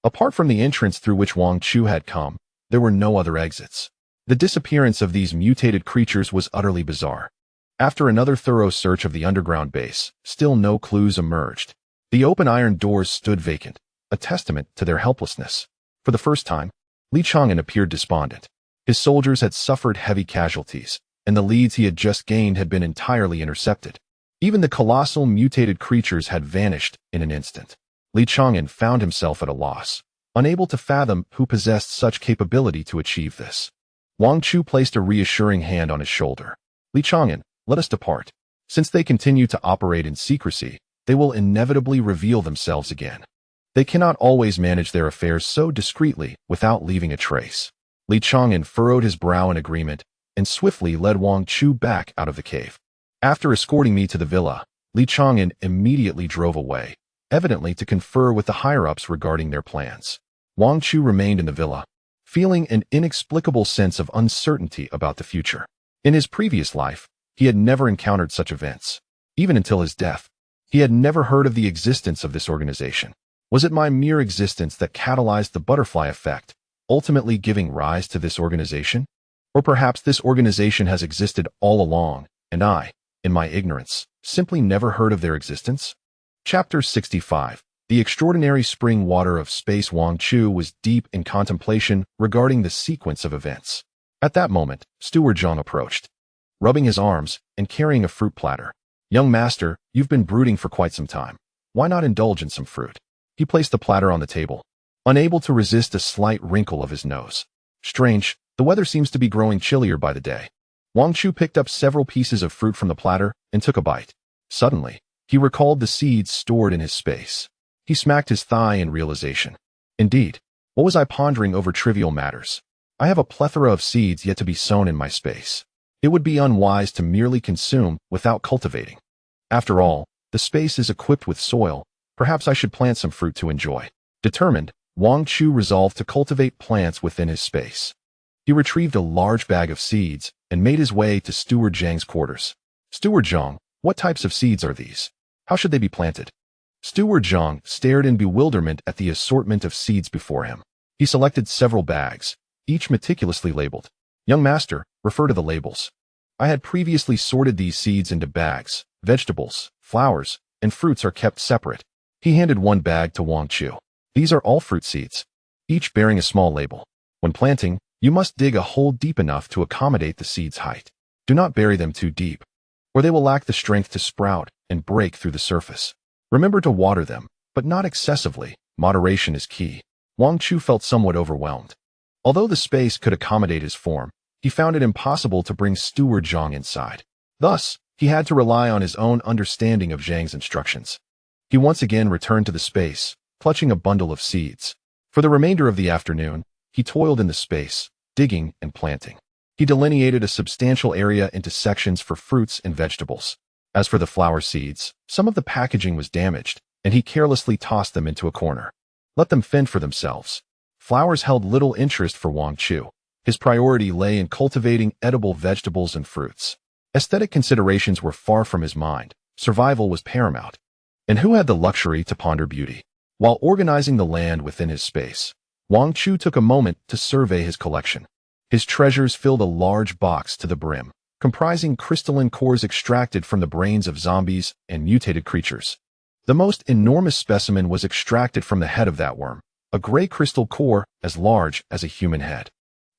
apart from the entrance through which Wang Chu had come, there were no other exits. The disappearance of these mutated creatures was utterly bizarre. After another thorough search of the underground base, still no clues emerged. The open iron doors stood vacant, a testament to their helplessness. For the first time, Li Chang'an appeared despondent. His soldiers had suffered heavy casualties, and the leads he had just gained had been entirely intercepted. Even the colossal mutated creatures had vanished in an instant. Li Chang'an found himself at a loss, unable to fathom who possessed such capability to achieve this. Wang Chu placed a reassuring hand on his shoulder. Li Chang'an, let us depart. Since they continue to operate in secrecy, they will inevitably reveal themselves again. They cannot always manage their affairs so discreetly without leaving a trace. Li Chang'an furrowed his brow in agreement and swiftly led Wang Chu back out of the cave. After escorting me to the villa, Li Chang'an immediately drove away, evidently to confer with the higher-ups regarding their plans. Wang Chu remained in the villa, feeling an inexplicable sense of uncertainty about the future. In his previous life, he had never encountered such events. Even until his death, he had never heard of the existence of this organization. Was it my mere existence that catalyzed the butterfly effect, ultimately giving rise to this organization? Or perhaps this organization has existed all along, and I, in my ignorance, simply never heard of their existence? Chapter 65. The extraordinary spring water of space. Wang Chu was deep in contemplation regarding the sequence of events. At that moment, Steward Zhang approached, rubbing his arms and carrying a fruit platter. Young master, you've been brooding for quite some time. Why not indulge in some fruit? He placed the platter on the table, unable to resist a slight wrinkle of his nose. Strange, the weather seems to be growing chillier by the day. Wang Chu picked up several pieces of fruit from the platter and took a bite. Suddenly, he recalled the seeds stored in his space. He smacked his thigh in realization. Indeed, what was I pondering over trivial matters? I have a plethora of seeds yet to be sown in my space. It would be unwise to merely consume without cultivating. After all, the space is equipped with soil. Perhaps I should plant some fruit to enjoy. Determined, Wang Chu resolved to cultivate plants within his space. He retrieved a large bag of seeds and made his way to Steward Zhang's quarters. Steward Zhang, what types of seeds are these? How should they be planted? Steward Zhang stared in bewilderment at the assortment of seeds before him. He selected several bags, each meticulously labeled. Young master, refer to the labels. I had previously sorted these seeds into bags. Vegetables, flowers, and fruits are kept separate. He handed one bag to Wang Chu. These are all fruit seeds, each bearing a small label. When planting, you must dig a hole deep enough to accommodate the seed's height. Do not bury them too deep, or they will lack the strength to sprout and break through the surface. Remember to water them, but not excessively. Moderation is key. Wang Chu felt somewhat overwhelmed. Although the space could accommodate his form, he found it impossible to bring Steward Zhang inside. Thus, he had to rely on his own understanding of Zhang's instructions. He once again returned to the space, clutching a bundle of seeds. For the remainder of the afternoon, he toiled in the space, digging and planting. He delineated a substantial area into sections for fruits and vegetables. As for the flower seeds, some of the packaging was damaged, and he carelessly tossed them into a corner. Let them fend for themselves. Flowers held little interest for Wang Chu. His priority lay in cultivating edible vegetables and fruits. Aesthetic considerations were far from his mind. Survival was paramount. And who had the luxury to ponder beauty? While organizing the land within his space, Wang Chu took a moment to survey his collection. His treasures filled a large box to the brim, comprising crystalline cores extracted from the brains of zombies and mutated creatures. The most enormous specimen was extracted from the head of that worm, a gray crystal core as large as a human head.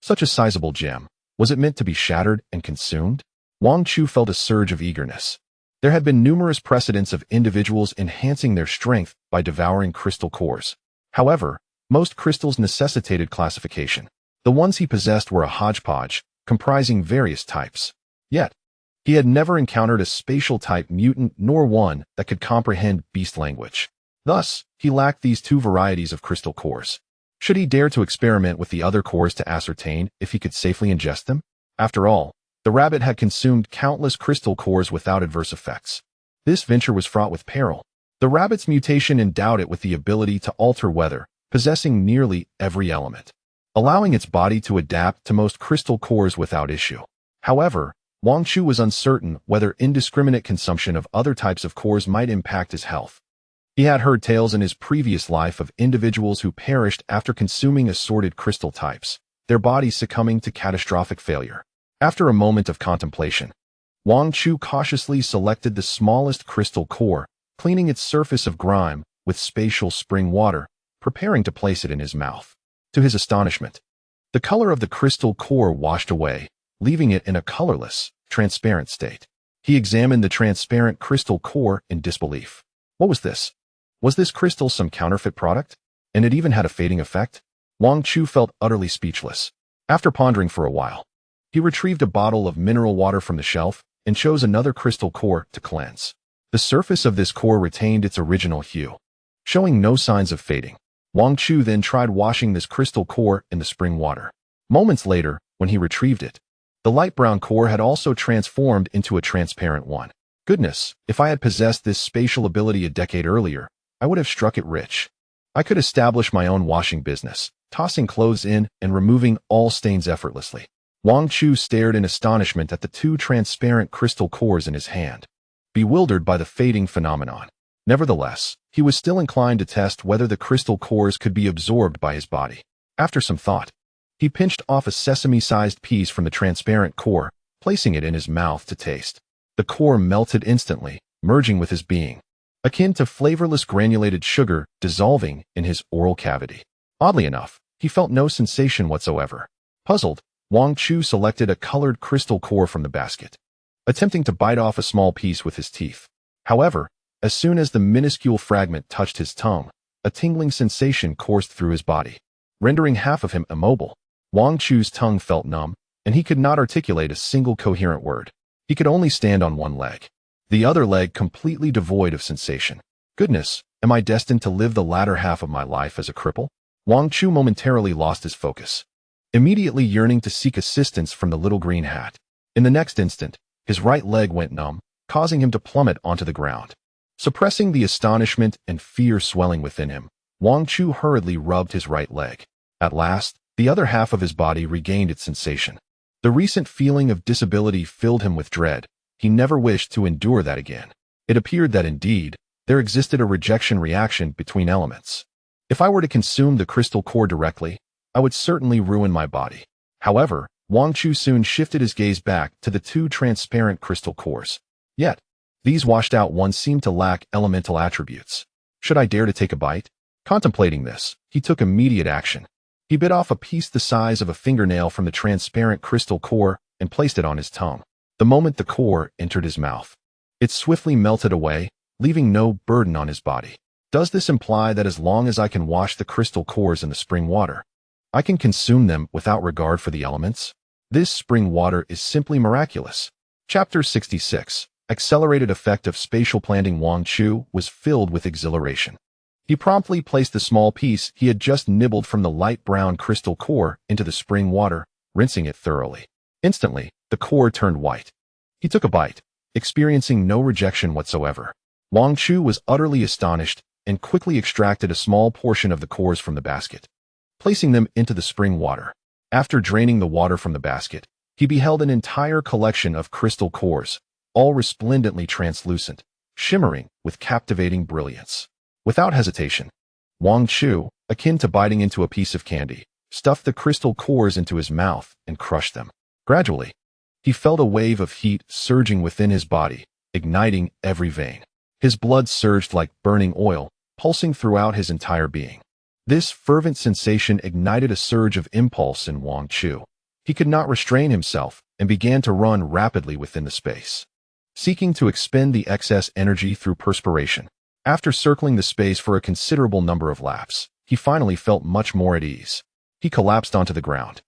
Such a sizable gem. Was it meant to be shattered and consumed? Wang Chu felt a surge of eagerness. There had been numerous precedents of individuals enhancing their strength by devouring crystal cores. However, most crystals necessitated classification. The ones he possessed were a hodgepodge, comprising various types. Yet, he had never encountered a spatial type mutant nor one that could comprehend beast language. Thus, he lacked these two varieties of crystal cores. Should he dare to experiment with the other cores to ascertain if he could safely ingest them? After all, the rabbit had consumed countless crystal cores without adverse effects. This venture was fraught with peril. The rabbit's mutation endowed it with the ability to alter weather, possessing nearly every element, allowing its body to adapt to most crystal cores without issue. However, Wang Chu was uncertain whether indiscriminate consumption of other types of cores might impact his health. He had heard tales in his previous life of individuals who perished after consuming assorted crystal types, their bodies succumbing to catastrophic failure. After a moment of contemplation, Wang Chu cautiously selected the smallest crystal core, cleaning its surface of grime with spatial spring water, preparing to place it in his mouth. To his astonishment, the color of the crystal core washed away, leaving it in a colorless, transparent state. He examined the transparent crystal core in disbelief. What was this? Was this crystal some counterfeit product? And it even had a fading effect? Wang Chu felt utterly speechless. After pondering for a while, he retrieved a bottle of mineral water from the shelf and chose another crystal core to cleanse. The surface of this core retained its original hue, showing no signs of fading. Wang Chu then tried washing this crystal core in the spring water. Moments later, when he retrieved it, the light brown core had also transformed into a transparent one. Goodness, if I had possessed this spatial ability a decade earlier, I would have struck it rich. I could establish my own washing business, tossing clothes in and removing all stains effortlessly. Wang Chu stared in astonishment at the two transparent crystal cores in his hand, bewildered by the fading phenomenon. Nevertheless, he was still inclined to test whether the crystal cores could be absorbed by his body. After some thought, he pinched off a sesame-sized piece from the transparent core, placing it in his mouth to taste. The core melted instantly, merging with his being, akin to flavorless granulated sugar dissolving in his oral cavity. Oddly enough, he felt no sensation whatsoever. Puzzled, Wang Chu selected a colored crystal core from the basket, attempting to bite off a small piece with his teeth. However, as soon as the minuscule fragment touched his tongue, a tingling sensation coursed through his body, rendering half of him immobile. Wang Chu's tongue felt numb, and he could not articulate a single coherent word. He could only stand on one leg, the other leg completely devoid of sensation. Goodness, am I destined to live the latter half of my life as a cripple? Wang Chu momentarily lost his focus, immediately yearning to seek assistance from the little green hat. In the next instant, his right leg went numb, causing him to plummet onto the ground. Suppressing the astonishment and fear swelling within him, Wang Chu hurriedly rubbed his right leg. At last, the other half of his body regained its sensation. The recent feeling of disability filled him with dread. He never wished to endure that again. It appeared that indeed, there existed a rejection reaction between elements. If I were to consume the crystal core directly, I would certainly ruin my body. However, Wang Chu soon shifted his gaze back to the two transparent crystal cores. Yet, these washed-out ones seemed to lack elemental attributes. Should I dare to take a bite? Contemplating this, he took immediate action. He bit off a piece the size of a fingernail from the transparent crystal core and placed it on his tongue. The moment the core entered his mouth, it swiftly melted away, leaving no burden on his body. Does this imply that as long as I can wash the crystal cores in the spring water, I can consume them without regard for the elements? This spring water is simply miraculous. Chapter 66. Accelerated effect of spatial planting. Wang Chu was filled with exhilaration. He promptly placed the small piece he had just nibbled from the light brown crystal core into the spring water, rinsing it thoroughly. Instantly, the core turned white. He took a bite, experiencing no rejection whatsoever. Wang Chu was utterly astonished and quickly extracted a small portion of the cores from the basket, placing them into the spring water. After draining the water from the basket, he beheld an entire collection of crystal cores, all resplendently translucent, shimmering with captivating brilliance. Without hesitation, Wang Chu, akin to biting into a piece of candy, stuffed the crystal cores into his mouth and crushed them. Gradually, he felt a wave of heat surging within his body, igniting every vein. His blood surged like burning oil, pulsing throughout his entire being. This fervent sensation ignited a surge of impulse in Wang Chu. He could not restrain himself and began to run rapidly within the space, seeking to expend the excess energy through perspiration. After circling the space for a considerable number of laps, he finally felt much more at ease. He collapsed onto the ground,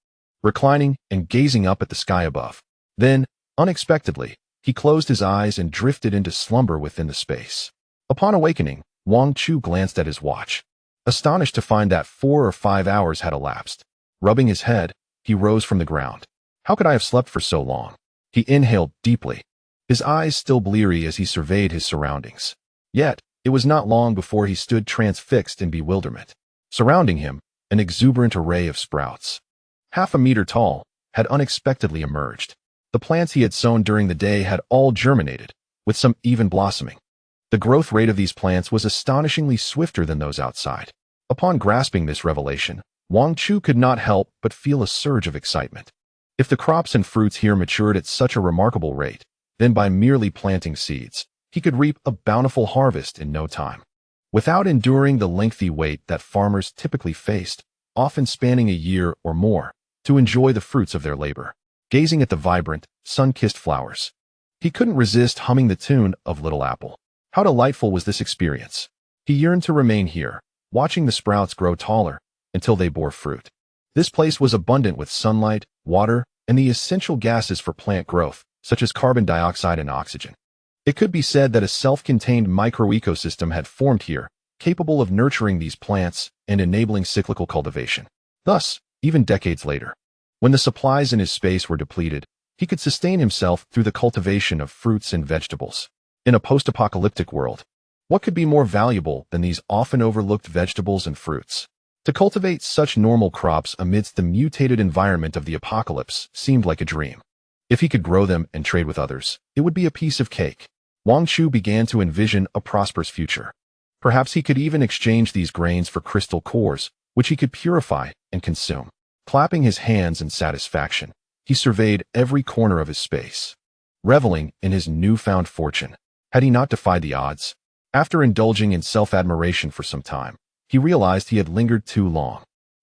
reclining and gazing up at the sky above. Then, unexpectedly, he closed his eyes and drifted into slumber within the space. Upon awakening, Wang Chu glanced at his watch, astonished to find that 4 or 5 hours had elapsed. Rubbing his head, he rose from the ground. How could I have slept for so long? He inhaled deeply, his eyes still bleary as he surveyed his surroundings. Yet, it was not long before he stood transfixed in bewilderment. Surrounding him, an exuberant array of sprouts, half a meter tall, had unexpectedly emerged. The plants he had sown during the day had all germinated, with some even blossoming. The growth rate of these plants was astonishingly swifter than those outside. Upon grasping this revelation, Wang Chu could not help but feel a surge of excitement. If the crops and fruits here matured at such a remarkable rate, then by merely planting seeds, he could reap a bountiful harvest in no time, without enduring the lengthy wait that farmers typically faced, often spanning a year or more, to enjoy the fruits of their labor. Gazing at the vibrant, sun-kissed flowers, he couldn't resist humming the tune of Little Apple. How delightful was this experience! He yearned to remain here, watching the sprouts grow taller until they bore fruit. This place was abundant with sunlight, water, and the essential gases for plant growth, such as carbon dioxide and oxygen. It could be said that a self-contained microecosystem had formed here, capable of nurturing these plants and enabling cyclical cultivation. Thus, even decades later, when the supplies in his space were depleted, he could sustain himself through the cultivation of fruits and vegetables. In a post-apocalyptic world, what could be more valuable than these often overlooked vegetables and fruits? To cultivate such normal crops amidst the mutated environment of the apocalypse seemed like a dream. If he could grow them and trade with others, it would be a piece of cake. Wang Chu began to envision a prosperous future. Perhaps he could even exchange these grains for crystal cores, which he could purify and consume. Clapping his hands in satisfaction, he surveyed every corner of his space, reveling in his newfound fortune. Had he not defied the odds? After indulging in self-admiration for some time, he realized he had lingered too long.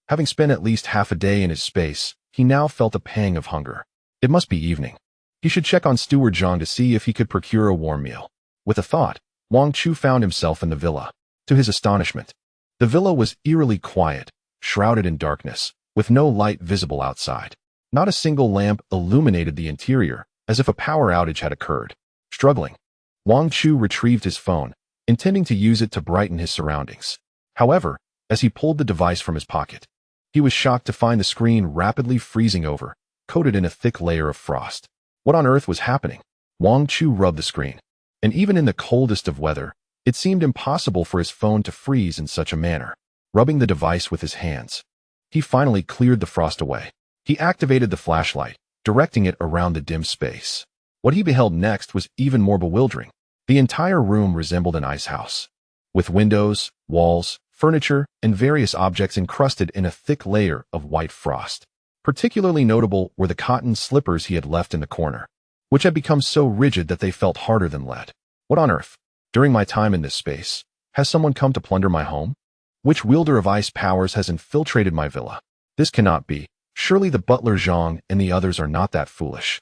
Having spent at least half a day in his space, he now felt a pang of hunger. It must be evening. He should check on Steward Zhang to see if he could procure a warm meal. With a thought, Wang Chu found himself in the villa. To his astonishment, the villa was eerily quiet, shrouded in darkness, with no light visible outside. Not a single lamp illuminated the interior, as if a power outage had occurred. Struggling, Wang Chu retrieved his phone, intending to use it to brighten his surroundings. However, as he pulled the device from his pocket, he was shocked to find the screen rapidly freezing over, coated in a thick layer of frost. What on earth was happening? Wang Chu rubbed the screen, and even in the coldest of weather, it seemed impossible for his phone to freeze in such a manner. Rubbing the device with his hands, he finally cleared the frost away. He activated the flashlight, directing it around the dim space. What he beheld next was even more bewildering. The entire room resembled an ice house, with windows, walls, furniture, and various objects encrusted in a thick layer of white frost. Particularly notable were the cotton slippers he had left in the corner, which had become so rigid that they felt harder than lead. What on earth? During my time in this space, has someone come to plunder my home? Which wielder of ice powers has infiltrated my villa? This cannot be. Surely the butler Zhang and the others are not that foolish.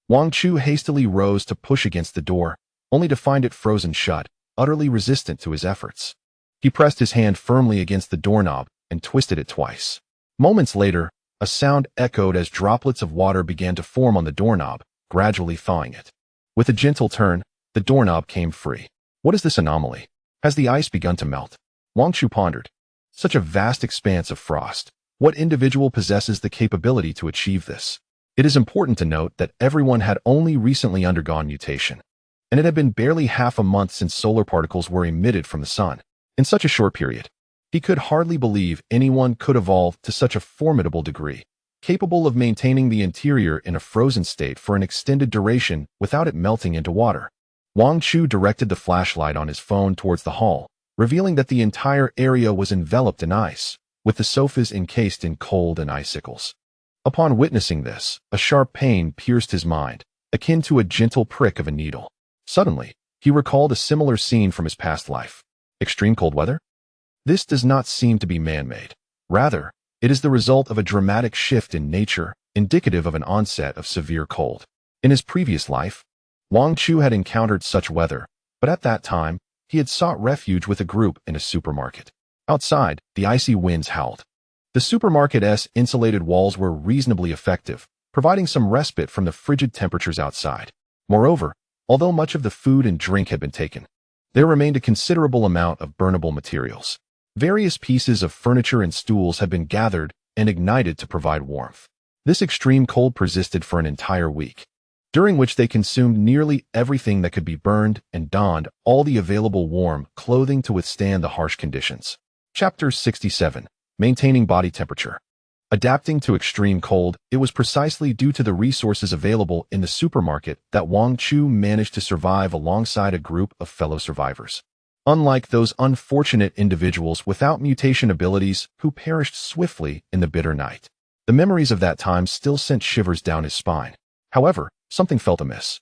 Wang Chu hastily rose to push against the door, only to find it frozen shut, utterly resistant to his efforts. He pressed his hand firmly against the doorknob and twisted it twice. Moments later, a sound echoed as droplets of water began to form on the doorknob, gradually thawing it. With a gentle turn, the doorknob came free. What is this anomaly? Has the ice begun to melt? Wang Chu pondered. Such a vast expanse of frost. What individual possesses the capability to achieve this? It is important to note that everyone had only recently undergone mutation, and it had been barely half a month since solar particles were emitted from the sun. In such a short period, he could hardly believe anyone could evolve to such a formidable degree, capable of maintaining the interior in a frozen state for an extended duration without it melting into water. Wang Chu directed the flashlight on his phone towards the hall, revealing that the entire area was enveloped in ice, with the sofas encased in cold and icicles. Upon witnessing this, a sharp pain pierced his mind, akin to a gentle prick of a needle. Suddenly, he recalled a similar scene from his past life. Extreme cold weather? This does not seem to be man-made. Rather, it is the result of a dramatic shift in nature, indicative of an onset of severe cold. In his previous life, Wang Chu had encountered such weather, but at that time, he had sought refuge with a group in a supermarket. Outside, the icy winds howled. The supermarket's insulated walls were reasonably effective, providing some respite from the frigid temperatures outside. Moreover, although much of the food and drink had been taken, there remained a considerable amount of burnable materials. Various pieces of furniture and stools had been gathered and ignited to provide warmth. This extreme cold persisted for an entire week, during which they consumed nearly everything that could be burned and donned all the available warm clothing to withstand the harsh conditions. Chapter 67. Maintaining body temperature. Adapting to extreme cold, it was precisely due to the resources available in the supermarket that Wang Chu managed to survive alongside a group of fellow survivors. Unlike those unfortunate individuals without mutation abilities who perished swiftly in the bitter night, the memories of that time still sent shivers down his spine. However, something felt amiss.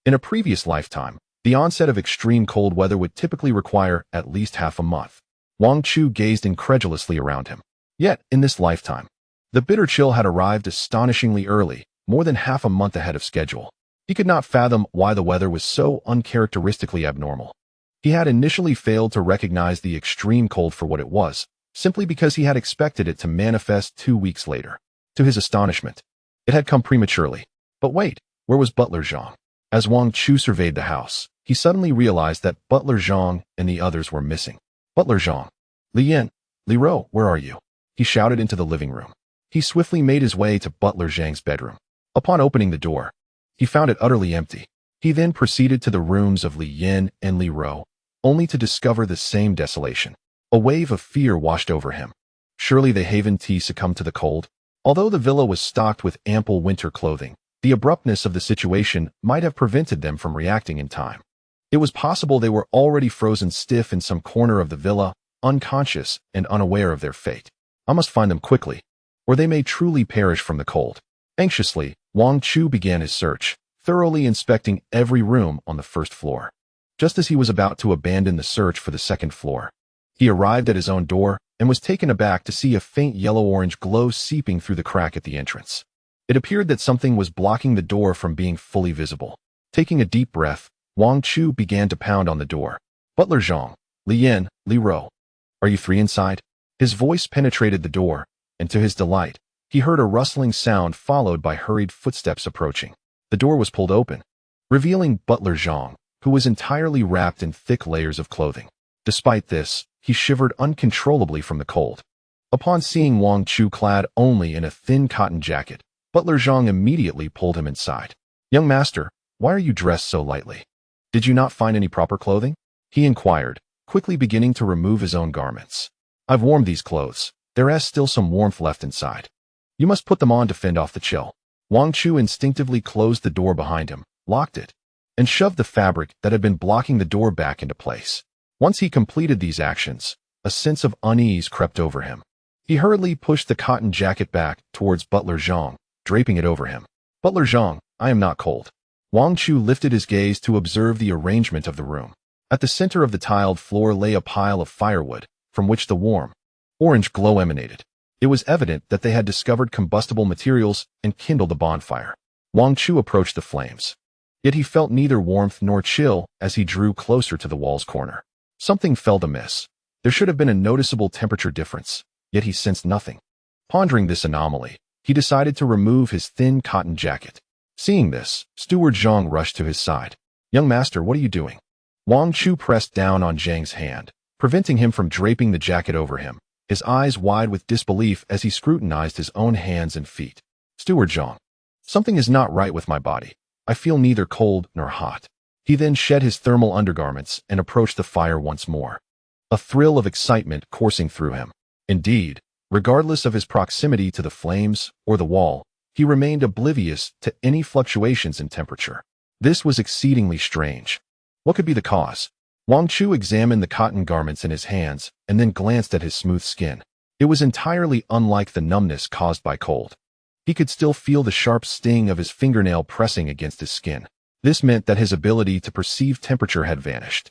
In a previous lifetime, the onset of extreme cold weather would typically require at least half a month. Wang Chu gazed incredulously around him. Yet, in this lifetime, the bitter chill had arrived astonishingly early, more than half a month ahead of schedule. He could not fathom why the weather was so uncharacteristically abnormal. He had initially failed to recognize the extreme cold for what it was, simply because he had expected it to manifest 2 weeks later. To his astonishment, it had come prematurely. But wait, where was Butler Zhang? As Wang Chu surveyed the house, he suddenly realized that Butler Zhang and the others were missing. Butler Zhang. Li Yan, Li Ro, where are you? He shouted into the living room. He swiftly made his way to Butler Zhang's bedroom. Upon opening the door, he found it utterly empty. He then proceeded to the rooms of Li Yan and Li Ro, only to discover the same desolation. A wave of fear washed over him. Surely the Haven Tea succumbed to the cold. Although the villa was stocked with ample winter clothing, the abruptness of the situation might have prevented them from reacting in time. It was possible they were already frozen stiff in some corner of the villa, unconscious and unaware of their fate. I must find them quickly, or they may truly perish from the cold. Anxiously, Wang Chu began his search, thoroughly inspecting every room on the first floor. Just as he was about to abandon the search for the second floor, he arrived at his own door and was taken aback to see a faint yellow-orange glow seeping through the crack at the entrance. It appeared that something was blocking the door from being fully visible. Taking a deep breath, Wang Chu began to pound on the door. Butler Zhang, Li Yan, Li Ro. Are you three inside? His voice penetrated the door, and to his delight, He heard a rustling sound followed by hurried footsteps approaching. The door was pulled open, revealing Butler Zhang, who was entirely wrapped in thick layers of clothing. Despite this, he shivered uncontrollably from the cold. Upon seeing Wang Chu clad only in a thin cotton jacket, Butler Zhang immediately pulled him inside. "Young master, why are you dressed so lightly? Did you not find any proper clothing?" he inquired, quickly beginning to remove his own garments. "I've warmed these clothes. There is still some warmth left inside. You must put them on to fend off the chill." Wang Chu instinctively closed the door behind him, locked it, and shoved the fabric that had been blocking the door back into place. Once he completed these actions, a sense of unease crept over him. He hurriedly pushed the cotton jacket back towards Butler Zhang, draping it over him. "Butler Zhang, I am not cold." Wang Chu lifted his gaze to observe the arrangement of the room. At the center of the tiled floor lay a pile of firewood, from which the warm, orange glow emanated. It was evident that they had discovered combustible materials and kindled a bonfire. Wang Chu approached the flames. Yet he felt neither warmth nor chill as he drew closer to the wall's corner. Something felt amiss. There should have been a noticeable temperature difference, yet he sensed nothing. Pondering this anomaly, he decided to remove his thin cotton jacket. Seeing this, Steward Zhang rushed to his side. "Young master, what are you doing?" Wang Chu pressed down on Zhang's hand, preventing him from draping the jacket over him, his eyes wide with disbelief as he scrutinized his own hands and feet. "Steward Zhang, something is not right with my body. I feel neither cold nor hot." He then shed his thermal undergarments and approached the fire once more, a thrill of excitement coursing through him. Indeed, regardless of his proximity to the flames or the wall, he remained oblivious to any fluctuations in temperature. This was exceedingly strange. What could be the cause? Wang Chu examined the cotton garments in his hands and then glanced at his smooth skin. It was entirely unlike the numbness caused by cold. He could still feel the sharp sting of his fingernail pressing against his skin. This meant that his ability to perceive temperature had vanished.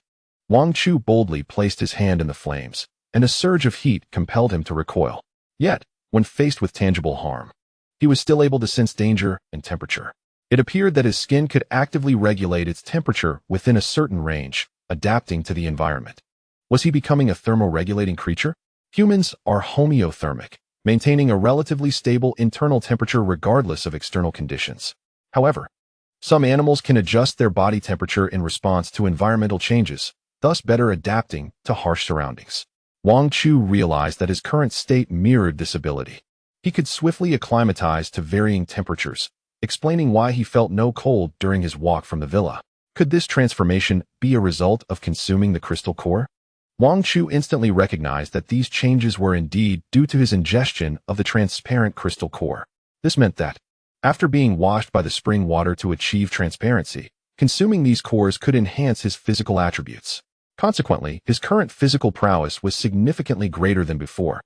Wang Chu boldly placed his hand in the flames, and a surge of heat compelled him to recoil. Yet, when faced with tangible harm, he was still able to sense danger and temperature. It appeared that his skin could actively regulate its temperature within a certain range, adapting to the environment. Was he becoming a thermoregulating creature? Humans are homeothermic, maintaining a relatively stable internal temperature regardless of external conditions. However, some animals can adjust their body temperature in response to environmental changes, thus better adapting to harsh surroundings. Wang Chu realized that his current state mirrored this ability. He could swiftly acclimatize to varying temperatures, explaining why he felt no cold during his walk from the villa. Could this transformation be a result of consuming the crystal core? Wang Chu instantly recognized that these changes were indeed due to his ingestion of the transparent crystal core. This meant that, after being washed by the spring water to achieve transparency, consuming these cores could enhance his physical attributes. Consequently, his current physical prowess was significantly greater than before,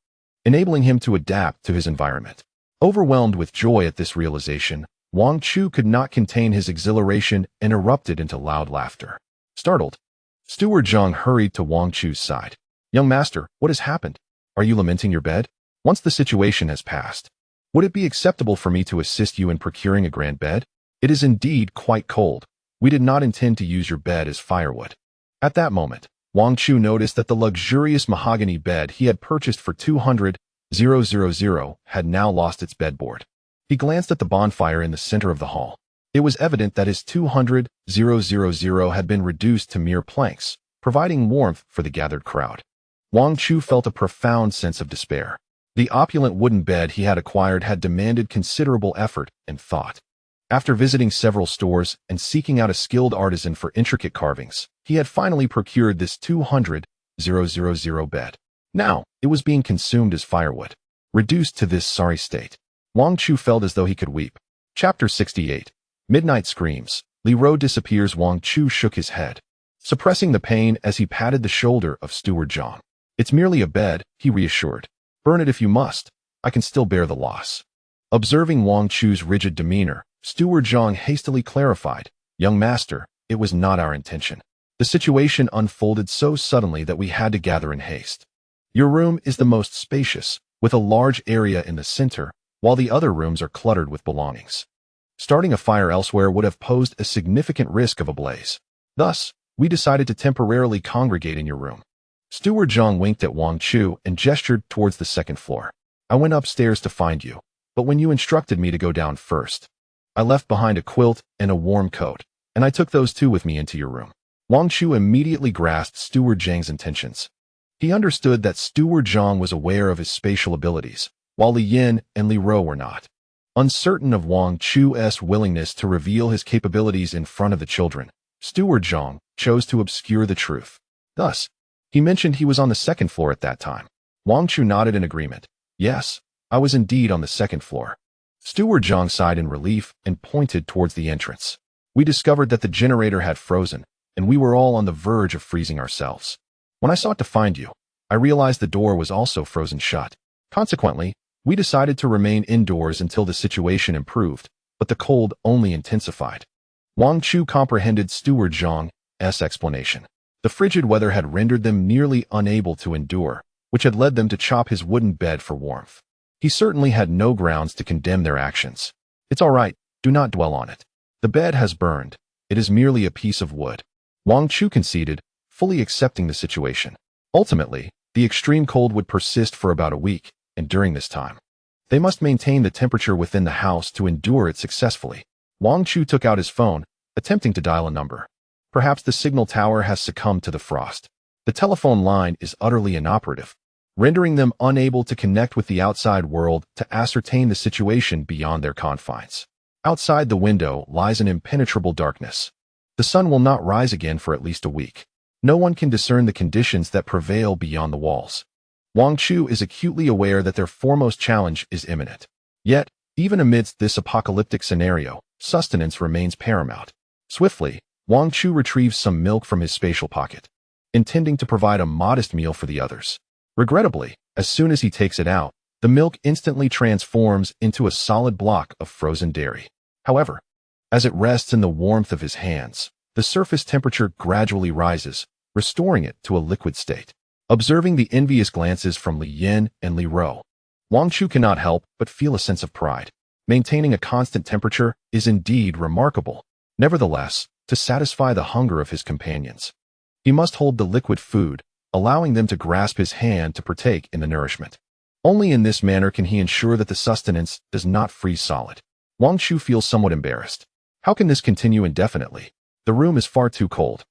enabling him to adapt to his environment. Overwhelmed with joy at this realization, Wang Chu could not contain his exhilaration and erupted into loud laughter. Startled, Steward Zhang hurried to Wang Chu's side. "Young master, what has happened? Are you lamenting your bed? Once the situation has passed, would it be acceptable for me to assist you in procuring a grand bed? It is indeed quite cold. We did not intend to use your bed as firewood." At that moment, Wang Chu noticed that the luxurious mahogany bed he had purchased for 200,000 had now lost its bedboard. He glanced at the bonfire in the center of the hall. It was evident that his 200,000 had been reduced to mere planks, providing warmth for the gathered crowd. Wang Chu felt a profound sense of despair. The opulent wooden bed he had acquired had demanded considerable effort and thought. After visiting several stores and seeking out a skilled artisan for intricate carvings, he had finally procured this 200,000 bed. Now, it was being consumed as firewood. Reduced to this sorry state, Wang Chu felt as though he could weep. Chapter 68. Midnight Screams. Leroy disappears. Wang Chu shook his head, suppressing the pain as he patted the shoulder of Steward Zhang. "It's merely a bed," he reassured. "Burn it if you must. I can still bear the loss." Observing Wang Chu's rigid demeanor, Steward Zhang hastily clarified, "Young master, it was not our intention. The situation unfolded so suddenly that we had to gather in haste. Your room is the most spacious, with a large area in the center, while the other rooms are cluttered with belongings. Starting a fire elsewhere would have posed a significant risk of a blaze. Thus, we decided to temporarily congregate in your room." Steward Zhang winked at Wang Chu and gestured towards the second floor. "I went upstairs to find you, but when you instructed me to go down first, I left behind a quilt and a warm coat, and I took those two with me into your room. Wang Chu immediately grasped Steward Zhang's intentions. He understood that Steward Zhang was aware of his spatial abilities, while Li Yin and Li Ro were not. Uncertain of Wang Chu's willingness to reveal his capabilities in front of the children, Steward Zhang chose to obscure the truth. Thus, he mentioned he was on the second floor at that time. Wang Chu nodded in agreement. Yes, I was indeed on the second floor. Steward Zhang sighed in relief and pointed towards the entrance. We discovered that the generator had frozen, and we were all on the verge of freezing ourselves. When I sought to find you, I realized the door was also frozen shut. Consequently, we decided to remain indoors until the situation improved, but the cold only intensified. Wang Chu comprehended Steward Zhang's explanation. The frigid weather had rendered them nearly unable to endure, which had led them to chop his wooden bed for warmth. He certainly had no grounds to condemn their actions. It's all right, do not dwell on it. The bed has burned. It is merely a piece of wood. Wang Chu conceded, fully accepting the situation. Ultimately, the extreme cold would persist for about a week, and during this time, they must maintain the temperature within the house to endure it successfully. Wang Chu took out his phone, attempting to dial a number. Perhaps the signal tower has succumbed to the frost. The telephone line is utterly inoperative, rendering them unable to connect with the outside world to ascertain the situation beyond their confines. Outside the window lies an impenetrable darkness. The sun will not rise again for at least a week. No one can discern the conditions that prevail beyond the walls. Wang Chu is acutely aware that their foremost challenge is imminent. Yet, even amidst this apocalyptic scenario, sustenance remains paramount. Swiftly, Wang Chu retrieves some milk from his spatial pocket, intending to provide a modest meal for the others. Regrettably, as soon as he takes it out, the milk instantly transforms into a solid block of frozen dairy. However, as it rests in the warmth of his hands, the surface temperature gradually rises, restoring it to a liquid state. Observing the envious glances from Li Yin and Li Ro, Wang Chu cannot help but feel a sense of pride. Maintaining a constant temperature is indeed remarkable. Nevertheless, to satisfy the hunger of his companions, he must hold the liquid food, allowing them to grasp his hand to partake in the nourishment. Only in this manner can he ensure that the sustenance does not freeze solid. Wang Chu feels somewhat embarrassed. How can this continue indefinitely? The room is far too cold.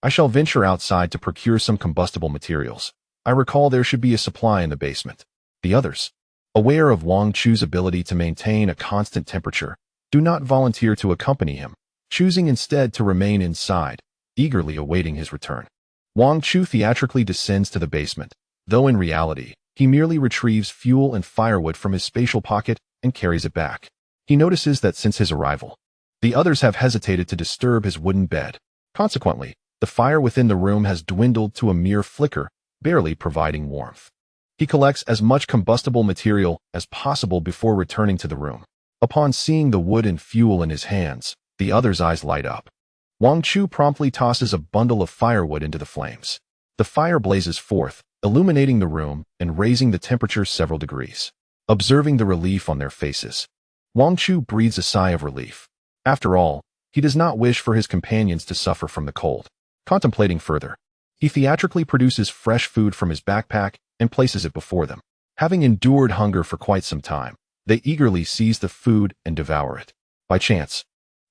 I shall venture outside to procure some combustible materials. I recall there should be a supply in the basement. The others, aware of Wang Chu's ability to maintain a constant temperature, do not volunteer to accompany him, choosing instead to remain inside, eagerly awaiting his return. Wang Chu theatrically descends to the basement, though in reality, he merely retrieves fuel and firewood from his spatial pocket and carries it back. He notices that since his arrival, the others have hesitated to disturb his wooden bed. Consequently, the fire within the room has dwindled to a mere flicker, barely providing warmth. He collects as much combustible material as possible before returning to the room. Upon seeing the wood and fuel in his hands, the others' eyes light up. Wang Chu promptly tosses a bundle of firewood into the flames. The fire blazes forth, illuminating the room and raising the temperature several degrees. Observing the relief on their faces, Wang Chu breathes a sigh of relief. After all, he does not wish for his companions to suffer from the cold. Contemplating further, he theatrically produces fresh food from his backpack and places it before them. Having endured hunger for quite some time, they eagerly seize the food and devour it. By chance,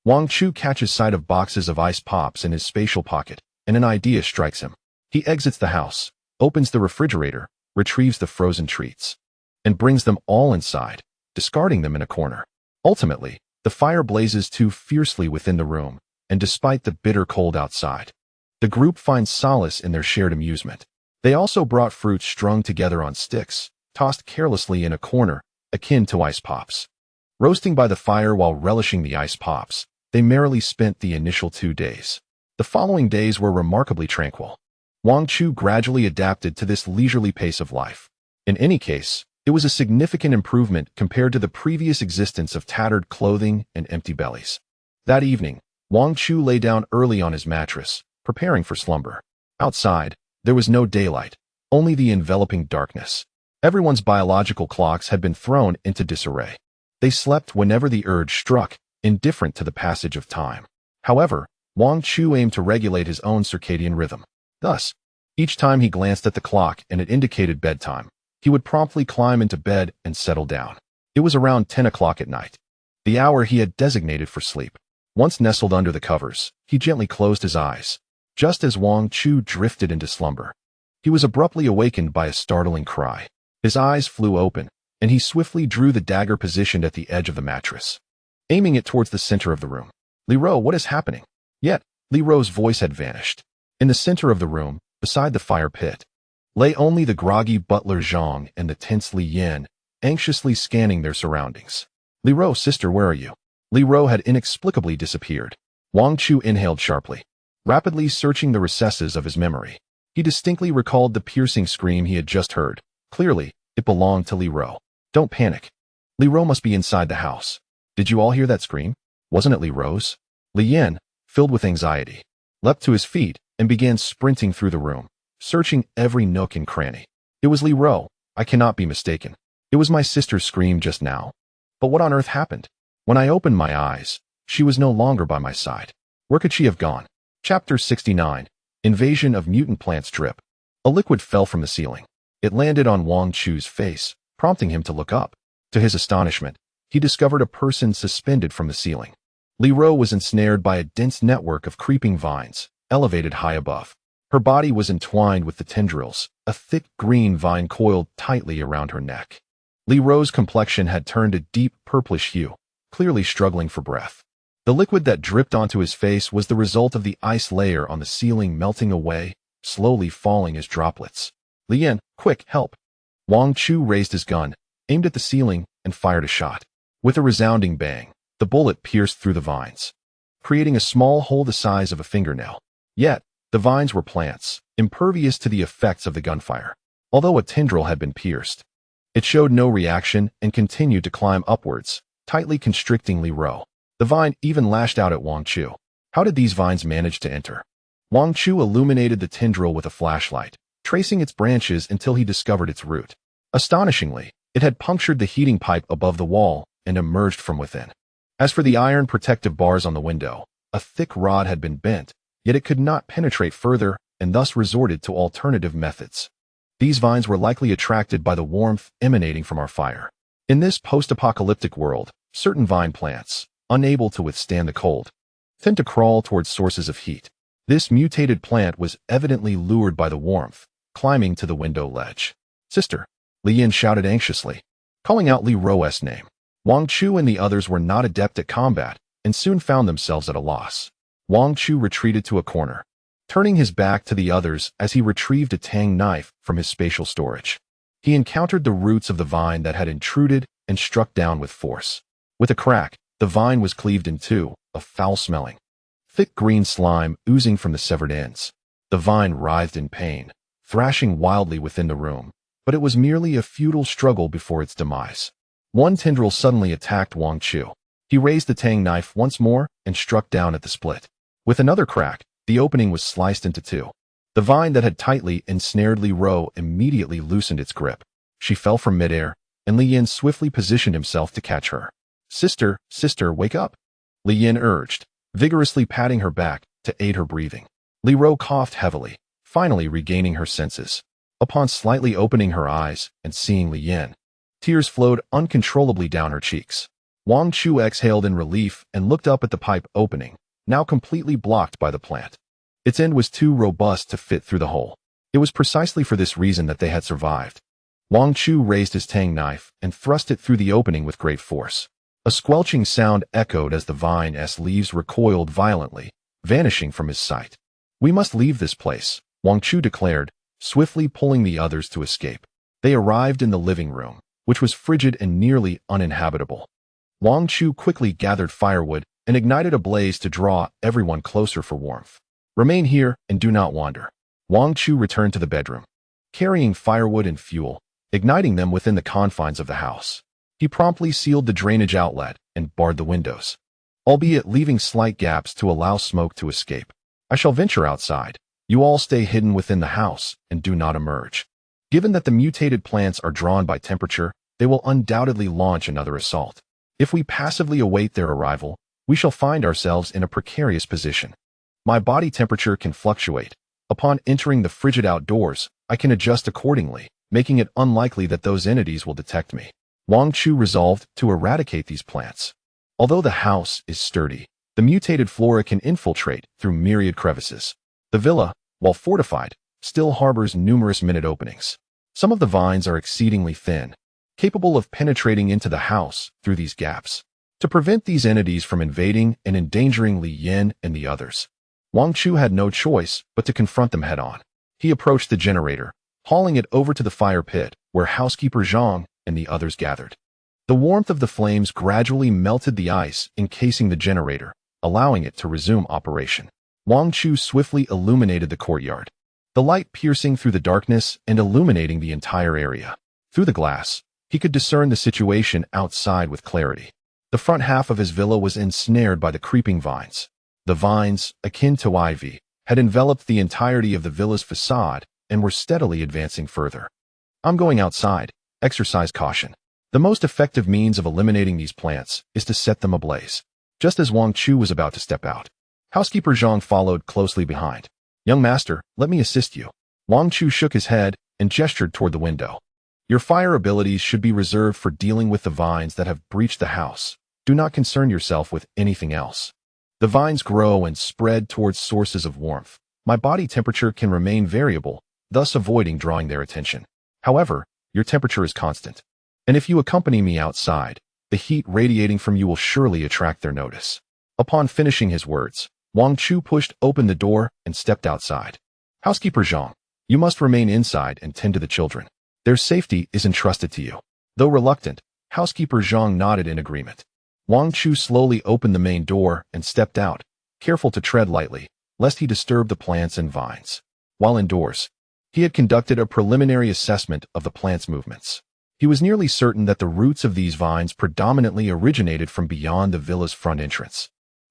Wang Chu catches sight of boxes of ice pops in his spatial pocket, and an idea strikes him. He exits the house, opens the refrigerator, retrieves the frozen treats, and brings them all inside, discarding them in a corner. Ultimately, the fire blazes too fiercely within the room, and despite the bitter cold outside, the group finds solace in their shared amusement. They also brought fruit strung together on sticks, tossed carelessly in a corner, akin to ice pops. Roasting by the fire while relishing the ice pops, they merrily spent the initial 2 days. The following days were remarkably tranquil. Wang Chu gradually adapted to this leisurely pace of life. In any case, it was a significant improvement compared to the previous existence of tattered clothing and empty bellies. That evening, Wang Chu lay down early on his mattress, preparing for slumber. Outside, there was no daylight, only the enveloping darkness. Everyone's biological clocks had been thrown into disarray. They slept whenever the urge struck, indifferent to the passage of time. However, Wang Chu aimed to regulate his own circadian rhythm. Thus, each time he glanced at the clock and it indicated bedtime, he would promptly climb into bed and settle down. It was around 10 o'clock at night, the hour he had designated for sleep. Once nestled under the covers, he gently closed his eyes. Just as Wang Chu drifted into slumber, he was abruptly awakened by a startling cry. His eyes flew open, and he swiftly drew the dagger positioned at the edge of the mattress, aiming it towards the center of the room. "Leroy, what is happening?" Yet, Leroy's voice had vanished. In the center of the room, beside the fire pit, lay only the groggy butler Zhang and the tense Li Yan, anxiously scanning their surroundings. "Leroy, sister, where are you?" Leroy had inexplicably disappeared. Wang Chu inhaled sharply, rapidly searching the recesses of his memory. He distinctly recalled the piercing scream he had just heard. Clearly, it belonged to Leroy. "Don't panic. Leroy must be inside the house. Did you all hear that scream? Wasn't it Leroy's?" Li Yan, filled with anxiety, leapt to his feet and began sprinting through the room, searching every nook and cranny. "It was Leroy. I cannot be mistaken. It was my sister's scream just now. But what on earth happened? When I opened my eyes, she was no longer by my side. Where could she have gone?" Chapter 69. Invasion of Mutant Plants Drip. A liquid fell from the ceiling. It landed on Wang Chu's face, prompting him to look up. To his astonishment, he discovered a person suspended from the ceiling. Leroy was ensnared by a dense network of creeping vines, elevated high above. Her body was entwined with the tendrils, a thick green vine coiled tightly around her neck. Leroy's complexion had turned a deep purplish hue, clearly struggling for breath. The liquid that dripped onto his face was the result of the ice layer on the ceiling melting away, slowly falling as droplets. "Li Yan, quick, help!" Wang Chu raised his gun, aimed at the ceiling, and fired a shot. With a resounding bang, the bullet pierced through the vines, creating a small hole the size of a fingernail. Yet, the vines were plants, impervious to the effects of the gunfire. Although a tendril had been pierced, it showed no reaction and continued to climb upwards, tightly constricting Leroy. The vine even lashed out at Wang Chu. How did these vines manage to enter? Wang Chu illuminated the tendril with a flashlight, tracing its branches until he discovered its root. Astonishingly, it had punctured the heating pipe above the wall and emerged from within. As for the iron protective bars on the window, a thick rod had been bent, yet it could not penetrate further and thus resorted to alternative methods. These vines were likely attracted by the warmth emanating from our fire. In this post-apocalyptic world, certain vine plants, unable to withstand the cold, tend to crawl towards sources of heat. This mutated plant was evidently lured by the warmth, climbing to the window ledge. "Sister," Li Yan shouted anxiously, calling out Leroy's name. Wang Chu and the others were not adept at combat and soon found themselves at a loss. Wang Chu retreated to a corner, turning his back to the others as he retrieved a tang knife from his spatial storage. He encountered the roots of the vine that had intruded and struck down with force. With a crack, the vine was cleaved in two, a foul-smelling, thick green slime oozing from the severed ends. The vine writhed in pain, thrashing wildly within the room, but it was merely a futile struggle before its demise. One tendril suddenly attacked Wang Chu. He raised the tang knife once more and struck down at the split. With another crack, the opening was sliced into two. The vine that had tightly ensnared Leroy immediately loosened its grip. She fell from midair, and Li Yan swiftly positioned himself to catch her. Sister, wake up," Li Yan urged, vigorously patting her back to aid her breathing. Leroy coughed heavily, finally regaining her senses. Upon slightly opening her eyes and seeing Li Yan, tears flowed uncontrollably down her cheeks. Wang Chu exhaled in relief and looked up at the pipe opening, now completely blocked by the plant. Its end was too robust to fit through the hole. It was precisely for this reason that they had survived. Wang Chu raised his tang knife and thrust it through the opening with great force. A squelching sound echoed as the vine's leaves recoiled violently, vanishing from his sight. "We must leave this place," Wang Chu declared, swiftly pulling the others to escape. They arrived in the living room, which was frigid and nearly uninhabitable. Wang Chu quickly gathered firewood and ignited a blaze to draw everyone closer for warmth. "Remain here and do not wander." Wang Chu returned to the bedroom, carrying firewood and fuel, igniting them within the confines of the house. He promptly sealed the drainage outlet and barred the windows, albeit leaving slight gaps to allow smoke to escape. "I shall venture outside. You all stay hidden within the house and do not emerge." Given that the mutated plants are drawn by temperature, they will undoubtedly launch another assault. If we passively await their arrival, we shall find ourselves in a precarious position. My body temperature can fluctuate. Upon entering the frigid outdoors, I can adjust accordingly, making it unlikely that those entities will detect me. Wang Chu resolved to eradicate these plants. Although the house is sturdy, the mutated flora can infiltrate through myriad crevices. The villa, while fortified, still harbors numerous minute openings. Some of the vines are exceedingly thin, capable of penetrating into the house through these gaps. To prevent these entities from invading and endangering Li Yin and the others, Wang Chu had no choice but to confront them head-on. He approached the generator, hauling it over to the fire pit, where housekeeper Zhang and the others gathered. The warmth of the flames gradually melted the ice encasing the generator, allowing it to resume operation. Wang Chu swiftly illuminated the courtyard, the light piercing through the darkness and illuminating the entire area. Through the glass, he could discern the situation outside with clarity. The front half of his villa was ensnared by the creeping vines. The vines, akin to ivy, had enveloped the entirety of the villa's facade and were steadily advancing further. "I'm going outside. Exercise caution. The most effective means of eliminating these plants is to set them ablaze." Just as Wang Chu was about to step out, housekeeper Zhang followed closely behind. "Young master, let me assist you." Wang Chu shook his head and gestured toward the window. "Your fire abilities should be reserved for dealing with the vines that have breached the house. Do not concern yourself with anything else. The vines grow and spread towards sources of warmth. My body temperature can remain variable, thus avoiding drawing their attention. However, your temperature is constant. And if you accompany me outside, the heat radiating from you will surely attract their notice." Upon finishing his words, Wang Chu pushed open the door and stepped outside. "Housekeeper Zhang, you must remain inside and tend to the children. Their safety is entrusted to you." Though reluctant, housekeeper Zhang nodded in agreement. Wang Chu slowly opened the main door and stepped out, careful to tread lightly, lest he disturb the plants and vines. While indoors, he had conducted a preliminary assessment of the plant's movements. He was nearly certain that the roots of these vines predominantly originated from beyond the villa's front entrance.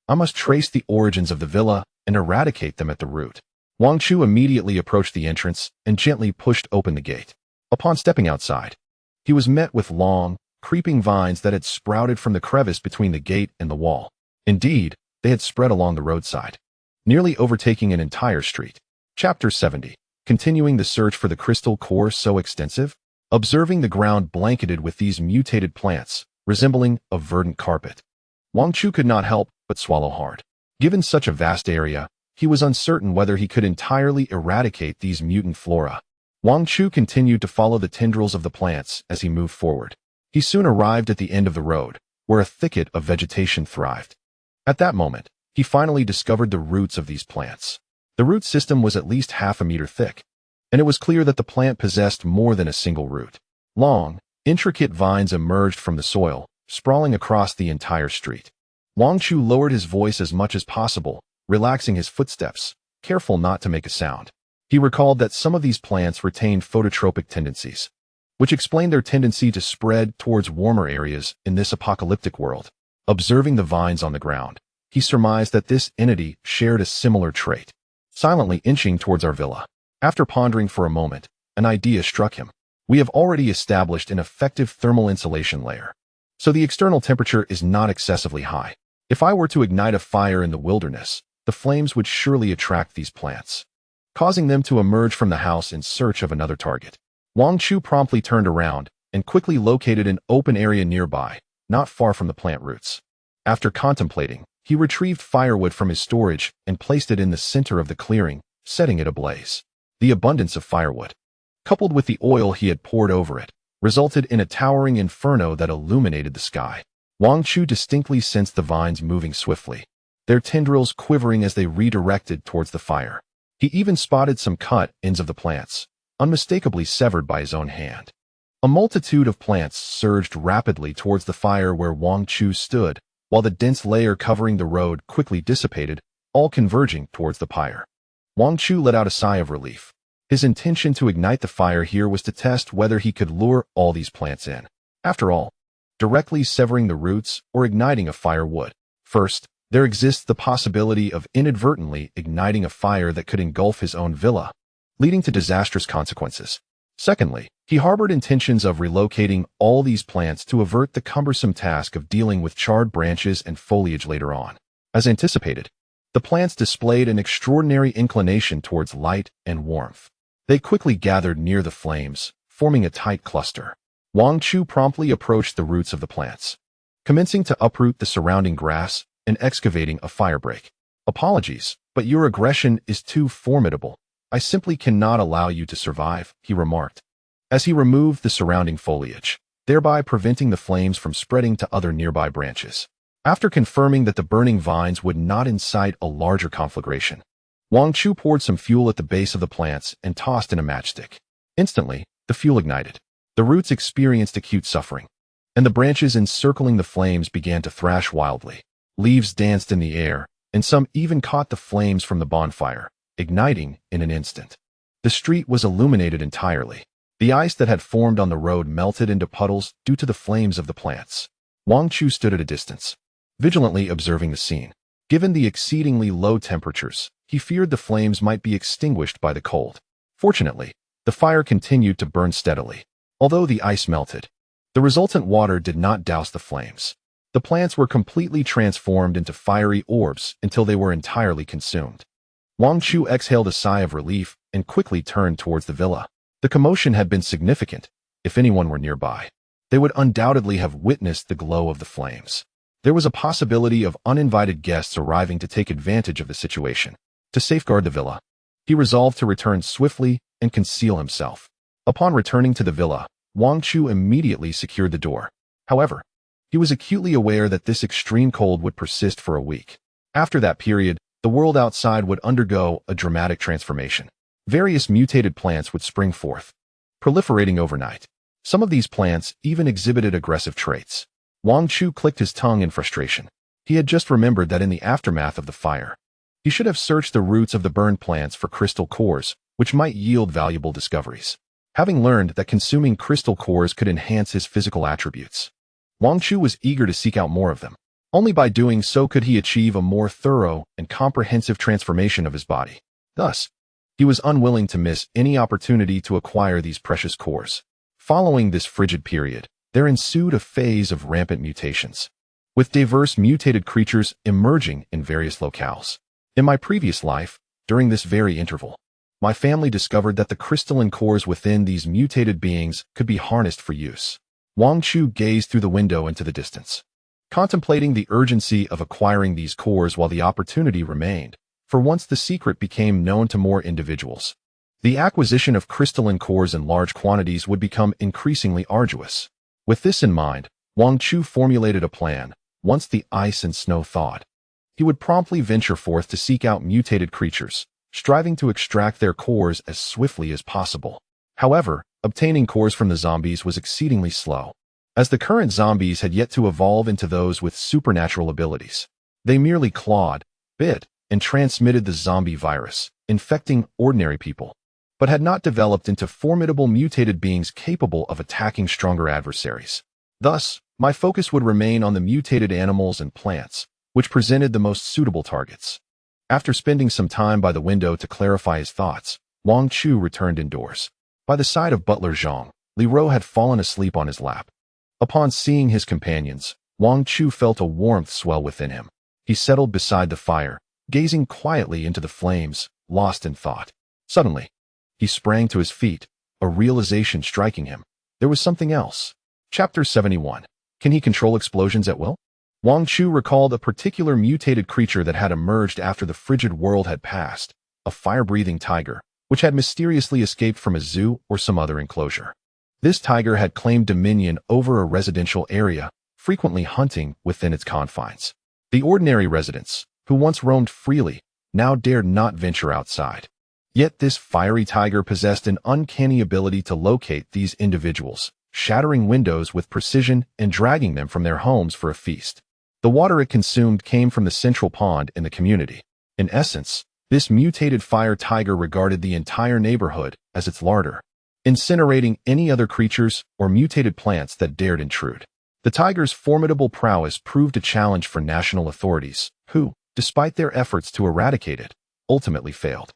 "I must trace the origins of the villa and eradicate them at the root." Wang Chu immediately approached the entrance and gently pushed open the gate. Upon stepping outside, he was met with long, creeping vines that had sprouted from the crevice between the gate and the wall. Indeed, they had spread along the roadside, nearly overtaking an entire street. Chapter 70. Continuing the search for the crystal core so extensive? Observing the ground blanketed with these mutated plants, resembling a verdant carpet, Wang Chu could not help but swallow hard. Given such a vast area, he was uncertain whether he could entirely eradicate these mutant flora. Wang Chu continued to follow the tendrils of the plants as he moved forward. He soon arrived at the end of the road, where a thicket of vegetation thrived. At that moment, he finally discovered the roots of these plants. The root system was at least half a meter thick, and it was clear that the plant possessed more than a single root. Long, intricate vines emerged from the soil, sprawling across the entire street. Wang Chu lowered his voice as much as possible, relaxing his footsteps, careful not to make a sound. He recalled that some of these plants retained phototropic tendencies, which explained their tendency to spread towards warmer areas in this apocalyptic world. Observing the vines on the ground, he surmised that this entity shared a similar trait. Silently inching towards our villa, after pondering for a moment, an idea struck him. We have already established an effective thermal insulation layer, so the external temperature is not excessively high. If I were to ignite a fire in the wilderness, the flames would surely attract these plants, causing them to emerge from the house in search of another target. Wang Chu promptly turned around and quickly located an open area nearby, not far from the plant roots. After contemplating, he retrieved firewood from his storage and placed it in the center of the clearing, setting it ablaze. The abundance of firewood, coupled with the oil he had poured over it, resulted in a towering inferno that illuminated the sky. Wang Chu distinctly sensed the vines moving swiftly, their tendrils quivering as they redirected towards the fire. He even spotted some cut ends of the plants, unmistakably severed by his own hand. A multitude of plants surged rapidly towards the fire where Wang Chu stood, while the dense layer covering the road quickly dissipated, all converging towards the pyre. Wang Chu let out a sigh of relief. His intention to ignite the fire here was to test whether he could lure all these plants in. After all, directly severing the roots or igniting a fire would. First, there exists the possibility of inadvertently igniting a fire that could engulf his own villa, leading to disastrous consequences. Secondly, he harbored intentions of relocating all these plants to avert the cumbersome task of dealing with charred branches and foliage later on. As anticipated, the plants displayed an extraordinary inclination towards light and warmth. They quickly gathered near the flames, forming a tight cluster. Wang Chu promptly approached the roots of the plants, commencing to uproot the surrounding grass and excavating a firebreak. "Apologies, but your aggression is too formidable. I simply cannot allow you to survive," he remarked, as he removed the surrounding foliage, thereby preventing the flames from spreading to other nearby branches. After confirming that the burning vines would not incite a larger conflagration, Wang Chu poured some fuel at the base of the plants and tossed in a matchstick. Instantly, the fuel ignited. The roots experienced acute suffering, and the branches encircling the flames began to thrash wildly. Leaves danced in the air, and some even caught the flames from the bonfire, igniting in an instant. The street was illuminated entirely. The ice that had formed on the road melted into puddles due to the flames of the plants. Wang Chu stood at a distance, vigilantly observing the scene. Given the exceedingly low temperatures, he feared the flames might be extinguished by the cold. Fortunately, the fire continued to burn steadily. Although the ice melted, the resultant water did not douse the flames. The plants were completely transformed into fiery orbs until they were entirely consumed. Wang Chu exhaled a sigh of relief and quickly turned towards the villa. The commotion had been significant. If anyone were nearby, they would undoubtedly have witnessed the glow of the flames. There was a possibility of uninvited guests arriving to take advantage of the situation. To safeguard the villa, he resolved to return swiftly and conceal himself. Upon returning to the villa, Wang Chu immediately secured the door. However, he was acutely aware that this extreme cold would persist for a week. After that period, the world outside would undergo a dramatic transformation. Various mutated plants would spring forth, proliferating overnight. Some of these plants even exhibited aggressive traits. Wang Chu clicked his tongue in frustration. He had just remembered that in the aftermath of the fire, he should have searched the roots of the burned plants for crystal cores, which might yield valuable discoveries. Having learned that consuming crystal cores could enhance his physical attributes, Wang Chu was eager to seek out more of them. Only by doing so could he achieve a more thorough and comprehensive transformation of his body. Thus, he was unwilling to miss any opportunity to acquire these precious cores. Following this frigid period, there ensued a phase of rampant mutations, with diverse mutated creatures emerging in various locales. In my previous life, during this very interval, my family discovered that the crystalline cores within these mutated beings could be harnessed for use. Wang Chu gazed through the window into the distance, contemplating the urgency of acquiring these cores while the opportunity remained, for once the secret became known to more individuals, the acquisition of crystalline cores in large quantities would become increasingly arduous. With this in mind, Wang Chu formulated a plan. Once the ice and snow thawed, he would promptly venture forth to seek out mutated creatures, striving to extract their cores as swiftly as possible. However, obtaining cores from the zombies was exceedingly slow, as the current zombies had yet to evolve into those with supernatural abilities. They merely clawed, bit, and transmitted the zombie virus, infecting ordinary people, but had not developed into formidable mutated beings capable of attacking stronger adversaries. Thus, my focus would remain on the mutated animals and plants, which presented the most suitable targets. After spending some time by the window to clarify his thoughts, Wang Chu returned indoors. By the side of butler Zhang, Li Ro had fallen asleep on his lap. Upon seeing his companions, Wang Chu felt a warmth swell within him. He settled beside the fire, gazing quietly into the flames, lost in thought. Suddenly, he sprang to his feet, a realization striking him. There was something else. Chapter 71. Can he control explosions at will? Wang Chu recalled a particular mutated creature that had emerged after the frigid world had passed, a fire-breathing tiger, which had mysteriously escaped from a zoo or some other enclosure. This tiger had claimed dominion over a residential area, frequently hunting within its confines. The ordinary residents, who once roamed freely, now dared not venture outside. Yet this fiery tiger possessed an uncanny ability to locate these individuals, shattering windows with precision and dragging them from their homes for a feast. The water it consumed came from the central pond in the community. In essence, this mutated fire tiger regarded the entire neighborhood as its larder, incinerating any other creatures or mutated plants that dared intrude. The tiger's formidable prowess proved a challenge for national authorities, who, despite their efforts to eradicate it, ultimately failed.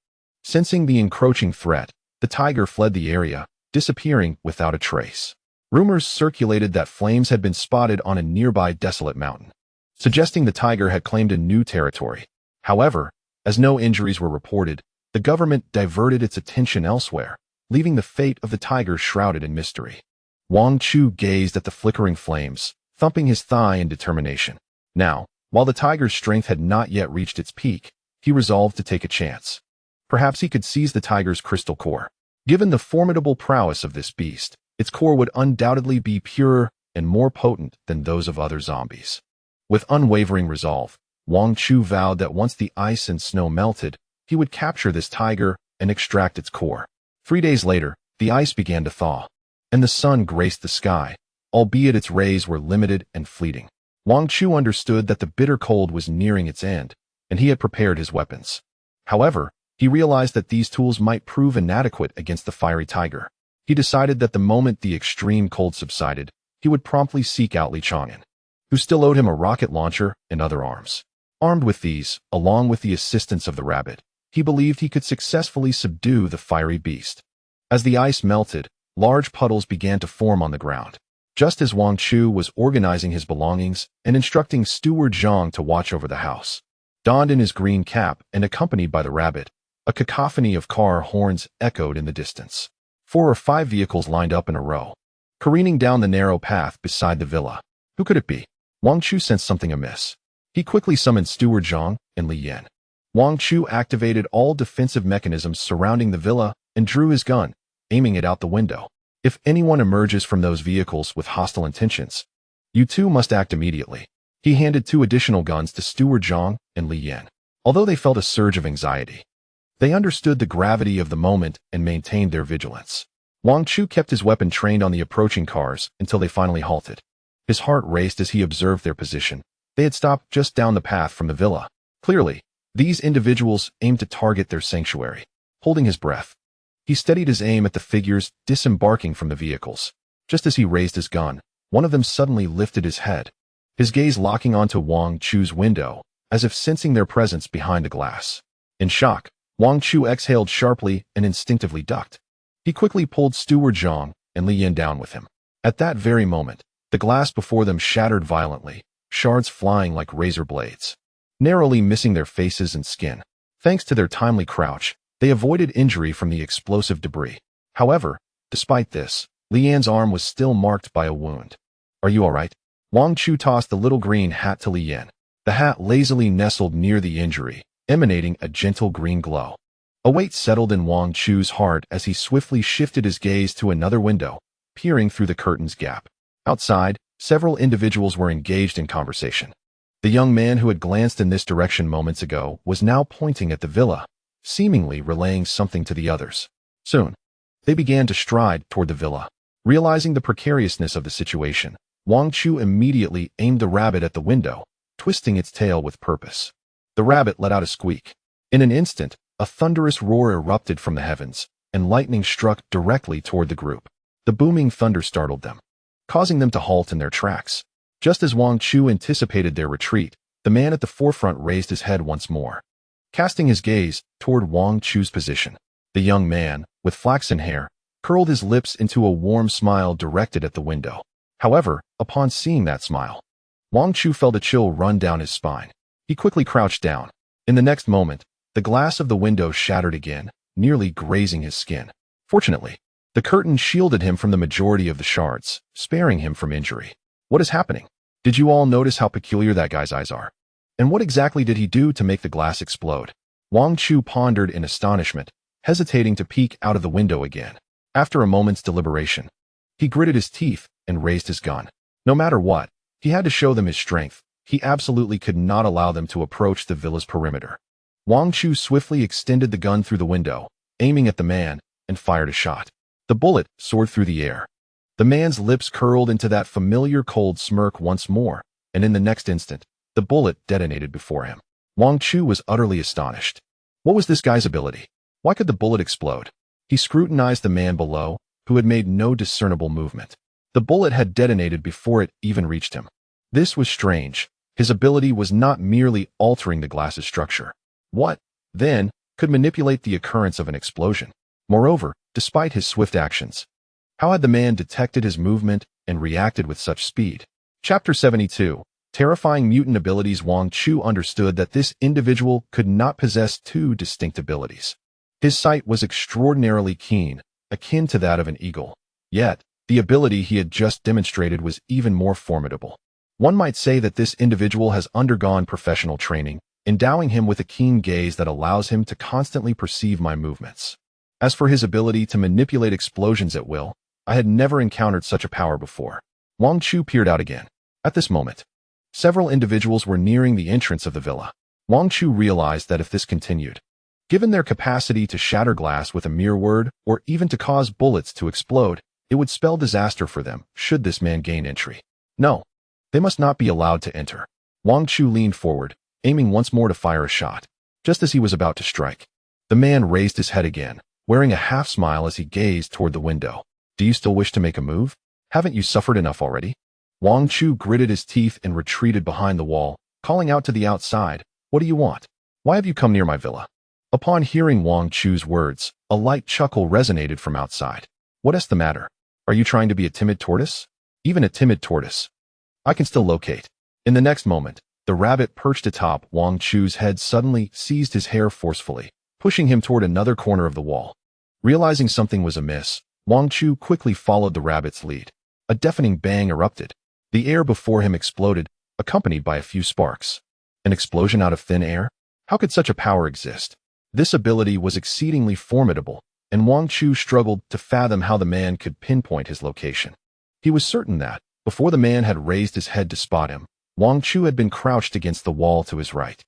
Sensing the encroaching threat, the tiger fled the area, disappearing without a trace. Rumors circulated that flames had been spotted on a nearby desolate mountain, suggesting the tiger had claimed a new territory. However, as no injuries were reported, the government diverted its attention elsewhere, leaving the fate of the tiger shrouded in mystery. Wang Chu gazed at the flickering flames, thumping his thigh in determination. Now, while the tiger's strength had not yet reached its peak, he resolved to take a chance. Perhaps he could seize the tiger's crystal core. Given the formidable prowess of this beast, its core would undoubtedly be purer and more potent than those of other zombies. With unwavering resolve, Wang Chu vowed that once the ice and snow melted, he would capture this tiger and extract its core. 3 days later, the ice began to thaw, and the sun graced the sky, albeit its rays were limited and fleeting. Wang Chu understood that the bitter cold was nearing its end, and he had prepared his weapons. However, he realized that these tools might prove inadequate against the fiery tiger. He decided that the moment the extreme cold subsided, he would promptly seek out Li Chang'an, who still owed him a rocket launcher and other arms. Armed with these, along with the assistance of the rabbit, he believed he could successfully subdue the fiery beast. As the ice melted, large puddles began to form on the ground. Just as Wang Chu was organizing his belongings and instructing Steward Zhang to watch over the house. Donned in his green cap and accompanied by the rabbit, a cacophony of car horns echoed in the distance. 4 or 5 vehicles lined up in a row, careening down the narrow path beside the villa. Who could it be? Wang Chu sensed something amiss. He quickly summoned Steward Zhang and Li Yan. Wang Chu activated all defensive mechanisms surrounding the villa and drew his gun, aiming it out the window. If anyone emerges from those vehicles with hostile intentions, you two must act immediately. He handed 2 additional guns to Steward Zhang and Li Yan. Although they felt a surge of anxiety, they understood the gravity of the moment and maintained their vigilance. Wang Chu kept his weapon trained on the approaching cars until they finally halted. His heart raced as he observed their position. They had stopped just down the path from the villa. Clearly, these individuals aimed to target their sanctuary. Holding his breath, he steadied his aim at the figures disembarking from the vehicles. Just as he raised his gun, one of them suddenly lifted his head, his gaze locking onto Wang Chu's window, as if sensing their presence behind the glass. In shock, Wang Chu exhaled sharply and instinctively ducked. He quickly pulled Steward Zhang and Li Yan down with him. At that very moment, the glass before them shattered violently, shards flying like razor blades, narrowly missing their faces and skin. Thanks to their timely crouch, they avoided injury from the explosive debris. However, despite this, Li Yan's arm was still marked by a wound. "Are you all right?" Wang Chu tossed the little green hat to Li Yan. The hat lazily nestled near the injury, emanating a gentle green glow. A weight settled in Wang Chu's heart as he swiftly shifted his gaze to another window, peering through the curtain's gap. Outside, several individuals were engaged in conversation. The young man who had glanced in this direction moments ago was now pointing at the villa, seemingly relaying something to the others. Soon, they began to stride toward the villa. Realizing the precariousness of the situation, Wang Chu immediately aimed the rabbit at the window, twisting its tail with purpose. The rabbit let out a squeak. In an instant, a thunderous roar erupted from the heavens, and lightning struck directly toward the group. The booming thunder startled them, causing them to halt in their tracks. Just as Wang Chu anticipated their retreat, the man at the forefront raised his head once more, casting his gaze toward Wang Chu's position. The young man, with flaxen hair, curled his lips into a warm smile directed at the window. However, upon seeing that smile, Wang Chu felt a chill run down his spine. He quickly crouched down. In the next moment, the glass of the window shattered again, nearly grazing his skin. Fortunately, the curtain shielded him from the majority of the shards, sparing him from injury. "What is happening? Did you all notice how peculiar that guy's eyes are? And what exactly did he do to make the glass explode?" Wang Chu pondered in astonishment, hesitating to peek out of the window again. After a moment's deliberation, he gritted his teeth and raised his gun. No matter what, he had to show them his strength. He absolutely could not allow them to approach the villa's perimeter. Wang Chu swiftly extended the gun through the window, aiming at the man, and fired a shot. The bullet soared through the air. The man's lips curled into that familiar cold smirk once more, and in the next instant, the bullet detonated before him. Wang Chu was utterly astonished. What was this guy's ability? Why could the bullet explode? He scrutinized the man below, who had made no discernible movement. The bullet had detonated before it even reached him. This was strange. His ability was not merely altering the glass's structure. What, then, could manipulate the occurrence of an explosion? Moreover, despite his swift actions, how had the man detected his movement and reacted with such speed? Chapter 72. Terrifying mutant abilities. Wang Chu understood that this individual could not possess 2 distinct abilities. His sight was extraordinarily keen, akin to that of an eagle. Yet, The ability he had just demonstrated was even more formidable. One might say that this individual has undergone professional training, endowing him with a keen gaze that allows him to constantly perceive my movements. As for his ability to manipulate explosions at will, I had never encountered such a power before. Wang Chu peered out again. At this moment, several individuals were nearing the entrance of the villa. Wang Chu realized that if this continued, given their capacity to shatter glass with a mere word or even to cause bullets to explode, it would spell disaster for them should this man gain entry. No, they must not be allowed to enter. Wang Chu leaned forward, aiming once more to fire a shot. Just as he was about to strike, the man raised his head again, wearing a half-smile as he gazed toward the window. Do you still wish to make a move? Haven't you suffered enough already? Wang Chu gritted his teeth and retreated behind the wall, calling out to the outside, What do you want? Why have you come near my villa? Upon hearing Wang Chu's words, a light chuckle resonated from outside. What's the matter? Are you trying to be a timid tortoise? Even a timid tortoise I can still locate. In the next moment, the rabbit perched atop Wang Chu's head suddenly seized his hair forcefully, pushing him toward another corner of the wall. Realizing something was amiss, Wang Chu quickly followed the rabbit's lead. A deafening bang erupted. The air before him exploded, accompanied by a few sparks. An explosion out of thin air? How could such a power exist? This ability was exceedingly formidable, and Wang Chu struggled to fathom how the man could pinpoint his location. He was certain that, before the man had raised his head to spot him, Wang Chu had been crouched against the wall to his right.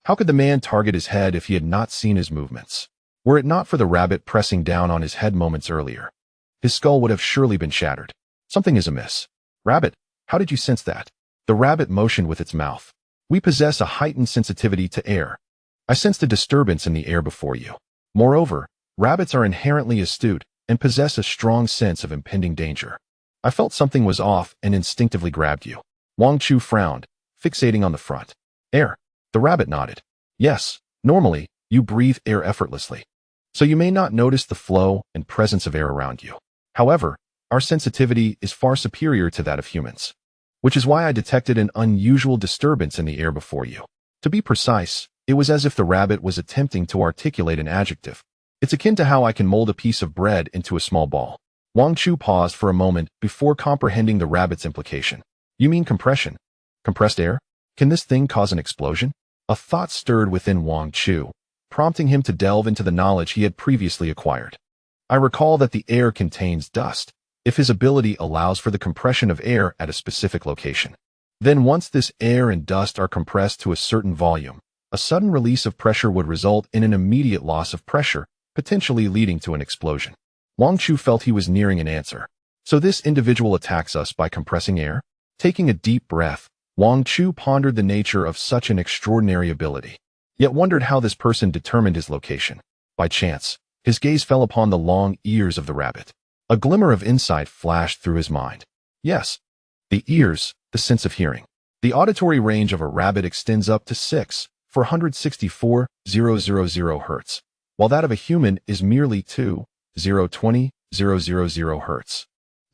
How could the man target his head if he had not seen his movements? Were it not for the rabbit pressing down on his head moments earlier, his skull would have surely been shattered. Something is amiss. Rabbit, how did you sense that? The rabbit motioned with its mouth. We possess a heightened sensitivity to air. I sensed a disturbance in the air before you. Moreover, rabbits are inherently astute and possess a strong sense of impending danger. I felt something was off and instinctively grabbed you. Wang Chu frowned, fixating on the front. Air. The rabbit nodded. Yes, normally, you breathe air effortlessly, so you may not notice the flow and presence of air around you. However, our sensitivity is far superior to that of humans, which is why I detected an unusual disturbance in the air before you. To be precise, it was as if the rabbit was attempting to articulate an adjective. It's akin to how I can mold a piece of bread into a small ball. Wang Chu paused for a moment before comprehending the rabbit's implication. You mean compression? Compressed air? Can this thing cause an explosion? A thought stirred within Wang Chu, prompting him to delve into the knowledge he had previously acquired. I recall that the air contains dust, if his ability allows for the compression of air at a specific location. Then once this air and dust are compressed to a certain volume, a sudden release of pressure would result in an immediate loss of pressure, potentially leading to an explosion. Wang Chu felt he was nearing an answer. So this individual attacks us by compressing air? Taking a deep breath, Wang Chu pondered the nature of such an extraordinary ability, yet wondered how this person determined his location. By chance, his gaze fell upon the long ears of the rabbit. A glimmer of insight flashed through his mind. Yes, the ears, the sense of hearing. The auditory range of a rabbit extends up to 6,464,000 Hz, while that of a human is merely 2,020,000 Hz.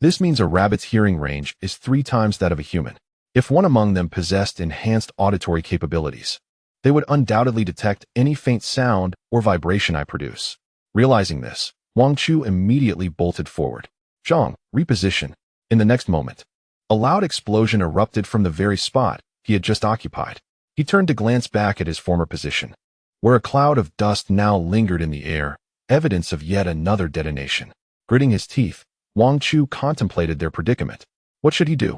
This means a rabbit's hearing range is 3 times that of a human. If one among them possessed enhanced auditory capabilities, they would undoubtedly detect any faint sound or vibration I produce. Realizing this, Wang Chu immediately bolted forward. Zhang, reposition. In the next moment, a loud explosion erupted from the very spot he had just occupied. He turned to glance back at his former position, where a cloud of dust now lingered in the air, evidence of yet another detonation. Gritting his teeth, Wang Chu contemplated their predicament. What should he do?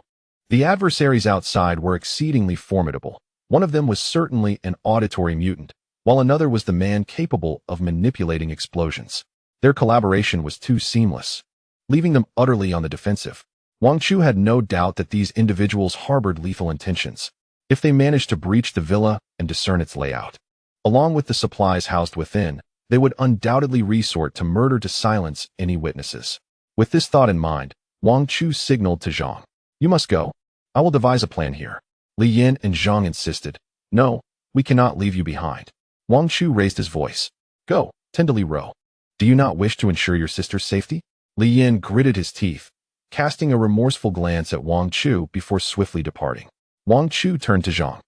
The adversaries outside were exceedingly formidable. One of them was certainly an auditory mutant, while another was the man capable of manipulating explosions. Their collaboration was too seamless, leaving them utterly on the defensive. Wang Chu had no doubt that these individuals harbored lethal intentions. If they managed to breach the villa and discern its layout, along with the supplies housed within, they would undoubtedly resort to murder to silence any witnesses. With this thought in mind, Wang Chu signaled to Zhang. You must go. I will devise a plan here. Li Yin and Zhang insisted. No, we cannot leave you behind. Wang Chu raised his voice. Go, tenderly row. Do you not wish to ensure your sister's safety? Li Yin gritted his teeth, casting a remorseful glance at Wang Chu before swiftly departing. Wang Chu turned to Zhang.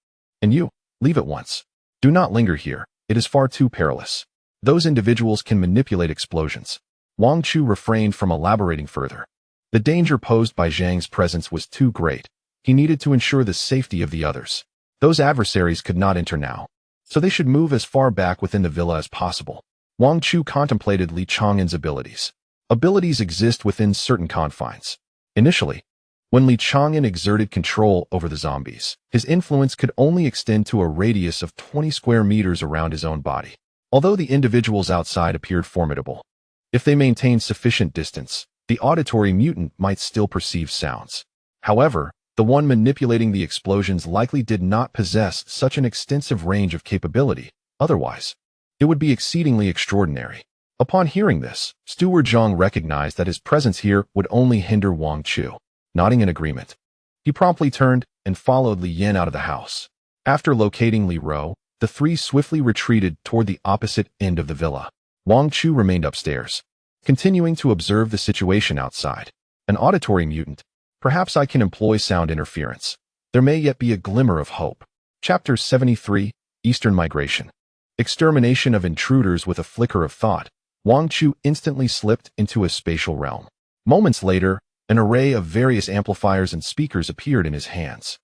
And you, leave at once. Do not linger here, it is far too perilous. Those individuals can manipulate explosions. Wang Chu refrained from elaborating further. The danger posed by Zhang's presence was too great. He needed to ensure the safety of the others. Those adversaries could not enter now, so they should move as far back within the villa as possible. Wang Chu contemplated Li Chang'an's abilities. Abilities exist within certain confines. Initially, when Li Chang'an exerted control over the zombies, his influence could only extend to a radius of 20 square meters around his own body. Although the individuals outside appeared formidable, if they maintained sufficient distance, the auditory mutant might still perceive sounds. However, the one manipulating the explosions likely did not possess such an extensive range of capability. Otherwise, it would be exceedingly extraordinary. Upon hearing this, Steward Zhang recognized that his presence here would only hinder Wang Chu. Nodding in agreement, he promptly turned and followed Li Yan out of the house. After locating Li Ro, the three swiftly retreated toward the opposite end of the villa. Wang Chu remained upstairs, continuing to observe the situation outside. An auditory mutant. Perhaps I can employ sound interference. There may yet be a glimmer of hope. Chapter 73, Eastern Migration. Extermination of intruders. With a flicker of thought, Wang Chu instantly slipped into a spatial realm. Moments later, an array of various amplifiers and speakers appeared in his hands.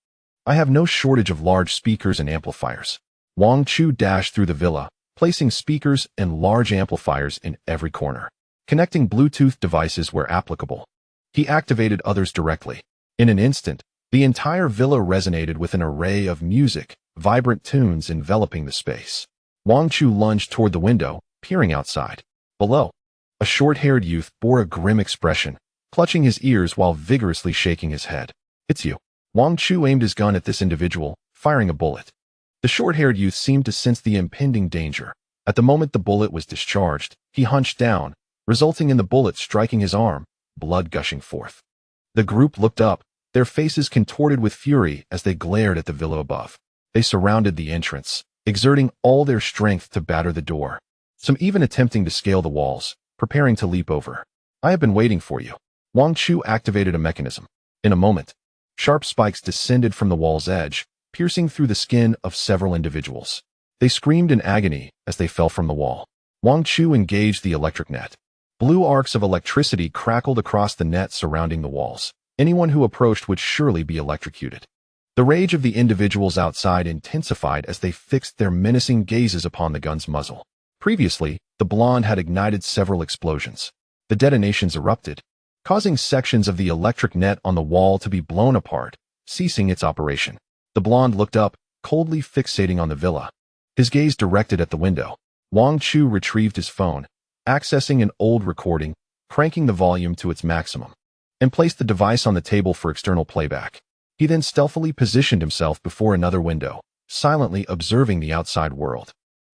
I have no shortage of large speakers and amplifiers. Wang Chu dashed through the villa, placing speakers and large amplifiers in every corner, connecting Bluetooth devices where applicable. He activated others directly. In an instant, the entire villa resonated with an array of music, vibrant tunes enveloping the space. Wang Chu lunged toward the window, peering outside. Below, a short-haired youth bore a grim expression, clutching his ears while vigorously shaking his head. It's you. Wang Chu aimed his gun at this individual, firing a bullet. The short-haired youth seemed to sense the impending danger. At the moment the bullet was discharged, he hunched down, resulting in the bullet striking his arm, blood gushing forth. The group looked up, their faces contorted with fury as they glared at the villa above. They surrounded the entrance, exerting all their strength to batter the door. Some even attempting to scale the walls, preparing to leap over. I have been waiting for you. Wang Chu activated a mechanism. In a moment, sharp spikes descended from the wall's edge, piercing through the skin of several individuals. They screamed in agony as they fell from the wall. Wang Chu engaged the electric net. Blue arcs of electricity crackled across the net surrounding the walls. Anyone who approached would surely be electrocuted. The rage of the individuals outside intensified as they fixed their menacing gazes upon the gun's muzzle. Previously, the blonde had ignited several explosions. The detonations erupted, causing sections of the electric net on the wall to be blown apart, ceasing its operation. The blonde looked up, coldly fixating on the villa. His gaze directed at the window. Wang Chu retrieved his phone, accessing an old recording, cranking the volume to its maximum, and placed the device on the table for external playback. He then stealthily positioned himself before another window, silently observing the outside world.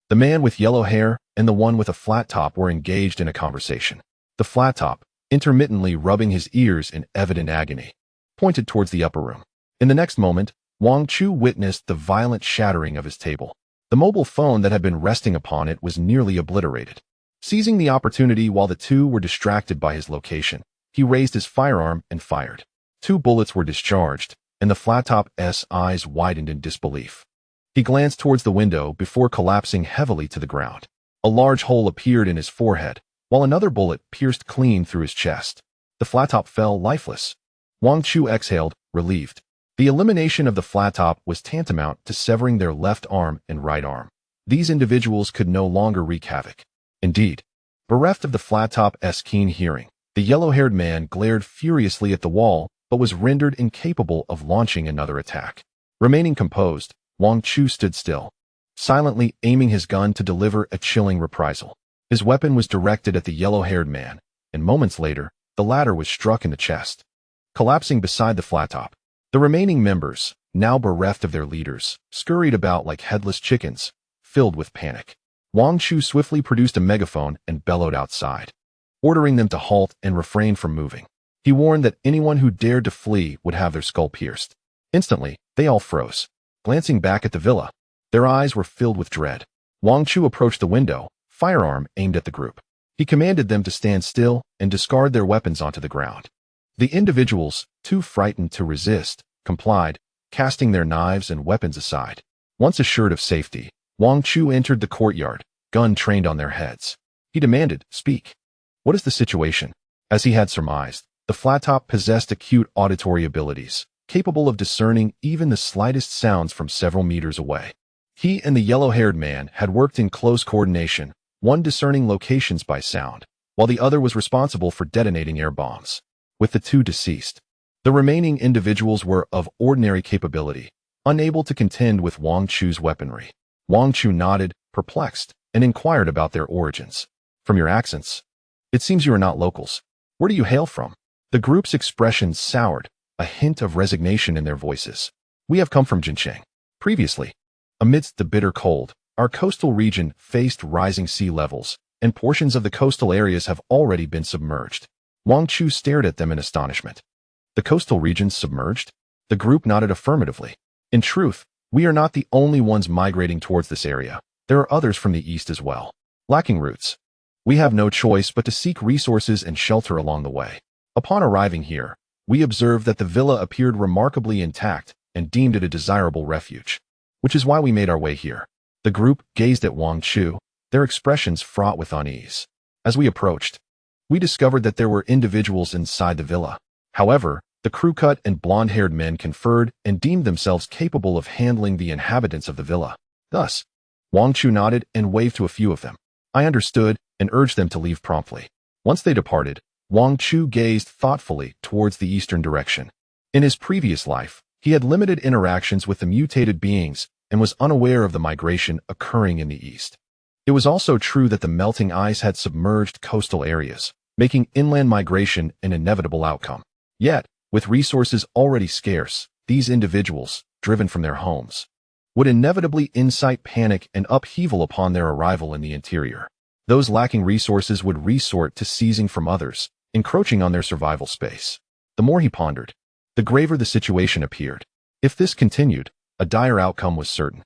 The man with yellow hair and the one with a flat top were engaged in a conversation. The flat top, intermittently rubbing his ears in evident agony, pointed towards the upper room. In the next moment, Wang Chu witnessed the violent shattering of his table. The mobile phone that had been resting upon it was nearly obliterated. Seizing the opportunity while the two were distracted by his location, he raised his firearm and fired. 2 bullets were discharged, and the flat-top's eyes widened in disbelief. He glanced towards the window before collapsing heavily to the ground. A large hole appeared in his forehead, while another bullet pierced clean through his chest. The flat-top fell lifeless. Wang Chu exhaled, relieved. The elimination of the flat-top was tantamount to severing their left arm and right arm. These individuals could no longer wreak havoc. Indeed, bereft of the flat-top's keen hearing, the yellow-haired man glared furiously at the wall but was rendered incapable of launching another attack. Remaining composed, Wang Chu stood still, silently aiming his gun to deliver a chilling reprisal. His weapon was directed at the yellow-haired man, and moments later, the latter was struck in the chest, collapsing beside the flat-top. The remaining members, now bereft of their leaders, scurried about like headless chickens, filled with panic. Wang Chu swiftly produced a megaphone and bellowed outside, ordering them to halt and refrain from moving. He warned that anyone who dared to flee would have their skull pierced. Instantly, they all froze, glancing back at the villa. Their eyes were filled with dread. Wang Chu approached the window, firearm aimed at the group. He commanded them to stand still and discard their weapons onto the ground. The individuals, too frightened to resist, complied, casting their knives and weapons aside. Once assured of safety, Wang Chu entered the courtyard, gun trained on their heads. He demanded, "Speak. What is the situation?" As he had surmised, The flat top possessed acute auditory abilities, capable of discerning even the slightest sounds from several meters away. He and the yellow-haired man had worked in close coordination, one discerning locations by sound, while the other was responsible for detonating air bombs. With the two deceased, the remaining individuals were of ordinary capability, unable to contend with Wang Chu's weaponry. Wang Chu nodded, perplexed, and inquired about their origins. From your accents, it seems you are not locals. Where do you hail from? The group's expressions soured, a hint of resignation in their voices. We have come from Jincheng. Previously, amidst the bitter cold, our coastal region faced rising sea levels, and portions of the coastal areas have already been submerged. Wang Chu stared at them in astonishment. The coastal regions submerged? The group nodded affirmatively. In truth, we are not the only ones migrating towards this area. There are others from the east as well. Lacking routes, we have no choice but to seek resources and shelter along the way. Upon arriving here, we observed that the villa appeared remarkably intact and deemed it a desirable refuge, which is why we made our way here. The group gazed at Wang Chu, their expressions fraught with unease. As we approached, we discovered that there were individuals inside the villa. However, the crew-cut and blonde-haired men conferred and deemed themselves capable of handling the inhabitants of the villa. Thus, Wang Chu nodded and waved to a few of them. I understood and urged them to leave promptly. Once they departed, Wang Chu gazed thoughtfully towards the eastern direction. In his previous life, he had limited interactions with the mutated beings and was unaware of the migration occurring in the east. It was also true that the melting ice had submerged coastal areas, making inland migration an inevitable outcome. Yet, with resources already scarce, these individuals, driven from their homes, would inevitably incite panic and upheaval upon their arrival in the interior. Those lacking resources would resort to seizing from others, encroaching on their survival space. The more he pondered, the graver the situation appeared. If this continued, a dire outcome was certain.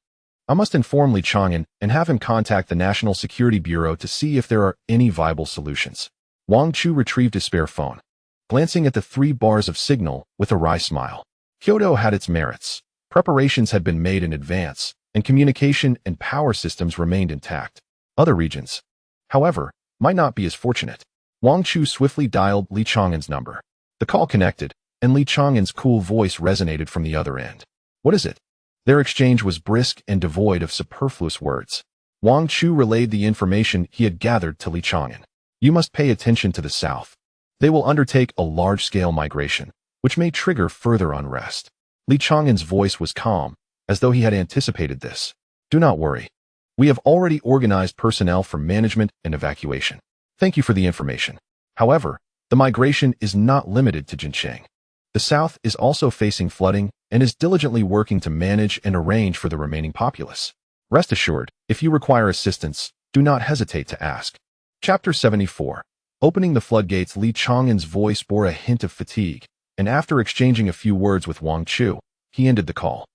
I must inform Li Chang'an and have him contact the National Security Bureau to see if there are any viable solutions. Wang Chu retrieved his spare phone, glancing at the 3 bars of signal with a wry smile. Kyoto had its merits. Preparations had been made in advance, and communication and power systems remained intact. Other regions, however, might not be as fortunate. Wang Chu swiftly dialed Li Chang'an's number. The call connected, and Li Chang'an's cool voice resonated from the other end. What is it? Their exchange was brisk and devoid of superfluous words. Wang Chu relayed the information he had gathered to Li Chang'an. You must pay attention to the south. They will undertake a large-scale migration, which may trigger further unrest. Li Chang'an's voice was calm, as though he had anticipated this. Do not worry. We have already organized personnel for management and evacuation. Thank you for the information. However, the migration is not limited to Jincheng. The south is also facing flooding and is diligently working to manage and arrange for the remaining populace. Rest assured, if you require assistance, do not hesitate to ask. Chapter 74. Opening the floodgates. Li Chang'an's voice bore a hint of fatigue, and after exchanging a few words with Wang Chu, he ended the call.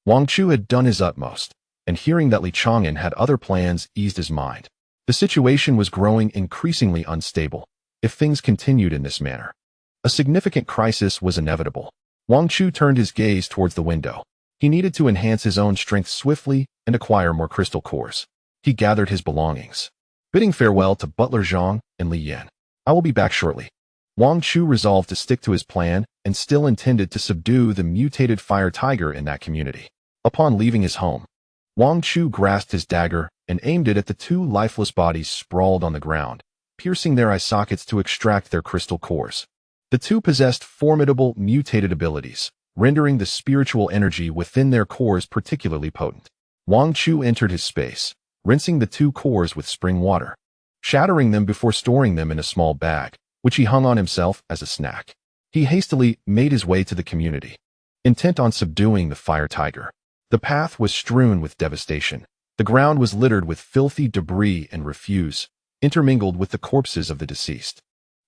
Wang Chu had done his utmost, and hearing that Li Chang'an had other plans eased his mind. The situation was growing increasingly unstable. If things continued in this manner, a significant crisis was inevitable. Wang Chu turned his gaze towards the window. He needed to enhance his own strength swiftly and acquire more crystal cores. He gathered his belongings, bidding farewell to Butler Zhang and Li Yan. I will be back shortly. Wang Chu resolved to stick to his plan and still intended to subdue the mutated fire tiger in that community. Upon leaving his home, Wang Chu grasped his dagger and aimed it at the 2 lifeless bodies sprawled on the ground, piercing their eye sockets to extract their crystal cores. The 2 possessed formidable mutated abilities, rendering the spiritual energy within their cores particularly potent. Wang Chu entered his space, rinsing the 2 cores with spring water, shattering them before storing them in a small bag, which he hung on himself as a snack. He hastily made his way to the community, intent on subduing the fire tiger. The path was strewn with devastation. The ground was littered with filthy debris and refuse, intermingled with the corpses of the deceased.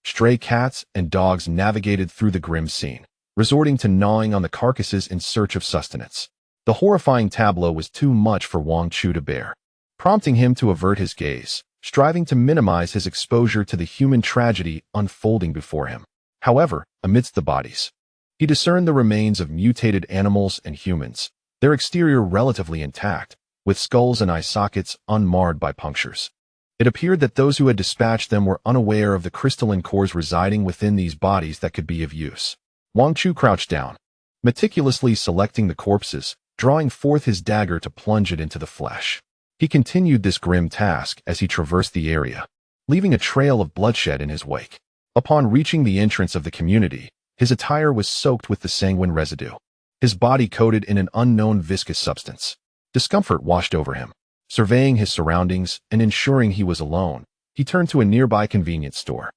Stray cats and dogs navigated through the grim scene, resorting to gnawing on the carcasses in search of sustenance. The horrifying tableau was too much for Wang Chu to bear, prompting him to avert his gaze, striving to minimize his exposure to the human tragedy unfolding before him. However, amidst the bodies, he discerned the remains of mutated animals and humans, their exterior relatively intact, with skulls and eye sockets unmarred by punctures. It appeared that those who had dispatched them were unaware of the crystalline cores residing within these bodies that could be of use. Wang Chu crouched down, meticulously selecting the corpses, drawing forth his dagger to plunge it into the flesh. He continued this grim task as he traversed the area, leaving a trail of bloodshed in his wake. Upon reaching the entrance of the community, his attire was soaked with the sanguine residue, his body coated in an unknown viscous substance. Discomfort washed over him. Surveying his surroundings and ensuring he was alone, he turned to a nearby convenience store,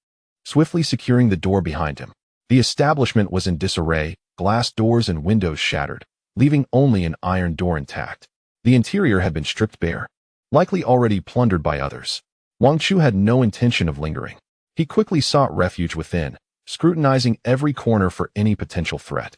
swiftly securing the door behind him. The establishment was in disarray, glass doors and windows shattered, leaving only an iron door intact. The interior had been stripped bare, likely already plundered by others. Wang Chu had no intention of lingering. He quickly sought refuge within, scrutinizing every corner for any potential threat.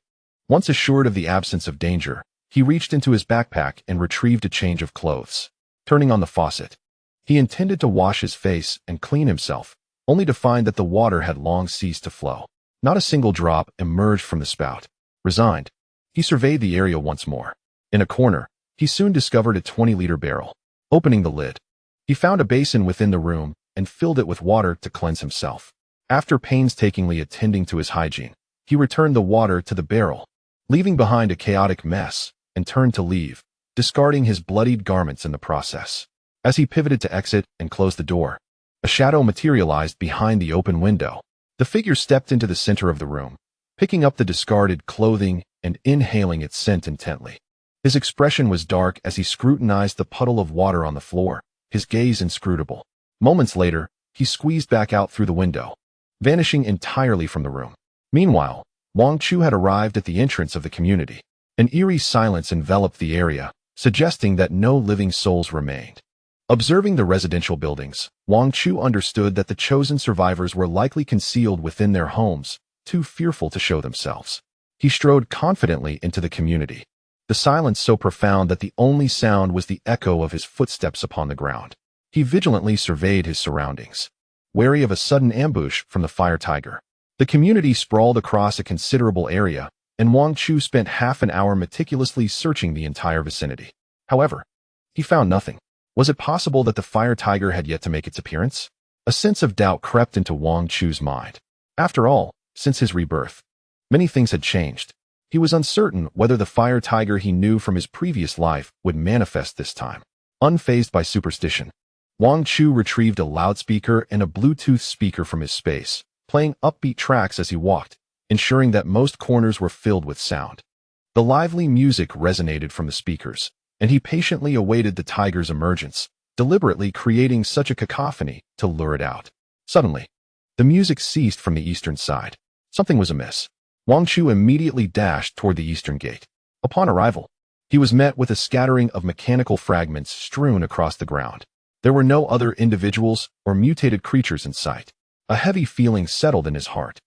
Once assured of the absence of danger, he reached into his backpack and retrieved a change of clothes. Turning on the faucet, he intended to wash his face and clean himself, only to find that the water had long ceased to flow. Not a single drop emerged from the spout. Resigned, he surveyed the area once more. In a corner, he soon discovered a 20-liter barrel. Opening the lid, he found a basin within the room and filled it with water to cleanse himself. After painstakingly attending to his hygiene, he returned the water to the barrel, leaving behind a chaotic mess, and turned to leave, discarding his bloodied garments in the process. As he pivoted to exit and close the door, a shadow materialized behind the open window. The figure stepped into the center of the room, picking up the discarded clothing and inhaling its scent intently. His expression was dark as he scrutinized the puddle of water on the floor, his gaze inscrutable. Moments later, he squeezed back out through the window, vanishing entirely from the room. Meanwhile, Wang Chu had arrived at the entrance of the community. An eerie silence enveloped the area, suggesting that no living souls remained. Observing the residential buildings, Wang Chu understood that the chosen survivors were likely concealed within their homes, too fearful to show themselves. He strode confidently into the community, the silence so profound that the only sound was the echo of his footsteps upon the ground. He vigilantly surveyed his surroundings, wary of a sudden ambush from the fire tiger. The community sprawled across a considerable area, and Wang Chu spent half an hour meticulously searching the entire vicinity. However, he found nothing. Was it possible that the fire tiger had yet to make its appearance? A sense of doubt crept into Wang Chu's mind. After all, since his rebirth, many things had changed. He was uncertain whether the fire tiger he knew from his previous life would manifest this time. Unfazed by superstition, Wang Chu retrieved a loudspeaker and a Bluetooth speaker from his space, playing upbeat tracks as he walked, ensuring that most corners were filled with sound. The lively music resonated from the speakers, and he patiently awaited the tiger's emergence, deliberately creating such a cacophony to lure it out. Suddenly, the music ceased from the eastern side. Something was amiss. Wang Chu immediately dashed toward the eastern gate. Upon arrival, he was met with a scattering of mechanical fragments strewn across the ground. There were no other individuals or mutated creatures in sight. A heavy feeling settled in his heart.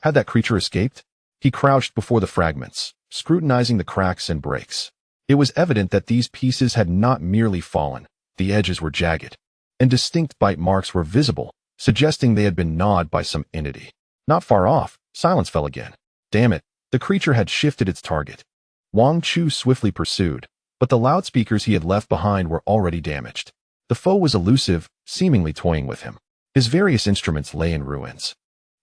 Had that creature escaped? He crouched before the fragments, scrutinizing the cracks and breaks. It was evident that these pieces had not merely fallen. The edges were jagged, and distinct bite marks were visible, suggesting they had been gnawed by some entity. Not far off, silence fell again. Damn it, the creature had shifted its target. Wang Chu swiftly pursued, but the loudspeakers he had left behind were already damaged. The foe was elusive, seemingly toying with him. His various instruments lay in ruins,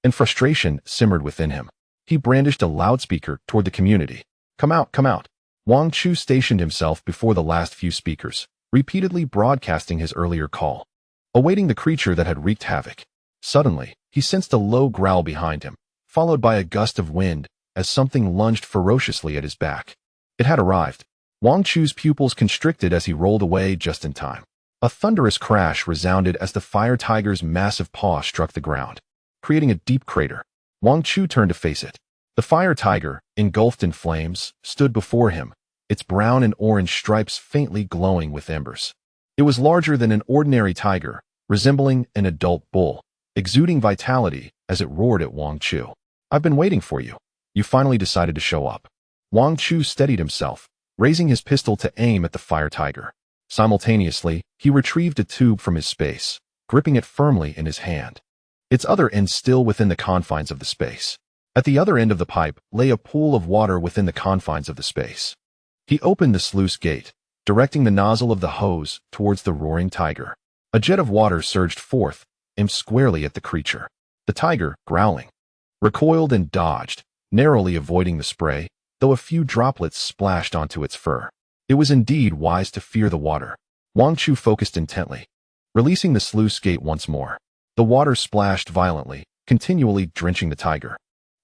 and frustration simmered within him. He brandished a loudspeaker toward the community. Come out, come out. Wang Chu stationed himself before the last few speakers, repeatedly broadcasting his earlier call, awaiting the creature that had wreaked havoc. Suddenly, he sensed a low growl behind him, followed by a gust of wind as something lunged ferociously at his back. It had arrived. Wang Chu's pupils constricted as he rolled away just in time. A thunderous crash resounded as the fire tiger's massive paw struck the ground, creating a deep crater. Wang Chu turned to face it. The fire tiger, engulfed in flames, stood before him, its brown and orange stripes faintly glowing with embers. It was larger than an ordinary tiger, resembling an adult bull, exuding vitality as it roared at Wang Chu. I've been waiting for you. You finally decided to show up. Wang Chu steadied himself, raising his pistol to aim at the fire tiger. Simultaneously, he retrieved a tube from his space, gripping it firmly in his hand, its other end still within the confines of the space. At the other end of the pipe lay a pool of water within the confines of the space. He opened the sluice gate, directing the nozzle of the hose towards the roaring tiger. A jet of water surged forth, aimed squarely at the creature. The tiger, growling, recoiled and dodged, narrowly avoiding the spray, though a few droplets splashed onto its fur. It was indeed wise to fear the water. Wang Chu focused intently, releasing the sluice gate once more. The water splashed violently, continually drenching the tiger.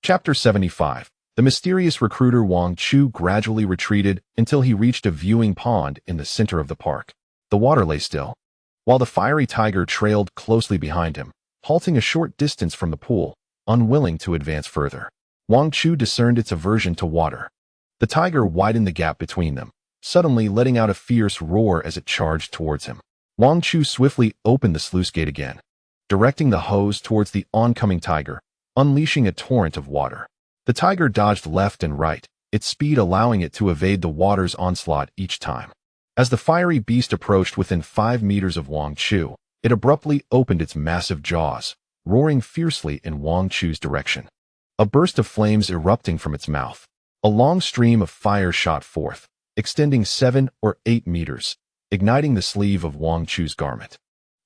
Chapter 75. The mysterious recruiter Wang Chu gradually retreated until he reached a viewing pond in the center of the park. The water lay still, while the fiery tiger trailed closely behind him, halting a short distance from the pool, unwilling to advance further. Wang Chu discerned its aversion to water. The tiger widened the gap between them, suddenly letting out a fierce roar as it charged towards him. Wang Chu swiftly opened the sluice gate again, directing the hose towards the oncoming tiger, unleashing a torrent of water. The tiger dodged left and right, its speed allowing it to evade the water's onslaught each time. As the fiery beast approached within 5 meters of Wang Chu, it abruptly opened its massive jaws, roaring fiercely in Wang Chu's direction. A burst of flames erupting from its mouth. A long stream of fire shot forth, extending 7 or 8 meters, igniting the sleeve of Wang Chu's garment.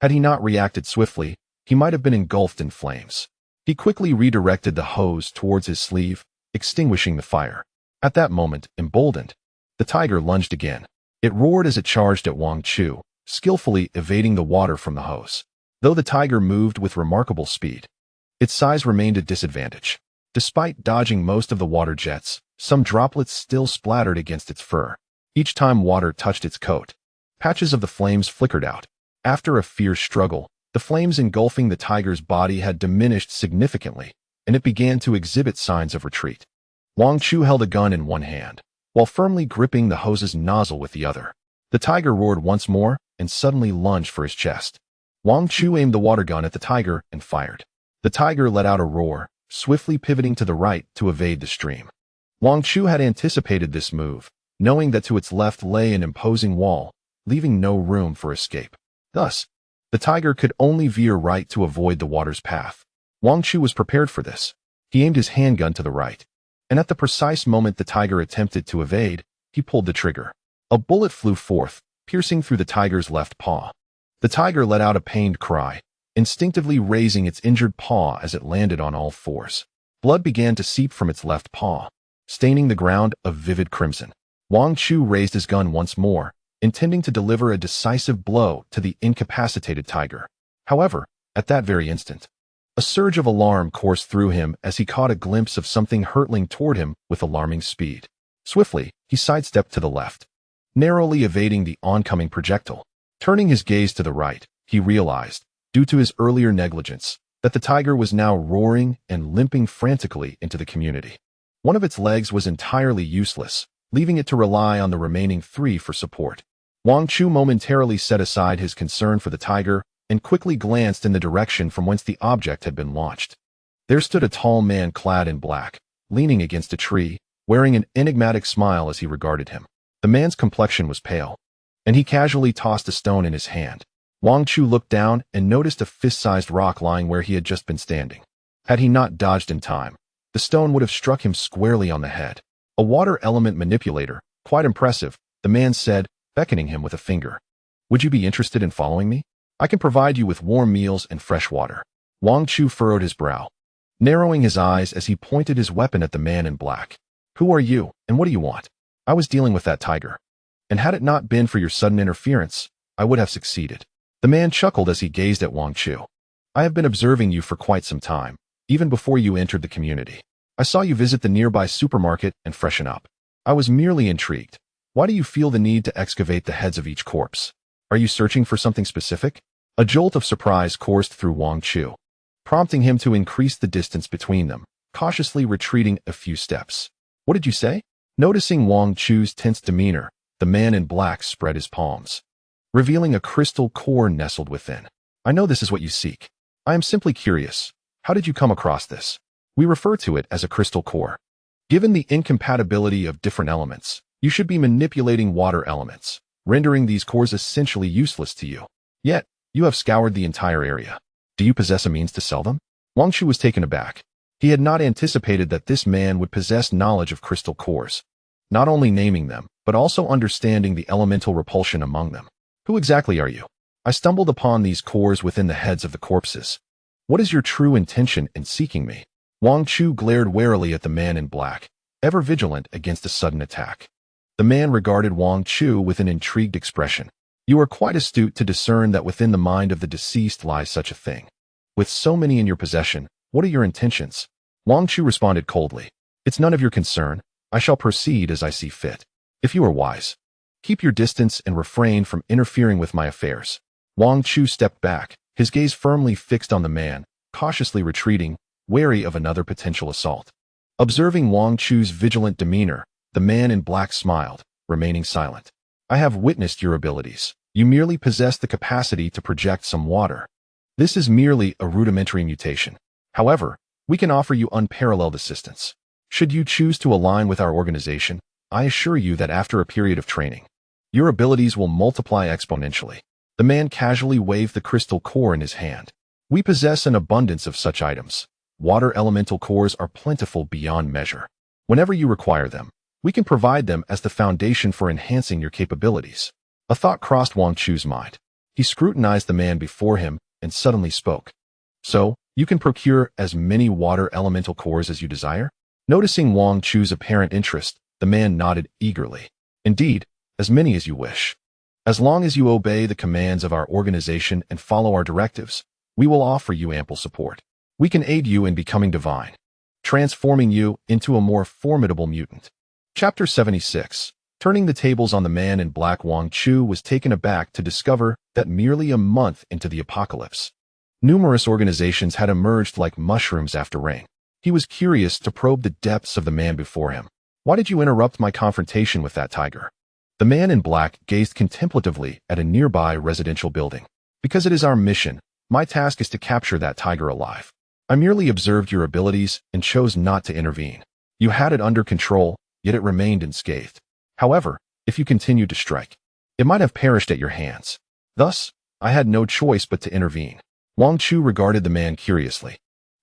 Had he not reacted swiftly, he might have been engulfed in flames. He quickly redirected the hose towards his sleeve, extinguishing the fire. At that moment, emboldened, the tiger lunged again. It roared as it charged at Wang Chu, skillfully evading the water from the hose. Though the tiger moved with remarkable speed, its size remained a disadvantage. Despite dodging most of the water jets, some droplets still splattered against its fur. Each time water touched its coat, patches of the flames flickered out. After a fierce struggle, the flames engulfing the tiger's body had diminished significantly, and it began to exhibit signs of retreat. Wang Chu held a gun in one hand, while firmly gripping the hose's nozzle with the other. The tiger roared once more and suddenly lunged for his chest. Wang Chu aimed the water gun at the tiger and fired. The tiger let out a roar, swiftly pivoting to the right to evade the stream. Wang Chu had anticipated this move, knowing that to its left lay an imposing wall, leaving no room for escape. Thus, the tiger could only veer right to avoid the water's path. Wang Chu was prepared for this. He aimed his handgun to the right, and at the precise moment the tiger attempted to evade, he pulled the trigger. A bullet flew forth, piercing through the tiger's left paw. The tiger let out a pained cry, instinctively raising its injured paw as it landed on all fours. Blood began to seep from its left paw, staining the ground a vivid crimson. Wang Chu raised his gun once more, intending to deliver a decisive blow to the incapacitated tiger. However, at that very instant, a surge of alarm coursed through him as he caught a glimpse of something hurtling toward him with alarming speed. Swiftly, he sidestepped to the left, narrowly evading the oncoming projectile. Turning his gaze to the right, he realized, due to his earlier negligence, that the tiger was now roaring and limping frantically into the community. One of its legs was entirely useless, leaving it to rely on the remaining 3 for support. Wang Chu momentarily set aside his concern for the tiger and quickly glanced in the direction from whence the object had been launched. There stood a tall man clad in black, leaning against a tree, wearing an enigmatic smile as he regarded him. The man's complexion was pale, and he casually tossed a stone in his hand. Wang Chu looked down and noticed a fist-sized rock lying where he had just been standing. Had he not dodged in time, the stone would have struck him squarely on the head. A water element manipulator, quite impressive, the man said, beckoning him with a finger. Would you be interested in following me? I can provide you with warm meals and fresh water. Wang Chu furrowed his brow, narrowing his eyes as he pointed his weapon at the man in black. Who are you, and what do you want? I was dealing with that tiger, and had it not been for your sudden interference, I would have succeeded. The man chuckled as he gazed at Wang Chu. I have been observing you for quite some time, even before you entered the community. I saw you visit the nearby supermarket and freshen up. I was merely intrigued. Why do you feel the need to excavate the heads of each corpse? Are you searching for something specific? A jolt of surprise coursed through Wang Chu, prompting him to increase the distance between them, cautiously retreating a few steps. What did you say? Noticing Wang Chu's tense demeanor, the man in black spread his palms, revealing a crystal core nestled within. I know this is what you seek. I am simply curious. How did you come across this? We refer to it as a crystal core. Given the incompatibility of different elements, you should be manipulating water elements, rendering these cores essentially useless to you. Yet, you have scoured the entire area. Do you possess a means to sell them? Wang Chu was taken aback. He had not anticipated that this man would possess knowledge of crystal cores, not only naming them, but also understanding the elemental repulsion among them. Who exactly are you? I stumbled upon these cores within the heads of the corpses. What is your true intention in seeking me? Wang Chu glared warily at the man in black, ever vigilant against a sudden attack. The man regarded Wang Chu with an intrigued expression. You are quite astute to discern that within the mind of the deceased lies such a thing. With so many in your possession, what are your intentions? Wang Chu responded coldly. It's none of your concern. I shall proceed as I see fit. If you are wise, keep your distance and refrain from interfering with my affairs. Wang Chu stepped back, his gaze firmly fixed on the man, cautiously retreating, wary of another potential assault. Observing Wang Chu's vigilant demeanor, the man in black smiled, remaining silent. I have witnessed your abilities. You merely possess the capacity to project some water. This is merely a rudimentary mutation. However, we can offer you unparalleled assistance. Should you choose to align with our organization, I assure you that after a period of training, your abilities will multiply exponentially. The man casually waved the crystal core in his hand. We possess an abundance of such items. Water elemental cores are plentiful beyond measure. Whenever you require them, we can provide them as the foundation for enhancing your capabilities. A thought crossed Wang Chu's mind. He scrutinized the man before him and suddenly spoke. So, you can procure as many water elemental cores as you desire? Noticing Wang Chu's apparent interest, the man nodded eagerly. Indeed, as many as you wish. As long as you obey the commands of our organization and follow our directives, we will offer you ample support. We can aid you in becoming divine, transforming you into a more formidable mutant. Chapter 76. Turning the tables on the man in black. Wang Chu was taken aback to discover that merely a month into the apocalypse, numerous organizations had emerged like mushrooms after rain. He was curious to probe the depths of the man before him. Why did you interrupt my confrontation with that tiger? The man in black gazed contemplatively at a nearby residential building. Because it is our mission, my task is to capture that tiger alive. I merely observed your abilities and chose not to intervene. You had it under control, yet it remained unscathed. However, if you continued to strike, it might have perished at your hands. Thus, I had no choice but to intervene. Wang Chu regarded the man curiously.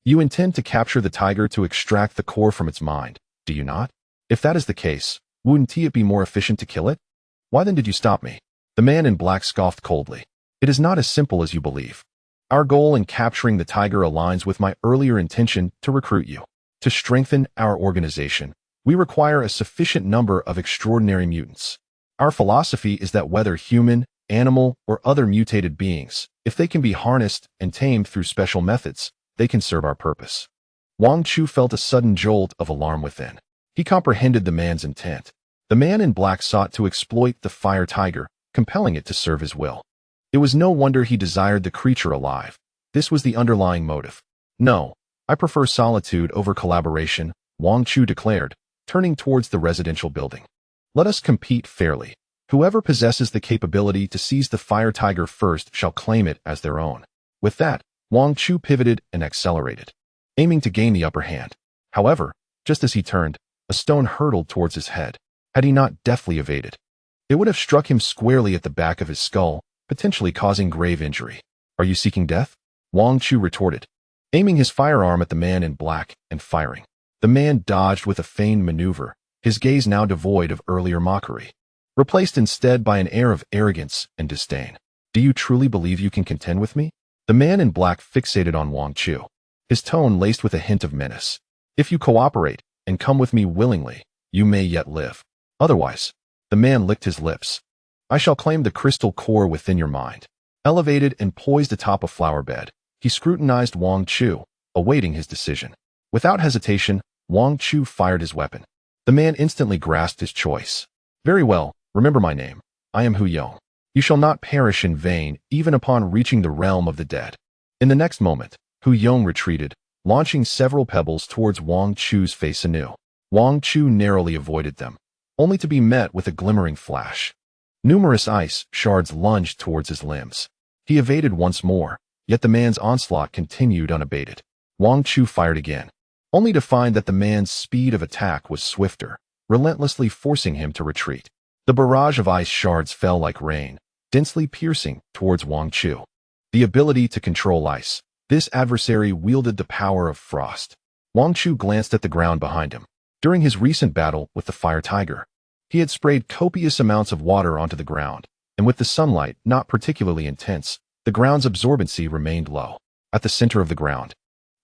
You intend to capture the tiger to extract the core from its mind, do you not? If that is the case, wouldn't it be more efficient to kill it? Why then did you stop me? The man in black scoffed coldly. It is not as simple as you believe. Our goal in capturing the tiger aligns with my earlier intention to recruit you. To strengthen our organization, we require a sufficient number of extraordinary mutants. Our philosophy is that whether human, animal, or other mutated beings, if they can be harnessed and tamed through special methods, they can serve our purpose. Wang Chu felt a sudden jolt of alarm within. He comprehended the man's intent. The man in black sought to exploit the fire tiger, compelling it to serve his will. It was no wonder he desired the creature alive. This was the underlying motive. No, I prefer solitude over collaboration, Wang Chu declared, turning towards the residential building. Let us compete fairly. Whoever possesses the capability to seize the fire tiger first shall claim it as their own. With that, Wang Chu pivoted and accelerated, aiming to gain the upper hand. However, just as he turned, a stone hurtled towards his head. Had he not deftly evaded, it would have struck him squarely at the back of his skull, potentially causing grave injury. Are you seeking death? Wang Chu retorted, aiming his firearm at the man in black and firing. The man dodged with a feigned maneuver, his gaze now devoid of earlier mockery, replaced instead by an air of arrogance and disdain. Do you truly believe you can contend with me? The man in black fixated on Wang Chu, his tone laced with a hint of menace. If you cooperate and come with me willingly, you may yet live. Otherwise, the man licked his lips. I shall claim the crystal core within your mind. Elevated and poised atop a flower bed, he scrutinized Wang Chu, awaiting his decision. Without hesitation, Wang Chu fired his weapon. The man instantly grasped his choice. Very well, remember my name. I am Hu Yong. You shall not perish in vain, even upon reaching the realm of the dead. In the next moment, Hu Yong retreated, launching several pebbles towards Wang Chu's face anew. Wang Chu narrowly avoided them, only to be met with a glimmering flash. Numerous ice shards lunged towards his limbs. He evaded once more, yet the man's onslaught continued unabated. Wang Chu fired again, only to find that the man's speed of attack was swifter, relentlessly forcing him to retreat. The barrage of ice shards fell like rain, densely piercing towards Wang Chu. The ability to control ice. This adversary wielded the power of frost. Wang Chu glanced at the ground behind him. During his recent battle with the fire tiger, he had sprayed copious amounts of water onto the ground, and with the sunlight not particularly intense, the ground's absorbency remained low. At the center of the ground,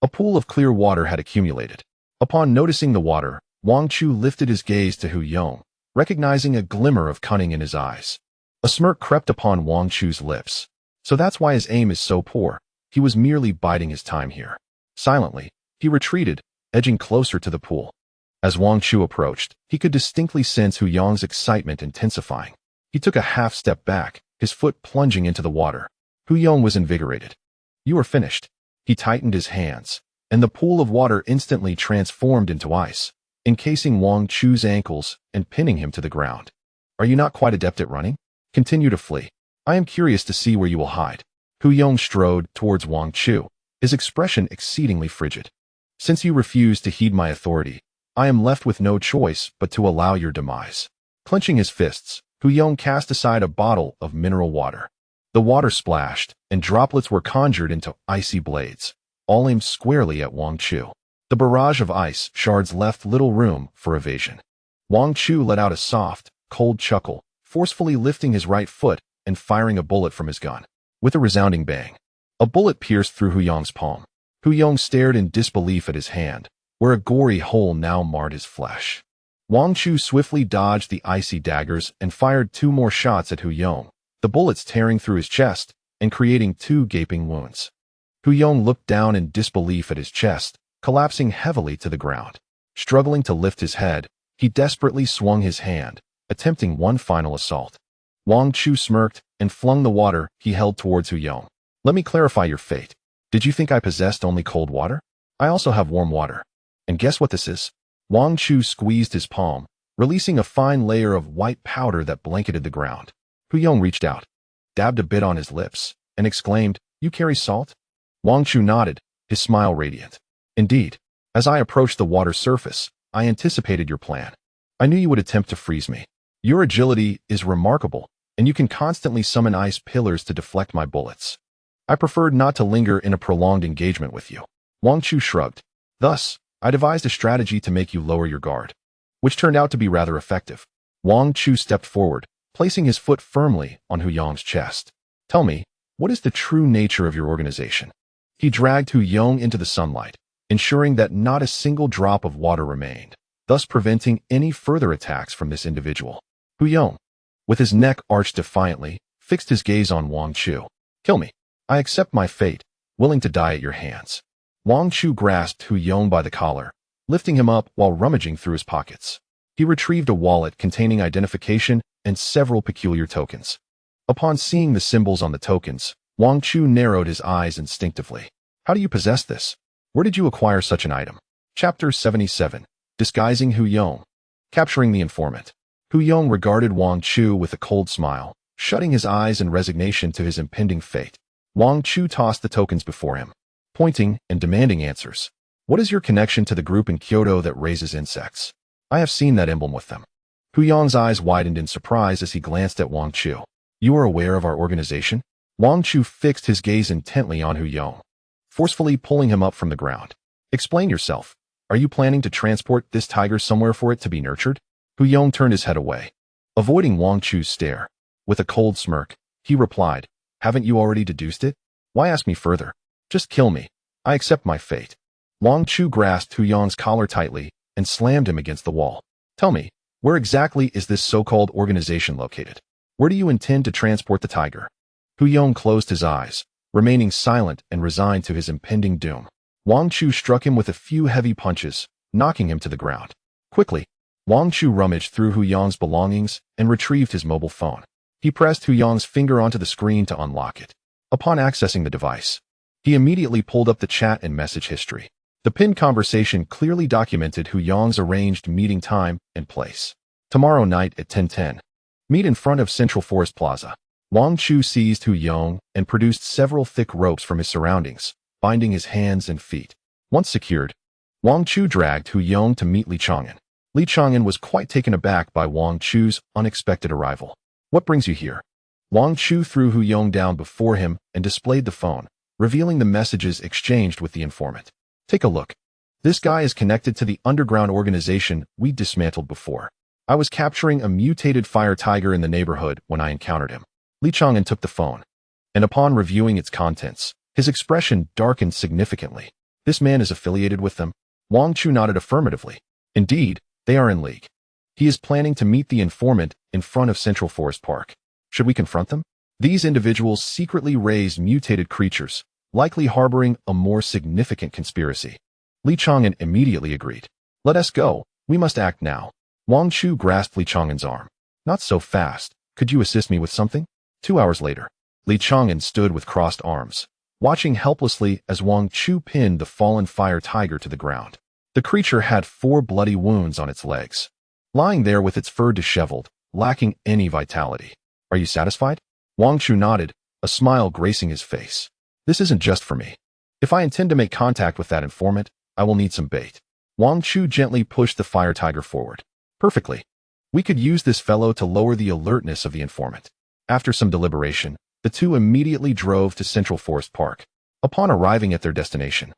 a pool of clear water had accumulated. Upon noticing the water, Wang Chu lifted his gaze to Hu Yong, recognizing a glimmer of cunning in his eyes. A smirk crept upon Wang Chu's lips. So that's why his aim is so poor. He was merely biding his time here. Silently, he retreated, edging closer to the pool. As Wang Chu approached, he could distinctly sense Hu Yong's excitement intensifying. He took a half step back, his foot plunging into the water. Hu Yong was invigorated. You are finished. He tightened his hands, and the pool of water instantly transformed into ice, encasing Wang Chu's ankles and pinning him to the ground. Are you not quite adept at running? Continue to flee. I am curious to see where you will hide. Hu Yong strode towards Wang Chu, his expression exceedingly frigid. Since you refuse to heed my authority, I am left with no choice but to allow your demise. Clenching his fists, Hu Yong cast aside a bottle of mineral water. The water splashed, and droplets were conjured into icy blades, all aimed squarely at Wang Chu. The barrage of ice shards left little room for evasion. Wang Chu let out a soft, cold chuckle, forcefully lifting his right foot and firing a bullet from his gun. With a resounding bang, a bullet pierced through Hu Yong's palm. Hu Yong stared in disbelief at his hand, where a gory hole now marred his flesh. Wang Chu swiftly dodged the icy daggers and fired 2 more shots at Hu Yong, the bullets tearing through his chest and creating 2 gaping wounds. Hu Yong looked down in disbelief at his chest, collapsing heavily to the ground. Struggling to lift his head, he desperately swung his hand, attempting one final assault. Wang Chu smirked and flung the water he held towards Hu Yong. Let me clarify your fate. Did you think I possessed only cold water? I also have warm water. And guess what this is? Wang Chu squeezed his palm, releasing a fine layer of white powder that blanketed the ground. Hu Yong reached out, dabbed a bit on his lips, and exclaimed, You carry salt? Wang Chu nodded, his smile radiant. Indeed. As I approached the water's surface, I anticipated your plan. I knew you would attempt to freeze me. Your agility is remarkable, and you can constantly summon ice pillars to deflect my bullets. I preferred not to linger in a prolonged engagement with you. Wang Chu shrugged. Thus, I devised a strategy to make you lower your guard, which turned out to be rather effective. Wang Chu stepped forward, placing his foot firmly on Hu Yong's chest. Tell me, what is the true nature of your organization? He dragged Hu Yong into the sunlight, ensuring that not a single drop of water remained, thus preventing any further attacks from this individual. Hu Yong, with his neck arched defiantly, fixed his gaze on Wang Chu. Kill me. I accept my fate, willing to die at your hands. Wang Chu grasped Hu Yong by the collar, lifting him up while rummaging through his pockets. He retrieved a wallet containing identification and several peculiar tokens. Upon seeing the symbols on the tokens, Wang Chu narrowed his eyes instinctively. How do you possess this? Where did you acquire such an item? Chapter 77. Disguising Hu Yong. Capturing the informant. Hu Yong regarded Wang Chu with a cold smile, shutting his eyes in resignation to his impending fate. Wang Chu tossed the tokens before him, pointing and demanding answers. What is your connection to the group in Kyoto that raises insects? I have seen that emblem with them. Hu Yong's eyes widened in surprise as he glanced at Wang Chu. You are aware of our organization? Wang Chu fixed his gaze intently on Hu Yong, forcefully pulling him up from the ground. Explain yourself. Are you planning to transport this tiger somewhere for it to be nurtured? Hu Yong turned his head away, avoiding Wang Chu's stare. With a cold smirk, he replied, Haven't you already deduced it? Why ask me further? Just kill me. I accept my fate. Wang Chu grasped Hu Yong's collar tightly and slammed him against the wall. Tell me, where exactly is this so-called organization located? Where do you intend to transport the tiger? Hu Yong closed his eyes, remaining silent and resigned to his impending doom. Wang Chu struck him with a few heavy punches, knocking him to the ground. Quickly, Wang Chu rummaged through Hu Yong's belongings and retrieved his mobile phone. He pressed Hu Yong's finger onto the screen to unlock it. Upon accessing the device, he immediately pulled up the chat and message history. The pinned conversation clearly documented Hu Yong's arranged meeting time and place. Tomorrow night at 10:10. Meet in front of Central Forest Plaza. Wang Chu seized Hu Yong and produced several thick ropes from his surroundings, binding his hands and feet. Once secured, Wang Chu dragged Hu Yong to meet Li Chang'an. Li Chang'an was quite taken aback by Wang Chu's unexpected arrival. What brings you here? Wang Chu threw Hu Yong down before him and displayed the phone, revealing the messages exchanged with the informant. Take a look. This guy is connected to the underground organization we dismantled before. I was capturing a mutated fire tiger in the neighborhood when I encountered him. Li Chang'an took the phone, and upon reviewing its contents, his expression darkened significantly. This man is affiliated with them? Wang Chu nodded affirmatively. Indeed, they are in league. He is planning to meet the informant in front of Central Forest Park. Should we confront them? These individuals secretly raised mutated creatures, likely harboring a more significant conspiracy. Li Chang'an immediately agreed. Let us go. We must act now. Wang Chu grasped Li Chang'an's arm. Not so fast. Could you assist me with something? 2 hours later, Li Chang'an stood with crossed arms, watching helplessly as Wang Chu pinned the fallen fire tiger to the ground. The creature had 4 bloody wounds on its legs, lying there with its fur disheveled, lacking any vitality. Are you satisfied? Wang Chu nodded, a smile gracing his face. This isn't just for me. If I intend to make contact with that informant, I will need some bait. Wang Chu gently pushed the fire tiger forward. Perfectly. We could use this fellow to lower the alertness of the informant. After some deliberation, the two immediately drove to Central Forest Park. Upon arriving at their destination,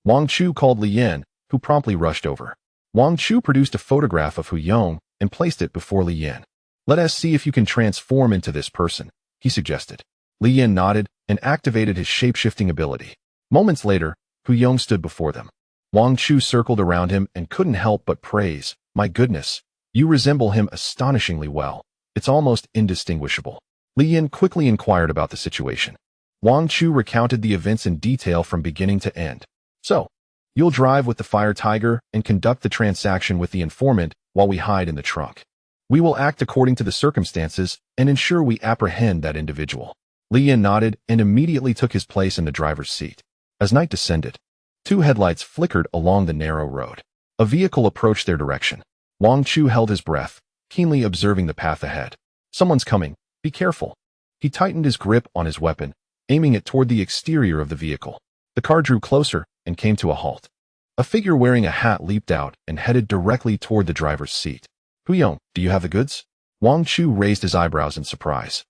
Wang Chu called Li Yan, who promptly rushed over. Wang Chu produced a photograph of Hu Yong and placed it before Li Yan. Let us see if you can transform into this person, he suggested. Li Yan nodded and activated his shape-shifting ability. Moments later, Hu Yong stood before them. Wang Chu circled around him and couldn't help but praise. My goodness, you resemble him astonishingly well. It's almost indistinguishable. Li Yan quickly inquired about the situation. Wang Chu recounted the events in detail from beginning to end. So, you'll drive with the fire tiger and conduct the transaction with the informant while we hide in the trunk. We will act according to the circumstances and ensure we apprehend that individual. Li Yan nodded and immediately took his place in the driver's seat. As night descended, 2 headlights flickered along the narrow road. A vehicle approached their direction. Wang Chu held his breath, keenly observing the path ahead. Someone's coming. Be careful. He tightened his grip on his weapon, aiming it toward the exterior of the vehicle. The car drew closer and came to a halt. A figure wearing a hat leaped out and headed directly toward the driver's seat. Hu Yong, do you have the goods? Wang Chu raised his eyebrows in surprise.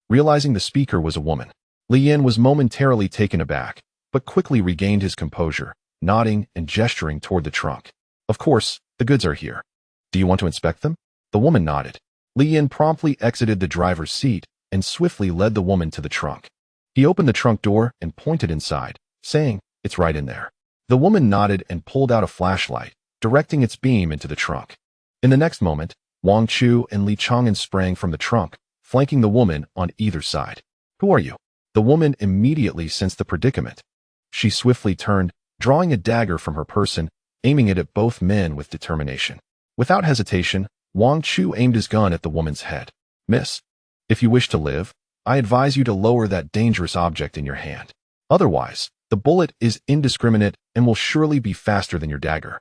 Realizing the speaker was a woman, Li Yan was momentarily taken aback, but quickly regained his composure, nodding and gesturing toward the trunk. Of course, the goods are here. Do you want to inspect them? The woman nodded. Li Yan promptly exited the driver's seat and swiftly led the woman to the trunk. He opened the trunk door and pointed inside, saying, It's right in there. The woman nodded and pulled out a flashlight, directing its beam into the trunk. In the next moment, Wang Chu and Li Chang'an sprang from the trunk, flanking the woman on either side. Who are you? The woman immediately sensed the predicament. She swiftly turned, drawing a dagger from her person, aiming it at both men with determination. Without hesitation, Wang Chu aimed his gun at the woman's head. Miss, if you wish to live, I advise you to lower that dangerous object in your hand. Otherwise, the bullet is indiscriminate and will surely be faster than your dagger.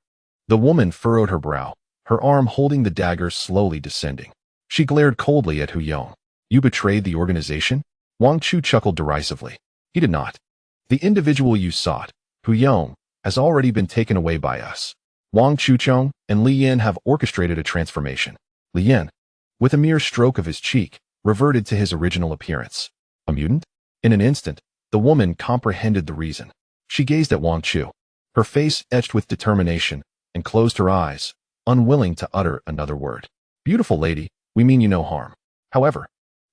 The woman furrowed her brow, her arm holding the dagger slowly descending. She glared coldly at Hu Yong. You betrayed the organization? Wang Chu chuckled derisively. He did not. The individual you sought, Hu Yong, has already been taken away by us. Wang Chuchong and Li Yan have orchestrated a transformation. Li Yan, with a mere stroke of his cheek, reverted to his original appearance. A mutant? In an instant, the woman comprehended the reason. She gazed at Wang Chu, her face etched with determination, and closed her eyes, unwilling to utter another word. Beautiful lady, we mean you no harm. However,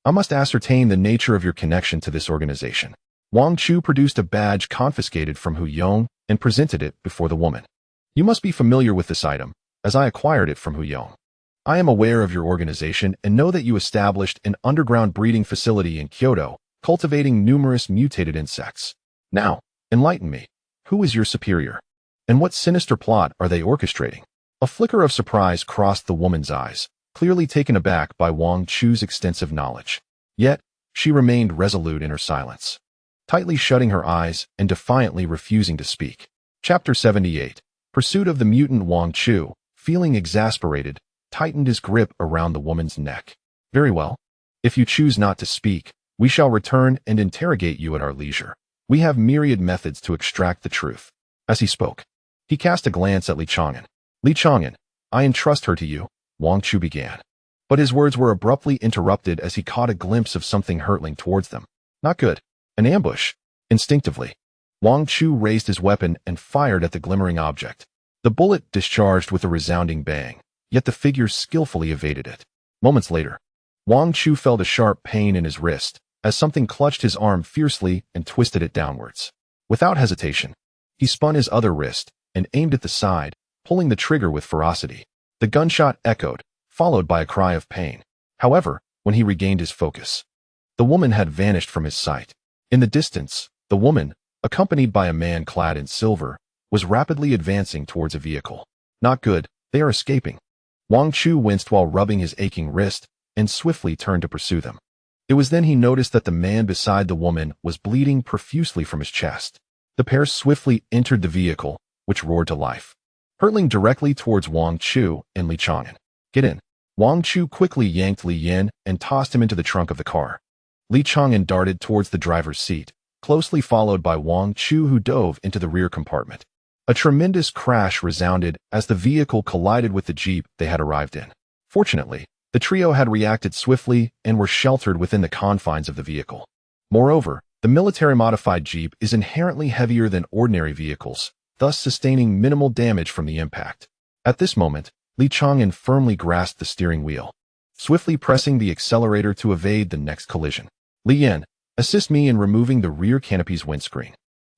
I must ascertain the nature of your connection to this organization. Wang Chu produced a badge confiscated from Hu Yong and presented it before the woman. You must be familiar with this item, as I acquired it from Hu Yong. I am aware of your organization and know that you established an underground breeding facility in Kyoto, cultivating numerous mutated insects. Now, enlighten me. Who is your superior? And what sinister plot are they orchestrating? A flicker of surprise crossed the woman's eyes, clearly taken aback by Wang Chu's extensive knowledge. Yet, she remained resolute in her silence, tightly shutting her eyes and defiantly refusing to speak. Chapter 78. Pursuit of the mutant. Wang Chu, feeling exasperated, tightened his grip around the woman's neck. Very well. If you choose not to speak, we shall return and interrogate you at our leisure. We have myriad methods to extract the truth. As he spoke, he cast a glance at Li Chang'an. Li Chang'an, I entrust her to you, Wang Chu began. But his words were abruptly interrupted as he caught a glimpse of something hurtling towards them. Not good. An ambush. Instinctively, Wang Chu raised his weapon and fired at the glimmering object. The bullet discharged with a resounding bang, yet the figure skillfully evaded it. Moments later, Wang Chu felt a sharp pain in his wrist, as something clutched his arm fiercely and twisted it downwards. Without hesitation, he spun his other wrist and aimed at the side, pulling the trigger with ferocity. The gunshot echoed, followed by a cry of pain. However, when he regained his focus, the woman had vanished from his sight. In the distance, the woman, accompanied by a man clad in silver, was rapidly advancing towards a vehicle. Not good, they are escaping. Wang Chu winced while rubbing his aching wrist and swiftly turned to pursue them. It was then he noticed that the man beside the woman was bleeding profusely from his chest. The pair swiftly entered the vehicle, which roared to life, hurtling directly towards Wang Chu and Li Chang'an. Get in. Wang Chu quickly yanked Li Yan and tossed him into the trunk of the car. Li Chang'an darted towards the driver's seat, closely followed by Wang Chu, who dove into the rear compartment. A tremendous crash resounded as the vehicle collided with the jeep they had arrived in. Fortunately, the trio had reacted swiftly and were sheltered within the confines of the vehicle. Moreover, the military-modified jeep is inherently heavier than ordinary vehicles, thus sustaining minimal damage from the impact. At this moment, Li Chang'an firmly grasped the steering wheel, swiftly pressing the accelerator to evade the next collision. Li Yan, assist me in removing the rear canopy's windscreen.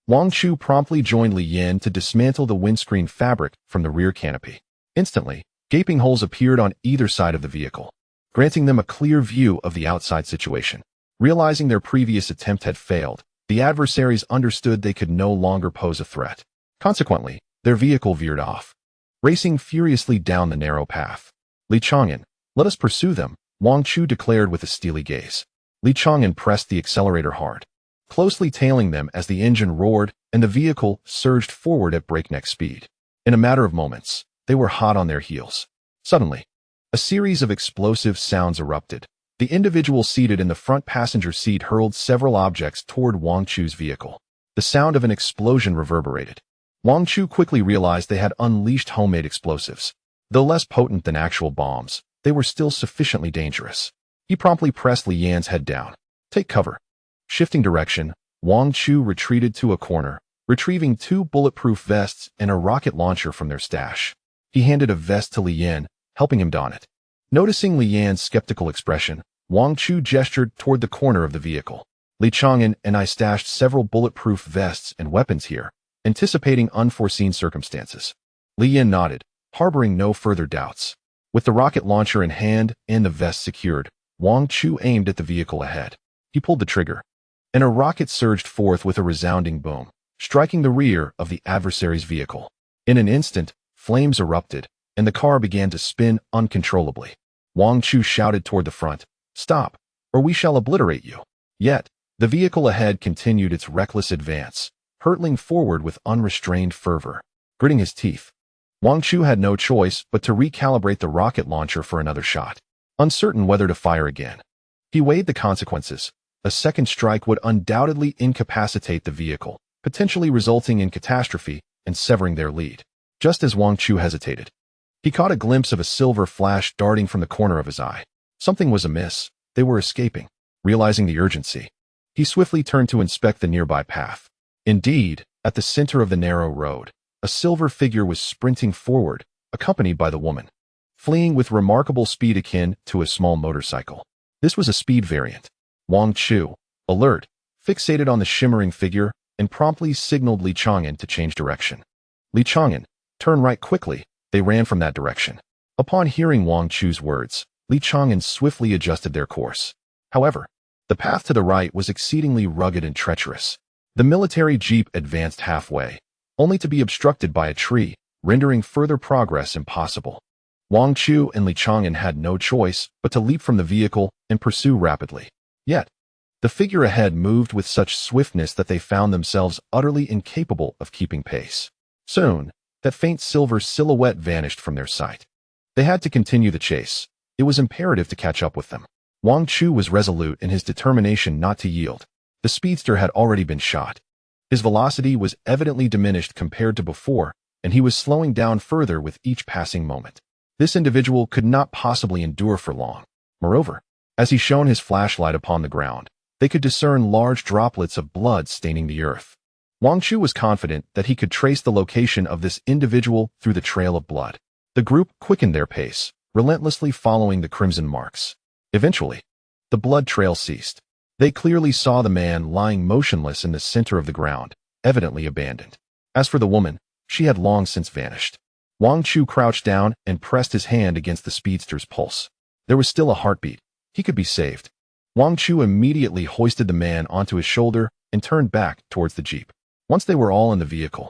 Wang Chu promptly joined Li Yan to dismantle the windscreen fabric from the rear canopy. Instantly, gaping holes appeared on either side of the vehicle, granting them a clear view of the outside situation. Realizing their previous attempt had failed, the adversaries understood they could no longer pose a threat. Consequently, their vehicle veered off, racing furiously down the narrow path. Li Chang'an, let us pursue them, Wang Chu declared with a steely gaze. Li Chang'an pressed the accelerator hard, closely tailing them as the engine roared and the vehicle surged forward at breakneck speed. In a matter of moments, they were hot on their heels. Suddenly, a series of explosive sounds erupted. The individual seated in the front passenger seat hurled several objects toward Wang Chu's vehicle. The sound of an explosion reverberated. Wang Chu quickly realized they had unleashed homemade explosives. Though less potent than actual bombs, they were still sufficiently dangerous. He promptly pressed Li Yan's head down. Take cover. Shifting direction, Wang Chu retreated to a corner, retrieving 2 bulletproof vests and a rocket launcher from their stash. He handed a vest to Li Yan, helping him don it. Noticing Li Yan's skeptical expression, Wang Chu gestured toward the corner of the vehicle. Li Chang'an and I stashed several bulletproof vests and weapons here, anticipating unforeseen circumstances. Li Yan nodded, harboring no further doubts. With the rocket launcher in hand and the vest secured, Wang Chu aimed at the vehicle ahead. He pulled the trigger, and a rocket surged forth with a resounding boom, striking the rear of the adversary's vehicle. In an instant, flames erupted, and the car began to spin uncontrollably. Wang Chu shouted toward the front, "Stop, or we shall obliterate you." Yet, the vehicle ahead continued its reckless advance, hurtling forward with unrestrained fervor. Gritting his teeth, Wang Chu had no choice but to recalibrate the rocket launcher for another shot. Uncertain whether to fire again, he weighed the consequences. A second strike would undoubtedly incapacitate the vehicle, potentially resulting in catastrophe and severing their lead. Just as Wang Chu hesitated, he caught a glimpse of a silver flash darting from the corner of his eye. Something was amiss. They were escaping. Realizing the urgency, he swiftly turned to inspect the nearby path. Indeed, at the center of the narrow road, a silver figure was sprinting forward, accompanied by the woman, fleeing with remarkable speed akin to a small motorcycle. This was a speed variant. Wang Chu, alert, fixated on the shimmering figure and promptly signaled Li Chang'an to change direction. Li Chang'an, turn right quickly. They ran from that direction. Upon hearing Wang Chu's words, Li Chang'an swiftly adjusted their course. However, the path to the right was exceedingly rugged and treacherous. The military jeep advanced halfway, only to be obstructed by a tree, rendering further progress impossible. Wang Chu and Li Chang'an had no choice but to leap from the vehicle and pursue rapidly. Yet, the figure ahead moved with such swiftness that they found themselves utterly incapable of keeping pace. Soon, that faint silver silhouette vanished from their sight. They had to continue the chase. It was imperative to catch up with them. Wang Chu was resolute in his determination not to yield. The speedster had already been shot. His velocity was evidently diminished compared to before, and he was slowing down further with each passing moment. This individual could not possibly endure for long. Moreover, as he shone his flashlight upon the ground, they could discern large droplets of blood staining the earth. Wang Chu was confident that he could trace the location of this individual through the trail of blood. The group quickened their pace, relentlessly following the crimson marks. Eventually, the blood trail ceased. They clearly saw the man lying motionless in the center of the ground, evidently abandoned. As for the woman, she had long since vanished. Wang Chu crouched down and pressed his hand against the speedster's pulse. There was still a heartbeat. He could be saved. Wang Chu immediately hoisted the man onto his shoulder and turned back towards the jeep. Once they were all in the vehicle,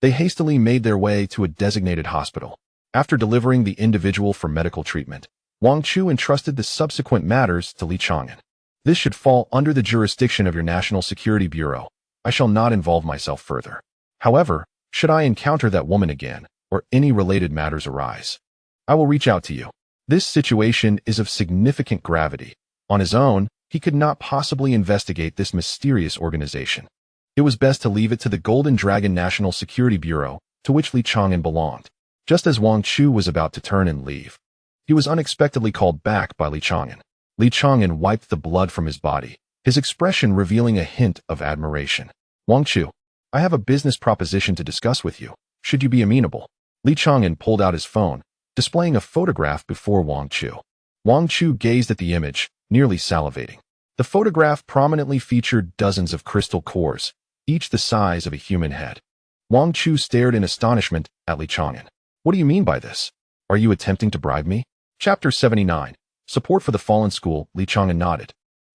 they hastily made their way to a designated hospital. After delivering the individual for medical treatment, Wang Chu entrusted the subsequent matters to Li Chang'an. This should fall under the jurisdiction of your National Security Bureau. I shall not involve myself further. However, should I encounter that woman again, or any related matters arise, I will reach out to you. This situation is of significant gravity. On his own, he could not possibly investigate this mysterious organization. It was best to leave it to the Golden Dragon National Security Bureau, to which Li Chang'an belonged. Just as Wang Chu was about to turn and leave, he was unexpectedly called back by Li Chang'an. Li Chang'an wiped the blood from his body, his expression revealing a hint of admiration. Wang Chu, I have a business proposition to discuss with you. Should you be amenable? Li Chang'an pulled out his phone, displaying a photograph before Wang Chu. Wang Chu gazed at the image, nearly salivating. The photograph prominently featured dozens of crystal cores, each the size of a human head. Wang Chu stared in astonishment at Li Chang'an. What do you mean by this? Are you attempting to bribe me? Chapter 79. Support for the fallen school. Li Chang'an nodded,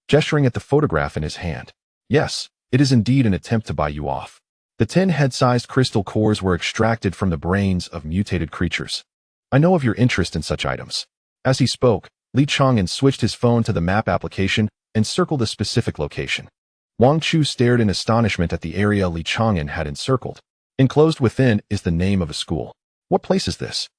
gesturing at the photograph in his hand. Yes, it is indeed an attempt to buy you off. The 10 head-sized crystal cores were extracted from the brains of mutated creatures. I know of your interest in such items. As he spoke, Li Chang'an switched his phone to the map application and circled a specific location. Wang Chu stared in astonishment at the area Li Chang'an had encircled. Enclosed within is the name of a school. What place is this?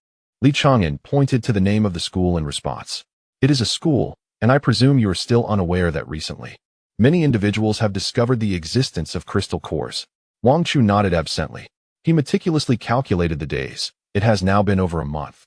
Li Chang'an pointed to the name of the school in response. It is a school, and I presume you are still unaware that recently many individuals have discovered the existence of crystal cores. Wang Chu nodded absently. He meticulously calculated the days. It has now been over a month.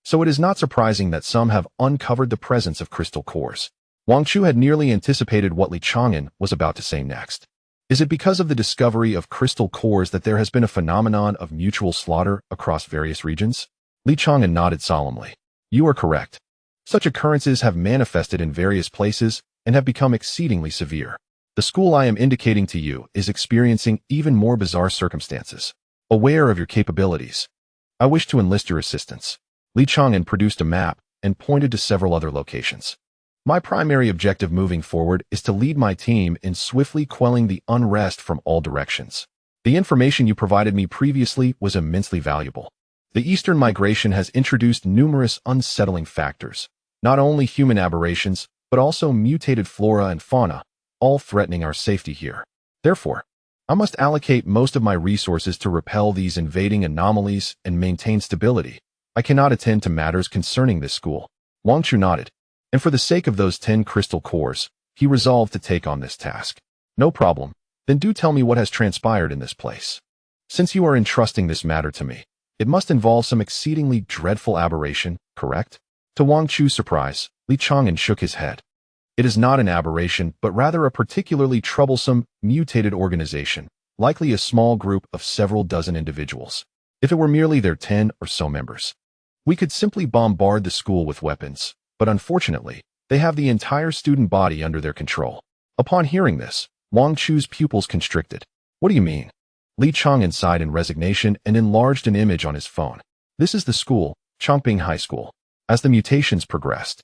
So it is not surprising that some have uncovered the presence of crystal cores. Wang Chu had nearly anticipated what Li Chang'an was about to say next. Is it because of the discovery of crystal cores that there has been a phenomenon of mutual slaughter across various regions? Li Chang'an nodded solemnly. You are correct. Such occurrences have manifested in various places and have become exceedingly severe. The school I am indicating to you is experiencing even more bizarre circumstances. Aware of your capabilities, I wish to enlist your assistance. Li Chang'an produced a map and pointed to several other locations. My primary objective moving forward is to lead my team in swiftly quelling the unrest from all directions. The information you provided me previously was immensely valuable. The Eastern migration has introduced numerous unsettling factors, not only human aberrations, but also mutated flora and fauna, all threatening our safety here. Therefore, I must allocate most of my resources to repel these invading anomalies and maintain stability. I cannot attend to matters concerning this school. Wang Chu nodded, and for the sake of those 10 crystal cores, he resolved to take on this task. No problem. Then do tell me what has transpired in this place. Since you are entrusting this matter to me, it must involve some exceedingly dreadful aberration, correct? To Wang Chu's surprise, Li Chang'an shook his head. It is not an aberration, but rather a particularly troublesome, mutated organization, likely a small group of several dozen individuals. If it were merely their 10 or so members, we could simply bombard the school with weapons, but unfortunately, they have the entire student body under their control. Upon hearing this, Wang Chu's pupils constricted. What do you mean? Li Chang'an sighed in resignation and enlarged an image on his phone. This is the school, Chongping High School. As the mutations progressed,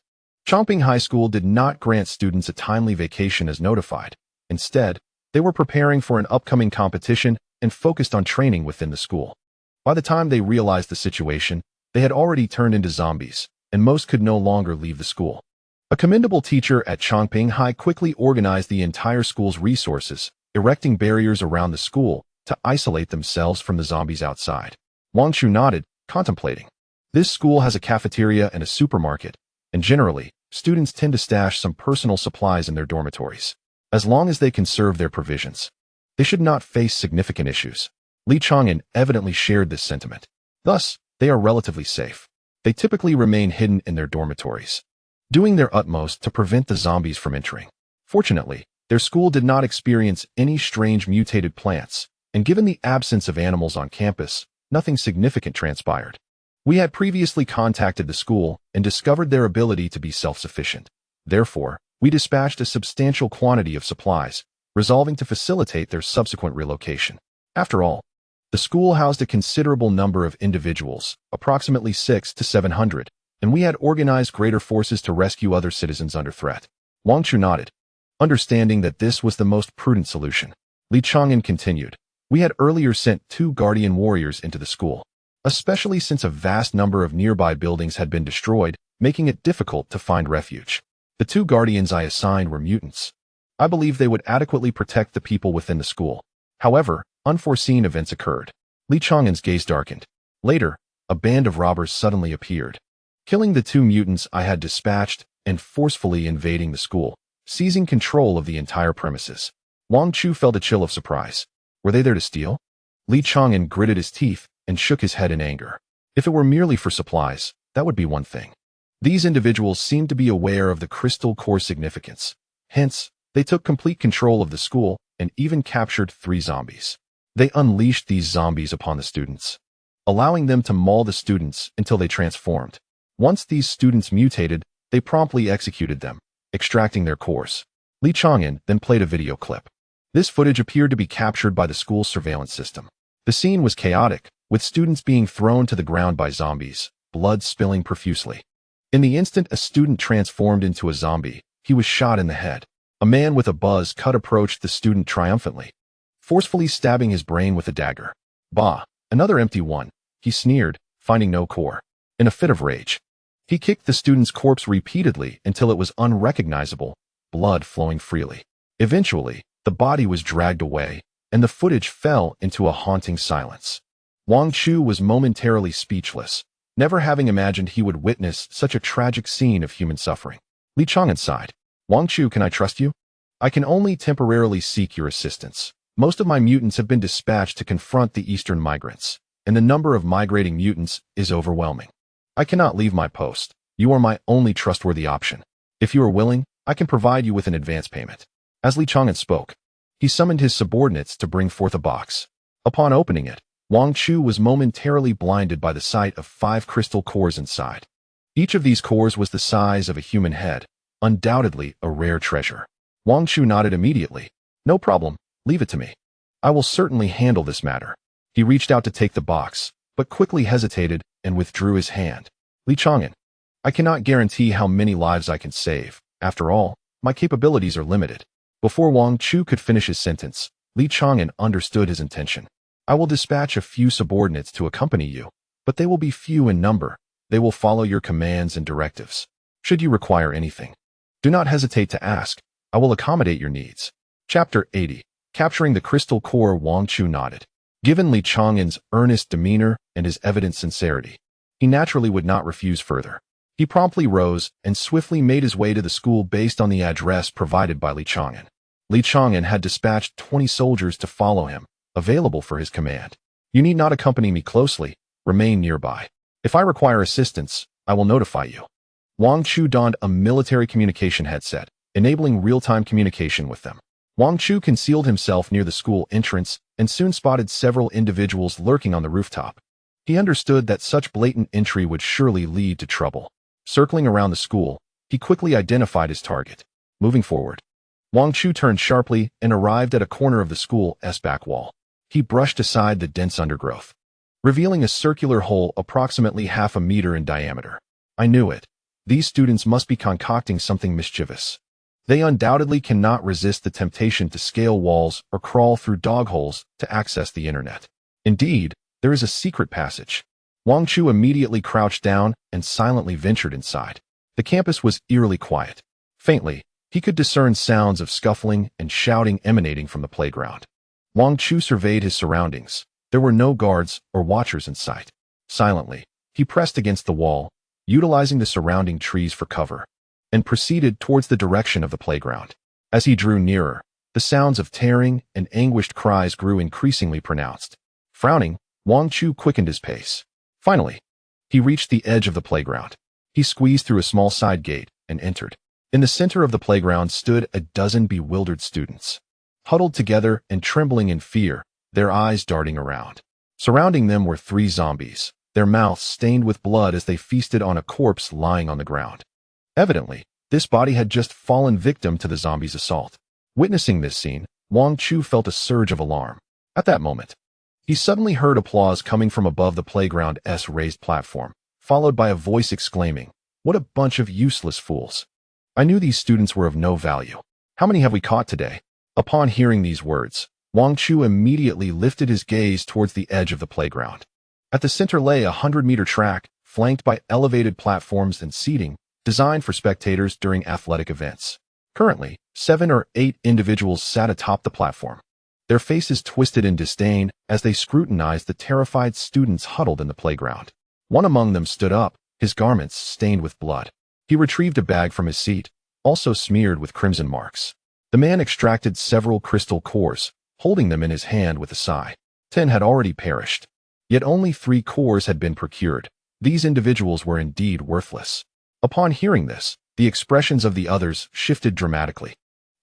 Chongping High School did not grant students a timely vacation as notified. Instead, they were preparing for an upcoming competition and focused on training within the school. By the time they realized the situation, they had already turned into zombies, and most could no longer leave the school. A commendable teacher at Chongping High quickly organized the entire school's resources, erecting barriers around the school to isolate themselves from the zombies outside. Wang Chu nodded, contemplating. This school has a cafeteria and a supermarket, and generally, students tend to stash some personal supplies in their dormitories. As long as they conserve their provisions, they should not face significant issues. Li Chang'an evidently shared this sentiment. Thus, they are relatively safe. They typically remain hidden in their dormitories, doing their utmost to prevent the zombies from entering. Fortunately, their school did not experience any strange mutated plants, and given the absence of animals on campus, nothing significant transpired. We had previously contacted the school and discovered their ability to be self-sufficient. Therefore, We dispatched a substantial quantity of supplies, resolving to facilitate their subsequent relocation. After all, the school housed a considerable number of individuals, approximately 600 to 700, and we had organized greater forces to rescue other citizens under threat. Wang Chu nodded, understanding that this was the most prudent solution. Li Chang'an continued, we had earlier sent 2 guardian warriors into the school, especially since a vast number of nearby buildings had been destroyed, making it difficult to find refuge. The 2 guardians I assigned were mutants. I believe they would adequately protect the people within the school. However, unforeseen events occurred. Li Chang'an's gaze darkened. Later, a band of robbers suddenly appeared, killing the 2 mutants I had dispatched and forcefully invading the school, seizing control of the entire premises. Wang Chu felt a chill of surprise. Were they there to steal? Li Chang'an gritted his teeth and shook his head in anger. If it were merely for supplies, that would be one thing. These individuals seemed to be aware of the crystal core's significance. Hence, they took complete control of the school and even captured 3 zombies. They unleashed these zombies upon the students, allowing them to maul the students until they transformed. Once these students mutated, they promptly executed them, extracting their cores. Li Chang'an then played a video clip. This footage appeared to be captured by the school's surveillance system. The scene was chaotic, with students being thrown to the ground by zombies, blood spilling profusely. In the instant a student transformed into a zombie, he was shot in the head. A man with a buzz cut approached the student triumphantly, forcefully stabbing his brain with a dagger. Bah, another empty one, he sneered, finding no core. In a fit of rage, he kicked the student's corpse repeatedly until it was unrecognizable, blood flowing freely. Eventually, the body was dragged away, and the footage fell into a haunting silence. Wang Chu was momentarily speechless, never having imagined he would witness such a tragic scene of human suffering. Li Chang'an sighed. Wang Chu, can I trust you? I can only temporarily seek your assistance. Most of my mutants have been dispatched to confront the eastern migrants, and the number of migrating mutants is overwhelming. I cannot leave my post. You are my only trustworthy option. If you are willing, I can provide you with an advance payment. As Li Chang'an spoke, he summoned his subordinates to bring forth a box. Upon opening it, Wang Chu was momentarily blinded by the sight of 5 crystal cores inside. Each of these cores was the size of a human head, undoubtedly a rare treasure. Wang Chu nodded immediately. No problem, leave it to me. I will certainly handle this matter. He reached out to take the box, but quickly hesitated and withdrew his hand. Li Chang'an, I cannot guarantee how many lives I can save. After all, my capabilities are limited. Before Wang Chu could finish his sentence, Li Chang'an understood his intention. I will dispatch a few subordinates to accompany you, but they will be few in number. They will follow your commands and directives. Should you require anything, do not hesitate to ask. I will accommodate your needs. Chapter 80. Capturing the Crystal Core. Wang Chu nodded. Given Li Chang'an's earnest demeanor and his evident sincerity, he naturally would not refuse further. He promptly rose and swiftly made his way to the school based on the address provided by Li Chang'an. Li Chang'an had dispatched 20 soldiers to follow him, available for his command. You need not accompany me closely, remain nearby. If I require assistance, I will notify you. Wang Chu donned a military communication headset, enabling real-time communication with them. Wang Chu concealed himself near the school entrance and soon spotted several individuals lurking on the rooftop. He understood that such blatant entry would surely lead to trouble. Circling around the school, he quickly identified his target. Moving forward, Wang Chu turned sharply and arrived at a corner of the school's back wall. He brushed aside the dense undergrowth, revealing a circular hole approximately half a meter in diameter. I knew it. These students must be concocting something mischievous. They undoubtedly cannot resist the temptation to scale walls or crawl through dog holes to access the internet. Indeed, there is a secret passage. Wang Chu immediately crouched down and silently ventured inside. The campus was eerily quiet. Faintly, he could discern sounds of scuffling and shouting emanating from the playground. Wang Chu surveyed his surroundings. There were no guards or watchers in sight. Silently, he pressed against the wall, utilizing the surrounding trees for cover, and proceeded towards the direction of the playground. As he drew nearer, the sounds of tearing and anguished cries grew increasingly pronounced. Frowning, Wang Chu quickened his pace. Finally, he reached the edge of the playground. He squeezed through a small side gate and entered. In the center of the playground stood a dozen bewildered students, huddled together and trembling in fear, their eyes darting around. Surrounding them were 3 zombies, their mouths stained with blood as they feasted on a corpse lying on the ground. Evidently, This body had just fallen victim to the zombies' assault. Witnessing this scene, Wang Chu felt a surge of alarm. At that moment, he suddenly heard applause coming from above the playground's raised platform, followed by a voice exclaiming, "What a bunch of useless fools! I knew these students were of no value. How many have we caught today?" Upon hearing these words, Wang Chu immediately lifted his gaze towards the edge of the playground. At the center lay a 100-meter track, flanked by elevated platforms and seating, designed for spectators during athletic events. Currently, 7 or 8 individuals sat atop the platform, their faces twisted in disdain as they scrutinized the terrified students huddled in the playground. One among them stood up, his garments stained with blood. He retrieved a bag from his seat, also smeared with crimson marks. The man extracted several crystal cores, holding them in his hand with a sigh. 10 had already perished. Yet only 3 cores had been procured. These individuals were indeed worthless. Upon hearing this, the expressions of the others shifted dramatically.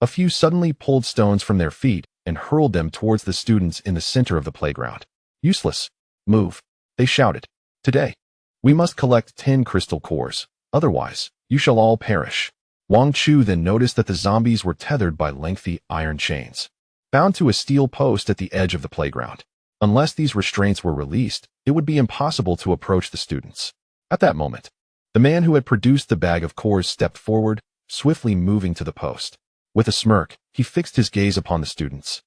A few suddenly pulled stones from their feet and hurled them towards the students in the center of the playground. "Useless. Move," they shouted. "Today, we must collect 10 crystal cores. Otherwise, you shall all perish." Wang Chu then noticed that the zombies were tethered by lengthy iron chains, bound to a steel post at the edge of the playground. Unless these restraints were released, it would be impossible to approach the students. At that moment, the man who had produced the bag of cores stepped forward, swiftly moving to the post. With a smirk, he fixed his gaze upon the students,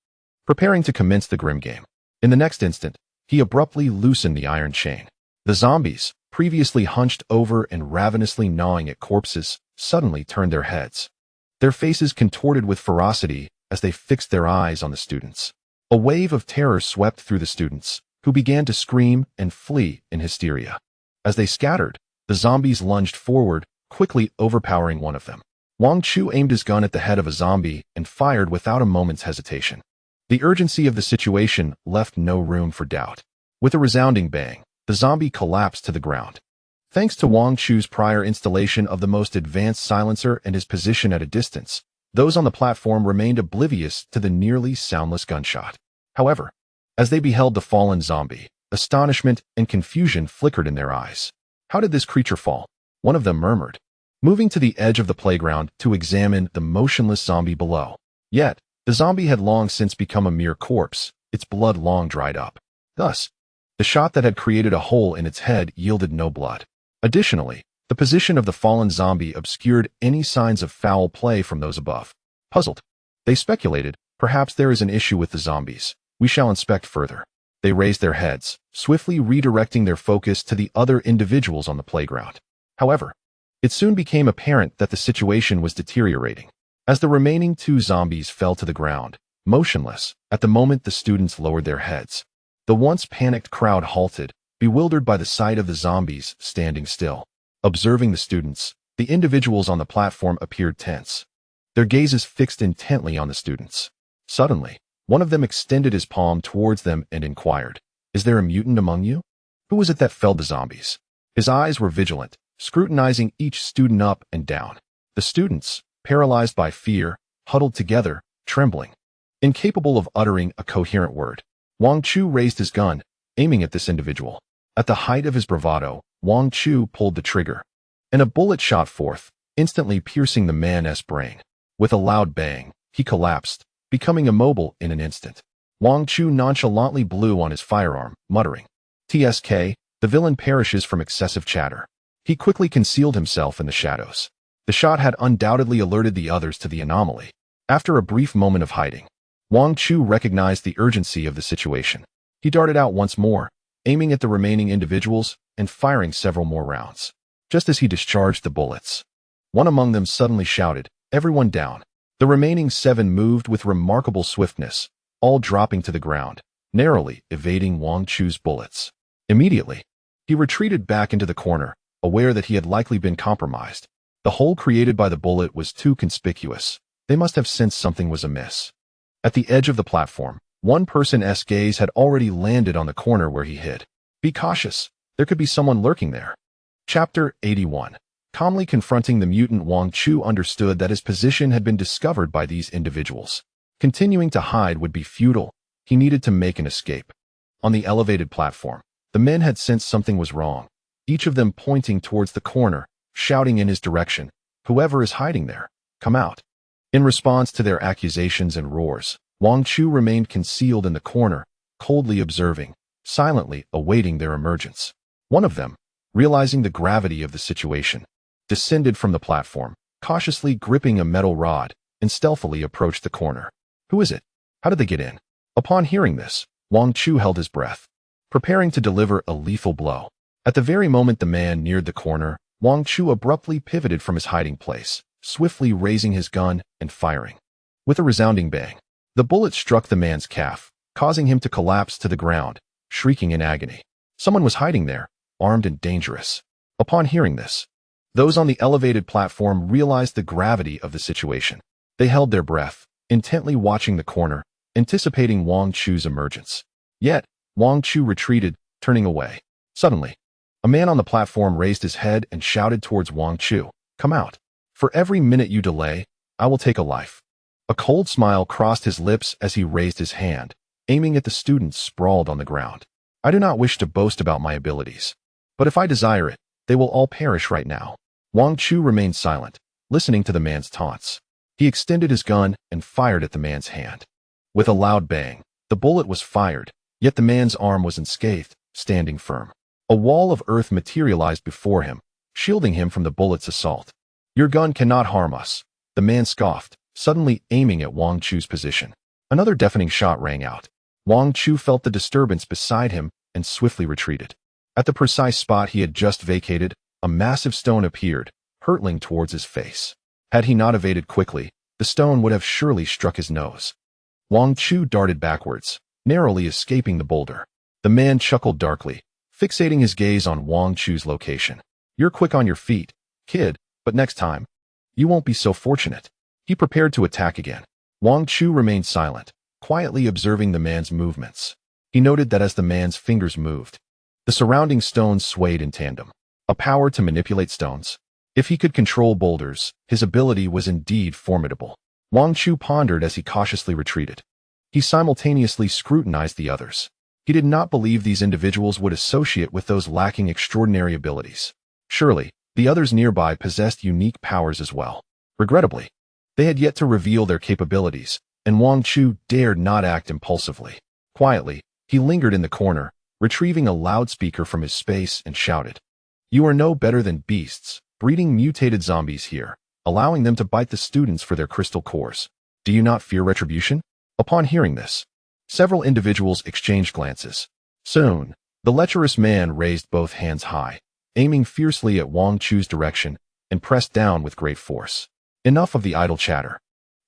preparing to commence the grim game. In the next instant, he abruptly loosened the iron chain. The zombies, previously hunched over and ravenously gnawing at corpses, suddenly turned their heads, their faces contorted with ferocity as they fixed their eyes on the students. A wave of terror swept through the students, who began to scream and flee in hysteria. As they scattered, the zombies lunged forward, quickly overpowering one of them. Wang Chu aimed his gun at the head of a zombie and fired without a moment's hesitation. The urgency of the situation left no room for doubt. With a resounding bang, the zombie collapsed to the ground. Thanks to Wang Chu's prior installation of the most advanced silencer and his position at a distance, those on the platform remained oblivious to the nearly soundless gunshot. However, as they beheld the fallen zombie, astonishment and confusion flickered in their eyes. "How did this creature fall?" one of them murmured, moving to the edge of the playground to examine the motionless zombie below. Yet, the zombie had long since become a mere corpse, its blood long dried up. Thus, the shot that had created a hole in its head yielded no blood. Additionally, the position of the fallen zombie obscured any signs of foul play from those above. Puzzled, they speculated, "Perhaps there is an issue with the zombies. We shall inspect further." They raised their heads, swiftly redirecting their focus to the other individuals on the playground. However, it soon became apparent that the situation was deteriorating. As the remaining 2 zombies fell to the ground, motionless, at the moment the students lowered their heads, the once panicked crowd halted, bewildered by the sight of the zombies standing still. Observing the students, the individuals on the platform appeared tense, their gazes fixed intently on the students. Suddenly, one of them extended his palm towards them and inquired, "Is there a mutant among you? Who was it that felled the zombies?" His eyes were vigilant, scrutinizing each student up and down. The students, paralyzed by fear, huddled together, trembling, incapable of uttering a coherent word. Wang Chu raised his gun, aiming at this individual. At the height of his bravado, Wang Chu pulled the trigger, and a bullet shot forth, instantly piercing the man's brain. With a loud bang, he collapsed, becoming immobile in an instant. Wang Chu nonchalantly blew on his firearm, muttering, "TSK, the villain perishes from excessive chatter." He quickly concealed himself in the shadows. The shot had undoubtedly alerted the others to the anomaly. After a brief moment of hiding, Wang Chu recognized the urgency of the situation. He darted out once more, aiming at the remaining individuals and firing several more rounds. Just as he discharged the bullets, one among them suddenly shouted, "Everyone down." The remaining 7 moved with remarkable swiftness, all dropping to the ground, narrowly evading Wang Chu's bullets. Immediately, he retreated back into the corner, aware that he had likely been compromised. The hole created by the bullet was too conspicuous. They must have sensed something was amiss. At the edge of the platform, one person's gaze had already landed on the corner where he hid. "Be cautious, there could be someone lurking there." Chapter 81. Calmly confronting the mutant, Wang Chu understood that his position had been discovered by these individuals. Continuing to hide would be futile. He needed to make an escape. On the elevated platform, the men had sensed something was wrong, each of them pointing towards the corner, shouting in his direction, Whoever is hiding there, come out. In response to their accusations and roars, Wang Chu remained concealed in the corner, coldly observing, silently awaiting their emergence. One of them, realizing the gravity of the situation, descended from the platform, cautiously gripping a metal rod, and stealthily approached the corner. Who is it? How did they get in? Upon hearing this, Wang Chu held his breath, preparing to deliver a lethal blow. At the very moment the man neared the corner, Wang Chu abruptly pivoted from his hiding place, swiftly raising his gun and firing. With a resounding bang, the bullet struck the man's calf, causing him to collapse to the ground, shrieking in agony. Someone was hiding there, armed and dangerous. Upon hearing this, those on the elevated platform realized the gravity of the situation. They held their breath, intently watching the corner, anticipating Wang Chu's emergence. Yet, Wang Chu retreated, turning away. Suddenly, a man on the platform raised his head and shouted towards Wang Chu, "Come out. For every minute you delay, I will take a life." A cold smile crossed his lips as he raised his hand, aiming at the students sprawled on the ground. "I do not wish to boast about my abilities, but if I desire it, they will all perish right now." Wang Chu remained silent, listening to the man's taunts. He extended his gun and fired at the man's hand. With a loud bang, the bullet was fired, yet the man's arm was unscathed, standing firm. A wall of earth materialized before him, shielding him from the bullet's assault. "Your gun cannot harm us," the man scoffed, suddenly aiming at Wang Chu's position. Another deafening shot rang out. Wang Chu felt the disturbance beside him and swiftly retreated. At the precise spot he had just vacated, a massive stone appeared, hurtling towards his face. Had he not evaded quickly, the stone would have surely struck his nose. Wang Chu darted backwards, narrowly escaping the boulder. The man chuckled darkly, fixating his gaze on Wang Chu's location. "You're quick on your feet, kid, but next time, you won't be so fortunate." He prepared to attack again. Wang Chu remained silent, quietly observing the man's movements. He noted that as the man's fingers moved, the surrounding stones swayed in tandem. A power to manipulate stones. If he could control boulders, his ability was indeed formidable. Wang Chu pondered as he cautiously retreated. He simultaneously scrutinized the others. He did not believe these individuals would associate with those lacking extraordinary abilities. Surely, the others nearby possessed unique powers as well. Regrettably, they had yet to reveal their capabilities, and Wang Chu dared not act impulsively. Quietly, he lingered in the corner, retrieving a loudspeaker from his space and shouted, "You are no better than beasts, breeding mutated zombies here, allowing them to bite the students for their crystal cores. Do you not fear retribution?" Upon hearing this, several individuals exchanged glances. Soon, the lecherous man raised both hands high, aiming fiercely at Wang Chu's direction, and pressed down with great force. "Enough of the idle chatter.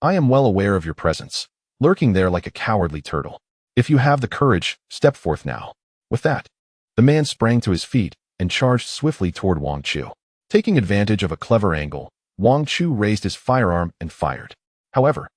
I am well aware of your presence, lurking there like a cowardly turtle. If you have the courage, step forth now." With that, the man sprang to his feet and charged swiftly toward Wang Chu. Taking advantage of a clever angle, Wang Chu raised his firearm and fired. However,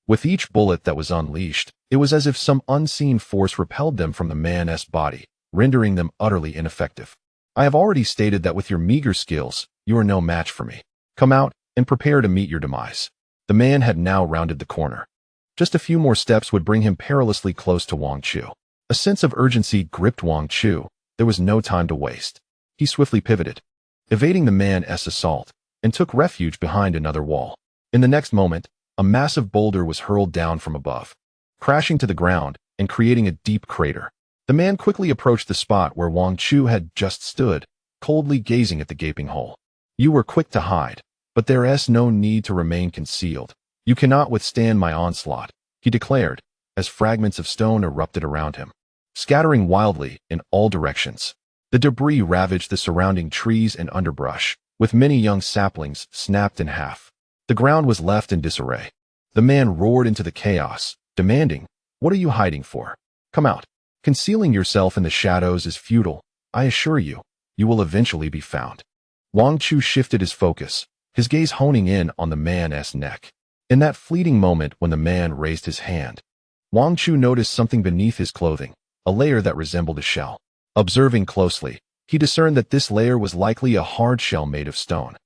with each bullet that was unleashed, it was as if some unseen force repelled them from the man's body, rendering them utterly ineffective. "I have already stated that with your meager skills, you are no match for me. Come out and prepare to meet your demise." The man had now rounded the corner. Just a few more steps would bring him perilously close to Wang Chu. A sense of urgency gripped Wang Chu. There was no time to waste. He swiftly pivoted, evading the man's assault, and took refuge behind another wall. In the next moment, a massive boulder was hurled down from above, crashing to the ground and creating a deep crater. The man quickly approached the spot where Wang Chu had just stood, coldly gazing at the gaping hole. "You were quick to hide, but there is no need to remain concealed. You cannot withstand my onslaught," he declared, as fragments of stone erupted around him, scattering wildly in all directions. The debris ravaged the surrounding trees and underbrush, with many young saplings snapped in half. The ground was left in disarray. The man roared into the chaos, demanding, "What are you hiding for? Come out. Concealing yourself in the shadows is futile. I assure you, you will eventually be found." Wang Chu shifted his focus, his gaze honing in on the man's neck. In that fleeting moment when the man raised his hand, Wang Chu noticed something beneath his clothing, a layer that resembled a shell. Observing closely, he discerned that this layer was likely a hard shell made of stone.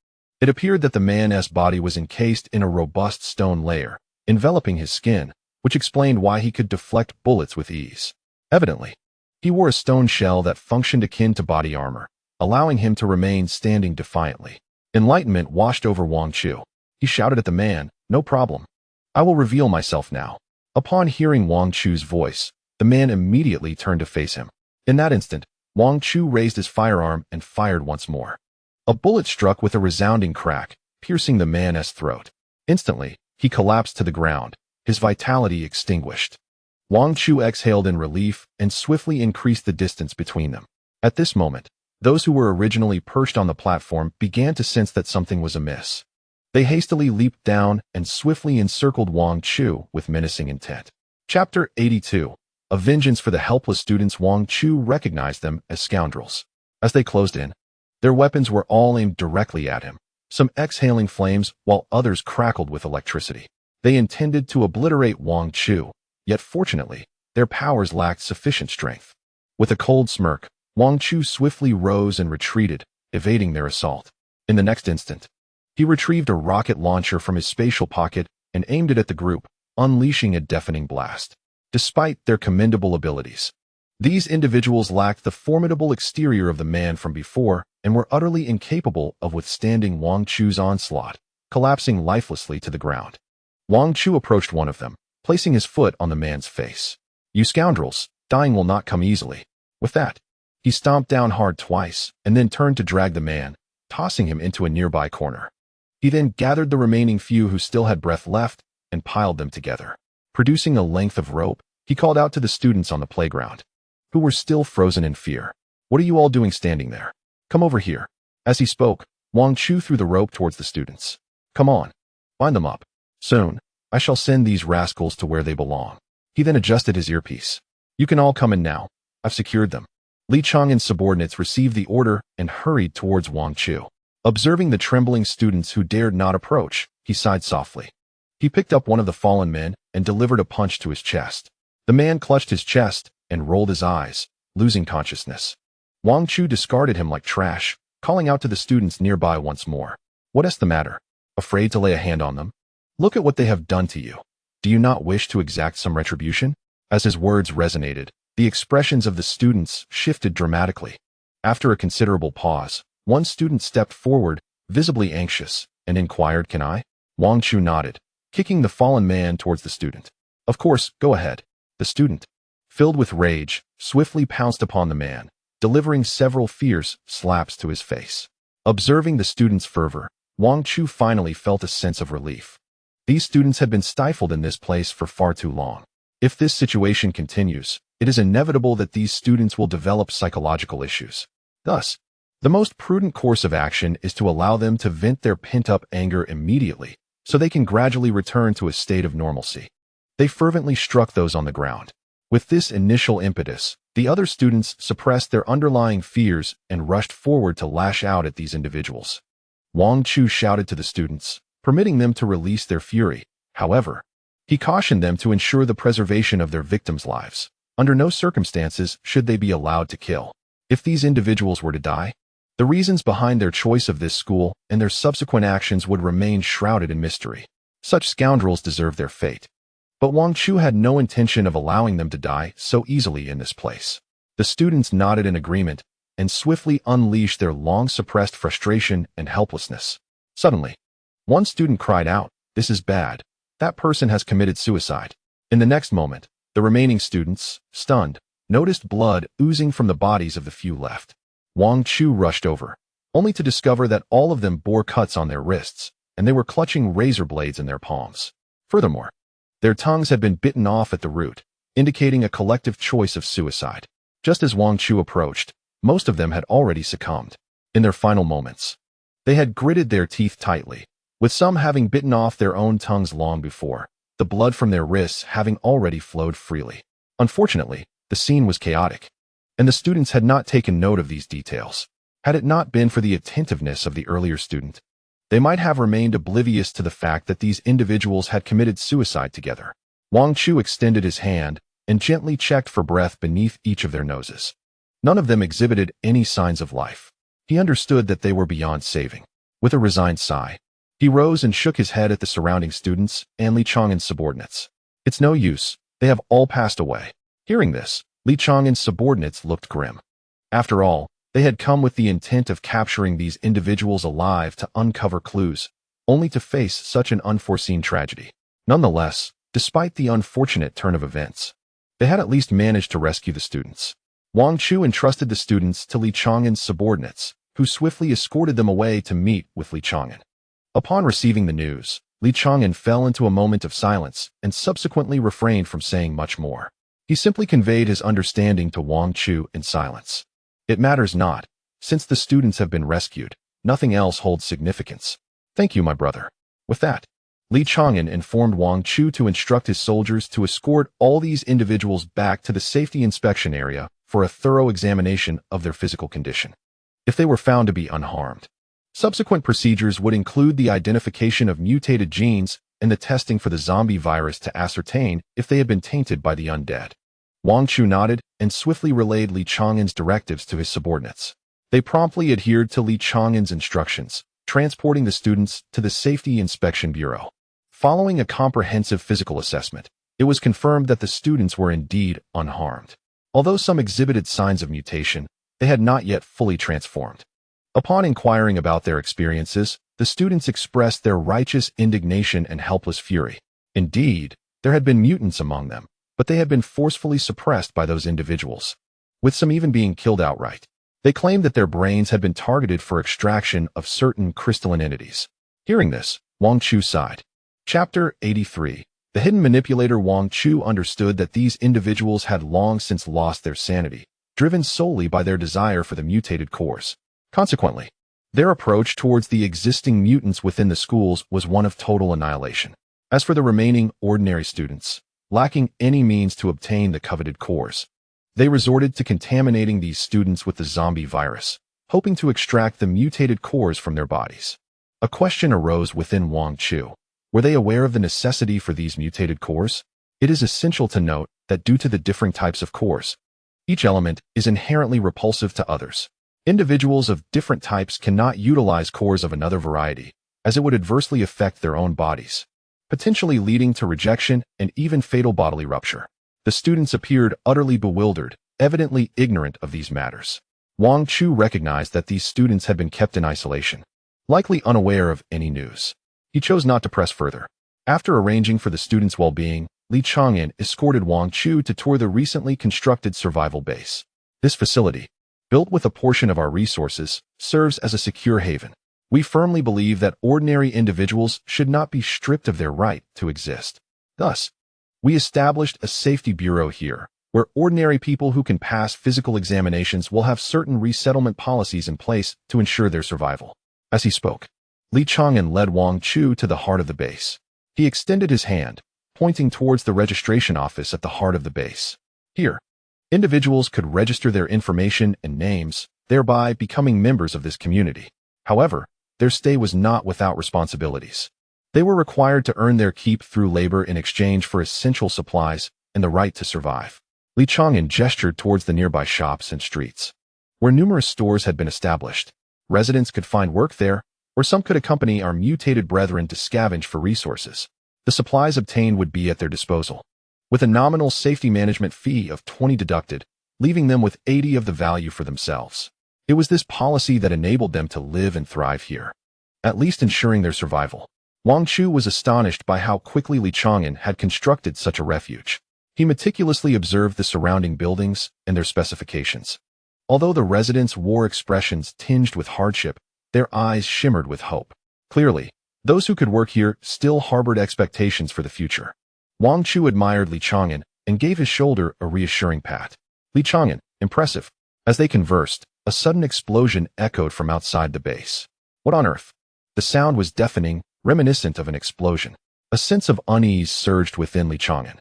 It appeared that the man's body was encased in a robust stone layer, enveloping his skin, which explained why he could deflect bullets with ease. Evidently, he wore a stone shell that functioned akin to body armor, allowing him to remain standing defiantly. Enlightenment washed over Wang Chu. He shouted at the man, "No problem. I will reveal myself now." Upon hearing Wang Chu's voice, the man immediately turned to face him. In that instant, Wang Chu raised his firearm and fired once more. A bullet struck with a resounding crack, piercing the man's throat. Instantly, he collapsed to the ground, his vitality extinguished. Wang Chu exhaled in relief and swiftly increased the distance between them. At this moment, those who were originally perched on the platform began to sense that something was amiss. They hastily leaped down and swiftly encircled Wang Chu with menacing intent. Chapter 82. A vengeance for the helpless students. Wang Chu recognized them as scoundrels. As they closed in, their weapons were all aimed directly at him, some exhaling flames while others crackled with electricity. They intended to obliterate Wang Chu, yet fortunately, their powers lacked sufficient strength. With a cold smirk, Wang Chu swiftly rose and retreated, evading their assault. In the next instant, he retrieved a rocket launcher from his spatial pocket and aimed it at the group, unleashing a deafening blast. Despite their commendable abilities, these individuals lacked the formidable exterior of the man from before and were utterly incapable of withstanding Wang Chu's onslaught, collapsing lifelessly to the ground. Wang Chu approached one of them, placing his foot on the man's face. "You scoundrels, dying will not come easily." With that, he stomped down hard twice and then turned to drag the man, tossing him into a nearby corner. He then gathered the remaining few who still had breath left and piled them together. Producing a length of rope, he called out to the students on the playground, who were still frozen in fear. "What are you all doing standing there? Come over here." As he spoke, Wang Chu threw the rope towards the students. "Come on, bind them up. Soon, I shall send these rascals to where they belong." He then adjusted his earpiece. "You can all come in now. I've secured them." Li Chong and subordinates received the order and hurried towards Wang Chu. Observing the trembling students who dared not approach, he sighed softly. He picked up one of the fallen men and delivered a punch to his chest. The man clutched his chest and rolled his eyes, losing consciousness. Wang Chu discarded him like trash, calling out to the students nearby once more. "What is the matter? Afraid to lay a hand on them? Look at what they have done to you. Do you not wish to exact some retribution?" As his words resonated, the expressions of the students shifted dramatically. After a considerable pause, one student stepped forward, visibly anxious, and inquired, "Can I?" Wang Chu nodded, kicking the fallen man towards the student. "Of course, go ahead." The student, filled with rage, swiftly pounced upon the man, delivering several fierce slaps to his face. Observing the student's fervor, Wang Chu finally felt a sense of relief. These students had been stifled in this place for far too long. If this situation continues, it is inevitable that these students will develop psychological issues. Thus, the most prudent course of action is to allow them to vent their pent-up anger immediately, so they can gradually return to a state of normalcy. They fervently struck those on the ground. With this initial impetus, the other students suppressed their underlying fears and rushed forward to lash out at these individuals. Wang Chu shouted to the students, permitting them to release their fury. However, he cautioned them to ensure the preservation of their victims' lives. Under no circumstances should they be allowed to kill. If these individuals were to die, the reasons behind their choice of this school and their subsequent actions would remain shrouded in mystery. Such scoundrels deserve their fate. But Wang Chu had no intention of allowing them to die so easily in this place. The students nodded in agreement and swiftly unleashed their long-suppressed frustration and helplessness. Suddenly, one student cried out, "This is bad. That person has committed suicide." In the next moment, the remaining students, stunned, noticed blood oozing from the bodies of the few left. Wang Chu rushed over, only to discover that all of them bore cuts on their wrists, and they were clutching razor blades in their palms. Furthermore, their tongues had been bitten off at the root, indicating a collective choice of suicide. Just as Wang Chu approached, most of them had already succumbed. In their final moments, they had gritted their teeth tightly, with some having bitten off their own tongues long before, the blood from their wrists having already flowed freely. Unfortunately, the scene was chaotic, and the students had not taken note of these details. Had it not been for the attentiveness of the earlier student, they might have remained oblivious to the fact that these individuals had committed suicide together. Wang Chu extended his hand and gently checked for breath beneath each of their noses. None of them exhibited any signs of life. He understood that they were beyond saving. With a resigned sigh, he rose and shook his head at the surrounding students and Li Chong and subordinates. "It's no use. They have all passed away." Hearing this, Li Chong and subordinates looked grim. After all, They had come with the intent of capturing these individuals alive to uncover clues, only to face such an unforeseen tragedy. Nonetheless, despite the unfortunate turn of events, they had at least managed to rescue the students. Wang Chu entrusted the students to Li Chang'an's subordinates, who swiftly escorted them away to meet with Li Chang'an. Upon receiving the news, Li Chang'an fell into a moment of silence and subsequently refrained from saying much more. He simply conveyed his understanding to Wang Chu in silence. It matters not, since the students have been rescued, nothing else holds significance. Thank you, my brother. With that, Li Chang'an informed Wang Chu to instruct his soldiers to escort all these individuals back to the safety inspection area for a thorough examination of their physical condition. If they were found to be unharmed, subsequent procedures would include the identification of mutated genes and the testing for the zombie virus to ascertain if they had been tainted by the undead. Wang Chu nodded and swiftly relayed Li Chang'an's directives to his subordinates. They promptly adhered to Li Chang'an's instructions, transporting the students to the Safety Inspection Bureau. Following a comprehensive physical assessment, it was confirmed that the students were indeed unharmed. Although some exhibited signs of mutation, they had not yet fully transformed. Upon inquiring about their experiences, the students expressed their righteous indignation and helpless fury. Indeed, there had been mutants among them, but they had been forcefully suppressed by those individuals, with some even being killed outright. They claimed that their brains had been targeted for extraction of certain crystalline entities. Hearing this, Wang Chu sighed. Chapter 83. The hidden manipulator. Wang Chu understood that these individuals had long since lost their sanity, driven solely by their desire for the mutated cores. Consequently, their approach towards the existing mutants within the schools was one of total annihilation. As for the remaining ordinary students, lacking any means to obtain the coveted cores, they resorted to contaminating these students with the zombie virus, hoping to extract the mutated cores from their bodies. A question arose within Wang Chu. Were they aware of the necessity for these mutated cores? It is essential to note that due to the differing types of cores, each element is inherently repulsive to others. Individuals of different types cannot utilize cores of another variety, as it would adversely affect their own bodies, potentially leading to rejection and even fatal bodily rupture. The students appeared utterly bewildered, evidently ignorant of these matters. Wang Chu recognized that these students had been kept in isolation, likely unaware of any news. He chose not to press further. After arranging for the students' well-being, Li Chang'an escorted Wang Chu to tour the recently constructed survival base. This facility, built with a portion of our resources, serves as a secure haven. We firmly believe that ordinary individuals should not be stripped of their right to exist. Thus, we established a safety bureau here, where ordinary people who can pass physical examinations will have certain resettlement policies in place to ensure their survival. As he spoke, Li Chang'an led Wang Chu to the heart of the base. He extended his hand, pointing towards the registration office at the heart of the base. Here, individuals could register their information and names, thereby becoming members of this community. However, their stay was not without responsibilities. They were required to earn their keep through labor in exchange for essential supplies and the right to survive. Li Chang'an gestured towards the nearby shops and streets, where numerous stores had been established. Residents could find work there, or some could accompany our mutated brethren to scavenge for resources. The supplies obtained would be at their disposal, with a nominal safety management fee of 20 deducted, leaving them with 80 of the value for themselves. It was this policy that enabled them to live and thrive here, at least ensuring their survival. Wang Chu was astonished by how quickly Li Chang'an had constructed such a refuge. He meticulously observed the surrounding buildings and their specifications. Although the residents wore expressions tinged with hardship, their eyes shimmered with hope. Clearly, those who could work here still harbored expectations for the future. Wang Chu admired Li Chang'an and gave his shoulder a reassuring pat. Li Chang'an, impressive. As they conversed, a sudden explosion echoed from outside the base. What on earth? The sound was deafening, reminiscent of an explosion. A sense of unease surged within Li Chang'an.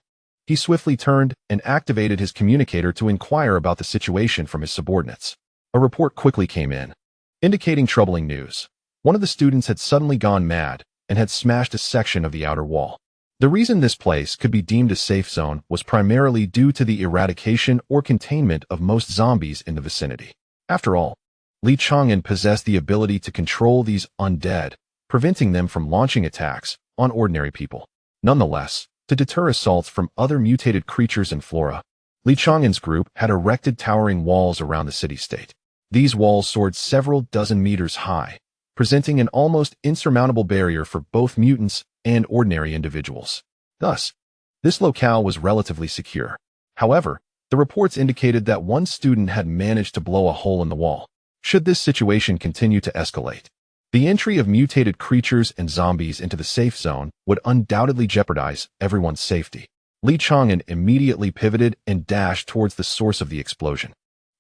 He swiftly turned and activated his communicator to inquire about the situation from his subordinates. A report quickly came in, indicating troubling news. One of the students had suddenly gone mad and had smashed a section of the outer wall. The reason this place could be deemed a safe zone was primarily due to the eradication or containment of most zombies in the vicinity. After all, Li Chang'an possessed the ability to control these undead, preventing them from launching attacks on ordinary people. Nonetheless, to deter assaults from other mutated creatures and flora, Li Chang'an's group had erected towering walls around the city-state. These walls soared several dozen meters high, presenting an almost insurmountable barrier for both mutants and ordinary individuals. Thus, this locale was relatively secure. However, the reports indicated that one student had managed to blow a hole in the wall. Should this situation continue to escalate, the entry of mutated creatures and zombies into the safe zone would undoubtedly jeopardize everyone's safety. Li Chang'an immediately pivoted and dashed towards the source of the explosion,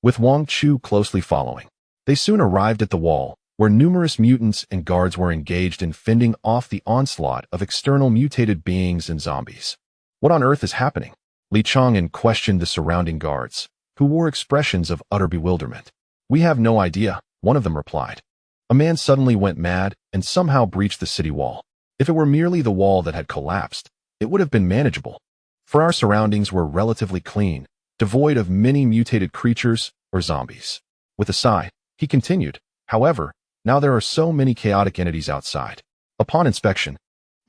with Wang Chu closely following. They soon arrived at the wall, where numerous mutants and guards were engaged in fending off the onslaught of external mutated beings and zombies. What on earth is happening? Li Chang'an questioned the surrounding guards, who wore expressions of utter bewilderment. We have no idea, one of them replied. A man suddenly went mad and somehow breached the city wall. If it were merely the wall that had collapsed, it would have been manageable, for our surroundings were relatively clean, devoid of many mutated creatures or zombies. With a sigh, he continued, however, now there are so many chaotic entities outside. Upon inspection,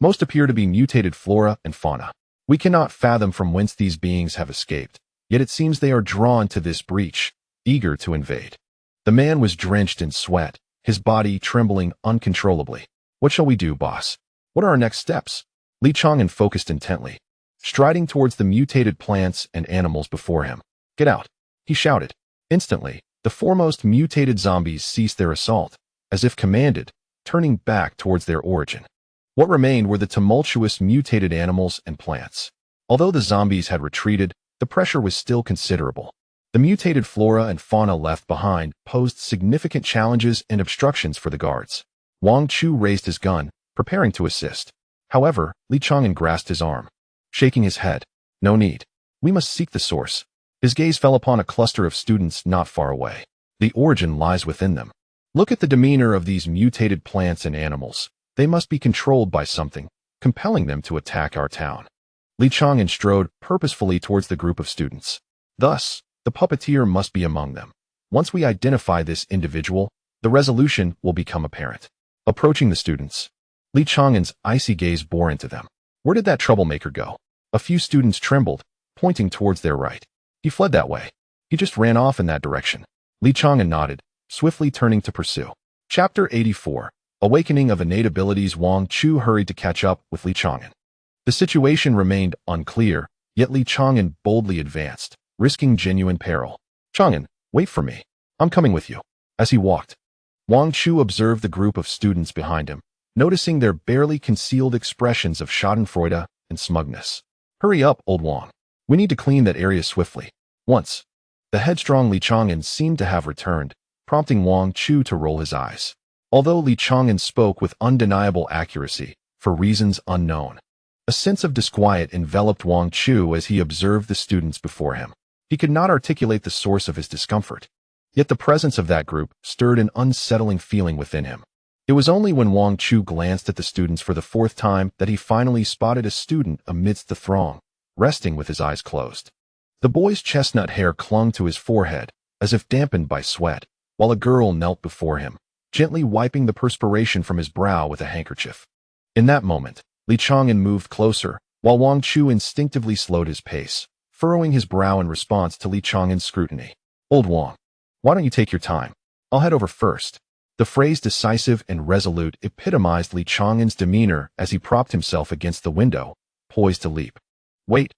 most appear to be mutated flora and fauna. We cannot fathom from whence these beings have escaped, yet it seems they are drawn to this breach, eager to invade. The man was drenched in sweat, his body trembling uncontrollably. What shall we do, boss? What are our next steps? Li Chang'an focused intently, striding towards the mutated plants and animals before him. Get out, he shouted. Instantly, the foremost mutated zombies ceased their assault, as if commanded, turning back towards their origin. What remained were the tumultuous mutated animals and plants. Although the zombies had retreated, the pressure was still considerable. The mutated flora and fauna left behind posed significant challenges and obstructions for the guards. Wang Chu raised his gun, preparing to assist. However, Li Chang'an grasped his arm, shaking his head. No need. We must seek the source. His gaze fell upon a cluster of students not far away. The origin lies within them. Look at the demeanor of these mutated plants and animals. They must be controlled by something, compelling them to attack our town. Li Chang'an strode purposefully towards the group of students. Thus, the puppeteer must be among them. Once we identify this individual, the resolution will become apparent. Approaching the students, Li Chang'an's icy gaze bore into them. Where did that troublemaker go? A few students trembled, pointing towards their right. He fled that way. He just ran off in that direction. Li Chang'an nodded, swiftly turning to pursue. Chapter 84. Awakening of innate abilities. Wang Chu hurried to catch up with Li Chang'an. The situation remained unclear, yet Li Chang'an boldly advanced, risking genuine peril. Chang'an, wait for me. I'm coming with you. As he walked, Wang Chu observed the group of students behind him, noticing their barely concealed expressions of schadenfreude and smugness. Hurry up, old Wang. We need to clean that area swiftly. Once, the headstrong Li Chang'an seemed to have returned, prompting Wang Chu to roll his eyes. Although Li Chang'an spoke with undeniable accuracy, for reasons unknown, a sense of disquiet enveloped Wang Chu as he observed the students before him. He could not articulate the source of his discomfort, yet the presence of that group stirred an unsettling feeling within him. It was only when Wang Chu glanced at the students for the fourth time that he finally spotted a student amidst the throng, resting with his eyes closed. The boy's chestnut hair clung to his forehead, as if dampened by sweat, while a girl knelt before him, gently wiping the perspiration from his brow with a handkerchief. In that moment, Li Chang'an moved closer, while Wang Chu instinctively slowed his pace, furrowing his brow in response to Li Chang'an's scrutiny. Old Wang, why don't you take your time? I'll head over first. The phrase decisive and resolute epitomized Li Chang'an's demeanor as he propped himself against the window, poised to leap. Wait,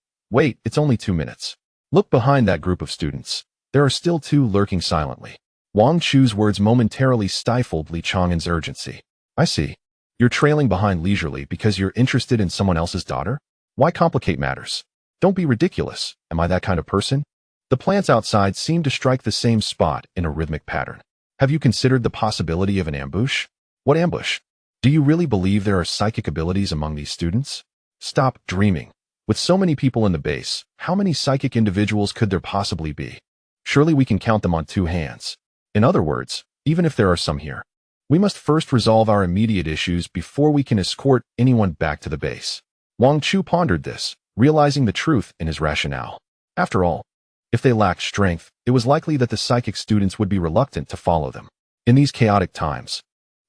it's only 2 minutes. Look behind that group of students. There are still 2 lurking silently. Wang Chu's words momentarily stifled Li Chang'an's urgency. I see. You're trailing behind leisurely because you're interested in someone else's daughter? Why complicate matters? Don't be ridiculous. Am I that kind of person? The plants outside seem to strike the same spot in a rhythmic pattern. Have you considered the possibility of an ambush? What ambush? Do you really believe there are psychic abilities among these students? Stop dreaming. With so many people in the base, how many psychic individuals could there possibly be? Surely we can count them on 2 hands. In other words, even if there are some here, we must first resolve our immediate issues before we can escort anyone back to the base. Wang Chu pondered this, realizing the truth in his rationale. After all, if they lacked strength, it was likely that the psychic students would be reluctant to follow them. In these chaotic times,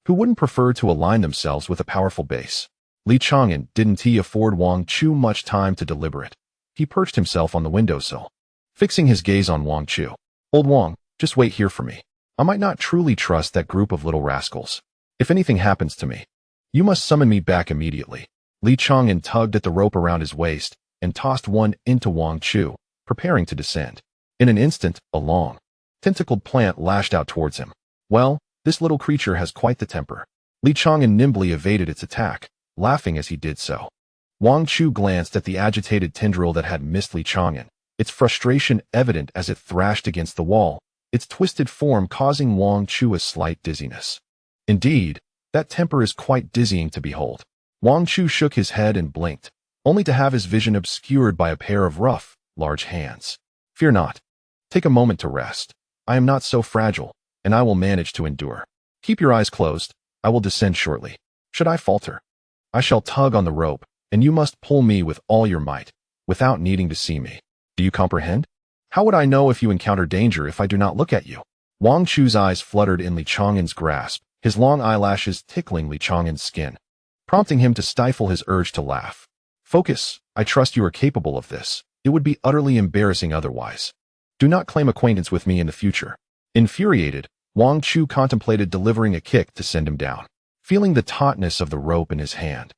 who wouldn't prefer to align themselves with a powerful base? Li Chang'an didn't afford Wang Chu much time to deliberate. He perched himself on the windowsill, fixing his gaze on Wang Chu. Old Wang, just wait here for me. I might not truly trust that group of little rascals. If anything happens to me, you must summon me back immediately. Li Chang'an tugged at the rope around his waist and tossed one into Wang Chu, preparing to descend. In an instant, a long, tentacled plant lashed out towards him. Well, this little creature has quite the temper. Li Chang'an nimbly evaded its attack, laughing as he did so. Wang Chu glanced at the agitated tendril that had missed Li Chang'an, its frustration evident as it thrashed against the wall, its twisted form causing Wang Chu a slight dizziness. Indeed, that temper is quite dizzying to behold. Wang Chu shook his head and blinked, only to have his vision obscured by a pair of rough, large hands. Fear not. Take a moment to rest. I am not so fragile, and I will manage to endure. Keep your eyes closed. I will descend shortly. Should I falter, I shall tug on the rope, and you must pull me with all your might, without needing to see me. Do you comprehend? How would I know if you encounter danger if I do not look at you? Wang Chu's eyes fluttered in Li Chang'an's grasp, his long eyelashes tickling Li Chang'an's skin, prompting him to stifle his urge to laugh. Focus. I trust you are capable of this. It would be utterly embarrassing otherwise. Do not claim acquaintance with me in the future. Infuriated, Wang Chu contemplated delivering a kick to send him down, feeling the tautness of the rope in his hand.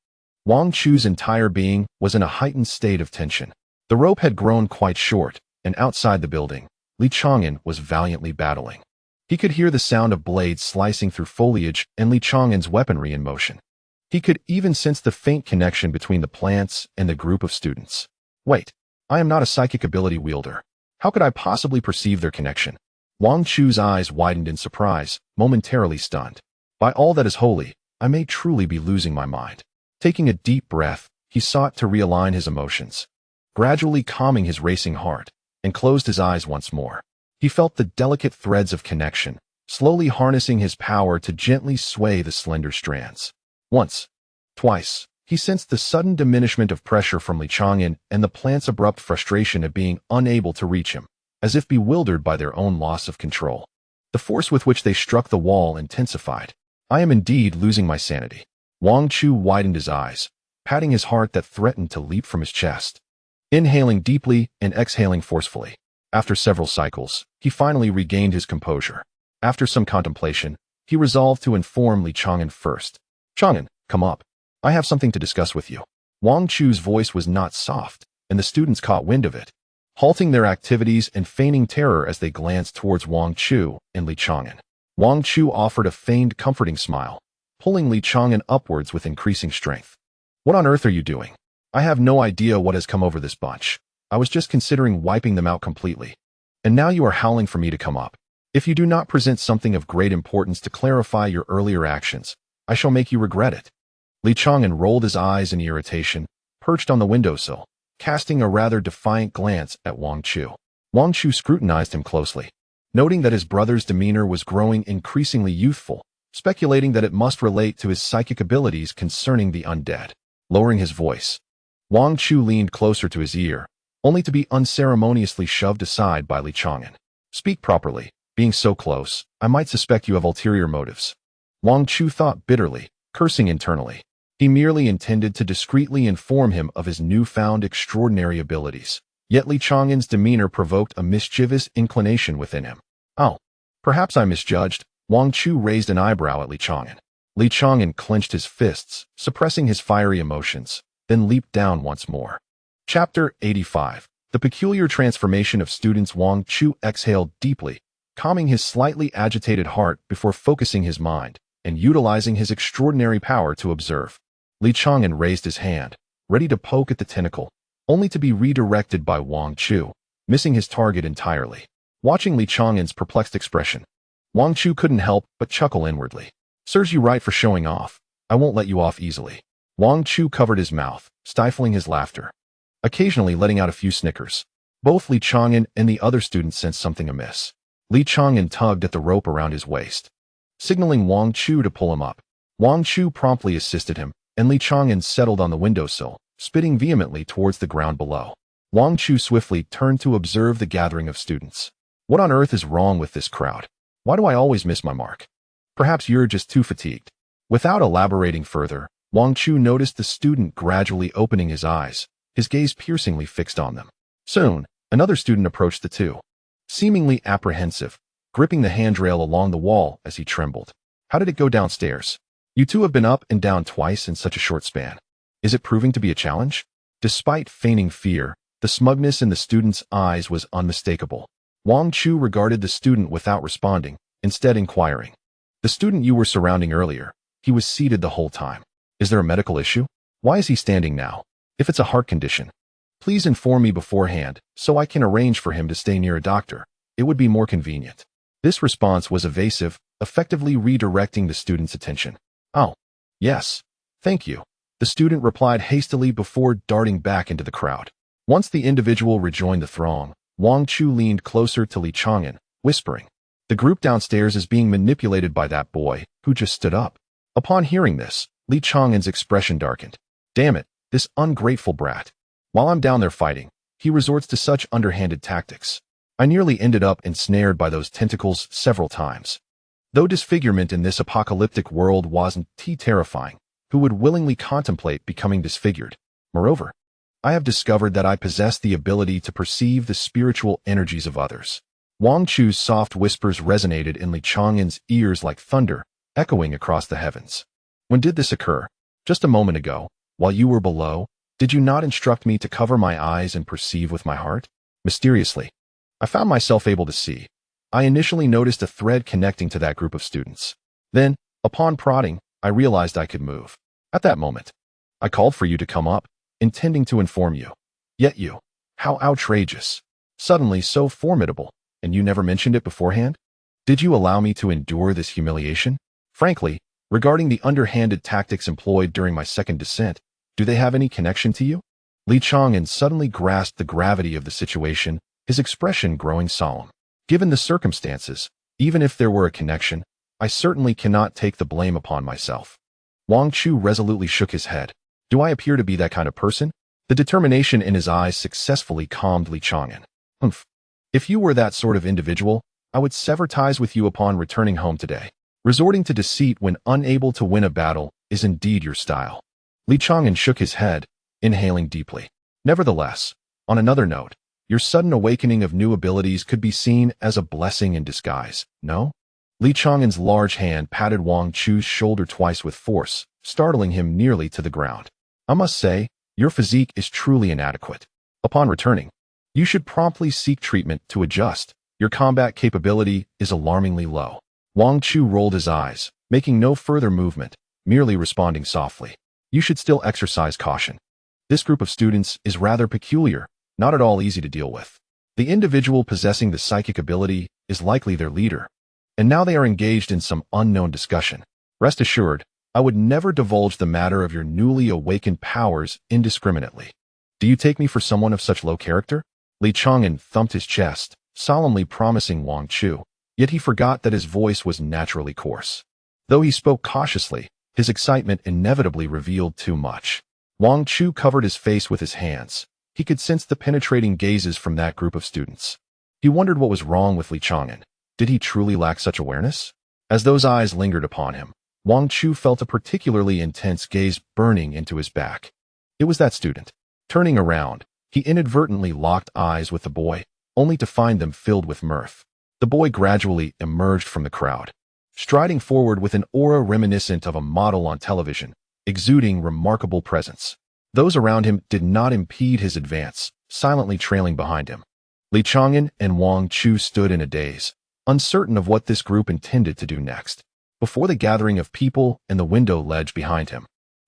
Wang Chu's entire being was in a heightened state of tension. The rope had grown quite short, and outside the building, Li Chang'an was valiantly battling. He could hear the sound of blades slicing through foliage and Li Chang'an's weaponry in motion. He could even sense the faint connection between the plants and the group of students. Wait, I am not a psychic ability wielder. How could I possibly perceive their connection? Wang Chu's eyes widened in surprise, momentarily stunned. By all that is holy, I may truly be losing my mind. Taking a deep breath, he sought to realign his emotions, gradually calming his racing heart, and closed his eyes once more. He felt the delicate threads of connection, slowly harnessing his power to gently sway the slender strands. Once, twice, he sensed the sudden diminishment of pressure from Li Chang'an and the plant's abrupt frustration at being unable to reach him, as if bewildered by their own loss of control. The force with which they struck the wall intensified. I am indeed losing my sanity. Wang Chu widened his eyes, patting his heart that threatened to leap from his chest. Inhaling deeply and exhaling forcefully. After several cycles, he finally regained his composure. After some contemplation, he resolved to inform Li Chang'an first. Chang'an, come up. I have something to discuss with you. Wang Chu's voice was not soft, and the students caught wind of it, halting their activities and feigning terror as they glanced towards Wang Chu and Li Chang'an. Wang Chu offered a feigned comforting smile, pulling Li Chang'an upwards with increasing strength. What on earth are you doing? I have no idea what has come over this bunch. I was just considering wiping them out completely. And now you are howling for me to come up. If you do not present something of great importance to clarify your earlier actions, I shall make you regret it. Li Chang'an rolled his eyes in irritation, perched on the windowsill, casting a rather defiant glance at Wang Chu. Wang Chu scrutinized him closely, noting that his brother's demeanor was growing increasingly youthful, speculating that it must relate to his psychic abilities concerning the undead. Lowering his voice, Wang Chu leaned closer to his ear, only to be unceremoniously shoved aside by Li Chang'an. Speak properly. Being so close, I might suspect you have ulterior motives. Wang Chu thought bitterly, cursing internally. He merely intended to discreetly inform him of his newfound extraordinary abilities. Yet Li Chang'an's demeanor provoked a mischievous inclination within him. Oh, perhaps I misjudged. Wang Chu raised an eyebrow at Li Chang'an. Li Chang'an clenched his fists, suppressing his fiery emotions, then leaped down once more. Chapter 85. The peculiar transformation of students. Wang Chu exhaled deeply, calming his slightly agitated heart before focusing his mind and utilizing his extraordinary power to observe. Li Chang'an raised his hand, ready to poke at the tentacle, only to be redirected by Wang Chu, missing his target entirely. Watching Li Chang'an's perplexed expression, Wang Chu couldn't help but chuckle inwardly. Serves you right for showing off. I won't let you off easily. Wang Chu covered his mouth, stifling his laughter, occasionally letting out a few snickers. Both Li Chang'an and the other students sensed something amiss. Li Chang'an tugged at the rope around his waist, signaling Wang Chu to pull him up. Wang Chu promptly assisted him, and Li Chang'an settled on the windowsill, spitting vehemently towards the ground below. Wang Chu swiftly turned to observe the gathering of students. What on earth is wrong with this crowd? Why do I always miss my mark? Perhaps you're just too fatigued. Without elaborating further, Wang Chu noticed the student gradually opening his eyes, his gaze piercingly fixed on them. Soon, another student approached the two. Seemingly apprehensive, gripping the handrail along the wall as he trembled. How did it go downstairs? You two have been up and down twice in such a short span. Is it proving to be a challenge? Despite feigning fear, the smugness in the student's eyes was unmistakable. Wang Chu regarded the student without responding, instead inquiring. The student you were surrounding earlier, he was seated the whole time. Is there a medical issue? Why is he standing now? If it's a heart condition, please inform me beforehand so I can arrange for him to stay near a doctor. It would be more convenient. This response was evasive, effectively redirecting the student's attention. Oh, yes. Thank you. The student replied hastily before darting back into the crowd. Once the individual rejoined the throng, Wang Chu leaned closer to Li Chang'an, whispering, "The group downstairs is being manipulated by that boy who just stood up." Upon hearing this, Li Chang'an's expression darkened. Damn it, this ungrateful brat. While I'm down there fighting, he resorts to such underhanded tactics. I nearly ended up ensnared by those tentacles several times. Though disfigurement in this apocalyptic world wasn't terrifying, who would willingly contemplate becoming disfigured? Moreover, I have discovered that I possess the ability to perceive the spiritual energies of others. Wang Chu's soft whispers resonated in Li Chang'an's ears like thunder, echoing across the heavens. When did this occur? Just a moment ago, while you were below. Did you not instruct me to cover my eyes and perceive with my heart? Mysteriously, I found myself able to see. I initially noticed a thread connecting to that group of students. Then, upon prodding, I realized I could move. At that moment, I called for you to come up, intending to inform you. Yet you, how outrageous. Suddenly so formidable, and you never mentioned it beforehand? Did you allow me to endure this humiliation? Frankly, regarding the underhanded tactics employed during my second descent, do they have any connection to you? Li Chang'an suddenly grasped the gravity of the situation, his expression growing solemn. Given the circumstances, even if there were a connection, I certainly cannot take the blame upon myself. Wang Chu resolutely shook his head. Do I appear to be that kind of person? The determination in his eyes successfully calmed Li Chang'an. Humph. If you were that sort of individual, I would sever ties with you upon returning home today. Resorting to deceit when unable to win a battle is indeed your style. Li Chang'an shook his head, inhaling deeply. Nevertheless, on another note, your sudden awakening of new abilities could be seen as a blessing in disguise, no? Li Chang'an's large hand patted Wang Chu's shoulder twice with force, startling him nearly to the ground. I must say, your physique is truly inadequate. Upon returning, you should promptly seek treatment to adjust. Your combat capability is alarmingly low. Wang Chu rolled his eyes, making no further movement, merely responding softly. You should still exercise caution. This group of students is rather peculiar, not at all easy to deal with. The individual possessing the psychic ability is likely their leader, and now they are engaged in some unknown discussion. Rest assured, I would never divulge the matter of your newly awakened powers indiscriminately. Do you take me for someone of such low character? Li Chang'an thumped his chest, solemnly promising Wang Chu, yet he forgot that his voice was naturally coarse. Though he spoke cautiously, his excitement inevitably revealed too much. Wang Chu covered his face with his hands. He could sense the penetrating gazes from that group of students. He wondered what was wrong with Li Chang'an. Did he truly lack such awareness? As those eyes lingered upon him, Wang Chu felt a particularly intense gaze burning into his back. It was that student. Turning around, he inadvertently locked eyes with the boy, only to find them filled with mirth. The boy gradually emerged from the crowd, striding forward with an aura reminiscent of a model on television, exuding remarkable presence. Those around him did not impede his advance, silently trailing behind him. Li Chang'an and Wang Chu stood in a daze, uncertain of what this group intended to do next. Before the gathering of people and the window ledge behind him,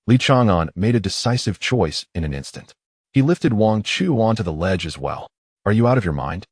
Li Chang'an made a decisive choice in an instant. He lifted Wang Chu onto the ledge as well. Are you out of your mind?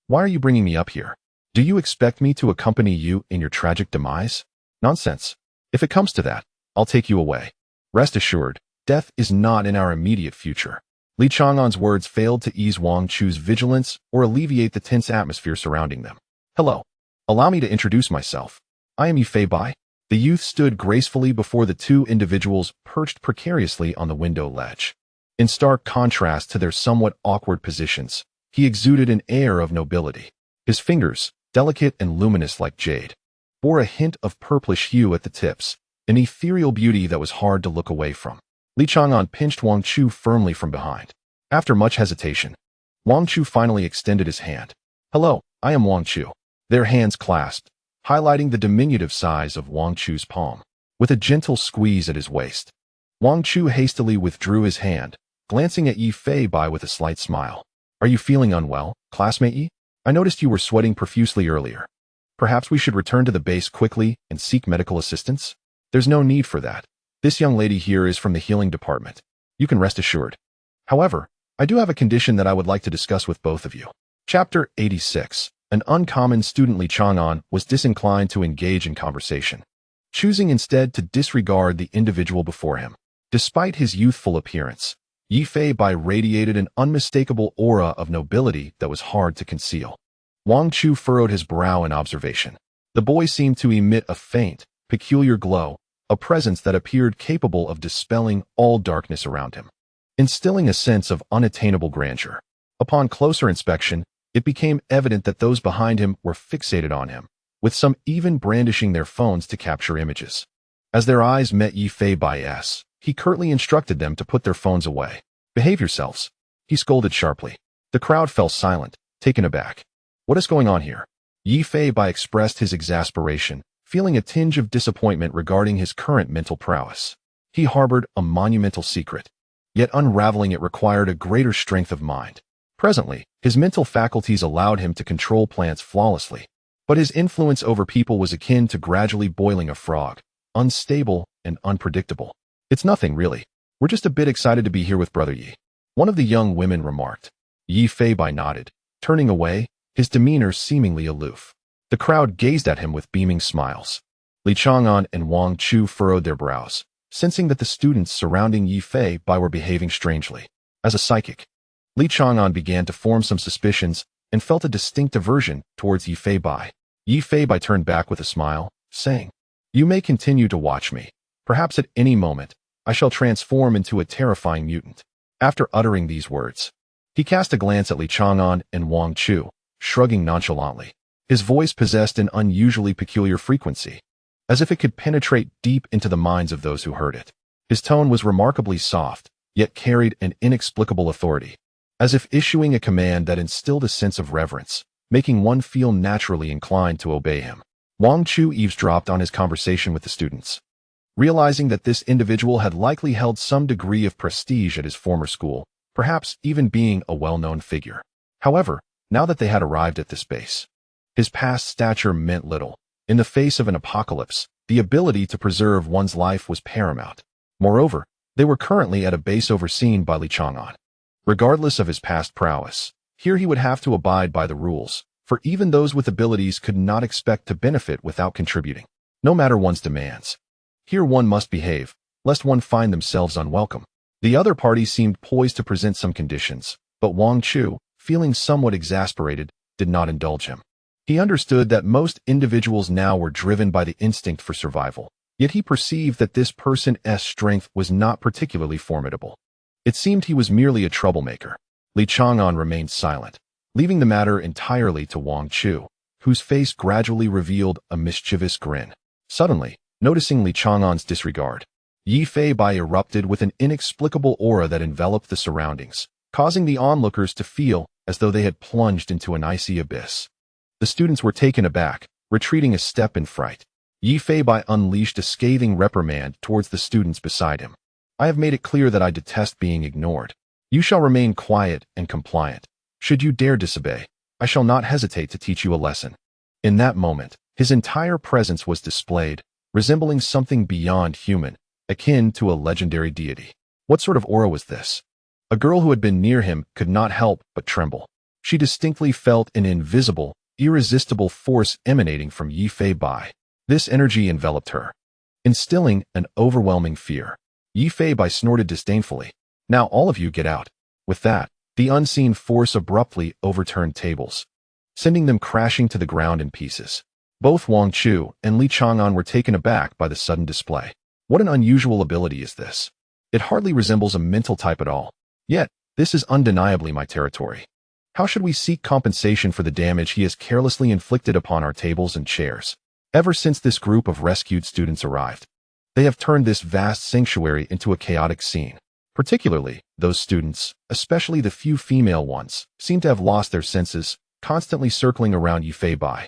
Why are you bringing me up here? Do you expect me to accompany you in your tragic demise? Nonsense. If it comes to that, I'll take you away. Rest assured, death is not in our immediate future. Li Chang'an's words failed to ease Wang Chu's vigilance or alleviate the tense atmosphere surrounding them. Hello. Allow me to introduce myself. I am Yifei Bai. The youth stood gracefully before the two individuals perched precariously on the window ledge. In stark contrast to their somewhat awkward positions, he exuded an air of nobility. His fingers, delicate and luminous like jade, bore a hint of purplish hue at the tips, an ethereal beauty that was hard to look away from. Li Chang'an pinched Wang Chu firmly from behind. After much hesitation, Wang Chu finally extended his hand. Hello, I am Wang Chu. their hands clasped, highlighting the diminutive size of Wang Chu's palm. With a gentle squeeze at his waist, Wang Chu hastily withdrew his hand, glancing at Yi Fei Bai with a slight smile. Are you feeling unwell, classmate Yi? I noticed you were sweating profusely earlier. Perhaps we should return to the base quickly and seek medical assistance? There's no need for that. This young lady here is from the healing department. You can rest assured. However, I do have a condition that I would like to discuss with both of you. Chapter 86. An uncommon student Li Chang'an was disinclined to engage in conversation, choosing instead to disregard the individual before him. Despite his youthful appearance, Yi Fei Bai radiated an unmistakable aura of nobility that was hard to conceal. Wang Chu furrowed his brow in observation. The boy seemed to emit a faint, peculiar glow, a presence that appeared capable of dispelling all darkness around him, instilling a sense of unattainable grandeur. Upon closer inspection, it became evident that those behind him were fixated on him, with some even brandishing their phones to capture images. As their eyes met Yi Fei Bai's, he curtly instructed them to put their phones away. Behave yourselves, he scolded sharply. The crowd fell silent, taken aback. What is going on here? Yi Fei Bai expressed his exasperation, feeling a tinge of disappointment regarding his current mental prowess. He harbored a monumental secret, yet unraveling it required a greater strength of mind. Presently, his mental faculties allowed him to control plants flawlessly, but his influence over people was akin to gradually boiling a frog, unstable and unpredictable. It's nothing, really. We're just a bit excited to be here with Brother Yi, one of the young women remarked. Yi Fei Bai nodded, turning away, his demeanor seemingly aloof. The crowd gazed at him with beaming smiles. Li Chang'an and Wang Chu furrowed their brows, sensing that the students surrounding Yi Fei Bai were behaving strangely. As a psychic, Li Chang'an began to form some suspicions and felt a distinct aversion towards Yi Fei Bai. Yi Fei Bai turned back with a smile, saying, "You may continue to watch me. Perhaps at any moment, I shall transform into a terrifying mutant." After uttering these words, he cast a glance at Li Chang'an and Wang Chu, shrugging nonchalantly. His voice possessed an unusually peculiar frequency, as if it could penetrate deep into the minds of those who heard it. His tone was remarkably soft, yet carried an inexplicable authority, as if issuing a command that instilled a sense of reverence, making one feel naturally inclined to obey him. Wang Chu eavesdropped on his conversation with the students. Realizing that this individual had likely held some degree of prestige at his former school, perhaps even being a well-known figure. However, now that they had arrived at this base, his past stature meant little. In the face of an apocalypse, the ability to preserve one's life was paramount. Moreover, they were currently at a base overseen by Li Chang'an. Regardless of his past prowess, here he would have to abide by the rules, for even those with abilities could not expect to benefit without contributing, no matter one's demands. Here one must behave, lest one find themselves unwelcome. The other party seemed poised to present some conditions, but Wang Chu, feeling somewhat exasperated, did not indulge him. He understood that most individuals now were driven by the instinct for survival, yet he perceived that this person's strength was not particularly formidable. It seemed he was merely a troublemaker. Li Chang'an remained silent, leaving the matter entirely to Wang Chu, whose face gradually revealed a mischievous grin. Suddenly, noticing Li Chang'an's disregard, Yi Fei Bai erupted with an inexplicable aura that enveloped the surroundings, causing the onlookers to feel as though they had plunged into an icy abyss. The students were taken aback, retreating a step in fright. Yi Fei Bai unleashed a scathing reprimand towards the students beside him. "I have made it clear that I detest being ignored. You shall remain quiet and compliant. Should you dare disobey, I shall not hesitate to teach you a lesson." In that moment, his entire presence was displayed, resembling something beyond human, akin to a legendary deity. What sort of aura was this? A girl who had been near him could not help but tremble. She distinctly felt an invisible, irresistible force emanating from Yi Fei Bai. This energy enveloped her, instilling an overwhelming fear. Yi Fei Bai snorted disdainfully. "Now all of you get out." With that, the unseen force abruptly overturned tables, sending them crashing to the ground in pieces. Both Wang Chu and Li Chang'an were taken aback by the sudden display. What an unusual ability is this? It hardly resembles a mental type at all. Yet, this is undeniably my territory. How should we seek compensation for the damage he has carelessly inflicted upon our tables and chairs? Ever since this group of rescued students arrived, they have turned this vast sanctuary into a chaotic scene. Particularly, those students, especially the few female ones, seem to have lost their senses, constantly circling around Yi Fei Bai.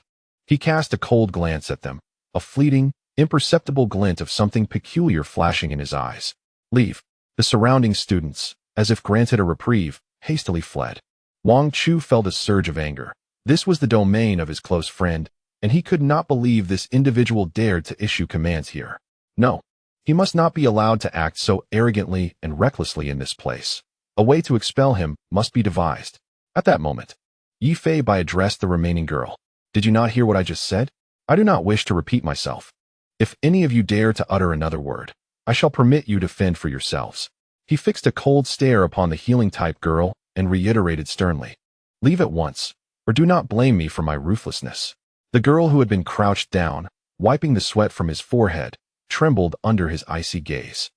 He cast a cold glance at them, a fleeting, imperceptible glint of something peculiar flashing in his eyes. Leave. The surrounding students, as if granted a reprieve, hastily fled. Wang Chu felt a surge of anger. This was the domain of his close friend, and he could not believe this individual dared to issue commands here. No, he must not be allowed to act so arrogantly and recklessly in this place. A way to expel him must be devised. At that moment, Yi Fei Bai addressed the remaining girl. Did you not hear what I just said? I do not wish to repeat myself. If any of you dare to utter another word, I shall permit you to fend for yourselves. He fixed a cold stare upon the healing-type girl and reiterated sternly, leave at once, or do not blame me for my ruthlessness. The girl, who had been crouched down, wiping the sweat from his forehead, trembled under his icy gaze.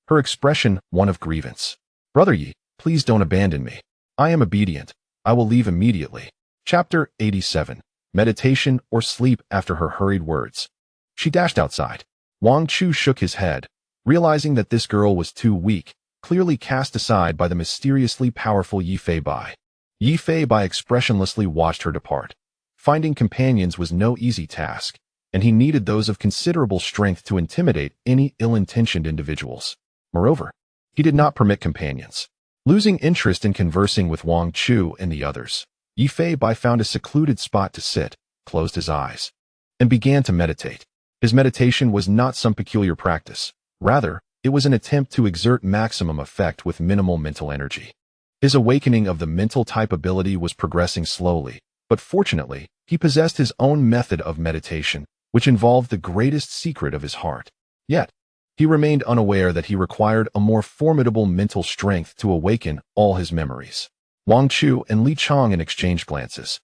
Her expression one of grievance. Brother Yi, please don't abandon me. I am obedient. I will leave immediately. Chapter 87. Meditation or sleep. After her hurried words, she dashed outside. Wang Chu shook his head, realizing that this girl was too weak, clearly cast aside by the mysteriously powerful Yi Fei Bai. Yi Fei Bai expressionlessly watched her depart. Finding companions was no easy task, and he needed those of considerable strength to intimidate any ill-intentioned individuals. Moreover, he did not permit companions. Losing interest in conversing with Wang Chu and the others, Yi Fei Bai found a secluded spot to sit, closed his eyes, and began to meditate. His meditation was not some peculiar practice. Rather, it was an attempt to exert maximum effect with minimal mental energy. His awakening of the mental type ability was progressing slowly, but fortunately, he possessed his own method of meditation, which involved the greatest secret of his heart. Yet, he remained unaware that he required a more formidable mental strength to awaken all his memories. Wang Chu and Li Chang'an exchanged glances.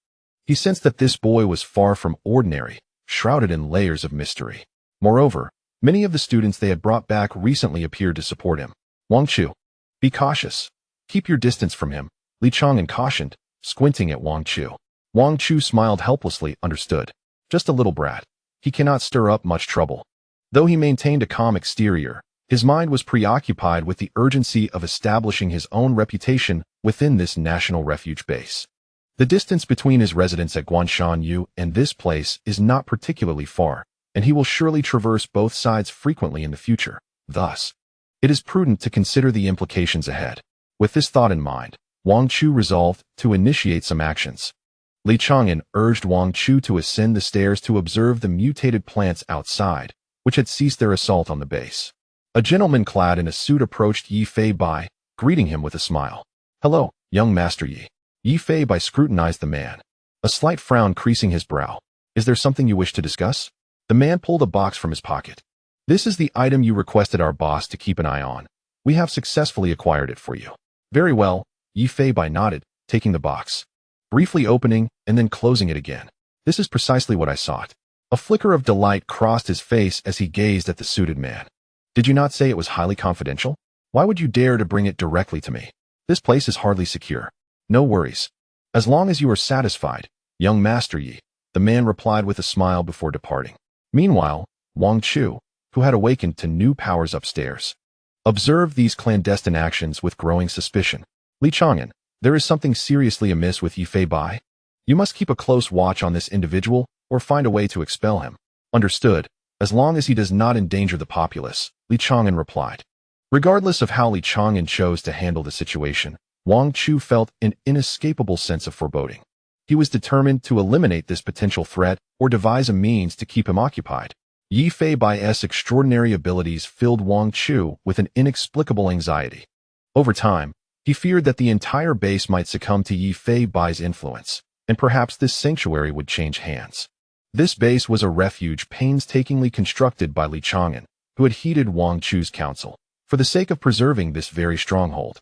He sensed that this boy was far from ordinary, shrouded in layers of mystery. Moreover, many of the students they had brought back recently appeared to support him. Wang Chu, be cautious. Keep your distance from him, Li Chang'an cautioned, squinting at Wang Chu. Wang Chu smiled helplessly. Understood. Just a little brat. He cannot stir up much trouble. Though he maintained a calm exterior, his mind was preoccupied with the urgency of establishing his own reputation within this national refuge base. The distance between his residence at Guanshanyu and this place is not particularly far, and he will surely traverse both sides frequently in the future. Thus, it is prudent to consider the implications ahead. With this thought in mind, Wang Chu resolved to initiate some actions. Li Chang'an urged Wang Chu to ascend the stairs to observe the mutated plants outside, which had ceased their assault on the base. A gentleman clad in a suit approached Yi Fei Bai, greeting him with a smile. Hello, young Master Yi. Yi Fei Bai scrutinized the man, a slight frown creasing his brow. Is there something you wish to discuss? The man pulled a box from his pocket. This is the item you requested our boss to keep an eye on. We have successfully acquired it for you. Very well, Yi Fei Bai nodded, taking the box, briefly opening and then closing it again. This is precisely what I sought. A flicker of delight crossed his face as he gazed at the suited man. Did you not say it was highly confidential? Why would you dare to bring it directly to me? This place is hardly secure. No worries. As long as you are satisfied, young Master Yi, the man replied with a smile before departing. Meanwhile, Wang Chu, who had awakened to new powers upstairs, observed these clandestine actions with growing suspicion. Li Chang'an, there is something seriously amiss with Yi Fei Bai. You must keep a close watch on this individual or find a way to expel him. Understood, as long as he does not endanger the populace, Li Chang'an replied. Regardless of how Li Chang'an chose to handle the situation, Wang Chu felt an inescapable sense of foreboding. He was determined to eliminate this potential threat or devise a means to keep him occupied. Yi Fei Bai's extraordinary abilities filled Wang Chu with an inexplicable anxiety. Over time, he feared that the entire base might succumb to Yi Fei Bai's influence, and perhaps this sanctuary would change hands. This base was a refuge painstakingly constructed by Li Chang'an, who had heeded Wang Chu's counsel, for the sake of preserving this very stronghold.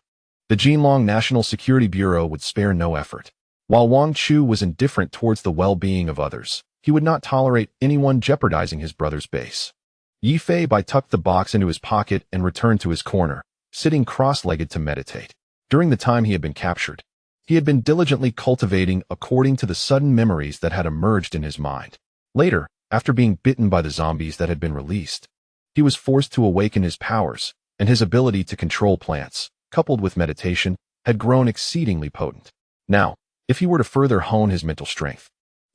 The Jinlong National Security Bureau would spare no effort. While Wang Chu was indifferent towards the well-being of others, he would not tolerate anyone jeopardizing his brother's base. Yi Fei Bai tucked the box into his pocket and returned to his corner, sitting cross-legged to meditate. During the time he had been captured, he had been diligently cultivating according to the sudden memories that had emerged in his mind. Later, after being bitten by the zombies that had been released, he was forced to awaken his powers, and his ability to control plants, coupled with meditation, had grown exceedingly potent. Now, if he were to further hone his mental strength,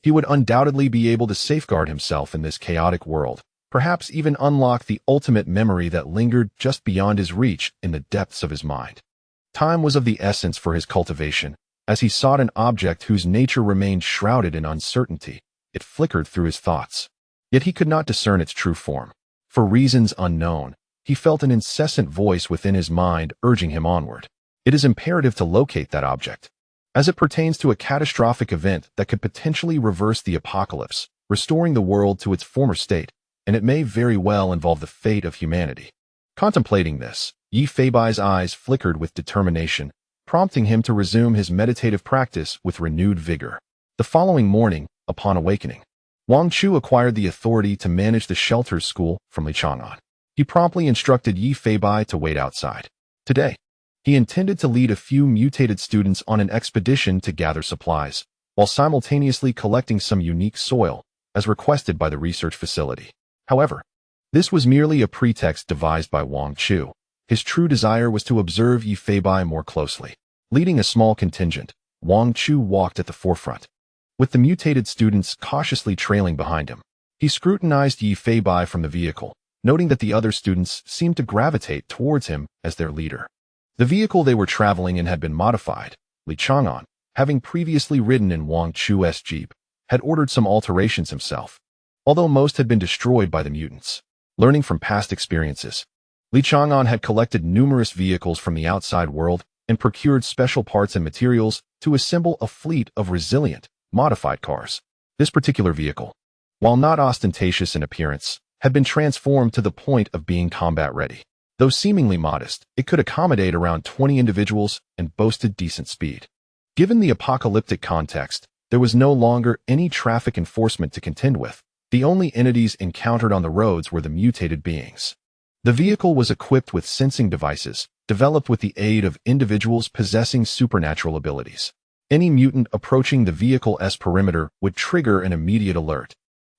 He would undoubtedly be able to safeguard himself in this chaotic world, perhaps even unlock the ultimate memory that lingered just beyond his reach in the depths of his mind. Time was of the essence for his cultivation, as he sought an object whose nature remained shrouded in uncertainty. It flickered through his thoughts. Yet he could not discern its true form. For reasons unknown, he felt an incessant voice within his mind urging him onward. It is imperative to locate that object, as it pertains to a catastrophic event that could potentially reverse the apocalypse, restoring the world to its former state, and it may very well involve the fate of humanity. Contemplating this, Yi Feibai's eyes flickered with determination, prompting him to resume his meditative practice with renewed vigor. The following morning, upon awakening, Wang Chu acquired the authority to manage the shelters school from Li Chang'an. He promptly instructed Yi Feibai to wait outside. Today, he intended to lead a few mutated students on an expedition to gather supplies, while simultaneously collecting some unique soil, as requested by the research facility. However, this was merely a pretext devised by Wang Chu. His true desire was to observe Yi Feibai more closely. Leading a small contingent, Wang Chu walked at the forefront, with the mutated students cautiously trailing behind him. He scrutinized Yi Feibai from the vehicle, noting that the other students seemed to gravitate towards him as their leader. The vehicle they were traveling in had been modified. Li Chang'an, having previously ridden in Wang Chu's jeep, had ordered some alterations himself, although most had been destroyed by the mutants. Learning from past experiences, Li Chang'an had collected numerous vehicles from the outside world and procured special parts and materials to assemble a fleet of resilient, modified cars. This particular vehicle, while not ostentatious in appearance, had been transformed to the point of being combat-ready. Though seemingly modest, it could accommodate around 20 individuals and boasted decent speed. Given the apocalyptic context, there was no longer any traffic enforcement to contend with. The only entities encountered on the roads were the mutated beings. The vehicle was equipped with sensing devices, developed with the aid of individuals possessing supernatural abilities. Any mutant approaching the vehicle's perimeter would trigger an immediate alert,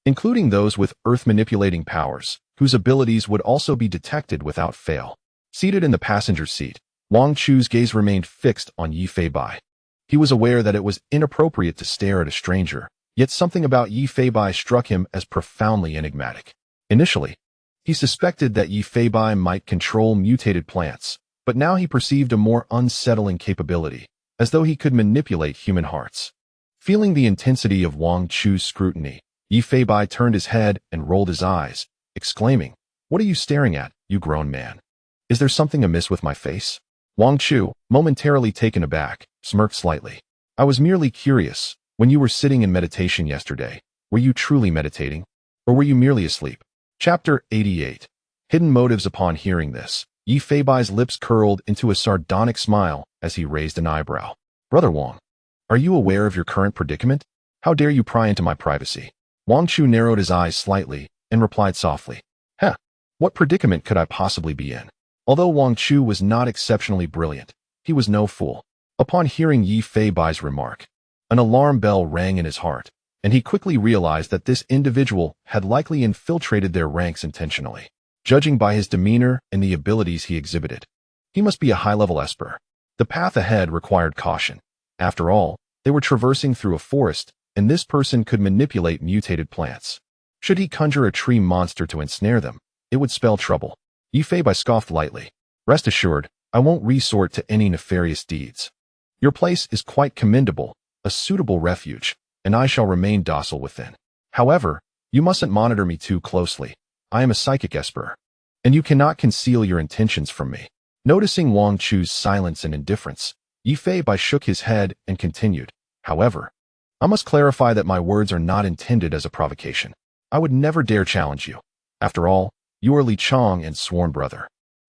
including those with earth-manipulating powers, whose abilities would also be detected without fail. Seated in the passenger seat, Wang Chu's gaze remained fixed on Yi Feibai. He was aware that it was inappropriate to stare at a stranger, yet something about Yi Feibai struck him as profoundly enigmatic. Initially, he suspected that Yi Feibai might control mutated plants, but now he perceived a more unsettling capability, as though he could manipulate human hearts. Feeling the intensity of Wang Chu's scrutiny, Yi Feibai turned his head and rolled his eyes, exclaiming, "What are you staring at, you grown man? Is there something amiss with my face?" Wang Chu, momentarily taken aback, smirked slightly. "I was merely curious. When you were sitting in meditation yesterday, were you truly meditating? Or were you merely asleep?" Chapter 88. Hidden motives. Upon hearing this, Yi Feibai's lips curled into a sardonic smile as he raised an eyebrow. "Brother Wang, are you aware of your current predicament? How dare you pry into my privacy?" Wang Chu narrowed his eyes slightly and replied softly, "What predicament could I possibly be in?" Although Wang Chu was not exceptionally brilliant, he was no fool. Upon hearing Yi Feibai's remark, an alarm bell rang in his heart, and he quickly realized that this individual had likely infiltrated their ranks intentionally. Judging by his demeanor and the abilities he exhibited, he must be a high-level esper. The path ahead required caution. After all, they were traversing through a forest, and this person could manipulate mutated plants. Should he conjure a tree monster to ensnare them, it would spell trouble. Yi Feibai scoffed lightly. "Rest assured, I won't resort to any nefarious deeds. Your place is quite commendable, a suitable refuge, and I shall remain docile within. However, you mustn't monitor me too closely. I am a psychic esper, and you cannot conceal your intentions from me." Noticing Wang Chu's silence and indifference, Yi Feibai shook his head and continued, "However, I must clarify that my words are not intended as a provocation. I would never dare challenge you. After all, you are Li Chang and sworn brother.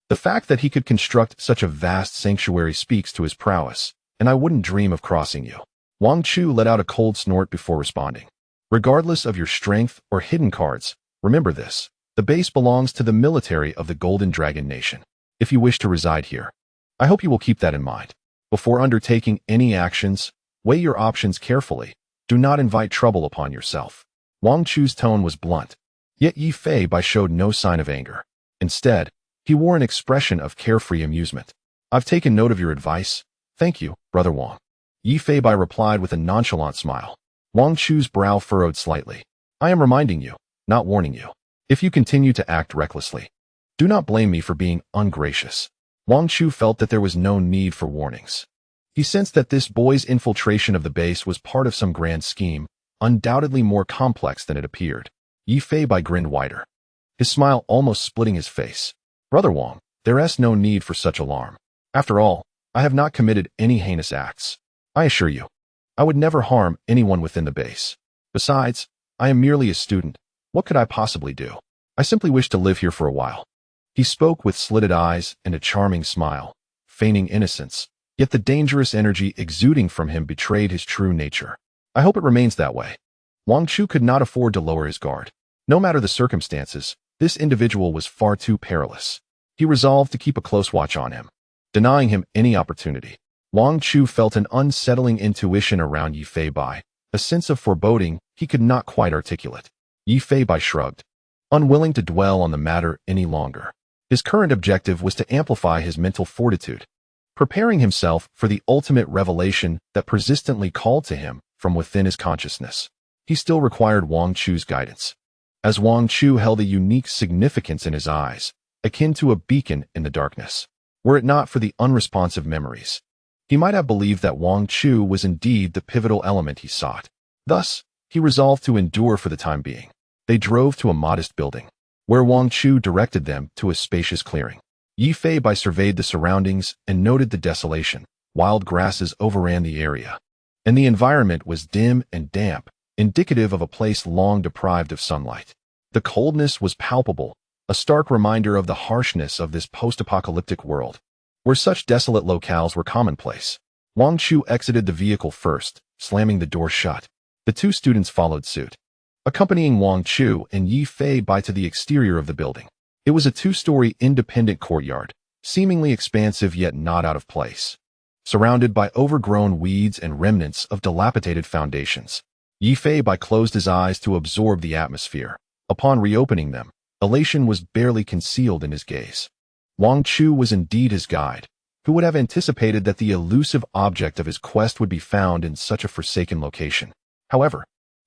The fact that he could construct such a vast sanctuary speaks to his prowess, and I wouldn't dream of crossing you." Wang Chu let out a cold snort before responding. "Regardless of your strength or hidden cards, remember this. The base belongs to the military of the Golden Dragon Nation. If you wish to reside here, I hope you will keep that in mind. Before undertaking any actions, weigh your options carefully. Do not invite trouble upon yourself." Wang Chu's tone was blunt, yet Yi Feibai showed no sign of anger. Instead, he wore an expression of carefree amusement. "I've taken note of your advice. Thank you, Brother Wang." Yi Feibai replied with a nonchalant smile. Wang Chu's brow furrowed slightly. I am reminding you, not warning you. If you continue to act recklessly, do not blame me for being ungracious. Wang Chu felt that there was no need for warnings. He sensed that this boy's infiltration of the base was part of some grand scheme, undoubtedly more complex than it appeared. Yi Fei Bai grinned wider, his smile almost splitting his face. Brother Wang, there is no need for such alarm. After all, I have not committed any heinous acts. I assure you, I would never harm anyone within the base. Besides, I am merely a student. What could I possibly do? I simply wish to live here for a while. He spoke with slitted eyes and a charming smile, feigning innocence, yet the dangerous energy exuding from him betrayed his true nature. I hope it remains that way. Wang Chu could not afford to lower his guard. No matter the circumstances, this individual was far too perilous. He resolved to keep a close watch on him, denying him any opportunity. Wang Chu felt an unsettling intuition around Yi Fei Bai, a sense of foreboding he could not quite articulate. Yi Fei Bai shrugged, unwilling to dwell on the matter any longer. His current objective was to amplify his mental fortitude, preparing himself for the ultimate revelation that persistently called to him from within his consciousness. He still required Wang Chu's guidance, as Wang Chu held a unique significance in his eyes, akin to a beacon in the darkness. Were it not for the unresponsive memories, he might have believed that Wang Chu was indeed the pivotal element he sought. Thus, he resolved to endure for the time being. They drove to a modest building, where Wang Chu directed them to a spacious clearing. Yi Fei Bai surveyed the surroundings and noted the desolation. Wild grasses overran the area, and the environment was dim and damp, indicative of a place long deprived of sunlight. The coldness was palpable, a stark reminder of the harshness of this post-apocalyptic world, where such desolate locales were commonplace. Wang Chu exited the vehicle first, slamming the door shut. The two students followed suit, accompanying Wang Chu and Yi Fei Bai to the exterior of the building. It was a two-story independent courtyard, seemingly expansive yet not out of place, surrounded by overgrown weeds and remnants of dilapidated foundations. Yi Fei Bai closed his eyes to absorb the atmosphere. Upon reopening them, elation was barely concealed in his gaze. Wang Chu was indeed his guide. Who would have anticipated that the elusive object of his quest would be found in such a forsaken location? However,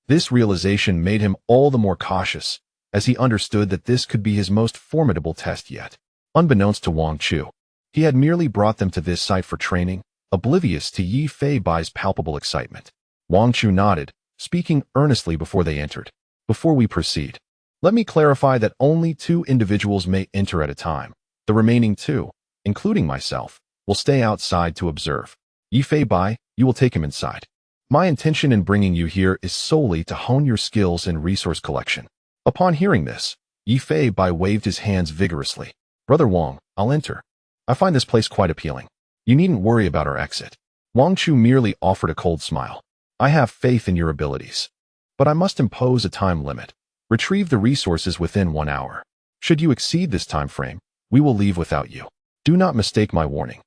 this realization made him all the more cautious, as he understood that this could be his most formidable test yet. Unbeknownst to Wang Chu, he had merely brought them to this site for training, oblivious to Yi Fei Bai's palpable excitement. Wang Chu nodded, speaking earnestly before they entered. Before we proceed, let me clarify that only 2 individuals may enter at a time. The remaining 2, including myself, will stay outside to observe. Yi Fei Bai, you will take him inside. My intention in bringing you here is solely to hone your skills in resource collection. Upon hearing this, Yi Fei Bai waved his hands vigorously. Brother Wang, I'll enter. I find this place quite appealing. You needn't worry about our exit. Wang Chu merely offered a cold smile. I have faith in your abilities, but I must impose a time limit. Retrieve the resources within 1 hour. Should you exceed this time frame, we will leave without you. Do not mistake my warning.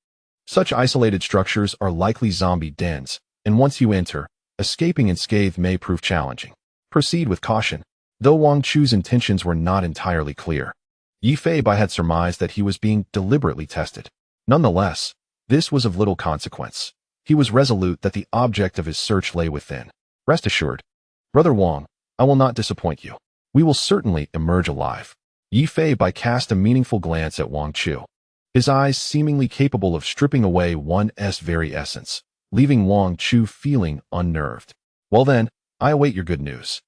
Such isolated structures are likely zombie dens, and once you enter, escaping unscathed may prove challenging. Proceed with caution. Though Wang Chu's intentions were not entirely clear, Yi Fei Bai had surmised that he was being deliberately tested. Nonetheless, this was of little consequence. He was resolute that the object of his search lay within. Rest assured, Brother Wang, I will not disappoint you. We will certainly emerge alive. Yi Fei Bai cast a meaningful glance at Wang Chu, his eyes seemingly capable of stripping away one's very essence, leaving Wang Chu feeling unnerved. Well then, I await your good news.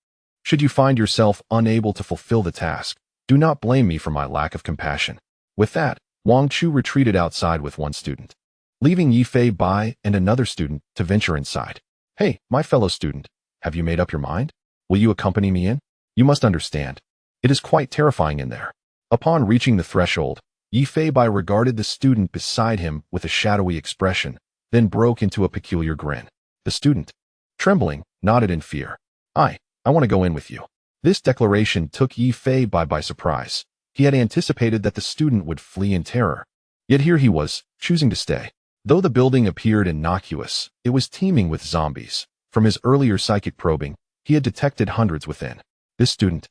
Should you find yourself unable to fulfill the task, do not blame me for my lack of compassion. With that, Wang Chu retreated outside with 1 student, leaving Yi Fei Bai and another student to venture inside. Hey, my fellow student, have you made up your mind? Will you accompany me in? You must understand, it is quite terrifying in there. Upon reaching the threshold, Yi Fei Bai regarded the student beside him with a shadowy expression, then broke into a peculiar grin. The student, trembling, nodded in fear. I want to go in with you. This declaration took Yi Fei Bai by surprise. He had anticipated that the student would flee in terror. Yet here he was, choosing to stay. Though the building appeared innocuous, it was teeming with zombies. From his earlier psychic probing, he had detected hundreds within. This student,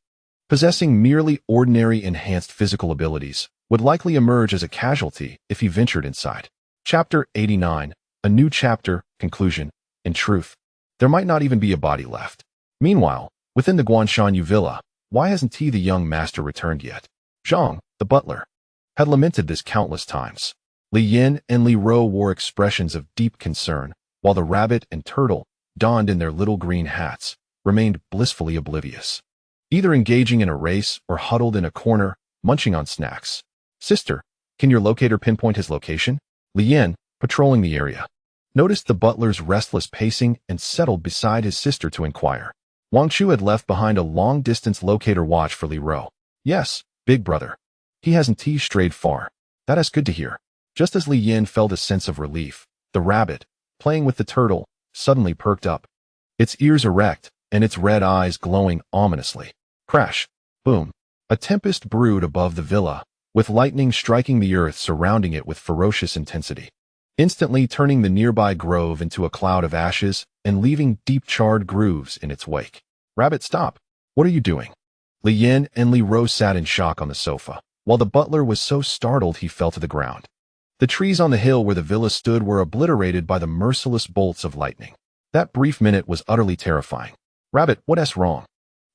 possessing merely ordinary enhanced physical abilities, would likely emerge as a casualty if he ventured inside. Chapter 89, A New Chapter, Conclusion. In truth, There might not even be a body left. Meanwhile, within the Guanshanyu villa, why hasn't the young master returned yet? Zhang, the butler, had lamented this countless times. Li Yin and Li Ro wore expressions of deep concern, while the rabbit and turtle, donned in their little green hats, remained blissfully oblivious, either engaging in a race or huddled in a corner, munching on snacks. Sister, can your locator pinpoint his location? Li Yin, patrolling the area, noticed the butler's restless pacing and settled beside his sister to inquire. Wang Chu had left behind a long-distance locator watch for Li Ro. Yes, big brother. He hasn't strayed far. That is good to hear. Just as Li Yin felt a sense of relief, the rabbit, playing with the turtle, suddenly perked up, its ears erect and its red eyes glowing ominously. Crash! Boom! A tempest brewed above the villa, with lightning striking the earth surrounding it with ferocious intensity, instantly turning the nearby grove into a cloud of ashes and leaving deep charred grooves in its wake. Rabbit, stop! What are you doing? Li Yin and Li Ro sat in shock on the sofa, while the butler was so startled he fell to the ground. The trees on the hill where the villa stood were obliterated by the merciless bolts of lightning. That brief minute was utterly terrifying. Rabbit, what's wrong?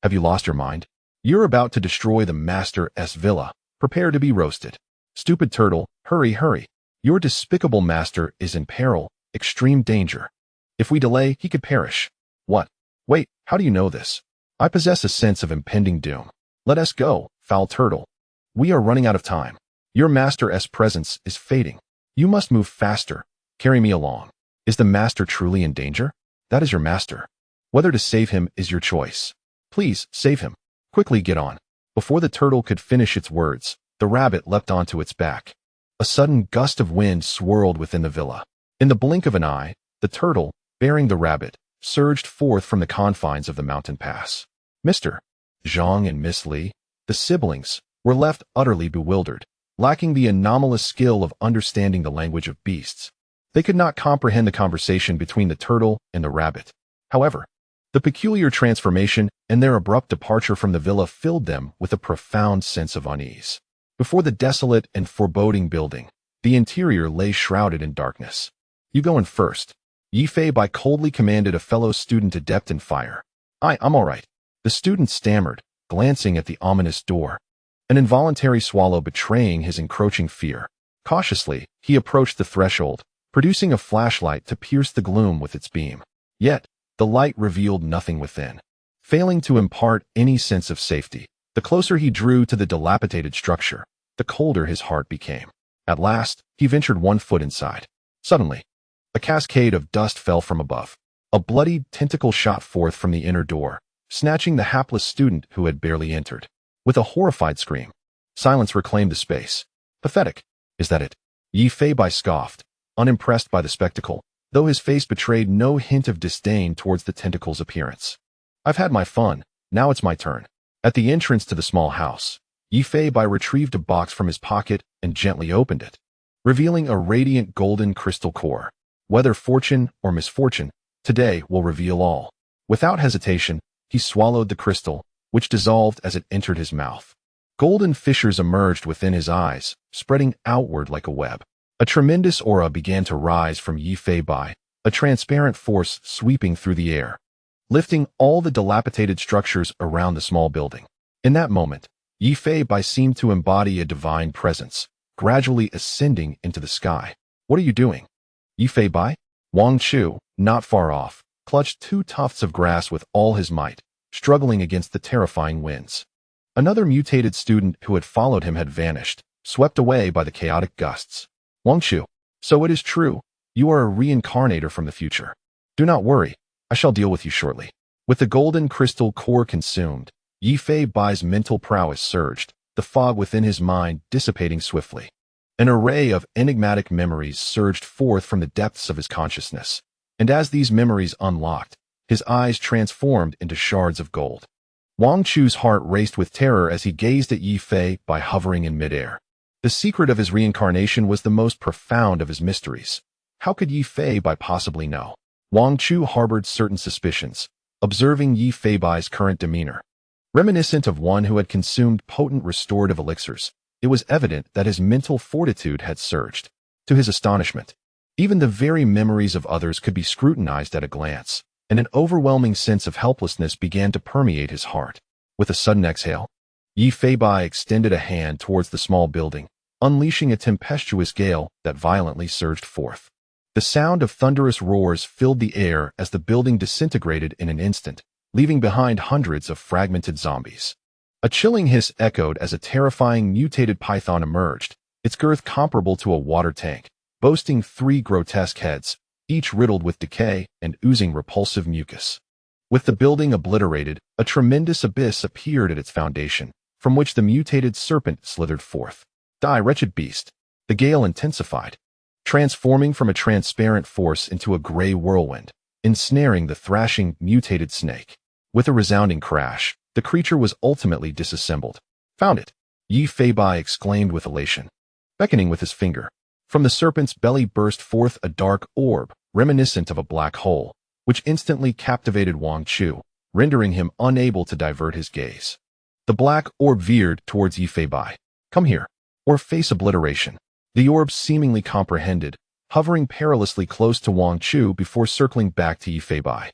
Have you lost your mind? You're about to destroy the master's villa. Prepare to be roasted. Stupid turtle, hurry, hurry. Your despicable master is in peril, extreme danger. If we delay, he could perish. What? Wait, how do you know this? I possess a sense of impending doom. Let us go, foul turtle. We are running out of time. Your master's presence is fading. You must move faster. Carry me along. Is the master truly in danger? That is your master. Whether to save him is your choice. Please, save him. Quickly get on. Before the turtle could finish its words, the rabbit leapt onto its back. A sudden gust of wind swirled within the villa. In the blink of an eye, the turtle, bearing the rabbit, surged forth from the confines of the mountain pass. Mr. Zhang and Miss Li, the siblings, were left utterly bewildered, lacking the anomalous skill of understanding the language of beasts. They could not comprehend the conversation between the turtle and the rabbit. However, the peculiar transformation and their abrupt departure from the villa filled them with a profound sense of unease. Before the desolate and foreboding building, the interior lay shrouded in darkness. You go in first. Yi Fei Bai coldly commanded a fellow student adept in fire. I'm all right. The student stammered, glancing at the ominous door, an involuntary swallow betraying his encroaching fear. Cautiously, he approached the threshold, producing a flashlight to pierce the gloom with its beam. Yet, the light revealed nothing within. Failing to impart any sense of safety, the closer he drew to the dilapidated structure, the colder his heart became. At last, he ventured 1 foot inside. Suddenly, a cascade of dust fell from above. A bloodied tentacle shot forth from the inner door, snatching the hapless student who had barely entered. With a horrified scream, silence reclaimed the space. Pathetic. Is that it? Yi Fei Bai scoffed, unimpressed by the spectacle, though his face betrayed no hint of disdain towards the tentacle's appearance. I've had my fun, now it's my turn. At the entrance to the small house, Yi Fei Bai retrieved a box from his pocket and gently opened it, revealing a radiant golden crystal core. Whether fortune or misfortune, today will reveal all. Without hesitation, he swallowed the crystal, which dissolved as it entered his mouth. Golden fissures emerged within his eyes, spreading outward like a web. A tremendous aura began to rise from Yi Fei Bai, a transparent force sweeping through the air, lifting all the dilapidated structures around the small building. In that moment, Yi Fei Bai seemed to embody a divine presence, gradually ascending into the sky. What are you doing? Yi Fei Bai? Wang Chu, not far off, clutched 2 tufts of grass with all his might, struggling against the terrifying winds. Another mutated student who had followed him had vanished, swept away by the chaotic gusts. Wang Chu, so it is true, you are a reincarnator from the future. Do not worry, I shall deal with you shortly. With the golden crystal core consumed, Yi Fei Bai's mental prowess surged, the fog within his mind dissipating swiftly. An array of enigmatic memories surged forth from the depths of his consciousness, and as these memories unlocked, his eyes transformed into shards of gold. Wang Chu's heart raced with terror as he gazed at Yi Fei Bai hovering in midair. The secret of his reincarnation was the most profound of his mysteries. How could Yi Fei Bai possibly know? Wang Chu harbored certain suspicions, observing Yi Fei Bai's current demeanor. Reminiscent of one who had consumed potent restorative elixirs, it was evident that his mental fortitude had surged. To his astonishment, even the very memories of others could be scrutinized at a glance, and an overwhelming sense of helplessness began to permeate his heart. With a sudden exhale, Yi Feibai extended a hand towards the small building, unleashing a tempestuous gale that violently surged forth. The sound of thunderous roars filled the air as the building disintegrated in an instant, leaving behind hundreds of fragmented zombies. A chilling hiss echoed as a terrifying mutated python emerged, its girth comparable to a water tank, boasting 3 grotesque heads, each riddled with decay and oozing repulsive mucus. With the building obliterated, a tremendous abyss appeared at its foundation, from which the mutated serpent slithered forth. Die, wretched beast! The gale intensified, transforming from a transparent force into a gray whirlwind, ensnaring the thrashing, mutated snake. With a resounding crash, the creature was ultimately disassembled. Found it! Yi Feibai exclaimed with elation. Beckoning with his finger, from the serpent's belly burst forth a dark orb, reminiscent of a black hole, which instantly captivated Wang Chu, rendering him unable to divert his gaze. The black orb veered towards Yi Feibai. Come here, or face obliteration. The orb seemingly comprehended, hovering perilously close to Wang Chu before circling back to Yi Feibai.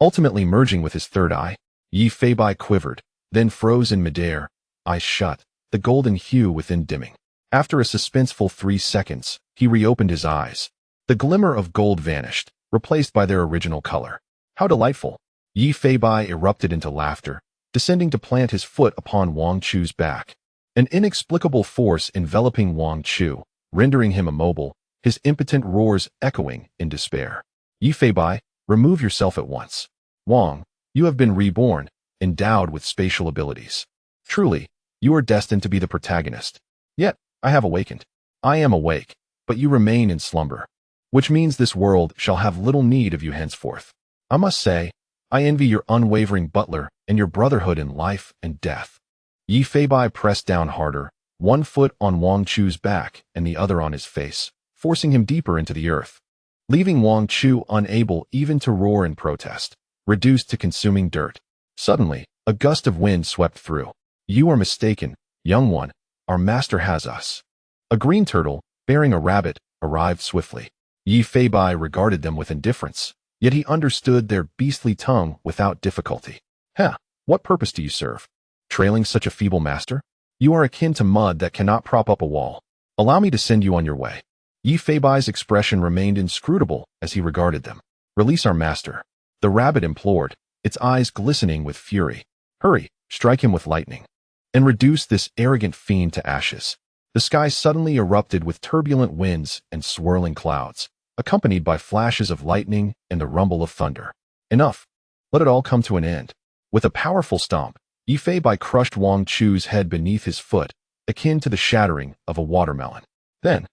Ultimately merging with his third eye, Yi Feibai quivered, then froze in midair, eyes shut, the golden hue within dimming. After a suspenseful 3 seconds, he reopened his eyes. The glimmer of gold vanished, replaced by their original color. How delightful! Yi Feibai erupted into laughter, descending to plant his foot upon Wang Chu's back. An inexplicable force enveloping Wang Chu, rendering him immobile, his impotent roars echoing in despair. Yi Feibai, remove yourself at once. Wang, you have been reborn, endowed with spatial abilities. Truly, you are destined to be the protagonist. Yet, I have awakened. I am awake, but you remain in slumber, which means this world shall have little need of you henceforth. I must say, I envy your unwavering butler and your brotherhood in life and death. Yi Feibai pressed down harder, one foot on Wang Chu's back and the other on his face, forcing him deeper into the earth, leaving Wang Chu unable even to roar in protest, reduced to consuming dirt. Suddenly, a gust of wind swept through. You are mistaken, young one. Our master has us. A green turtle, bearing a rabbit, arrived swiftly. Yi Feibai regarded them with indifference, yet he understood their beastly tongue without difficulty. Heh, what purpose do you serve? Trailing such a feeble master? You are akin to mud that cannot prop up a wall. Allow me to send you on your way. Yi Feibai's expression remained inscrutable as he regarded them. Release our master. The rabbit implored, its eyes glistening with fury. Hurry, strike him with lightning, and reduce this arrogant fiend to ashes. The sky suddenly erupted with turbulent winds and swirling clouds, accompanied by flashes of lightning and the rumble of thunder. Enough. Let it all come to an end. With a powerful stomp, Yi Feibai crushed Wang Chu's head beneath his foot, akin to the shattering of a watermelon. Then,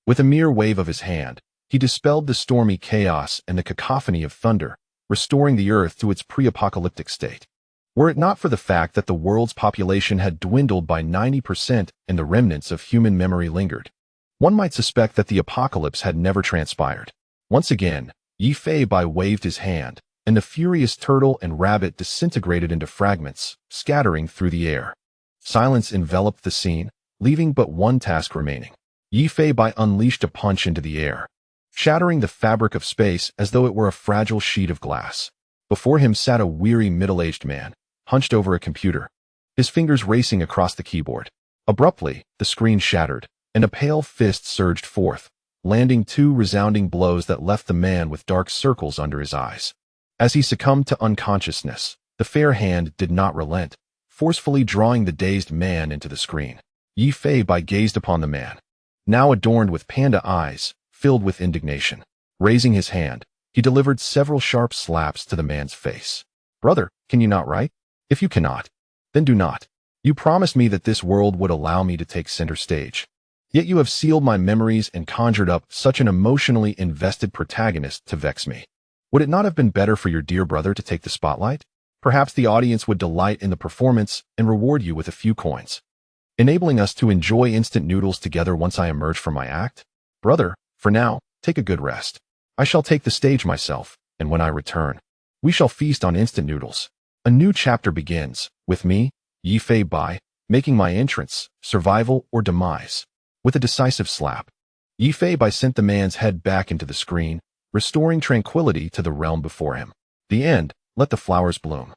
with a mere wave of his hand, he dispelled the stormy chaos and the cacophony of thunder, restoring the earth to its pre-apocalyptic state. Were it not for the fact that the world's population had dwindled by 90% and the remnants of human memory lingered, one might suspect that the apocalypse had never transpired. Once again, Yi Feibai waved his hand, and the furious turtle and rabbit disintegrated into fragments, scattering through the air. Silence enveloped the scene, leaving but one task remaining. Yi Feibai unleashed a punch into the air, shattering the fabric of space as though it were a fragile sheet of glass. Before him sat a weary middle-aged man, hunched over a computer, his fingers racing across the keyboard. Abruptly, the screen shattered, and a pale fist surged forth, landing 2 resounding blows that left the man with dark circles under his eyes. As he succumbed to unconsciousness, the fair hand did not relent, forcefully drawing the dazed man into the screen. Yi Feibai gazed upon the man, now adorned with panda eyes, filled with indignation. Raising his hand, he delivered several sharp slaps to the man's face. Brother, can you not write? If you cannot, then do not. You promised me that this world would allow me to take center stage. Yet you have sealed my memories and conjured up such an emotionally invested protagonist to vex me. Would it not have been better for your dear brother to take the spotlight? Perhaps the audience would delight in the performance and reward you with a few coins, enabling us to enjoy instant noodles together once I emerge from my act? Brother, for now, take a good rest. I shall take the stage myself, and when I return, we shall feast on instant noodles. A new chapter begins, with me, Yi Feibai, making my entrance, survival or demise. With a decisive slap, Yi Feibai sent the man's head back into the screen, restoring tranquility to the realm before him. The end. Let the flowers bloom.